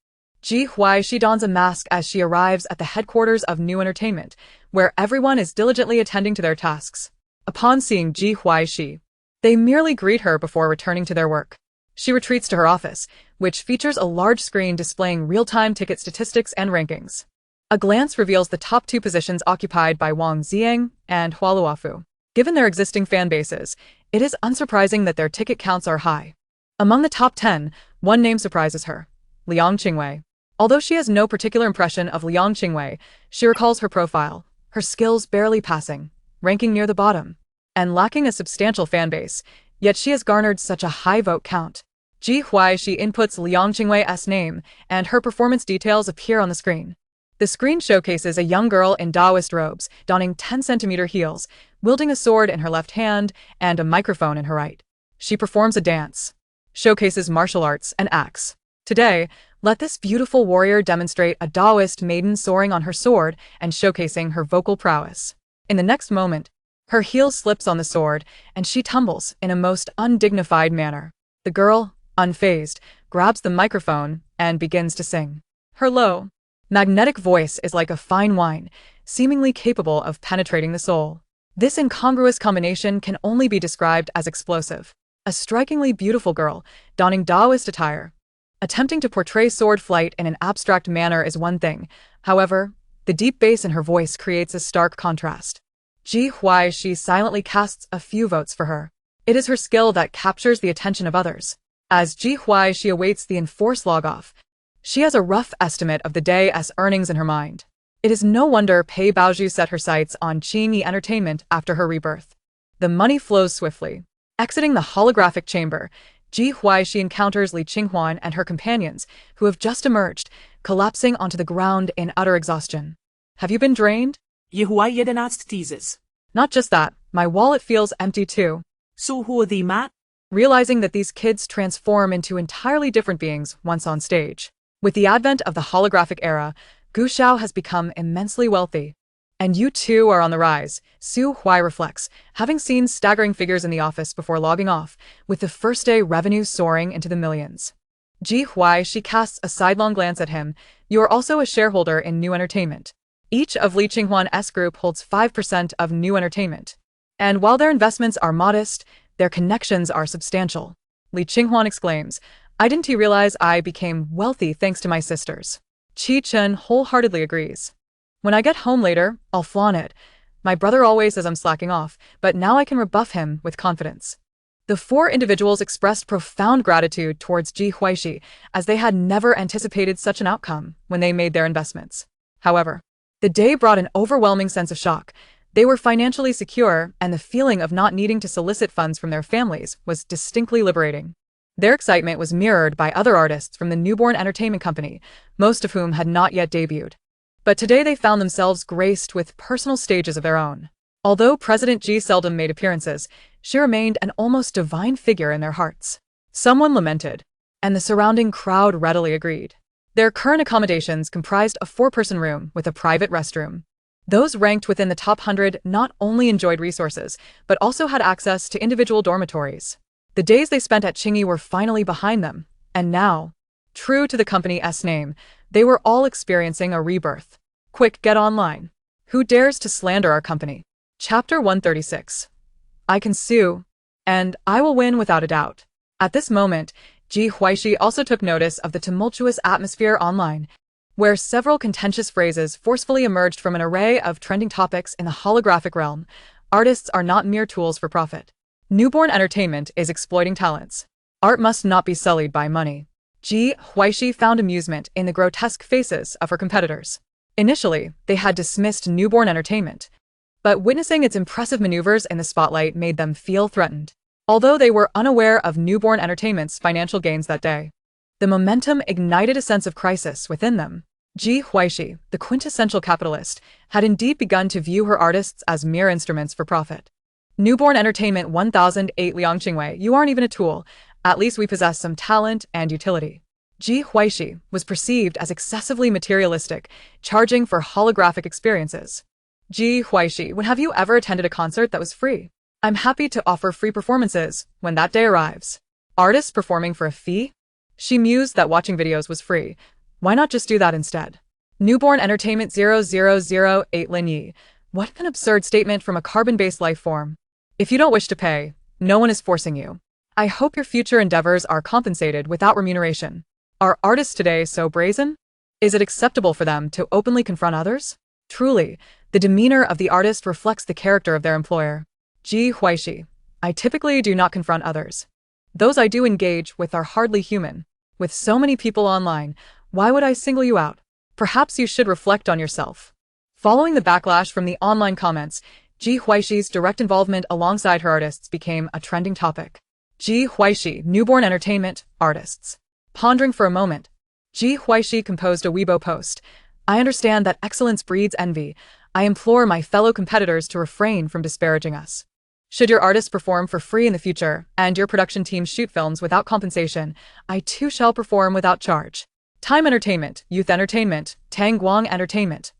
Ji Huaixi dons a mask as she arrives at the headquarters of New Entertainment, where everyone is diligently attending to their tasks. Upon seeing Ji Huaixi, they merely greet her before returning to their work. She retreats to her office, which features a large screen displaying real-time ticket statistics and rankings. A glance reveals the top 2 positions occupied by Wang Xiang and Hualuafu. Given their existing fan bases, it is unsurprising that their ticket counts are high. Among the top 10, one name surprises her, Liang Qingwei. Although she has no particular impression of Liang Qingwei, she recalls her profile, her skills barely passing, ranking near the bottom, and lacking a substantial fan base, yet she has garnered such a high vote count. Ji Huaixi inputs Liang Qingwei's name, and her performance details appear on the screen. The screen showcases a young girl in Taoist robes, donning 10-centimeter heels, wielding a sword in her left hand and a microphone in her right. She performs a dance, showcases martial arts, and acts. Today, let this beautiful warrior demonstrate a Taoist maiden soaring on her sword and showcasing her vocal prowess. In the next moment, her heel slips on the sword, and she tumbles in a most undignified manner. The girl, unfazed, grabs the microphone and begins to sing. Her low, magnetic voice is like a fine wine, seemingly capable of penetrating the soul. This incongruous combination can only be described as explosive. A strikingly beautiful girl, donning Taoist attire, attempting to portray sword flight in an abstract manner is one thing. However, the deep bass in her voice creates a stark contrast. Ji Huaixi silently casts a few votes for her. It is her skill that captures the attention of others. As Ji Huaixi awaits the enforced log-off, she has a rough estimate of the day's earnings in her mind. It is no wonder Pei Baozhu set her sights on Qingyi Entertainment after her rebirth. The money flows swiftly. Exiting the holographic chamber, Ji Huaixi encounters Li Qinghuan and her companions, who have just emerged, collapsing onto the ground in utter exhaustion. Have you been drained? Ji Huaixi teases. Not just that, my wallet feels empty too. So who are the mat? Realizing that these kids transform into entirely different beings once on stage. With the advent of the holographic era, Gu Xiao has become immensely wealthy. And you too are on the rise, Su Huai reflects, having seen staggering figures in the office before logging off, with the first day revenue soaring into the millions. Ji Huaixi casts a sidelong glance at him. You are also a shareholder in New Entertainment. Each of Li Qinghuan's group holds 5% of New Entertainment. And while their investments are modest, their connections are substantial. Li Qinghuan exclaims, I didn't realize I became wealthy thanks to my sisters. Qi Chen wholeheartedly agrees. When I get home later, I'll flaunt it. My brother always says I'm slacking off, but now I can rebuff him with confidence. The 4 individuals expressed profound gratitude towards Ji Huaixi, as they had never anticipated such an outcome when they made their investments. However, the day brought an overwhelming sense of shock. They were financially secure, and the feeling of not needing to solicit funds from their families was distinctly liberating. Their excitement was mirrored by other artists from the newborn entertainment company, most of whom had not yet debuted. But today they found themselves graced with personal stages of their own. Although President Ji seldom made appearances, she remained an almost divine figure in their hearts. Someone lamented, and the surrounding crowd readily agreed. Their current accommodations comprised a 4-person room with a private restroom. Those ranked within the top 100 not only enjoyed resources, but also had access to individual dormitories. The days they spent at Qingyi were finally behind them, and now, true to the company's name, they were all experiencing a rebirth. Quick, get online. Who dares to slander our company? Chapter 136. I can sue, and I will win without a doubt. At this moment, Ji Huaixi also took notice of the tumultuous atmosphere online, where several contentious phrases forcefully emerged from an array of trending topics in the holographic realm. Artists are not mere tools for profit. Newborn entertainment is exploiting talents. Art must not be sullied by money. Ji Huaixi found amusement in the grotesque faces of her competitors. Initially, they had dismissed newborn entertainment, but witnessing its impressive maneuvers in the spotlight made them feel threatened. Although they were unaware of newborn entertainment's financial gains that day, the momentum ignited a sense of crisis within them. Ji Huaixi, the quintessential capitalist, had indeed begun to view her artists as mere instruments for profit. Newborn Entertainment 1008 Liang Qingwei, you aren't even a tool. At least we possess some talent and utility. Ji Huaixi was perceived as excessively materialistic, charging for holographic experiences. Ji Huaixi, when have you ever attended a concert that was free? I'm happy to offer free performances when that day arrives. Artists performing for a fee? She mused that watching videos was free. Why not just do that instead? Newborn Entertainment 0008 Lin Yi. What an absurd statement from a carbon-based life form. If you don't wish to pay, no one is forcing you. I hope your future endeavors are compensated without remuneration. Are artists today so brazen? Is it acceptable for them to openly confront others? Truly, the demeanor of the artist reflects the character of their employer. Ji Huaixi, I typically do not confront others. Those I do engage with are hardly human. With so many people online, why would I single you out? Perhaps you should reflect on yourself. Following the backlash from the online comments, Ji Huaixi's direct involvement alongside her artists became a trending topic. Ji Huaixi, newborn entertainment, artists. Pondering for a moment, Ji Huaixi composed a Weibo post. I understand that excellence breeds envy. I implore my fellow competitors to refrain from disparaging us. Should your artists perform for free in the future, and your production team shoot films without compensation, I too shall perform without charge. Time Entertainment, Youth Entertainment, Tang Guang Entertainment,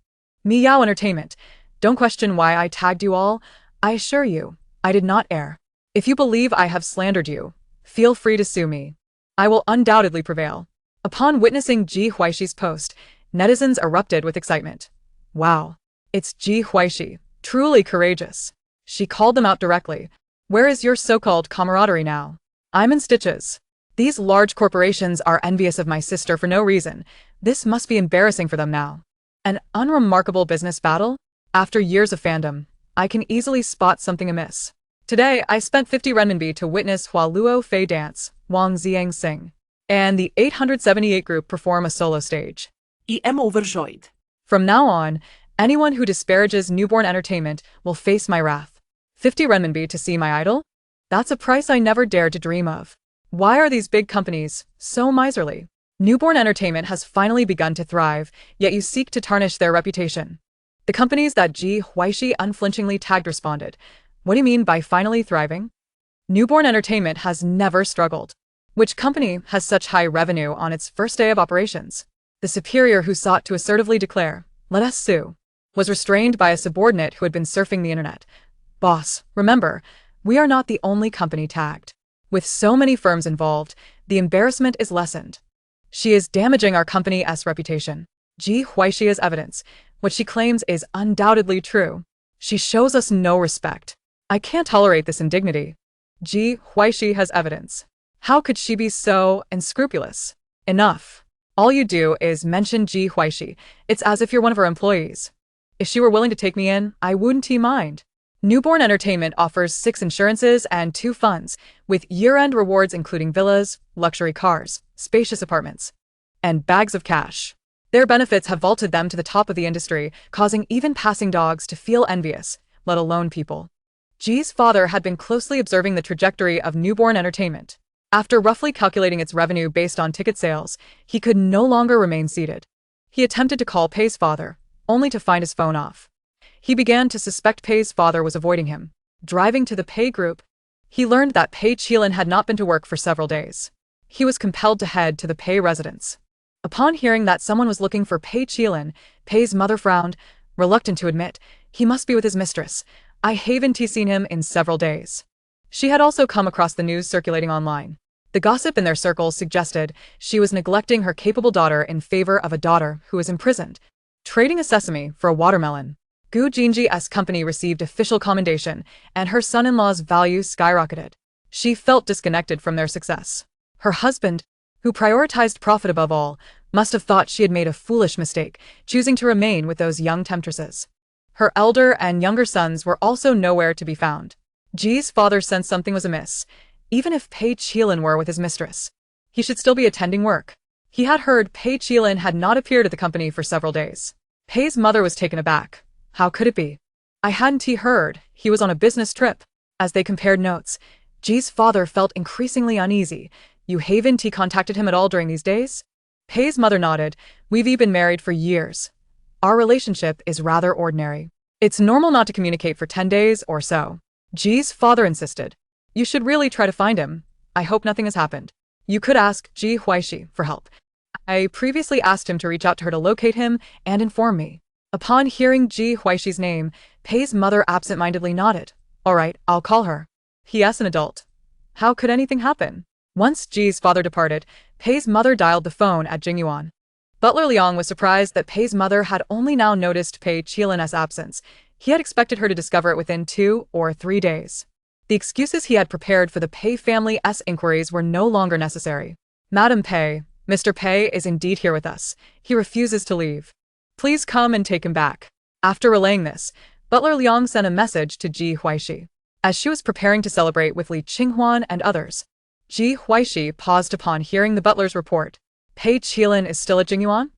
Miyao Entertainment. Don't question why I tagged you all. I assure you, I did not err. If you believe I have slandered you, feel free to sue me. I will undoubtedly prevail. Upon witnessing Ji Huaixi's post, netizens erupted with excitement. Wow, it's Ji Huaixi, truly courageous. She called them out directly. Where is your so-called camaraderie now? I'm in stitches. These large corporations are envious of my sister for no reason. This must be embarrassing for them now. An unremarkable business battle? After years of fandom, I can easily spot something amiss. Today, I spent 50 renminbi to witness Hua Luo Fei dance, Wang Ziang sing, and the 878 group perform a solo stage. I am overjoyed. From now on, anyone who disparages newborn entertainment will face my wrath. 50 renminbi to see my idol? That's a price I never dared to dream of. Why are these big companies so miserly? Newborn entertainment has finally begun to thrive, yet you seek to tarnish their reputation. The companies that Ji Huaixi unflinchingly tagged responded, what do you mean by finally thriving? Newborn entertainment has never struggled. Which company has such high revenue on its first day of operations? The superior who sought to assertively declare, let us sue, was restrained by a subordinate who had been surfing the internet. Boss, remember, we are not the only company tagged. With so many firms involved, the embarrassment is lessened. She is damaging our company's reputation. Ji Huaixi has evidence. What she claims is undoubtedly true. She shows us no respect. I can't tolerate this indignity. Ji Huaixi has evidence. How could she be so unscrupulous? Enough. All you do is mention Ji Huaixi. It's as if you're one of her employees. If she were willing to take me in, I wouldn't mind. Newborn Entertainment offers 6 insurances and 2 funds, with year-end rewards including villas, luxury cars, spacious apartments, and bags of cash. Their benefits have vaulted them to the top of the industry, causing even passing dogs to feel envious. let alone people. Ji's father had been closely observing the trajectory of newborn entertainment. After roughly calculating its revenue based on ticket sales, he could no longer remain seated. He attempted to call Pei's father, only to find his phone off. He began to suspect Pei's father was avoiding him. Driving to the Pei group, he learned that Pei Qilin had not been to work for several days. He was compelled to head to the Pei residence. Upon hearing that someone was looking for Pei Qilin, Pei's mother frowned, reluctant to admit, he must be with his mistress. I haven't seen him in several days. She had also come across the news circulating online. The gossip in their circles suggested she was neglecting her capable daughter in favor of a daughter who was imprisoned, trading a sesame for a watermelon. Gu Jinji's company received official commendation, and her son-in-law's value skyrocketed. She felt disconnected from their success. Her husband, who prioritized profit above all, must have thought she had made a foolish mistake, choosing to remain with those young temptresses. Her elder and younger sons were also nowhere to be found. Ji's father sensed something was amiss. Even if Pei Qilin were with his mistress, he should still be attending work. He had heard Pei Qilin had not appeared at the company for several days. Pei's mother was taken aback. How could it be? I hadn't heard he was on a business trip. As they compared notes, Ji's father felt increasingly uneasy. You haven't contacted him at all during these days? Pei's mother nodded. We've been married for years. Our relationship is rather ordinary. It's normal not to communicate for 10 days or so. Ji's father insisted. You should really try to find him. I hope nothing has happened. You could ask Ji Huaixi for help. I previously asked him to reach out to her to locate him and inform me. Upon hearing Ji Huaixi's name, Pei's mother absent-mindedly nodded. All right, I'll call her. P.S. an adult. How could anything happen? Once Ji's father departed, Pei's mother dialed the phone at Jingyuan. Butler Liang was surprised that Pei's mother had only now noticed Pei Qilin's absence. He had expected her to discover it within 2 or 3 days. The excuses he had prepared for the Pei family's inquiries were no longer necessary. Madam Pei, Mr. Pei is indeed here with us. He refuses to leave. Please come and take him back. After relaying this, Butler Liang sent a message to Ji Huaixi. As she was preparing to celebrate with Li Qinghuan and others, Ji Huaixi paused upon hearing the butler's report. Pei Qilin is still at Jingyuan?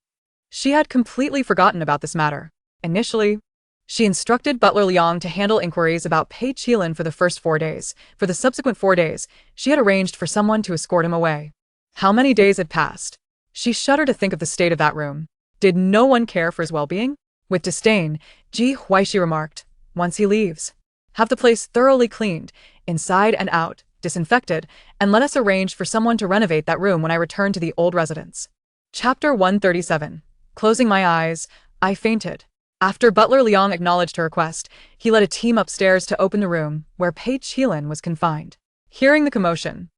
She had completely forgotten about this matter. Initially, she instructed Butler Liang to handle inquiries about Pei Qilin for the first 4 days. For the subsequent 4 days, she had arranged for someone to escort him away. How many days had passed? She shuddered to think of the state of that room. Did no one care for his well-being? With disdain, Ji Huaixi remarked, once he leaves, have the place thoroughly cleaned, inside and out, disinfected, and let us arrange for someone to renovate that room when I return to the old residence. Chapter 137. Closing my eyes, I fainted. After Butler Liang acknowledged her request, he led a team upstairs to open the room where Pei Qilin was confined. Hearing the commotion,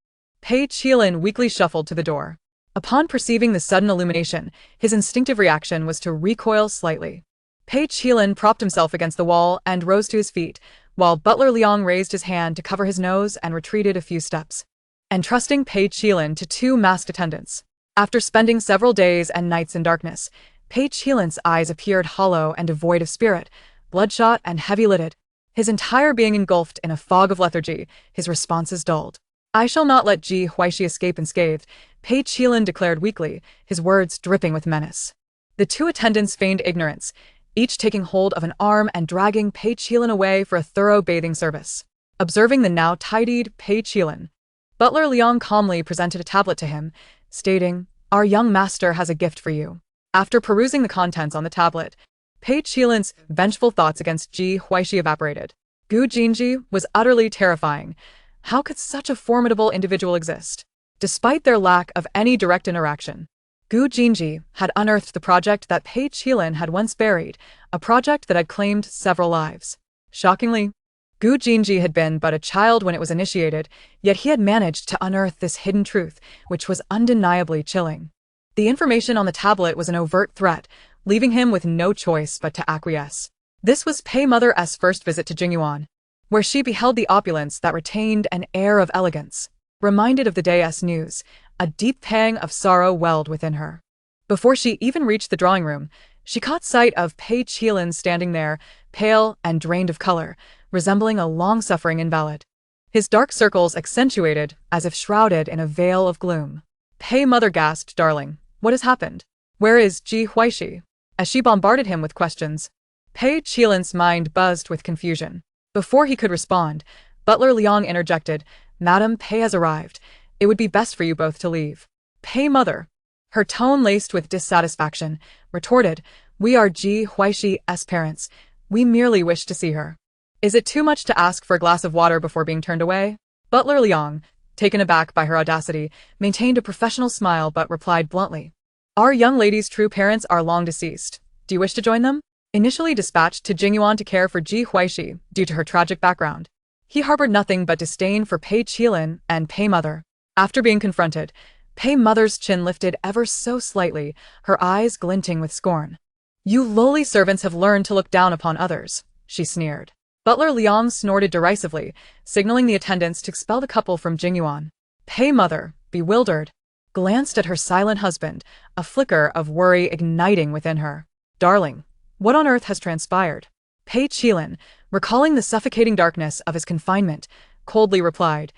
Pei Qilin weakly shuffled to the door. Upon perceiving the sudden illumination, his instinctive reaction was to recoil slightly. Pei Qilin propped himself against the wall and rose to his feet, while Butler Liang raised his hand to cover his nose and retreated a few steps, entrusting Pei Qilin to 2 masked attendants. After spending several days and nights in darkness, Pei Qilin's eyes appeared hollow and devoid of spirit, bloodshot and heavy-lidded. His entire being engulfed in a fog of lethargy, his responses dulled. I shall not let Ji Huaixi escape unscathed, Pei Qilin declared weakly, his words dripping with menace. The 2 attendants feigned ignorance, each taking hold of an arm and dragging Pei Qilin away for a thorough bathing service. Observing the now tidied Pei Qilin, Butler Liang calmly presented a tablet to him, stating, Our young master has a gift for you. After perusing the contents on the tablet, Pei Qilin's vengeful thoughts against Ji Huaixi evaporated. Gu Jinji was utterly terrifying. How could such a formidable individual exist? Despite their lack of any direct interaction, Gu Jinji had unearthed the project that Pei Qilin had once buried, a project that had claimed several lives. Shockingly, Gu Jinji had been but a child when it was initiated, yet he had managed to unearth this hidden truth, which was undeniably chilling. The information on the tablet was an overt threat, leaving him with no choice but to acquiesce. This was Pei Mother's first visit to Jingyuan, where she beheld the opulence that retained an air of elegance. Reminded of the day's news, a deep pang of sorrow welled within her. Before she even reached the drawing room, she caught sight of Pei Qilin standing there, pale and drained of color, resembling a long-suffering invalid. His dark circles accentuated as if shrouded in a veil of gloom. Pei Mother gasped, Darling, what has happened? Where is Ji Huaixi? As she bombarded him with questions, Pei Qilin's mind buzzed with confusion. Before he could respond, Butler Liang interjected, "Madam Pei has arrived. It would be best for you both to leave." Pei mother, her tone laced with dissatisfaction, retorted, "We are Ji Huaixi's parents. We merely wish to see her. Is it too much to ask for a glass of water before being turned away?" Butler Liang, taken aback by her audacity, maintained a professional smile but replied bluntly, "Our young lady's true parents are long deceased. Do you wish to join them?" Initially dispatched to Jingyuan to care for Ji Huaixi due to her tragic background, he harbored nothing but disdain for Pei Qilin and Pei mother. After being confronted, Pei mother's chin lifted ever so slightly, her eyes glinting with scorn. "You lowly servants have learned to look down upon others," she sneered. Butler Liang snorted derisively, signaling the attendants to expel the couple from Jingyuan. Pei mother, bewildered, glanced at her silent husband, a flicker of worry igniting within her. "Darling, what on earth has transpired?" Pei Qilin, recalling the suffocating darkness of his confinement, coldly replied,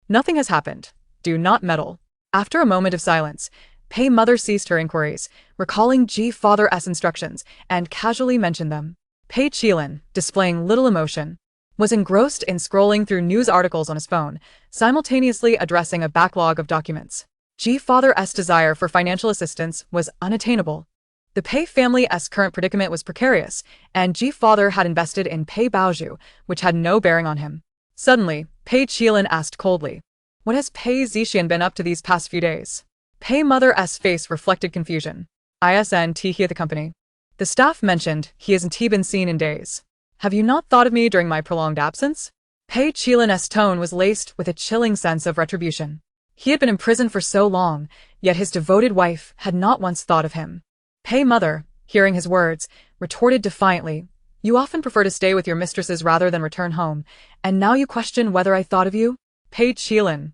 "Nothing has happened. Do not meddle." After a moment of silence, Pei mother ceased her inquiries, recalling Ji father's instructions, and casually mentioned them. Pei Qilin, displaying little emotion, was engrossed in scrolling through news articles on his phone, simultaneously addressing a backlog of documents. Ji father's desire for financial assistance was unattainable. The Pei family's current predicament was precarious, and Ji father had invested in Pei Baozhu, which had no bearing on him. Suddenly, Pei Qilin asked coldly, "What has Pei Zixian been up to these past few days?" Pei mother's face reflected confusion. "Isn't he at the company? The staff mentioned he hasn't been seen in days. Have you not thought of me during my prolonged absence?" Pei Qilin's tone was laced with a chilling sense of retribution. He had been imprisoned for so long, yet his devoted wife had not once thought of him. Pei mother, hearing his words, retorted defiantly, "You often prefer to stay with your mistresses rather than return home, and now you question whether I thought of you?" Pei Qilin,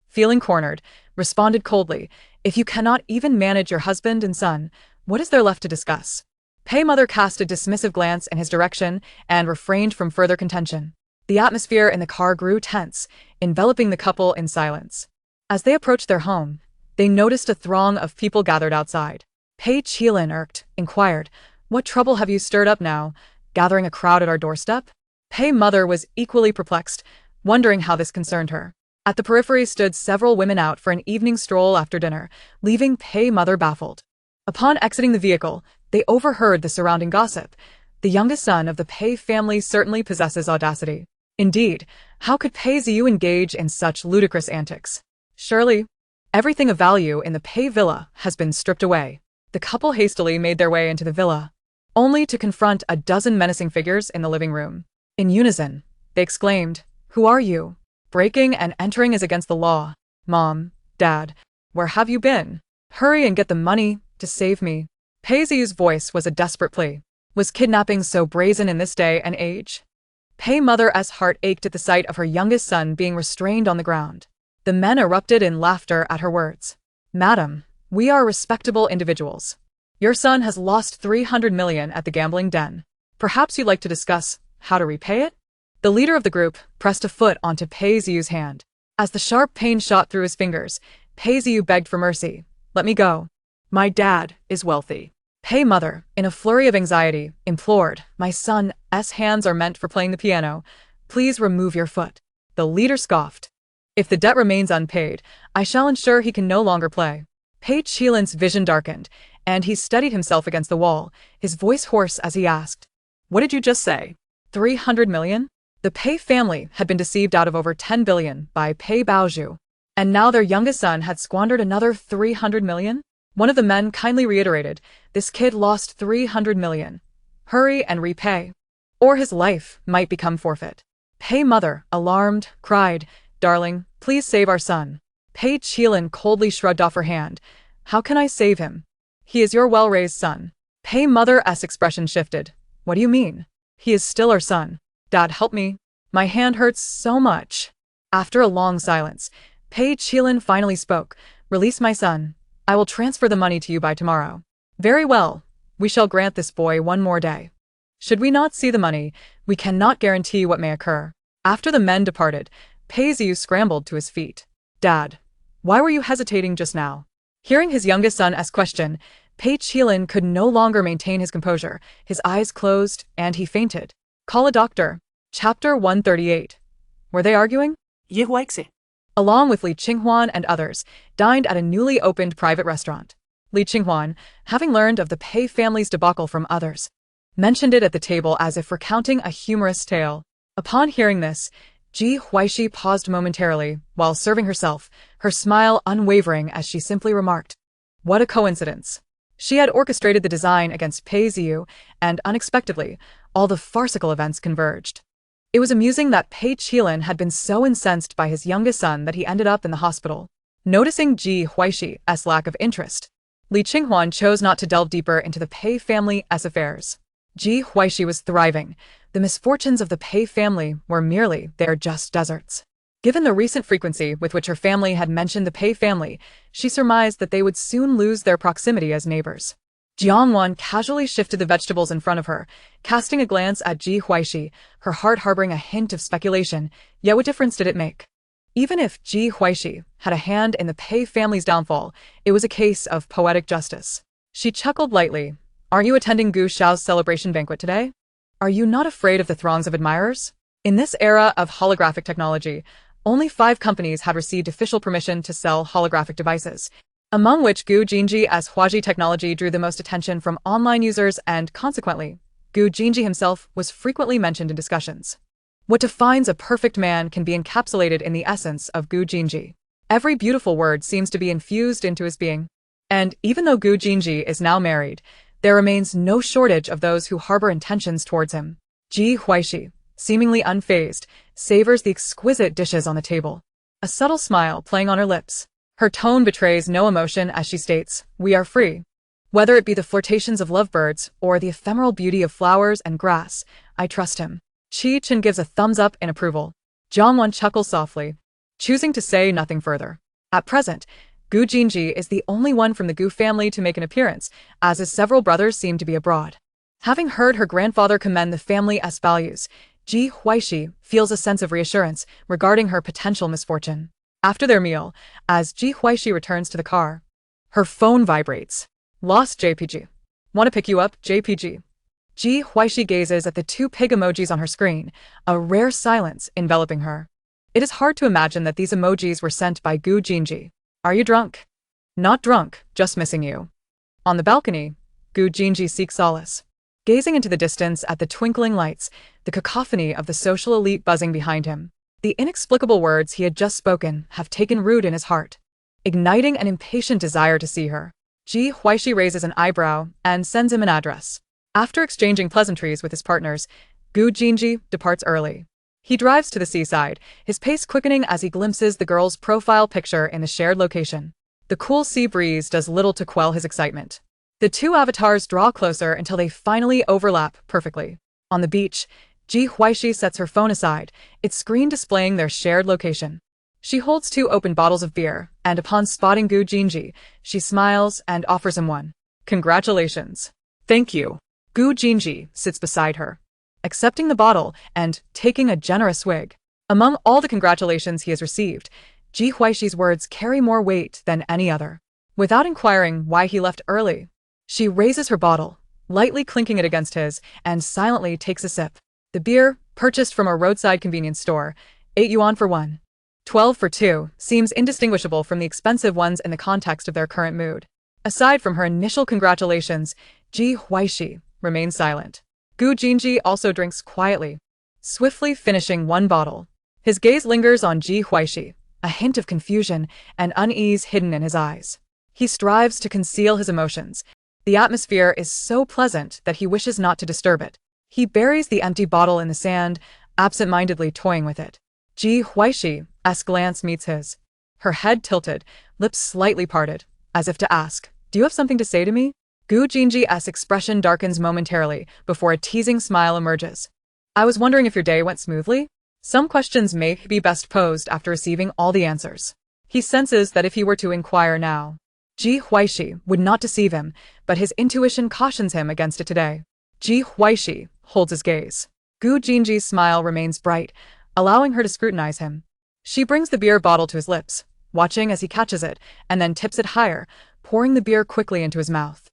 feeling cornered, responded coldly, "If you cannot even manage your husband and son, what is there left to discuss?" Pei mother cast a dismissive glance in his direction and refrained from further contention. The atmosphere in the car grew tense, enveloping the couple in silence. As they approached their home, they noticed a throng of people gathered outside. Pei Qilin, irked, inquired, "What trouble have you stirred up now, gathering a crowd at our doorstep?" Pei mother was equally perplexed, wondering how this concerned her. At the periphery stood several women out for an evening stroll after dinner, leaving Pei mother baffled. Upon exiting the vehicle, they overheard the surrounding gossip. The youngest son of the Pei family certainly possesses audacity. Indeed, how could Pei Ziyu engage in such ludicrous antics? Surely, everything of value in the Pei villa has been stripped away. The couple hastily made their way into the villa, only to confront a dozen menacing figures in the living room. In unison, they exclaimed, "Who are you? Breaking and entering is against the law. Mom, Dad, where have you been? Hurry and get the money to save me." Pei Ziyu's voice was a desperate plea. Was kidnapping so brazen in this day and age? Pei mother's heart ached at the sight of her youngest son being restrained on the ground. The men erupted in laughter at her words. "Madam, we are respectable individuals. Your son has lost 300 million at the gambling den. Perhaps you'd like to discuss how to repay it?" The leader of the group pressed a foot onto Pei Ziyu's hand. As the sharp pain shot through his fingers, Pei Ziyu begged for mercy. "Let me go. My dad is wealthy." Pei mother, in a flurry of anxiety, implored, "My son's hands are meant for playing the piano. Please remove your foot." The leader scoffed. "If the debt remains unpaid, I shall ensure he can no longer play." Pei Qilin's vision darkened, and he steadied himself against the wall, his voice hoarse as he asked, "What did you just say? 300 million? The Pei family had been deceived out of over 10 billion by Pei Baozhu, and now their youngest son had squandered another 300 million? One of the men kindly reiterated, "This kid lost 300 million. Hurry and repay, or his life might become forfeit." Pei mother, alarmed, cried, "Darling, please save our son." Pei Qilin coldly shrugged off her hand. "How can I save him? He is your well-raised son." Pei mother's expression shifted. "What do you mean? He is still our son. Dad, help me. My hand hurts so much." After a long silence, Pei Qilin finally spoke. "Release my son. I will transfer the money to you by tomorrow." "Very well. We shall grant this boy one more day. Should we not see the money, we cannot guarantee what may occur." After the men departed, Pei Ziyu scrambled to his feet. "Dad, why were you hesitating just now?" Hearing his youngest son's question, Pei Qilin could no longer maintain his composure. His eyes closed, and he fainted. "Call a doctor." Chapter 138. Were they arguing? Ji Huaixi. Along with Li Qinghuan and others, dined at a newly opened private restaurant. Li Qinghuan, having learned of the Pei family's debacle from others, mentioned it at the table as if recounting a humorous tale. Upon hearing this, Ji Huaixi paused momentarily while serving herself, her smile unwavering as she simply remarked, "What a coincidence." She had orchestrated the design against Pei Ziyu, and unexpectedly, all the farcical events converged. It was amusing that Pei Qilin had been so incensed by his youngest son that he ended up in the hospital. Noticing Ji Huaixi's lack of interest, Li Qinghuan chose not to delve deeper into the Pei family's affairs. Ji Huaixi was thriving. The misfortunes of the Pei family were merely their just deserts. Given the recent frequency with which her family had mentioned the Pei family, she surmised that they would soon lose their proximity as neighbors. Jiangwan casually shifted the vegetables in front of her, casting a glance at Ji Huaixi, her heart harboring a hint of speculation, yet what difference did it make? Even if Ji Huaixi had a hand in the Pei family's downfall, it was a case of poetic justice. She chuckled lightly. "Aren't you attending Gu Xiao's celebration banquet today? Are you not afraid of the throngs of admirers?" In this era of holographic technology, only 5 companies had received official permission to sell holographic devices, among which Gu Jinji's Huaji technology drew the most attention from online users, and consequently, Gu Jinji himself was frequently mentioned in discussions. What defines a perfect man can be encapsulated in the essence of Gu Jinji. Every beautiful word seems to be infused into his being. And even though Gu Jinji is now married, there remains no shortage of those who harbor intentions towards him. Ji Huaixi, seemingly unfazed, savors the exquisite dishes on the table, a subtle smile playing on her lips. Her tone betrays no emotion as she states, "We are free. Whether it be the flirtations of lovebirds or the ephemeral beauty of flowers and grass, I trust him." Qi Chen gives a thumbs up in approval. Jiangwan chuckles softly, choosing to say nothing further. At present, Gu Jinji is the only one from the Gu family to make an appearance, as his several brothers seem to be abroad. Having heard her grandfather commend the family's values, Ji Huaixi feels a sense of reassurance regarding her potential misfortune. After their meal, as Ji Huaixi returns to the car, her phone vibrates. "Lost JPG. Want to pick you up, JPG?" Ji Huaixi gazes at the 2 pig emojis on her screen, a rare silence enveloping her. It is hard to imagine that these emojis were sent by Gu Jinji. "Are you drunk?" "Not drunk, just missing you." On the balcony, Gu Jinji seeks solace. Gazing into the distance at the twinkling lights, the cacophony of the social elite buzzing behind him, the inexplicable words he had just spoken have taken root in his heart, igniting an impatient desire to see her. Ji Huaixi raises an eyebrow and sends him an address. After exchanging pleasantries with his partners, Gu Jinji departs early. He drives to the seaside, his pace quickening as he glimpses the girl's profile picture in the shared location. The cool sea breeze does little to quell his excitement. The 2 avatars draw closer until they finally overlap perfectly. On the beach, Ji Huaixi sets her phone aside, its screen displaying their shared location. She holds 2 open bottles of beer, and upon spotting Gu Jinji, she smiles and offers him one. "Congratulations." "Thank you." Gu Jinji sits beside her, accepting the bottle and taking a generous swig. Among all the congratulations he has received, Ji Huaixi's words carry more weight than any other. Without inquiring why he left early, she raises her bottle, lightly clinking it against his, and silently takes a sip. The beer, purchased from a roadside convenience store, 8 yuan for 1, 12 for 2, seems indistinguishable from the expensive ones in the context of their current mood. Aside from her initial congratulations, Ji Huaixi remains silent. Gu Jinji also drinks quietly, swiftly finishing 1 bottle. His gaze lingers on Ji Huaixi, a hint of confusion and unease hidden in his eyes. He strives to conceal his emotions. The atmosphere is so pleasant that he wishes not to disturb it. He buries the empty bottle in the sand, absent-mindedly toying with it. Ji Huaixi's glance meets his, her head tilted, lips slightly parted, as if to ask, "Do you have something to say to me?" Gu Jinji's expression darkens momentarily before a teasing smile emerges. "I was wondering if your day went smoothly?" Some questions may be best posed after receiving all the answers. He senses that if he were to inquire now, Ji Huaixi would not deceive him, but his intuition cautions him against it today. Ji Huaixi holds his gaze. Gu Jinji's smile remains bright, allowing her to scrutinize him. She brings the beer bottle to his lips, watching as he catches it, and then tips it higher, pouring the beer quickly into his mouth.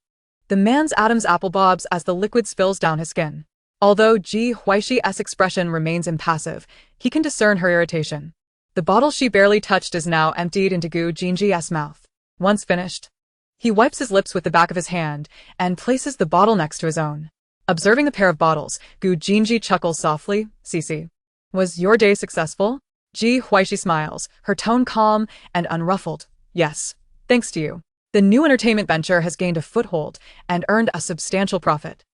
The man's Adam's apple bobs as the liquid spills down his skin. Although Ji Huaixi's expression remains impassive, he can discern her irritation. The bottle she barely touched is now emptied into Gu Jinji's mouth. Once finished, he wipes his lips with the back of his hand and places the bottle next to his own. Observing the pair of bottles, Gu Jinji chuckles softly. Cici. Was your day successful? Ji Huaixi smiles, her tone calm and unruffled. Yes, thanks to you. The new entertainment venture has gained a foothold and earned a substantial profit.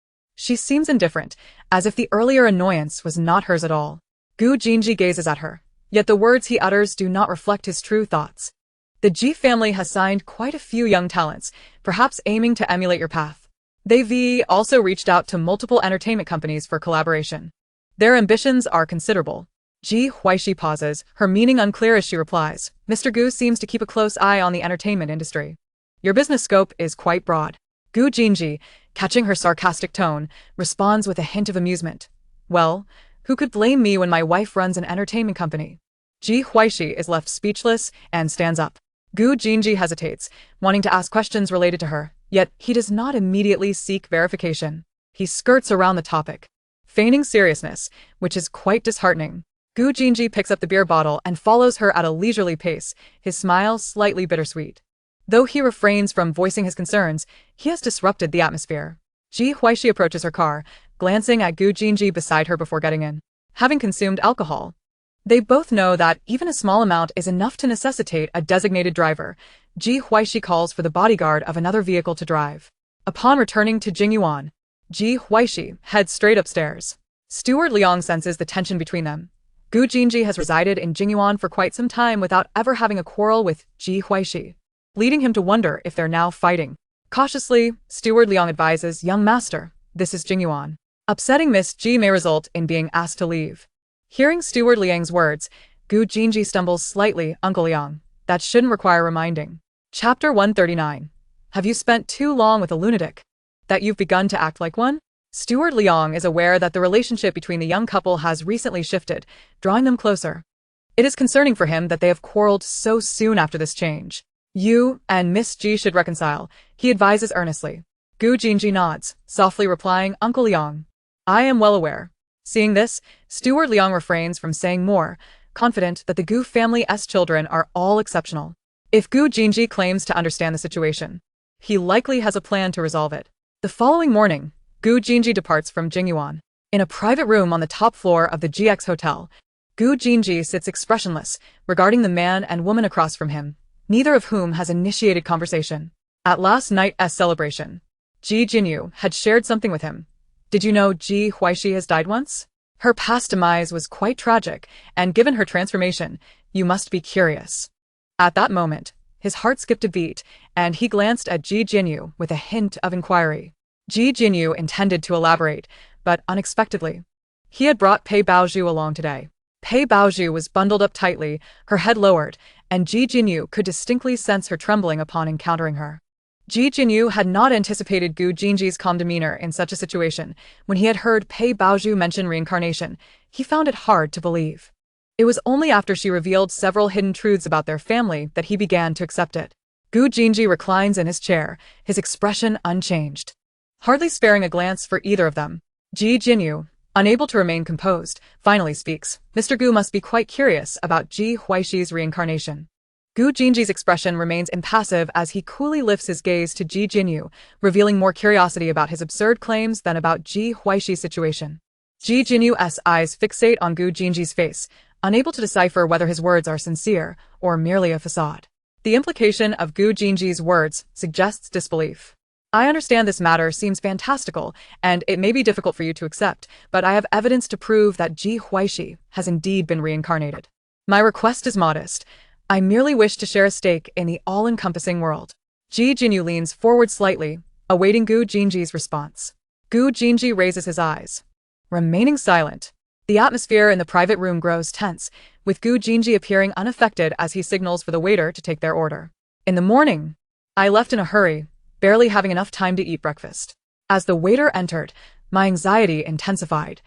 She seems indifferent, as if the earlier annoyance was not hers at all. Gu Jinji gazes at her, yet the words he utters do not reflect his true thoughts. The Ji family has signed quite a few young talents, perhaps aiming to emulate your path. They've also reached out to multiple entertainment companies for collaboration. Their ambitions are considerable. Ji Huaixi pauses, her meaning unclear as she replies. Mr. Gu seems to keep a close eye on the entertainment industry. Your business scope is quite broad. Gu Jinji, catching her sarcastic tone, responds with a hint of amusement. Well, who could blame me when my wife runs an entertainment company? Ji Huaixi is left speechless and stands up. Gu Jinji hesitates, wanting to ask questions related to her, yet he does not immediately seek verification. He skirts around the topic, feigning seriousness, which is quite disheartening. Gu Jinji picks up the beer bottle and follows her at a leisurely pace, his smile slightly bittersweet. Though he refrains from voicing his concerns, he has disrupted the atmosphere. Ji Huaixi approaches her car, glancing at Gu Jinji beside her before getting in. Having consumed alcohol, they both know that even a small amount is enough to necessitate a designated driver. Ji Huaixi calls for the bodyguard of another vehicle to drive. Upon returning to Jingyuan, Ji Huaixi heads straight upstairs. Steward Liang senses the tension between them. Gu Jinji has resided in Jingyuan for quite some time without ever having a quarrel with Ji Huaixi, leading him to wonder if they're now fighting. Cautiously, Steward Liang advises, Young master, this is Jingyuan. Upsetting Miss Ji may result in being asked to leave. Hearing Steward Liang's words, Gu Jinji stumbles slightly. Uncle Liang, that shouldn't require reminding. Chapter 139. Have you spent too long with a lunatic? That you've begun to act like one? Steward Liang is aware that the relationship between the young couple has recently shifted, drawing them closer. It is concerning for him that they have quarreled so soon after this change. You and Miss Ji should reconcile, he advises earnestly. Gu Jinji nods, softly replying, Uncle Liang, I am well aware. Seeing this, Steward Liang refrains from saying more, confident that the Gu family's children are all exceptional. If Gu Jinji claims to understand the situation, he likely has a plan to resolve it. The following morning, Gu Jinji departs from Jingyuan. In a private room on the top floor of the GX Hotel, Gu Jinji sits expressionless, regarding the man and woman across from him, neither of whom has initiated conversation. At last night's celebration, Ji Jinyu had shared something with him. Did you know Ji Huaixi has died once? Her past demise was quite tragic, and given her transformation, you must be curious. At that moment, his heart skipped a beat, and he glanced at Ji Jinyu with a hint of inquiry. Ji Jinyu intended to elaborate, but unexpectedly, he had brought Pei Baozhu along today. Pei Baozhu was bundled up tightly, her head lowered, and Ji Jinyu could distinctly sense her trembling upon encountering her. Ji Jinyu had not anticipated Gu Jinji's calm demeanor in such a situation. When he had heard Pei Baozhu mention reincarnation, he found it hard to believe. It was only after she revealed several hidden truths about their family that he began to accept it. Gu Jinji reclines in his chair, his expression unchanged, hardly sparing a glance for either of them. Ji Jinyu, unable to remain composed, finally speaks. Mr. Gu must be quite curious about Ji Huaixi's reincarnation. Gu Jinji's expression remains impassive as he coolly lifts his gaze to Ji Jinyu, revealing more curiosity about his absurd claims than about Ji Huaixi's situation. Ji Jinyu's eyes fixate on Gu Jinji's face, unable to decipher whether his words are sincere or merely a facade. The implication of Gu Jinji's words suggests disbelief. I understand this matter seems fantastical, and it may be difficult for you to accept, but I have evidence to prove that Ji Huaixi has indeed been reincarnated. My request is modest. I merely wish to share a stake in the all-encompassing world. Ji Jinyu leans forward slightly, awaiting Gu Jinji's response. Gu Jinji raises his eyes, remaining silent. The atmosphere in the private room grows tense, with Gu Jinji appearing unaffected as he signals for the waiter to take their order. In the morning, I left in a hurry, barely having enough time to eat breakfast. As the waiter entered, my anxiety intensified.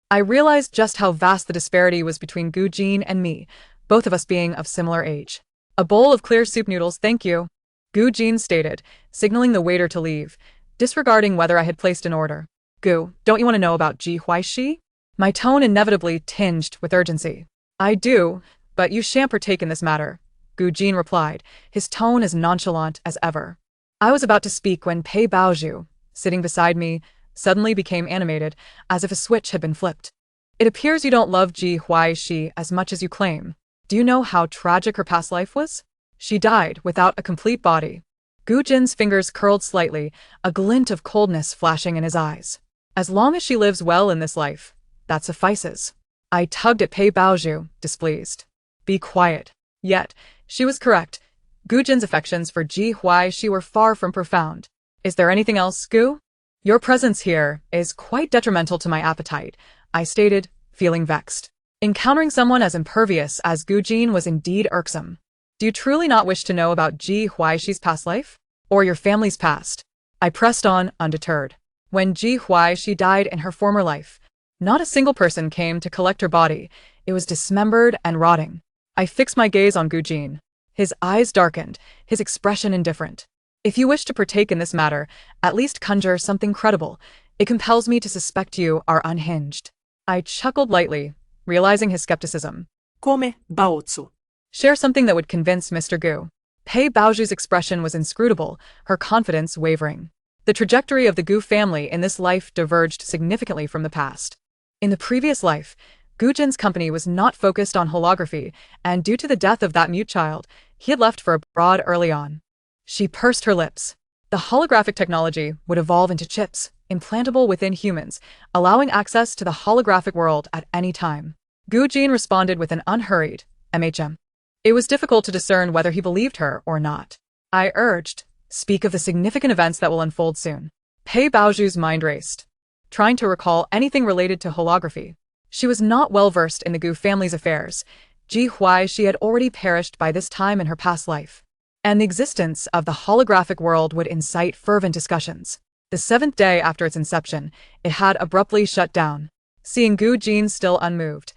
I realized just how vast the disparity was between Gu Jin and me, both of us being of similar age. A bowl of clear soup noodles, thank you, Gu Jin stated, signaling the waiter to leave, disregarding whether I had placed an order. Gu, don't you want to know about Ji Huaixi? My tone inevitably tinged with urgency. I do, but you shan't partake in this matter, Gu Jin replied, his tone as nonchalant as ever. I was about to speak when Pei Baozhu, sitting beside me, suddenly became animated, as if a switch had been flipped. It appears you don't love Ji Huaixi as much as you claim. Do you know how tragic her past life was? She died without a complete body. Gu Jin's fingers curled slightly, a glint of coldness flashing in his eyes. As long as she lives well in this life, that suffices. I tugged at Pei Baozhu, displeased. Be quiet. Yet, she was correct. Gu Jin's affections for Ji Huaixi were far from profound. Is there anything else, Gu? Your presence here is quite detrimental to my appetite, I stated, feeling vexed. Encountering someone as impervious as Gu Jin was indeed irksome. Do you truly not wish to know about Ji Huaixi's past life? Or your family's past? I pressed on, undeterred. When Ji Huaixi died in her former life, not a single person came to collect her body. It was dismembered and rotting. I fixed my gaze on Gu Jin. His eyes darkened, his expression indifferent. If you wish to partake in this matter, at least conjure something credible. It compels me to suspect you are unhinged. I chuckled lightly, realizing his skepticism. Come, Baozu. Share something that would convince Mr. Gu. Pei Baozhu's expression was inscrutable, her confidence wavering. The trajectory of the Gu family in this life diverged significantly from the past. In the previous life, Gu Jin's company was not focused on holography, and due to the death of that mute child, he had left for abroad early on. She pursed her lips. The holographic technology would evolve into chips, implantable within humans, allowing access to the holographic world at any time. Gu Jin responded with an unhurried, "MHM." It was difficult to discern whether he believed her or not. I urged, speak of the significant events that will unfold soon. Pei Baozhu's mind raced, trying to recall anything related to holography. She was not well versed in the Gu family's affairs. Ji Huaixi had already perished by this time in her past life, and the existence of the holographic world would incite fervent discussions. The 7th day after its inception, it had abruptly shut down. Seeing Gu Jin still unmoved,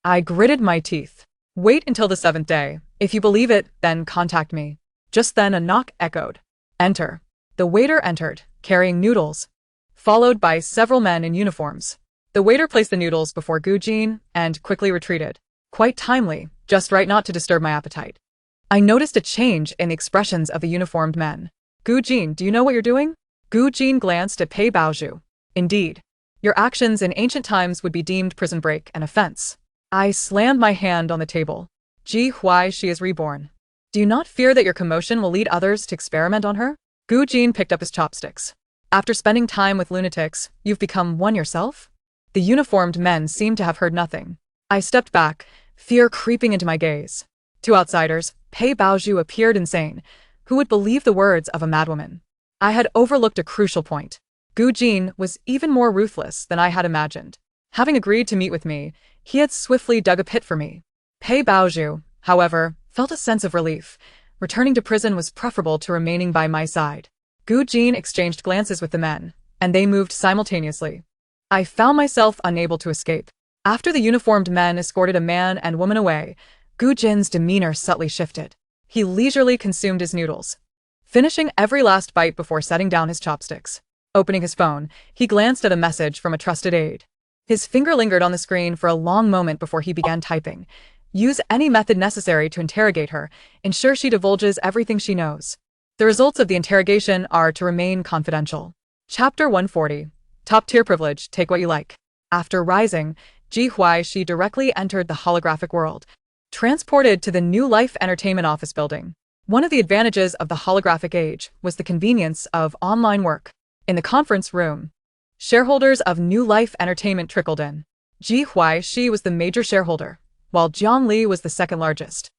I gritted my teeth. Wait until the 7th day. If you believe it, then contact me. Just then a knock echoed. Enter. The waiter entered, carrying noodles, followed by several men in uniforms. The waiter placed the noodles before Gu Jin and quickly retreated. Quite timely, just right not to disturb my appetite. I noticed a change in the expressions of the uniformed men. Gu Jin, do you know what you're doing? Gu Jin glanced at Pei Baozhu. Indeed. Your actions in ancient times would be deemed prison break and offense. I slammed my hand on the table. Ji Huaixi is reborn. Do you not fear that your commotion will lead others to experiment on her? Gu Jin picked up his chopsticks. After spending time with lunatics, you've become one yourself? The uniformed men seemed to have heard nothing. I stepped back, fear creeping into my gaze. To outsiders, Pei Baozhu appeared insane. Who would believe the words of a madwoman? I had overlooked a crucial point. Gu Jin was even more ruthless than I had imagined. Having agreed to meet with me, he had swiftly dug a pit for me. Pei Baozhu, however, felt a sense of relief. Returning to prison was preferable to remaining by my side. Gu Jin exchanged glances with the men, and they moved simultaneously. I found myself unable to escape. After the uniformed men escorted a man and woman away, Gu Jin's demeanor subtly shifted. He leisurely consumed his noodles, finishing every last bite before setting down his chopsticks. Opening his phone, he glanced at a message from a trusted aide. His finger lingered on the screen for a long moment before he began typing. Use any method necessary to interrogate her. Ensure she divulges everything she knows. The results of the interrogation are to remain confidential. Chapter 140. Top-tier privilege, take what you like. After rising, Ji Huaixi directly entered the holographic world, transported to the New Life Entertainment office building. One of the advantages of the holographic age was the convenience of online work. In the conference room, shareholders of New Life Entertainment trickled in. Ji Huaixi was the major shareholder, while Jiang Li was the second largest,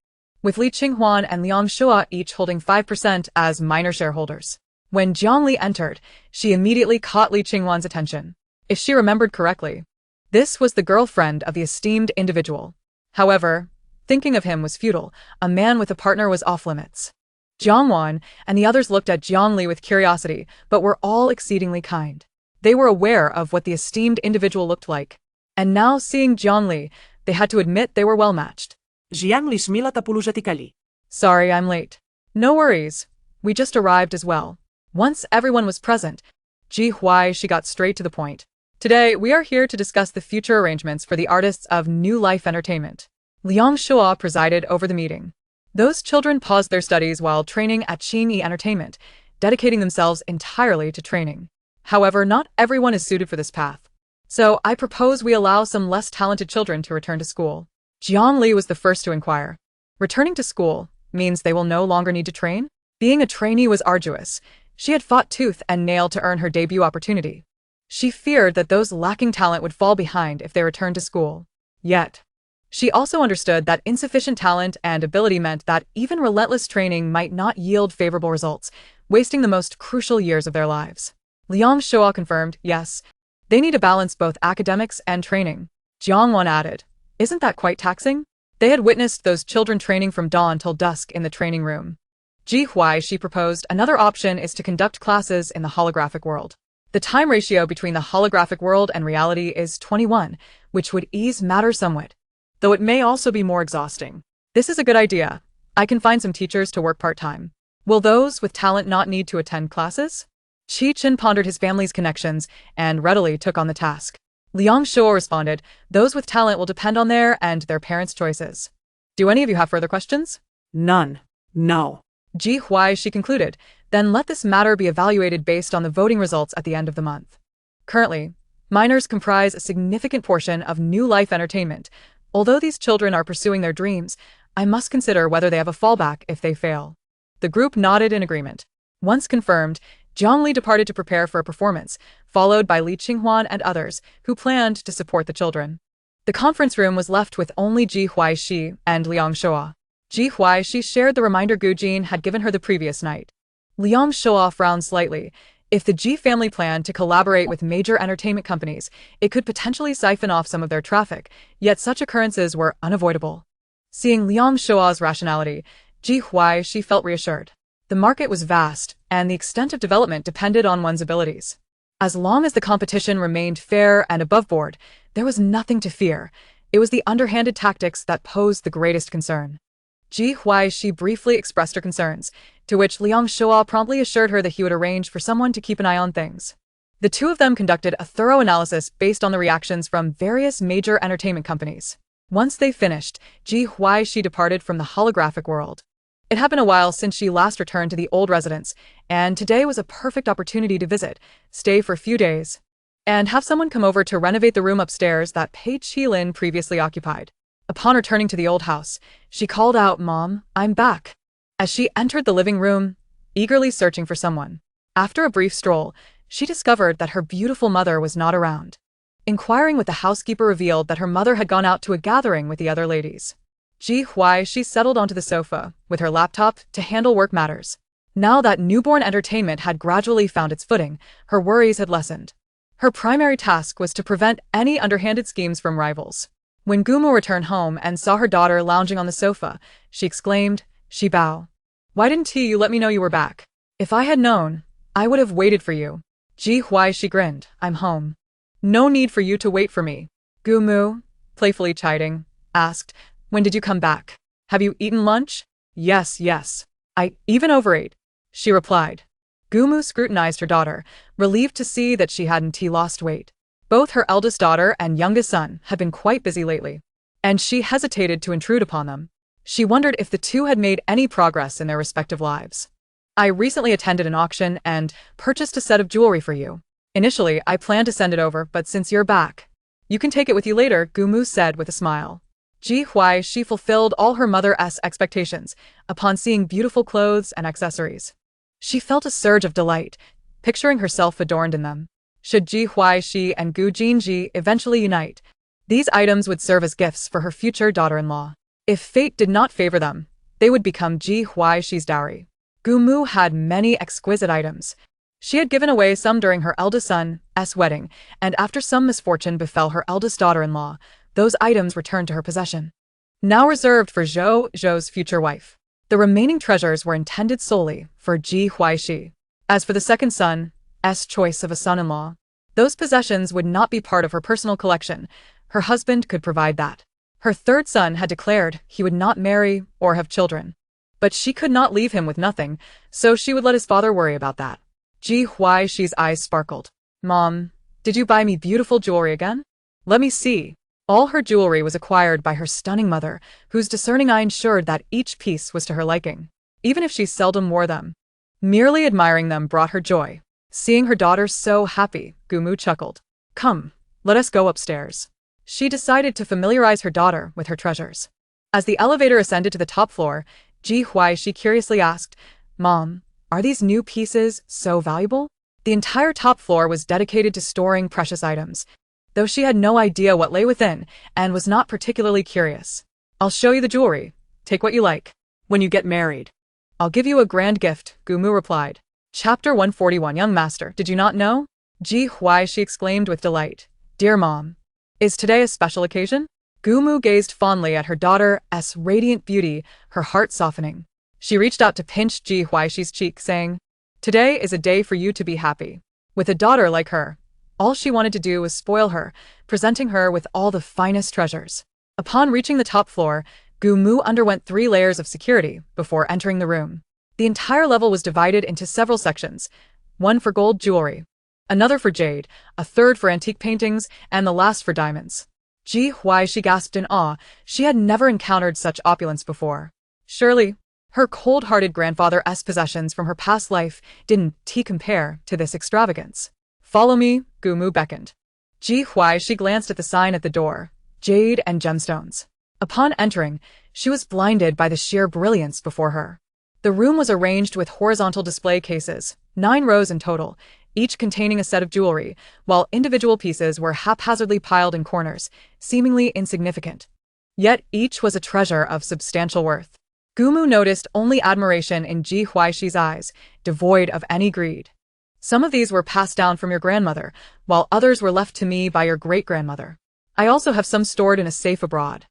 with Li Qinghuan and Liang Shua each holding 5% as minor shareholders. When Jiang Li entered, she immediately caught Li Qinghuan's attention. If she remembered correctly, this was the girlfriend of the esteemed individual. However, thinking of him was futile. A man with a partner was off-limits. Jiang Wan and the others looked at Jiang Li with curiosity, but were all exceedingly kind. They were aware of what the esteemed individual looked like, and now seeing Jiang Li, they had to admit they were well-matched. Jiang Li smila tapulujatikali. Sorry, I'm late. No worries. We just arrived as well. Once everyone was present, Ji Huaixi got straight to the point. Today, we are here to discuss the future arrangements for the artists of New Life Entertainment. Liang Shua presided over the meeting. Those children paused their studies while training at Qingyi Entertainment, dedicating themselves entirely to training. However, not everyone is suited for this path. So, I propose we allow some less talented children to return to school. Jiang Li was the first to inquire. Returning to school means they will no longer need to train? Being a trainee was arduous. She had fought tooth and nail to earn her debut opportunity. She feared that those lacking talent would fall behind if they returned to school. Yet, she also understood that insufficient talent and ability meant that even relentless training might not yield favorable results, wasting the most crucial years of their lives. Liang Shua confirmed, yes, they need to balance both academics and training. Jiang Wan added, isn't that quite taxing? They had witnessed those children training from dawn till dusk in the training room. Ji Huaixi proposed another option is to conduct classes in the holographic world. The time ratio between the holographic world and reality is 21, which would ease matters somewhat, though it may also be more exhausting. This is a good idea. I can find some teachers to work part-time. Will those with talent not need to attend classes? Qi Chen pondered his family's connections and readily took on the task. Liang Shua responded, those with talent will depend on their and their parents' choices. Do any of you have further questions? None. No. Ji Huaixi concluded, then let this matter be evaluated based on the voting results at the end of the month. Currently, minors comprise a significant portion of New Life Entertainment. Although these children are pursuing their dreams, I must consider whether they have a fallback if they fail. The group nodded in agreement. Once confirmed, Jiang Li departed to prepare for a performance, followed by Li Qinghuan and others, who planned to support the children. The conference room was left with only Ji Huaixi and Liang Shua. Ji Huaixi shared the reminder Gu Jin had given her the previous night. Liang Shua frowned slightly. If the Ji family planned to collaborate with major entertainment companies, it could potentially siphon off some of their traffic, yet such occurrences were unavoidable. Seeing Liang Shua's rationality, Ji Huaixi felt reassured. The market was vast, and the extent of development depended on one's abilities. As long as the competition remained fair and above board, there was nothing to fear. It was the underhanded tactics that posed the greatest concern. Ji Huaixi briefly expressed her concerns, to which Liang Shua promptly assured her that he would arrange for someone to keep an eye on things. The two of them conducted a thorough analysis based on the reactions from various major entertainment companies. Once they finished, Ji Huaixi departed from the holographic world. It had been a while since she last returned to the old residence, and today was a perfect opportunity to visit, stay for a few days, and have someone come over to renovate the room upstairs that Pei Qilin previously occupied. Upon returning to the old house, she called out, "Mom, I'm back," as she entered the living room, eagerly searching for someone. After a brief stroll, she discovered that her beautiful mother was not around. Inquiring with the housekeeper revealed that her mother had gone out to a gathering with the other ladies. Ji Huaixi settled onto the sofa, with her laptop, to handle work matters. Now that newborn entertainment had gradually found its footing, her worries had lessened. Her primary task was to prevent any underhanded schemes from rivals. When Gumu returned home and saw her daughter lounging on the sofa, she exclaimed, "Shi Bao, why didn't you let me know you were back? If I had known, I would have waited for you." Ji Huaixi grinned, "I'm home. No need for you to wait for me." Gumu, playfully chiding, asked, "When did you come back? Have you eaten lunch?" Yes. I even overate," she replied. Gumu scrutinized her daughter, relieved to see that she hadn't lost weight. Both her eldest daughter and youngest son had been quite busy lately, and she hesitated to intrude upon them. She wondered if the two had made any progress in their respective lives. "I recently attended an auction and purchased a set of jewelry for you. Initially, I planned to send it over, but since you're back, you can take it with you later," Gumu said with a smile. Ji Huaixi fulfilled all her mother's expectations upon seeing beautiful clothes and accessories. She felt a surge of delight, picturing herself adorned in them. Should Ji Huaixi and Gu Jinji eventually unite, these items would serve as gifts for her future daughter-in-law. If fate did not favor them, they would become Ji Huaixi's dowry. Gumu had many exquisite items. She had given away some during her eldest son's wedding, and after some misfortune befell her eldest daughter-in-law, those items returned to her possession, now reserved for Zhou's future wife. The remaining treasures were intended solely for Ji Huaixi. As for the second son's choice of a son-in-law, those possessions would not be part of her personal collection. Her husband could provide that. Her third son had declared he would not marry or have children. But she could not leave him with nothing, so she would let his father worry about that. Ji Huaixi's eyes sparkled. Mom, did you buy me beautiful jewelry again? Let me see. All her jewelry was acquired by her stunning mother, whose discerning eye ensured that each piece was to her liking, even if she seldom wore them. Merely admiring them brought her joy. Seeing her daughter so happy, Gumu chuckled. Come, let us go upstairs. She decided to familiarize her daughter with her treasures. As the elevator ascended to the top floor, Ji Huaixi curiously asked, Mom, are these new pieces so valuable? The entire top floor was dedicated to storing precious items, though she had no idea what lay within and was not particularly curious. I'll show you the jewelry. Take what you like. When you get married, I'll give you a grand gift, Gumu replied. Chapter 141. Young Master, did you not know? Ji Huaixi exclaimed with delight. Dear Mom, is today a special occasion? Gumu gazed fondly at her daughter's radiant beauty, her heart softening. She reached out to pinch Ji Huaixi's cheek, saying, Today is a day for you to be happy. With a daughter like her, all she wanted to do was spoil her, presenting her with all the finest treasures. Upon reaching the top floor, Gumu underwent 3 layers of security before entering the room. The entire level was divided into several sections, one for gold jewelry, another for jade, a third for antique paintings, and the last for diamonds. Ji Huaixi gasped in awe. She had never encountered such opulence before. Surely, her cold-hearted grandfather's possessions from her past life didn't compare to this extravagance. Follow me, Gumu beckoned. Ji Huaixi glanced at the sign at the door, jade and gemstones. Upon entering, she was blinded by the sheer brilliance before her. The room was arranged with horizontal display cases, 9 rows in total, each containing a set of jewelry, while individual pieces were haphazardly piled in corners, seemingly insignificant. Yet each was a treasure of substantial worth. Gumu noticed only admiration in Ji Huaixi's eyes, devoid of any greed. Some of these were passed down from your grandmother, while others were left to me by your great-grandmother. I also have some stored in a safe abroad,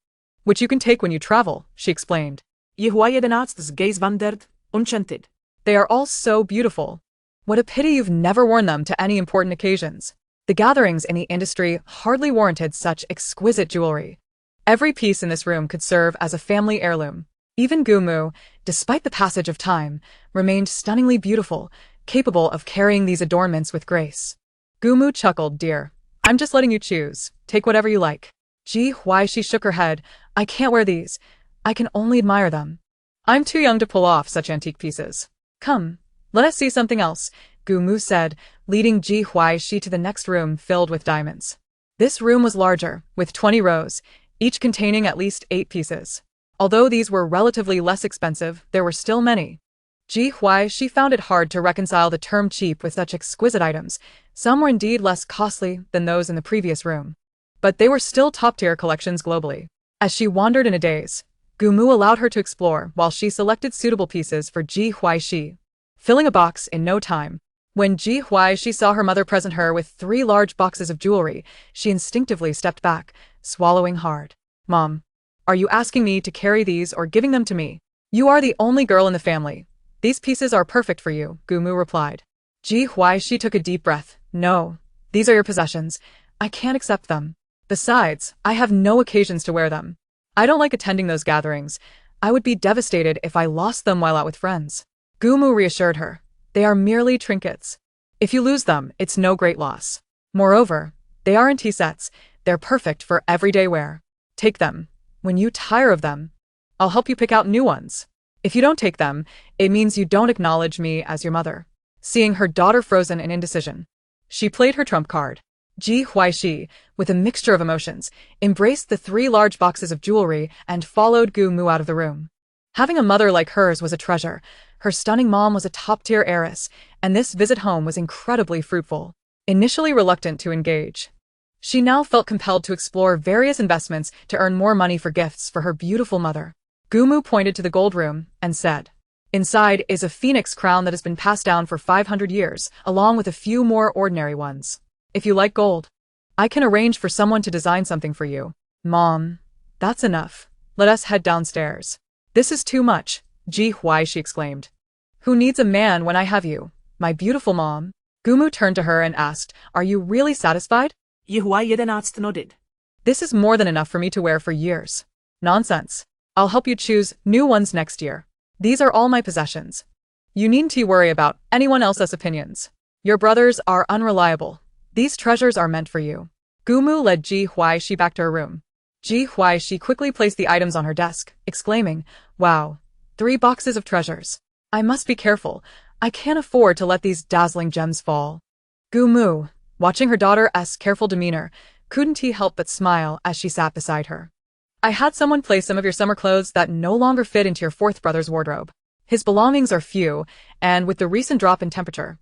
which you can take when you travel, she explained. Ji Huaixi's gaze wandered, enchanted. They are all so beautiful. What a pity you've never worn them to any important occasions. The gatherings in the industry hardly warranted such exquisite jewelry. Every piece in this room could serve as a family heirloom. Even Gumu, despite the passage of time, remained stunningly beautiful, capable of carrying these adornments with grace. Gumu chuckled. Dear, I'm just letting you choose. Take whatever you like. Ji Huaixi shook her head. I can't wear these. I can only admire them. I'm too young to pull off such antique pieces. Come, let us see something else, Gumu said, leading Ji Huaixi to the next room filled with diamonds. This room was larger, with 20 rows, each containing at least 8 pieces. Although these were relatively less expensive, there were still many. Ji Huaixi found it hard to reconcile the term cheap with such exquisite items. Some were indeed less costly than those in the previous room, but they were still top-tier collections globally. As she wandered in a daze, Gumu allowed her to explore while she selected suitable pieces for Ji Huaixi, filling a box in no time. When Ji Huaixi saw her mother present her with 3 large boxes of jewelry, she instinctively stepped back, swallowing hard. Mom, are you asking me to carry these or giving them to me? You are the only girl in the family. These pieces are perfect for you, Gumu replied. Ji Huaixi took a deep breath. No, these are your possessions. I can't accept them. Besides, I have no occasions to wear them. I don't like attending those gatherings. I would be devastated if I lost them while out with friends. Gumu reassured her. They are merely trinkets. If you lose them, it's no great loss. Moreover, they are in tea sets. They're perfect for everyday wear. Take them. When you tire of them, I'll help you pick out new ones. If you don't take them, it means you don't acknowledge me as your mother. Seeing her daughter frozen in indecision, she played her trump card. Ji Huaixi, with a mixture of emotions, embraced the 3 large boxes of jewelry and followed Gumu out of the room. Having a mother like hers was a treasure. Her stunning mom was a top-tier heiress, and this visit home was incredibly fruitful. Initially reluctant to engage, she now felt compelled to explore various investments to earn more money for gifts for her beautiful mother. Gumu pointed to the gold room and said, Inside is a phoenix crown that has been passed down for 500 years, along with a few more ordinary ones. If you like gold, I can arrange for someone to design something for you. Mom, that's enough. Let us head downstairs. This is too much, Ji Huaixi exclaimed. Who needs a man when I have you, my beautiful mom? Gumu turned to her and asked, Are you really satisfied? Ji Huaixi nodded. This is more than enough for me to wear for years. Nonsense. I'll help you choose new ones next year. These are all my possessions. You needn't worry about anyone else's opinions. Your brothers are unreliable. These treasures are meant for you. Gumu led Ji Huaixi back to her room. Ji Huaixi quickly placed the items on her desk, exclaiming, "Wow, 3 boxes of treasures. I must be careful. I can't afford to let these dazzling gems fall." Gumu, watching her daughter's careful demeanor, couldn't help but smile as she sat beside her. "I had someone place some of your summer clothes that no longer fit into your fourth brother's wardrobe. His belongings are few, and with the recent drop in temperature,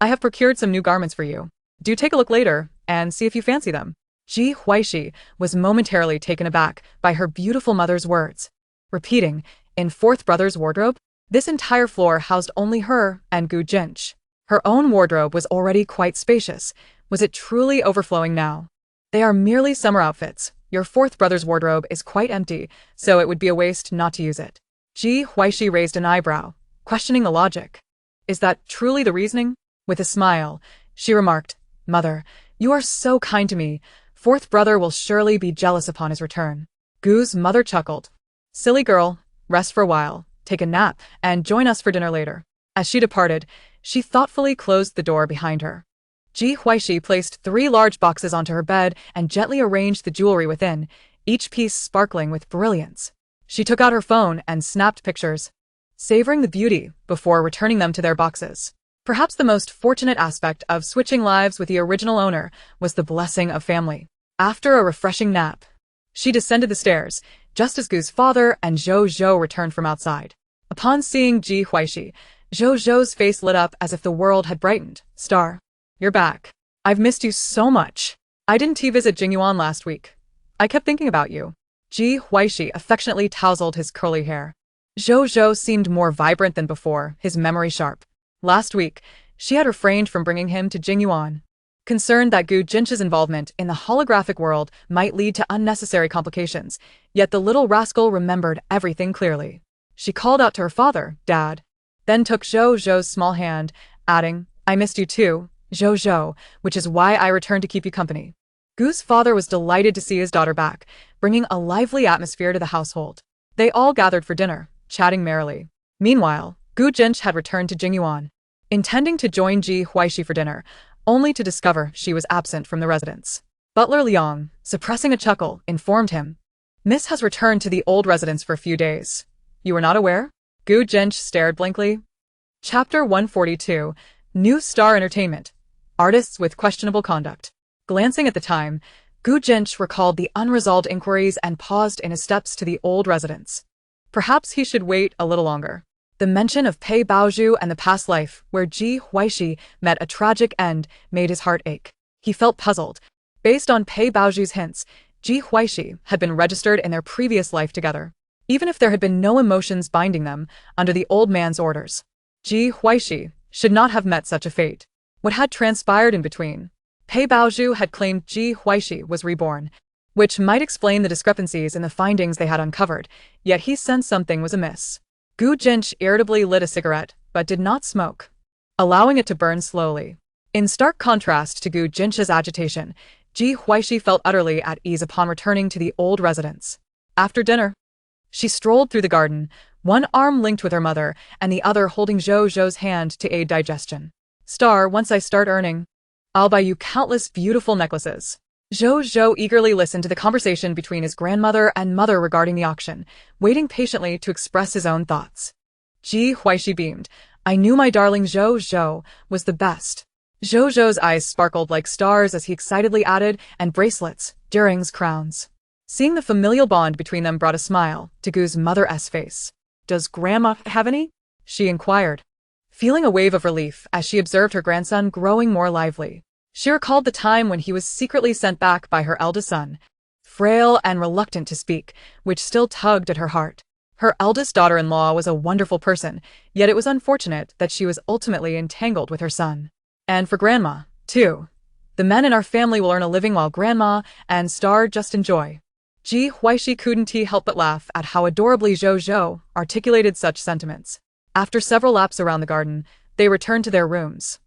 I have procured some new garments for you. Do take a look later and see if you fancy them." Ji Huaixi was momentarily taken aback by her beautiful mother's words. Repeating, "In fourth brother's wardrobe?" This entire floor housed only her and Gu Jinch. Her own wardrobe was already quite spacious. Was it truly overflowing now? "They are merely summer outfits. Your fourth brother's wardrobe is quite empty, so it would be a waste not to use it." Ji Huaixi raised an eyebrow, questioning the logic. "Is that truly the reasoning?" With a smile, she remarked, "Mother, you are so kind to me. Fourth brother will surely be jealous upon his return." Gu's mother chuckled. "Silly girl, rest for a while, take a nap, and join us for dinner later." As she departed, she thoughtfully closed the door behind her. Ji Huaixi placed 3 large boxes onto her bed and gently arranged the jewelry within, each piece sparkling with brilliance. She took out her phone and snapped pictures, savoring the beauty before returning them to their boxes. Perhaps the most fortunate aspect of switching lives with the original owner was the blessing of family. After a refreshing nap, she descended the stairs, just as Gu's father and Zhou Zhou returned from outside. Upon seeing Ji Huaixi, Zhou Zhou's face lit up as if the world had brightened. "Star, you're back. I've missed you so much. I didn't visit Jingyuan last week. I kept thinking about you." Ji Huaixi affectionately tousled his curly hair. Zhou Zhou seemed more vibrant than before, his memory sharp. Last week, she had refrained from bringing him to Jingyuan, concerned that Gu Jinch's involvement in the holographic world might lead to unnecessary complications, yet the little rascal remembered everything clearly. She called out to her father, "Dad," then took Zhou Zhou's small hand, adding, "I missed you too, Zhou Zhou, which is why I returned to keep you company." Gu's father was delighted to see his daughter back, bringing a lively atmosphere to the household. They all gathered for dinner, chatting merrily. Meanwhile, Gu Jinch had returned to Jingyuan, intending to join Ji Huaixi for dinner, only to discover she was absent from the residence. Butler Liang, suppressing a chuckle, informed him, "Miss has returned to the old residence for a few days. You were not aware?" Gu Jinch stared blankly. Chapter 142, New Star Entertainment. Artists with Questionable Conduct. Glancing at the time, Gu Jinch recalled the unresolved inquiries and paused in his steps to the old residence. Perhaps he should wait a little longer. The mention of Pei Baozhu and the past life, where Ji Huaixi met a tragic end, made his heart ache. He felt puzzled. Based on Pei Baozhu's hints, Ji Huaixi had been registered in their previous life together, even if there had been no emotions binding them under the old man's orders. Ji Huaixi should not have met such a fate. What had transpired in between? Pei Baozhu had claimed Ji Huaixi was reborn, which might explain the discrepancies in the findings they had uncovered, yet he sensed something was amiss. Gu Jinch irritably lit a cigarette, but did not smoke, allowing it to burn slowly. In stark contrast to Gu Jinch's agitation, Ji Huaixi felt utterly at ease upon returning to the old residence. After dinner, she strolled through the garden, one arm linked with her mother and the other holding Zhou Zhou's hand to aid digestion. "Star, once I start earning, I'll buy you countless beautiful necklaces." Zhou Zhou eagerly listened to the conversation between his grandmother and mother regarding the auction, waiting patiently to express his own thoughts. Ji Huaixi beamed. "I knew my darling Zhou Zhou was the best." Zhou Zhou's eyes sparkled like stars as he excitedly added, "And bracelets, earrings, crowns." Seeing the familial bond between them brought a smile to Gu's mother's face. "Does Grandma have any?" she inquired, feeling a wave of relief as she observed her grandson growing more lively. She recalled the time when he was secretly sent back by her eldest son, frail and reluctant to speak, which still tugged at her heart. Her eldest daughter-in-law was a wonderful person, yet it was unfortunate that she was ultimately entangled with her son. And for Grandma, too. The men in our family will earn a living while Grandma and Star just enjoy. Ji Huaixi couldn't help but laugh at how adorably Zhou Zhou articulated such sentiments. After several laps around the garden, they returned to their rooms.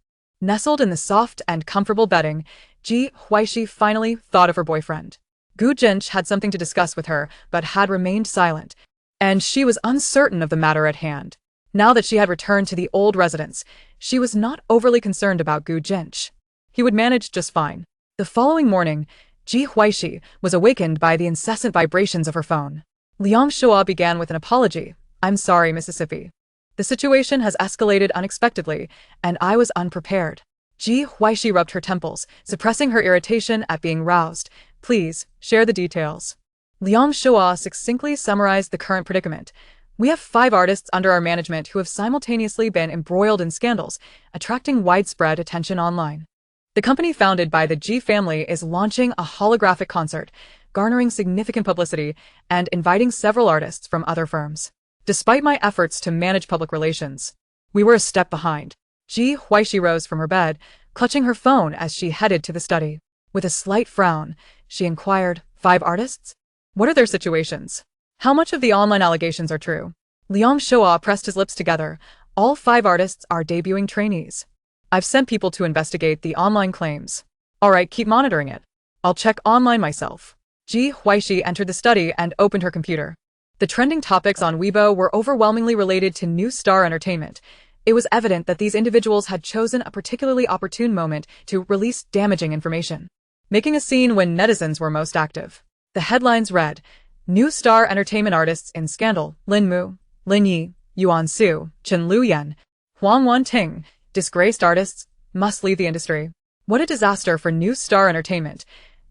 Nestled in the soft and comfortable bedding, Ji Huaixi finally thought of her boyfriend. Gu Jinch had something to discuss with her, but had remained silent, and she was uncertain of the matter at hand. Now that she had returned to the old residence, she was not overly concerned about Gu Jinch. He would manage just fine. The following morning, Ji Huaixi was awakened by the incessant vibrations of her phone. Liang Shua began with an apology. "I'm sorry, Mississippi. The situation has escalated unexpectedly, and I was unprepared." Ji Huaixi rubbed her temples, suppressing her irritation at being roused. "Please, share the details." Liang Shua succinctly summarized the current predicament. "We have 5 artists under our management who have simultaneously been embroiled in scandals, attracting widespread attention online. The company founded by the Ji family is launching a holographic concert, garnering significant publicity and inviting several artists from other firms. Despite my efforts to manage public relations, we were a step behind." Ji Huaixi rose from her bed, clutching her phone as she headed to the study. With a slight frown, she inquired, "5 artists? What are their situations? How much of the online allegations are true?" Liang Shua pressed his lips together. "All 5 artists are debuting trainees. I've sent people to investigate the online claims." "All right, keep monitoring it. I'll check online myself." Ji Huaixi entered the study and opened her computer. The trending topics on Weibo were overwhelmingly related to New Star Entertainment. It was evident that these individuals had chosen a particularly opportune moment to release damaging information, making a scene when netizens were most active. The headlines read, "New Star Entertainment artists in scandal: Lin Mu, Lin Yi, Yuan Su, Chen Luyan, Huang Wanting, disgraced artists, must leave the industry." What a disaster for New Star Entertainment.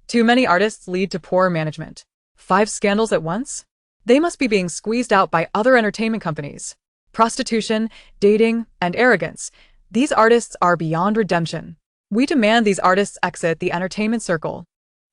Too many artists lead to poor management. 5 scandals at once? They must be being squeezed out by other entertainment companies. Prostitution, dating, and arrogance. These artists are beyond redemption. We demand these artists exit the entertainment circle.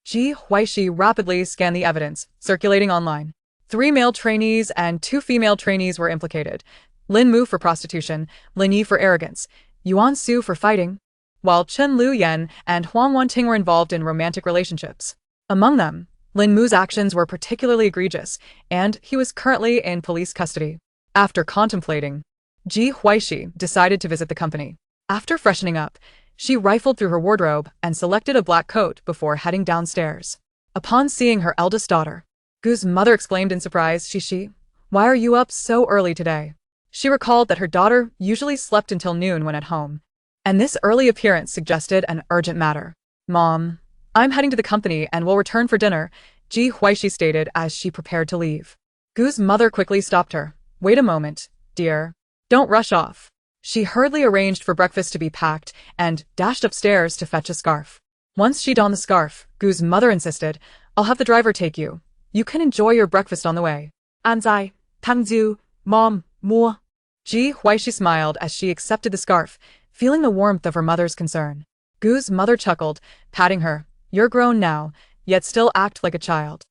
Ji Huaixi rapidly scanned the evidence circulating online. 3 male trainees and 2 female trainees were implicated. Lin Mu for prostitution, Lin Yi for arrogance, Yuan Su for fighting, while Chen Luyan and Huang Wanting were involved in romantic relationships. Among them, Lin Mu's actions were particularly egregious, and he was currently in police custody. After contemplating, Ji Huaixi decided to visit the company. After freshening up, she rifled through her wardrobe and selected a black coat before heading downstairs. Upon seeing her eldest daughter, Gu's mother exclaimed in surprise, "Shishi, why are you up so early today?" She recalled that her daughter usually slept until noon when at home, and this early appearance suggested an urgent matter. "Mom, I'm heading to the company and will return for dinner," Ji Huaixi stated as she prepared to leave. Gu's mother quickly stopped her. "Wait a moment, dear. Don't rush off." She hurriedly arranged for breakfast to be packed and dashed upstairs to fetch a scarf. Once she donned the scarf, Gu's mother insisted, "I'll have the driver take you. You can enjoy your breakfast on the way." "Anzai, Tangzu, Mom, Mua." Ji Huaixi smiled as she accepted the scarf, feeling the warmth of her mother's concern. Gu's mother chuckled, patting her. "You're grown now, yet still act like a child.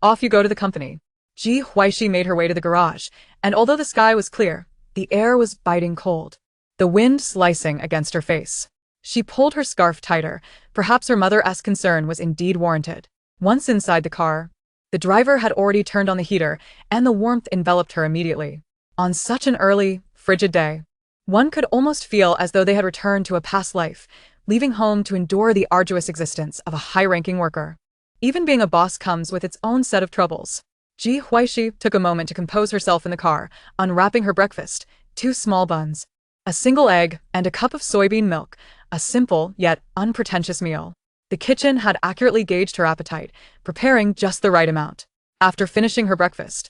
Off you go to the company." Ji Huaixi made her way to the garage, and although the sky was clear, the air was biting cold, the wind slicing against her face. She pulled her scarf tighter. Perhaps her mother's concern was indeed warranted. Once inside the car, the driver had already turned on the heater, and the warmth enveloped her immediately. On such an early, frigid day, one could almost feel as though they had returned to a past life, leaving home to endure the arduous existence of a high-ranking worker. Even being a boss comes with its own set of troubles. Ji Huaixi took a moment to compose herself in the car, unwrapping her breakfast: 2 small buns, a single egg, and a cup of soybean milk, a simple yet unpretentious meal. The kitchen had accurately gauged her appetite, preparing just the right amount. After finishing her breakfast,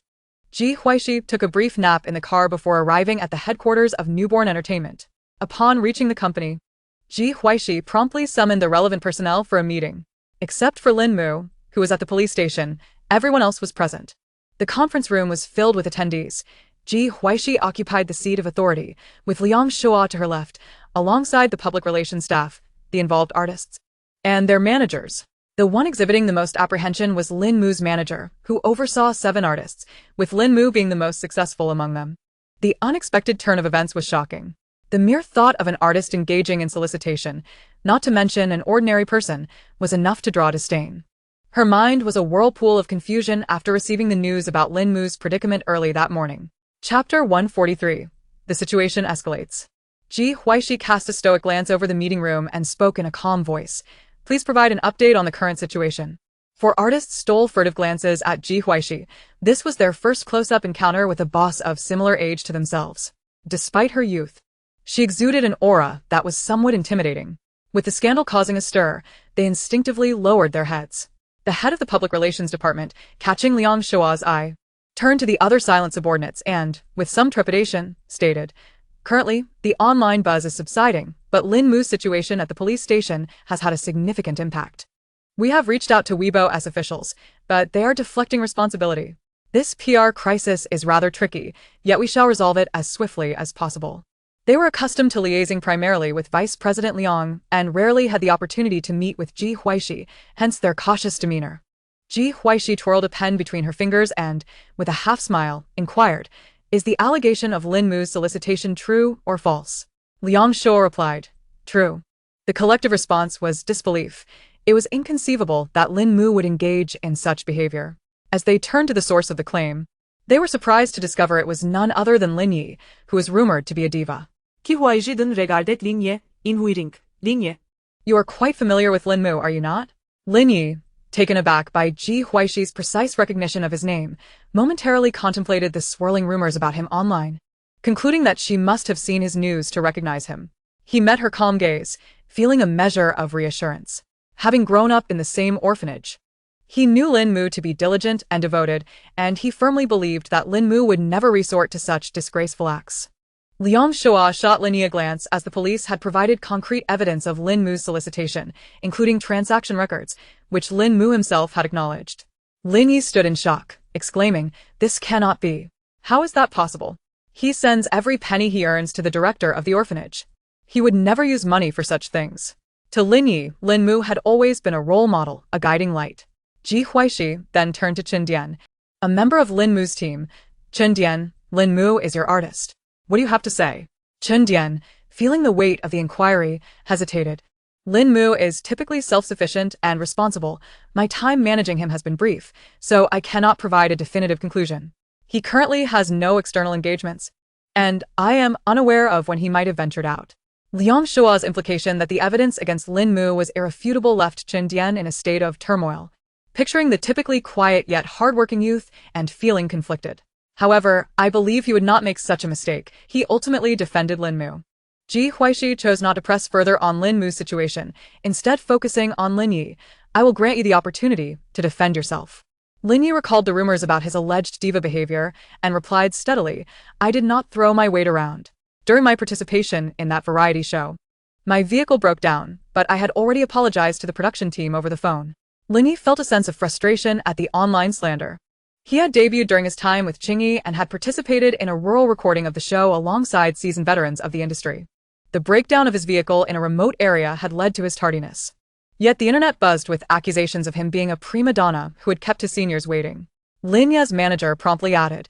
Ji Huaixi took a brief nap in the car before arriving at the headquarters of Newborn Entertainment. Upon reaching the company, Ji Huaixi promptly summoned the relevant personnel for a meeting. Except for Lin Mu, who was at the police station, everyone else was present. The conference room was filled with attendees. Ji Huaixi occupied the seat of authority, with Liang Shua to her left, alongside the public relations staff, the involved artists, and their managers. The one exhibiting the most apprehension was Lin Mu's manager, who oversaw 7 artists, with Lin Mu being the most successful among them. The unexpected turn of events was shocking. The mere thought of an artist engaging in solicitation, not to mention an ordinary person, was enough to draw disdain. Her mind was a whirlpool of confusion after receiving the news about Lin Mu's predicament early that morning. Chapter 143. The situation escalates. Ji Huaixi cast a stoic glance over the meeting room and spoke in a calm voice. "Please provide an update on the current situation." 4 artists stole furtive glances at Ji Huaixi. This was their first close-up encounter with a boss of similar age to themselves. Despite her youth, she exuded an aura that was somewhat intimidating. With the scandal causing a stir, they instinctively lowered their heads. The head of the public relations department, catching Liang Shua's eye, turned to the other silent subordinates and, with some trepidation, stated, "Currently, the online buzz is subsiding, but Lin Mu's situation at the police station has had a significant impact. We have reached out to Weibo as officials, but they are deflecting responsibility. This PR crisis is rather tricky, yet we shall resolve it as swiftly as possible." They were accustomed to liaising primarily with Vice President Liang and rarely had the opportunity to meet with Ji Huaixi, hence their cautious demeanor. Ji Huaixi twirled a pen between her fingers and, with a half-smile, inquired, "Is the allegation of Lin Mu's solicitation true or false?" Liang Shua replied, "True." The collective response was disbelief. It was inconceivable that Lin Mu would engage in such behavior. As they turned to the source of the claim, they were surprised to discover it was none other than Lin Yi, who was rumored to be a diva. Ji Huaixi den regardet Lin Yi, in huiring, Lin Yi. You are quite familiar with Lin Mu, are you not? Lin Yi, taken aback by Ji Huaixi's precise recognition of his name, momentarily contemplated the swirling rumors about him online, concluding that she must have seen his news to recognize him. He met her calm gaze, feeling a measure of reassurance. Having grown up in the same orphanage, he knew Lin Mu to be diligent and devoted, and he firmly believed that Lin Mu would never resort to such disgraceful acts. Liang Shua shot Lin Yi a glance as the police had provided concrete evidence of Lin Mu's solicitation, including transaction records, which Lin Mu himself had acknowledged. Lin Yi stood in shock, exclaiming, "This cannot be. How is that possible? He sends every penny he earns to the director of the orphanage. He would never use money for such things." To Lin Yi, Lin Mu had always been a role model, a guiding light. Ji Huaixi then turned to Chen Dian, a member of Lin Mu's team. "Chen Dian, Lin Mu is your artist. What do you have to say?" Chen Dian, feeling the weight of the inquiry, hesitated. "Lin Mu is typically self-sufficient and responsible. My time managing him has been brief, so I cannot provide a definitive conclusion. He currently has no external engagements, and I am unaware of when he might have ventured out." Liang Shua's implication that the evidence against Lin Mu was irrefutable left Chen Dian in a state of turmoil, picturing the typically quiet yet hardworking youth and feeling conflicted. However, I believe he would not make such a mistake. He ultimately defended Lin Mu. Ji Huaixi chose not to press further on Lin Mu's situation, instead focusing on Lin Yi. "I will grant you the opportunity to defend yourself." Lin Yi recalled the rumors about his alleged diva behavior and replied steadily, "I did not throw my weight around. During my participation in that variety show, my vehicle broke down, but I had already apologized to the production team over the phone." Lin Yi felt a sense of frustration at the online slander. He had debuted during his time with Qingyi and had participated in a rural recording of the show alongside seasoned veterans of the industry. The breakdown of his vehicle in a remote area had led to his tardiness. Yet the internet buzzed with accusations of him being a prima donna who had kept his seniors waiting. Lin Yi's manager promptly added,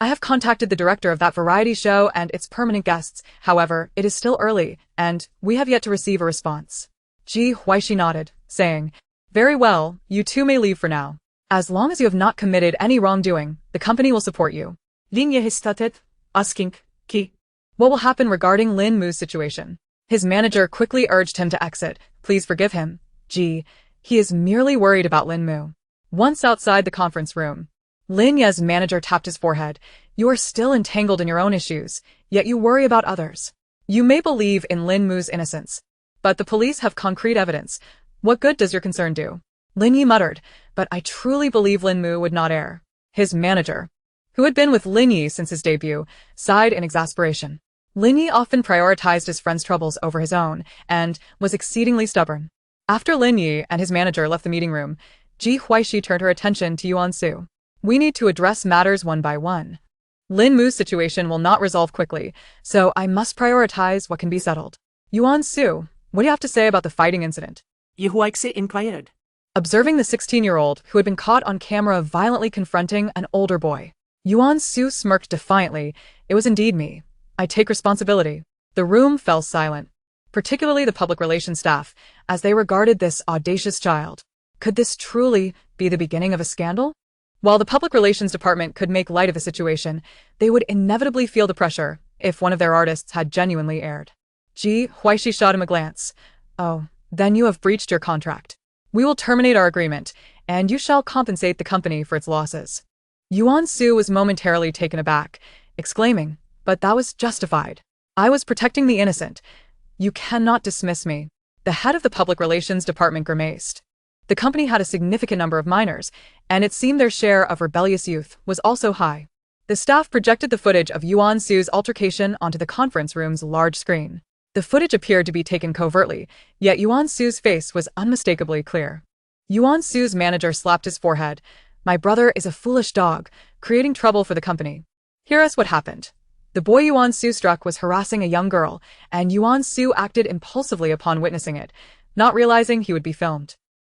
"I have contacted the director of that variety show and its permanent guests. However, it is still early, and we have yet to receive a response." Ji Huaixi nodded, saying, "Very well, you two may leave for now. As long as you have not committed any wrongdoing, the company will support you." Lin Yi hesitated, asking, "Ki?" What will happen regarding Lin Mu's situation? His manager quickly urged him to exit. "Please forgive him, Ji. He is merely worried about Lin Mu." Once outside the conference room, Lin Yi's manager tapped his forehead. "You are still entangled in your own issues, yet you worry about others. You may believe in Lin Mu's innocence, but the police have concrete evidence. What good does your concern do?" Lin Yi muttered, "But I truly believe Lin Mu would not err." His manager, who had been with Lin Yi since his debut, sighed in exasperation. Lin Yi often prioritized his friend's troubles over his own, and was exceedingly stubborn. After Lin Yi and his manager left the meeting room, Ji Huaixi turned her attention to Yuan Su. "We need to address matters one by one. Lin Mu's situation will not resolve quickly, so I must prioritize what can be settled." "Yuan Su, what do you have to say about the fighting incident?" Ji Huaixi inquired. Observing the 16-year-old who had been caught on camera violently confronting an older boy, Yuan Su smirked defiantly. "It was indeed me. I take responsibility." The room fell silent, particularly the public relations staff, as they regarded this audacious child. Could this truly be the beginning of a scandal? While the public relations department could make light of the situation, they would inevitably feel the pressure if one of their artists had genuinely erred. Ji Huaixi shot him a glance. "Oh, then you have breached your contract. We will terminate our agreement, and you shall compensate the company for its losses." Yuan Su was momentarily taken aback, exclaiming, but that was justified. I was protecting the innocent. You cannot dismiss me. The head of the public relations department grimaced. The company had a significant number of minors, and it seemed their share of rebellious youth was also high. The staff projected the footage of Yuan Su's altercation onto the conference room's large screen. The footage appeared to be taken covertly, yet Yuan Su's face was unmistakably clear. Yuan Su's manager slapped his forehead. My brother is a foolish dog, creating trouble for the company. Hear us what happened. The boy Yuan Su struck was harassing a young girl, and Yuan Su acted impulsively upon witnessing it, not realizing he would be filmed.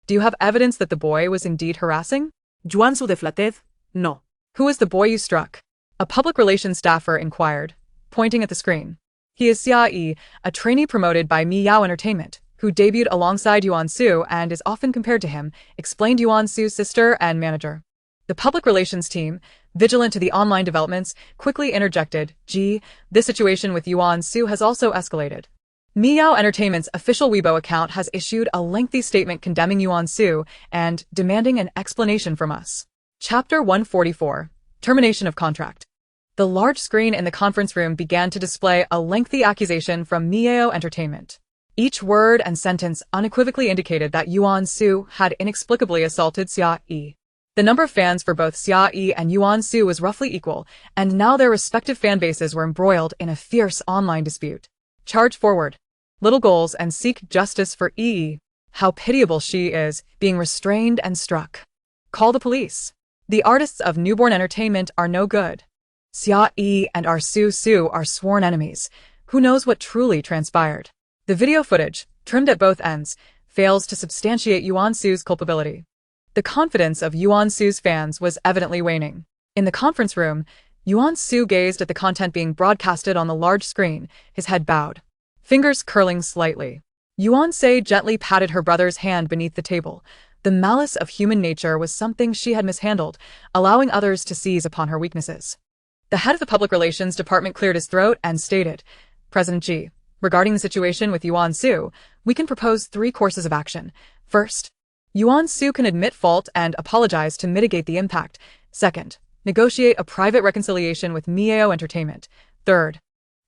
Do you have evidence that the boy was indeed harassing? Yuan Su deflated? No. Who is the boy you struck? A public relations staffer inquired, pointing at the screen. He is Xia Yi, a trainee promoted by Mi Yao Entertainment, who debuted alongside Yuan Su and is often compared to him, explained Yuan Su's sister and manager. The public relations team, vigilant to the online developments, quickly interjected, Ji, this situation with Yuan Su has also escalated. Mi Yao Entertainment's official Weibo account has issued a lengthy statement condemning Yuan Su and demanding an explanation from us. Chapter 144. Termination of Contract. The large screen in the conference room began to display a lengthy accusation from Mi Yao Entertainment. Each word and sentence unequivocally indicated that Yuan Su had inexplicably assaulted Xia Yi. The number of fans for both Xia Yi and Yuan Su was roughly equal, and now their respective fan bases were embroiled in a fierce online dispute. Charge forward. Little goals and seek justice for Yi. How pitiable she is, being restrained and struck. Call the police. The artists of Newborn Entertainment are no good. Xia Yi and our Su are sworn enemies. Who knows what truly transpired? The video footage, trimmed at both ends, fails to substantiate Yuan Su's culpability. The confidence of Yuan Su's fans was evidently waning. In the conference room, Yuan Su gazed at the content being broadcasted on the large screen, his head bowed, fingers curling slightly. Yuan Su gently patted her brother's hand beneath the table. The malice of human nature was something she had mishandled, allowing others to seize upon her weaknesses. The head of the public relations department cleared his throat and stated, President Ji, regarding the situation with Yuan Su, we can propose 3 courses of action. First, Yuan Su can admit fault and apologize to mitigate the impact. Second, negotiate a private reconciliation with Mi Yao Entertainment. Third,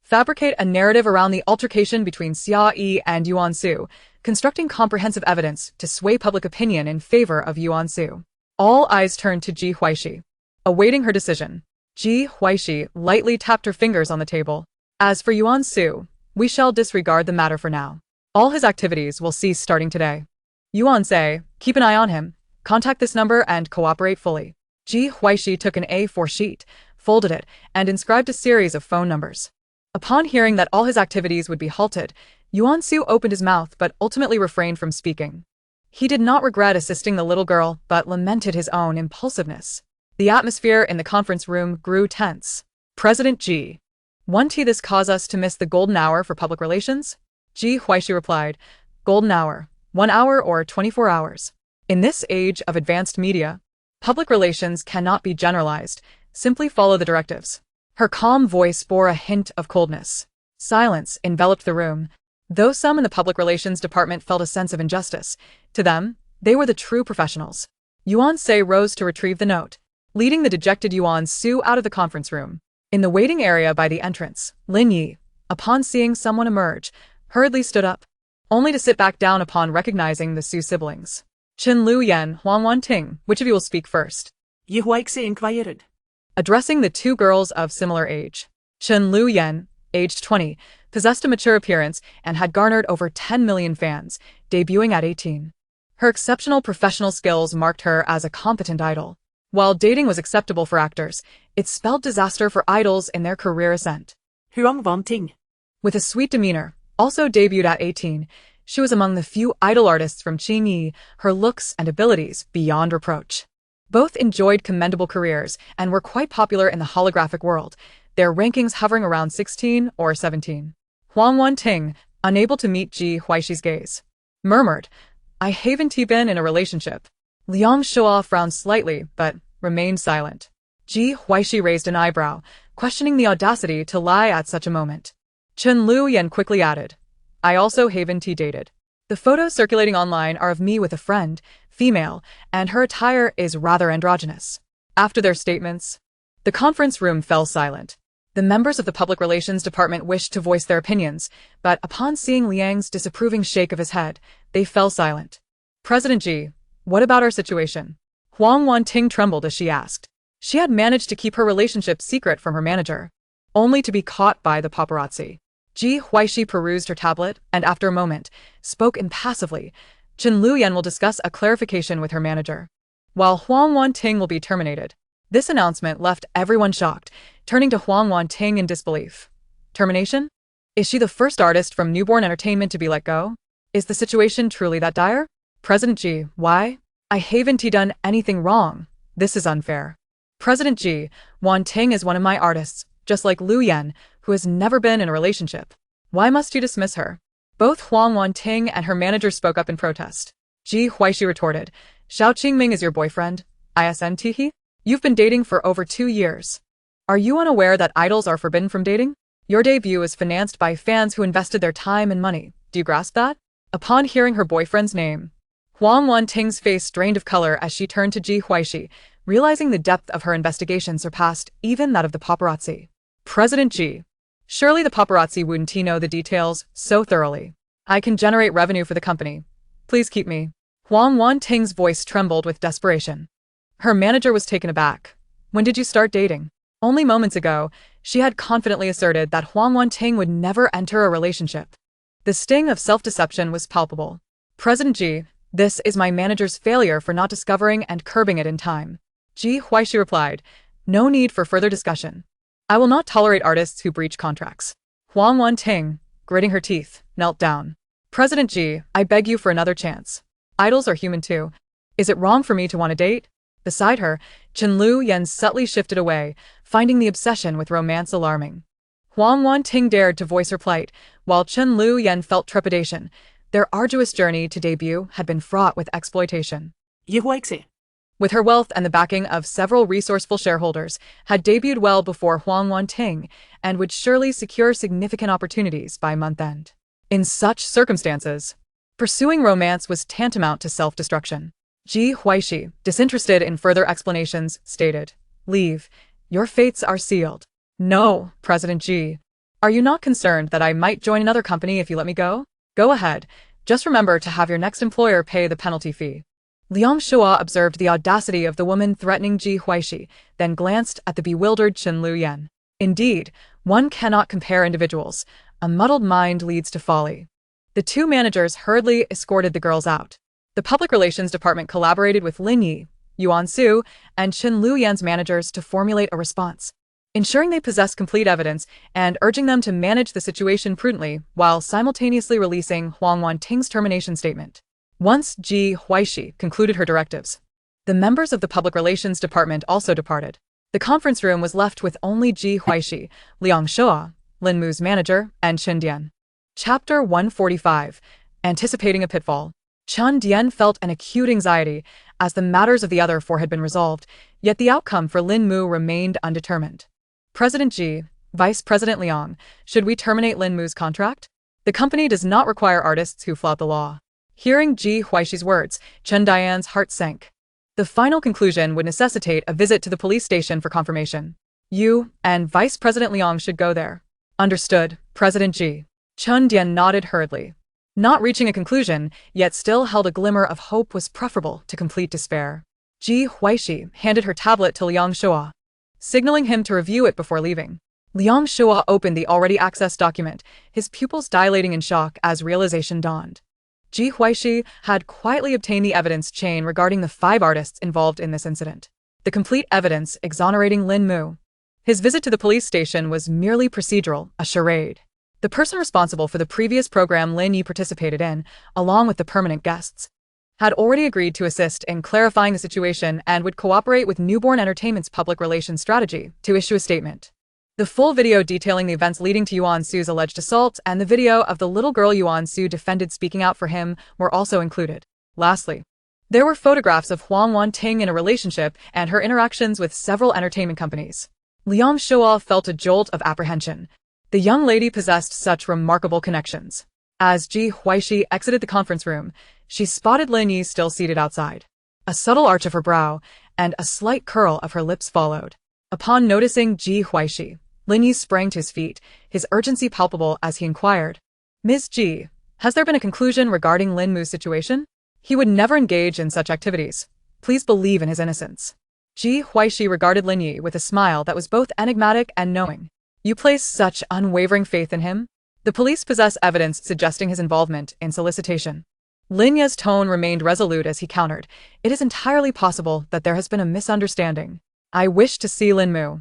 fabricate a narrative around the altercation between Xia Yi and Yuan Su, constructing comprehensive evidence to sway public opinion in favor of Yuan Su. All eyes turned to Ji Huaixi, awaiting her decision. Ji Huaixi lightly tapped her fingers on the table. As for Yuan Su, we shall disregard the matter for now. All his activities will cease starting today. Yuan Su, keep an eye on him, contact this number and cooperate fully. Ji Huaixi took an A4 sheet, folded it, and inscribed a series of phone numbers. Upon hearing that all his activities would be halted, Yuan Su opened his mouth but ultimately refrained from speaking. He did not regret assisting the little girl, but lamented his own impulsiveness. The atmosphere in the conference room grew tense. President Ji. Won't this cause us to miss the golden hour for public relations? Ji Huaixi replied, Golden hour, 1 hour or 24 hours. In this age of advanced media, public relations cannot be generalized. Simply follow the directives. Her calm voice bore a hint of coldness. Silence enveloped the room. Though some in the public relations department felt a sense of injustice, to them, they were the true professionals. Yuan Su rose to retrieve the note, leading the dejected Yuan Su out of the conference room. In the waiting area by the entrance, Lin Yi, upon seeing someone emerge, hurriedly stood up, only to sit back down upon recognizing the Su siblings. Chen Lu Yan, Huang Wan Ting, which of you will speak first? Ji Huaixi inquired. Addressing the 2 girls of similar age. Chen Lu Yan, aged 20, possessed a mature appearance and had garnered over 10 million fans, debuting at 18. Her exceptional professional skills marked her as a competent idol. While dating was acceptable for actors, it spelled disaster for idols in their career ascent. Huang Wan Ting. With a sweet demeanor, also debuted at 18, she was among the few idol artists from Qingyi, her looks and abilities beyond reproach. Both enjoyed commendable careers and were quite popular in the holographic world, their rankings hovering around 16 or 17. Huang Wan Ting, unable to meet Ji Huaixi's gaze, murmured, I haven't been in a relationship. Liang Shua frowned slightly, but remained silent. Ji Huaixi raised an eyebrow, questioning the audacity to lie at such a moment. Chen Lu Yan quickly added, I also haven't dated. The photos circulating online are of me with a friend, female, and her attire is rather androgynous. After their statements, the conference room fell silent. The members of the public relations department wished to voice their opinions, but upon seeing Liang's disapproving shake of his head, they fell silent. President Ji, what about our situation? Huang Wanting trembled as she asked. She had managed to keep her relationship secret from her manager, only to be caught by the paparazzi. Ji Huaixi perused her tablet and, after a moment, spoke impassively. Chen Luyan will discuss a clarification with her manager, while Huang Wanting will be terminated. This announcement left everyone shocked, turning to Huang Wanting in disbelief. Termination? Is she the first artist from Newborn Entertainment to be let go? Is the situation truly that dire? President Ji, why? I haven't done anything wrong. This is unfair. President Ji, Wanting is one of my artists, just like Lu Yan, who has never been in a relationship. Why must you dismiss her? Both Huang Wanting and her manager spoke up in protest. Ji Huaixi retorted, Xiao Qingming is your boyfriend? ISNThe? You've been dating for over 2 years. Are you unaware that idols are forbidden from dating? Your debut is financed by fans who invested their time and money. Do you grasp that? Upon hearing her boyfriend's name, Huang Wanting's face drained of color as she turned to Ji Huaixi, realizing the depth of her investigation surpassed even that of the paparazzi. President Ji, surely the paparazzi wouldn't know the details so thoroughly. I can generate revenue for the company. Please keep me. Huang Wanting's voice trembled with desperation. Her manager was taken aback. When did you start dating? Only moments ago, she had confidently asserted that Huang Wanting would never enter a relationship. The sting of self-deception was palpable. President Ji, this is my manager's failure for not discovering and curbing it in time. Ji Huaixi replied, no need for further discussion. I will not tolerate artists who breach contracts. Huang Wanting, gritting her teeth, knelt down. President Ji, I beg you for another chance. Idols are human too. Is it wrong for me to want to date? Beside her, Chen Luyan subtly shifted away, finding the obsession with romance alarming. Huang Wanting dared to voice her plight, while Chen Luyan felt trepidation. Their arduous journey to debut had been fraught with exploitation. Ji Huaixi, with her wealth and the backing of several resourceful shareholders, had debuted well before Huang Wanting and would surely secure significant opportunities by month-end. In such circumstances, pursuing romance was tantamount to self-destruction. Ji Huaixi, disinterested in further explanations, stated, leave. Your fates are sealed. No, President Ji. Are you not concerned that I might join another company if you let me go? Go ahead. Just remember to have your next employer pay the penalty fee. Liang Shua observed the audacity of the woman threatening Ji Huaixi, then glanced at the bewildered Chen Luyan. Indeed, one cannot compare individuals. A muddled mind leads to folly. The two managers hurriedly escorted the girls out. The public relations department collaborated with Lin Yi, Yuan Su, and Chen Luyan's managers to formulate a response, ensuring they possessed complete evidence and urging them to manage the situation prudently while simultaneously releasing Huang Wanting's termination statement. Once Ji Huaixi concluded her directives, the members of the public relations department also departed. The conference room was left with only Ji Huaixi, Liang Shua, Lin Mu's manager, and Chen Dian. Chapter 145. Anticipating a pitfall. Chen Dian felt an acute anxiety as the matters of the other four had been resolved, yet the outcome for Lin Mu remained undetermined. President Ji, Vice President Liang, should we terminate Lin Mu's contract? The company does not require artists who flout the law. Hearing Ji Huaixi's words, Chen Dian's heart sank. The final conclusion would necessitate a visit to the police station for confirmation. You and Vice President Liang should go there. Understood, President Ji. Chen Dian nodded hurriedly. Not reaching a conclusion, yet still held a glimmer of hope was preferable to complete despair. Ji Huaixi handed her tablet to Liang Shua, signaling him to review it before leaving. Liang Shua opened the already accessed document, his pupils dilating in shock as realization dawned. Ji Huaixi had quietly obtained the evidence chain regarding the 5 artists involved in this incident. The complete evidence exonerating Lin Mu. His visit to the police station was merely procedural, a charade. The person responsible for the previous program Lin Yi participated in, along with the permanent guests, had already agreed to assist in clarifying the situation and would cooperate with Newborn Entertainment's public relations strategy to issue a statement. The full video detailing the events leading to Yuan Su's alleged assault and the video of the little girl Yuan Su defended speaking out for him were also included. Lastly, there were photographs of Huang Wanting in a relationship and her interactions with several entertainment companies. Liang Shua felt a jolt of apprehension. The young lady possessed such remarkable connections. As Ji Huaixi exited the conference room, she spotted Lin Yi still seated outside. A subtle arch of her brow and a slight curl of her lips followed. Upon noticing Ji Huaixi, Lin Yi sprang to his feet, his urgency palpable as he inquired. Ms. Ji, has there been a conclusion regarding Lin Mu's situation? He would never engage in such activities. Please believe in his innocence. Ji Huaixi regarded Lin Yi with a smile that was both enigmatic and knowing. You place such unwavering faith in him? The police possess evidence suggesting his involvement in solicitation. Lin Yi's tone remained resolute as he countered. It is entirely possible that there has been a misunderstanding. I wish to see Lin Mu.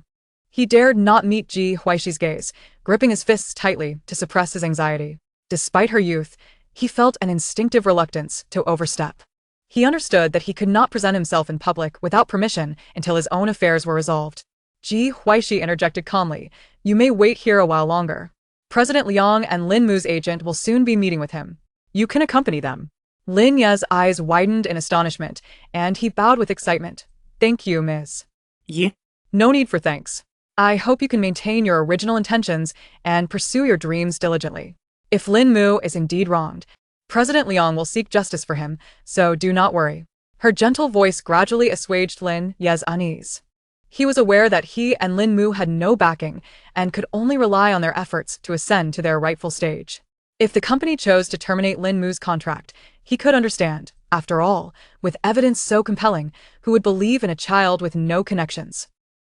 He dared not meet Ji Huaixi's gaze, gripping his fists tightly to suppress his anxiety. Despite her youth, he felt an instinctive reluctance to overstep. He understood that he could not present himself in public without permission until his own affairs were resolved. Ji Huaixi interjected calmly, you may wait here a while longer. President Liang and Lin Mu's agent will soon be meeting with him. You can accompany them. Lin Yi's eyes widened in astonishment, and he bowed with excitement. Thank you, Ms. Yi. No need for thanks. I hope you can maintain your original intentions and pursue your dreams diligently. If Lin Mu is indeed wronged, President Liang will seek justice for him, so do not worry. Her gentle voice gradually assuaged Lin Yi's unease. He was aware that he and Lin Mu had no backing and could only rely on their efforts to ascend to their rightful stage. If the company chose to terminate Lin Mu's contract, he could understand. After all, with evidence so compelling, who would believe in a child with no connections?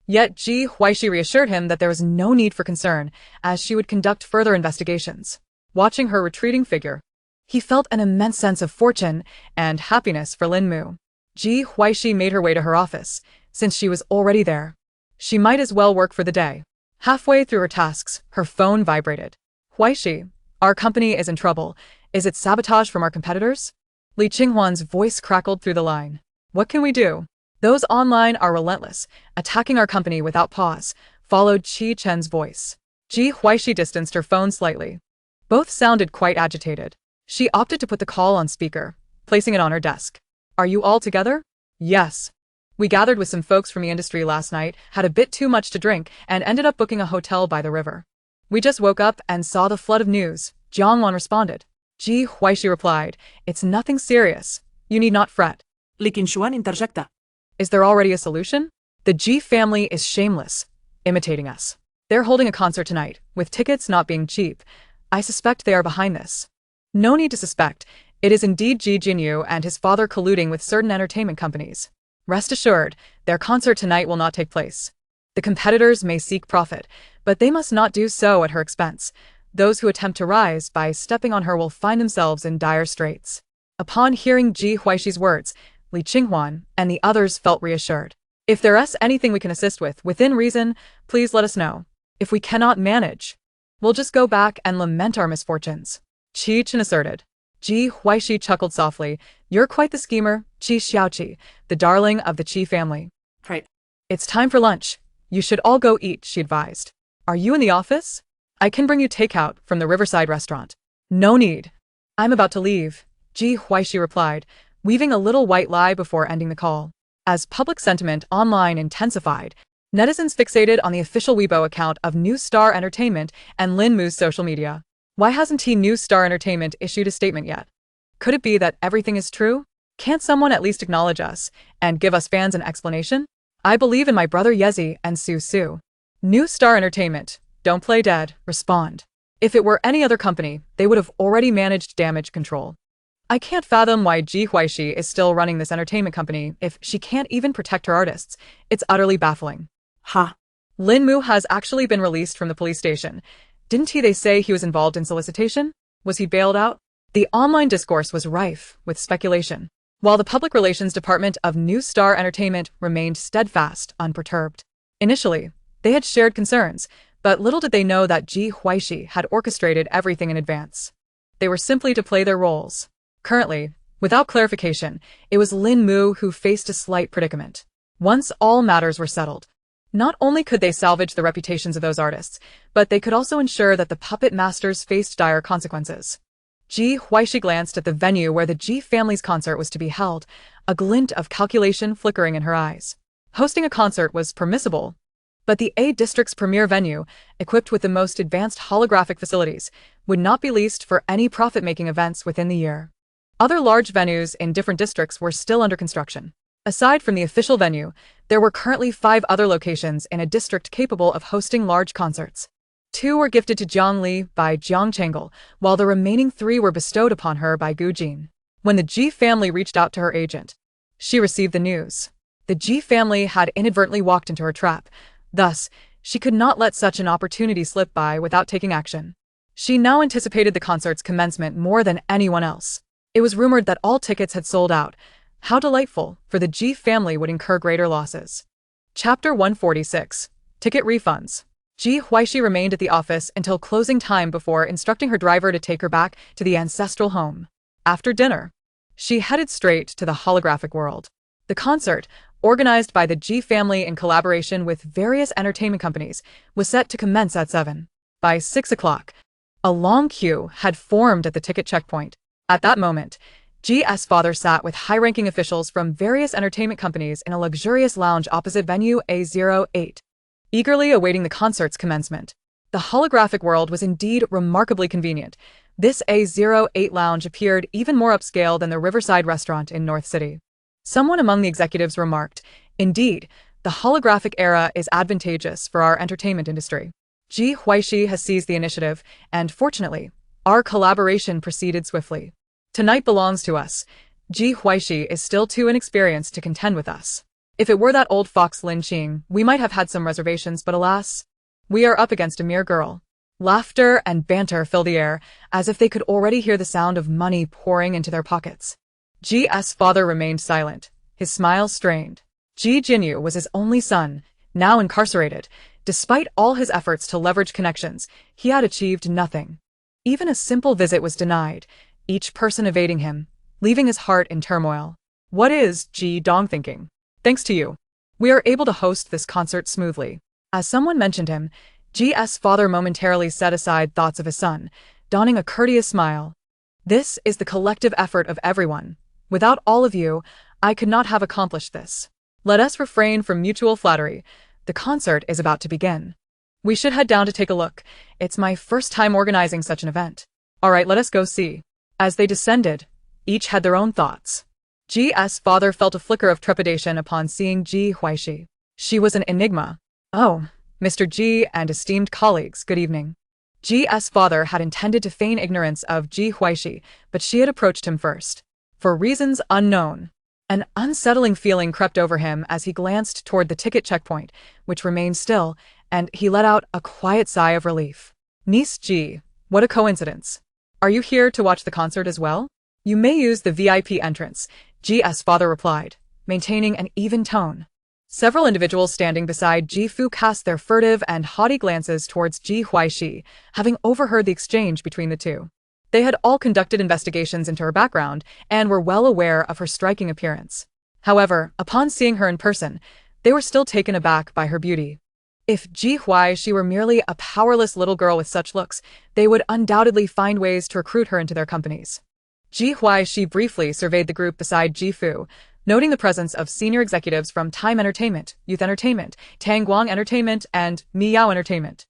Yet Ji Huaixi reassured him that there was no need for concern, as she would conduct further investigations. Watching her retreating figure, he felt an immense sense of fortune and happiness for Lin Mu. Ji Huaixi made her way to her office. Since she was already there, she might as well work for the day. Halfway through her tasks, her phone vibrated. Huaixi, our company is in trouble. Is it sabotage from our competitors? Li Qinghuan's voice crackled through the line. What can we do? Those online are relentless, attacking our company without pause, followed Qi Chen's voice. Ji Huaixi distanced her phone slightly. Both sounded quite agitated. She opted to put the call on speaker, placing it on her desk. Are you all together? Yes. We gathered with some folks from the industry last night, had a bit too much to drink, and ended up booking a hotel by the river. We just woke up and saw the flood of news, Jiangwan responded. Ji Huaixi replied, it's nothing serious. You need not fret. Li Qingshuan interjecta. Is there already a solution? The Ji family is shameless, imitating us. They're holding a concert tonight, with tickets not being cheap. I suspect they are behind this. No need to suspect. It is indeed Ji Jinyu and his father colluding with certain entertainment companies. Rest assured, their concert tonight will not take place. The competitors may seek profit, but they must not do so at her expense. Those who attempt to rise by stepping on her will find themselves in dire straits. Upon hearing Ji Huaixi's words, Li Qinghuan and the others felt reassured. If there is anything we can assist with, within reason, please let us know. If we cannot manage, we'll just go back and lament our misfortunes. Qi Chen asserted. Ji Huaixi chuckled softly. You're quite the schemer, Ji Xiaoqi, the darling of the Qi family. Right. It's time for lunch. You should all go eat, she advised. Are you in the office? I can bring you takeout from the Riverside restaurant. No need. I'm about to leave, Ji Huaixi replied, weaving a little white lie before ending the call. As public sentiment online intensified, netizens fixated on the official Weibo account of New Star Entertainment and Lin Mu's social media. Why hasn't New Star Entertainment issued a statement yet? Could it be that everything is true? Can't someone at least acknowledge us and give us fans an explanation? I believe in my brother Yezi and Su Su. New Star Entertainment, don't play dead, respond. If it were any other company, they would have already managed damage control. I can't fathom why Ji Huaixi is still running this entertainment company if she can't even protect her artists. It's utterly baffling. Ha. Lin Mu has actually been released from the police station. Didn't they say he was involved in solicitation? Was he bailed out? The online discourse was rife with speculation, while the public relations department of New Star Entertainment remained steadfast, unperturbed. Initially, they had shared concerns, but little did they know that Ji Huaixi had orchestrated everything in advance. They were simply to play their roles. Currently, without clarification, it was Lin Mu who faced a slight predicament. Once all matters were settled, not only could they salvage the reputations of those artists, but they could also ensure that the puppet masters faced dire consequences. Ji Huaixi glanced at the venue where the Ji family's concert was to be held, a glint of calculation flickering in her eyes. Hosting a concert was permissible, but the A district's premier venue, equipped with the most advanced holographic facilities, would not be leased for any profit-making events within the year. Other large venues in different districts were still under construction. Aside from the official venue, there were currently 5 other locations in a district capable of hosting large concerts. 2 were gifted to Jiang Li by Jiang Changel, while the remaining 3 were bestowed upon her by Gu Jin. When the Ji family reached out to her agent, she received the news. The Ji family had inadvertently walked into her trap. Thus, she could not let such an opportunity slip by without taking action. She now anticipated the concert's commencement more than anyone else. It was rumored that all tickets had sold out. How delightful, for the Ji family would incur greater losses. Chapter 146. Ticket Refunds. Ji Huaixi remained at the office until closing time before instructing her driver to take her back to the ancestral home. After dinner, she headed straight to the holographic world. The concert, organized by the Ji family in collaboration with various entertainment companies, was set to commence at 7. By 6 o'clock, a long queue had formed at the ticket checkpoint. At that moment, Ji's father sat with high-ranking officials from various entertainment companies in a luxurious lounge opposite venue A08, eagerly awaiting the concert's commencement. The holographic world was indeed remarkably convenient. This A08 lounge appeared even more upscale than the Riverside restaurant in North City. Someone among the executives remarked, "Indeed, the holographic era is advantageous for our entertainment industry. Ji Huaixi has seized the initiative, and fortunately, our collaboration proceeded swiftly. Tonight belongs to us. Ji Huaixi is still too inexperienced to contend with us. If it were that old fox Lin Qing, we might have had some reservations, but alas, we are up against a mere girl." Laughter and banter filled the air, as if they could already hear the sound of money pouring into their pockets. Ji's father remained silent, his smile strained. Ji Jinyu was his only son, now incarcerated. Despite all his efforts to leverage connections, he had achieved nothing. Even a simple visit was denied, each person evading him, leaving his heart in turmoil. What is Ji Dong thinking? Thanks to you, we are able to host this concert smoothly. As someone mentioned him, Ji's father momentarily set aside thoughts of his son, donning a courteous smile. This is the collective effort of everyone. Without all of you, I could not have accomplished this. Let us refrain from mutual flattery. The concert is about to begin. We should head down to take a look. It's my first time organizing such an event. All right, let us go see. As they descended, each had their own thoughts. Ji's father felt a flicker of trepidation upon seeing Ji Huaixi. She was an enigma. Oh, Mr. Ji and esteemed colleagues, good evening. Ji's father had intended to feign ignorance of Ji Huaixi, but she had approached him first. For reasons unknown, an unsettling feeling crept over him as he glanced toward the ticket checkpoint, which remained still, and he let out a quiet sigh of relief. Niece Ji, what a coincidence. Are you here to watch the concert as well? You may use the VIP entrance, Ji's father replied, maintaining an even tone. Several individuals standing beside Ji Fu cast their furtive and haughty glances towards Ji Huaixi, having overheard the exchange between the two. They had all conducted investigations into her background and were well aware of her striking appearance. However, upon seeing her in person, they were still taken aback by her beauty. If Ji Huaixi were merely a powerless little girl with such looks, they would undoubtedly find ways to recruit her into their companies. Ji Huaixi briefly surveyed the group beside Ji Fu, noting the presence of senior executives from Time Entertainment, Youth Entertainment, Tangguang Entertainment, and Miyao Entertainment.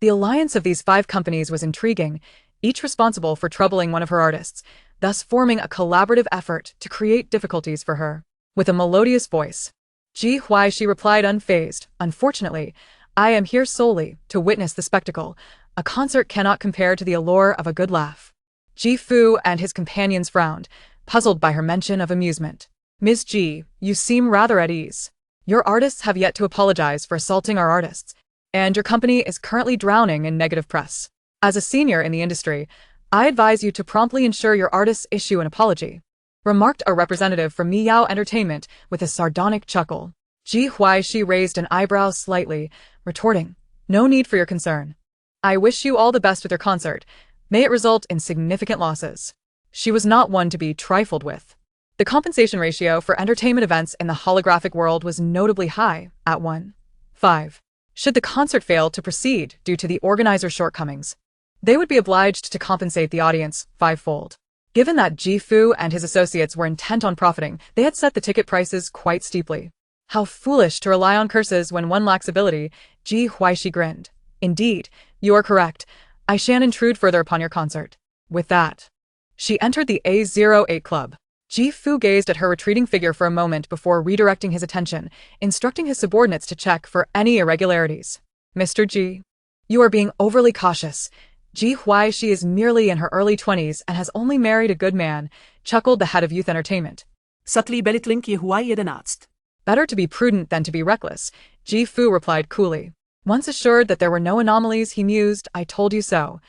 The alliance of these 5 companies was intriguing, each responsible for troubling one of her artists, thus forming a collaborative effort to create difficulties for her. With a melodious voice, Ji Huaixi replied unfazed, "Unfortunately, I am here solely to witness the spectacle. A concert cannot compare to the allure of a good laugh." Ji Fu and his companions frowned, puzzled by her mention of amusement. "Ms. Ji, you seem rather at ease. Your artists have yet to apologize for assaulting our artists, and your company is currently drowning in negative press. As a senior in the industry, I advise you to promptly ensure your artists issue an apology," remarked a representative from Miyao Entertainment with a sardonic chuckle. Ji Huaixi raised an eyebrow slightly, retorting, "No need for your concern. I wish you all the best with your concert. May it result in significant losses." She was not one to be trifled with. The compensation ratio for entertainment events in the holographic world was notably high, at 1:5. Should the concert fail to proceed due to the organizer's shortcomings, they would be obliged to compensate the audience 5-fold. Given that Ji Fu and his associates were intent on profiting, they had set the ticket prices quite steeply. How foolish to rely on curses when one lacks ability, Ji Huaixi grinned. "Indeed, you are correct. I shan't intrude further upon your concert." With that, she entered the A08 club. Ji Fu gazed at her retreating figure for a moment before redirecting his attention, instructing his subordinates to check for any irregularities. Mr. Ji, you are being overly cautious. Ji Huaixi is merely in her early 20s and has only married a good man, chuckled the head of youth entertainment. Subtly belittling Ji Huaixi denounced. Better to be prudent than to be reckless, Ji Fu replied coolly. Once assured that there were no anomalies, he mused, I told you so.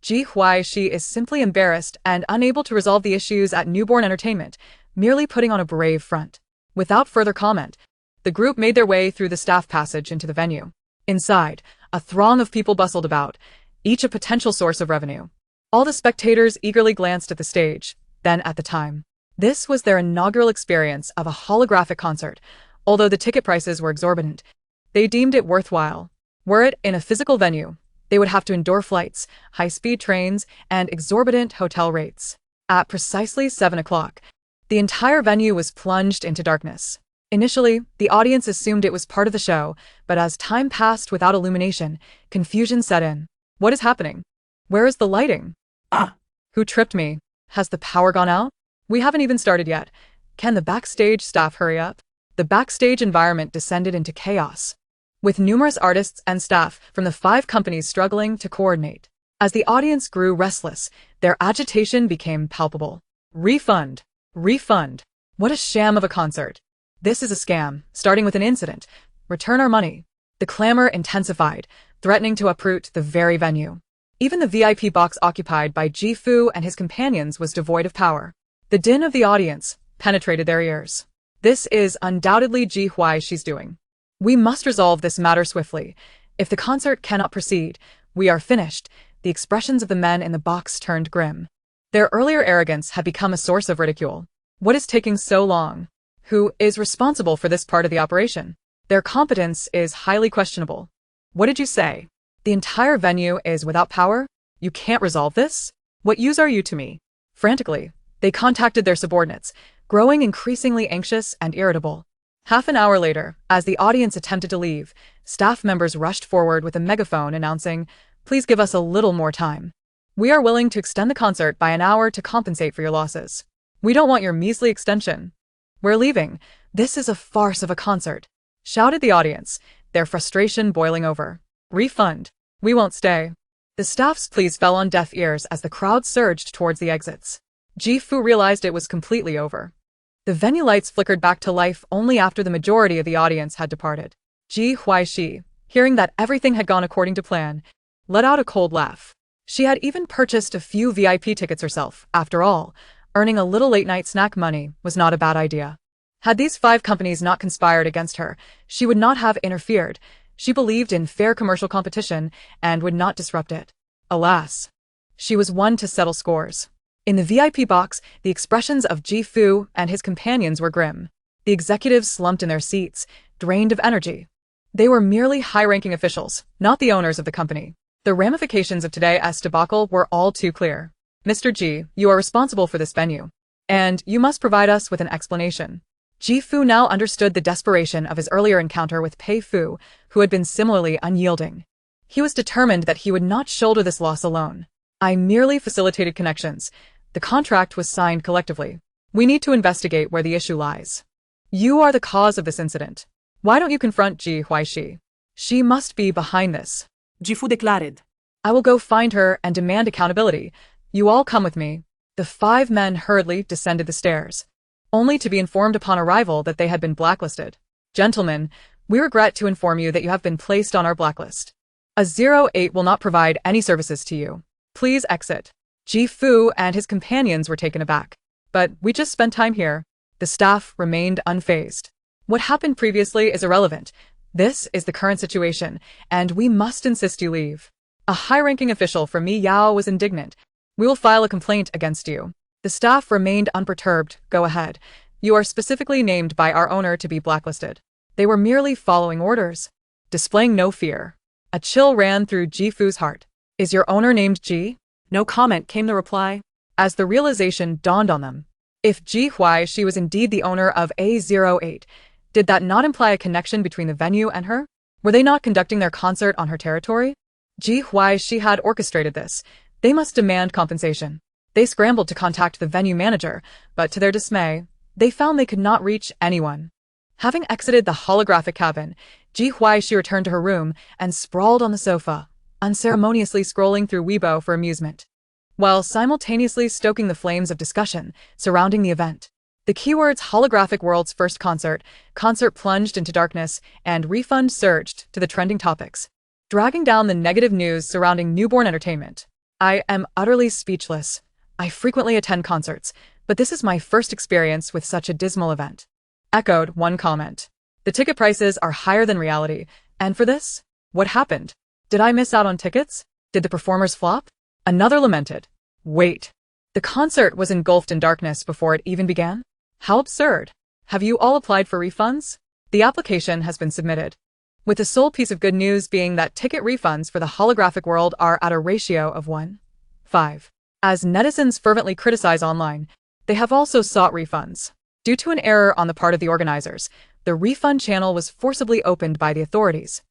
Ji Huaixi is simply embarrassed and unable to resolve the issues at Newborn Entertainment, merely putting on a brave front. Without further comment, the group made their way through the staff passage into the venue. Inside, a throng of people bustled about, each a potential source of revenue. All the spectators eagerly glanced at the stage, then at the time. This was their inaugural experience of a holographic concert. Although the ticket prices were exorbitant, they deemed it worthwhile. Were it in a physical venue, they would have to endure flights, high-speed trains, and exorbitant hotel rates. At precisely 7 o'clock, the entire venue was plunged into darkness. Initially, the audience assumed it was part of the show, but as time passed without illumination, confusion set in. What is happening? Where is the lighting? Who tripped me? Has the power gone out? We haven't even started yet. Can the backstage staff hurry up? The backstage environment descended into chaos, with numerous artists and staff from the 5 companies struggling to coordinate. As the audience grew restless, their agitation became palpable. Refund! Refund! What a sham of a concert! This is a scam, starting with an incident. Return our money. The clamor intensified, threatening to uproot the very venue. Even the VIP box occupied by Ji Fu and his companions was devoid of power. The din of the audience penetrated their ears. This is undoubtedly Ji Huaixi's doing. We must resolve this matter swiftly. If the concert cannot proceed, we are finished. The expressions of the men in the box turned grim. Their earlier arrogance had become a source of ridicule. What is taking so long? Who is responsible for this part of the operation? Their competence is highly questionable. What did you say? The entire venue is without power? You can't resolve this? What use are you to me? Frantically, they contacted their subordinates, growing increasingly anxious and irritable. Half an hour later, as the audience attempted to leave, staff members rushed forward with a megaphone announcing, "Please give us a little more time. We are willing to extend the concert by an hour to compensate for your losses. We don't want your measly extension. We're leaving. This is a farce of a concert," shouted the audience, their frustration boiling over. "Refund. We won't stay." The staff's pleas fell on deaf ears as the crowd surged towards the exits. Ji Fu realized it was completely over. The venue lights flickered back to life only after the majority of the audience had departed. Ji Huaixi, hearing that everything had gone according to plan, let out a cold laugh. She had even purchased a few VIP tickets herself. After all, earning a little late-night snack money was not a bad idea. Had these 5 companies not conspired against her, she would not have interfered. She believed in fair commercial competition and would not disrupt it. Alas, she was one to settle scores. In the VIP box, the expressions of Ji Fu and his companions were grim. The executives slumped in their seats, drained of energy. They were merely high-ranking officials, not the owners of the company. The ramifications of today's debacle were all too clear. Mr. Ji, you are responsible for this venue, and you must provide us with an explanation. Ji Fu now understood the desperation of his earlier encounter with Pei Fu, who had been similarly unyielding. He was determined that he would not shoulder this loss alone. I merely facilitated connections. The contract was signed collectively. We need to investigate where the issue lies. You are the cause of this incident. Why don't you confront Ji Huaixi? She must be behind this. Ji Fu declared. I will go find her and demand accountability. You all come with me. The 5 men hurriedly descended the stairs, only to be informed upon arrival that they had been blacklisted. Gentlemen, we regret to inform you that you have been placed on our blacklist. A 08 will not provide any services to you. Please exit. Ji Fu and his companions were taken aback. But we just spent time here. The staff remained unfazed. What happened previously is irrelevant. This is the current situation, and we must insist you leave. A high-ranking official from Mi Yao was indignant. We will file a complaint against you. The staff remained unperturbed. Go ahead. You are specifically named by our owner to be blacklisted. They were merely following orders, displaying no fear. A chill ran through Ji Fu's heart. Is your owner named Ji? No comment, came the reply. As the realization dawned on them, if Ji Huaixi was indeed the owner of A08, did that not imply a connection between the venue and her? Were they not conducting their concert on her territory? Ji Huaixi had orchestrated this. They must demand compensation. They scrambled to contact the venue manager, but to their dismay, they found they could not reach anyone. Having exited the holographic cabin, Ji Huaixi returned to her room and sprawled on the sofa, unceremoniously scrolling through Weibo for amusement, while simultaneously stoking the flames of discussion surrounding the event. The keywords holographic world's first concert plunged into darkness, and refund surged to the trending topics, dragging down the negative news surrounding newborn entertainment. I am utterly speechless. I frequently attend concerts, but this is my first experience with such a dismal event, echoed one comment. The ticket prices are higher than reality, and for this? What happened? Did I miss out on tickets? Did the performers flop? Another lamented. Wait. The concert was engulfed in darkness before it even began? How absurd. Have you all applied for refunds? The application has been submitted, with the sole piece of good news being that ticket refunds for the holographic world are at a ratio of 1:5. As netizens fervently criticize online, they have also sought refunds. Due to an error on the part of the organizers, the refund channel was forcibly opened by the authorities,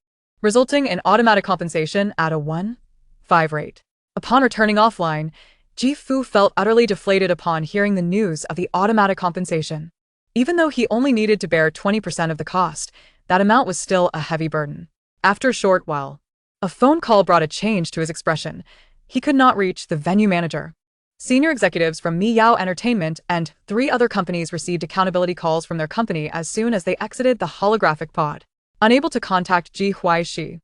resulting in automatic compensation at a 1:5 rate. Upon returning offline, Ji Fu felt utterly deflated upon hearing the news of the automatic compensation. Even though he only needed to bear 20% of the cost, that amount was still a heavy burden. After a short while, a phone call brought a change to his expression. He could not reach the venue manager. Senior executives from Miyao Entertainment and 3 other companies received accountability calls from their company as soon as they exited the holographic pod. Unable to contact Ji Huaixi,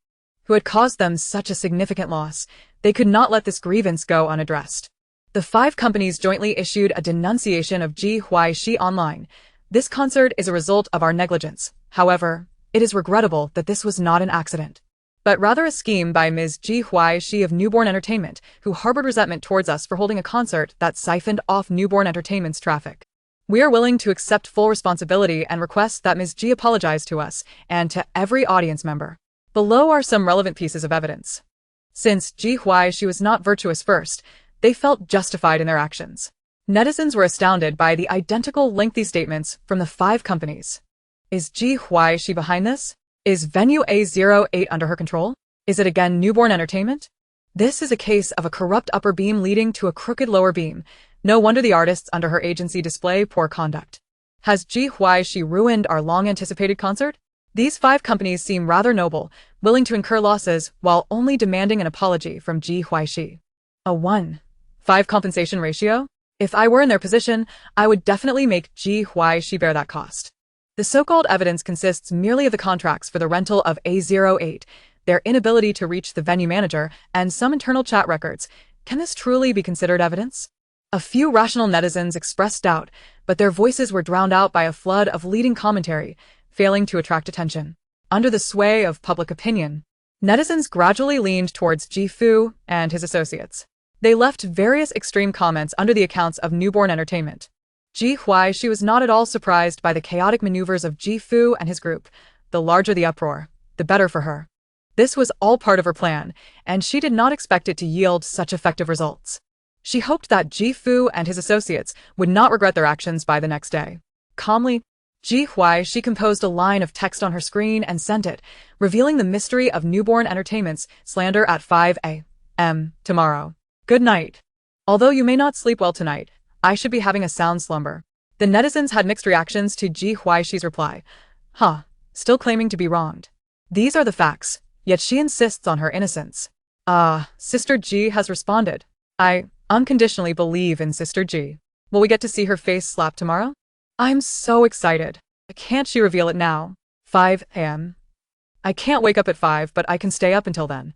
who had caused them such a significant loss, they could not let this grievance go unaddressed. The 5 companies jointly issued a denunciation of Ji Huaixi online. This concert is a result of our negligence. However, it is regrettable that this was not an accident, but rather a scheme by Ms. Ji Huaixi of Newborn Entertainment, who harbored resentment towards us for holding a concert that siphoned off Newborn Entertainment's traffic. We are willing to accept full responsibility and request that Ms. Ji apologize to us and to every audience member. Below are some relevant pieces of evidence. Since Ji Huaixi was not virtuous first, they felt justified in their actions. Netizens were astounded by the identical lengthy statements from the 5 companies. Is Ji Huaixi behind this? Is Venue A08 under her control? Is it again Newborn Entertainment? This is a case of a corrupt upper beam leading to a crooked lower beam. No wonder the artists under her agency display poor conduct. Has Ji Huaixi ruined our long-anticipated concert? These 5 companies seem rather noble, willing to incur losses while only demanding an apology from Ji Huaixi. A 1:5 compensation ratio? If I were in their position, I would definitely make Ji Huaixi bear that cost. The so-called evidence consists merely of the contracts for the rental of A08, their inability to reach the venue manager, and some internal chat records. Can this truly be considered evidence? A few rational netizens expressed doubt, but their voices were drowned out by a flood of leading commentary, failing to attract attention. Under the sway of public opinion, netizens gradually leaned towards Ji Fu and his associates. They left various extreme comments under the accounts of Newborn Entertainment. Ji Huaixi was not at all surprised by the chaotic maneuvers of Ji Fu and his group. The larger the uproar, the better for her. This was all part of her plan, and she did not expect it to yield such effective results. She hoped that Ji Fu and his associates would not regret their actions by the next day. Calmly, Ji Huaixi composed a line of text on her screen and sent it, revealing the mystery of Newborn Entertainment's slander at 5 a.m. tomorrow. Good night. Although you may not sleep well tonight, I should be having a sound slumber. The netizens had mixed reactions to Ji Huaixi's reply. Still claiming to be wronged. These are the facts, yet she insists on her innocence. Sister Ji has responded. I unconditionally believe in Sister Ji. Will we get to see her face slapped tomorrow? I'm so excited. Can't she reveal it now? 5 a.m. I can't wake up at 5, but I can stay up until then.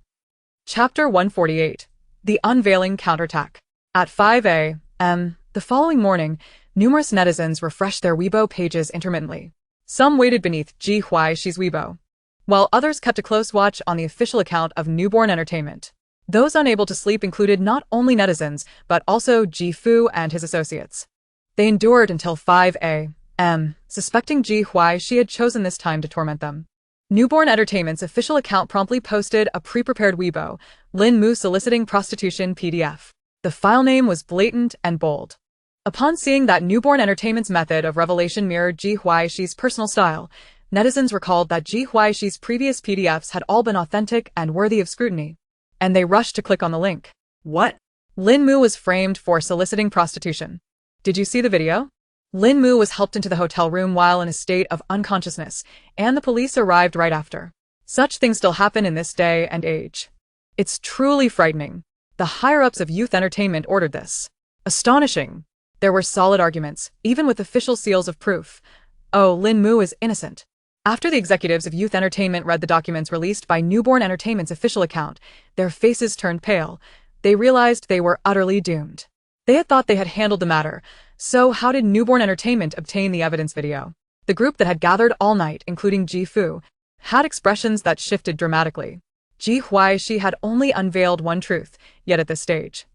Chapter 148. The Unveiling Counterattack. At 5 a.m. the following morning, numerous netizens refreshed their Weibo pages intermittently. Some waited beneath Ji Huaixi's Weibo, while others kept a close watch on the official account of Newborn Entertainment. Those unable to sleep included not only netizens, but also Ji Fu and his associates. They endured until 5 a.m., suspecting Ji Huaixi had chosen this time to torment them. Newborn Entertainment's official account promptly posted a pre-prepared Weibo, Lin Mu soliciting prostitution PDF. The file name was blatant and bold. Upon seeing that Newborn Entertainment's method of revelation mirrored Ji Huaixi's personal style, netizens recalled that Ji Huaixi's previous PDFs had all been authentic and worthy of scrutiny, and they rushed to click on the link. What? Lin Mu was framed for soliciting prostitution. Did you see the video? Lin Mu was helped into the hotel room while in a state of unconsciousness, and the police arrived right after. Such things still happen in this day and age. It's truly frightening. The higher-ups of youth entertainment ordered this. Astonishing. There were solid arguments, even with official seals of proof. Oh, Lin Mu is innocent. After the executives of youth entertainment read the documents released by Newborn Entertainment's official account, their faces turned pale. They realized they were utterly doomed. They had thought they had handled the matter, so how did Newborn Entertainment obtain the evidence video? The group that had gathered all night, including Ji Fu, had expressions that shifted dramatically. Ji Huaixi had only unveiled one truth, yet at this stage.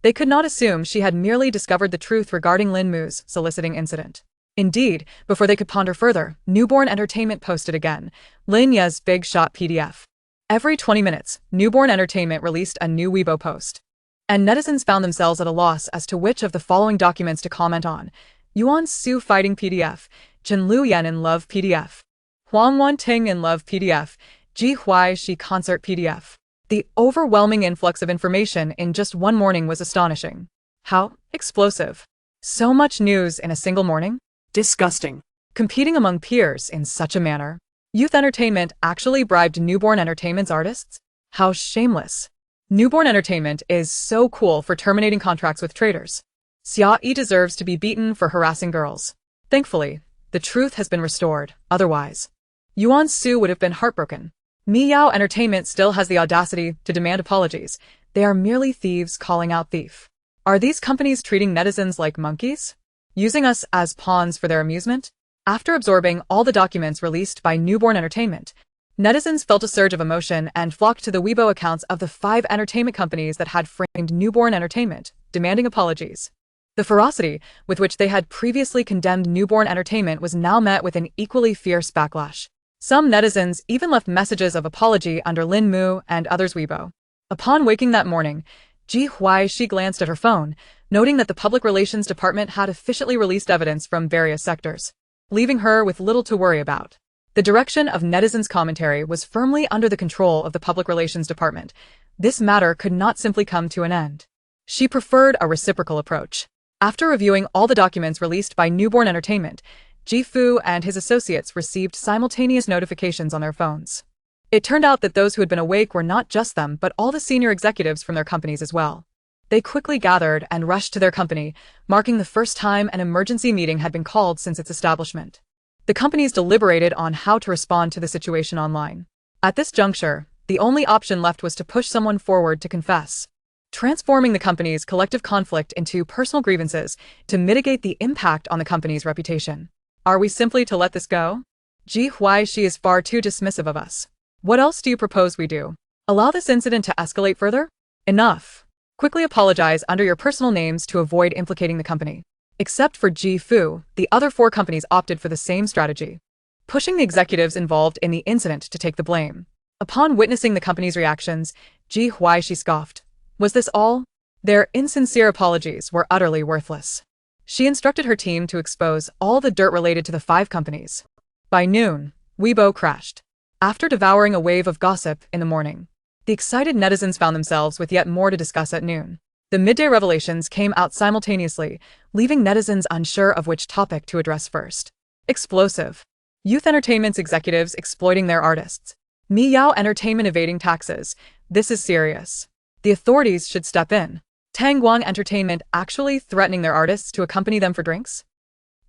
They could not assume she had merely discovered the truth regarding Lin Mu's soliciting incident. Indeed, before they could ponder further, Newborn Entertainment posted again, Lin Ye's Big Shot PDF. Every 20 minutes, Newborn Entertainment released a new Weibo post. And netizens found themselves at a loss as to which of the following documents to comment on. Yuan Su Fighting PDF, Chen Lu Yan in Love PDF, Huang Wanting in Love PDF, Ji Huaixi Concert PDF. The overwhelming influx of information in just one morning was astonishing. How explosive. So much news in a single morning? Disgusting. Competing among peers in such a manner. Youth Entertainment actually bribed Newborn Entertainment's artists? How shameless. Newborn Entertainment is so cool for terminating contracts with traders. Xia Yi deserves to be beaten for harassing girls. Thankfully, the truth has been restored, otherwise Yuan Su would have been heartbroken. Miyao Entertainment still has the audacity to demand apologies. They are merely thieves calling out thief. Are these companies treating netizens like monkeys? Using us as pawns for their amusement? After absorbing all the documents released by Newborn Entertainment, netizens felt a surge of emotion and flocked to the Weibo accounts of the 5 entertainment companies that had framed Newborn Entertainment, demanding apologies. The ferocity with which they had previously condemned Newborn Entertainment was now met with an equally fierce backlash. Some netizens even left messages of apology under Lin Mu and others' Weibo. Upon waking that morning, Ji Huaixi glanced at her phone, noting that the Public Relations Department had officially released evidence from various sectors, leaving her with little to worry about. The direction of netizens' commentary was firmly under the control of the Public Relations Department. This matter could not simply come to an end. She preferred a reciprocal approach. After reviewing all the documents released by Newborn Entertainment, Ji Fu and his associates received simultaneous notifications on their phones. It turned out that those who had been awake were not just them but all the senior executives from their companies as well. They quickly gathered and rushed to their company, marking the first time an emergency meeting had been called since its establishment. The companies deliberated on how to respond to the situation online. At this juncture, the only option left was to push someone forward to confess, transforming the company's collective conflict into personal grievances to mitigate the impact on the company's reputation. Are we simply to let this go? Ji Huaixi is far too dismissive of us. What else do you propose we do? Allow this incident to escalate further? Enough. Quickly apologize under your personal names to avoid implicating the company. Except for Ji Fu, the other 4 companies opted for the same strategy, pushing the executives involved in the incident to take the blame. Upon witnessing the company's reactions, Ji Huaixi scoffed. Was this all? Their insincere apologies were utterly worthless. She instructed her team to expose all the dirt related to the 5 companies. By noon, Weibo crashed. After devouring a wave of gossip in the morning, the excited netizens found themselves with yet more to discuss at noon. The midday revelations came out simultaneously, leaving netizens unsure of which topic to address first. Explosive. Youth Entertainment's executives exploiting their artists. Miyao Entertainment evading taxes. This is serious. The authorities should step in. Tangguang Entertainment actually threatening their artists to accompany them for drinks?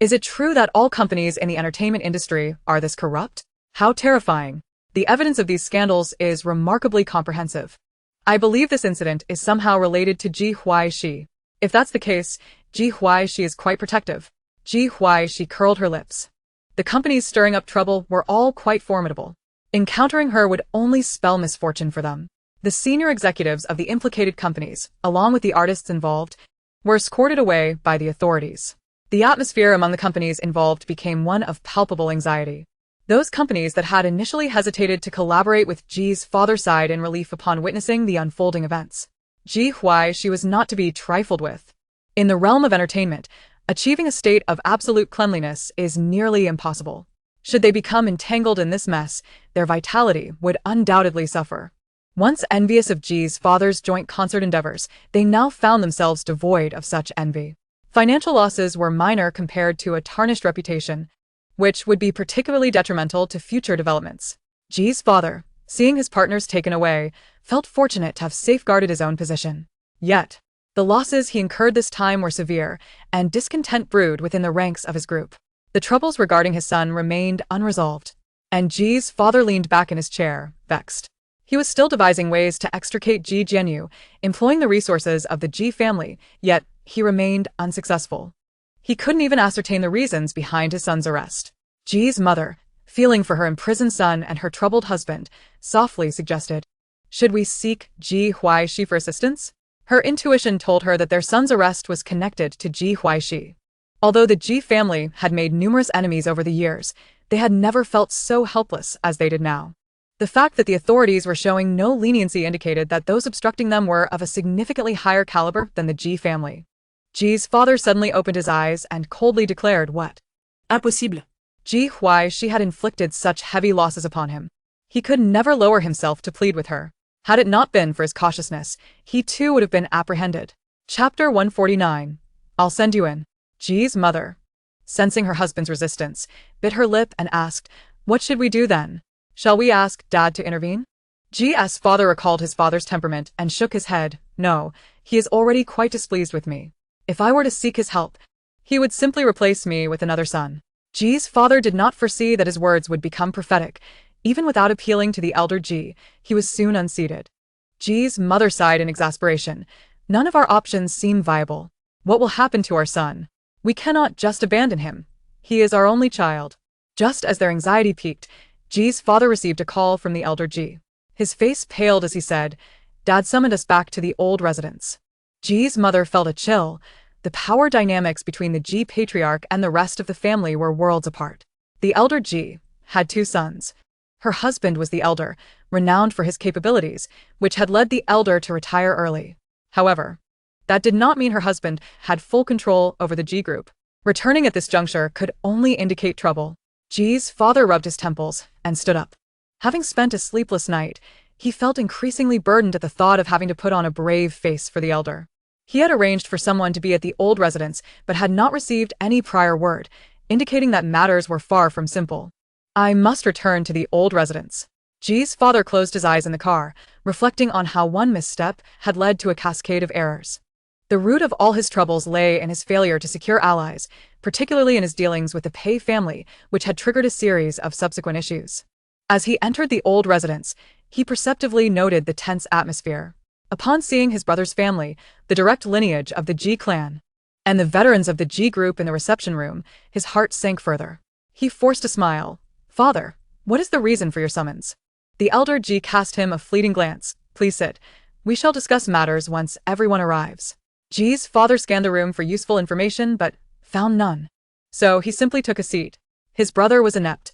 Is it true that all companies in the entertainment industry are this corrupt? How terrifying. The evidence of these scandals is remarkably comprehensive. I believe this incident is somehow related to Ji Huaixi. If that's the case, Ji Huaixi is quite protective. Ji Huaixi curled her lips. The companies stirring up trouble were all quite formidable. Encountering her would only spell misfortune for them. The senior executives of the implicated companies, along with the artists involved, were escorted away by the authorities. The atmosphere among the companies involved became one of palpable anxiety. Those companies that had initially hesitated to collaborate with Ji's father's side in relief upon witnessing the unfolding events. Ji Huaixi was not to be trifled with. In the realm of entertainment, achieving a state of absolute cleanliness is nearly impossible. Should they become entangled in this mess, their vitality would undoubtedly suffer. Once envious of Ji's father's joint concert endeavors, they now found themselves devoid of such envy. Financial losses were minor compared to a tarnished reputation, which would be particularly detrimental to future developments. Ji's father, seeing his partners taken away, felt fortunate to have safeguarded his own position. Yet, the losses he incurred this time were severe, and discontent brewed within the ranks of his group. The troubles regarding his son remained unresolved, and Ji's father leaned back in his chair, vexed. He was still devising ways to extricate Ji Jianyu, employing the resources of the Ji family, yet he remained unsuccessful. He couldn't even ascertain the reasons behind his son's arrest. Ji's mother, feeling for her imprisoned son and her troubled husband, softly suggested, "Should we seek Ji Huaixi for assistance?" Her intuition told her that their son's arrest was connected to Ji Huaixi. Although the Ji family had made numerous enemies over the years, they had never felt so helpless as they did now. The fact that the authorities were showing no leniency indicated that those obstructing them were of a significantly higher caliber than the Ji family. Ji's father suddenly opened his eyes and coldly declared what? Impossible. Ji Huaixi had inflicted such heavy losses upon him. He could never lower himself to plead with her. Had it not been for his cautiousness, he too would have been apprehended. Chapter 149. I'll send you in. Ji's mother, sensing her husband's resistance, bit her lip and asked, "What should we do then? Shall we ask Dad to intervene?" Ji's father recalled his father's temperament and shook his head. "No, he is already quite displeased with me. If I were to seek his help, he would simply replace me with another son." Ji's father did not foresee that his words would become prophetic. Even without appealing to the elder Ji, he was soon unseated. Ji's mother sighed in exasperation. "None of our options seem viable. What will happen to our son? We cannot just abandon him. He is our only child." Just as their anxiety peaked, Ji's father received a call from the elder Ji. His face paled as he said, "Dad summoned us back to the old residence." Ji's mother felt a chill. The power dynamics between the Ji patriarch and the rest of the family were worlds apart. The elder Ji had two sons. Her husband was the elder, renowned for his capabilities, which had led the elder to retire early. However, that did not mean her husband had full control over the Ji group. Returning at this juncture could only indicate trouble. Ji's father rubbed his temples and stood up. Having spent a sleepless night, he felt increasingly burdened at the thought of having to put on a brave face for the elder. He had arranged for someone to be at the old residence but had not received any prior word, indicating that matters were far from simple. "I must return to the old residence." Ji's father closed his eyes in the car, reflecting on how one misstep had led to a cascade of errors. The root of all his troubles lay in his failure to secure allies, particularly in his dealings with the Pei family, which had triggered a series of subsequent issues. As he entered the old residence, he perceptively noted the tense atmosphere. Upon seeing his brother's family, the direct lineage of the Ji clan, and the veterans of the Ji group in the reception room, his heart sank further. He forced a smile. "Father, what is the reason for your summons?" The elder Ji cast him a fleeting glance. "Please sit. We shall discuss matters once everyone arrives." Ji's father scanned the room for useful information but found none. So he simply took a seat. His brother was inept.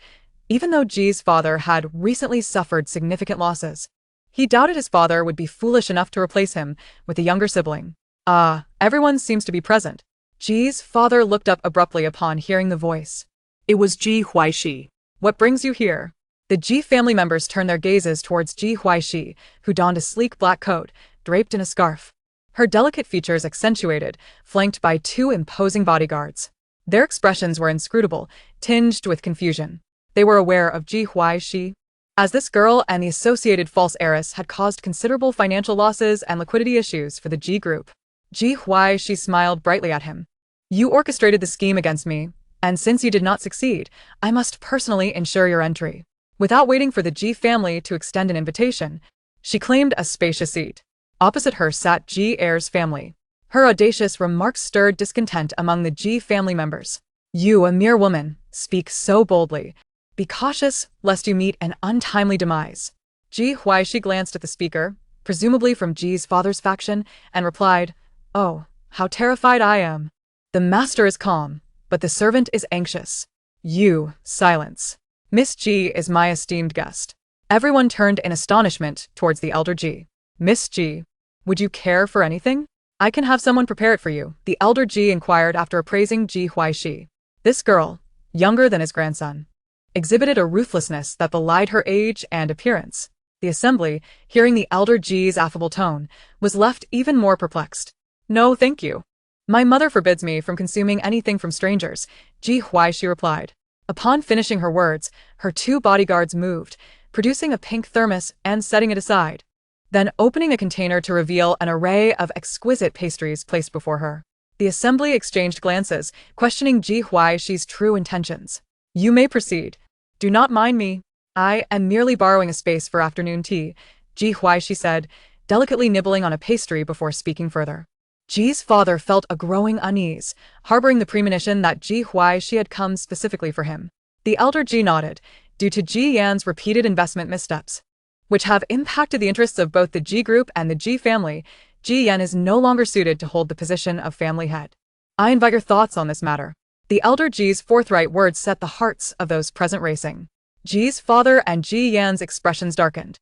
Even though Ji's father had recently suffered significant losses, he doubted his father would be foolish enough to replace him with a younger sibling. Everyone seems to be present. Ji's father looked up abruptly upon hearing the voice. It was Ji Huaixi. "What brings you here?" The Ji family members turned their gazes towards Ji Huaixi, who donned a sleek black coat, draped in a scarf. Her delicate features accentuated, flanked by two imposing bodyguards. Their expressions were inscrutable, tinged with confusion. They were aware of Ji Huaixi, as this girl and the associated false heiress had caused considerable financial losses and liquidity issues for the Ji group. Ji Huaixi smiled brightly at him. "You orchestrated the scheme against me, and since you did not succeed, I must personally ensure your entry." Without waiting for the Ji family to extend an invitation, she claimed a spacious seat. Opposite her sat Ji Heir's family. Her audacious remarks stirred discontent among the Ji family members. "You, a mere woman, speak so boldly. Be cautious, lest you meet an untimely demise." Ji Huaixi glanced at the speaker, presumably from Ji's father's faction, and replied, "Oh, how terrified I am. The master is calm, but the servant is anxious. You, silence. Miss Ji is my esteemed guest." Everyone turned in astonishment towards the elder Ji. "Miss Ji, would you care for anything? I can have someone prepare it for you," the elder Ji inquired after appraising Ji Huaixi. This girl, younger than his grandson, exhibited a ruthlessness that belied her age and appearance. The assembly, hearing the elder Ji's affable tone, was left even more perplexed. No, thank you. My mother forbids me from consuming anything from strangers, Ji Huaixi replied. Upon finishing her words, her 2 bodyguards moved, producing a pink thermos and setting it aside, then opening a container to reveal an array of exquisite pastries placed before her. The assembly exchanged glances, questioning Ji Huaixi's true intentions. You may proceed. Do not mind me. I am merely borrowing a space for afternoon tea, Ji Huaixi said, delicately nibbling on a pastry before speaking further. Ji's father felt a growing unease, harboring the premonition that Ji Huaixi had come specifically for him. The elder Ji nodded, due to Ji Yan's repeated investment missteps, which have impacted the interests of both the Ji group and the Ji family. Ji Yan is no longer suited to hold the position of family head. I invite your thoughts on this matter. The elder Ji's forthright words set the hearts of those present racing. Ji's father and Ji Yan's expressions darkened.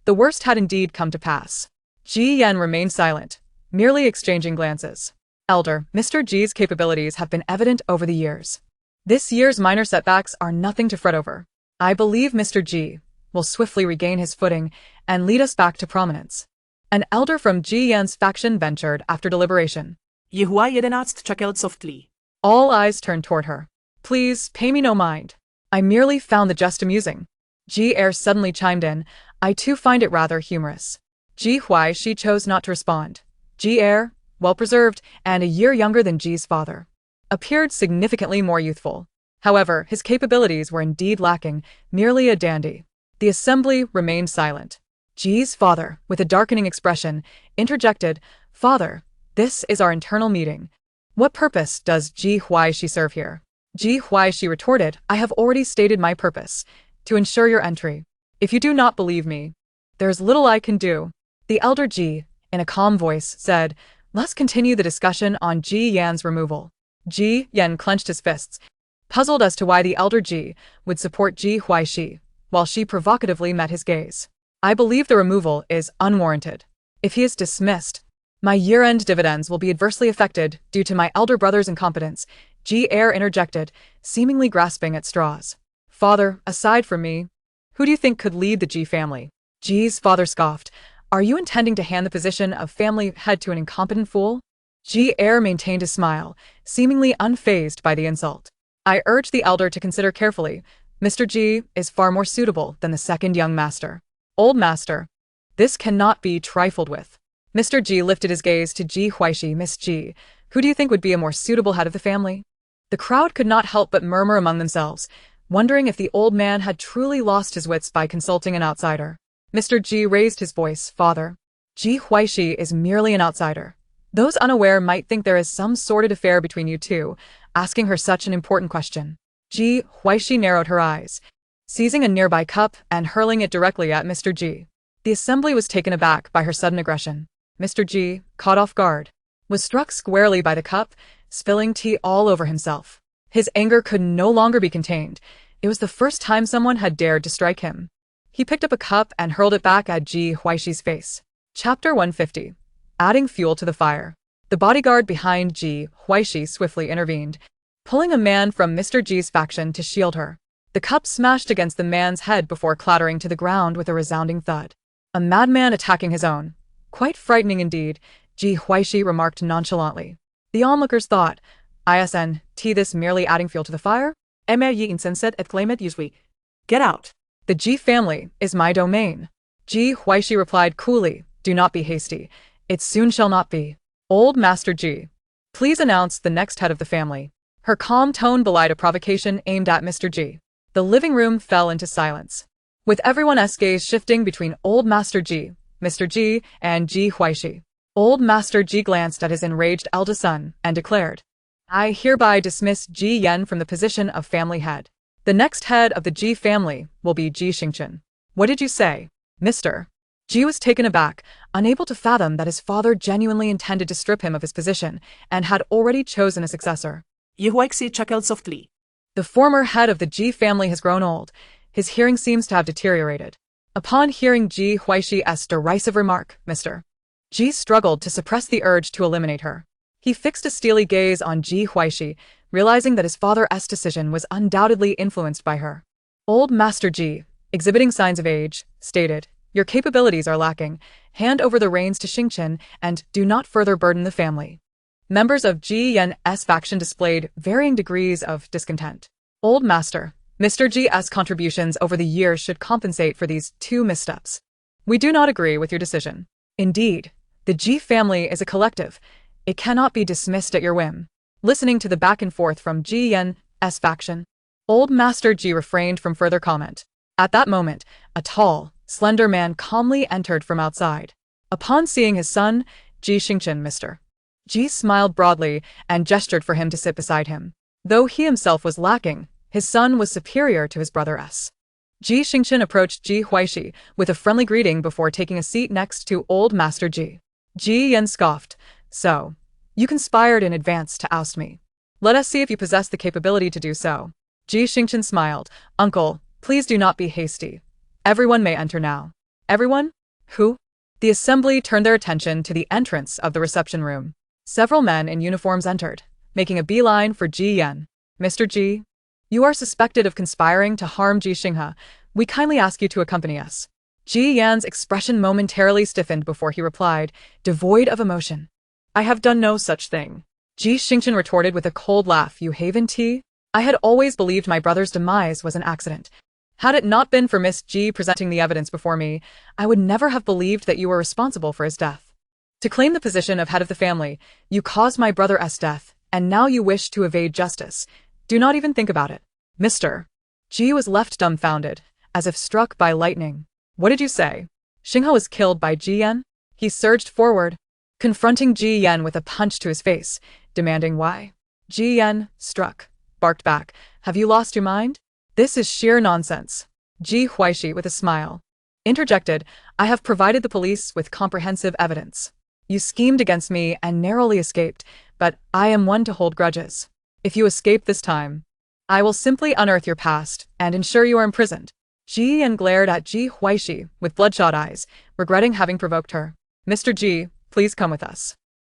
The worst had indeed come to pass. Ji Yan remained silent, merely exchanging glances. Elder, Mr. Ji's capabilities have been evident over the years. This year's minor setbacks are nothing to fret over. I believe Mr. Ji will swiftly regain his footing and lead us back to prominence. An elder from Ji Yan's faction ventured after deliberation. Ji Huaixi chuckled softly. All eyes turned toward her. Please, pay me no mind. I merely found the jest amusing. Ji Er suddenly chimed in. I too find it rather humorous. Ji Huaixi chose not to respond. Ji Er, well-preserved and a year younger than Ji's father, appeared significantly more youthful. However, his capabilities were indeed lacking, merely a dandy. The assembly remained silent. Ji's father, with a darkening expression, interjected, Father, this is our internal meeting. What purpose does Ji Huaixi serve here? Ji Huaixi retorted, I have already stated my purpose, to ensure your entry. If you do not believe me, there is little I can do. The elder Ji, in a calm voice, said, Let's continue the discussion on Ji Yan's removal. Ji Yan clenched his fists, puzzled as to why the elder Ji would support Ji Huaixi, while she provocatively met his gaze. I believe the removal is unwarranted. If he is dismissed, my year-end dividends will be adversely affected due to my elder brother's incompetence, Ji Er interjected, seemingly grasping at straws. Father, aside from me, who do you think could lead the Ji family? Ji's father scoffed. Are you intending to hand the position of family head to an incompetent fool? Ji Er maintained a smile, seemingly unfazed by the insult. I urge the elder to consider carefully. Mr. Ji is far more suitable than the second young master. Old master. This cannot be trifled with. Mr. Ji lifted his gaze to Ji Huaixi. Miss Ji, who do you think would be a more suitable head of the family? The crowd could not help but murmur among themselves, wondering if the old man had truly lost his wits by consulting an outsider. Mr. Ji raised his voice. Father, Ji Huaixi is merely an outsider. Those unaware might think there is some sordid affair between you two, asking her such an important question. Ji Huaixi narrowed her eyes, seizing a nearby cup and hurling it directly at Mr. Ji. The assembly was taken aback by her sudden aggression. Mr. Ji, caught off guard, was struck squarely by the cup, spilling tea all over himself. His anger could no longer be contained. It was the first time someone had dared to strike him. He picked up a cup and hurled it back at Ji Huaixi's face. Chapter 150. Adding fuel to the fire. The bodyguard behind Ji Huaixi swiftly intervened, pulling a man from Mr. Ji's faction to shield her. The cup smashed against the man's head before clattering to the ground with a resounding thud. A madman attacking his own. Quite frightening indeed, Ji Huaixi remarked nonchalantly. The onlookers thought, ISNT, this merely adding fuel to the fire? Ye insensate exclaimed Yuzui. Get out. The Ji family is my domain. Ji Huaixi replied coolly, do not be hasty. It soon shall not be. Old Master Ji, please announce the next head of the family. Her calm tone belied a provocation aimed at Mr. Ji. The living room fell into silence, with everyone's gaze shifting between Old Master Ji, Mr. Ji, and Ji Huaixi. Old Master Ji glanced at his enraged eldest son and declared, I hereby dismiss Ji Yan from the position of family head. The next head of the Ji family will be Ji Xingchen. What did you say, Mr.? Ji was taken aback, unable to fathom that his father genuinely intended to strip him of his position and had already chosen a successor. Ji Huaixi chuckled softly. The former head of the Ji family has grown old. His hearing seems to have deteriorated. Upon hearing Ji Huaixi's derisive remark, Mr. Ji struggled to suppress the urge to eliminate her. He fixed a steely gaze on Ji Huaixi, realizing that his father's decision was undoubtedly influenced by her. Old Master Ji, exhibiting signs of age, stated, Your capabilities are lacking. Hand over the reins to Xingchen and do not further burden the family. Members of Ji Yan's faction displayed varying degrees of discontent. Old Master, Mr. Ji's contributions over the years should compensate for these two missteps. We do not agree with your decision. Indeed, the Ji family is a collective. It cannot be dismissed at your whim. Listening to the back and forth from Ji Yan's faction, Old Master Ji refrained from further comment. At that moment, a tall, slender man calmly entered from outside. Upon seeing his son, Ji Xingchen, Mr. Ji smiled broadly and gestured for him to sit beside him. Though he himself was lacking, his son was superior to his brother S. Ji Xingchen approached Ji Huaixi with a friendly greeting before taking a seat next to Old Master Ji. Ji Yan scoffed. So, you conspired in advance to oust me. Let us see if you possess the capability to do so. Ji Xingchen smiled. Uncle, please do not be hasty. Everyone may enter now. Everyone? Who? The assembly turned their attention to the entrance of the reception room. Several men in uniforms entered, making a beeline for Ji Yan. Mr. Ji, you are suspected of conspiring to harm Ji Xinghe. We kindly ask you to accompany us. Ji Yan's expression momentarily stiffened before he replied, devoid of emotion. I have done no such thing. Ji Xingchen retorted with a cold laugh. You haven't? I had always believed my brother's demise was an accident. Had it not been for Miss Ji presenting the evidence before me, I would never have believed that you were responsible for his death. To claim the position of head of the family, you caused my brother's death, and now you wish to evade justice. Do not even think about it. Mr. Ji was left dumbfounded, as if struck by lightning. What did you say? Xinghe was killed by Ji Yan? He surged forward, confronting Ji Yan with a punch to his face, demanding why. Ji Yan, struck, barked back. Have you lost your mind? This is sheer nonsense. Ji Huaixi, with a smile, interjected, I have provided the police with comprehensive evidence. You schemed against me and narrowly escaped, but I am one to hold grudges. If you escape this time, I will simply unearth your past and ensure you are imprisoned. Ji Yan glared at Ji Huaixi with bloodshot eyes, regretting having provoked her. Mr. Ji, please come with us.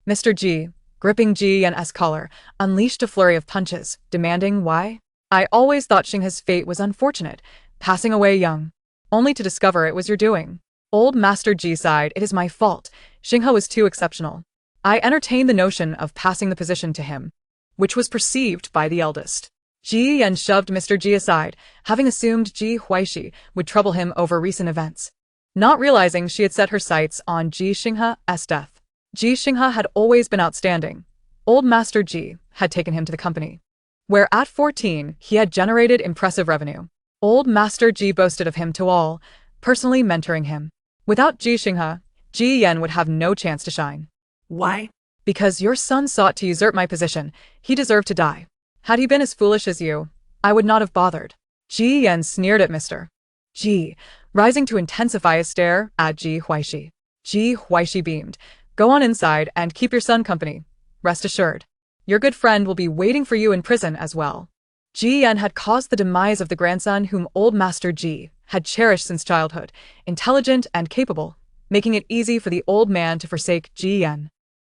Mr. Ji, gripping Ji Yan's collar, unleashed a flurry of punches, demanding why? I always thought Xinghe's fate was unfortunate, passing away young, only to discover it was your doing. Old Master Ji sighed. It is my fault. Xinghe was too exceptional. I entertained the notion of passing the position to him, which was perceived by the eldest. Ji Yan shoved Mr. Ji aside, having assumed Ji Huaixi would trouble him over recent events, not realizing she had set her sights on Ji Xinghe's death. Ji Xinghe had always been outstanding. Old Master Ji had taken him to the company, where at 14 he had generated impressive revenue. Old Master Ji boasted of him to all, personally mentoring him. Without Ji Xinghe, Ji Yan would have no chance to shine. Why? Because your son sought to usurp my position. He deserved to die. Had he been as foolish as you, I would not have bothered. Ji Yan sneered at Mr. Ji, rising to intensify his stare at Ji Huaixi. Ji Huaixi beamed. Go on inside and keep your son company. Rest assured, your good friend will be waiting for you in prison as well. Ji Yan had caused the demise of the grandson whom Old Master Ji had cherished since childhood, intelligent and capable, making it easy for the old man to forsake Ji Yan.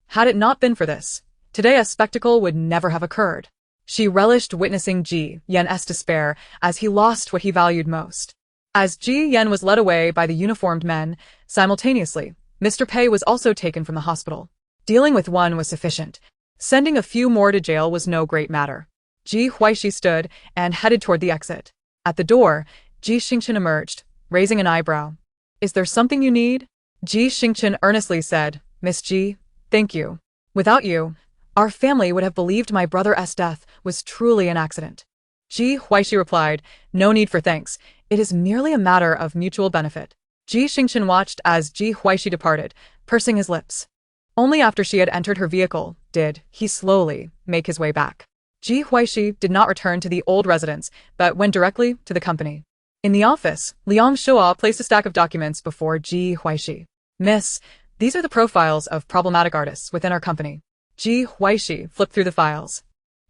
Had it not been for this, today a spectacle would never have occurred. She relished witnessing Ji Yan's despair as he lost what he valued most. As Ji Yan was led away by the uniformed men, simultaneously, Mr. Pei was also taken from the hospital. Dealing with one was sufficient. Sending a few more to jail was no great matter. Ji Huaixi stood and headed toward the exit. At the door, Ji Xingchen emerged, raising an eyebrow. Is there something you need? Ji Xingchen earnestly said, Miss Ji, thank you. Without you, our family would have believed my brother's death was truly an accident. Ji Huaixi replied, no need for thanks. It is merely a matter of mutual benefit. Ji Xingchen watched as Ji Huaixi departed, pursing his lips. Only after she had entered her vehicle did he slowly make his way back. Ji Huaixi did not return to the old residence, but went directly to the company. In the office, Liang Shua placed a stack of documents before Ji Huaixi. Miss, these are the profiles of problematic artists within our company. Ji Huaixi flipped through the files.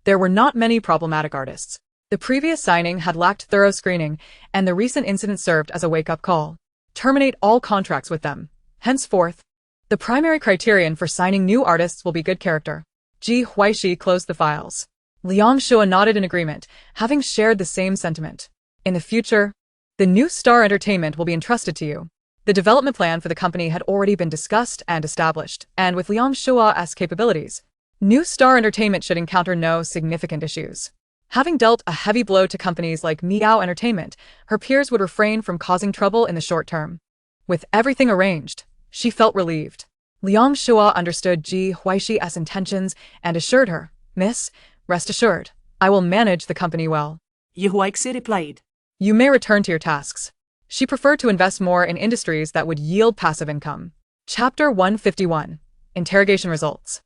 There were not many problematic artists. The previous signing had lacked thorough screening, and the recent incident served as a wake-up call. Terminate all contracts with them. Henceforth, the primary criterion for signing new artists will be good character. Ji Huaixi closed the files. Liang Shua nodded in agreement, having shared the same sentiment. In the future, the new Star Entertainment will be entrusted to you. The development plan for the company had already been discussed and established, and with Liang Shua's capabilities, New Star Entertainment should encounter no significant issues. Having dealt a heavy blow to companies like Miao Entertainment, her peers would refrain from causing trouble in the short term. With everything arranged, she felt relieved. Liang Shua understood Ji Huaixi intentions and assured her, "Miss, rest assured, I will manage the company well." Ji Huaixi replied. "You may return to your tasks." She preferred to invest more in industries that would yield passive income. Chapter 151. Interrogation Results.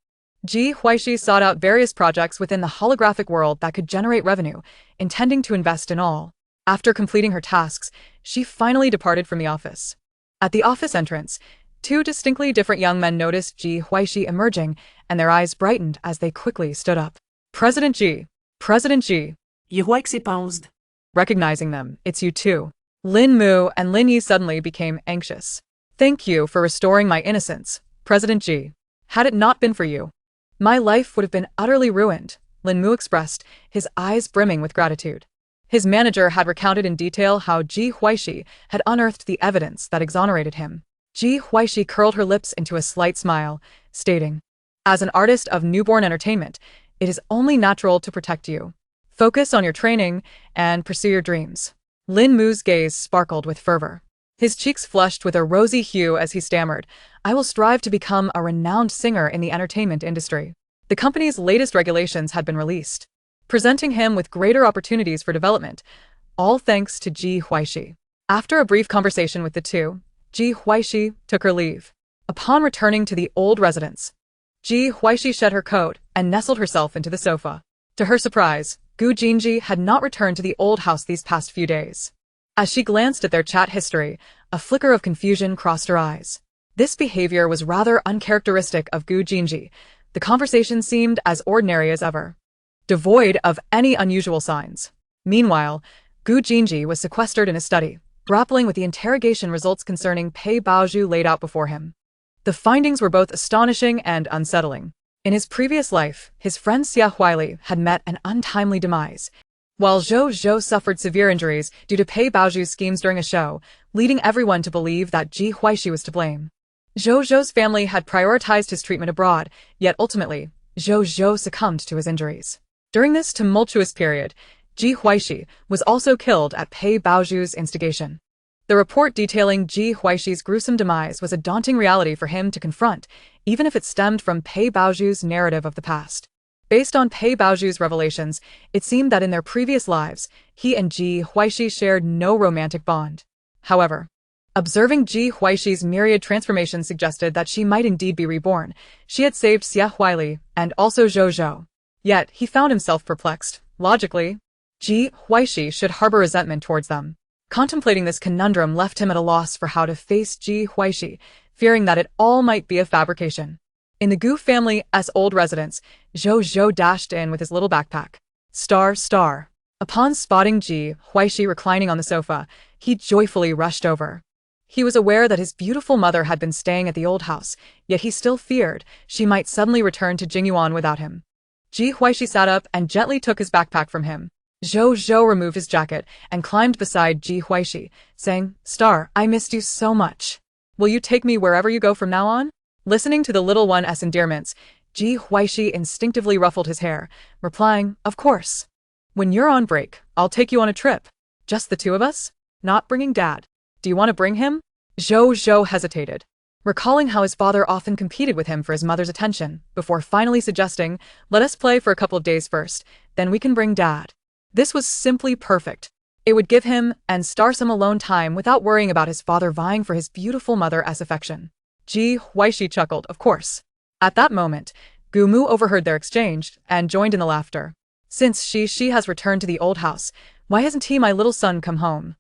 Ji Huaixi sought out various projects within the holographic world that could generate revenue, intending to invest in all. After completing her tasks, she finally departed from the office. At the office entrance, two distinctly different young men noticed Ji Huaixi emerging, and their eyes brightened as they quickly stood up. "President Ji! President Ji!" Ji Huaixi paused. Recognizing them, "It's you two." Lin Mu and Lin Yi suddenly became anxious. "Thank you for restoring my innocence, President Ji. Had it not been for you, my life would have been utterly ruined," Lin Mu expressed, his eyes brimming with gratitude. His manager had recounted in detail how Ji Huaixi had unearthed the evidence that exonerated him. Ji Huaixi curled her lips into a slight smile, stating, "As an artist of newborn entertainment, it is only natural to protect you. Focus on your training and pursue your dreams." Lin Mu's gaze sparkled with fervor. His cheeks flushed with a rosy hue as he stammered, "I will strive to become a renowned singer in the entertainment industry." The company's latest regulations had been released, presenting him with greater opportunities for development, all thanks to Ji Huaixi. After a brief conversation with the two, Ji Huaixi took her leave. Upon returning to the old residence, Ji Huaixi shed her coat and nestled herself into the sofa. To her surprise, Gu Jinji had not returned to the old house these past few days. As she glanced at their chat history, a flicker of confusion crossed her eyes. This behavior was rather uncharacteristic of Gu Jinji. The conversation seemed as ordinary as ever, devoid of any unusual signs. Meanwhile, Gu Jinji was sequestered in his study, grappling with the interrogation results concerning Pei Baozhu laid out before him. The findings were both astonishing and unsettling. In his previous life, his friend Xia Huaili had met an untimely demise, while Zhou Zhou suffered severe injuries due to Pei Baozhu's schemes during a show, leading everyone to believe that Ji Huaixi was to blame. Zhou Zhou's family had prioritized his treatment abroad, yet ultimately, Zhou Zhou succumbed to his injuries. During this tumultuous period, Ji Huaixi was also killed at Pei Baozhu's instigation. The report detailing Ji Huaixi's gruesome demise was a daunting reality for him to confront, even if it stemmed from Pei Baozhu's narrative of the past. Based on Pei Baozhu's revelations, it seemed that in their previous lives, he and Ji Huaixi shared no romantic bond. However, observing Ji Huaixi's myriad transformations suggested that she might indeed be reborn. She had saved Xia Huaili and also Zhou Zhou. Yet, he found himself perplexed. Logically, Ji Huaixi should harbor resentment towards them. Contemplating this conundrum left him at a loss for how to face Ji Huaixi, fearing that it all might be a fabrication. In the Gu family's old residence, Zhou Zhou dashed in with his little backpack. Star. Upon spotting Ji Huaixi reclining on the sofa, he joyfully rushed over. He was aware that his beautiful mother had been staying at the old house, yet he still feared she might suddenly return to Jingyuan without him. Ji Huaixi sat up and gently took his backpack from him. Zhou Zhou removed his jacket and climbed beside Ji Huaixi, saying, "Star, I missed you so much. Will you take me wherever you go from now on?" Listening to the little one's endearments, Ji Huaixi instinctively ruffled his hair, replying, "Of course. When you're on break, I'll take you on a trip. Just the two of us? Not bringing Dad. Do you want to bring him?" Zhou Zhou hesitated, recalling how his father often competed with him for his mother's attention, before finally suggesting, "Let us play for a couple of days first, then we can bring Dad." This was simply perfect. It would give him and Star some alone time without worrying about his father vying for his beautiful mother's affection. Ji Huaixi chuckled, of course. At that moment, Gu Mu overheard their exchange and joined in the laughter. "Since she has returned to the old house, why hasn't he, my little son, come home?"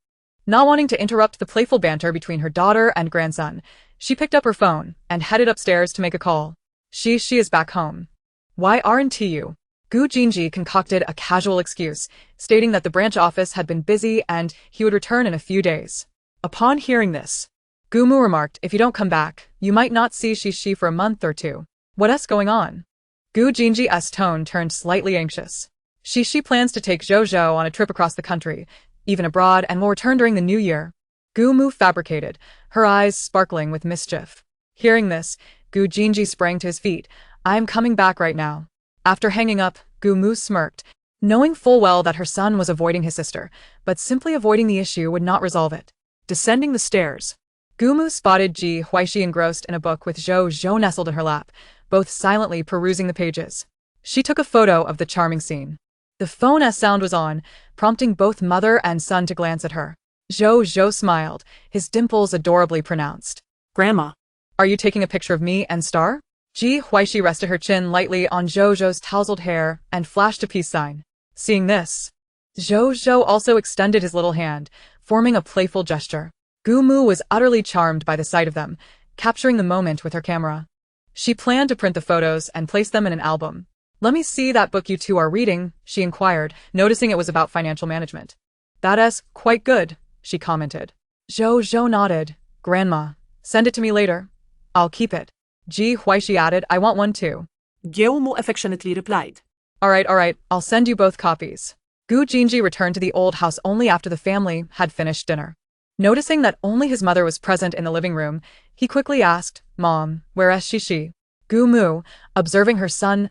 Not wanting to interrupt the playful banter between her daughter and grandson, she picked up her phone and headed upstairs to make a call. She is back home. "Why aren't you?" Gu Jinji concocted a casual excuse, stating that the branch office had been busy and he would return in a few days. Upon hearing this, Gu Mu remarked, "If you don't come back, you might not see she for a month or two. What's going on?" Gu Jinji's tone turned slightly anxious. She plans to take Zhou Zhou on a trip across the country, even abroad, and will return during the new year. Gu Mu fabricated, her eyes sparkling with mischief. Hearing this, Gu Jinji sprang to his feet. I am coming back right now. After hanging up, Gu Mu smirked, knowing full well that her son was avoiding his sister, but simply avoiding the issue would not resolve it. Descending the stairs, Gu Mu spotted Ji Huaixi engrossed in a book with Zhou Zhou nestled in her lap, both silently perusing the pages. She took a photo of the charming scene. The phone's sound was on, prompting both mother and son to glance at her. Zhou Zhou smiled, his dimples adorably pronounced. Grandma. Are you taking a picture of me and Star? Ji Huaixi rested her chin lightly on Zhou Zhou's tousled hair and flashed a peace sign. Seeing this, Zhou Zhou also extended his little hand, forming a playful gesture. Gu Mu was utterly charmed by the sight of them, capturing the moment with her camera. She planned to print the photos and place them in an album. Let me see that book you two are reading, she inquired, noticing it was about financial management. That's quite good, she commented. Zhou Zhou nodded. Grandma, send it to me later. I'll keep it. Ji Huaixi added, I want one too. Gu Mu affectionately replied. All right, I'll send you both copies. Gu Jinji returned to the old house only after the family had finished dinner. Noticing that only his mother was present in the living room, he quickly asked, Mom, where is Shi? Gu Mu, observing her son's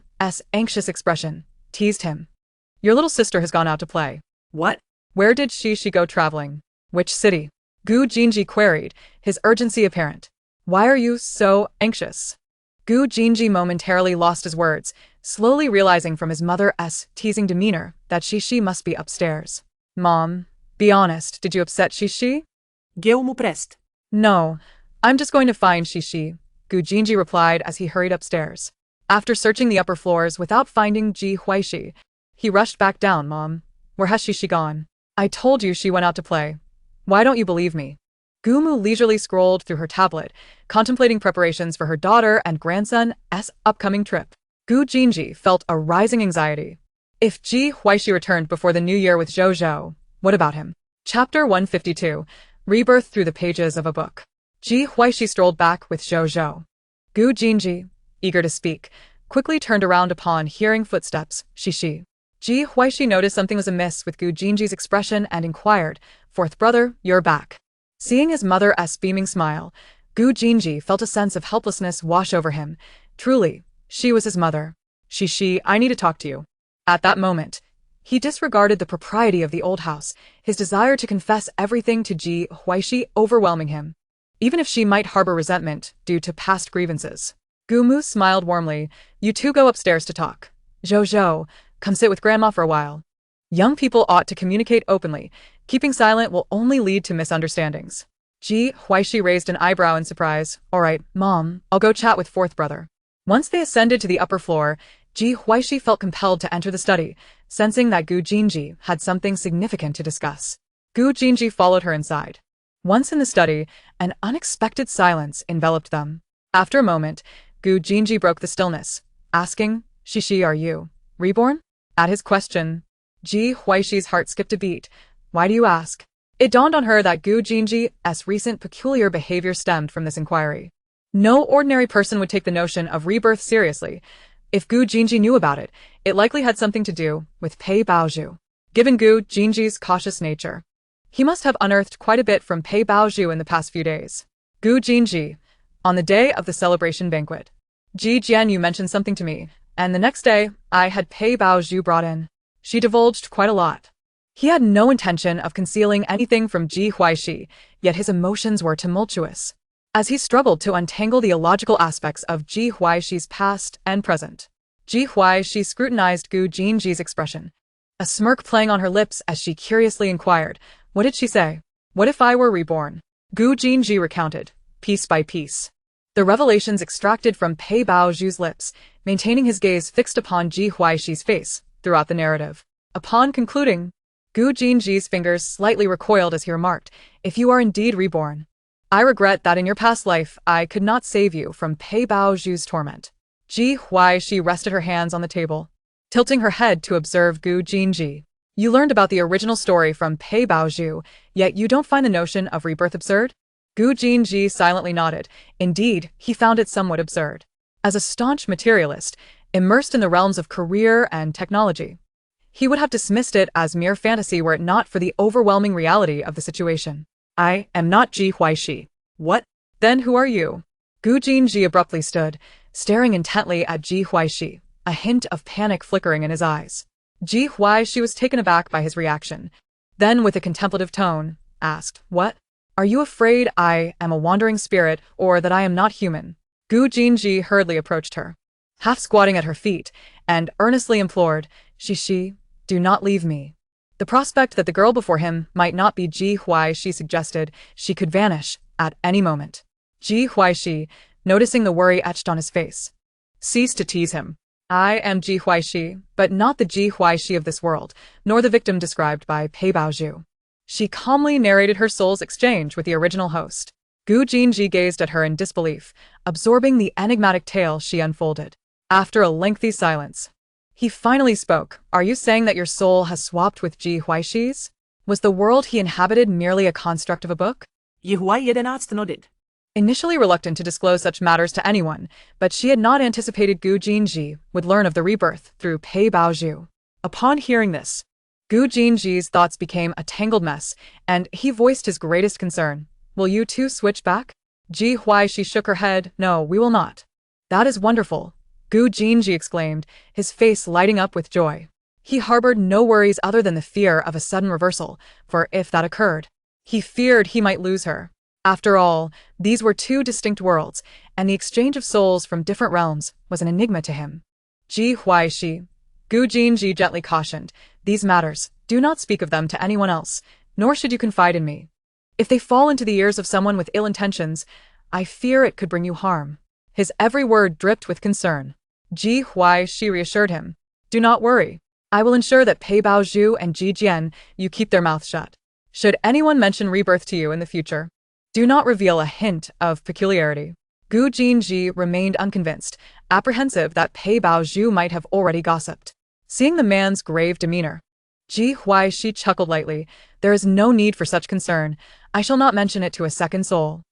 anxious expression, teased him. Your little sister has gone out to play. What? Where did she go traveling? Which city? Gu Jinji queried, his urgency apparent. Why are you so anxious? Gu Jinji momentarily lost his words, slowly realizing from his mother's teasing demeanor that Shi must be upstairs. Mom, be honest, did you upset Shi? Gu Mu pressed. No, I'm just going to find Shi, Gu Jinji replied as he hurried upstairs. After searching the upper floors without finding Ji Huaixi, he rushed back down. Mom, where has Shi gone? I told you she went out to play. Why don't you believe me? Gu Mu leisurely scrolled through her tablet, contemplating preparations for her daughter and grandson's upcoming trip. Gu Jinji felt a rising anxiety. If Ji Huaixi returned before the new year with Zhou Zhou, what about him? Chapter 152, Rebirth through the pages of a book. Ji Huaixi strolled back with Zhou Zhou. Gu Jinji, eager to speak, quickly turned around upon hearing footsteps. Shi. Ji Huaixi noticed something was amiss with Gu Jinji's expression and inquired, Fourth brother, you're back. Seeing his mother's beaming smile, Gu Jinji felt a sense of helplessness wash over him. Truly, she was his mother. Shi, I need to talk to you. At that moment, he disregarded the propriety of the old house, his desire to confess everything to Ji Huaixi overwhelming him, even if she might harbor resentment due to past grievances. Gu Mu smiled warmly. You two go upstairs to talk. Zhou Zhou, come sit with Grandma for a while. Young people ought to communicate openly. Keeping silent will only lead to misunderstandings. Ji Huaixi raised an eyebrow in surprise. All right, Mom, I'll go chat with fourth brother. Once they ascended to the upper floor, Ji Huaixi felt compelled to enter the study, sensing that Gu Jinji had something significant to discuss. Gu Jinji followed her inside. Once in the study, an unexpected silence enveloped them. After a moment, Gu Jinji broke the stillness, asking, Shi, are you reborn? At his question, Ji Huaixi's heart skipped a beat. Why do you ask? It dawned on her that Gu Jinji's recent peculiar behavior stemmed from this inquiry. No ordinary person would take the notion of rebirth seriously. If Gu Jinji knew about it, it likely had something to do with Pei Baozhu. Given Gu Jinji's cautious nature, he must have unearthed quite a bit from Pei Baozhu in the past few days. Gu Jinji, on the day of the celebration banquet. Ji Jian, you mentioned something to me, and the next day, I had Pei Baozhu brought in. She divulged quite a lot. He had no intention of concealing anything from Ji Huaixi, yet his emotions were tumultuous, as he struggled to untangle the illogical aspects of Ji Huaixi's past and present. Ji Huaixi scrutinized Gu Jinji's expression, a smirk playing on her lips as she curiously inquired, what did she say? What if I were reborn? Gu Jinji recounted, piece by piece, the revelations extracted from Pei Baozhu's lips, maintaining his gaze fixed upon Ji Huaixi's face throughout the narrative. Upon concluding, Gu Jinji's fingers slightly recoiled as he remarked, if you are indeed reborn, I regret that in your past life I could not save you from Pei Baozhu's torment. Ji Huaixi rested her hands on the table, tilting her head to observe Gu Jinji. You learned about the original story from Pei Baozhu, yet you don't find the notion of rebirth absurd? Gu Jinji silently nodded. Indeed, he found it somewhat absurd. As a staunch materialist, immersed in the realms of career and technology, he would have dismissed it as mere fantasy were it not for the overwhelming reality of the situation. I am not Ji Huaixi. What? Then who are you? Gu Jinji abruptly stood, staring intently at Ji Huaixi, a hint of panic flickering in his eyes. Ji Huaixi was taken aback by his reaction. Then, with a contemplative tone, asked, "What? Are you afraid I am a wandering spirit or that I am not human?" Gu Jinji hurriedly approached her, half squatting at her feet, and earnestly implored, "She, do not leave me." The prospect that the girl before him might not be Ji Huaixi suggested she could vanish at any moment. Ji Huaixi, noticing the worry etched on his face, ceased to tease him. "I am Ji Huaixi, but not the Ji Huaixi of this world, nor the victim described by Pei Baozhu." She calmly narrated her soul's exchange with the original host. Gu Jinji gazed at her in disbelief, absorbing the enigmatic tale she unfolded. After a lengthy silence, he finally spoke. "Are you saying that your soul has swapped with Ji Huaixi's? Was the world he inhabited merely a construct of a book?" Ji Huaixi nodded. Initially reluctant to disclose such matters to anyone, but she had not anticipated Gu Jinji would learn of the rebirth through Pei Baozhu. Upon hearing this, Gu Jinji's thoughts became a tangled mess, and he voiced his greatest concern. "Will you two switch back?" Ji Huaixi shook her head. "No, we will not." "That is wonderful," Gu Jinji exclaimed, his face lighting up with joy. He harbored no worries other than the fear of a sudden reversal, for if that occurred, he feared he might lose her. After all, these were two distinct worlds, and the exchange of souls from different realms was an enigma to him. "Ji Huaixi," Gu Jinji gently cautioned, "these matters, do not speak of them to anyone else, nor should you confide in me. If they fall into the ears of someone with ill intentions, I fear it could bring you harm." His every word dripped with concern. Ji Huaixi reassured him, "Do not worry. I will ensure that Pei Baozhu and Ji Jian, you keep their mouths shut. Should anyone mention rebirth to you in the future, do not reveal a hint of peculiarity." Gu Jinji remained unconvinced, apprehensive that Pei Baozhu might have already gossiped. Seeing the man's grave demeanor, Ji Huaixi chuckled lightly. "There is no need for such concern. I shall not mention it to a second soul.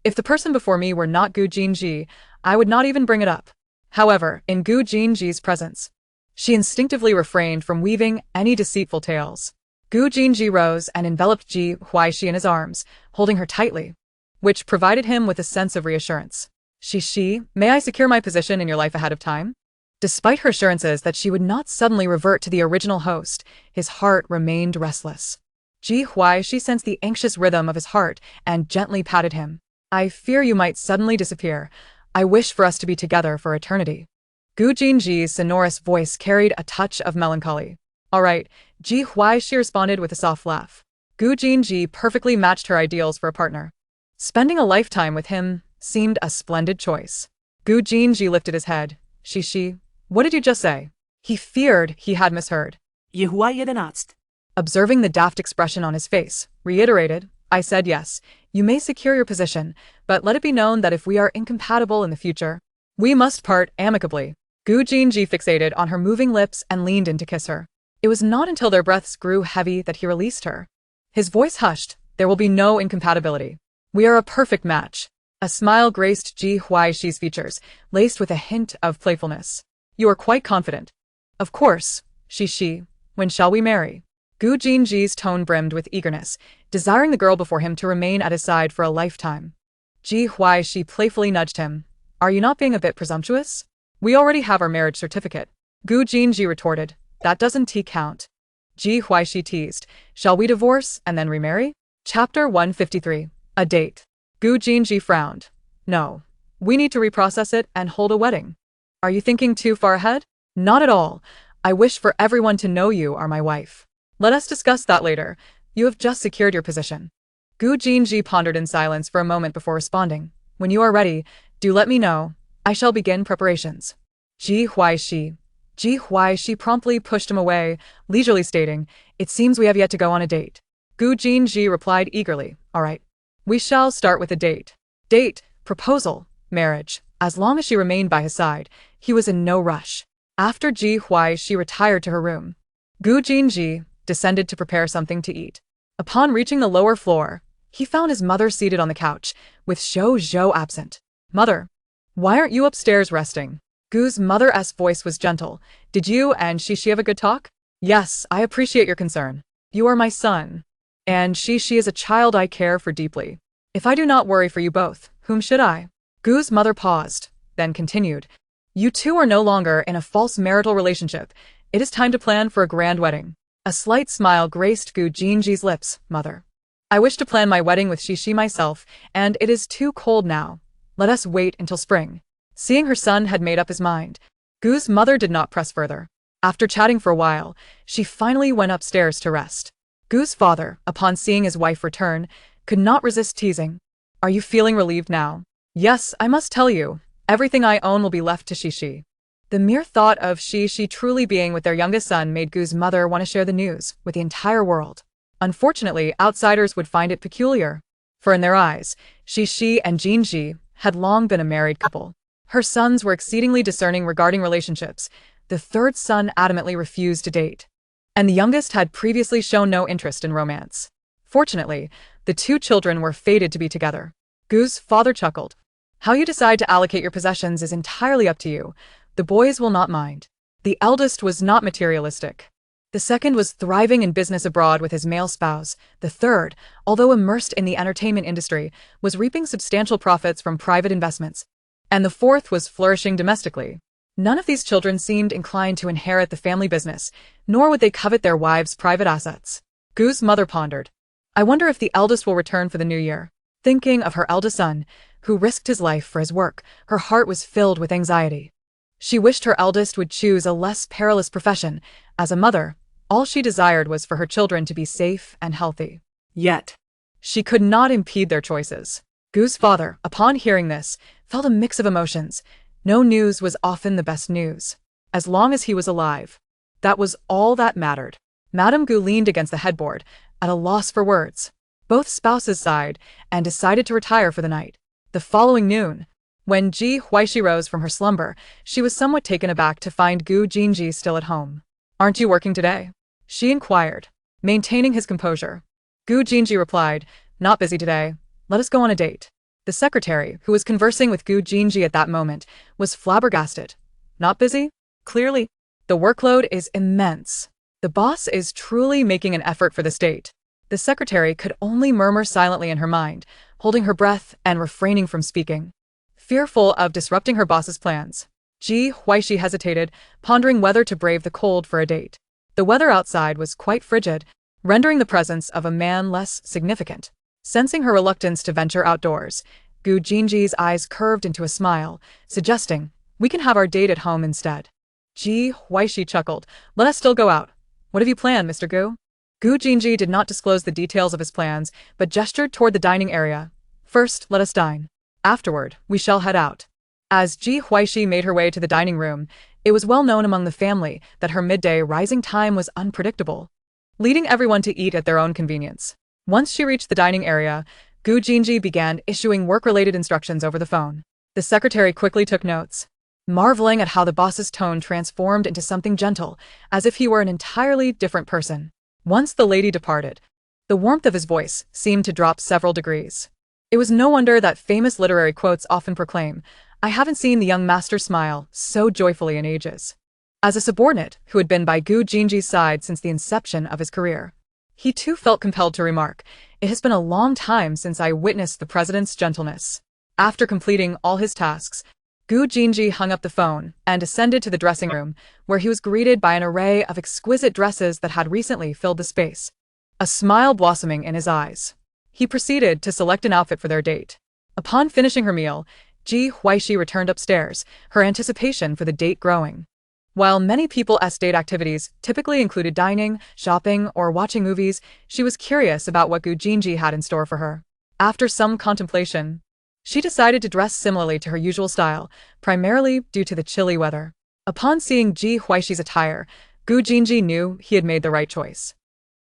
If the person before me were not Gu Jinji, I would not even bring it up." However, in Gu Jinji's presence, she instinctively refrained from weaving any deceitful tales. Gu Jinji rose and enveloped Ji Huaixi in his arms, holding her tightly, which provided him with a sense of reassurance. She, may I secure my position in your life ahead of time?" Despite her assurances that she would not suddenly revert to the original host, his heart remained restless. Ji Huaixi sensed the anxious rhythm of his heart and gently patted him. "I fear you might suddenly disappear. I wish for us to be together for eternity." Gu Jinji's sonorous voice carried a touch of melancholy. "All right," Ji Huaixi responded with a soft laugh. Gu Jinji perfectly matched her ideals for a partner. Spending a lifetime with him seemed a splendid choice. Gu Jinji lifted his head. She, what did you just say?" He feared he had misheard. Ji Huaixi Observing the daft expression on his face, reiterated, "I said yes, you may secure your position, but let it be known that if we are incompatible in the future, we must part amicably." Gu Jinji fixated on her moving lips and leaned in to kiss her. It was not until their breaths grew heavy that he released her. His voice hushed. "There will be no incompatibility. We are a perfect match." A smile graced Ji Huaixi's features, laced with a hint of playfulness. "You are quite confident." "Of course." She, when shall we marry?" Gu Jinji's tone brimmed with eagerness, desiring the girl before him to remain at his side for a lifetime. Ji Huaixi playfully nudged him. "Are you not being a bit presumptuous? We already have our marriage certificate." Gu Jinji retorted, "That doesn't count." Ji Huaixi teased, "Shall we divorce and then remarry?" Chapter 153. A date. Gu Jinji frowned. "No. We need to reprocess it and hold a wedding." "Are you thinking too far ahead?" "Not at all. I wish for everyone to know you are my wife." "Let us discuss that later. You have just secured your position." Gu Jinji pondered in silence for a moment before responding. "When you are ready, do let me know. I shall begin preparations." Ji Huaixi promptly pushed him away, leisurely stating, "It seems we have yet to go on a date." Gu Jinji replied eagerly, "All right. We shall start with a date." Date, proposal, marriage. As long as she remained by his side, he was in no rush. After Ji Huaixi retired to her room, Gu Jinji descended to prepare something to eat. Upon reaching the lower floor, he found his mother seated on the couch, with Zhou absent. "Mother, why aren't you upstairs resting?" Gu's mother's voice was gentle. "Did you and she have a good talk?" "Yes, I appreciate your concern. You are my son." And she is a child I care for deeply. If I do not worry for you both, whom should I? Gu's mother paused, then continued. You two are no longer in a false marital relationship. It is time to plan for a grand wedding. A slight smile graced Gu Jinji's lips, mother. I wish to plan my wedding with Xixi myself, and it is too cold now. Let us wait until spring. Seeing her son had made up his mind, Gu's mother did not press further. After chatting for a while, she finally went upstairs to rest. Gu's father, upon seeing his wife return, could not resist teasing. Are you feeling relieved now? Yes, I must tell you, everything I own will be left to Xixi. The mere thought of Xixi truly being with their youngest son made Gu's mother want to share the news with the entire world. Unfortunately, outsiders would find it peculiar, for in their eyes, Xixi and Jinji had long been a married couple. Her sons were exceedingly discerning regarding relationships. The third son adamantly refused to date, and the youngest had previously shown no interest in romance. Fortunately, the two children were fated to be together. Gu's father chuckled. How you decide to allocate your possessions is entirely up to you. The boys will not mind. The eldest was not materialistic. The second was thriving in business abroad with his male spouse. The third, although immersed in the entertainment industry, was reaping substantial profits from private investments. And the fourth was flourishing domestically. None of these children seemed inclined to inherit the family business, nor would they covet their wives' private assets. Gu's mother pondered. I wonder if the eldest will return for the new year. Thinking of her eldest son, who risked his life for his work, her heart was filled with anxiety. She wished her eldest would choose a less perilous profession. As a mother, all she desired was for her children to be safe and healthy. Yet, she could not impede their choices. Gu's father, upon hearing this, felt a mix of emotions. No news was often the best news. As long as he was alive, that was all that mattered. Madame Gu leaned against the headboard, at a loss for words. Both spouses sighed and decided to retire for the night. The following noon, when Ji Huaixi rose from her slumber, she was somewhat taken aback to find Gu Jinji still at home. Aren't you working today? She inquired, maintaining his composure. Gu Jinji replied, not busy today. Let us go on a date. The secretary, who was conversing with Gu Jinji at that moment, was flabbergasted. Not busy? Clearly. The workload is immense. The boss is truly making an effort for this date. The secretary could only murmur silently in her mind, holding her breath and refraining from speaking. Fearful of disrupting her boss's plans, Ji Huaixi hesitated, pondering whether to brave the cold for a date. The weather outside was quite frigid, rendering the presence of a man less significant. Sensing her reluctance to venture outdoors, Gu Jinji's eyes curved into a smile, suggesting, we can have our date at home instead. Ji Huaixi chuckled. Let us still go out. What have you planned, Mr. Gu? Gu Jinji did not disclose the details of his plans, but gestured toward the dining area. First, let us dine. Afterward, we shall head out. As Ji Huaixi made her way to the dining room, it was well known among the family that her midday rising time was unpredictable, leading everyone to eat at their own convenience. Once she reached the dining area, Gu Jinji began issuing work-related instructions over the phone. The secretary quickly took notes, marveling at how the boss's tone transformed into something gentle, as if he were an entirely different person. Once the lady departed, the warmth of his voice seemed to drop several degrees. It was no wonder that famous literary quotes often proclaim, I haven't seen the young master smile so joyfully in ages. As a subordinate who had been by Gu Jinji's side since the inception of his career, he too felt compelled to remark, it has been a long time since I witnessed the president's gentleness. After completing all his tasks, Gu Jinji hung up the phone and ascended to the dressing room, where he was greeted by an array of exquisite dresses that had recently filled the space. A smile blossoming in his eyes, he proceeded to select an outfit for their date. Upon finishing her meal, Ji Huaixi returned upstairs, her anticipation for the date growing. While many people's date activities typically included dining, shopping, or watching movies, she was curious about what Gu Jinji had in store for her. After some contemplation, she decided to dress similarly to her usual style, primarily due to the chilly weather. Upon seeing Ji Huaixi's attire, Gu Jinji knew he had made the right choice.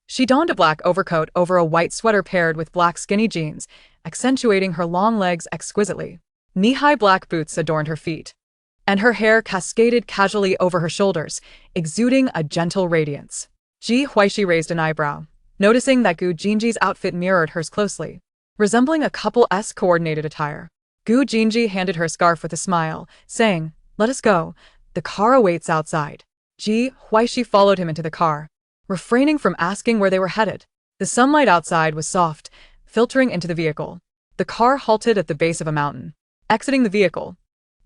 She donned a black overcoat over a white sweater paired with black skinny jeans, accentuating her long legs exquisitely. Knee-high black boots adorned her feet, and her hair cascaded casually over her shoulders, exuding a gentle radiance. Ji Huaixi raised an eyebrow, noticing that Gu Jinji's outfit mirrored hers closely, resembling a couple's coordinated attire. Gu Jinji handed her a scarf with a smile, saying, let us go, the car awaits outside. Ji Huaixi followed him into the car, refraining from asking where they were headed. The sunlight outside was soft, filtering into the vehicle. The car halted at the base of a mountain. Exiting the vehicle,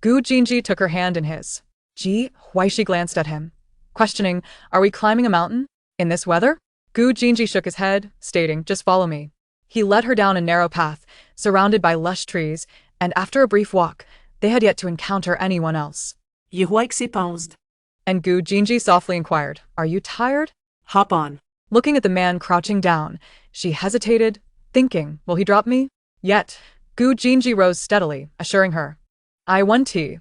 Gu Jinji took her hand in his. Ji Huaixi glanced at him, questioning, "Are we climbing a mountain? In this weather?" Gu Jinji shook his head, stating, "Just follow me." He led her down a narrow path, surrounded by lush trees, and after a brief walk, they had yet to encounter anyone else. Ji Huaixi paused. And Gu Jinji softly inquired, "Are you tired?" Hop on. Looking at the man crouching down, she hesitated, thinking, "Will he drop me?" Yet, Gu Jinji rose steadily, assuring her, "I want tea.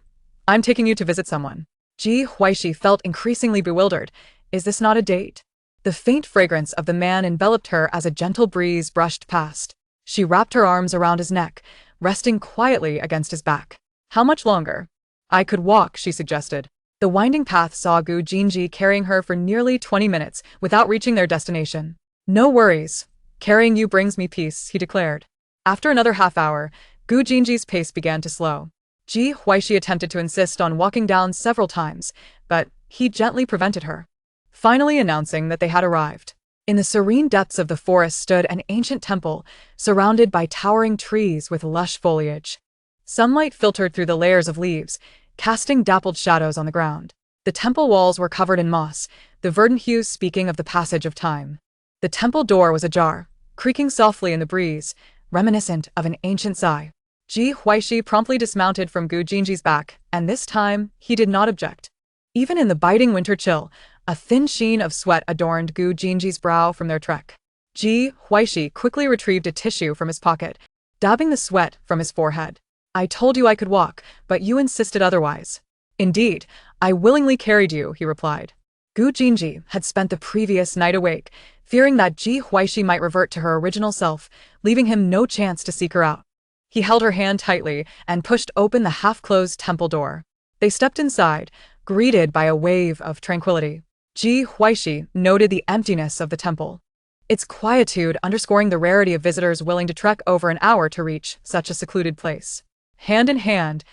I'm taking you to visit someone." Ji Huaixi felt increasingly bewildered. Is this not a date? The faint fragrance of the man enveloped her as a gentle breeze brushed past. She wrapped her arms around his neck, resting quietly against his back. "How much longer?" "I could walk," she suggested. The winding path saw Gu Jinji carrying her for nearly 20 minutes without reaching their destination. "No worries. Carrying you brings me peace," he declared. After another half hour, Gu Jinji's pace began to slow. Ji Huaixi attempted to insist on walking down several times, but he gently prevented her, finally announcing that they had arrived. In the serene depths of the forest stood an ancient temple, surrounded by towering trees with lush foliage. Sunlight filtered through the layers of leaves, casting dappled shadows on the ground. The temple walls were covered in moss, the verdant hues speaking of the passage of time. The temple door was ajar, creaking softly in the breeze, reminiscent of an ancient sigh. Ji Huaixi promptly dismounted from Gu Jinji's back, and this time, he did not object. Even in the biting winter chill, a thin sheen of sweat adorned Gu Jinji's brow from their trek. Ji Huaixi quickly retrieved a tissue from his pocket, dabbing the sweat from his forehead. "I told you I could walk, but you insisted otherwise." "Indeed, I willingly carried you," he replied. Gu Jinji had spent the previous night awake, fearing that Ji Huaixi might revert to her original self, leaving him no chance to seek her out. He held her hand tightly and pushed open the half-closed temple door. They stepped inside, greeted by a wave of tranquility. Ji Huaixi noted the emptiness of the temple, its quietude underscoring the rarity of visitors willing to trek over an hour to reach such a secluded place. Hand in hand,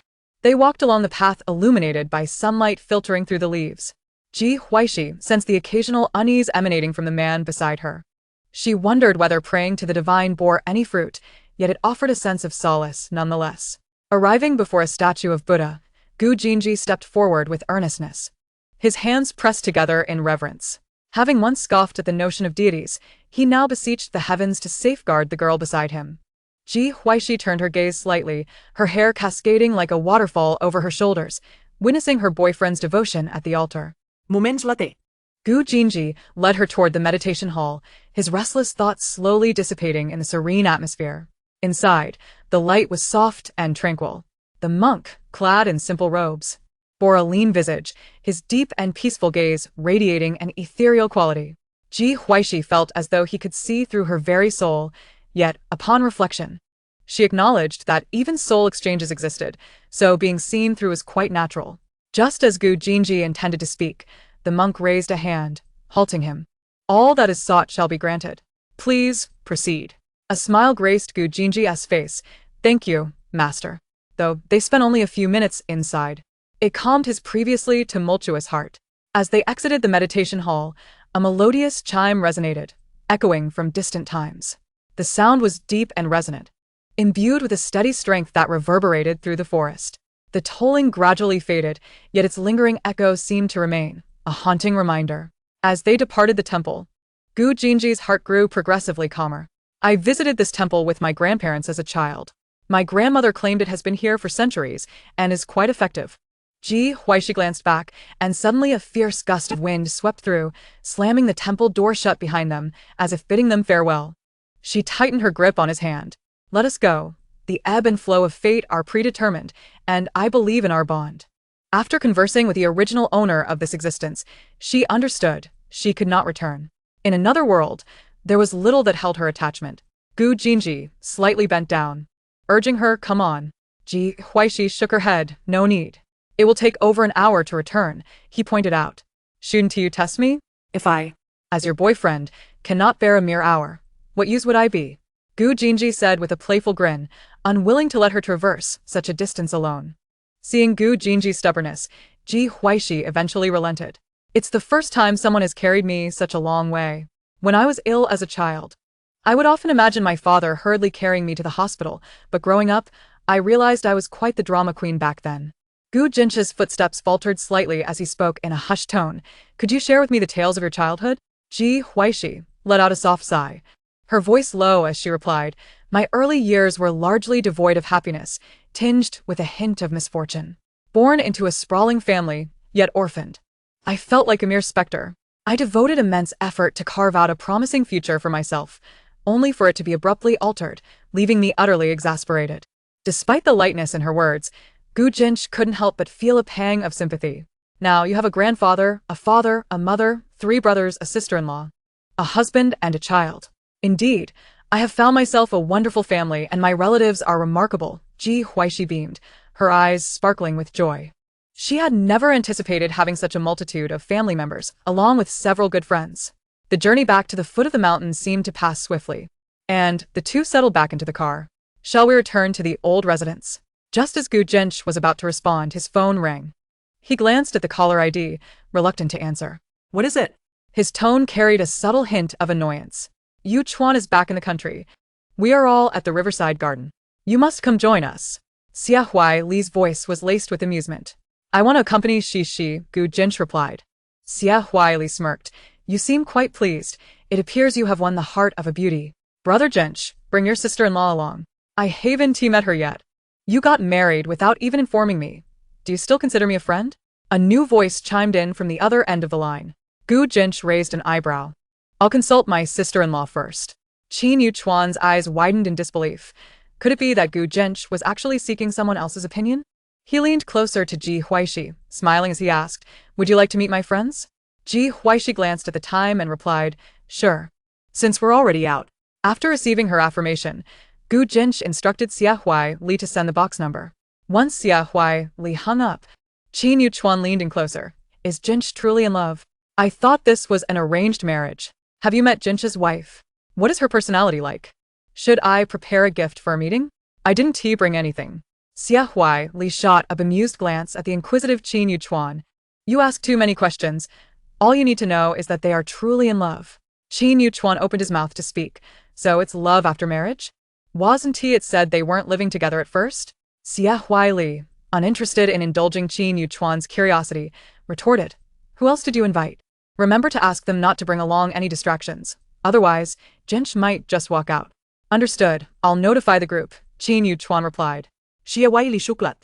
they walked along the path illuminated by sunlight filtering through the leaves. Ji Huaixi sensed the occasional unease emanating from the man beside her. She wondered whether praying to the divine bore any fruit, yet it offered a sense of solace nonetheless. Arriving before a statue of Buddha, Gu Jinji stepped forward with earnestness, his hands pressed together in reverence. Having once scoffed at the notion of deities, he now beseeched the heavens to safeguard the girl beside him. Ji Huaixi turned her gaze slightly, her hair cascading like a waterfall over her shoulders, witnessing her boyfriend's devotion at the altar. Moments later. Gu Jinji led her toward the meditation hall, his restless thoughts slowly dissipating in the serene atmosphere. Inside, the light was soft and tranquil. The monk, clad in simple robes, bore a lean visage, his deep and peaceful gaze radiating an ethereal quality. Ji Huaixi felt as though he could see through her very soul, yet, upon reflection, she acknowledged that even soul exchanges existed, so being seen through was quite natural. Just as Gu Jinji intended to speak, the monk raised a hand, halting him. "All that is sought shall be granted. Please, proceed." A smile graced Gu Jinji's face. "Thank you, master." Though they spent only a few minutes inside, it calmed his previously tumultuous heart. As they exited the meditation hall, a melodious chime resonated, echoing from distant times. The sound was deep and resonant, imbued with a steady strength that reverberated through the forest. The tolling gradually faded, yet its lingering echo seemed to remain, a haunting reminder. As they departed the temple, Gu Jinji's heart grew progressively calmer. "I visited this temple with my grandparents as a child. My grandmother claimed it has been here for centuries and is quite effective." Ji Huaixi glanced back, and suddenly a fierce gust of wind swept through, slamming the temple door shut behind them, as if bidding them farewell. She tightened her grip on his hand. "Let us go. The ebb and flow of fate are predetermined, and I believe in our bond." After conversing with the original owner of this existence, she understood she could not return. In another world, there was little that held her attachment. Gu Jinji slightly bent down, urging her, "Come on." Ji Huaixi shook her head. "No need. It will take over an hour to return," he pointed out. "Shouldn't you test me? If I, as your boyfriend, cannot bear a mere hour, what use would I be?" Gu Jinji said with a playful grin, unwilling to let her traverse such a distance alone. Seeing Gu Jinji's stubbornness, Ji Huaixi eventually relented. "It's the first time someone has carried me such a long way. When I was ill as a child, I would often imagine my father hurriedly carrying me to the hospital, but growing up, I realized I was quite the drama queen back then. Gu Jinsh's footsteps faltered slightly as he spoke in a hushed tone. Could you share with me the tales of your childhood? Ji Huaixi let out a soft sigh, her voice low as she replied, my early years were largely devoid of happiness, tinged with a hint of misfortune. Born into a sprawling family, yet orphaned, I felt like a mere specter. I devoted immense effort to carve out a promising future for myself, only for it to be abruptly altered, leaving me utterly exasperated. Despite the lightness in her words, Gu Jinsh couldn't help but feel a pang of sympathy. Now you have a grandfather, a father, a mother, 3 brothers, a sister-in-law, a husband, and a child. Indeed, I have found myself a wonderful family and my relatives are remarkable, Ji Huaixi beamed, her eyes sparkling with joy. She had never anticipated having such a multitude of family members, along with several good friends. The journey back to the foot of the mountain seemed to pass swiftly, and the two settled back into the car. Shall we return to the old residence? Just as Gu Jinsh was about to respond, his phone rang. He glanced at the caller ID, reluctant to answer. What is it? His tone carried a subtle hint of annoyance. Yu Chuan is back in the country. We are all at the Riverside Garden. You must come join us. Xia Huaixi voice was laced with amusement. I want to accompany Shi, Gu Jinsh replied. Xia Huaixi smirked. You seem quite pleased. It appears you have won the heart of a beauty. Brother Jinsh, bring your sister-in-law along. I haven't met her yet. You got married without even informing me. Do you still consider me a friend? A new voice chimed in from the other end of the line. Gu Jinsh raised an eyebrow. I'll consult my sister-in-law first. Qin Yu Chuan's eyes widened in disbelief. Could it be that Gu Jinsh was actually seeking someone else's opinion? He leaned closer to Ji Huaixi, smiling as he asked, would you like to meet my friends? Ji Huaixi glanced at the time and replied, sure. Since we're already out. After receiving her affirmation, Gu Jinsh instructed Xia Huaixi to send the box number. Once Xia Huaixi hung up, Qin Yu Chuan leaned in closer. Is Jinsh truly in love? I thought this was an arranged marriage. Have you met Jinsh's wife? What is her personality like? Should I prepare a gift for a meeting? I didn't bring anything. Xia Huaixi shot a bemused glance at the inquisitive Qin Yu Chuan. You ask too many questions. All you need to know is that they are truly in love. Qin Yu Chuan opened his mouth to speak. So it's love after marriage? Wasn't it said they weren't living together at first? Xia Huaixi, uninterested in indulging Qin Yu Chuan's curiosity, retorted. Who else did you invite? Remember to ask them not to bring along any distractions. Otherwise, Jinsh might just walk out. Understood. I'll notify the group, Qin Yu Chuan replied. Xia Huaixi shuklat.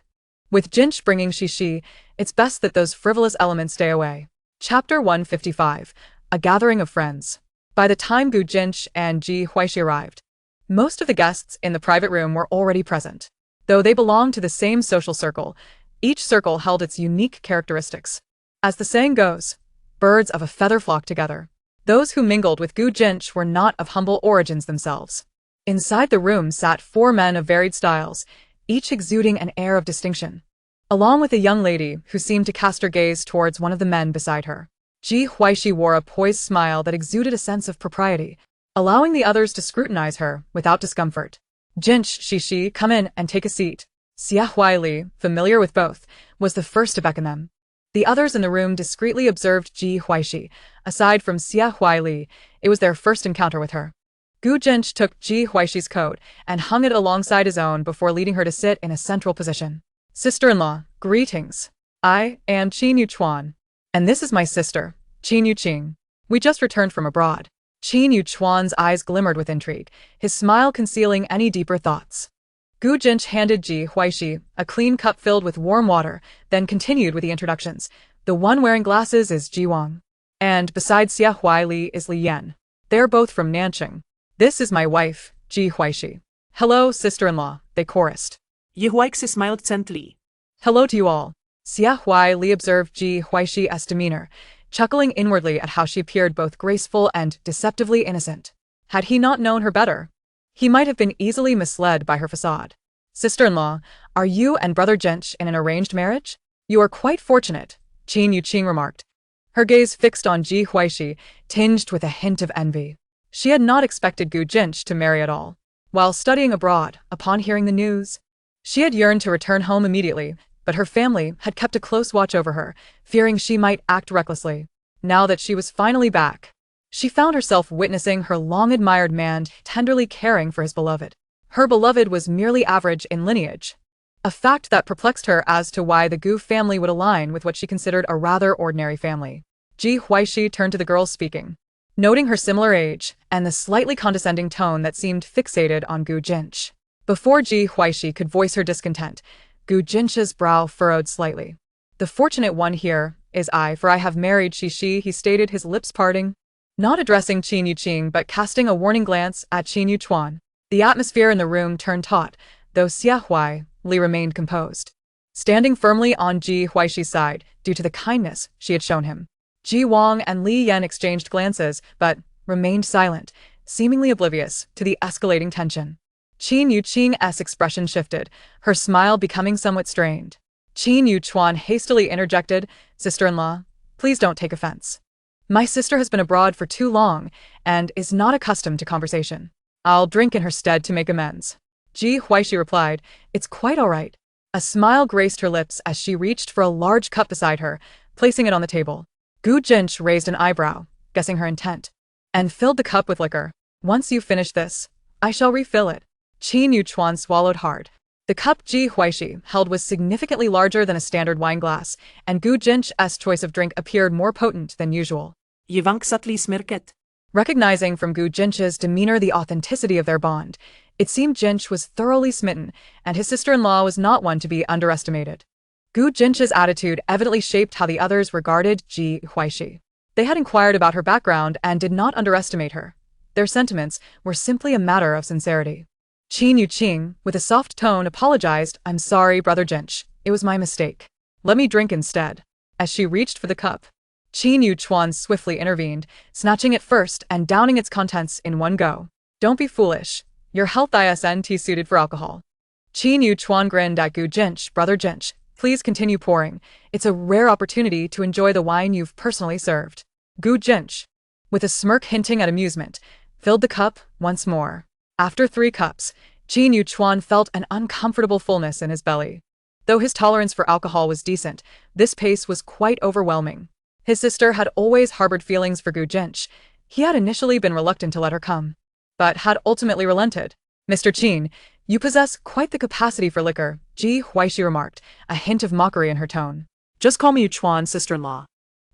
With Jinsh bringing Shi, it's best that those frivolous elements stay away. Chapter 155. A Gathering of Friends. By the time Gu Jinsh and Ji Huaixi arrived, most of the guests in the private room were already present. Though they belonged to the same social circle, each circle held its unique characteristics. As the saying goes, birds of a feather flock together. Those who mingled with Gu Jinsh were not of humble origins themselves. Inside the room sat 4 men of varied styles, each exuding an air of distinction, along with a young lady who seemed to cast her gaze towards one of the men beside her. Ji Huaixi wore a poised smile that exuded a sense of propriety, allowing the others to scrutinize her without discomfort. Jinsh, Shi, come in and take a seat. Xia Huaixi, familiar with both, was the first to beckon them. The others in the room discreetly observed Ji Huaixi. Aside from Xia Huaixi, it was their first encounter with her. Gu Jinsh took Ji Huaixi's coat and hung it alongside his own before leading her to sit in a central position. Sister-in-law, greetings. I am Qin Yu Chuan. And this is my sister, Qin Yu Qing. We just returned from abroad. Qin Yu Chuan's eyes glimmered with intrigue, his smile concealing any deeper thoughts. Gu Jinsh handed Ji Huaixi a clean cup filled with warm water, then continued with the introductions. The one wearing glasses is Ji Wang. And besides Xia Huaixi is Li Yan. They're both from Nanqing. This is my wife, Ji Huaixi. Hello, sister-in-law, they chorused. Ji Huaixi smiled gently. Hello to you all. Xia Huaixi observed Ji Huaixi's demeanor, chuckling inwardly at how she appeared both graceful and deceptively innocent. Had he not known her better, he might have been easily misled by her facade. Sister-in-law, are you and brother Jinsh in an arranged marriage? You are quite fortunate, Qin Yu Qing remarked, her gaze fixed on Ji Huaixi, tinged with a hint of envy. She had not expected Gu Jinsh to marry at all. While studying abroad, upon hearing the news, she had yearned to return home immediately, but her family had kept a close watch over her, fearing she might act recklessly. Now that she was finally back, She found herself witnessing her long-admired man tenderly caring for his beloved. Her beloved was merely average in lineage, a fact that perplexed her as to why the Gu family would align with what she considered a rather ordinary family. Ji Huaixi turned to the girl speaking, noting her similar age and the slightly condescending tone that seemed fixated on Gu Jinch. Before Ji Huaixi could voice her discontent, Gu Jinch's brow furrowed slightly. "The fortunate one here is I, for I have married Shi," he stated, his lips parting, not addressing Qin Yuqing but casting a warning glance at Qin Yuchuan. The atmosphere in the room turned taut, though Ji Huaixi remained composed, standing firmly on Ji Huaixi's side due to the kindness she had shown him. Ji Wang and Li Yan exchanged glances, but remained silent, seemingly oblivious to the escalating tension. Qin Yuqing's expression shifted, her smile becoming somewhat strained. Qin Yuchuan hastily interjected, "Sister-in-law, please don't take offense. My sister has been abroad for too long and is not accustomed to conversation. I'll drink in her stead to make amends." Ji Huaixi replied, "It's quite all right." A smile graced her lips as she reached for a large cup beside her, placing it on the table. Gu Jinch raised an eyebrow, guessing her intent, and filled the cup with liquor. "Once you finish this, I shall refill it." Qin Yuchuan swallowed hard. The cup Ji Huaixi held was significantly larger than a standard wine glass, and Gu Jinch's choice of drink appeared more potent than usual. Je vangt satli smirket. Recognizing from Gu Jinch's demeanor the authenticity of their bond, it seemed Jinch was thoroughly smitten, and his sister-in-law was not one to be underestimated. Gu Jinch's attitude evidently shaped how the others regarded Ji Huaixi. They had inquired about her background and did not underestimate her. Their sentiments were simply a matter of sincerity. Qin Yuqing, with a soft tone, apologized, "I'm sorry, Brother Jinch. It was my mistake. Let me drink instead." As she reached for the cup, Qin Yuchuan swiftly intervened, snatching it first and downing its contents in one go. "Don't be foolish. Your health isn't suited for alcohol." Qin Yuchuan grinned at Gu Jinch. "Brother Jinch, please continue pouring. It's a rare opportunity to enjoy the wine you've personally served." Gu Jinch, with a smirk hinting at amusement, filled the cup once more. After 3 cups, Qin Yuchuan felt an uncomfortable fullness in his belly. Though his tolerance for alcohol was decent, this pace was quite overwhelming. His sister had always harbored feelings for Gu Jinch. He had initially been reluctant to let her come, but had ultimately relented. "Mr. Qin, you possess quite the capacity for liquor," Ji Huaixi remarked, a hint of mockery in her tone. Just call me Yuchuan, sister-in-law.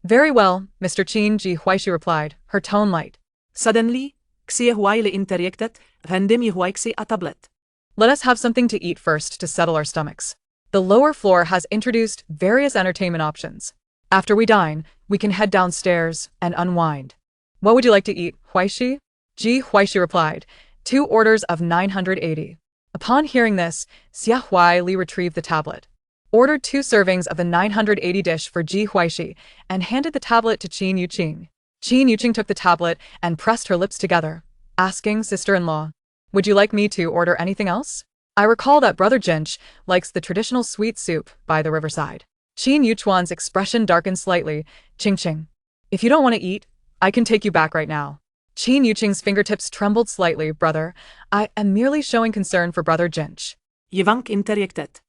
"Very well, Mr. Qin," Ji Huaixi replied, her tone light. Suddenly, Xie Huaili interjected, "Rendim Ji Huaixi a tablet." "Let us have something to eat first to settle our stomachs. The lower floor has introduced various entertainment options. After we dine, we can head downstairs and unwind." "What would you like to eat, Huaixi?" Ji Huaixi replied, 2 orders of 980. Upon hearing this, Ji Huaixi retrieved the tablet, ordered 2 servings of the 980 dish for Ji Huaixi, and handed the tablet to Qin Yuqing. Qin Yuqing took the tablet and pressed her lips together, asking, "Sister-in-law, would you like me to order anything else? I recall that Brother Jinch likes the traditional sweet soup by the riverside." Qin Yuchuan's expression darkened slightly. "Qing, if you don't want to eat, I can take you back right now." Qin Yuqing's fingertips trembled slightly. "Brother, I am merely showing concern for Brother Jinch." Je vangt interjected.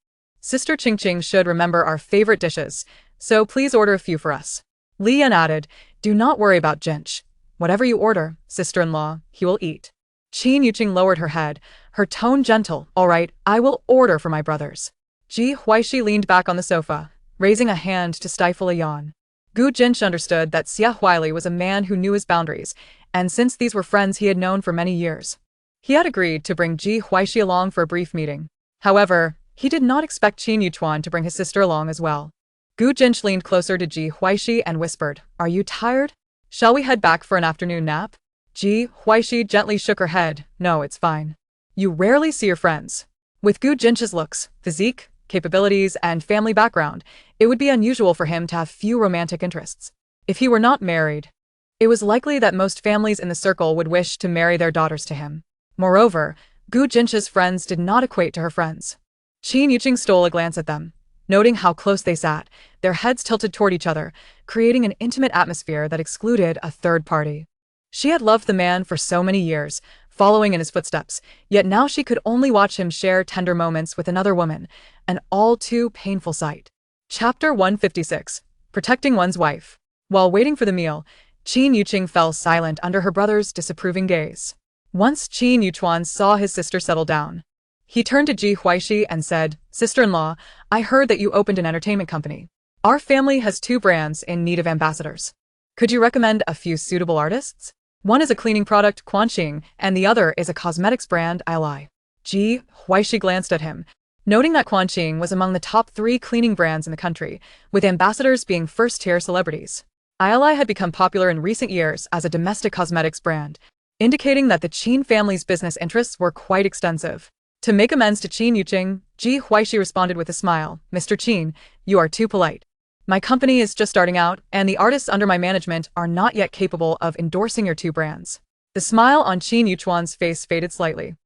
"Sister Qing should remember our favorite dishes, so please order a few for us." Li Yan added, "Do not worry about Jinch. Whatever you order, sister-in-law, he will eat." Qin Yuqing lowered her head, her tone gentle. "All right, I will order for my brothers." Ji Huaixi leaned back on the sofa, raising a hand to stifle a yawn. Gu Jinch understood that Ji Huaixi was a man who knew his boundaries, and since these were friends he had known for many years, he had agreed to bring Ji Huaixi along for a brief meeting. However, he did not expect Qin Yuchuan to bring his sister along as well. Gu Jinch leaned closer to Ji Huaixi and whispered, "Are you tired? Shall we head back for an afternoon nap?" Ji Huaixi gently shook her head. "No, it's fine. You rarely see your friends." With Gu Jinch's looks, physique, capabilities, and family background, it would be unusual for him to have few romantic interests. If he were not married, it was likely that most families in the circle would wish to marry their daughters to him. Moreover, Gu Jinch's friends did not equate to her friends. Qin Yuqing stole a glance at them, noting how close they sat, their heads tilted toward each other, creating an intimate atmosphere that excluded a third party. She had loved the man for so many years, following in his footsteps, yet now she could only watch him share tender moments with another woman, an all too painful sight. Chapter 156. Protecting One's Wife. While waiting for the meal, Qin Yuqing fell silent under her brother's disapproving gaze. Once Qin Yuchuan saw his sister settle down, he turned to Ji Huaixi and said, "Sister-in-law, I heard that you opened an entertainment company. Our family has 2 brands in need of ambassadors. Could you recommend a few suitable artists? One is a cleaning product, Quanxing, and the other is a cosmetics brand, Ili." Ji Huaixi glanced at him, noting that Quanxing was among the top 3 cleaning brands in the country, with ambassadors being first-tier celebrities. Ili had become popular in recent years as a domestic cosmetics brand, indicating that the Qin family's business interests were quite extensive. To make amends to Qin Yuqing, Ji Huaixi responded with a smile, "Mr. Qin, you are too polite. My company is just starting out, and the artists under my management are not yet capable of endorsing your 2 brands." The smile on Qin Yuchuan's face faded slightly.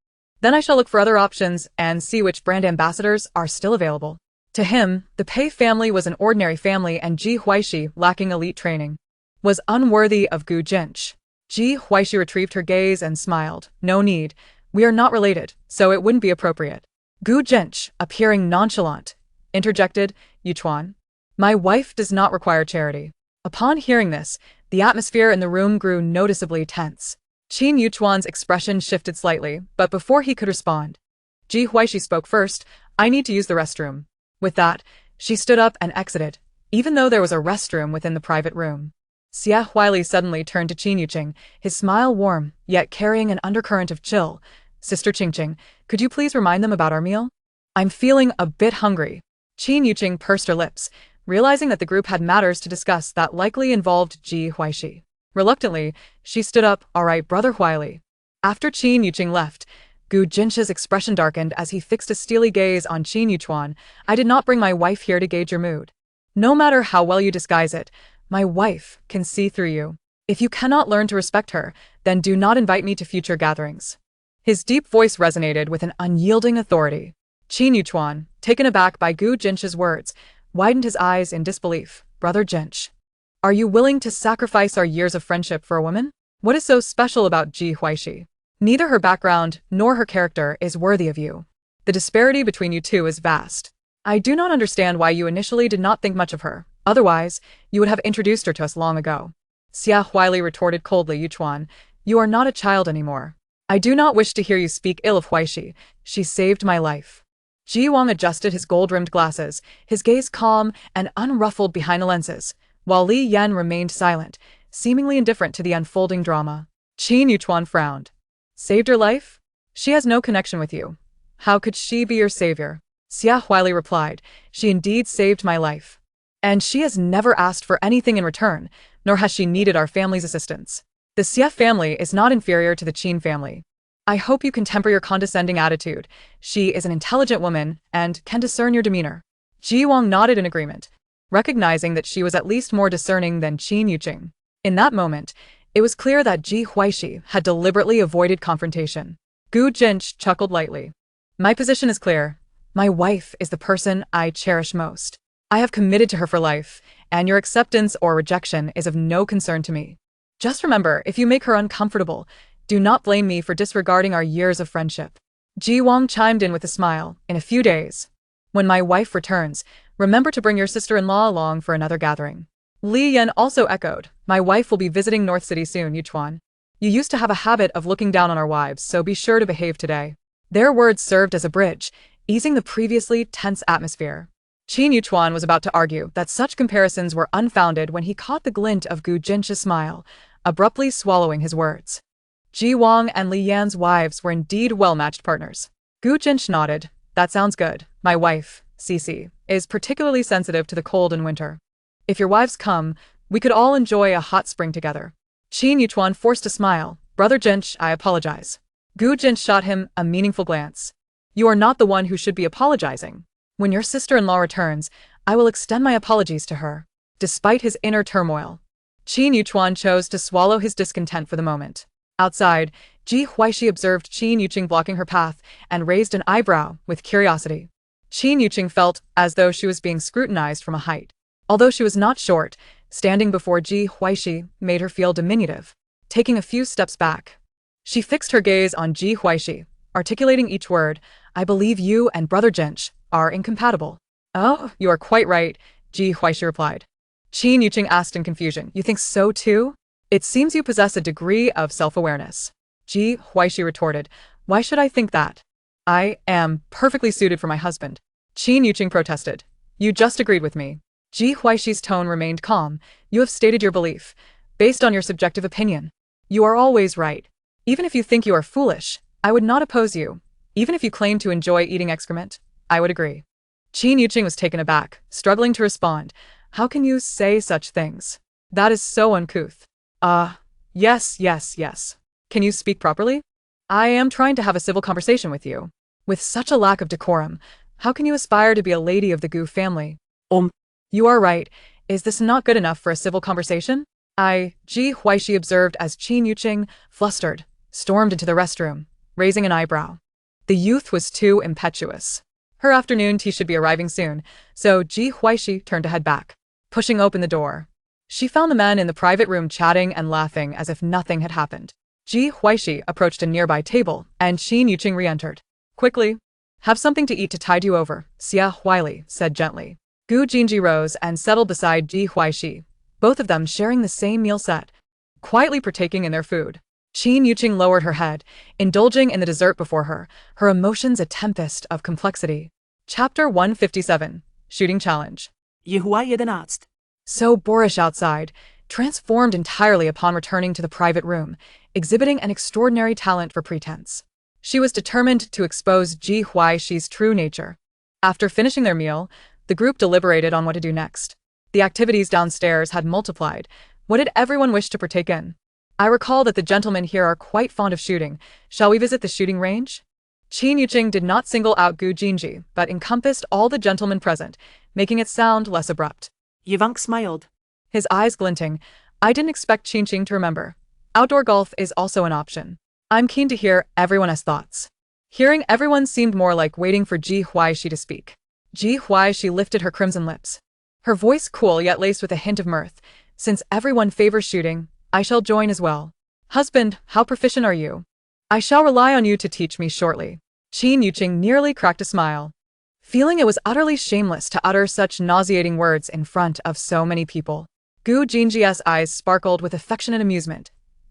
"Then I shall look for other options and see which brand ambassadors are still available." To him, the Pei family was an ordinary family, and Ji Huaixi, lacking elite training, was unworthy of Gu Jinch. Ji Huaixi retrieved her gaze and smiled. "No need. We are not related, so it wouldn't be appropriate." Gu Jinch, appearing nonchalant, interjected, "Yuchuan, my wife does not require charity." Upon hearing this, the atmosphere in the room grew noticeably tense. Qin Yuchuan's expression shifted slightly, but before he could respond, Ji Huaixi spoke first, "I need to use the restroom." With that, she stood up and exited, even though there was a restroom within the private room. Xia Huili suddenly turned to Qin Yuqing, his smile warm, yet carrying an undercurrent of chill. "Sister Qingqing, could you please remind them about our meal? I'm feeling a bit hungry." Qin Yuqing pursed her lips, realizing that the group had matters to discuss that likely involved Ji Huaixi. Reluctantly, she stood up, "All right, Brother Huili." After Qin Yuqing left, Gu Jinch's expression darkened as he fixed a steely gaze on Qin Yuchuan. "I did not bring my wife here to gauge your mood. No matter how well you disguise it, my wife can see through you. If you cannot learn to respect her, then do not invite me to future gatherings." His deep voice resonated with an unyielding authority. Qin Yuchuan, taken aback by Gu Jinch's words, widened his eyes in disbelief. "Brother Jinch, are you willing to sacrifice our years of friendship for a woman? What is so special about Ji Huaixi? Neither her background nor her character is worthy of you. The disparity between you 2 is vast. I do not understand why you initially did not think much of her. Otherwise, you would have introduced her to us long ago." Xia Huili retorted coldly, "Yuchuan, you are not a child anymore. I do not wish to hear you speak ill of Huaixi. She saved my life." Ji Wang adjusted his gold-rimmed glasses, his gaze calm and unruffled behind the lenses, while Li Yan remained silent, seemingly indifferent to the unfolding drama. Qin Yuchuan frowned. "Saved your life? She has no connection with you. How could she be your savior?" Xia Huili replied, "She indeed saved my life. And she has never asked for anything in return, nor has she needed our family's assistance. The Xia family is not inferior to the Qin family. I hope you can temper your condescending attitude. She is an intelligent woman and can discern your demeanor." Ji Wang nodded in agreement, recognizing that she was at least more discerning than Qin Yuqing. In that moment, it was clear that Ji Huaixi had deliberately avoided confrontation. Gu Jinch chuckled lightly. "My position is clear. My wife is the person I cherish most. I have committed to her for life, and your acceptance or rejection is of no concern to me. Just remember, if you make her uncomfortable, do not blame me for disregarding our years of friendship." Ji Wang chimed in with a smile. "In a few days, when my wife returns, remember to bring your sister-in-law along for another gathering." Li Yan also echoed, "My wife will be visiting North City soon, Yuchuan. You used to have a habit of looking down on our wives, so be sure to behave today." Their words served as a bridge, easing the previously tense atmosphere. Qin Yuchuan was about to argue that such comparisons were unfounded when he caught the glint of Gu Jinch's smile, abruptly swallowing his words. Ji Wang and Li Yan's wives were indeed well-matched partners. Gu Jinch nodded. "That sounds good. My wife, Cici, is particularly sensitive to the cold in winter. If your wives come, we could all enjoy a hot spring together." Qin Yuchuan forced a smile. "Brother Jinch, I apologize." Gu Jinch shot him a meaningful glance. "You are not the one who should be apologizing. When your sister-in-law returns, I will extend my apologies to her." Despite his inner turmoil, Qin Yuchuan chose to swallow his discontent for the moment. Outside, Ji Huaixi observed Qin Yuqing blocking her path and raised an eyebrow with curiosity. Qin Yuqing felt as though she was being scrutinized from a height. Although she was not short, standing before Ji Huaixi made her feel diminutive. Taking a few steps back, she fixed her gaze on Ji Huaixi, articulating each word. "I believe you and Brother Jinch are incompatible." "Oh, you are quite right," Ji Huaixi replied. Qin Yuqing asked in confusion, "You think so too?" It seems you possess a degree of self-awareness. Ji Huaixi retorted, why should I think that? I am perfectly suited for my husband. Qin Yuqing protested. You just agreed with me. Ji Huaixi's tone remained calm. You have stated your belief, based on your subjective opinion. You are always right. Even if you think you are foolish, I would not oppose you. Even if you claim to enjoy eating excrement, I would agree. Qin Yuqing was taken aback, struggling to respond. How can you say such things? That is so uncouth. Yes. Can you speak properly? I am trying to have a civil conversation with you. With such a lack of decorum, how can you aspire to be a lady of the Gu family? You are right. Is this not good enough for a civil conversation? Ji Huaixi observed as Qin Yuqing, flustered, stormed into the restroom, raising an eyebrow. The youth was too impetuous. Her afternoon tea should be arriving soon, so Ji Huaixi turned to head back. Pushing open the door, she found the men in the private room chatting and laughing as if nothing had happened. Ji Huaixi approached a nearby table, and Qin Yuqing re-entered. Quickly, have something to eat to tide you over, Xia Huaili said gently. Gu Jinji rose and settled beside Ji Huaixi, both of them sharing the same meal set, quietly partaking in their food. Qin Yuqing lowered her head, indulging in the dessert before her, her emotions a tempest of complexity. Chapter 157, Shooting Challenge. Ji Huaixi. So boorish outside, transformed entirely upon returning to the private room, exhibiting an extraordinary talent for pretense. She was determined to expose Ji Huaixi's true nature. After finishing their meal, the group deliberated on what to do next. The activities downstairs had multiplied. What did everyone wish to partake in? I recall that the gentlemen here are quite fond of shooting. Shall we visit the shooting range? Qin Yuqing did not single out Gu Jinji, but encompassed all the gentlemen present, making it sound less abrupt. Ji Huaixi smiled, his eyes glinting. I didn't expect Qin Yuqing to remember. Outdoor golf is also an option. I'm keen to hear everyone's thoughts. Hearing everyone seemed more like waiting for Ji Huaixi to speak. Ji Huaixi lifted her crimson lips. Her voice cool yet laced with a hint of mirth. Since everyone favors shooting, I shall join as well. Husband, how proficient are you? I shall rely on you to teach me shortly. Qin Yuqing nearly cracked a smile, feeling it was utterly shameless to utter such nauseating words in front of so many people. Gu Jinji's eyes sparkled with affectionate amusement.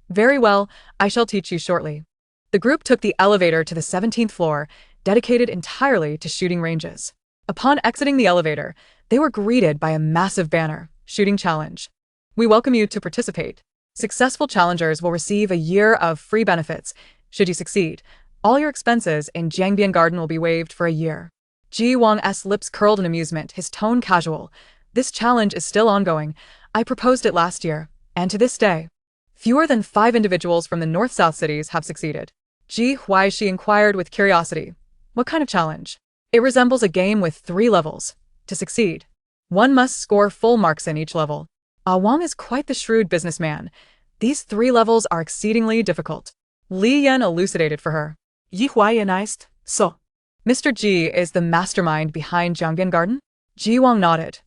Very well, I shall teach you shortly. The group took the elevator to the 17th floor, dedicated entirely to shooting ranges. Upon exiting the elevator, they were greeted by a massive banner, Shooting Challenge. We welcome you to participate. Successful challengers will receive a year of free benefits. Should you succeed, all your expenses in Jiangbian Garden will be waived for a year. Ji Wang's lips curled in amusement, his tone casual. This challenge is still ongoing. I proposed it last year, and to this day, fewer than 5 individuals from the north-south cities have succeeded. Ji Huaixi inquired with curiosity. What kind of challenge? It resembles a game with 3 levels. To succeed, one must score full marks in each level. Wang is quite the shrewd businessman. These 3 levels are exceedingly difficult. Li Yan elucidated for her. Ji Huaixi, so. Mr. Ji is the mastermind behind Jiangbian Garden? Ji Wang nodded.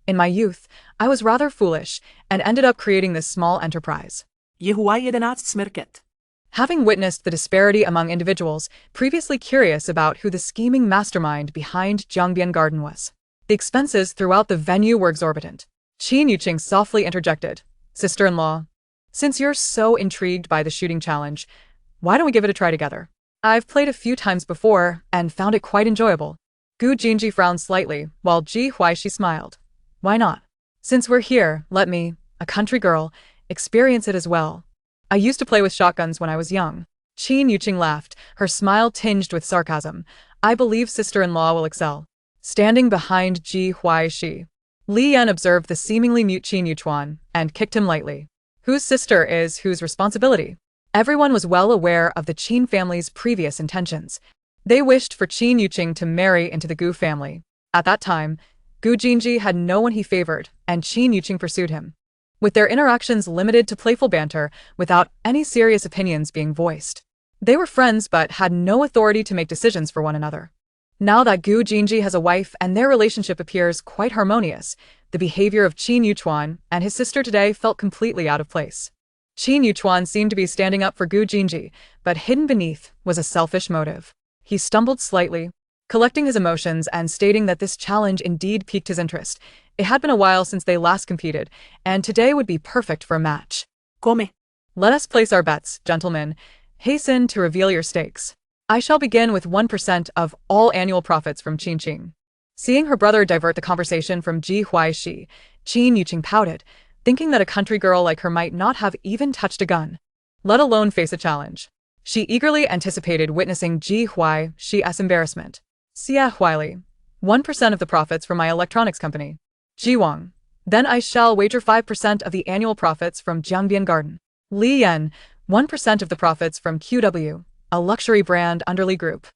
In my youth, I was rather foolish and ended up creating this small enterprise. Ji Huaixi smirket. Having witnessed the disparity among individuals, previously curious about who the scheming mastermind behind Jiangbian Garden was. The expenses throughout the venue were exorbitant. Qin Yuqing softly interjected. Sister-in-law, since you're so intrigued by the shooting challenge, why don't we give it a try together? I've played a few times before and found it quite enjoyable. Gu Jinji frowned slightly, while Ji Huaixi smiled. Why not? Since we're here, let me, a country girl, experience it as well. I used to play with shotguns when I was young. Qin Yuqing laughed, her smile tinged with sarcasm. I believe sister-in-law will excel. Standing behind Ji Huaixi, Li Yan observed the seemingly mute Qin Yuquan and kicked him lightly. Whose sister is whose responsibility? Everyone was well aware of the Qin family's previous intentions. They wished for Qin Yuqing to marry into the Gu family. At that time, Gu Jinji had no one he favored, and Qin Yuqing pursued him. With their interactions limited to playful banter, without any serious opinions being voiced. They were friends but had no authority to make decisions for one another. Now that Gu Jinji has a wife and their relationship appears quite harmonious, the behavior of Qin Yuquan and his sister today felt completely out of place. Qin Yuquan seemed to be standing up for Gu Jinji, but hidden beneath was a selfish motive. He stumbled slightly, collecting his emotions and stating that this challenge indeed piqued his interest. It had been a while since they last competed, and today would be perfect for a match. Come? Let us place our bets, gentlemen. Hasten to reveal your stakes. I shall begin with 1% of all annual profits from Qing. Seeing her brother divert the conversation from Ji Huaixi, Qin Yuqing pouted, thinking that a country girl like her might not have even touched a gun, let alone face a challenge. She eagerly anticipated witnessing Ji Huaixi's embarrassment. Xia Huili, 1% of the profits from my electronics company. Ji Wang, then I shall wager 5% of the annual profits from Jiangbian Garden. Li Yan, 1% of the profits from QW, a luxury brand under Li Group.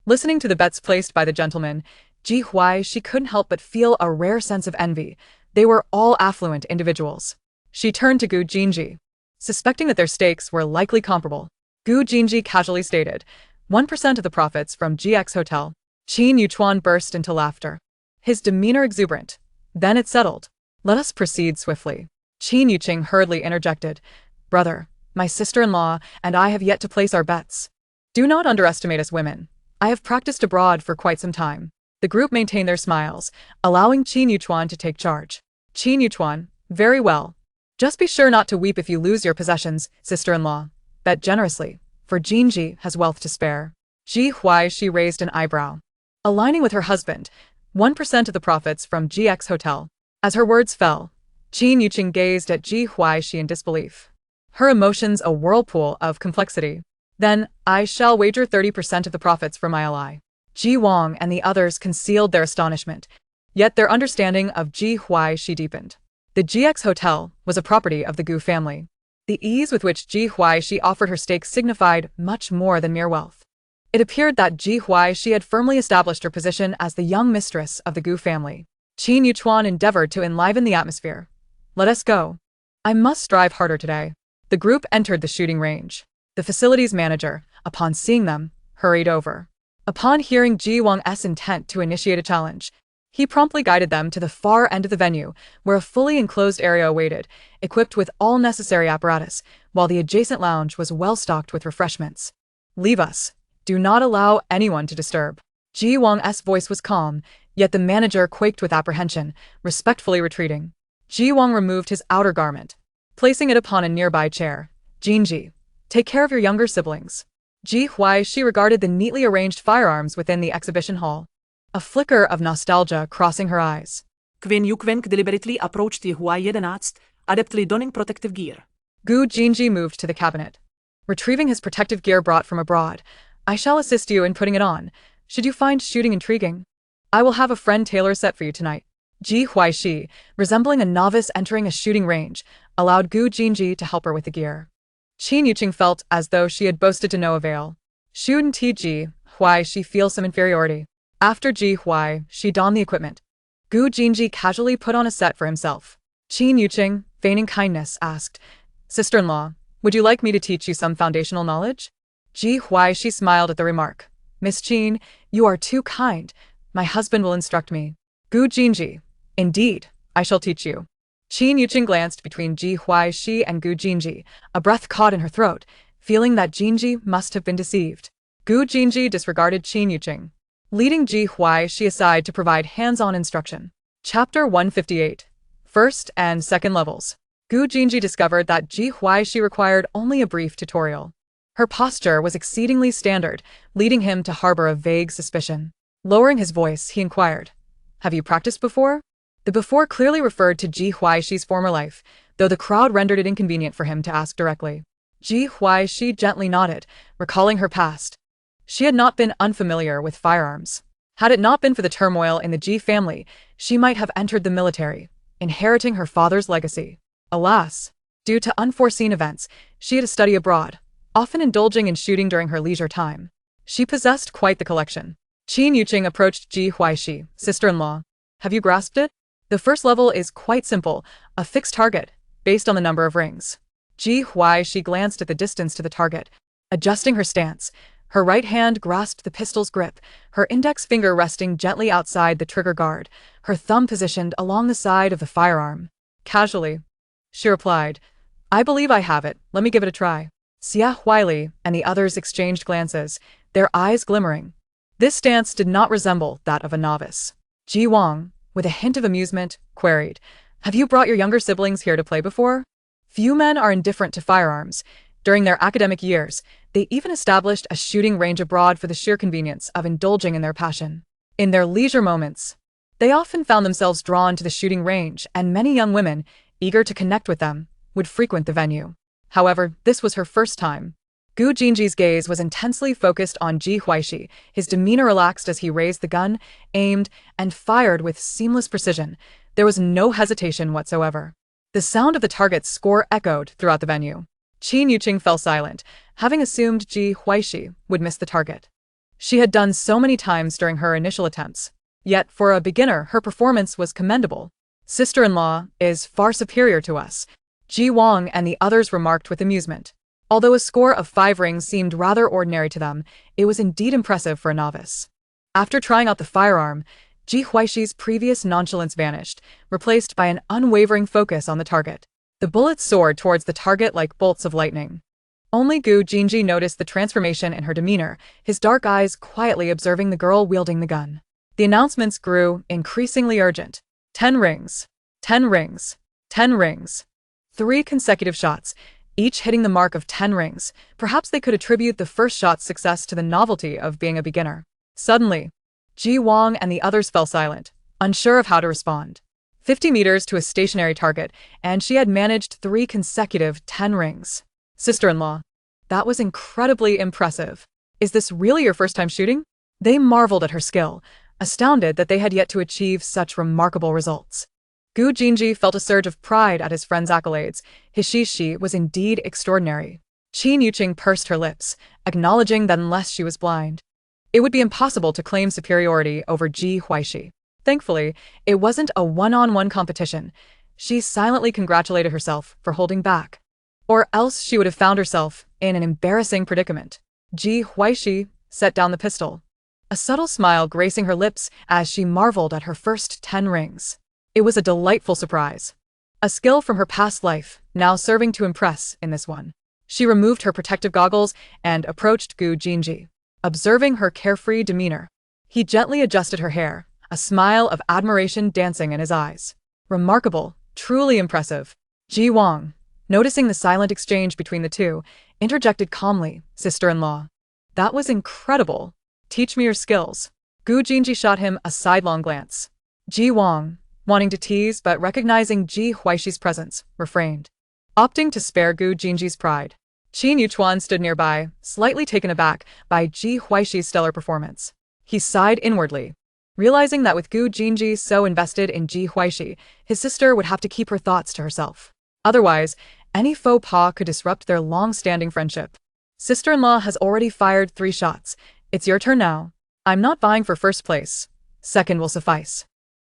Listening to the bets placed by the gentleman, Ji Huaixi couldn't help but feel a rare sense of envy. They were all affluent individuals. She turned to Gu Jinji, suspecting that their stakes were likely comparable. Gu Jinji casually stated, 1% of the profits from GX Hotel. Qin Yuchuan burst into laughter, his demeanor exuberant. Then it settled. Let us proceed swiftly. Qin Yuqing hurriedly interjected, brother, my sister-in-law and I have yet to place our bets. Do not underestimate us women. I have practiced abroad for quite some time. The group maintained their smiles, allowing Qin Yuchuan to take charge. Qin Yuchuan, very well. Just be sure not to weep if you lose your possessions, sister-in-law. Bet generously, for Jinji has wealth to spare. Ji Huaixi raised an eyebrow. Aligning with her husband, 1% of the profits from GX Hotel. As her words fell, Qin Yuqing gazed at Ji Huaixi in disbelief, her emotions a whirlpool of complexity. Then, I shall wager 30% of the profits for my ally. Ji Wang and the others concealed their astonishment, yet their understanding of Ji Huaixi deepened. The GX Hotel was a property of the Gu family. The ease with which Ji Huaixi offered her stakes signified much more than mere wealth. It appeared that Ji Huaixi had firmly established her position as the young mistress of the Gu family. Qin Yuchuan endeavored to enliven the atmosphere. Let us go. I must strive harder today. The group entered the shooting range. The facilities manager, upon seeing them, hurried over. Upon hearing Ji Wang's intent to initiate a challenge, he promptly guided them to the far end of the venue, where a fully enclosed area awaited, equipped with all necessary apparatus, while the adjacent lounge was well stocked with refreshments. Leave us. Do not allow anyone to disturb. Ji Wang's voice was calm, yet the manager quaked with apprehension, respectfully retreating. Ji Wang removed his outer garment, placing it upon a nearby chair. Jinji, take care of your younger siblings. Ji Huaixi regarded the neatly arranged firearms within the exhibition hall, a flicker of nostalgia crossing her eyes. Quen Yukwenk deliberately approached the Huai-11, adeptly donning protective gear. Gu Jinji moved to the cabinet, retrieving his protective gear brought from abroad. I shall assist you in putting it on, should you find shooting intriguing. I will have a friend tailor a set for you tonight. Ji Huaixi, resembling a novice entering a shooting range, allowed Gu Jinji to help her with the gear. Qin Yuqing felt as though she had boasted to no avail. Shouldn't Ji Huaixi feel some inferiority? After Ji Huaixi donned the equipment, Gu Jinji casually put on a set for himself. Qin Yuqing, feigning kindness, asked, sister-in-law, would you like me to teach you some foundational knowledge? Ji Huaixi smiled at the remark. Miss Qin, you are too kind. My husband will instruct me. Gu Jinji, indeed, I shall teach you. Qin Yuqing glanced between Ji Huaixi and Gu Jinji, a breath caught in her throat, feeling that Jinji must have been deceived. Gu Jinji disregarded Qin Yuqing, leading Ji Huaixi aside to provide hands-on instruction. Chapter 158. First and Second Levels. Gu Jinji discovered that Ji Huaixi required only a brief tutorial. Her posture was exceedingly standard, leading him to harbor a vague suspicion. Lowering his voice, he inquired, have you practiced before? The before clearly referred to Ji Huaixi's former life, though the crowd rendered it inconvenient for him to ask directly. Ji Huaixi gently nodded, recalling her past. She had not been unfamiliar with firearms. Had it not been for the turmoil in the Ji family, she might have entered the military, inheriting her father's legacy. Alas, due to unforeseen events, she had to study abroad, often indulging in shooting during her leisure time. She possessed quite the collection. Qin Yuqing approached Ji Huaixi, sister-in-law. Have you grasped it? The first level is quite simple, a fixed target, based on the number of rings. Ji Huaixi glanced at the distance to the target, adjusting her stance. Her right hand grasped the pistol's grip, her index finger resting gently outside the trigger guard, her thumb positioned along the side of the firearm. Casually, she replied, I believe I have it, let me give it a try. Xia Huili and the others exchanged glances, their eyes glimmering. This stance did not resemble that of a novice. Ji Wang, with a hint of amusement, queried, have you brought your younger siblings here to play before? Few men are indifferent to firearms. During their academic years, they even established a shooting range abroad for the sheer convenience of indulging in their passion. In their leisure moments, they often found themselves drawn to the shooting range, and many young women, eager to connect with them, would frequent the venue. However, this was her first time. Gu Jinji's gaze was intensely focused on Ji Huaixi, his demeanor relaxed as he raised the gun, aimed, and fired with seamless precision. There was no hesitation whatsoever. The sound of the target's score echoed throughout the venue. Qin Yuqing fell silent, having assumed Ji Huaixi would miss the target. She had done so many times during her initial attempts. Yet, for a beginner, her performance was commendable. Sister-in-law is far superior to us, Ji Wang and the others remarked with amusement. Although a score of 5 rings seemed rather ordinary to them, it was indeed impressive for a novice. After trying out the firearm, Ji Huaixi's previous nonchalance vanished, replaced by an unwavering focus on the target. The bullets soared towards the target like bolts of lightning. Only Gu Jinji noticed the transformation in her demeanor, his dark eyes quietly observing the girl wielding the gun. The announcements grew increasingly urgent. 10 rings. 10 rings. 10 rings. 3 consecutive shots, each hitting the mark of 10 rings. Perhaps they could attribute the first shot's success to the novelty of being a beginner. Suddenly, Ji Wang and the others fell silent, unsure of how to respond. 50 meters to a stationary target, and she had managed 3 consecutive 10 rings. Sister-in-law, that was incredibly impressive. Is this really your first time shooting? They marveled at her skill, astounded that they had yet to achieve such remarkable results. Gu Jinji felt a surge of pride at his friend's accolades. His shishi was indeed extraordinary. Qin Yuqing pursed her lips, acknowledging that unless she was blind, it would be impossible to claim superiority over Ji Huaixi. Thankfully, it wasn't a one-on-one competition. She silently congratulated herself for holding back. Or else she would have found herself in an embarrassing predicament. Ji Huaixi set down the pistol, a subtle smile gracing her lips as she marveled at her first 10 rings. It was a delightful surprise. A skill from her past life, now serving to impress in this one. She removed her protective goggles and approached Gu Jinji. Observing her carefree demeanor, he gently adjusted her hair, a smile of admiration dancing in his eyes. Remarkable, truly impressive. Ji Wang, noticing the silent exchange between the two, interjected calmly, "Sister-in-law, that was incredible. Teach me your skills." Gu Jinji shot him a sidelong glance. Ji Wang, wanting to tease but recognizing Ji Huaixi's presence, refrained, opting to spare Gu Jinji's pride. Qin Yuchuan stood nearby, slightly taken aback by Ji Huaixi's stellar performance. He sighed inwardly, realizing that with Gu Jinji so invested in Ji Huaixi, his sister would have to keep her thoughts to herself. Otherwise, any faux pas could disrupt their long-standing friendship. Sister-in-law has already fired 3 shots. It's your turn now. I'm not vying for first place. Second will suffice.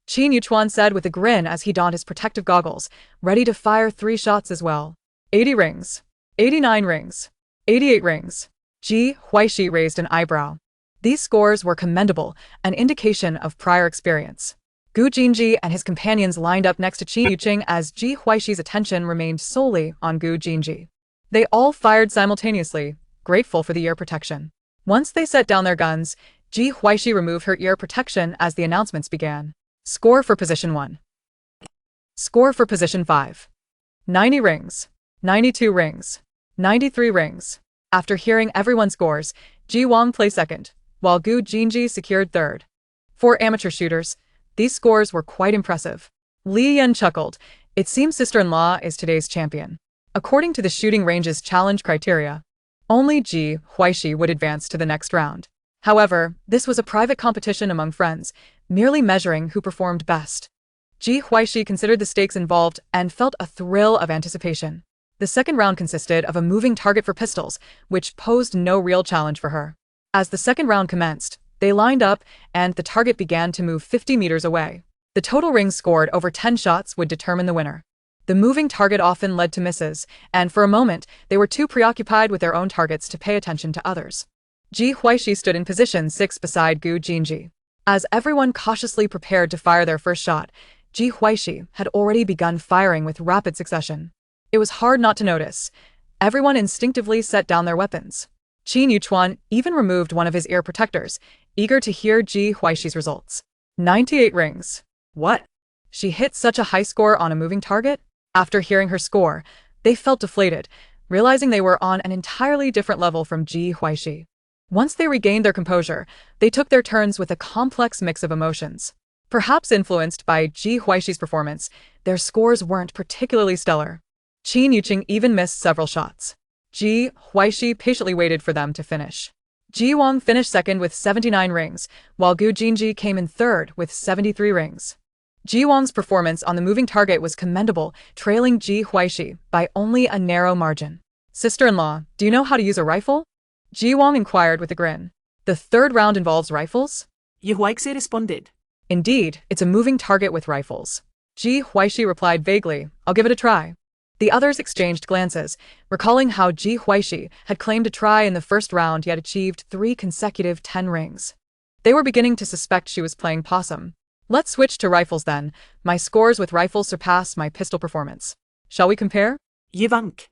Qin Yuchuan said with a grin as he donned his protective goggles, ready to fire 3 shots as well. 80 rings. 89 rings. 88 rings. Ji Huaixi raised an eyebrow. These scores were commendable, an indication of prior experience. Gu Jinji and his companions lined up next to Qin Yuqing as Ji Huaixi's attention remained solely on Gu Jinji. They all fired simultaneously, grateful for the ear protection. Once they set down their guns, Ji Huaixi removed her ear protection as the announcements began. Score for position 1. Score for position 5. 90 rings. 92 rings. 93 rings. After hearing everyone's scores, Ji Wang placed second, while Gu Jinji secured third. For amateur shooters, these scores were quite impressive. Li Yan chuckled. It seems sister-in-law is today's champion. According to the shooting range's challenge criteria, only Ji Huaixi would advance to the next round. However, this was a private competition among friends, merely measuring who performed best. Ji Huaixi considered the stakes involved and felt a thrill of anticipation. The second round consisted of a moving target for pistols, which posed no real challenge for her. As the second round commenced, they lined up and the target began to move 50 meters away. The total rings scored over 10 shots would determine the winner. The moving target often led to misses, and for a moment, they were too preoccupied with their own targets to pay attention to others. Ji Huaixi stood in position 6 beside Gu Jinji. As everyone cautiously prepared to fire their first shot, Ji Huaixi had already begun firing with rapid succession. It was hard not to notice. Everyone instinctively set down their weapons. Qin Yuchuan even removed one of his ear protectors, eager to hear Ji Huaixi's results. 98 rings. What? She hit such a high score on a moving target? After hearing her score, They felt deflated, realizing they were on an entirely different level from Ji Huaixi. Once they regained their composure, they took their turns with a complex mix of emotions. Perhaps influenced by Ji Huaixi's performance, their scores weren't particularly stellar. Qin Yuqing even missed several shots. Ji Huaixi patiently waited for them to finish. Ji Wang finished second with 79 rings, while Gu Jinji came in third with 73 rings. Ji Wang's performance on the moving target was commendable, trailing Ji Huaixi by only a narrow margin. "Sister-in-law, do you know how to use a rifle?" Ji Wang inquired with a grin. "The third round involves rifles?" Ji Huaixi responded. "Indeed, it's a moving target with rifles." Ji Huaixi replied vaguely, "I'll give it a try." The others exchanged glances, recalling how Ji Huaixi had claimed a try in the first round yet achieved 3 consecutive 10 rings. They were beginning to suspect she was playing possum. "Let's switch to rifles then. My scores with rifles surpass my pistol performance. Shall we compare?" Ji Vank.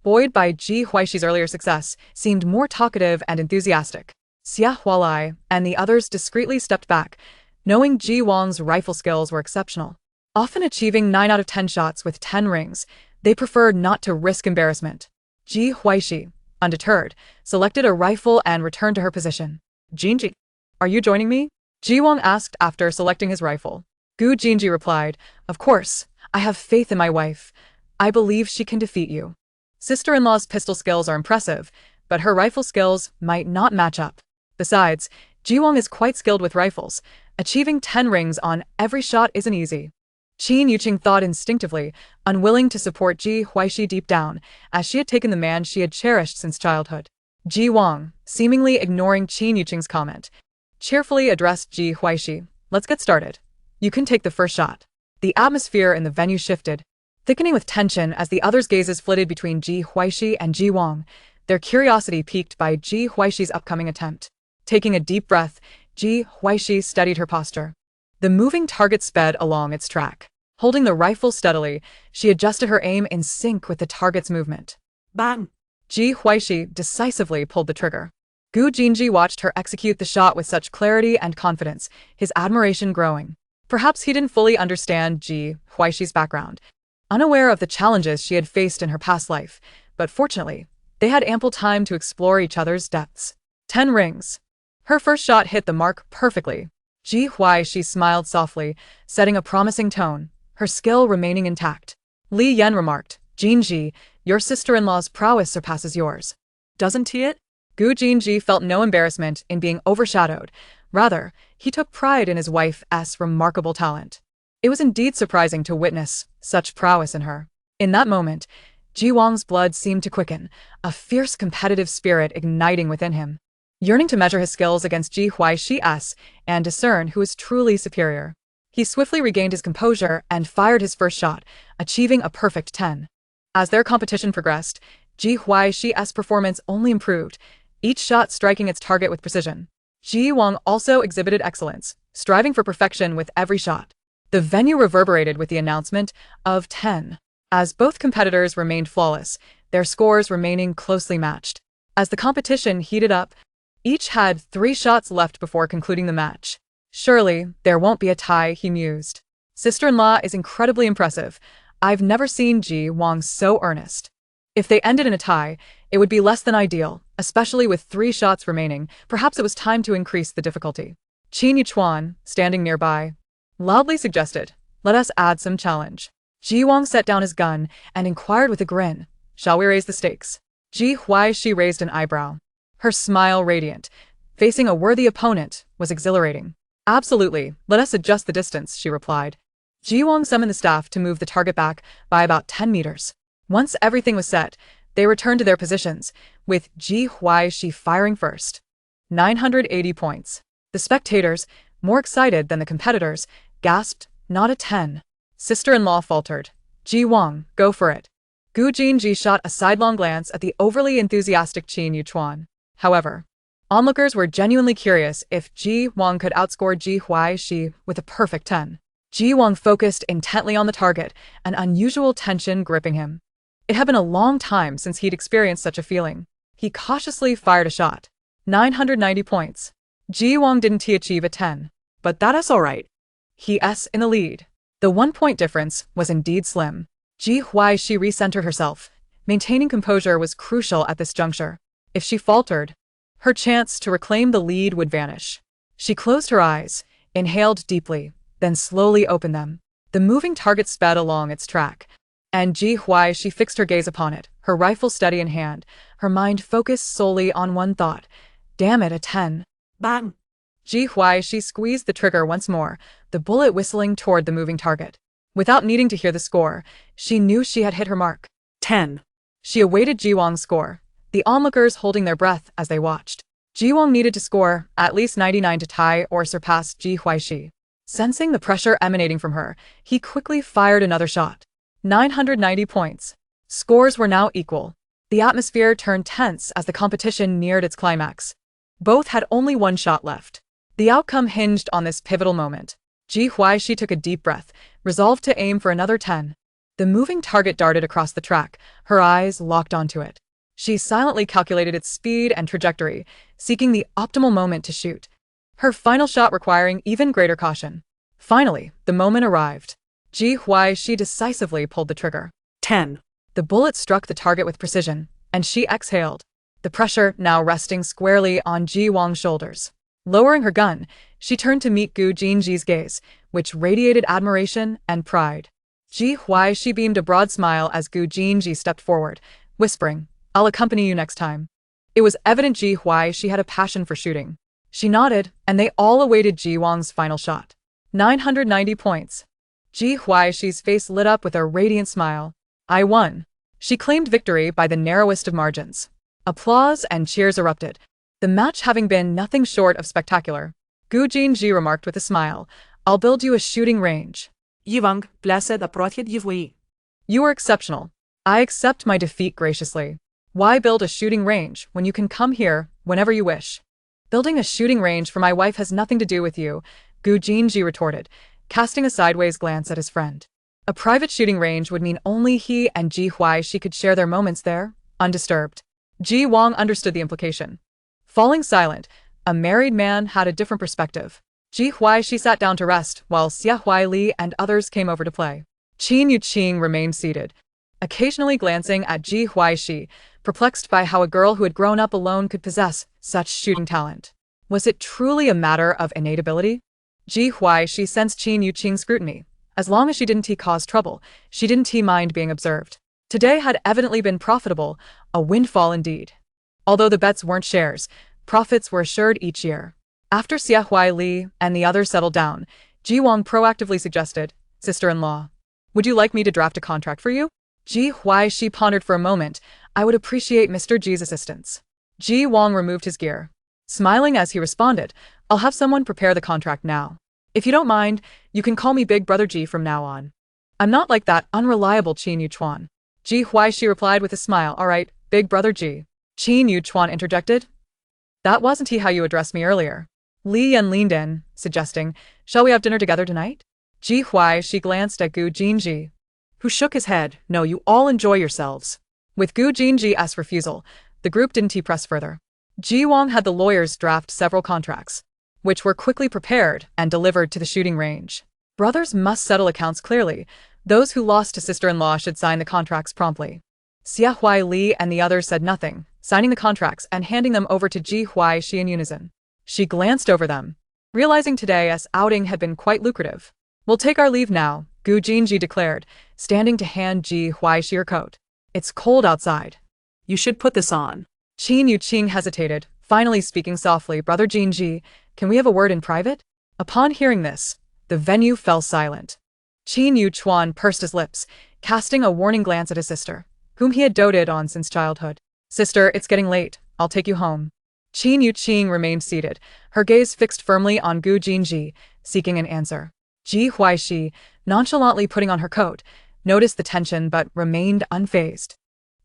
Buoyed by Ji Huaixi's earlier success, seemed more talkative and enthusiastic. Xia Hualai and the others discreetly stepped back, knowing Ji Wang's rifle skills were exceptional. Often achieving 9 out of 10 shots with 10 rings, they preferred not to risk embarrassment. Ji Huaixi, undeterred, selected a rifle and returned to her position. "Jinji, are you joining me?" Ji Wang asked after selecting his rifle. Gu Jinji replied, "Of course, I have faith in my wife. I believe she can defeat you." Sister-in-law's pistol skills are impressive, but her rifle skills might not match up. Besides, Ji Wang is quite skilled with rifles. Achieving 10 rings on every shot isn't easy. Qin Yuqing thought instinctively, unwilling to support Ji Huaixi deep down, as she had taken the man she had cherished since childhood. Ji Wang, seemingly ignoring Qin Yuqing's comment, cheerfully addressed Ji Huaixi, "Let's get started. You can take the first shot." The atmosphere in the venue shifted, thickening with tension as the others' gazes flitted between Ji Huaixi and Ji Wang, their curiosity piqued by Ji Huaixi's upcoming attempt. Taking a deep breath, Ji Huaixi steadied her posture. The moving target sped along its track. Holding the rifle steadily, she adjusted her aim in sync with the target's movement. Bang! Ji Huaixi decisively pulled the trigger. Gu Jinji watched her execute the shot with such clarity and confidence, his admiration growing. Perhaps he didn't fully understand Ji Huaixi's background, unaware of the challenges she had faced in her past life, but fortunately, they had ample time to explore each other's depths. 10 rings. Her first shot hit the mark perfectly. Ji Huaixi smiled softly, setting a promising tone, her skill remaining intact. Li Yan remarked, "Jinji, your sister-in-law's prowess surpasses yours." Doesn't he it? Gu Jinji felt no embarrassment in being overshadowed. Rather, he took pride in his wife's remarkable talent. It was indeed surprising to witness such prowess in her. In that moment, Ji Wang's blood seemed to quicken, a fierce competitive spirit igniting within him. Yearning to measure his skills against Ji Huaixi's and discern who is truly superior. He swiftly regained his composure and fired his first shot, achieving a perfect 10. As their competition progressed, Ji Huaixi's performance only improved, each shot striking its target with precision. Ji Wang also exhibited excellence, striving for perfection with every shot. The venue reverberated with the announcement of 10. As both competitors remained flawless, their scores remaining closely matched. As the competition heated up, each had 3 shots left before concluding the match. "Surely, there won't be a tie," he mused. "Sister-in-law is incredibly impressive. I've never seen Ji Wang so earnest." If they ended in a tie, it would be less than ideal, especially with 3 shots remaining. Perhaps it was time to increase the difficulty. Qin Yuchuan, standing nearby, loudly suggested, "Let us add some challenge." Ji Wang set down his gun and inquired with a grin, "Shall we raise the stakes?" Ji Huaixi raised an eyebrow. Her smile radiant. Facing a worthy opponent was exhilarating. "Absolutely, let us adjust the distance," she replied. Ji Wang summoned the staff to move the target back by about 10 meters. Once everything was set, they returned to their positions, with Ji Huaixi firing first. 980 points. The spectators, more excited than the competitors, gasped, "Not a 10. Sister-in-law faltered. "Ji Wang, go for it." Gu Jinji shot a sidelong glance at the overly enthusiastic Qin Yuchuan. However, onlookers were genuinely curious if Ji Wang could outscore Ji Huaixi with a perfect 10. Ji Wang focused intently on the target, an unusual tension gripping him. It had been a long time since he'd experienced such a feeling. He cautiously fired a shot. 990 points. Ji Wang didn't achieve a 10. But that's alright. He's in the lead. The 1-point difference was indeed slim. Ji Huaixi recentered herself, Maintaining composure was crucial at this juncture. If she faltered, her chance to reclaim the lead would vanish. She closed her eyes, inhaled deeply, then slowly opened them. The moving target sped along its track, and Ji Huaixi fixed her gaze upon it, her rifle steady in hand, her mind focused solely on one thought. Damn it, a 10. Bang! Ji Huaixi squeezed the trigger once more, the bullet whistling toward the moving target. Without needing to hear the score, she knew she had hit her mark. 10. She awaited Ji Wang's score, the onlookers holding their breath as they watched. Ji Wang needed to score at least 99 to tie or surpass Ji Huaixi. Sensing the pressure emanating from her, he quickly fired another shot. 990 points. Scores were now equal. The atmosphere turned tense as the competition neared its climax. Both had only one shot left. The outcome hinged on this pivotal moment. Ji Huaixi took a deep breath, resolved to aim for another 10. The moving target darted across the track, her eyes locked onto it. She silently calculated its speed and trajectory, seeking the optimal moment to shoot, her final shot requiring even greater caution. Finally, the moment arrived. Ji Huaixi decisively pulled the trigger. 10. The bullet struck the target with precision, and she exhaled, the pressure now resting squarely on Ji Wang's shoulders. Lowering her gun, she turned to meet Gu Jinji's gaze, which radiated admiration and pride. Ji Huaixi beamed a broad smile as Gu Jinji stepped forward, whispering, "I'll accompany you next time." It was evident Ji Huaixi had a passion for shooting. She nodded, and they all awaited Ji Wang's final shot. 990 points. Ji Huaixi's face lit up with a radiant smile. "I won." She claimed victory by the narrowest of margins. Applause and cheers erupted, the match having been nothing short of spectacular. Gu Jinji remarked with a smile, "I'll build you a shooting range." Yivang, blessed approached Yivui. "You were exceptional. I accept my defeat graciously. Why build a shooting range when you can come here whenever you wish?" "Building a shooting range for my wife has nothing to do with you," Gu Jinji retorted, casting a sideways glance at his friend. A private shooting range would mean only he and Ji Huaixi could share their moments there, undisturbed. Ji Wang understood the implication. Falling silent, a married man had a different perspective. Ji Huaixi sat down to rest while Xia Huaili and others came over to play. Qin Yuqing remained seated, occasionally glancing at Ji Huaixi, perplexed by how a girl who had grown up alone could possess such shooting talent. Was it truly a matter of innate ability? Ji Huaixi sensed Qin Yuqing's scrutiny. As long as she didn't cause trouble, she didn't mind being observed. Today had evidently been profitable, a windfall indeed. Although the bets weren't shares, profits were assured each year. After Xia Huaili and the others settled down, Ji Wang proactively suggested, "Sister-in-law, would you like me to draft a contract for you?" Ji Huaixi pondered for a moment. "I would appreciate Mr. Ji's assistance." Ji Wang removed his gear, smiling as he responded, "I'll have someone prepare the contract now. If you don't mind, you can call me Big Brother Ji from now on. I'm not like that unreliable Qin Yuchuan." Ji Huaixi replied with a smile, "All right, Big Brother Ji." Qin Yuchuan interjected, "That wasn't how you addressed me earlier." Li Yan leaned in, suggesting, "Shall we have dinner together tonight?" Ji Huaixi glanced at Gu Jinji, who shook his head, "No, you all enjoy yourselves." With Gu Jinji's refusal, the group didn't press further. Ji Wang had the lawyers draft several contracts, which were quickly prepared and delivered to the shooting range. Brothers must settle accounts clearly. Those who lost to sister-in-law should sign the contracts promptly. Xia Huaili and the others said nothing, signing the contracts and handing them over to Ji Huaixi in unison. She glanced over them, realizing today's outing had been quite lucrative. "We'll take our leave now," Gu Jinji declared, standing to hand Ji Huaixi her coat. "It's cold outside." "You should put this on." Qin Yuqing hesitated, finally speaking softly, "Brother Jinji, can we have a word in private?" Upon hearing this, the venue fell silent. Qin Yuchuan pursed his lips, casting a warning glance at his sister, whom he had doted on since childhood. "Sister, it's getting late. I'll take you home." Qin Yuqing remained seated, her gaze fixed firmly on Gu Jinji, seeking an answer. Ji Huaixi, nonchalantly putting on her coat, noticed the tension but remained unfazed.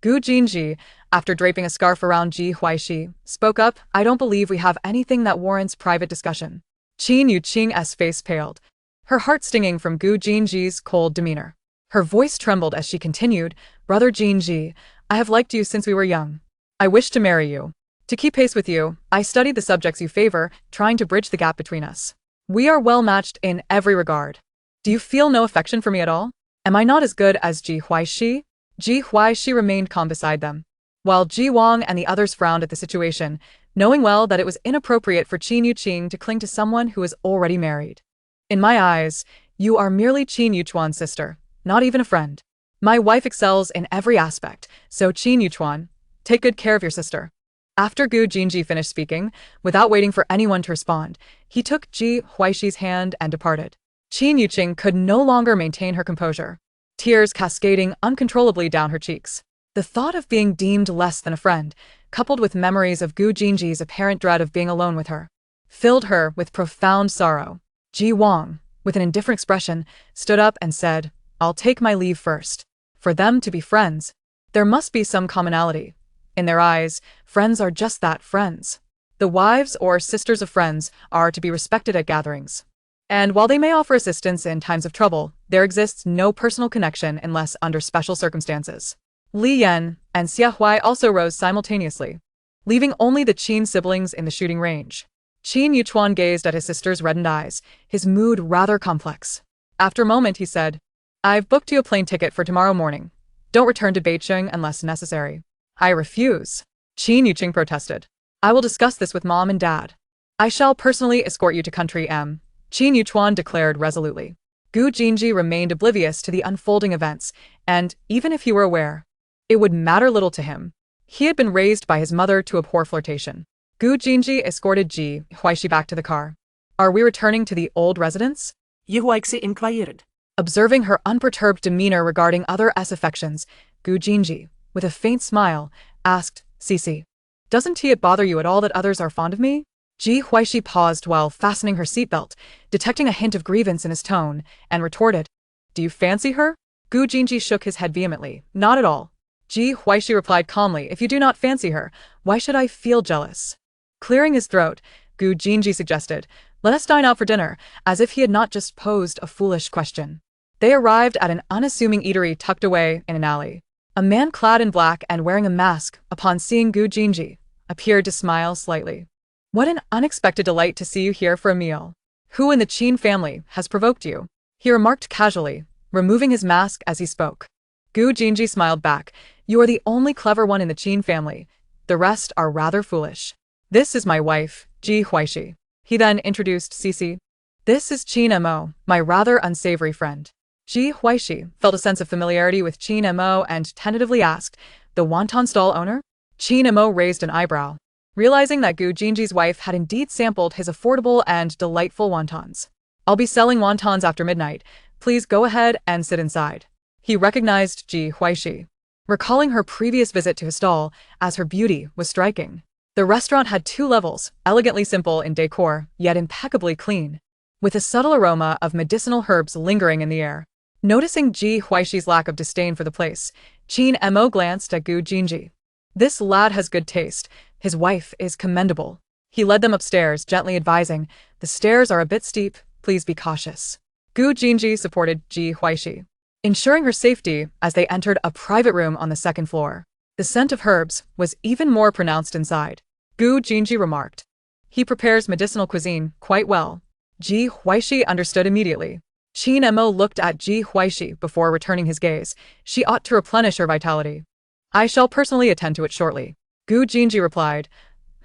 Gu Jinji, after draping a scarf around Ji Huaixi, spoke up, "I don't believe we have anything that warrants private discussion." Qin Yuqing's face paled, her heart stinging from Gu Jinji's cold demeanor. Her voice trembled as she continued, "Brother Jinji, I have liked you since we were young. I wish to marry you. To keep pace with you, I studied the subjects you favor, trying to bridge the gap between us. We are well matched in every regard. Do you feel no affection for me at all? Am I not as good as Ji Huaixi?" Ji Huaixi remained calm beside them, while Ji Wang and the others frowned at the situation, knowing well that it was inappropriate for Qin Yuqing to cling to someone who was already married. In my eyes, you are merely Qin Yuchuan's sister, not even a friend. My wife excels in every aspect, so Qin Yuchuan, take good care of your sister. After Gu Jinji finished speaking, without waiting for anyone to respond, he took Ji Huaixi's hand and departed. Qin Yuqing could no longer maintain her composure, tears cascading uncontrollably down her cheeks. The thought of being deemed less than a friend, coupled with memories of Gu Jinji's apparent dread of being alone with her, filled her with profound sorrow. Ji Wang, with an indifferent expression, stood up and said, "I'll take my leave first." For them to be friends, there must be some commonality. In their eyes, friends are just that, friends. The wives or sisters of friends are to be respected at gatherings. And while they may offer assistance in times of trouble, there exists no personal connection unless under special circumstances. Li Yan and Xia Huai also rose simultaneously, leaving only the Qin siblings in the shooting range. Qin Yuchuan gazed at his sister's reddened eyes, his mood rather complex. After a moment he said, "I've booked you a plane ticket for tomorrow morning. Don't return to Beijing unless necessary." "I refuse," Qin Yuqing protested. "I will discuss this with Mom and Dad. I shall personally escort you to Country M," Qin Yuchuan declared resolutely. Gu Jinji remained oblivious to the unfolding events, and, even if he were aware, it would matter little to him. He had been raised by his mother to abhor flirtation. Gu Jinji escorted Ji Huaixi back to the car. "Are we returning to the old residence?" Ji Huaixi inquired. Observing her unperturbed demeanor regarding other affections, Gu Jinji, with a faint smile, asked, "Cici, doesn't it bother you at all that others are fond of me?" Ji Huaixi paused while fastening her seatbelt, detecting a hint of grievance in his tone, and retorted, "Do you fancy her?" Gu Jinji shook his head vehemently, "Not at all." Ji Huaixi replied calmly, "If you do not fancy her, why should I feel jealous?" Clearing his throat, Gu Jinji suggested, "Let us dine out for dinner," as if he had not just posed a foolish question. They arrived at an unassuming eatery tucked away in an alley. A man clad in black and wearing a mask, upon seeing Gu Jinji, appeared to smile slightly. "What an unexpected delight to see you here for a meal. Who in the Qin family has provoked you?" he remarked casually, removing his mask as he spoke. Gu Jinji smiled back, "You are the only clever one in the Qin family. The rest are rather foolish. This is my wife, Ji Huaixi." He then introduced Cici. "This is Qin Mo, my rather unsavory friend." Ji Huaixi felt a sense of familiarity with Qin Mo and tentatively asked, "The wonton stall owner?" Qin Mo raised an eyebrow, realizing that Gu Jinji's wife had indeed sampled his affordable and delightful wontons. "I'll be selling wontons after midnight. Please go ahead and sit inside." He recognized Ji Huaixi, recalling her previous visit to his stall, as her beauty was striking. The restaurant had 2 levels, elegantly simple in decor, yet impeccably clean, with a subtle aroma of medicinal herbs lingering in the air. Noticing Ji Huaixi's lack of disdain for the place, Qin Mo glanced at Gu Jinji. "This lad has good taste. His wife is commendable." He led them upstairs, gently advising, "The stairs are a bit steep, please be cautious." Gu Jinji supported Ji Huaixi, ensuring her safety as they entered a private room on the 2nd floor. The scent of herbs was even more pronounced inside. Gu Jinji remarked, "He prepares medicinal cuisine quite well." Ji Huaixi understood immediately. Qin Mo looked at Ji Huaixi before returning his gaze. She ought to replenish her vitality. "I shall personally attend to it shortly." Gu Jinji replied,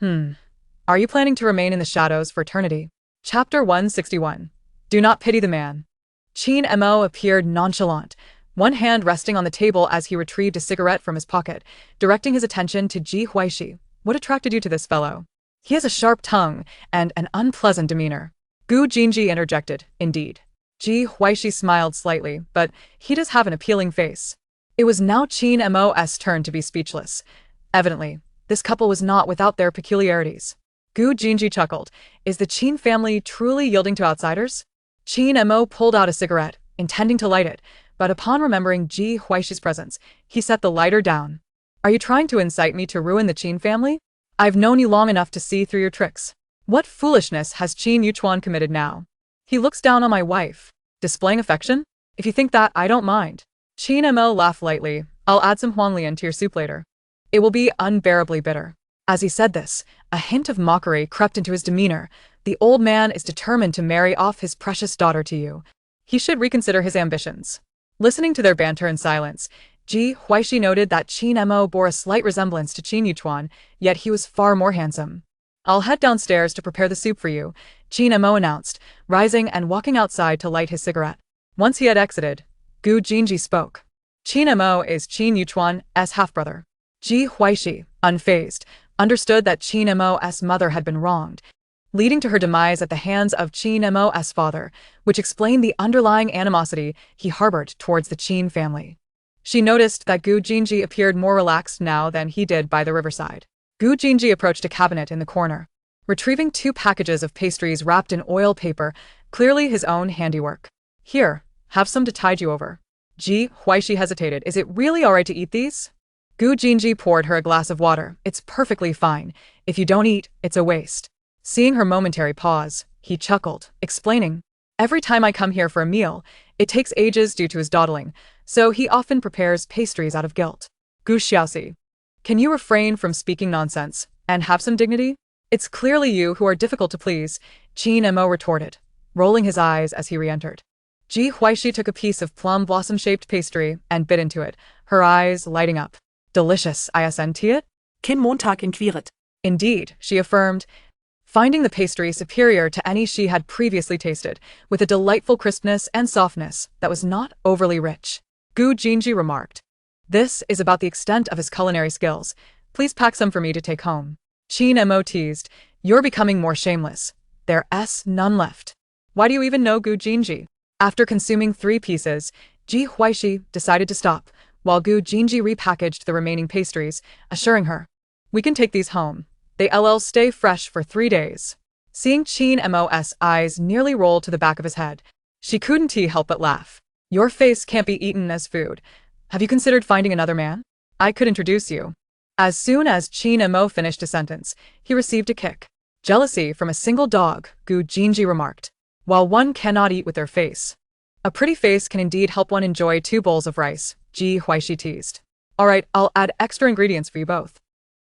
Are you planning to remain in the shadows for eternity?" Chapter 161. Do not pity the man. Qin Mo appeared nonchalant, one hand resting on the table as he retrieved a cigarette from his pocket, directing his attention to Ji Huaixi. "What attracted you to this fellow? He has a sharp tongue and an unpleasant demeanor." Gu Jinji interjected, "Indeed." Ji Huaixi smiled slightly, "But he does have an appealing face." It was now Qin Mo's turn to be speechless. Evidently, this couple was not without their peculiarities. Gu Jinji chuckled. "Is the Qin family truly yielding to outsiders?" Qin Mo pulled out a cigarette, intending to light it, but upon remembering Ji Huaixi's presence, he set the lighter down. "Are you trying to incite me to ruin the Qin family? I've known you long enough to see through your tricks. What foolishness has Qin Yuchuan committed now? He looks down on my wife. Displaying affection? If you think that, I don't mind." Qin Mo laughed lightly. "I'll add some huanglian to your soup later. It will be unbearably bitter." As he said this, a hint of mockery crept into his demeanor. "The old man is determined to marry off his precious daughter to you. He should reconsider his ambitions." Listening to their banter in silence, Ji Huaixi noted that Qin Mo bore a slight resemblance to Qin Yuchuan, yet he was far more handsome. I'll head downstairs to prepare the soup for you, Qin Mo announced, rising and walking outside to light his cigarette. Once he had exited, Gu Jinji spoke. Qin Mo is Qin Yuchuan's half-brother. Ji Huaixi, unfazed, understood that Qin Mo's mother had been wronged, leading to her demise at the hands of Qin Mo's father, which explained the underlying animosity he harbored towards the Qin family. She noticed that Gu Jinji appeared more relaxed now than he did by the riverside. Gu Jinji approached a cabinet in the corner, retrieving 2 packages of pastries wrapped in oil paper, clearly his own handiwork. Here, have some to tide you over. Ji Huaixi hesitated. Is it really alright to eat these? Gu Jinji poured her a glass of water. It's perfectly fine. If you don't eat, it's a waste. Seeing her momentary pause, he chuckled, explaining, every time I come here for a meal, it takes ages due to his dawdling, so he often prepares pastries out of guilt. Gu Xiaoxi, can you refrain from speaking nonsense and have some dignity? It's clearly you who are difficult to please, Qin Mo retorted, rolling his eyes as he re-entered. Ji Huaixi took a piece of plum blossom-shaped pastry and bit into it, her eyes lighting up. Delicious, isn't it? Kein Montag in Quiret. Indeed, she affirmed, finding the pastry superior to any she had previously tasted, with a delightful crispness and softness that was not overly rich. Gu Jinji remarked, this is about the extent of his culinary skills. Please pack some for me to take home. Qin Mo teased, you're becoming more shameless. There's none left. Why do you even know Gu Jinji? After consuming 3 pieces, Ji Huaixi decided to stop, while Gu Jinji repackaged the remaining pastries, assuring her, we can take these home. They'll stay fresh for 3 days. Seeing Qin Mo's eyes nearly roll to the back of his head, she couldn't help but laugh. Your face can't be eaten as food. Have you considered finding another man? I could introduce you. As soon as Qin Mo finished a sentence, he received a kick. Jealousy from a single dog, Gu Jinji remarked. While one cannot eat with their face, a pretty face can indeed help one enjoy 2 bowls of rice, Ji Huaixi teased. Alright, I'll add extra ingredients for you both,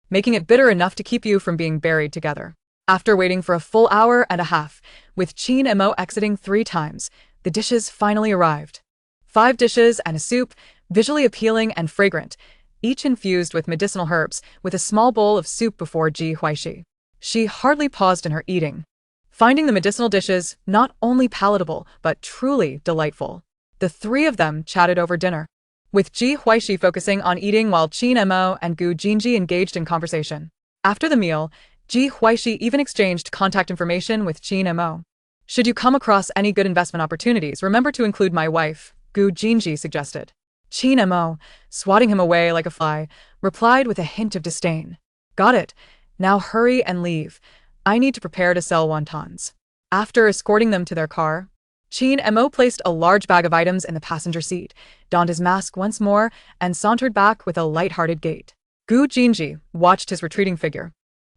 making it bitter enough to keep you from being buried together. After waiting for a full hour and a half, with Qin Mo exiting 3 times, the dishes finally arrived. 5 dishes and a soup, visually appealing and fragrant, each infused with medicinal herbs, with a small bowl of soup before Ji Huaixi. She hardly paused in her eating, finding the medicinal dishes not only palatable but truly delightful. The 3 of them chatted over dinner, with Ji Huaixi focusing on eating while Qin Mo and Gu Jinji engaged in conversation. After the meal, Ji Huaixi even exchanged contact information with Qin Mo. Should you come across any good investment opportunities, remember to include my wife, Gu Jinji suggested. Qin Mo, swatting him away like a fly, replied with a hint of disdain. Got it. Now hurry and leave. I need to prepare to sell wontons. After escorting them to their car, Qin Mo placed a large bag of items in the passenger seat, donned his mask once more, and sauntered back with a light-hearted gait. Gu Jinji watched his retreating figure,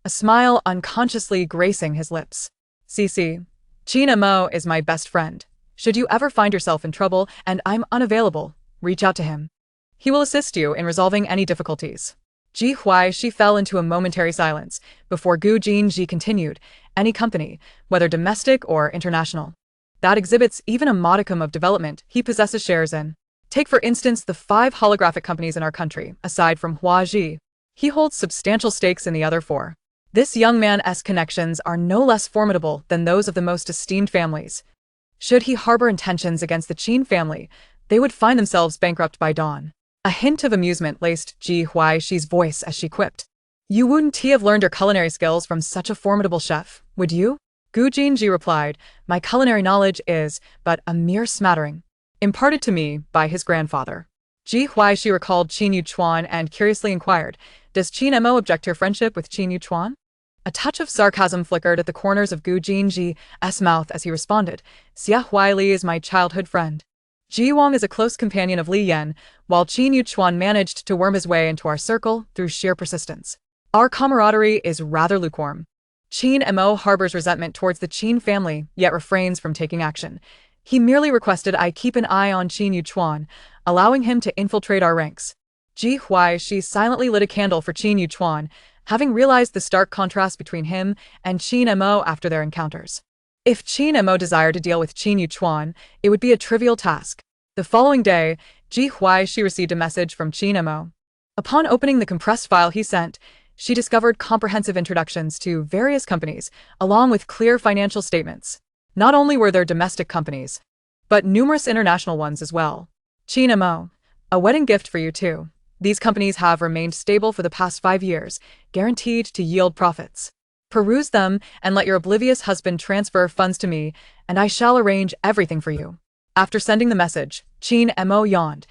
a smile unconsciously gracing his lips. Qin Mo is my best friend. Should you ever find yourself in trouble and I'm unavailable, reach out to him. He will assist you in resolving any difficulties. Ji Huaixi fell into a momentary silence before Gu Jinji continued, any company, whether domestic or international, that exhibits even a modicum of development he possesses shares in. Take for instance the 5 holographic companies in our country, aside from Huaji. He holds substantial stakes in the other 4. This young man's connections are no less formidable than those of the most esteemed families. Should he harbor intentions against the Qin family, they would find themselves bankrupt by dawn. A hint of amusement laced Ji Huaxi's voice as she quipped. You wouldn't have learned your culinary skills from such a formidable chef, would you? Gu Jinji replied, my culinary knowledge is but a mere smattering, imparted to me by his grandfather. Ji Huaixi recalled Qin Yuchuan and curiously inquired, does Qin Mo object to your friendship with Qin Yuchuan? A touch of sarcasm flickered at the corners of Gu Jinji's mouth as he responded, Xia Huaili is my childhood friend. Ji Wang is a close companion of Li Yan, while Qin Yuchuan managed to worm his way into our circle through sheer persistence. Our camaraderie is rather lukewarm. Qin Mo harbors resentment towards the Qin family, yet refrains from taking action. He merely requested I keep an eye on Qin Yuchuan, allowing him to infiltrate our ranks. Ji Huaixi silently lit a candle for Qin Yuchuan, having realized the stark contrast between him and Qin Mo after their encounters. If Qin Mo desired to deal with Qin Yuchuan, it would be a trivial task. The following day, Ji Huaixi received a message from Qin Mo. Upon opening the compressed file he sent, she discovered comprehensive introductions to various companies, along with clear financial statements. Not only were there domestic companies, but numerous international ones as well. Qin Mo, a wedding gift for you too. These companies have remained stable for the past 5 years, guaranteed to yield profits. Peruse them and let your oblivious husband transfer funds to me, and I shall arrange everything for you. After sending the message, Qin Mo yawned.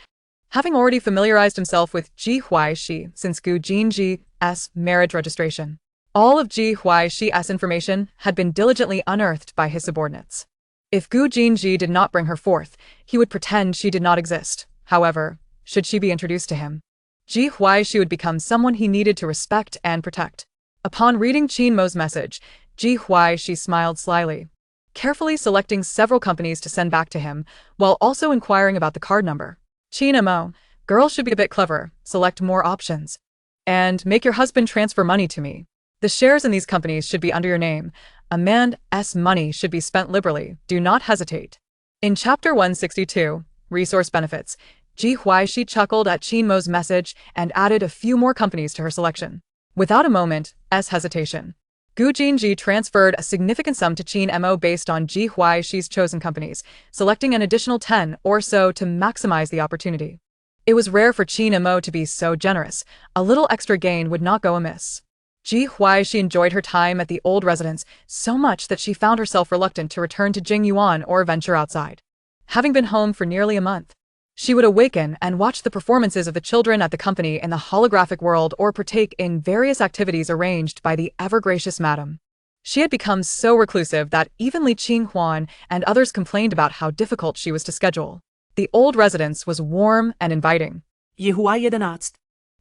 Having already familiarized himself with Ji Huaixi since Gu Jinji's marriage registration, all of Ji Huaixi's information had been diligently unearthed by his subordinates. If Gu Jinji did not bring her forth, he would pretend she did not exist. However, should she be introduced to him, Ji Huaixi would become someone he needed to respect and protect. Upon reading Qin Mo's message, Ji Huaixi smiled slyly, carefully selecting several companies to send back to him, while also inquiring about the card number. Qin Mo, girls should be a bit clever, select more options. And make your husband transfer money to me. The shares in these companies should be under your name. A man's money should be spent liberally, do not hesitate. In Chapter 162, Resource Benefits, Ji Huaixi chuckled at Qin Mo's message and added a few more companies to her selection. Without a moment's hesitation, Gu Jinji transferred a significant sum to Qin Mo based on Ji Huaixi's chosen companies, selecting an additional 10 or so to maximize the opportunity. It was rare for Qin Mo to be so generous. A little extra gain would not go amiss. Ji Huaixi enjoyed her time at the old residence so much that she found herself reluctant to return to Jingyuan or venture outside. Having been home for nearly a month, she would awaken and watch the performances of the children at the company in the holographic world or partake in various activities arranged by the ever-gracious madam. She had become so reclusive that even Li Qinghuan and others complained about how difficult she was to schedule. The old residence was warm and inviting. Ji Huaixi,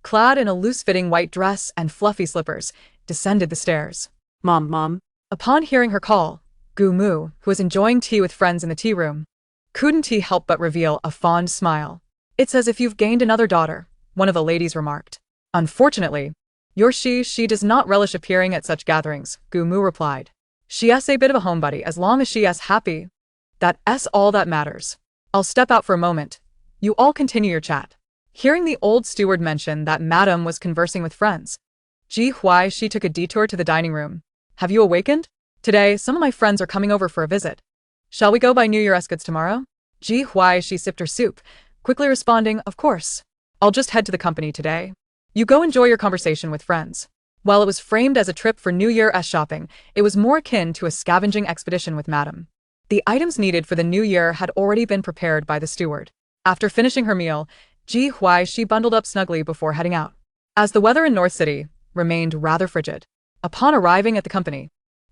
clad in a loose-fitting white dress and fluffy slippers, descended the stairs. Mom. Upon hearing her call, Gu Mu, who was enjoying tea with friends in the tea room, couldn't he help but reveal a fond smile. It's as if you've gained another daughter, one of the ladies remarked. Unfortunately, your she does not relish appearing at such gatherings, Gu Mu replied. She's a bit of a homebody as long as she's happy. That's all that matters. I'll step out for a moment. You all continue your chat. Hearing the old steward mention that madam was conversing with friends, Ji Huaixi took a detour to the dining room. Have you awakened? Today, some of my friends are coming over for a visit. Shall we go buy New Year's goods tomorrow? Ji Huaixi sipped her soup, quickly responding, of course. I'll just head to the company today. You go enjoy your conversation with friends. While it was framed as a trip for New Year's shopping, it was more akin to a scavenging expedition with madam. The items needed for the new year had already been prepared by the steward. After finishing her meal, Ji Huaixi bundled up snugly before heading out. As the weather in North City remained rather frigid, upon arriving at the company,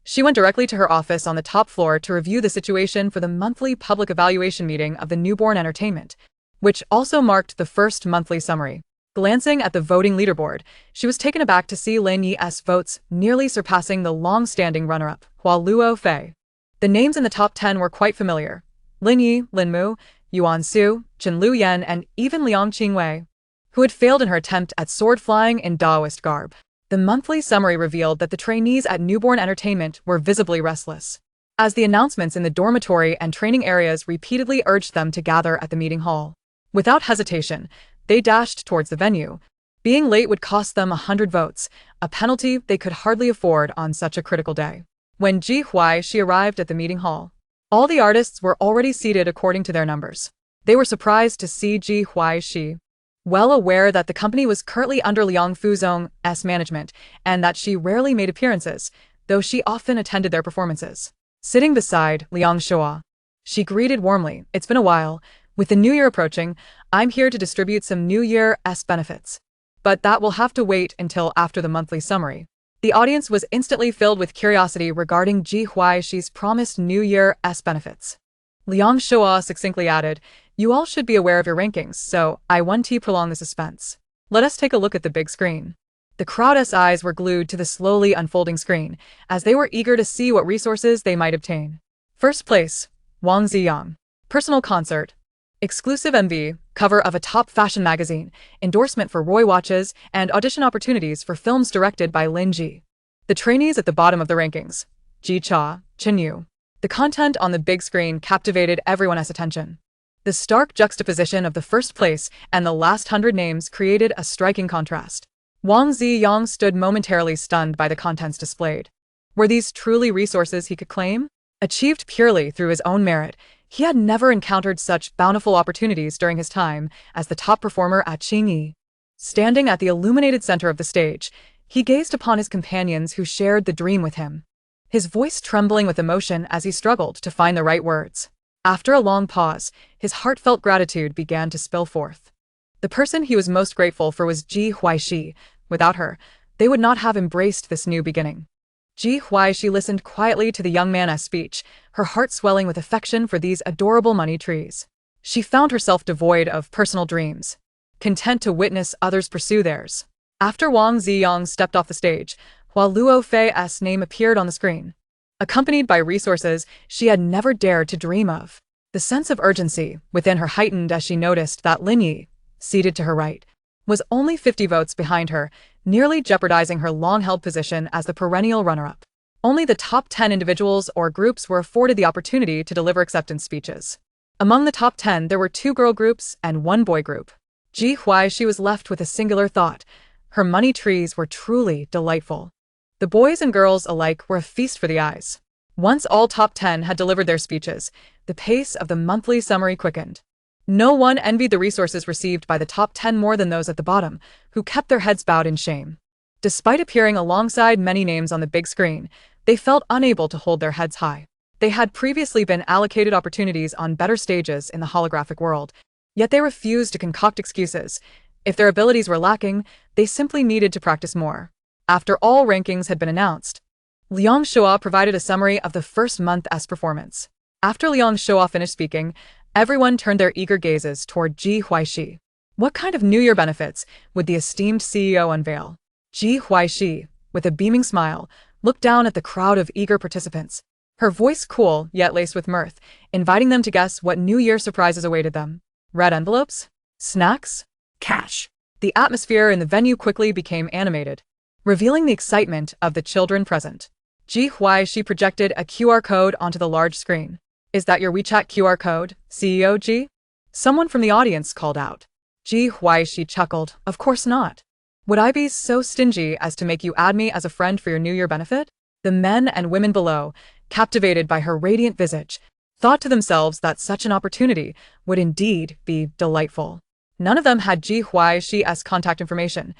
she went directly to her office on the top floor to review the situation for the monthly public evaluation meeting of the newborn entertainment, which also marked the first monthly summary. Glancing at the voting leaderboard, she was taken aback to see Lin Yi's votes nearly surpassing the long-standing runner-up, Hua Luo Fei. The names in the top 10 were quite familiar. Lin Yi, Lin Mu, Yuan Su, Chen Lu Yan, and even Liang Qingwei, who had failed in her attempt at sword flying in Daoist garb. The monthly summary revealed that the trainees at Newborn Entertainment were visibly restless, as the announcements in the dormitory and training areas repeatedly urged them to gather at the meeting hall. Without hesitation, they dashed towards the venue. Being late would cost them 100 votes, a penalty they could hardly afford on such a critical day. When Ji Huaixi arrived at the meeting hall, all the artists were already seated according to their numbers. They were surprised to see Ji Huaixi, well aware that the company was currently under Liang Fuzong's management and that she rarely made appearances, though she often attended their performances. Sitting beside Liang Shua, she greeted warmly, "It's been a while. With the new year approaching, I'm here to distribute some New Year's benefits. But that will have to wait until after the monthly summary." The audience was instantly filled with curiosity regarding Ji Huaixi's promised New Year's benefits. Liang Shua succinctly added, "You all should be aware of your rankings, so I want to prolong the suspense. Let us take a look at the big screen." The crowd's eyes were glued to the slowly unfolding screen, as they were eager to see what resources they might obtain. First place, Wang Ziyang. Personal concert. Exclusive MV, cover of a top fashion magazine, endorsement for Roy watches, and audition opportunities for films directed by Lin Ji. The trainees at the bottom of the rankings, Ji Cha, Chen Yu. The content on the big screen captivated everyone's attention. The stark juxtaposition of the first place and the last 100 names created a striking contrast. Wang Ziyang stood momentarily stunned by the contents displayed. Were these truly resources he could claim? Achieved purely through his own merit, he had never encountered such bountiful opportunities during his time as the top performer at Qingyi. Standing at the illuminated center of the stage, he gazed upon his companions who shared the dream with him, his voice trembling with emotion as he struggled to find the right words. After a long pause, his heartfelt gratitude began to spill forth. The person he was most grateful for was Ji Huaixi. Without her, they would not have embraced this new beginning. Ji Huaixi listened quietly to the young man's speech, her heart swelling with affection for these adorable money trees. She found herself devoid of personal dreams, content to witness others pursue theirs. After Wang Ziyang stepped off the stage, while Luo Fei's name appeared on the screen, accompanied by resources she had never dared to dream of. The sense of urgency within her heightened as she noticed that Lin Yi, seated to her right, was only 50 votes behind her, nearly jeopardizing her long-held position as the perennial runner-up. Only the top 10 individuals or groups were afforded the opportunity to deliver acceptance speeches. Among the top 10 there were 2 girl groups and 1 boy group. Ji Huaixi was left with a singular thought. Her money trees were truly delightful. The boys and girls alike were a feast for the eyes. Once all top 10 had delivered their speeches, the pace of the monthly summary quickened. No one envied the resources received by the top 10 more than those at the bottom, who kept their heads bowed in shame. Despite appearing alongside many names on the big screen, they felt unable to hold their heads high. They had previously been allocated opportunities on better stages in the holographic world, yet they refused to concoct excuses. If their abilities were lacking, they simply needed to practice more. After all rankings had been announced, Liang Shua provided a summary of the first month's performance. After Liang Shua finished speaking, everyone turned their eager gazes toward Ji Huaixi. What kind of New Year benefits would the esteemed CEO unveil? Ji Huaixi, with a beaming smile, looked down at the crowd of eager participants, her voice cool yet laced with mirth, inviting them to guess what New Year surprises awaited them. Red envelopes? Snacks? Cash? The atmosphere in the venue quickly became animated, revealing the excitement of the children present. Ji Huaixi projected a QR code onto the large screen. "Is that your WeChat QR code, CEO Ji?" Someone from the audience called out. Ji Huaixi chuckled. "Of course not. Would I be so stingy as to make you add me as a friend for your New Year benefit?" The men and women below, captivated by her radiant visage, thought to themselves that such an opportunity would indeed be delightful. None of them had Ji Huaxi's contact information,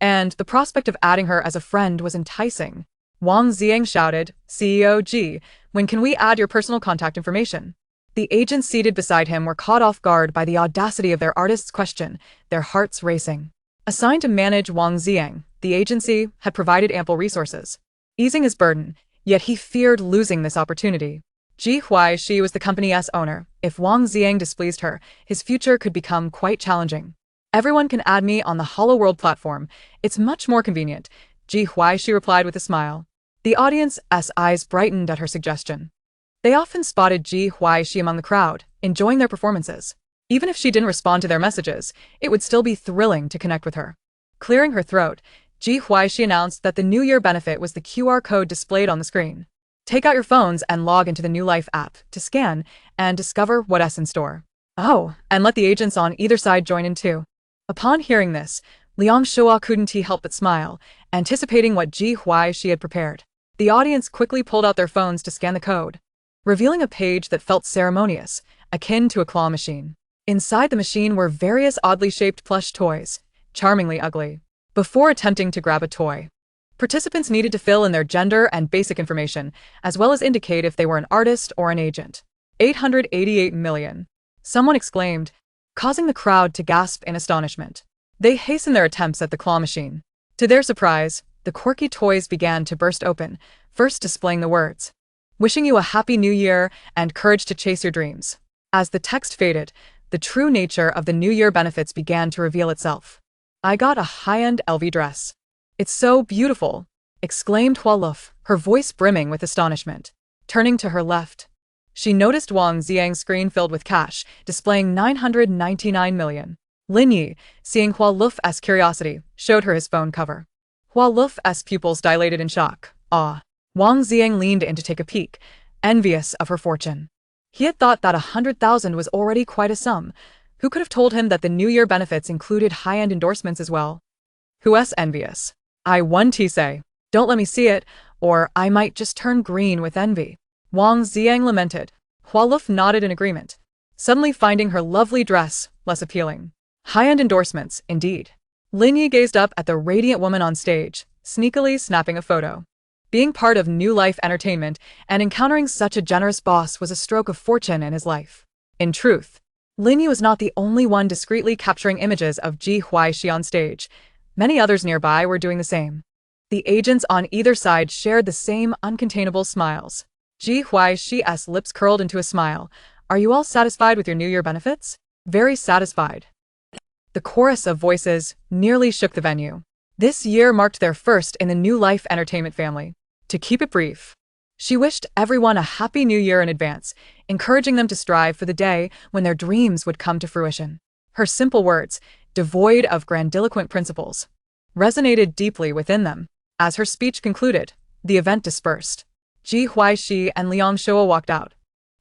and the prospect of adding her as a friend was enticing. Wang Ziyang shouted, "CEO Ji, when can we add your personal contact information?" The agents seated beside him were caught off guard by the audacity of their artist's question, their hearts racing. Assigned to manage Wang Ziyang, the agency had provided ample resources, easing his burden, yet he feared losing this opportunity. Ji Huaixi was the company's owner. If Wang Ziyang displeased her, his future could become quite challenging. "Everyone can add me on the Hollow World platform. It's much more convenient," Ji Huaixi replied with a smile. The audience's eyes brightened at her suggestion. They often spotted Ji Huaixi among the crowd, enjoying their performances. Even if she didn't respond to their messages, it would still be thrilling to connect with her. Clearing her throat, Ji Huaixi announced that the New Year benefit was the QR code displayed on the screen. Take out your phones and log into the New Life app to scan and discover what's in store. Oh, and let the agents on either side join in too. Upon hearing this, Liang Shua couldn't help but smile, anticipating what Ji Huaixi had prepared. The audience quickly pulled out their phones to scan the code, revealing a page that felt ceremonious, akin to a claw machine. Inside the machine were various oddly shaped plush toys, charmingly ugly. Before attempting to grab a toy, participants needed to fill in their gender and basic information, as well as indicate if they were an artist or an agent. 888 million. Someone exclaimed, causing the crowd to gasp in astonishment. They hastened their attempts at the claw machine. To their surprise, the quirky toys began to burst open, first displaying the words, "Wishing you a happy new year and courage to chase your dreams." As the text faded, the true nature of the New Year benefits began to reveal itself. "I got a high-end LV dress. It's so beautiful," exclaimed Hua Luf, her voice brimming with astonishment. Turning to her left, she noticed Wang Ziyang's screen filled with cash, displaying 999 million. Lin Yi, seeing Hua Luf's curiosity, showed her his phone cover. Hua Luf's pupils dilated in shock. Wang Ziyang leaned in to take a peek, envious of her fortune. He had thought that 100,000 was already quite a sum. Who could have told him that the New Year benefits included high-end endorsements as well? Who's envious? I want to say, don't let me see it, or I might just turn green with envy. Wang Xiang lamented. Hua Luf nodded in agreement, suddenly finding her lovely dress less appealing. High-end endorsements, indeed. Lin Yi gazed up at the radiant woman on stage, sneakily snapping a photo. Being part of New Life Entertainment and encountering such a generous boss was a stroke of fortune in his life. In truth, Lin Yi was not the only one discreetly capturing images of Ji Huaixi on stage. Many others nearby were doing the same. The agents on either side shared the same uncontainable smiles. Ji Huaixi's lips curled into a smile. Are you all satisfied with your New Year benefits? Very satisfied. The chorus of voices nearly shook the venue. This year marked their first in the New Life Entertainment family. To keep it brief, she wished everyone a happy new year in advance, encouraging them to strive for the day when their dreams would come to fruition. Her simple words, devoid of grandiloquent principles, resonated deeply within them. As her speech concluded, the event dispersed. Ji Huaixi and Liang Shua walked out,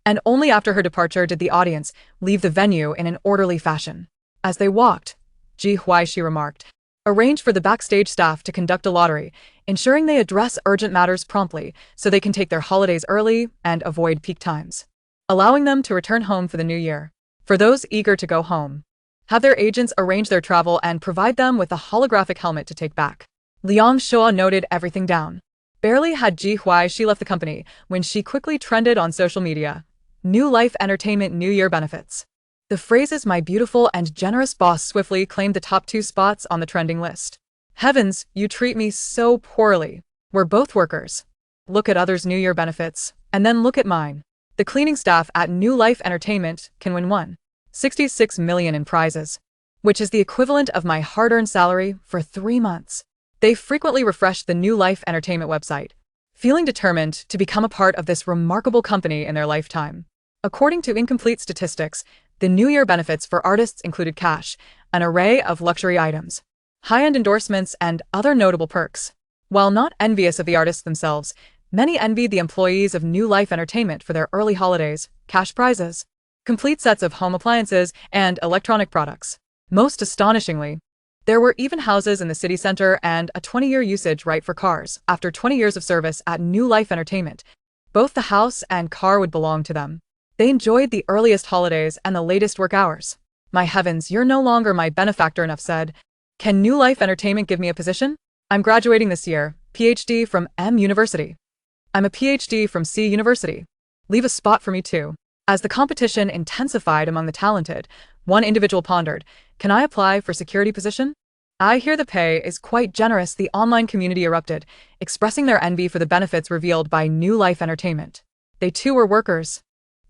and only after her departure did the audience leave the venue in an orderly fashion. As they walked, Ji Huaixi remarked, arrange for the backstage staff to conduct a lottery, ensuring they address urgent matters promptly so they can take their holidays early and avoid peak times, allowing them to return home for the new year. For those eager to go home, have their agents arrange their travel and provide them with a holographic helmet to take back. Liang Shua noted everything down. Barely had Ji Huaixi left the company when she quickly trended on social media. New Life Entertainment New Year benefits. The phrases "my beautiful and generous boss" swiftly claimed the top 2 spots on the trending list. Heavens, you treat me so poorly. We're both workers. Look at others' New Year benefits, and then look at mine. The cleaning staff at New Life Entertainment can win 1.66 million in prizes, which is the equivalent of my hard-earned salary for 3 months. They frequently refreshed the New Life Entertainment website, feeling determined to become a part of this remarkable company in their lifetime. According to incomplete statistics, the New Year benefits for artists included cash, an array of luxury items, high-end endorsements, and other notable perks. While not envious of the artists themselves, many envied the employees of New Life Entertainment for their early holidays, cash prizes, complete sets of home appliances, and electronic products. Most astonishingly, there were even houses in the city center and a 20-year usage right for cars. After 20 years of service at New Life Entertainment, both the house and car would belong to them. They enjoyed the earliest holidays and the latest work hours. My heavens, you're no longer my benefactor, enough said. Can New Life Entertainment give me a position? I'm graduating this year, PhD from M University. I'm a PhD from C University. Leave a spot for me too. As the competition intensified among the talented, one individual pondered, can I apply for security position? I hear the pay is quite generous. The online community erupted, expressing their envy for the benefits revealed by New Life Entertainment. They too were workers,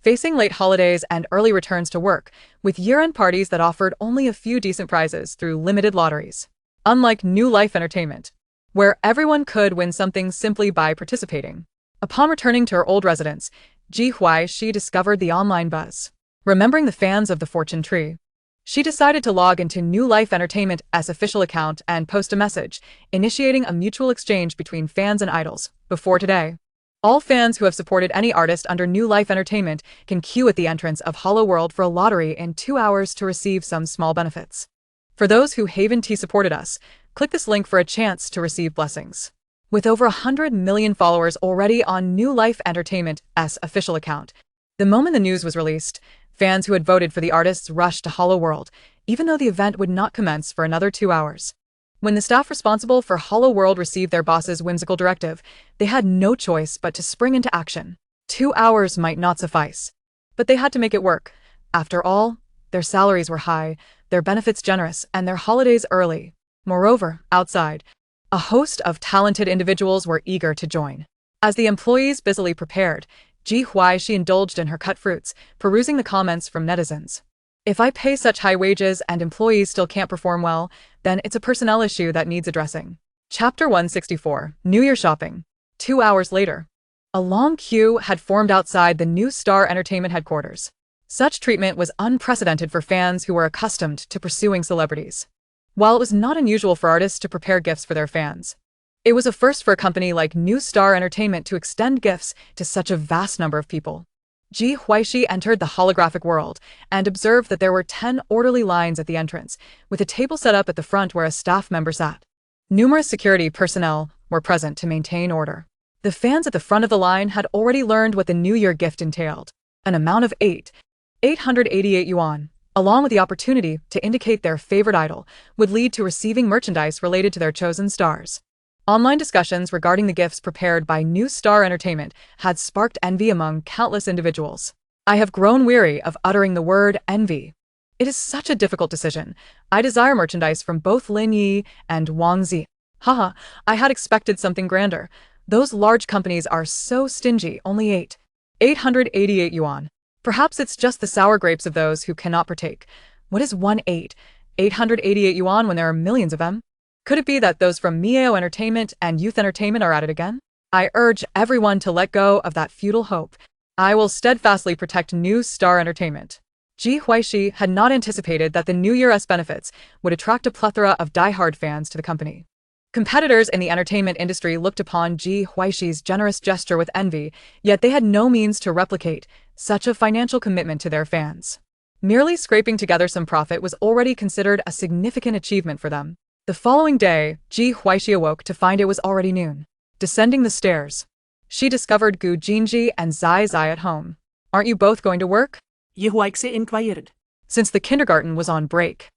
facing late holidays and early returns to work, with year-end parties that offered only a few decent prizes through limited lotteries. Unlike New Life Entertainment, where everyone could win something simply by participating. Upon returning to her old residence, Ji Huaixi discovered the online buzz. Remembering the fans of the fortune tree, she decided to log into New Life Entertainment's official account and post a message, initiating a mutual exchange between fans and idols. Before today, all fans who have supported any artist under New Life Entertainment can queue at the entrance of Hollow World for a lottery in 2 hours to receive some small benefits. For those who haven't supported us, click this link for a chance to receive blessings. With over 100 million followers already on New Life Entertainment's official account, the moment the news was released, fans who had voted for the artists rushed to Hollow World, even though the event would not commence for another 2 hours. When the staff responsible for Hollow World received their boss's whimsical directive, they had no choice but to spring into action. 2 hours might not suffice, but they had to make it work. After all, their salaries were high, their benefits generous, and their holidays early. Moreover, outside, a host of talented individuals were eager to join. As the employees busily prepared, Ji Huaixi indulged in her cut fruits, perusing the comments from netizens. If I pay such high wages and employees still can't perform well, then it's a personnel issue that needs addressing. Chapter 164, New Year Shopping. 2 hours later, a long queue had formed outside the New Star Entertainment headquarters. Such treatment was unprecedented for fans who were accustomed to pursuing celebrities. While it was not unusual for artists to prepare gifts for their fans, it was a first for a company like New Star Entertainment to extend gifts to such a vast number of people. Ji Huaixi entered the holographic world and observed that there were 10 orderly lines at the entrance, with a table set up at the front where a staff member sat. Numerous security personnel were present to maintain order. The fans at the front of the line had already learned what the New Year gift entailed, an amount of 888 yuan, along with the opportunity to indicate their favorite idol, would lead to receiving merchandise related to their chosen stars. Online discussions regarding the gifts prepared by New Star Entertainment had sparked envy among countless individuals. I have grown weary of uttering the word envy. It is such a difficult decision. I desire merchandise from both Lin Yi and Wang Zi. Haha, I had expected something grander. Those large companies are so stingy, only 888 yuan. Perhaps it's just the sour grapes of those who cannot partake. What is 888 yuan when there are millions of them? Could it be that those from Miao Entertainment and Youth Entertainment are at it again? I urge everyone to let go of that futile hope. I will steadfastly protect New Star Entertainment. Ji Huaixi had not anticipated that the New Year's benefits would attract a plethora of die-hard fans to the company. Competitors in the entertainment industry looked upon Ji Huaixi's generous gesture with envy, yet they had no means to replicate such a financial commitment to their fans. Merely scraping together some profit was already considered a significant achievement for them. The following day, Ji Huaixi awoke to find it was already noon. Descending the stairs, she discovered Gu Jinji and Zai Zai at home. Aren't you both going to work? Ji Huaixi inquired. Since the kindergarten was on break,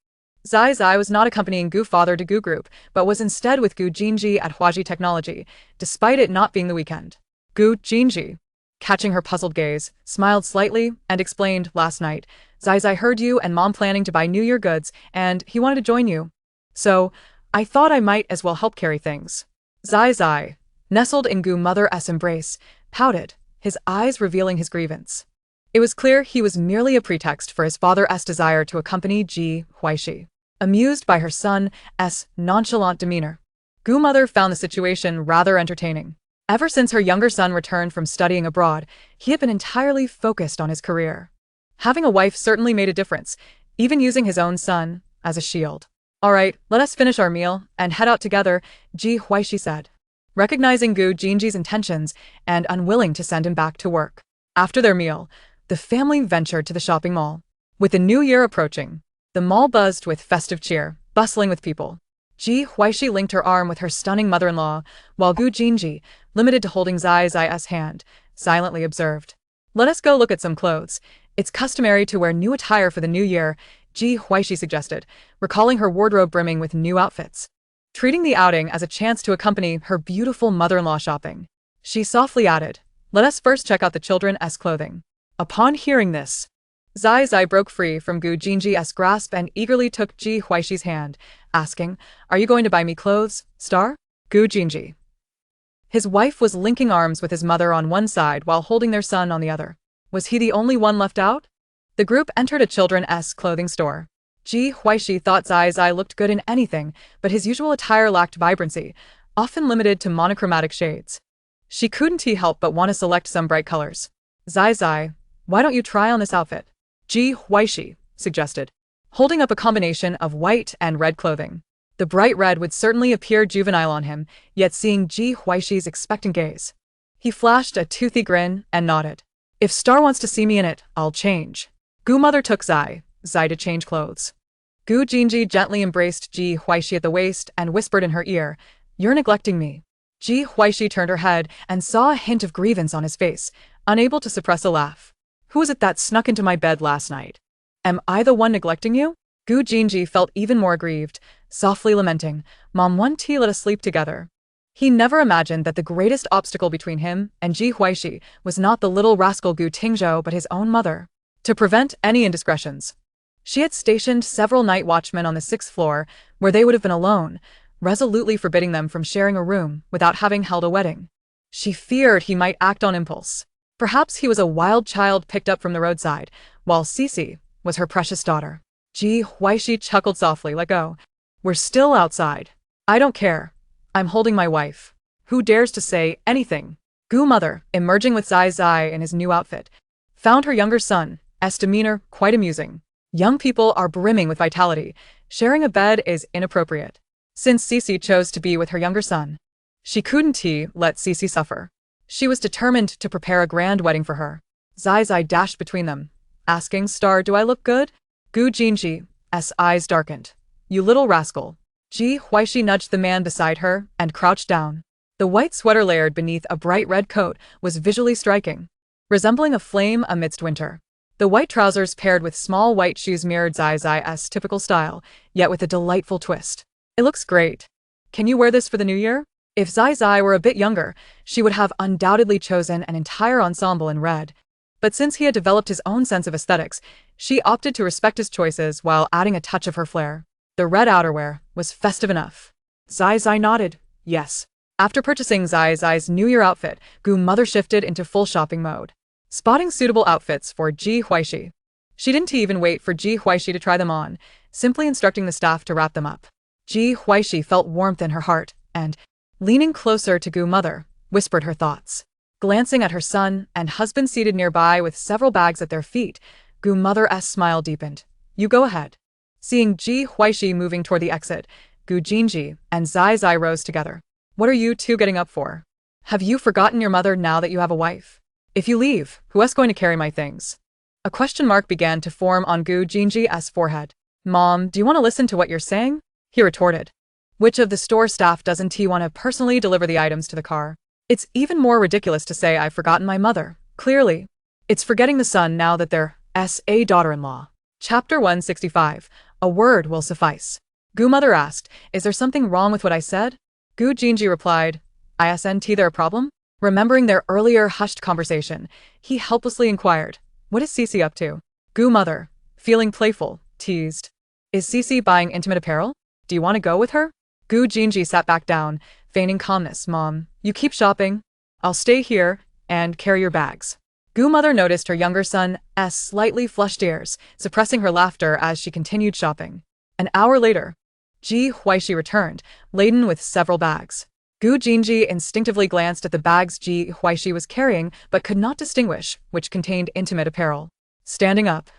Zai Zai was not accompanying Gu father to Gu Group, but was instead with Gu Jinji at Huaji Technology, despite it not being the weekend. Gu Jinji, catching her puzzled gaze, smiled slightly and explained, last night, Zai Zai heard you and Mom planning to buy New Year goods, and he wanted to join you. So, I thought I might as well help carry things. Zai Zai, nestled in Gu mother's embrace, pouted, his eyes revealing his grievance. It was clear he was merely a pretext for his father's desire to accompany Ji Huaixi. Amused by her son's nonchalant demeanor, Gu mother found the situation rather entertaining. Ever since her younger son returned from studying abroad, he had been entirely focused on his career. Having a wife certainly made a difference, even using his own son as a shield. All right, let us finish our meal and head out together, Ji Huaixi said, recognizing Gu Jinji's intentions and unwilling to send him back to work. After their meal, the family ventured to the shopping mall. With the new year approaching, the mall buzzed with festive cheer, bustling with people. Ji Huaixi linked her arm with her stunning mother-in-law, while Gu Jinji, limited to holding Zai Zai's hand, silently observed. Let us go look at some clothes. It's customary to wear new attire for the new year, Ji Huaixi suggested, recalling her wardrobe brimming with new outfits. Treating the outing as a chance to accompany her beautiful mother-in-law shopping, she softly added, let us first check out the children's clothing. Upon hearing this, Zai Zai broke free from Gu Jinji's grasp and eagerly took Ji Huaixi's hand, asking, are you going to buy me clothes, star? Gu Jinji. His wife was linking arms with his mother on one side while holding their son on the other. Was he the only one left out? The group entered a children's clothing store. Ji Huaixi thought Zai Zai looked good in anything, but his usual attire lacked vibrancy, often limited to monochromatic shades. She couldn't help but want to select some bright colors. Zai Zai, why don't you try on this outfit? Ji Huaixi suggested, holding up a combination of white and red clothing. The bright red would certainly appear juvenile on him, yet seeing Ji Huaixi's expectant gaze, he flashed a toothy grin and nodded. If Star wants to see me in it, I'll change. Gu mother took Zai to change clothes. Gu Jinji gently embraced Ji Huaixi at the waist and whispered in her ear, you're neglecting me. Ji Huaixi turned her head and saw a hint of grievance on his face, unable to suppress a laugh. Who was it that snuck into my bed last night? Am I the one neglecting you? Gu Jinji felt even more aggrieved, softly lamenting, Mom won't let us sleep together. He never imagined that the greatest obstacle between him and Ji Huaixi was not the little rascal Gu Tingzhou but his own mother. To prevent any indiscretions, she had stationed several night watchmen on the 6th floor, where they would have been alone, resolutely forbidding them from sharing a room without having held a wedding. She feared he might act on impulse. Perhaps he was a wild child picked up from the roadside, while Cici was her precious daughter. Ji Huaixi chuckled softly, let go. We're still outside. I don't care. I'm holding my wife. Who dares to say anything? Gu mother, emerging with Zai Zai in his new outfit, found her younger son's demeanor quite amusing. Young people are brimming with vitality. Sharing a bed is inappropriate. Since Cici chose to be with her younger son, she couldn't let Cici suffer. She was determined to prepare a grand wedding for her. Zai's eye dashed between them, asking, Star, do I look good? Gu Jinji's eyes darkened. You little rascal. Ji Huaixi nudged the man beside her and crouched down. The white sweater layered beneath a bright red coat was visually striking, resembling a flame amidst winter. The white trousers paired with small white shoes mirrored Zai's typical style, yet with a delightful twist. It looks great. Can you wear this for the new year? If Zai were a bit younger, she would have undoubtedly chosen an entire ensemble in red. But since he had developed his own sense of aesthetics, she opted to respect his choices while adding a touch of her flair. The red outerwear was festive enough. Zai nodded, yes. After purchasing Zai's New Year outfit, Gu mother shifted into full shopping mode, spotting suitable outfits for Ji Huaixi. She didn't even wait for Ji Huaixi to try them on, simply instructing the staff to wrap them up. Ji Huaixi felt warmth in her heart and, leaning closer to Gu mother, whispered her thoughts. Glancing at her son and husband seated nearby with several bags at their feet, Gu mother's smile deepened. You go ahead. Seeing Ji Huaixi moving toward the exit, Gu Jinji and Zai rose together. What are you two getting up for? Have you forgotten your mother now that you have a wife? If you leave, who's going to carry my things? A question mark began to form on Gu Jinji's forehead. Mom, do you want to listen to what you're saying? He retorted. Which of the store staff doesn't he want to personally deliver the items to the car? It's even more ridiculous to say I've forgotten my mother. Clearly, it's forgetting the son now that there's a daughter-in-law. Chapter 165. A word will suffice. Gu mother asked, is there something wrong with what I said? Gu Jinji replied, isn't there a problem? Remembering their earlier hushed conversation, he helplessly inquired, what is Cece up to? Gu mother, feeling playful, teased. Is Cece buying intimate apparel? Do you want to go with her? Gu Jinji sat back down, feigning calmness. Mom, you keep shopping. I'll stay here and carry your bags. Gu mother noticed her younger son's slightly flushed ears, suppressing her laughter as she continued shopping. An hour later, Ji Huaixi returned, laden with several bags. Gu Jinji instinctively glanced at the bags Ji Huaixi was carrying but could not distinguish which contained intimate apparel. Standing up,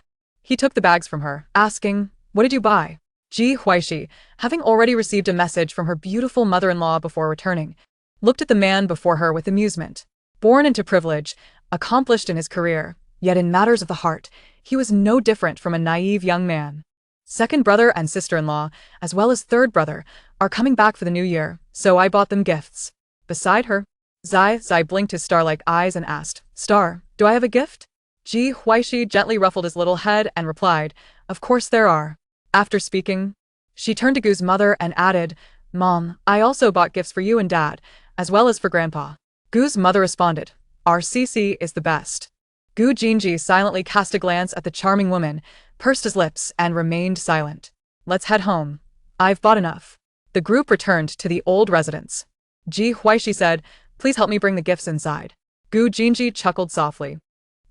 he took the bags from her, asking, what did you buy? Ji Huaixi, having already received a message from her beautiful mother-in-law before returning, looked at the man before her with amusement. Born into privilege, accomplished in his career, yet in matters of the heart, he was no different from a naive young man. Second brother and sister-in-law, as well as third brother, are coming back for the new year, so I bought them gifts. Beside her, Zai blinked his star-like eyes and asked, Star, do I have a gift? Ji Huaixi gently ruffled his little head and replied, of course there are. After speaking, she turned to Gu's mother and added, Mom, I also bought gifts for you and Dad, as well as for Grandpa. Gu's mother responded, our Cece is the best. Gu Jinji silently cast a glance at the charming woman, pursed his lips, and remained silent. Let's head home. I've bought enough. The group returned to the old residence. Ji Huaixi said, please help me bring the gifts inside. Gu Jinji chuckled softly,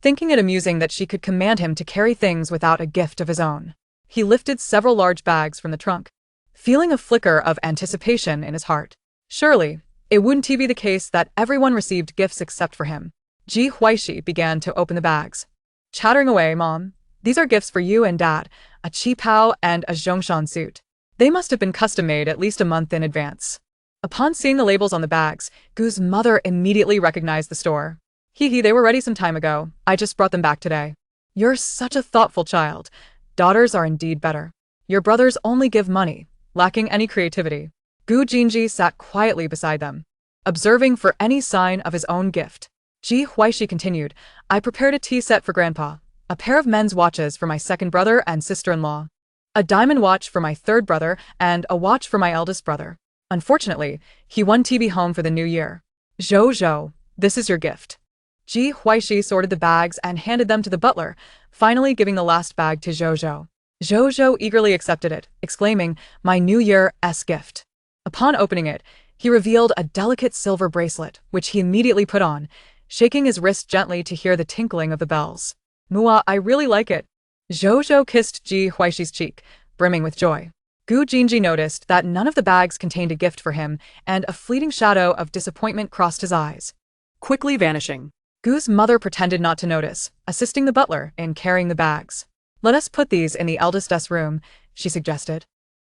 thinking it amusing that she could command him to carry things without a gift of his own. He lifted several large bags from the trunk, feeling a flicker of anticipation in his heart. Surely, it wouldn't be the case that everyone received gifts except for him. Ji Huaixi began to open the bags. Chattering away, Mom, these are gifts for you and Dad, a qipao and a zhongshan suit. They must have been custom-made at least a month in advance. Upon seeing the labels on the bags, Gu's mother immediately recognized the store. They were ready some time ago. I just brought them back today. You're such a thoughtful child. Daughters are indeed better. Your brothers only give money, lacking any creativity. Gu Jinji sat quietly beside them, observing for any sign of his own gift. Ji Huaixi continued, I prepared a tea set for Grandpa, a pair of men's watches for my second brother and sister-in-law, a diamond watch for my third brother, and a watch for my eldest brother. Unfortunately, he won't be home for the new year. Zhou, this is your gift. Ji Huaixi sorted the bags and handed them to the butler, finally giving the last bag to Zhou. Zhou eagerly accepted it, exclaiming, my New Year's gift. Upon opening it, he revealed a delicate silver bracelet, which he immediately put on, shaking his wrist gently to hear the tinkling of the bells. Mua, I really like it. Zhou kissed Ji Huaixi's cheek, brimming with joy. Gu Jinji noticed that none of the bags contained a gift for him, and a fleeting shadow of disappointment crossed his eyes, quickly vanishing. Gu's mother pretended not to notice, assisting the butler in carrying the bags. Let us put these in the eldest's room, she suggested,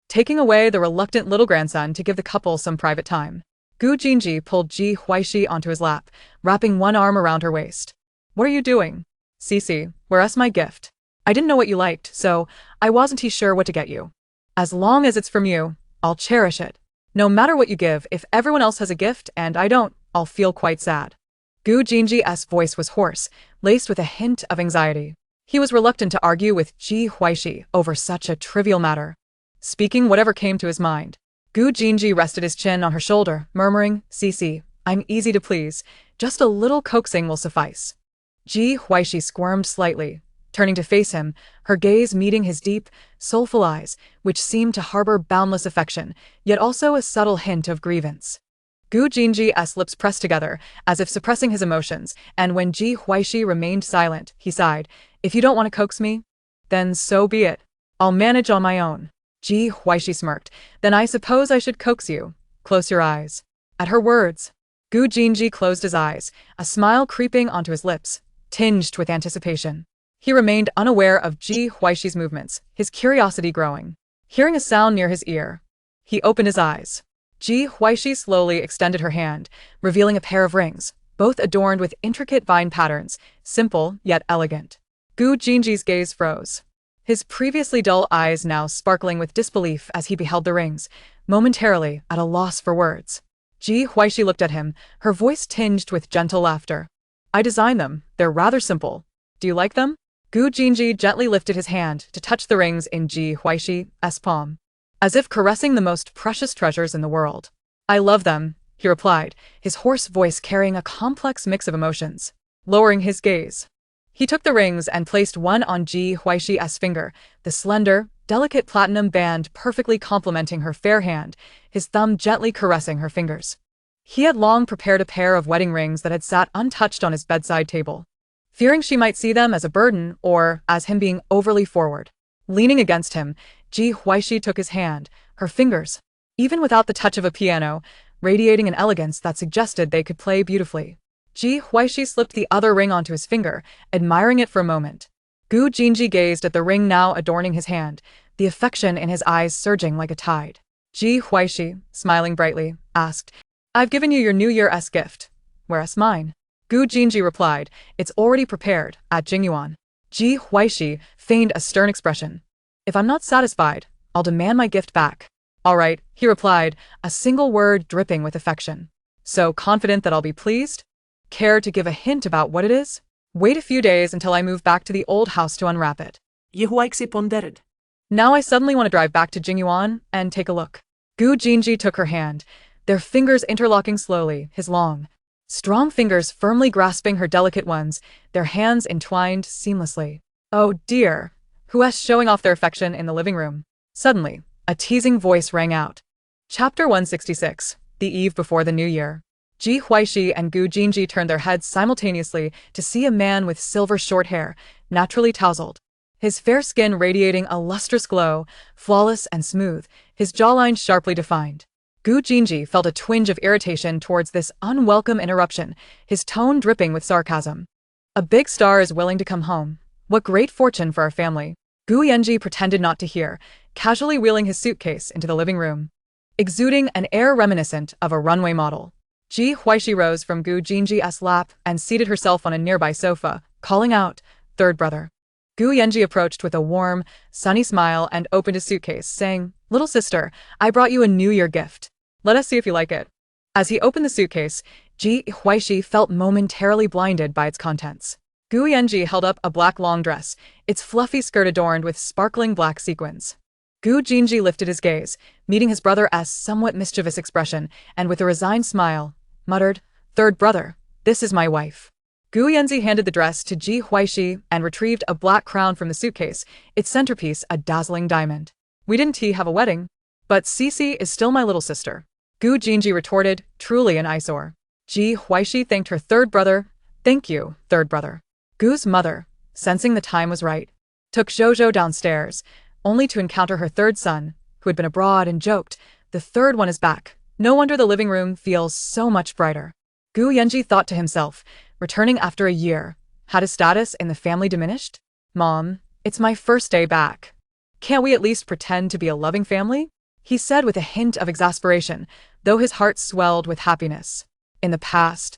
taking away the reluctant little grandson to give the couple some private time. Gu Jinji pulled Ji Huaixi onto his lap, wrapping one arm around her waist. What are you doing? Cece, where's my gift? I didn't know what you liked, so I wasn't sure what to get you. As long as it's from you, I'll cherish it. No matter what you give, if everyone else has a gift and I don't, I'll feel quite sad. Gu Jinji's voice was hoarse, laced with a hint of anxiety. He was reluctant to argue with Ji Huaixi over such a trivial matter. Speaking whatever came to his mind. Gu Jinji rested his chin on her shoulder, murmuring, Cece, I'm easy to please. Just a little coaxing will suffice. Ji Huaixi squirmed slightly, turning to face him, her gaze meeting his deep, soulful eyes, which seemed to harbor boundless affection, yet also a subtle hint of grievance. Gu Jinji's lips pressed together, as if suppressing his emotions, and when Ji Huaixi remained silent, he sighed, If you don't want to coax me, then so be it. I'll manage on my own. Ji Huaixi smirked. Then I suppose I should coax you. Close your eyes. At her words, Gu Jinji closed his eyes, a smile creeping onto his lips, tinged with anticipation. He remained unaware of Ji Huaixi's movements, his curiosity growing. Hearing a sound near his ear, he opened his eyes. Ji Huaixi slowly extended her hand, revealing a pair of rings, both adorned with intricate vine patterns, simple yet elegant. Gu Jinji's gaze froze, his previously dull eyes now sparkling with disbelief as he beheld the rings, momentarily at a loss for words. Ji Huaixi looked at him, her voice tinged with gentle laughter. I designed them, they're rather simple. Do you like them? Gu Jinji gently lifted his hand to touch the rings in Ji Huaixi' palm, as if caressing the most precious treasures in the world. I love them, he replied, his hoarse voice carrying a complex mix of emotions. Lowering his gaze, he took the rings and placed one on Ji Huaixi's finger, the slender, delicate platinum band perfectly complementing her fair hand, his thumb gently caressing her fingers. He had long prepared a pair of wedding rings that had sat untouched on his bedside table, fearing she might see them as a burden or as him being overly forward. Leaning against him, Ji Huaixi took his hand, her fingers, even without the touch of a piano, radiating an elegance that suggested they could play beautifully. Ji Huaixi slipped the other ring onto his finger, admiring it for a moment. Gu Jinji gazed at the ring now adorning his hand, the affection in his eyes surging like a tide. Ji Huaixi, smiling brightly, asked, I've given you your New Year's gift. Where's mine? Gu Jinji replied, It's already prepared, at Jingyuan. Ji Huaixi feigned a stern expression. If I'm not satisfied, I'll demand my gift back. All right, he replied, a single word dripping with affection. So confident that I'll be pleased? Care to give a hint about what it is? Wait a few days until I move back to the old house to unwrap it. Ji Huaixi pondered. Now I suddenly want to drive back to Jingyuan and take a look. Gu Jinji took her hand, their fingers interlocking slowly, his long, strong fingers firmly grasping her delicate ones, their hands entwined seamlessly. Oh dear, who's showing off their affection in the living room? Suddenly, a teasing voice rang out. Chapter 166, The Eve Before the New Year. Ji Huaixi and Gu Jinji turned their heads simultaneously to see a man with silver short hair, naturally tousled, his fair skin radiating a lustrous glow, flawless and smooth, his jawline sharply defined. Gu Jinji felt a twinge of irritation towards this unwelcome interruption, his tone dripping with sarcasm. A big star is willing to come home. What great fortune for our family. Gu Yanji pretended not to hear, casually wheeling his suitcase into the living room, exuding an air reminiscent of a runway model. Ji Huaixi rose from Gu Jinji's lap and seated herself on a nearby sofa, calling out, Third brother. Gu Yanji approached with a warm, sunny smile and opened his suitcase, saying, Little sister, I brought you a New Year gift. Let us see if you like it. As he opened the suitcase, Ji Huaixi felt momentarily blinded by its contents. Gu Yanji held up a black long dress, its fluffy skirt adorned with sparkling black sequins. Gu Jinji lifted his gaze, meeting his brother's somewhat mischievous expression, and with a resigned smile, muttered, Third brother, this is my wife. Gu Yanji handed the dress to Ji Huaixi and retrieved a black crown from the suitcase, its centerpiece a dazzling diamond. We didn't have a wedding, but Cece is still my little sister. Gu Jinji retorted, truly an eyesore. Ji Huaixi thanked her third brother. Thank you, third brother. Gu's mother, sensing the time was right, took Zhozhou downstairs, only to encounter her third son, who had been abroad, and joked, the third one is back. No wonder the living room feels so much brighter. Gu Yanji thought to himself, returning after a year, had his status in the family diminished? Mom, it's my first day back. Can't we at least pretend to be a loving family? He said with a hint of exasperation, though his heart swelled with happiness. In the past,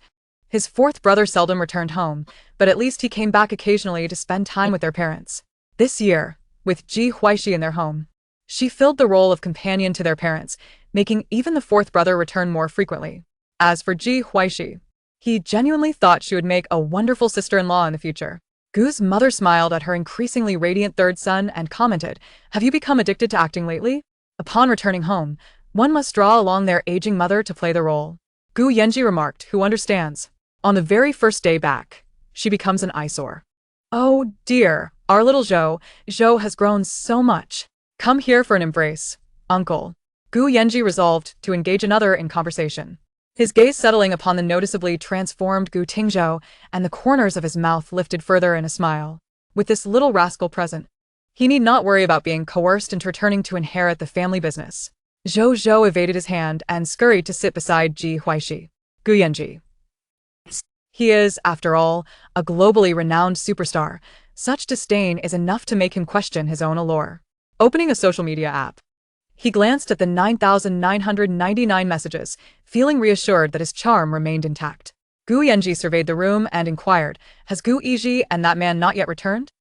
His fourth brother seldom returned home, but at least he came back occasionally to spend time with their parents. This year, with Ji Huaixi in their home, she filled the role of companion to their parents, making even the fourth brother return more frequently. As for Ji Huaixi, he genuinely thought she would make a wonderful sister-in-law in the future. Gu's mother smiled at her increasingly radiant third son and commented, "Have you become addicted to acting lately?" Upon returning home, one must draw along their aging mother to play the role. Gu Yanji remarked, "Who understands?" On the very first day back, she becomes an eyesore. "Oh dear, our little Zhou has grown so much. Come here for an embrace, uncle." Gu Yanji resolved to engage another in conversation. His gaze settling upon the noticeably transformed Gu Tingzhou, and the corners of his mouth lifted further in a smile. With this little rascal present, he need not worry about being coerced into returning to inherit the family business. Zhou evaded his hand and scurried to sit beside Ji Huaixi. Gu Yanji. He is, after all, a globally renowned superstar. Such disdain is enough to make him question his own allure. Opening a social media app, he glanced at the 9,999 messages, feeling reassured that his charm remained intact. Gu Yanji surveyed the room and inquired, "Has Gu Yiji and that man not yet returned?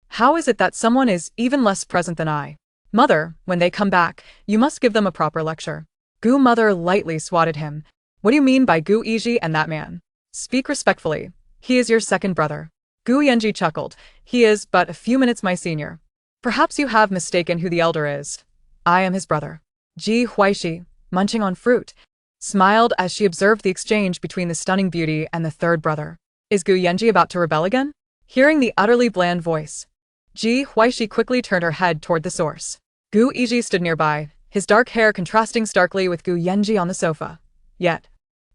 How is it that someone is even less present than I? Mother, when they come back, you must give them a proper lecture." Gu mother lightly swatted him. "What do you mean by Gu Yiji and that man? Speak respectfully. He is your second brother." Gu Yanji chuckled. "He is but a few minutes my senior. Perhaps you have mistaken who the elder is. I am his brother." Ji Huaixi, munching on fruit, smiled as she observed the exchange between the stunning beauty and the third brother. Is Gu Yanji about to rebel again? Hearing the utterly bland voice, Ji Huaixi quickly turned her head toward the source. Gu Yiji stood nearby, his dark hair contrasting starkly with Gu Yanji on the sofa. Yet,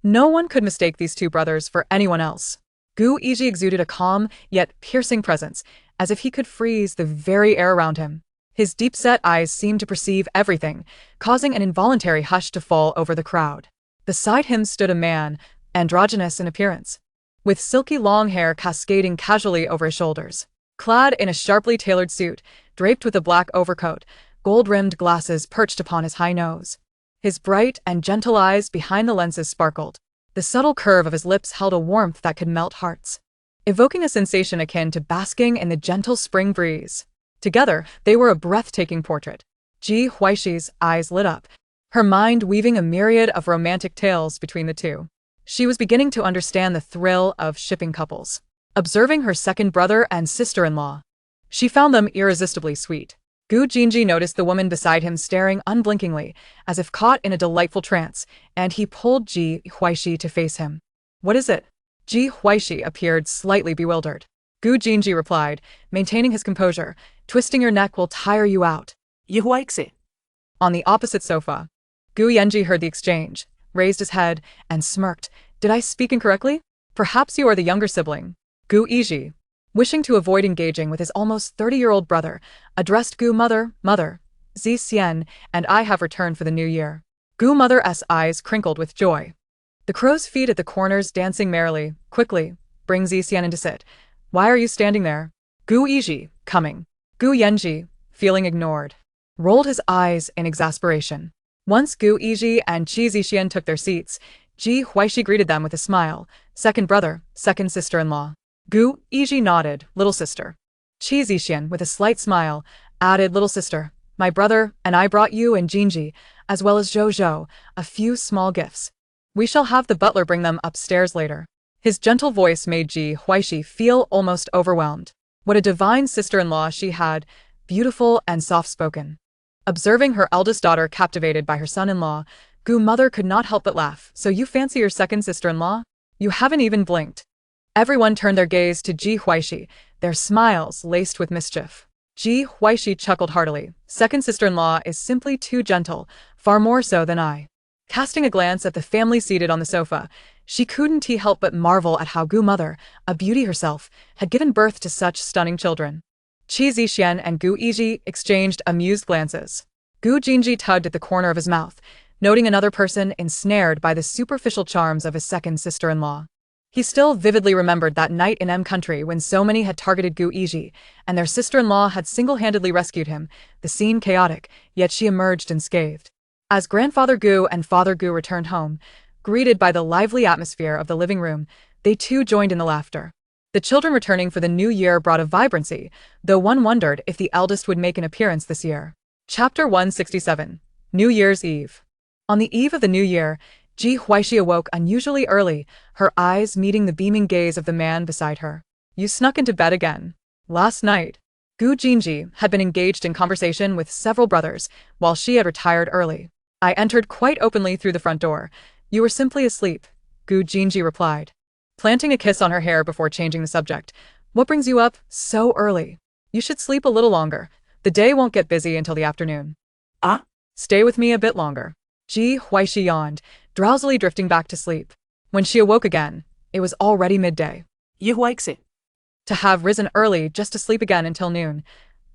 no one could mistake these two brothers for anyone else. Gu Yiji exuded a calm, yet piercing presence, as if he could freeze the very air around him. His deep-set eyes seemed to perceive everything, causing an involuntary hush to fall over the crowd. Beside him stood a man, androgynous in appearance, with silky long hair cascading casually over his shoulders. Clad in a sharply tailored suit, draped with a black overcoat, gold-rimmed glasses perched upon his high nose. His bright and gentle eyes behind the lenses sparkled. The subtle curve of his lips held a warmth that could melt hearts, evoking a sensation akin to basking in the gentle spring breeze. Together, they were a breathtaking portrait. Ji Huaixi's eyes lit up, her mind weaving a myriad of romantic tales between the two. She was beginning to understand the thrill of shipping couples. Observing her second brother and sister-in-law, she found them irresistibly sweet. Gu Jinji noticed the woman beside him staring unblinkingly, as if caught in a delightful trance, and he pulled Ji Huaixi to face him. "What is it?" Ji Huaixi appeared slightly bewildered. Gu Jinji replied, maintaining his composure, "Twisting your neck will tire you out." Ji Huaixi. On the opposite sofa, Gu Yanji heard the exchange, raised his head, and smirked. "Did I speak incorrectly? Perhaps you are the younger sibling." Gu Yiji, wishing to avoid engaging with his almost 30-year-old brother, addressed Gu mother, "Mother, Zi Xian and I have returned for the new year." Gu mother's eyes crinkled with joy, the crow's feet at the corners dancing merrily. "Quickly, bring Zi Xian in to sit. Why are you standing there?" Gu Yiji, coming. Gu Yanji, feeling ignored, rolled his eyes in exasperation. Once Gu Yiji and Qi Zixian took their seats, Ji Huaixi greeted them with a smile. "Second brother, second sister-in-law." Gu Yiji nodded, "Little sister." Qi Zixian, with a slight smile, added, "Little sister, my brother and I brought you and Jinji, as well as Zhou, a few small gifts. We shall have the butler bring them upstairs later." His gentle voice made Ji Huaixi feel almost overwhelmed. What a divine sister-in-law she had, beautiful and soft-spoken. Observing her eldest daughter captivated by her son-in-law, Gu mother could not help but laugh. "So you fancy your second sister-in-law? You haven't even blinked." Everyone turned their gaze to Ji Huaixi, their smiles laced with mischief. Ji Huaixi chuckled heartily. "Second sister-in-law is simply too gentle, far more so than I." Casting a glance at the family seated on the sofa, she couldn't help but marvel at how Gu mother, a beauty herself, had given birth to such stunning children. Qi Zixian and Gu Yiji exchanged amused glances. Gu Jinji tugged at the corner of his mouth, noting another person ensnared by the superficial charms of his second sister-in-law. He still vividly remembered that night in M Country when so many had targeted Gu Yiji, and their sister-in-law had single-handedly rescued him, the scene chaotic, yet she emerged unscathed. As Grandfather Gu and Father Gu returned home, greeted by the lively atmosphere of the living room, They too joined in the laughter. The children returning for the new year brought a vibrancy, though one wondered if the eldest would make an appearance this year. Chapter 167. New Year's Eve. On the eve of the new year, Ji Huaixi awoke unusually early, her eyes meeting the beaming gaze of the man beside her. You snuck into bed again. Last night, Gu Jinji had been engaged in conversation with several brothers, while she had retired early. I entered quite openly through the front door. You were simply asleep, Gu Jinji replied, planting a kiss on her hair before changing the subject. What brings you up so early? You should sleep a little longer. The day won't get busy until the afternoon. Ah? Stay with me a bit longer. Ji Huaixi yawned, drowsily drifting back to sleep. When she awoke again, it was already midday. Ji Huaixi. To have risen early just to sleep again until noon.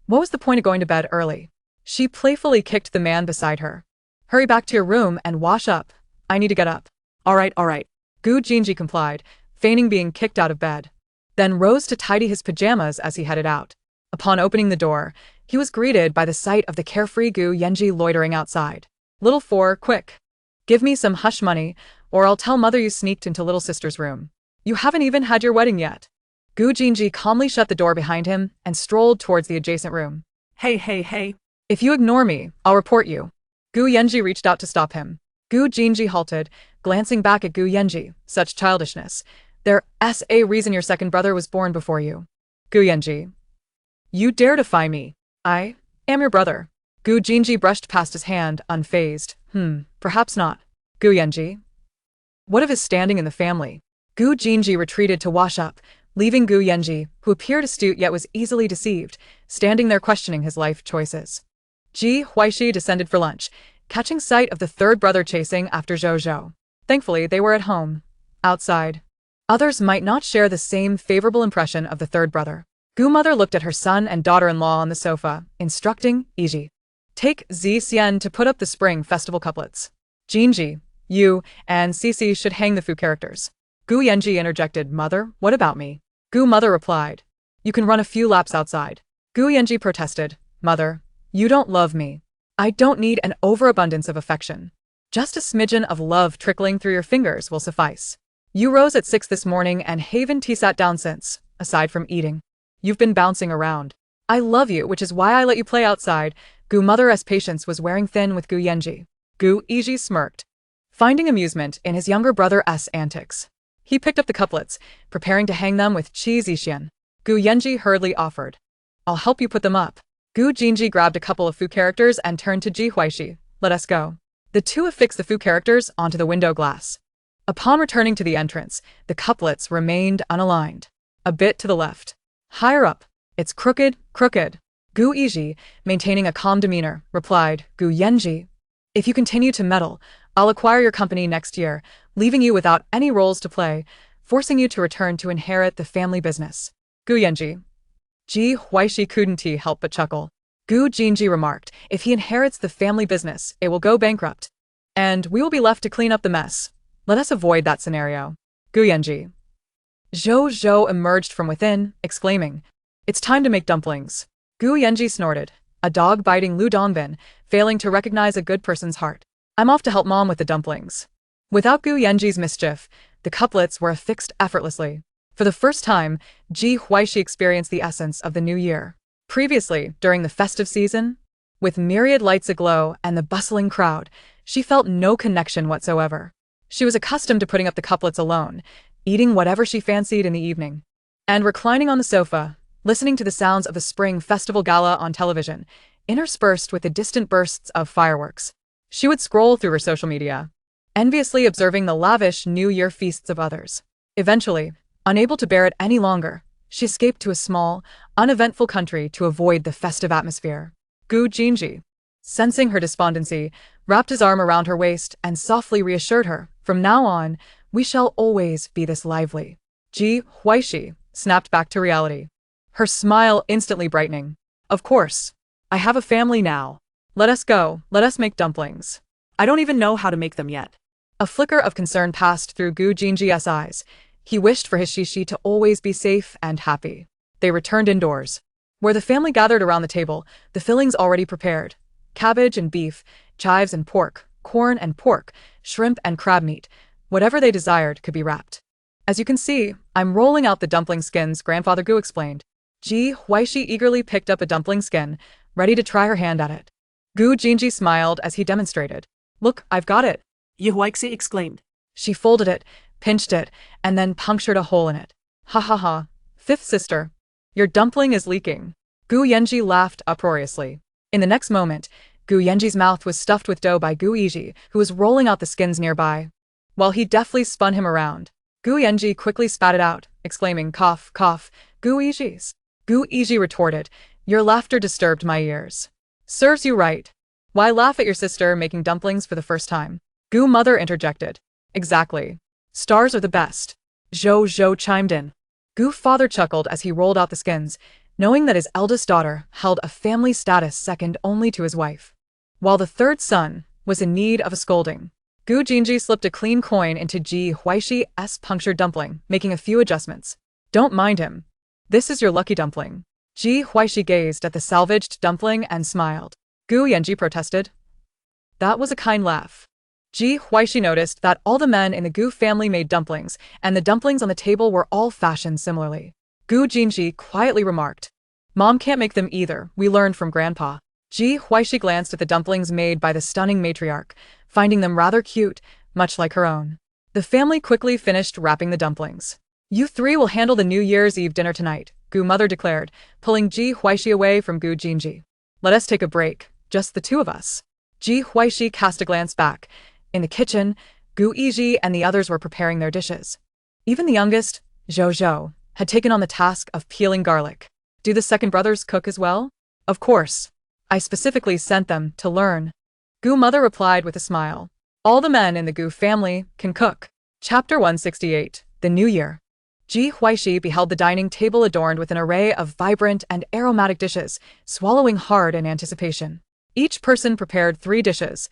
What was the point of going to bed early? She playfully kicked the man beside her. Hurry back to your room and wash up. I need to get up. All right. Gu Jinji complied, feigning being kicked out of bed, then rose to tidy his pajamas as he headed out. Upon opening the door, he was greeted by the sight of the carefree Gu Yenji loitering outside. Little four, quick. Give me some hush money, or I'll tell mother you sneaked into little sister's room. You haven't even had your wedding yet. Gu Jinji calmly shut the door behind him and strolled towards the adjacent room. Hey. If you ignore me, I'll report you. Gu Yenji reached out to stop him. Gu Jinji halted, glancing back at Gu Yenji. Such childishness. There's a reason your second brother was born before you. Gu Yenji. You dare defy me. I am your brother. Gu Jinji brushed past his hand, unfazed. Perhaps not. Gu Yenji. What of his standing in the family? Gu Jinji retreated to wash up, leaving Gu Yenji, who appeared astute yet was easily deceived, standing there questioning his life choices. Ji Huaixi descended for lunch, catching sight of the third brother chasing after Zhou. Thankfully, they were at home. Outside. Others might not share the same favorable impression of the third brother. Gu mother looked at her son and daughter-in-law on the sofa, instructing Yiji. Take Zi Xian to put up the spring festival couplets. Jinji, you, and Cici should hang the Fu characters. Gu Yenji interjected, Mother, what about me? Gu mother replied. You can run a few laps outside. Gu Yenji protested, Mother, you don't love me. I don't need an overabundance of affection. Just a smidgen of love trickling through your fingers will suffice. You rose at 6 this morning and haven't sat down since, aside from eating. You've been bouncing around. I love you, which is why I let you play outside. Gu mother's patience was wearing thin with Gu Yenji. Gu Yiji smirked, finding amusement in his younger brother's antics. He picked up the couplets, preparing to hang them with Qi Zixian. Gu Yenji hurriedly offered. I'll help you put them up. Gu Jinji grabbed a couple of Fu characters and turned to Ji Huaixi. Let us go. The two affixed the Fu characters onto the window glass. Upon returning to the entrance, the couplets remained unaligned. A bit to the left. Higher up. It's crooked. Gu Yiji, maintaining a calm demeanor, replied, Gu Yenji. If you continue to meddle, I'll acquire your company next year, leaving you without any roles to play, forcing you to return to inherit the family business. Gu Yenji. Ji Huaixi couldn't help but chuckle. Gu Jinji remarked, if he inherits the family business, it will go bankrupt. And we will be left to clean up the mess. Let us avoid that scenario. Gu Yenji. Zhou emerged from within, exclaiming, It's time to make dumplings. Gu Yenji snorted, a dog biting Lu Dongbin, failing to recognize a good person's heart. I'm off to help mom with the dumplings. Without Gu Yenji's mischief, the couplets were affixed effortlessly. For the first time, Ji Huaixi experienced the essence of the new year. Previously, during the festive season, with myriad lights aglow and the bustling crowd, she felt no connection whatsoever. She was accustomed to putting up the couplets alone, eating whatever she fancied in the evening, and reclining on the sofa, listening to the sounds of the spring festival gala on television, interspersed with the distant bursts of fireworks. She would scroll through her social media, enviously observing the lavish New Year feasts of others. Eventually, unable to bear it any longer, she escaped to a small, uneventful country to avoid the festive atmosphere. Gu Jinji, sensing her despondency, wrapped his arm around her waist and softly reassured her, from now on, we shall always be this lively. Ji Huaixi snapped back to reality, her smile instantly brightening. Of course. I have a family now. Let us go, let us make dumplings. I don't even know how to make them yet. A flicker of concern passed through Gu Jinji's eyes. He wished for his Shishi to always be safe and happy. They returned indoors, where the family gathered around the table, the fillings already prepared. Cabbage and beef, chives and pork, corn and pork, shrimp and crab meat, whatever they desired could be wrapped. As you can see, I'm rolling out the dumpling skins, Grandfather Gu explained. Ji Huaixi eagerly picked up a dumpling skin, ready to try her hand at it. Gu Jinji smiled as he demonstrated. Look, I've got it, Ji Huaixi exclaimed. She folded it, pinched it, and then punctured a hole in it. Ha ha ha. Fifth sister. Your dumpling is leaking. Gu Yenji laughed uproariously. In the next moment, Gu Yenji's mouth was stuffed with dough by Gu Yiji, who was rolling out the skins nearby. While he deftly spun him around, Gu Yenji quickly spat it out, exclaiming, cough, cough, Gu Yiji's. Gu Yiji retorted, your laughter disturbed my ears. Serves you right. Why laugh at your sister making dumplings for the first time? Gu mother interjected. Exactly. Stars are the best. Zhou chimed in. Gu father chuckled as he rolled out the skins, knowing that his eldest daughter held a family status second only to his wife. While the third son was in need of a scolding, Gu Jinji slipped a clean coin into Ji Huaixi*s punctured dumpling, making a few adjustments. Don't mind him. This is your lucky dumpling. Ji Huaixi gazed at the salvaged dumpling and smiled. Gu Yenji protested. That was a kind laugh. Ji Huaixi noticed that all the men in the Gu family made dumplings, and the dumplings on the table were all fashioned similarly. Gu Jinji quietly remarked, Mom can't make them either, we learned from Grandpa. Ji Huaixi glanced at the dumplings made by the stunning matriarch, finding them rather cute, much like her own. The family quickly finished wrapping the dumplings. You three will handle the New Year's Eve dinner tonight, Gu mother declared, pulling Ji Huaixi away from Gu Jinji. Let us take a break, just the two of us. Ji Huaixi cast a glance back. In the kitchen, Gu Yiji and the others were preparing their dishes. Even the youngest, Zhou, had taken on the task of peeling garlic. Do the second brothers cook as well? Of course. I specifically sent them to learn. Gu mother replied with a smile. All the men in the Gu family can cook. Chapter 168, The New Year. Ji Huaixi beheld the dining table adorned with an array of vibrant and aromatic dishes, swallowing hard in anticipation. Each person prepared 3 dishes,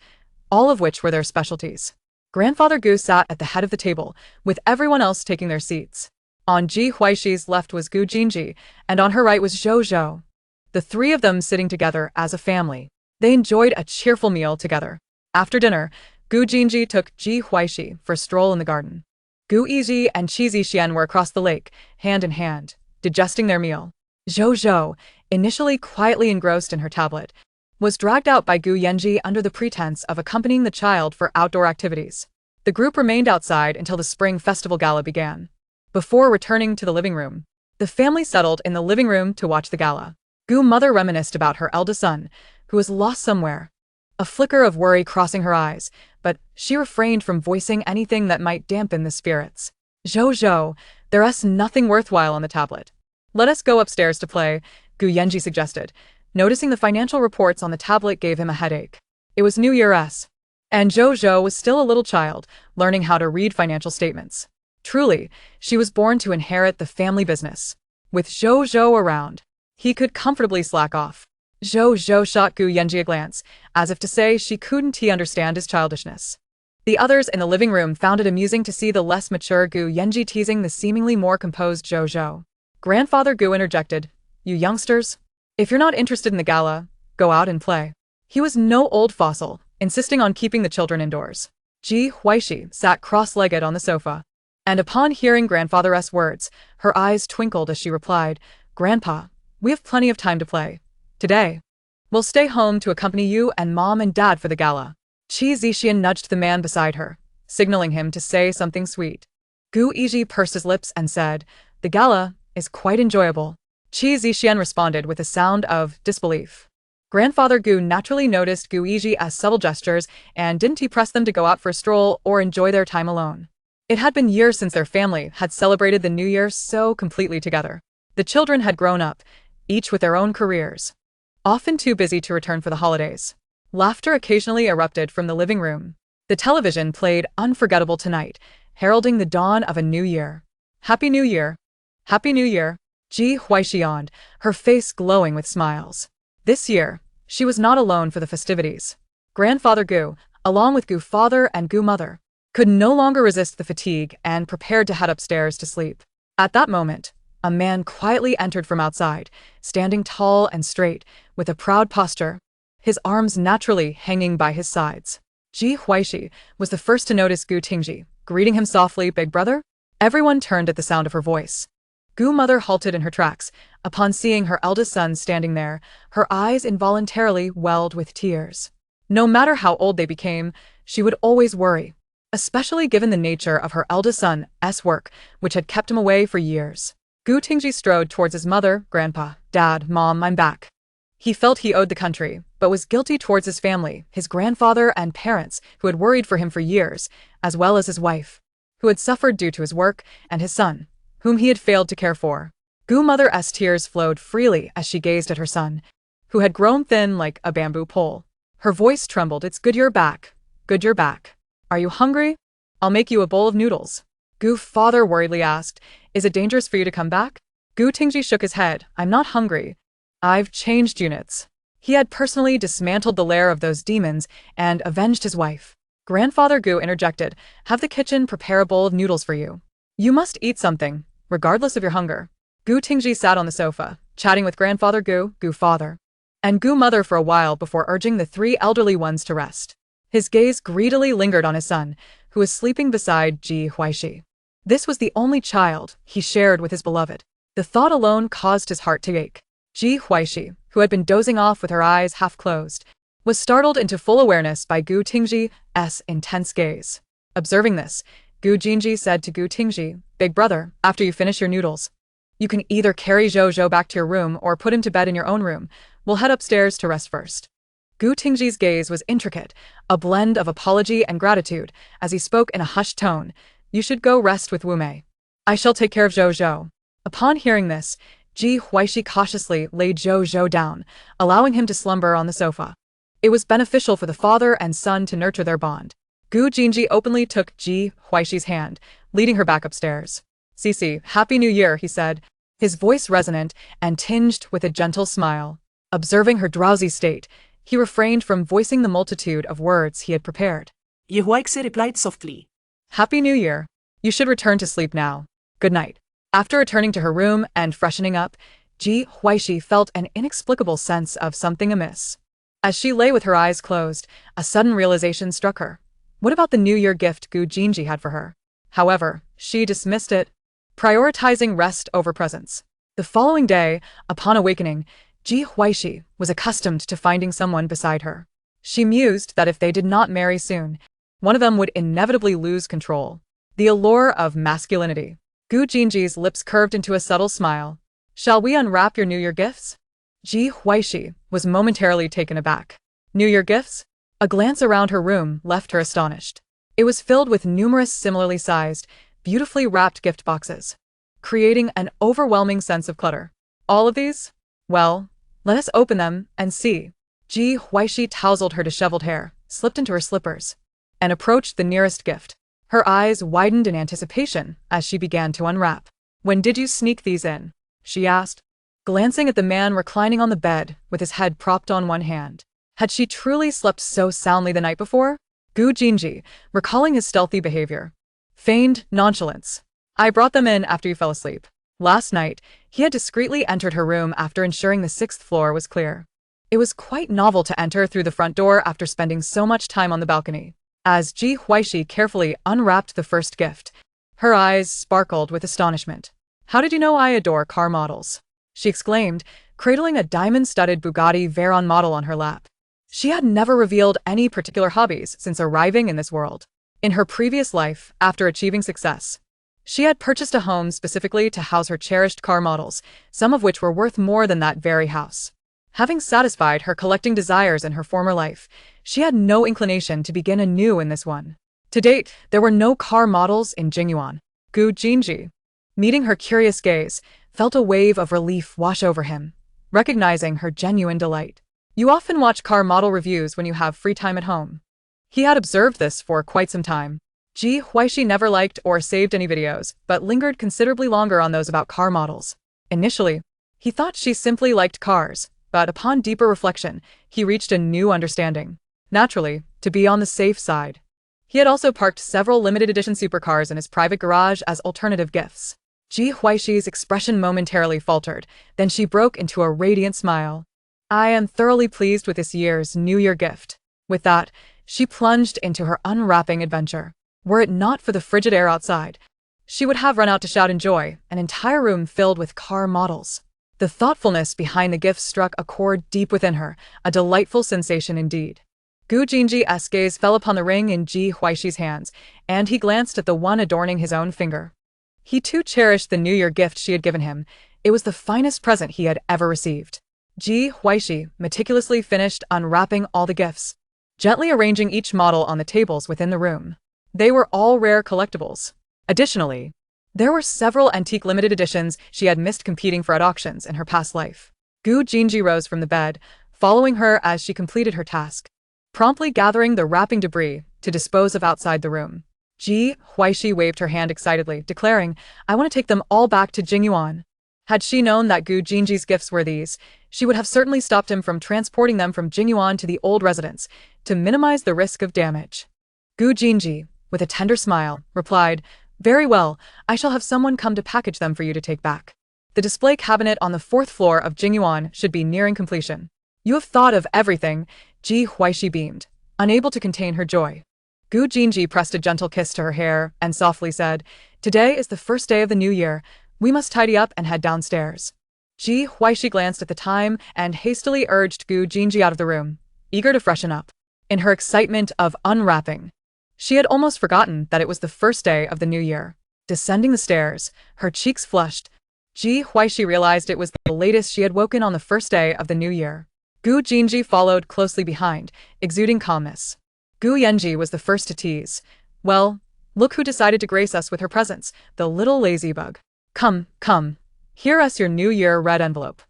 all of which were their specialties. Grandfather Gu sat at the head of the table, with everyone else taking their seats. On Ji Huaixi's left was Gu Jinji, and on her right was Zhou. The 3 of them sitting together as a family. They enjoyed a cheerful meal together. After dinner, Gu Jinji took Ji Huaixi for a stroll in the garden. Gu Yiji and Qi Zixian were across the lake, hand in hand, digesting their meal. Zhou, initially quietly engrossed in her tablet, was dragged out by Gu Yenji under the pretense of accompanying the child for outdoor activities. The group remained outside until the Spring Festival Gala began. Before returning to the living room, the family settled in the living room to watch the gala. Gu mother reminisced about her eldest son, who was lost somewhere. A flicker of worry crossing her eyes, but she refrained from voicing anything that might dampen the spirits. Zhou, there's nothing worthwhile on the tablet. Let us go upstairs to play, Gu Yenji suggested. Noticing the financial reports on the tablet gave him a headache. It was New Year's, and Zhou was still a little child, learning how to read financial statements. Truly, she was born to inherit the family business. With Zhou around, he could comfortably slack off. Zhou shot Gu Yenji a glance, as if to say she couldn't understand his childishness. The others in the living room found it amusing to see the less mature Gu Yenji teasing the seemingly more composed Zhou. Grandfather Gu interjected, You youngsters? If you're not interested in the gala, go out and play. He was no old fossil, insisting on keeping the children indoors. Ji Huaixi sat cross-legged on the sofa, and upon hearing Grandfather's words, her eyes twinkled as she replied, Grandpa, we have plenty of time to play. Today, we'll stay home to accompany you and Mom and Dad for the gala. Qi Zixian nudged the man beside her, signaling him to say something sweet. Gu Yiji pursed his lips and said, The gala is quite enjoyable. Qi Zixian responded with a sound of disbelief. Grandfather Gu naturally noticed Gu Yiji as subtle gestures, and didn't he press them to go out for a stroll or enjoy their time alone. It had been years since their family had celebrated the New Year so completely together. The children had grown up, each with their own careers, often too busy to return for the holidays. Laughter occasionally erupted from the living room. The television played Unforgettable Tonight, heralding the dawn of a new year. Happy New Year! Happy New Year! Ji Huaixi yawned, her face glowing with smiles. This year, she was not alone for the festivities. Grandfather Gu, along with Gu father and Gu mother, could no longer resist the fatigue and prepared to head upstairs to sleep. At that moment, a man quietly entered from outside, standing tall and straight, with a proud posture, his arms naturally hanging by his sides. Ji Huaixi was the first to notice Gu Tingji, greeting him softly, Big brother? Everyone turned at the sound of her voice. Gu mother halted in her tracks. Upon seeing her eldest son standing there, her eyes involuntarily welled with tears. No matter how old they became, she would always worry, especially given the nature of her eldest son's work, which had kept him away for years. Gu Tingji strode towards his mother. Grandpa, Dad, Mom, I'm back. He felt he owed the country, but was guilty towards his family, his grandfather and parents, who had worried for him for years, as well as his wife, who had suffered due to his work, and his son, whom he had failed to care for. Gu mother's tears flowed freely as she gazed at her son, who had grown thin like a bamboo pole. Her voice trembled. It's good you're back. Good you're back. Are you hungry? I'll make you a bowl of noodles. Gu father worriedly asked, is it dangerous for you to come back? Gu Tingji shook his head. I'm not hungry. I've changed units. He had personally dismantled the lair of those demons and avenged his wife. Grandfather Gu interjected, have the kitchen prepare a bowl of noodles for you. You must eat something, regardless of your hunger. Gu Tingji sat on the sofa, chatting with Grandfather Gu, Gu father, and Gu mother for a while before urging the three elderly ones to rest. His gaze greedily lingered on his son, who was sleeping beside Ji Huaixi. This was the only child he shared with his beloved. The thought alone caused his heart to ache. Ji Huaixi, who had been dozing off with her eyes half closed, was startled into full awareness by Gu Tingji's intense gaze. Observing this, Gu Jinji said to Gu Tingji, Big brother, after you finish your noodles, you can either carry Zhou back to your room or put him to bed in your own room. We'll head upstairs to rest first. Gu Tingji's gaze was intricate, a blend of apology and gratitude, as he spoke in a hushed tone. You should go rest with Wu Mei. I shall take care of Zhou. Upon hearing this, Ji Huaixi cautiously laid Zhou down, allowing him to slumber on the sofa. It was beneficial for the father and son to nurture their bond. Gu Jinji openly took Ji Huaixi's hand, leading her back upstairs. Cici, Happy New Year, he said, his voice resonant and tinged with a gentle smile. Observing her drowsy state, he refrained from voicing the multitude of words he had prepared. Ji Huaixi replied softly. Happy New Year. You should return to sleep now. Good night. After returning to her room and freshening up, Ji Huaixi felt an inexplicable sense of something amiss. As she lay with her eyes closed, a sudden realization struck her. What about the New Year gift Gu Jinji had for her? However, she dismissed it, prioritizing rest over presents. The following day, upon awakening, Ji Huaixi was accustomed to finding someone beside her. She mused that if they did not marry soon, one of them would inevitably lose control. The allure of masculinity. Gu Jinji's lips curved into a subtle smile. Shall we unwrap your New Year gifts? Ji Huaixi was momentarily taken aback. New Year gifts? A glance around her room left her astonished. It was filled with numerous similarly sized, beautifully wrapped gift boxes, creating an overwhelming sense of clutter. All of these? Well, let us open them and see. Ji Huaixi tousled her disheveled hair, slipped into her slippers, and approached the nearest gift. Her eyes widened in anticipation as she began to unwrap. When did you sneak these in? She asked, glancing at the man reclining on the bed with his head propped on one hand. Had she truly slept so soundly the night before? Gu Jinji, recalling his stealthy behavior, feigned nonchalance. I brought them in after you fell asleep. Last night, he had discreetly entered her room after ensuring the 6th floor was clear. It was quite novel to enter through the front door after spending so much time on the balcony. As Ji Huaixi carefully unwrapped the first gift, her eyes sparkled with astonishment. How did you know I adore car models? She exclaimed, cradling a diamond-studded Bugatti Veyron model on her lap. She had never revealed any particular hobbies since arriving in this world. In her previous life, after achieving success, she had purchased a home specifically to house her cherished car models, some of which were worth more than that very house. Having satisfied her collecting desires in her former life, she had no inclination to begin anew in this one. To date, there were no car models in Jingyuan. Gu Jinji, meeting her curious gaze, felt a wave of relief wash over him, recognizing her genuine delight. You often watch car model reviews when you have free time at home. He had observed this for quite some time. Ji Huaixi never liked or saved any videos, but lingered considerably longer on those about car models. Initially, he thought she simply liked cars, but upon deeper reflection, he reached a new understanding. Naturally, to be on the safe side, he had also parked several limited edition supercars in his private garage as alternative gifts. Ji Huaixi's expression momentarily faltered, then she broke into a radiant smile. I am thoroughly pleased with this year's New Year gift. With that, she plunged into her unwrapping adventure. Were it not for the frigid air outside, She would have run out to shout in joy, an entire room filled with car models. The thoughtfulness behind the gifts struck a chord deep within her, a delightful sensation indeed. Gu Jinji's gaze fell upon the ring in Ji Huaixi's hands, and he glanced at the one adorning his own finger. He too cherished the New Year gift she had given him. It was the finest present he had ever received. Ji Huaixi meticulously finished unwrapping all the gifts, gently arranging each model on the tables within the room. They were all rare collectibles. Additionally, there were several antique limited editions she had missed competing for at auctions in her past life. Gu Jinji rose from the bed, following her as she completed her task, promptly gathering the wrapping debris to dispose of outside the room. Ji Huaixi waved her hand excitedly, declaring, "I want to take them all back to Jingyuan." Had she known that Gu Jinji's gifts were these, she would have certainly stopped him from transporting them from Jingyuan to the old residence, to minimize the risk of damage. Gu Jinji, with a tender smile, replied, "Very well, I shall have someone come to package them for you to take back. The display cabinet on the 4th floor of Jingyuan should be nearing completion." "You have thought of everything," Ji Huaixi beamed, unable to contain her joy. Gu Jinji pressed a gentle kiss to her hair and softly said, "Today is the first day of the new year. We must tidy up and head downstairs." Ji Huaixi glanced at the time and hastily urged Gu Jinji out of the room, eager to freshen up. In her excitement of unwrapping, she had almost forgotten that it was the first day of the new year. Descending the stairs, her cheeks flushed, Ji Huaixi realized it was the latest she had woken on the first day of the new year. Gu Jinji followed closely behind, exuding calmness. Gu Yanji was the first to tease. "Well, look who decided to grace us with her presence, the little lazy bug. Come, come. Here us your New Year red envelope.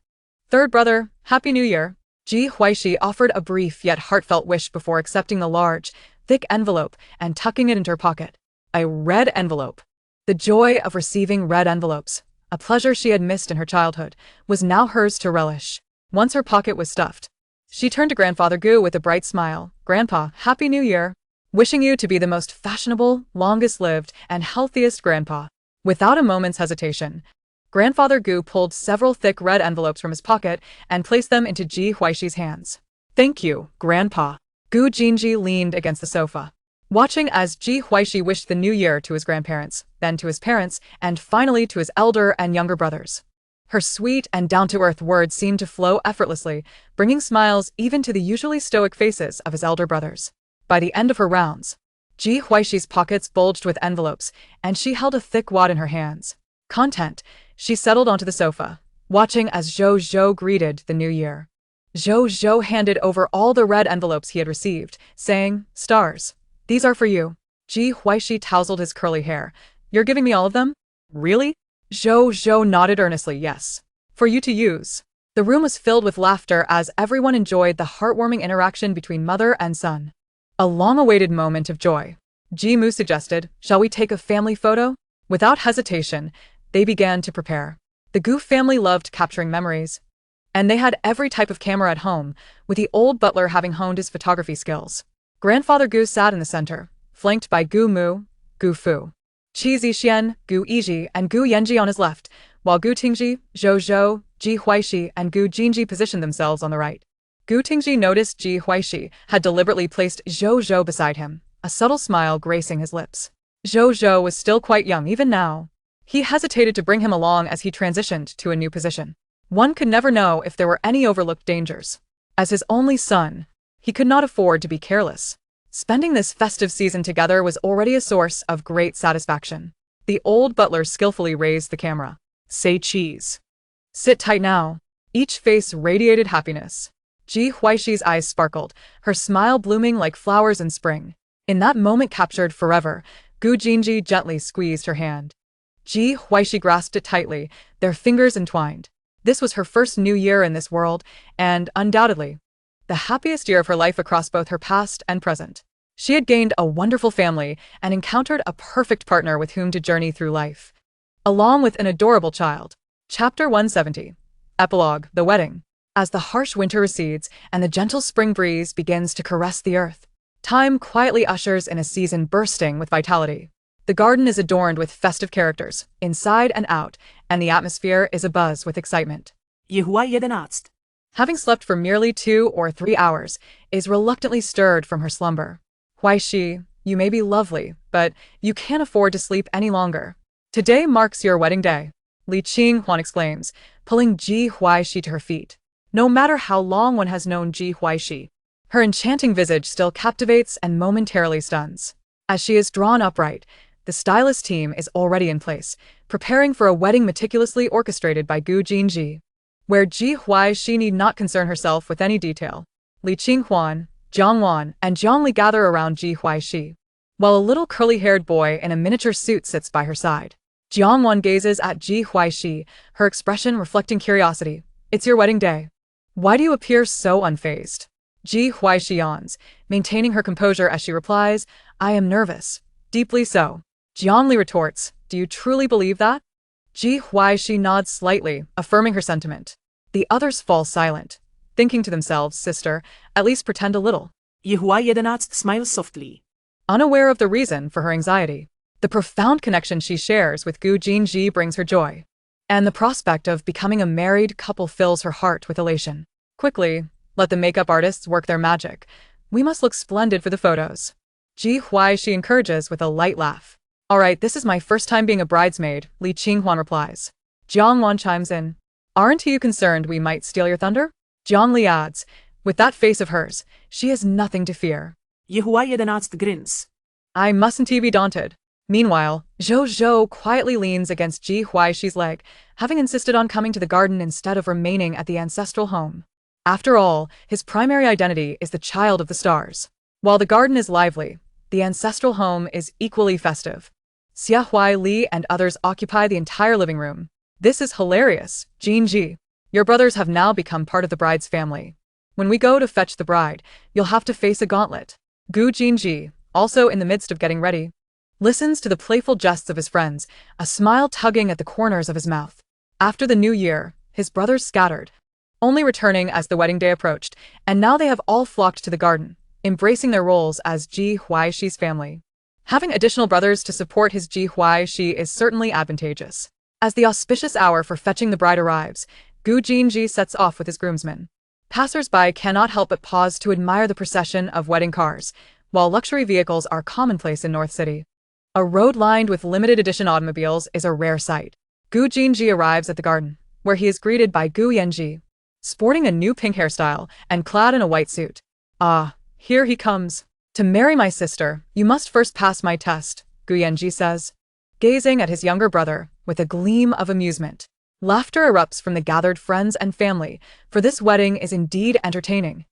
Third brother, Happy New Year." Ji Huaixi offered a brief yet heartfelt wish before accepting the large, thick envelope and tucking it into her pocket. A red envelope. The joy of receiving red envelopes, a pleasure she had missed in her childhood, was now hers to relish. Once her pocket was stuffed, she turned to Grandfather Gu with a bright smile. "Grandpa, Happy New Year. Wishing you to be the most fashionable, longest-lived, and healthiest grandpa." Without a moment's hesitation, Grandfather Gu pulled several thick red envelopes from his pocket and placed them into Ji Huaixi's hands. "Thank you, Grandpa." Gu Jinji leaned against the sofa, watching as Ji Huaixi wished the new year to his grandparents, then to his parents, and finally to his elder and younger brothers. Her sweet and down-to-earth words seemed to flow effortlessly, bringing smiles even to the usually stoic faces of his elder brothers. By the end of her rounds, Ji Huaixi's pockets bulged with envelopes, and she held a thick wad in her hands. Content, she settled onto the sofa, watching as Zhou Zhou greeted the new year. Zhou Zhou handed over all the red envelopes he had received, saying, "Stars. These are for you." Ji Huaixi tousled his curly hair. "You're giving me all of them? Really?" Zhou Zhou nodded earnestly, "Yes. For you to use." The room was filled with laughter as everyone enjoyed the heartwarming interaction between mother and son. A long-awaited moment of joy. Ji Mu suggested, "Shall we take a family photo?" Without hesitation, they began to prepare. The Gu family loved capturing memories, and they had every type of camera at home, with the old butler having honed his photography skills. Grandfather Gu sat in the center, flanked by Gu Mu, Gu Fu, Qi Zixian, Gu Yizhi, and Gu Yanji on his left, while Gu Tingji, Zhou Zhou, Ji Huaixi, and Gu Jinji positioned themselves on the right. Gu Tingji noticed Ji Huaixi had deliberately placed Zhou Zhou beside him, a subtle smile gracing his lips. Zhou Zhou was still quite young even now. He hesitated to bring him along as he transitioned to a new position. One could never know if there were any overlooked dangers. As his only son, he could not afford to be careless. Spending this festive season together was already a source of great satisfaction. The old butler skillfully raised the camera. "Say cheese. Sit tight now." Each face radiated happiness. Ji Huaixi's eyes sparkled, her smile blooming like flowers in spring. In that moment captured forever, Gu Jinji gently squeezed her hand. Ji Huaixi grasped it tightly, their fingers entwined. This was her first new year in this world, and, undoubtedly, the happiest year of her life across both her past and present. She had gained a wonderful family and encountered a perfect partner with whom to journey through life, along with an adorable child. Chapter 170. Epilogue, The Wedding. As the harsh winter recedes and the gentle spring breeze begins to caress the earth, time quietly ushers in a season bursting with vitality. The garden is adorned with festive characters, inside and out, and the atmosphere is abuzz with excitement. Ji Huaixi, having slept for merely 2 or 3 hours, is reluctantly stirred from her slumber. "Huaixi, you may be lovely, but you can't afford to sleep any longer. Today marks your wedding day, Li Qinghuan exclaims, pulling Ji Huaixi to her feet. No matter how long one has known Ji Huaixi, her enchanting visage still captivates and momentarily stuns. As she is drawn upright, the stylist team is already in place, preparing for a wedding meticulously orchestrated by Gu Jinji. Where Ji Huaixi need not concern herself with any detail, Li Qinghuan, Jiang Wan, and Jiang Li gather around Ji Huaixi, while a little curly-haired boy in a miniature suit sits by her side. Jiang Wan gazes at Ji Huaixi, her expression reflecting curiosity. It's your wedding day. Why do you appear so unfazed? Ji Huaixi yawns, maintaining her composure as she replies, I am nervous. Deeply so. Jiang Li retorts, do you truly believe that? Ji Huaixi nods slightly, affirming her sentiment. The others fall silent, thinking to themselves, sister, at least pretend a little. Ji Huaixi smiles softly, unaware of the reason for her anxiety. The profound connection she shares with Gu Jinji brings her joy, and the prospect of becoming a married couple fills her heart with elation. Quickly, let the makeup artists work their magic. We must look splendid for the photos. Ji Huaixi encourages with a light laugh. All right, this is my first time being a bridesmaid, Li Qinghuan replies. Jiang Wan chimes in. Aren't you concerned we might steal your thunder? Jiang Li adds, with that face of hers, she has nothing to fear. Ji Huaixi grins. I mustn't be daunted. Meanwhile, Zhou Zhou quietly leans against Ji Huaixi's leg, having insisted on coming to the garden instead of remaining at the ancestral home. After all, his primary identity is the child of the stars. While the garden is lively, the ancestral home is equally festive. Xia Huai Li and others occupy the entire living room. This is hilarious, Jinji. Your brothers have now become part of the bride's family. When we go to fetch the bride, you'll have to face a gauntlet. Gu Jinji, also in the midst of getting ready, listens to the playful jests of his friends, a smile tugging at the corners of his mouth. After the new year, his brothers scattered, only returning as the wedding day approached, and now they have all flocked to the garden, embracing their roles as Ji Huaixi's family. Having additional brothers to support his Ji Huaixi is certainly advantageous. As the auspicious hour for fetching the bride arrives, Gu Jinji sets off with his groomsmen. Passers-by cannot help but pause to admire the procession of wedding cars, while luxury vehicles are commonplace in North City. A road lined with limited edition automobiles is a rare sight. Gu Jinji arrives at the garden, where he is greeted by Gu Yanji, sporting a new pink hairstyle and clad in a white suit. Ah, here he comes. To marry my sister, you must first pass my test, Gu Yanji says, gazing at his younger brother with a gleam of amusement. Laughter erupts from the gathered friends and family, for this wedding is indeed entertaining,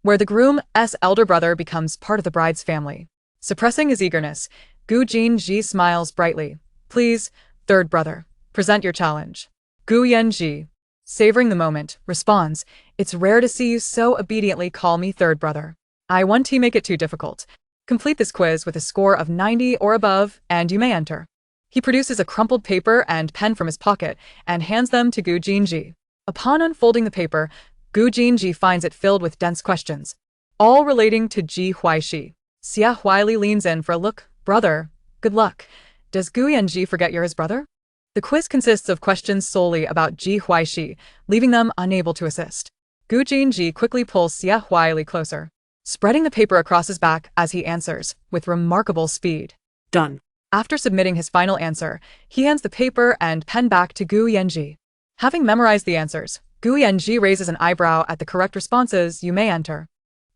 where the groom's elder brother becomes part of the bride's family. Suppressing his eagerness, Gu Jinji smiles brightly. Please, third brother, present your challenge. Gu Yanji, savoring the moment, responds, it's rare to see you so obediently call me third brother. I won't make it too difficult. Complete this quiz with a score of 90 or above, and you may enter. He produces a crumpled paper and pen from his pocket and hands them to Gu Jinji. Upon unfolding the paper, Gu Jinji finds it filled with dense questions, all relating to Ji Huaixi. Xia Huaili leans in for a look. Brother, good luck. Does Gu Yanji forget you're his brother? The quiz consists of questions solely about Ji Huaixi, leaving them unable to assist. Gu Jinji quickly pulls Xia Huaili closer, spreading the paper across his back as he answers, with remarkable speed. Done. After submitting his final answer, he hands the paper and pen back to Gu Yanji. Having memorized the answers, Gu Yanji raises an eyebrow at the correct responses. You may enter.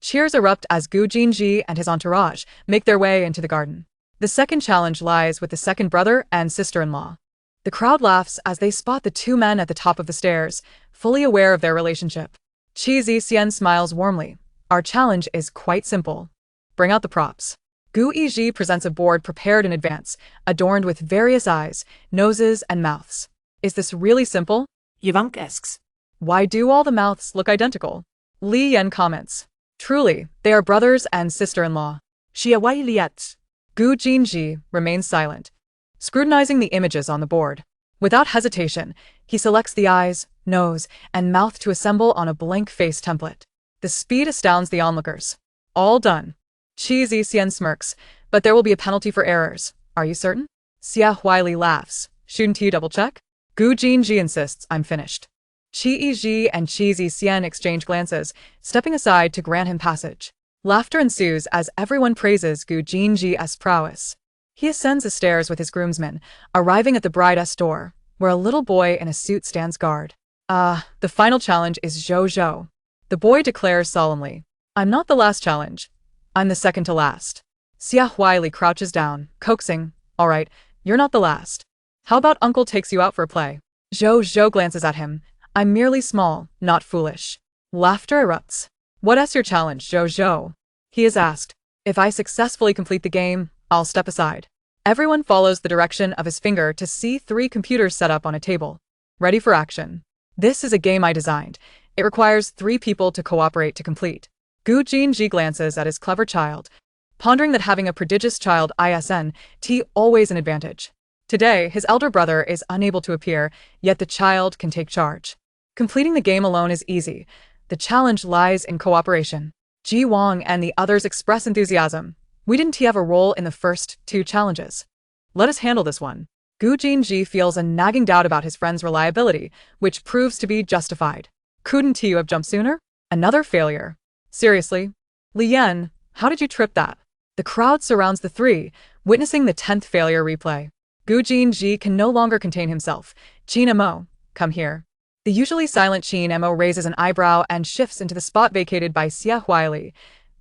Cheers erupt as Gu Jinji and his entourage make their way into the garden. The second challenge lies with the second brother and sister-in-law. The crowd laughs as they spot the two men at the top of the stairs, fully aware of their relationship. Qi Zixian smiles warmly. Our challenge is quite simple. Bring out the props. Gu Yiji presents a board prepared in advance, adorned with various eyes, noses, and mouths. Is this really simple? Yavank asks. Why do all the mouths look identical? Li Yan comments. Truly, they are brothers and sister-in-law. Xia Huai Liat. Gu Jinji remains silent, scrutinizing the images on the board. Without hesitation, he selects the eyes, nose, and mouth to assemble on a blank face template. The speed astounds the onlookers. All done. Qi Zixian smirks, but there will be a penalty for errors. Are you certain? Xia Huaili laughs. Shouldn't you double-check? Gu Jinji insists, I'm finished. Qi Yiji and Qi Zixian exchange glances, stepping aside to grant him passage. Laughter ensues as everyone praises Gu Jinji's prowess. He ascends the stairs with his groomsmen, arriving at the bride's door, where a little boy in a suit stands guard. The final challenge is Zhou Zhou. The boy declares solemnly, I'm not the last challenge. I'm the second to last. Ji Huaixi crouches down, coaxing, all right, you're not the last. How about uncle takes you out for a play? Zhou Zhou glances at him. I'm merely small, not foolish. Laughter erupts. What's your challenge, Zhou Zhou? He is asked. If I successfully complete the game, I'll step aside. Everyone follows the direction of his finger to see 3 computers set up on a table. Ready for action. This is a game I designed. It requires 3 people to cooperate to complete. Gu Jinji glances at his clever child, pondering that having a prodigious child isn't always an advantage. Today, his elder brother is unable to appear, yet the child can take charge. Completing the game alone is easy. The challenge lies in cooperation. Ji Wang and the others express enthusiasm. We didn't have a role in the first 2 challenges. Let us handle this one. Gu Jinji feels a nagging doubt about his friend's reliability, which proves to be justified. Couldn't you have jumped sooner? Another failure. Seriously? Li Yan, how did you trip that? The crowd surrounds the 3, witnessing the 10th failure replay. Gu Jinji can no longer contain himself. Qin Mo, come here. The usually silent Qin Mo raises an eyebrow and shifts into the spot vacated by Ji Huaixi.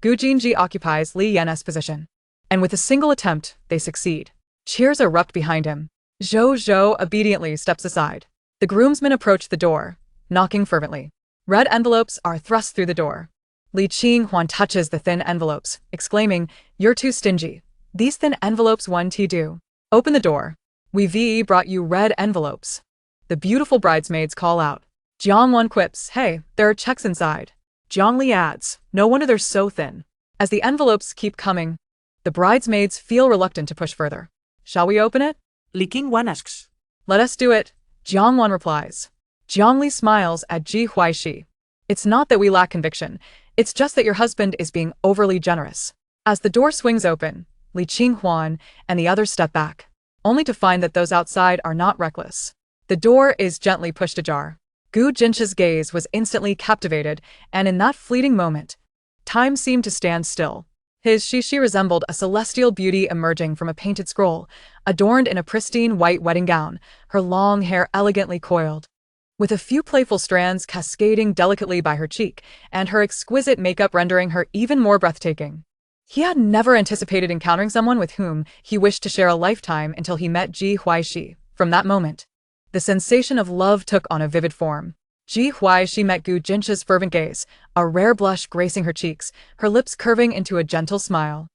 Gu Jinji occupies Li Yan's position. And with a single attempt, they succeed. Cheers erupt behind him. Zhou Zhou obediently steps aside. The groomsmen approach the door, knocking fervently. Red envelopes are thrust through the door. Li Qinghuan touches the thin envelopes, exclaiming, You're too stingy. These thin envelopes won't do. Open the door. We've brought you red envelopes. The beautiful bridesmaids call out. Jiang Wan quips, Hey, there are checks inside. Jiang Li adds, No wonder they're so thin. As the envelopes keep coming, the bridesmaids feel reluctant to push further. Shall we open it? Li Qingwan asks. Let us do it, Jiang Wan replies. Jiang Li smiles at Ji Huaixi. It's not that we lack conviction, it's just that your husband is being overly generous. As the door swings open, Li Qinghuan and the others step back, only to find that those outside are not reckless. The door is gently pushed ajar. Gu Jinchi's gaze was instantly captivated, and in that fleeting moment, time seemed to stand still. His Shishi resembled a celestial beauty emerging from a painted scroll, adorned in a pristine white wedding gown, her long hair elegantly coiled, with a few playful strands cascading delicately by her cheek, and her exquisite makeup rendering her even more breathtaking. He had never anticipated encountering someone with whom he wished to share a lifetime until he met Ji Huaixi. From that moment, the sensation of love took on a vivid form. Ji Huaixi met Gu Jinchi's fervent gaze, a rare blush gracing her cheeks, her lips curving into a gentle smile.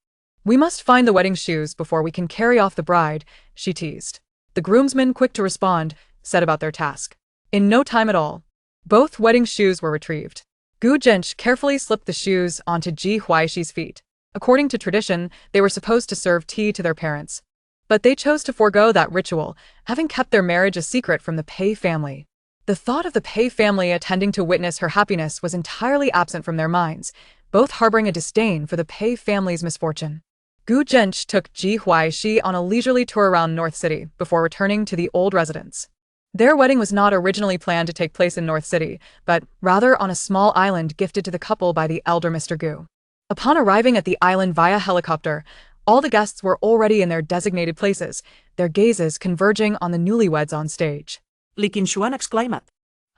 We must find the wedding shoes before we can carry off the bride, she teased. The groomsmen, quick to respond, set about their task. In no time at all, both wedding shoes were retrieved. Gu Jinchi carefully slipped the shoes onto Ji Huaixi's feet. According to tradition, they were supposed to serve tea to their parents. But they chose to forego that ritual, having kept their marriage a secret from the Pei family. The thought of the Pei family attending to witness her happiness was entirely absent from their minds, both harboring a disdain for the Pei family's misfortune. Gu Jinchi took Ji Huaixi on a leisurely tour around North City before returning to the old residence. Their wedding was not originally planned to take place in North City, but rather on a small island gifted to the couple by the elder Mr. Gu. Upon arriving at the island via helicopter, all the guests were already in their designated places, their gazes converging on the newlyweds on stage. Li Qingshuan exclaimed.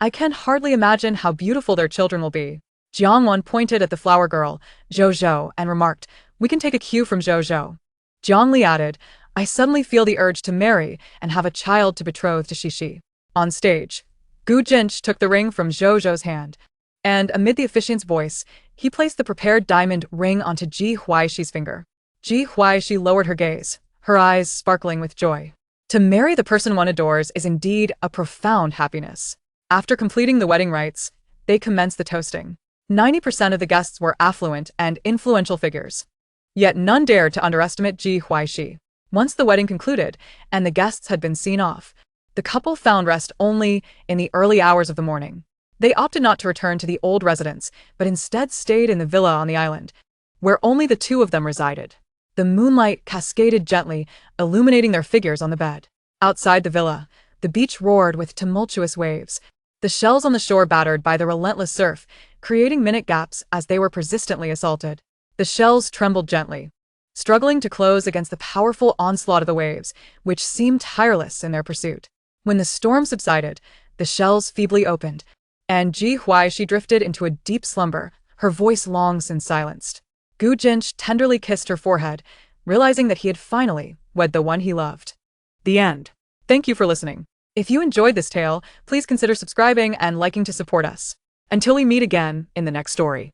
I can hardly imagine how beautiful their children will be. Jiang Wan pointed at the flower girl, Zhou Zhou, and remarked, We can take a cue from Zhou Zhou. Jiang Li added, I suddenly feel the urge to marry and have a child to betroth to Shishi. On stage, Gu Jinchi took the ring from Zhou Zhou's hand, and amid the officiant's voice, he placed the prepared diamond ring onto Ji Huaixi's finger. Ji Huaixi lowered her gaze, her eyes sparkling with joy. To marry the person one adores is indeed a profound happiness. After completing the wedding rites, they commenced the toasting. 90% of the guests were affluent and influential figures. Yet none dared to underestimate Ji Huaixi. Once the wedding concluded, and the guests had been seen off, the couple found rest only in the early hours of the morning. They opted not to return to the old residence, but instead stayed in the villa on the island, where only the two of them resided. The moonlight cascaded gently, illuminating their figures on the bed. Outside the villa, the beach roared with tumultuous waves, the shells on the shore battered by the relentless surf, creating minute gaps as they were persistently assaulted. The shells trembled gently, struggling to close against the powerful onslaught of the waves, which seemed tireless in their pursuit. When the storm subsided, the shells feebly opened, and Ji Huaixi drifted into a deep slumber, her voice long since silenced. Gu Jinch tenderly kissed her forehead, realizing that he had finally wed the one he loved. The end. Thank you for listening. If you enjoyed this tale, please consider subscribing and liking to support us. Until we meet again in the next story.